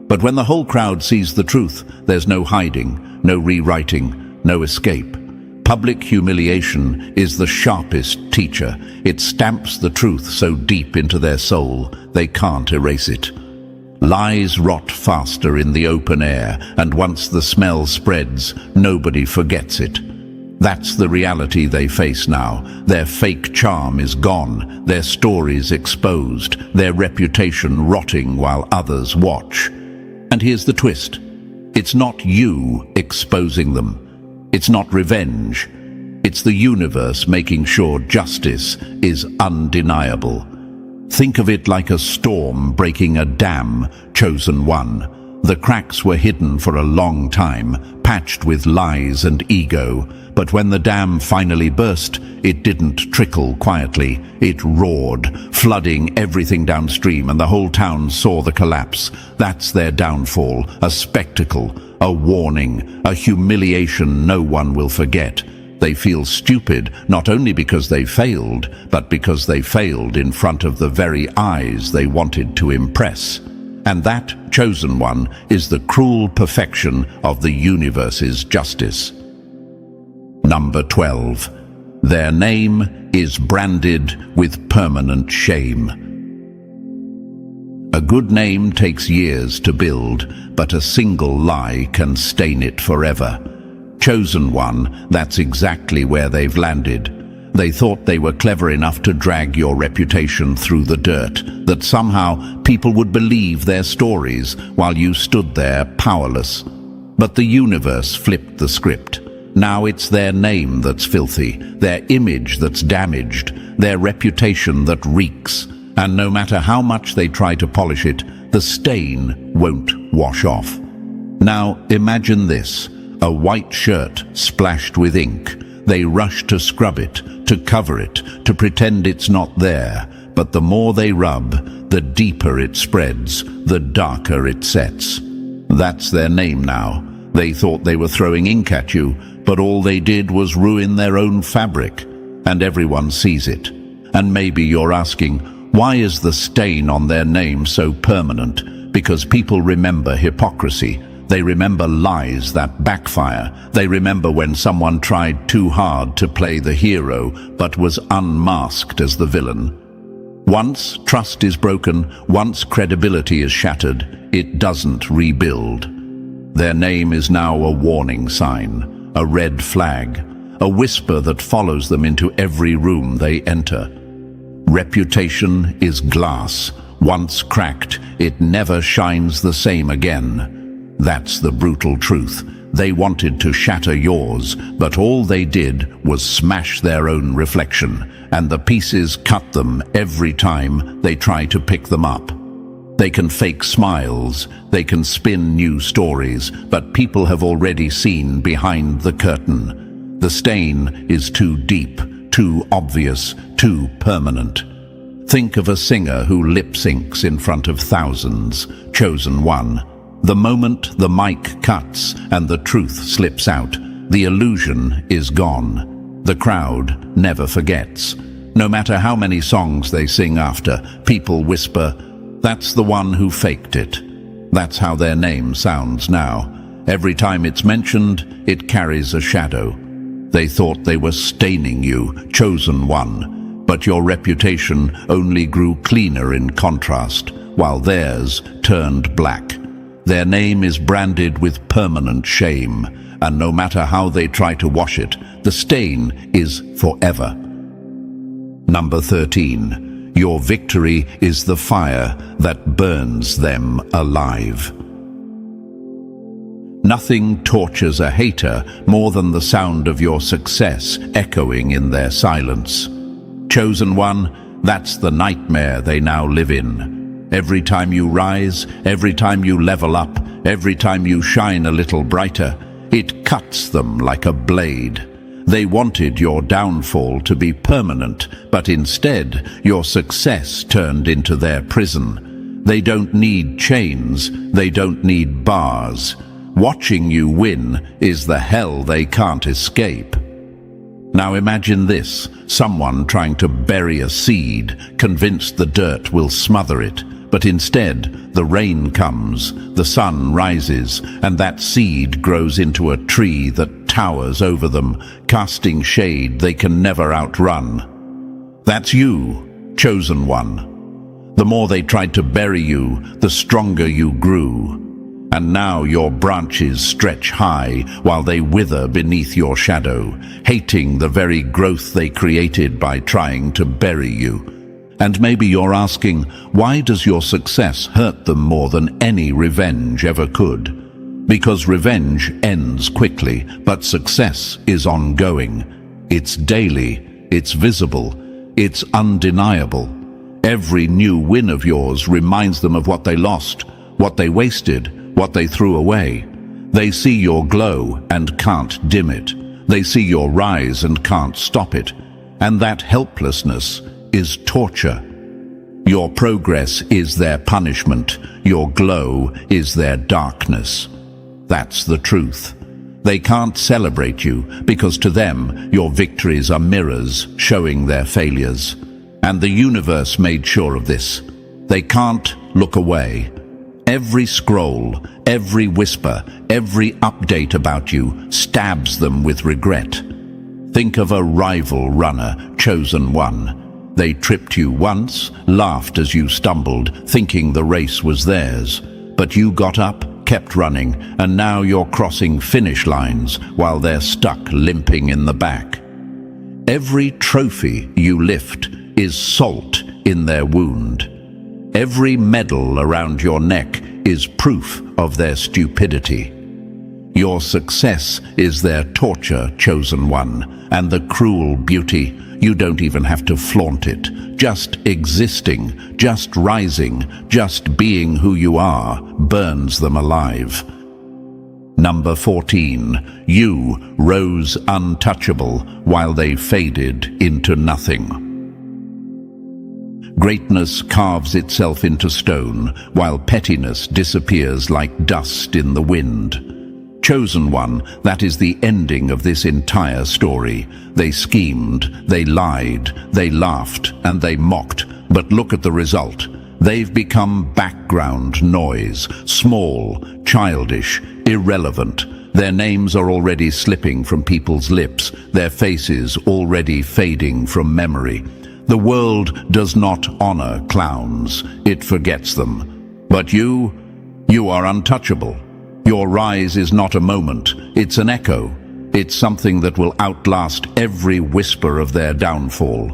But when the whole crowd sees the truth, there's no hiding, no rewriting, no escape. Public humiliation is the sharpest teacher. It stamps the truth so deep into their soul, they can't erase it. Lies rot faster in the open air, and once the smell spreads, nobody forgets it. That's the reality they face now. Their fake charm is gone, their stories exposed, their reputation rotting while others watch. And here's the twist. It's not you exposing them. It's not revenge. It's the universe making sure justice is undeniable. Think of it like a storm breaking a dam, chosen one. The cracks were hidden for a long time, patched with lies and ego. But when the dam finally burst, it didn't trickle quietly. It roared, flooding everything downstream, and the whole town saw the collapse. That's their downfall, a spectacle, a warning, a humiliation no one will forget. They feel stupid, not only because they failed, but because they failed in front of the very eyes they wanted to impress. And that chosen one is the cruel perfection of the universe's justice. Number 12. Their name is branded with permanent shame. A good name takes years to build, but a single lie can stain it forever. Chosen one, that's exactly where they've landed. They thought they were clever enough to drag your reputation through the dirt, that somehow people would believe their stories while you stood there powerless. But the universe flipped the script. Now it's their name that's filthy, their image that's damaged, their reputation that reeks. And no matter how much they try to polish it, the stain won't wash off. Now imagine this, a white shirt splashed with ink. They rush to scrub it, to cover it, to pretend it's not there. But the more they rub, the deeper it spreads, the darker it sets. That's their name now. They thought they were throwing ink at you, but all they did was ruin their own fabric. And everyone sees it. And maybe you're asking, why is the stain on their name so permanent? Because people remember hypocrisy. They remember lies that backfire. They remember when someone tried too hard to play the hero, but was unmasked as the villain. Once trust is broken, once credibility is shattered, it doesn't rebuild. Their name is now a warning sign, a red flag, a whisper that follows them into every room they enter. Reputation is glass. Once cracked, it never shines the same again. That's the brutal truth. They wanted to shatter yours, but all they did was smash their own reflection, and the pieces cut them every time they try to pick them up. They can fake smiles, they can spin new stories, but people have already seen behind the curtain. The stain is too deep, too obvious, too permanent. Think of a singer who lip-syncs in front of thousands, chosen one. The moment the mic cuts and the truth slips out, the illusion is gone. The crowd never forgets. No matter how many songs they sing after, people whisper, "That's the one who faked it." That's how their name sounds now. Every time it's mentioned, it carries a shadow. They thought they were staining you, chosen one, but your reputation only grew cleaner in contrast, while theirs turned black. Their name is branded with permanent shame, and no matter how they try to wash it, the stain is forever. Number 13. Your victory is the fire that burns them alive. Nothing tortures a hater more than the sound of your success echoing in their silence. Chosen one, that's the nightmare they now live in. Every time you rise, every time you level up, every time you shine a little brighter, It cuts them like a blade. They wanted your downfall to be permanent, but instead your success turned into their prison. They don't need chains, they don't need bars. Watching you win is the hell they can't escape. Now imagine this, someone trying to bury a seed, convinced the dirt will smother it. But instead, the rain comes, the sun rises, and that seed grows into a tree that towers over them, casting shade they can never outrun. That's you, chosen one. The more they tried to bury you, the stronger you grew. And now your branches stretch high while they wither beneath your shadow, hating the very growth they created by trying to bury you. And maybe you're asking, why does your success hurt them more than any revenge ever could? Because revenge ends quickly, but success is ongoing. It's daily, it's visible, it's undeniable. Every new win of yours reminds them of what they lost, what they wasted, what they threw away. They see your glow and can't dim it. They see your rise and can't stop it. And that helplessness is torture. Your progress is their punishment. Your glow is their darkness. That's the truth. They can't celebrate you because to them your victories are mirrors showing their failures. And the universe made sure of this. They can't look away. Every scroll, every whisper, every update about you stabs them with regret. Think of a rival runner, chosen one. They tripped you once, laughed as you stumbled, thinking the race was theirs. But you got up, kept running, and now you're crossing finish lines while they're stuck limping in the back. Every trophy you lift is salt in their wound. Every medal around your neck is proof of their stupidity. Your success is their torture, chosen one, and the cruel beauty. You don't even have to flaunt it. Just existing, just rising, just being who you are burns them alive. Number 14. You rose untouchable while they faded into nothing. Greatness carves itself into stone, while pettiness disappears like dust in the wind. Chosen one, that is the ending of this entire story. They schemed, they lied, they laughed, and they mocked. But look at the result. They've become background noise, small, childish, irrelevant. Their names are already slipping from people's lips, their faces already fading from memory. The world does not honor clowns, it forgets them. But you are untouchable. Your rise is not a moment, it's an echo. It's something that will outlast every whisper of their downfall.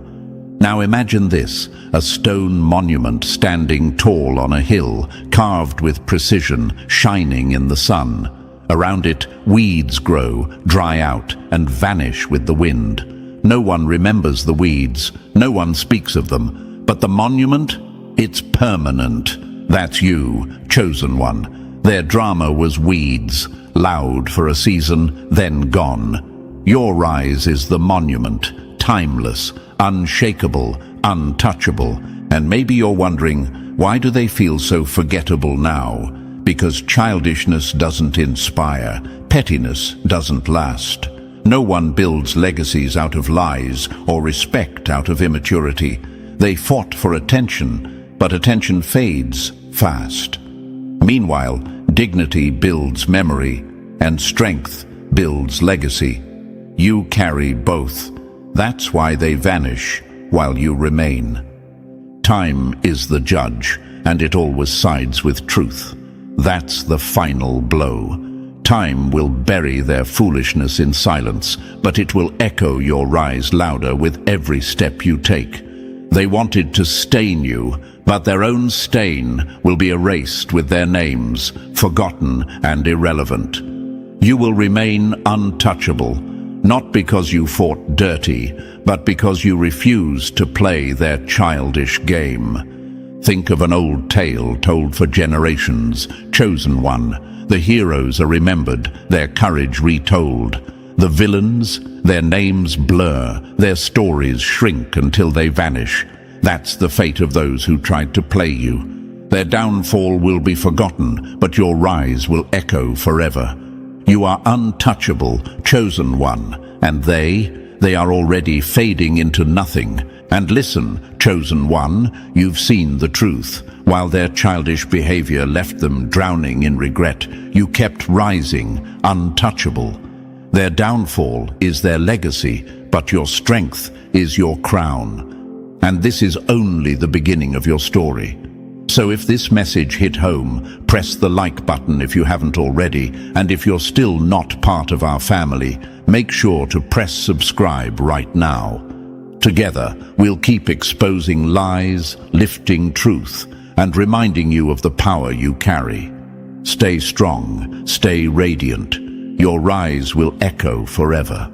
Now imagine this, a stone monument standing tall on a hill, carved with precision, shining in the sun. Around it, weeds grow, dry out, and vanish with the wind. No one remembers the weeds, no one speaks of them, but the monument, it's permanent. That's you, chosen one. Their drama was weeds, loud for a season, then gone. Your rise is the monument, timeless, unshakable, untouchable. And maybe you're wondering, why do they feel so forgettable now? Because childishness doesn't inspire, pettiness doesn't last. No one builds legacies out of lies or respect out of immaturity. They fought for attention, but attention fades fast. Meanwhile, dignity builds memory, and strength builds legacy. You carry both. That's why they vanish while you remain. Time is the judge, and it always sides with truth. That's the final blow. Time will bury their foolishness in silence, but it will echo your rise louder with every step you take. They wanted to stain you, but their own stain will be erased with their names, forgotten and irrelevant. You will remain untouchable, not because you fought dirty, but because you refused to play their childish game. Think of an old tale told for generations, chosen one. The heroes are remembered, their courage retold. The villains, their names blur, their stories shrink until they vanish. That's the fate of those who tried to play you. Their downfall will be forgotten, but your rise will echo forever. You are untouchable, chosen one, and they are already fading into nothing. And listen, chosen one, you've seen the truth. While their childish behavior left them drowning in regret, you kept rising, untouchable. Their downfall is their legacy, but your strength is your crown. And this is only the beginning of your story. So if this message hit home, press the like button if you haven't already, and if you're still not part of our family, make sure to press subscribe right now. Together, we'll keep exposing lies, lifting truth, and reminding you of the power you carry. Stay strong, stay radiant. Your rise will echo forever.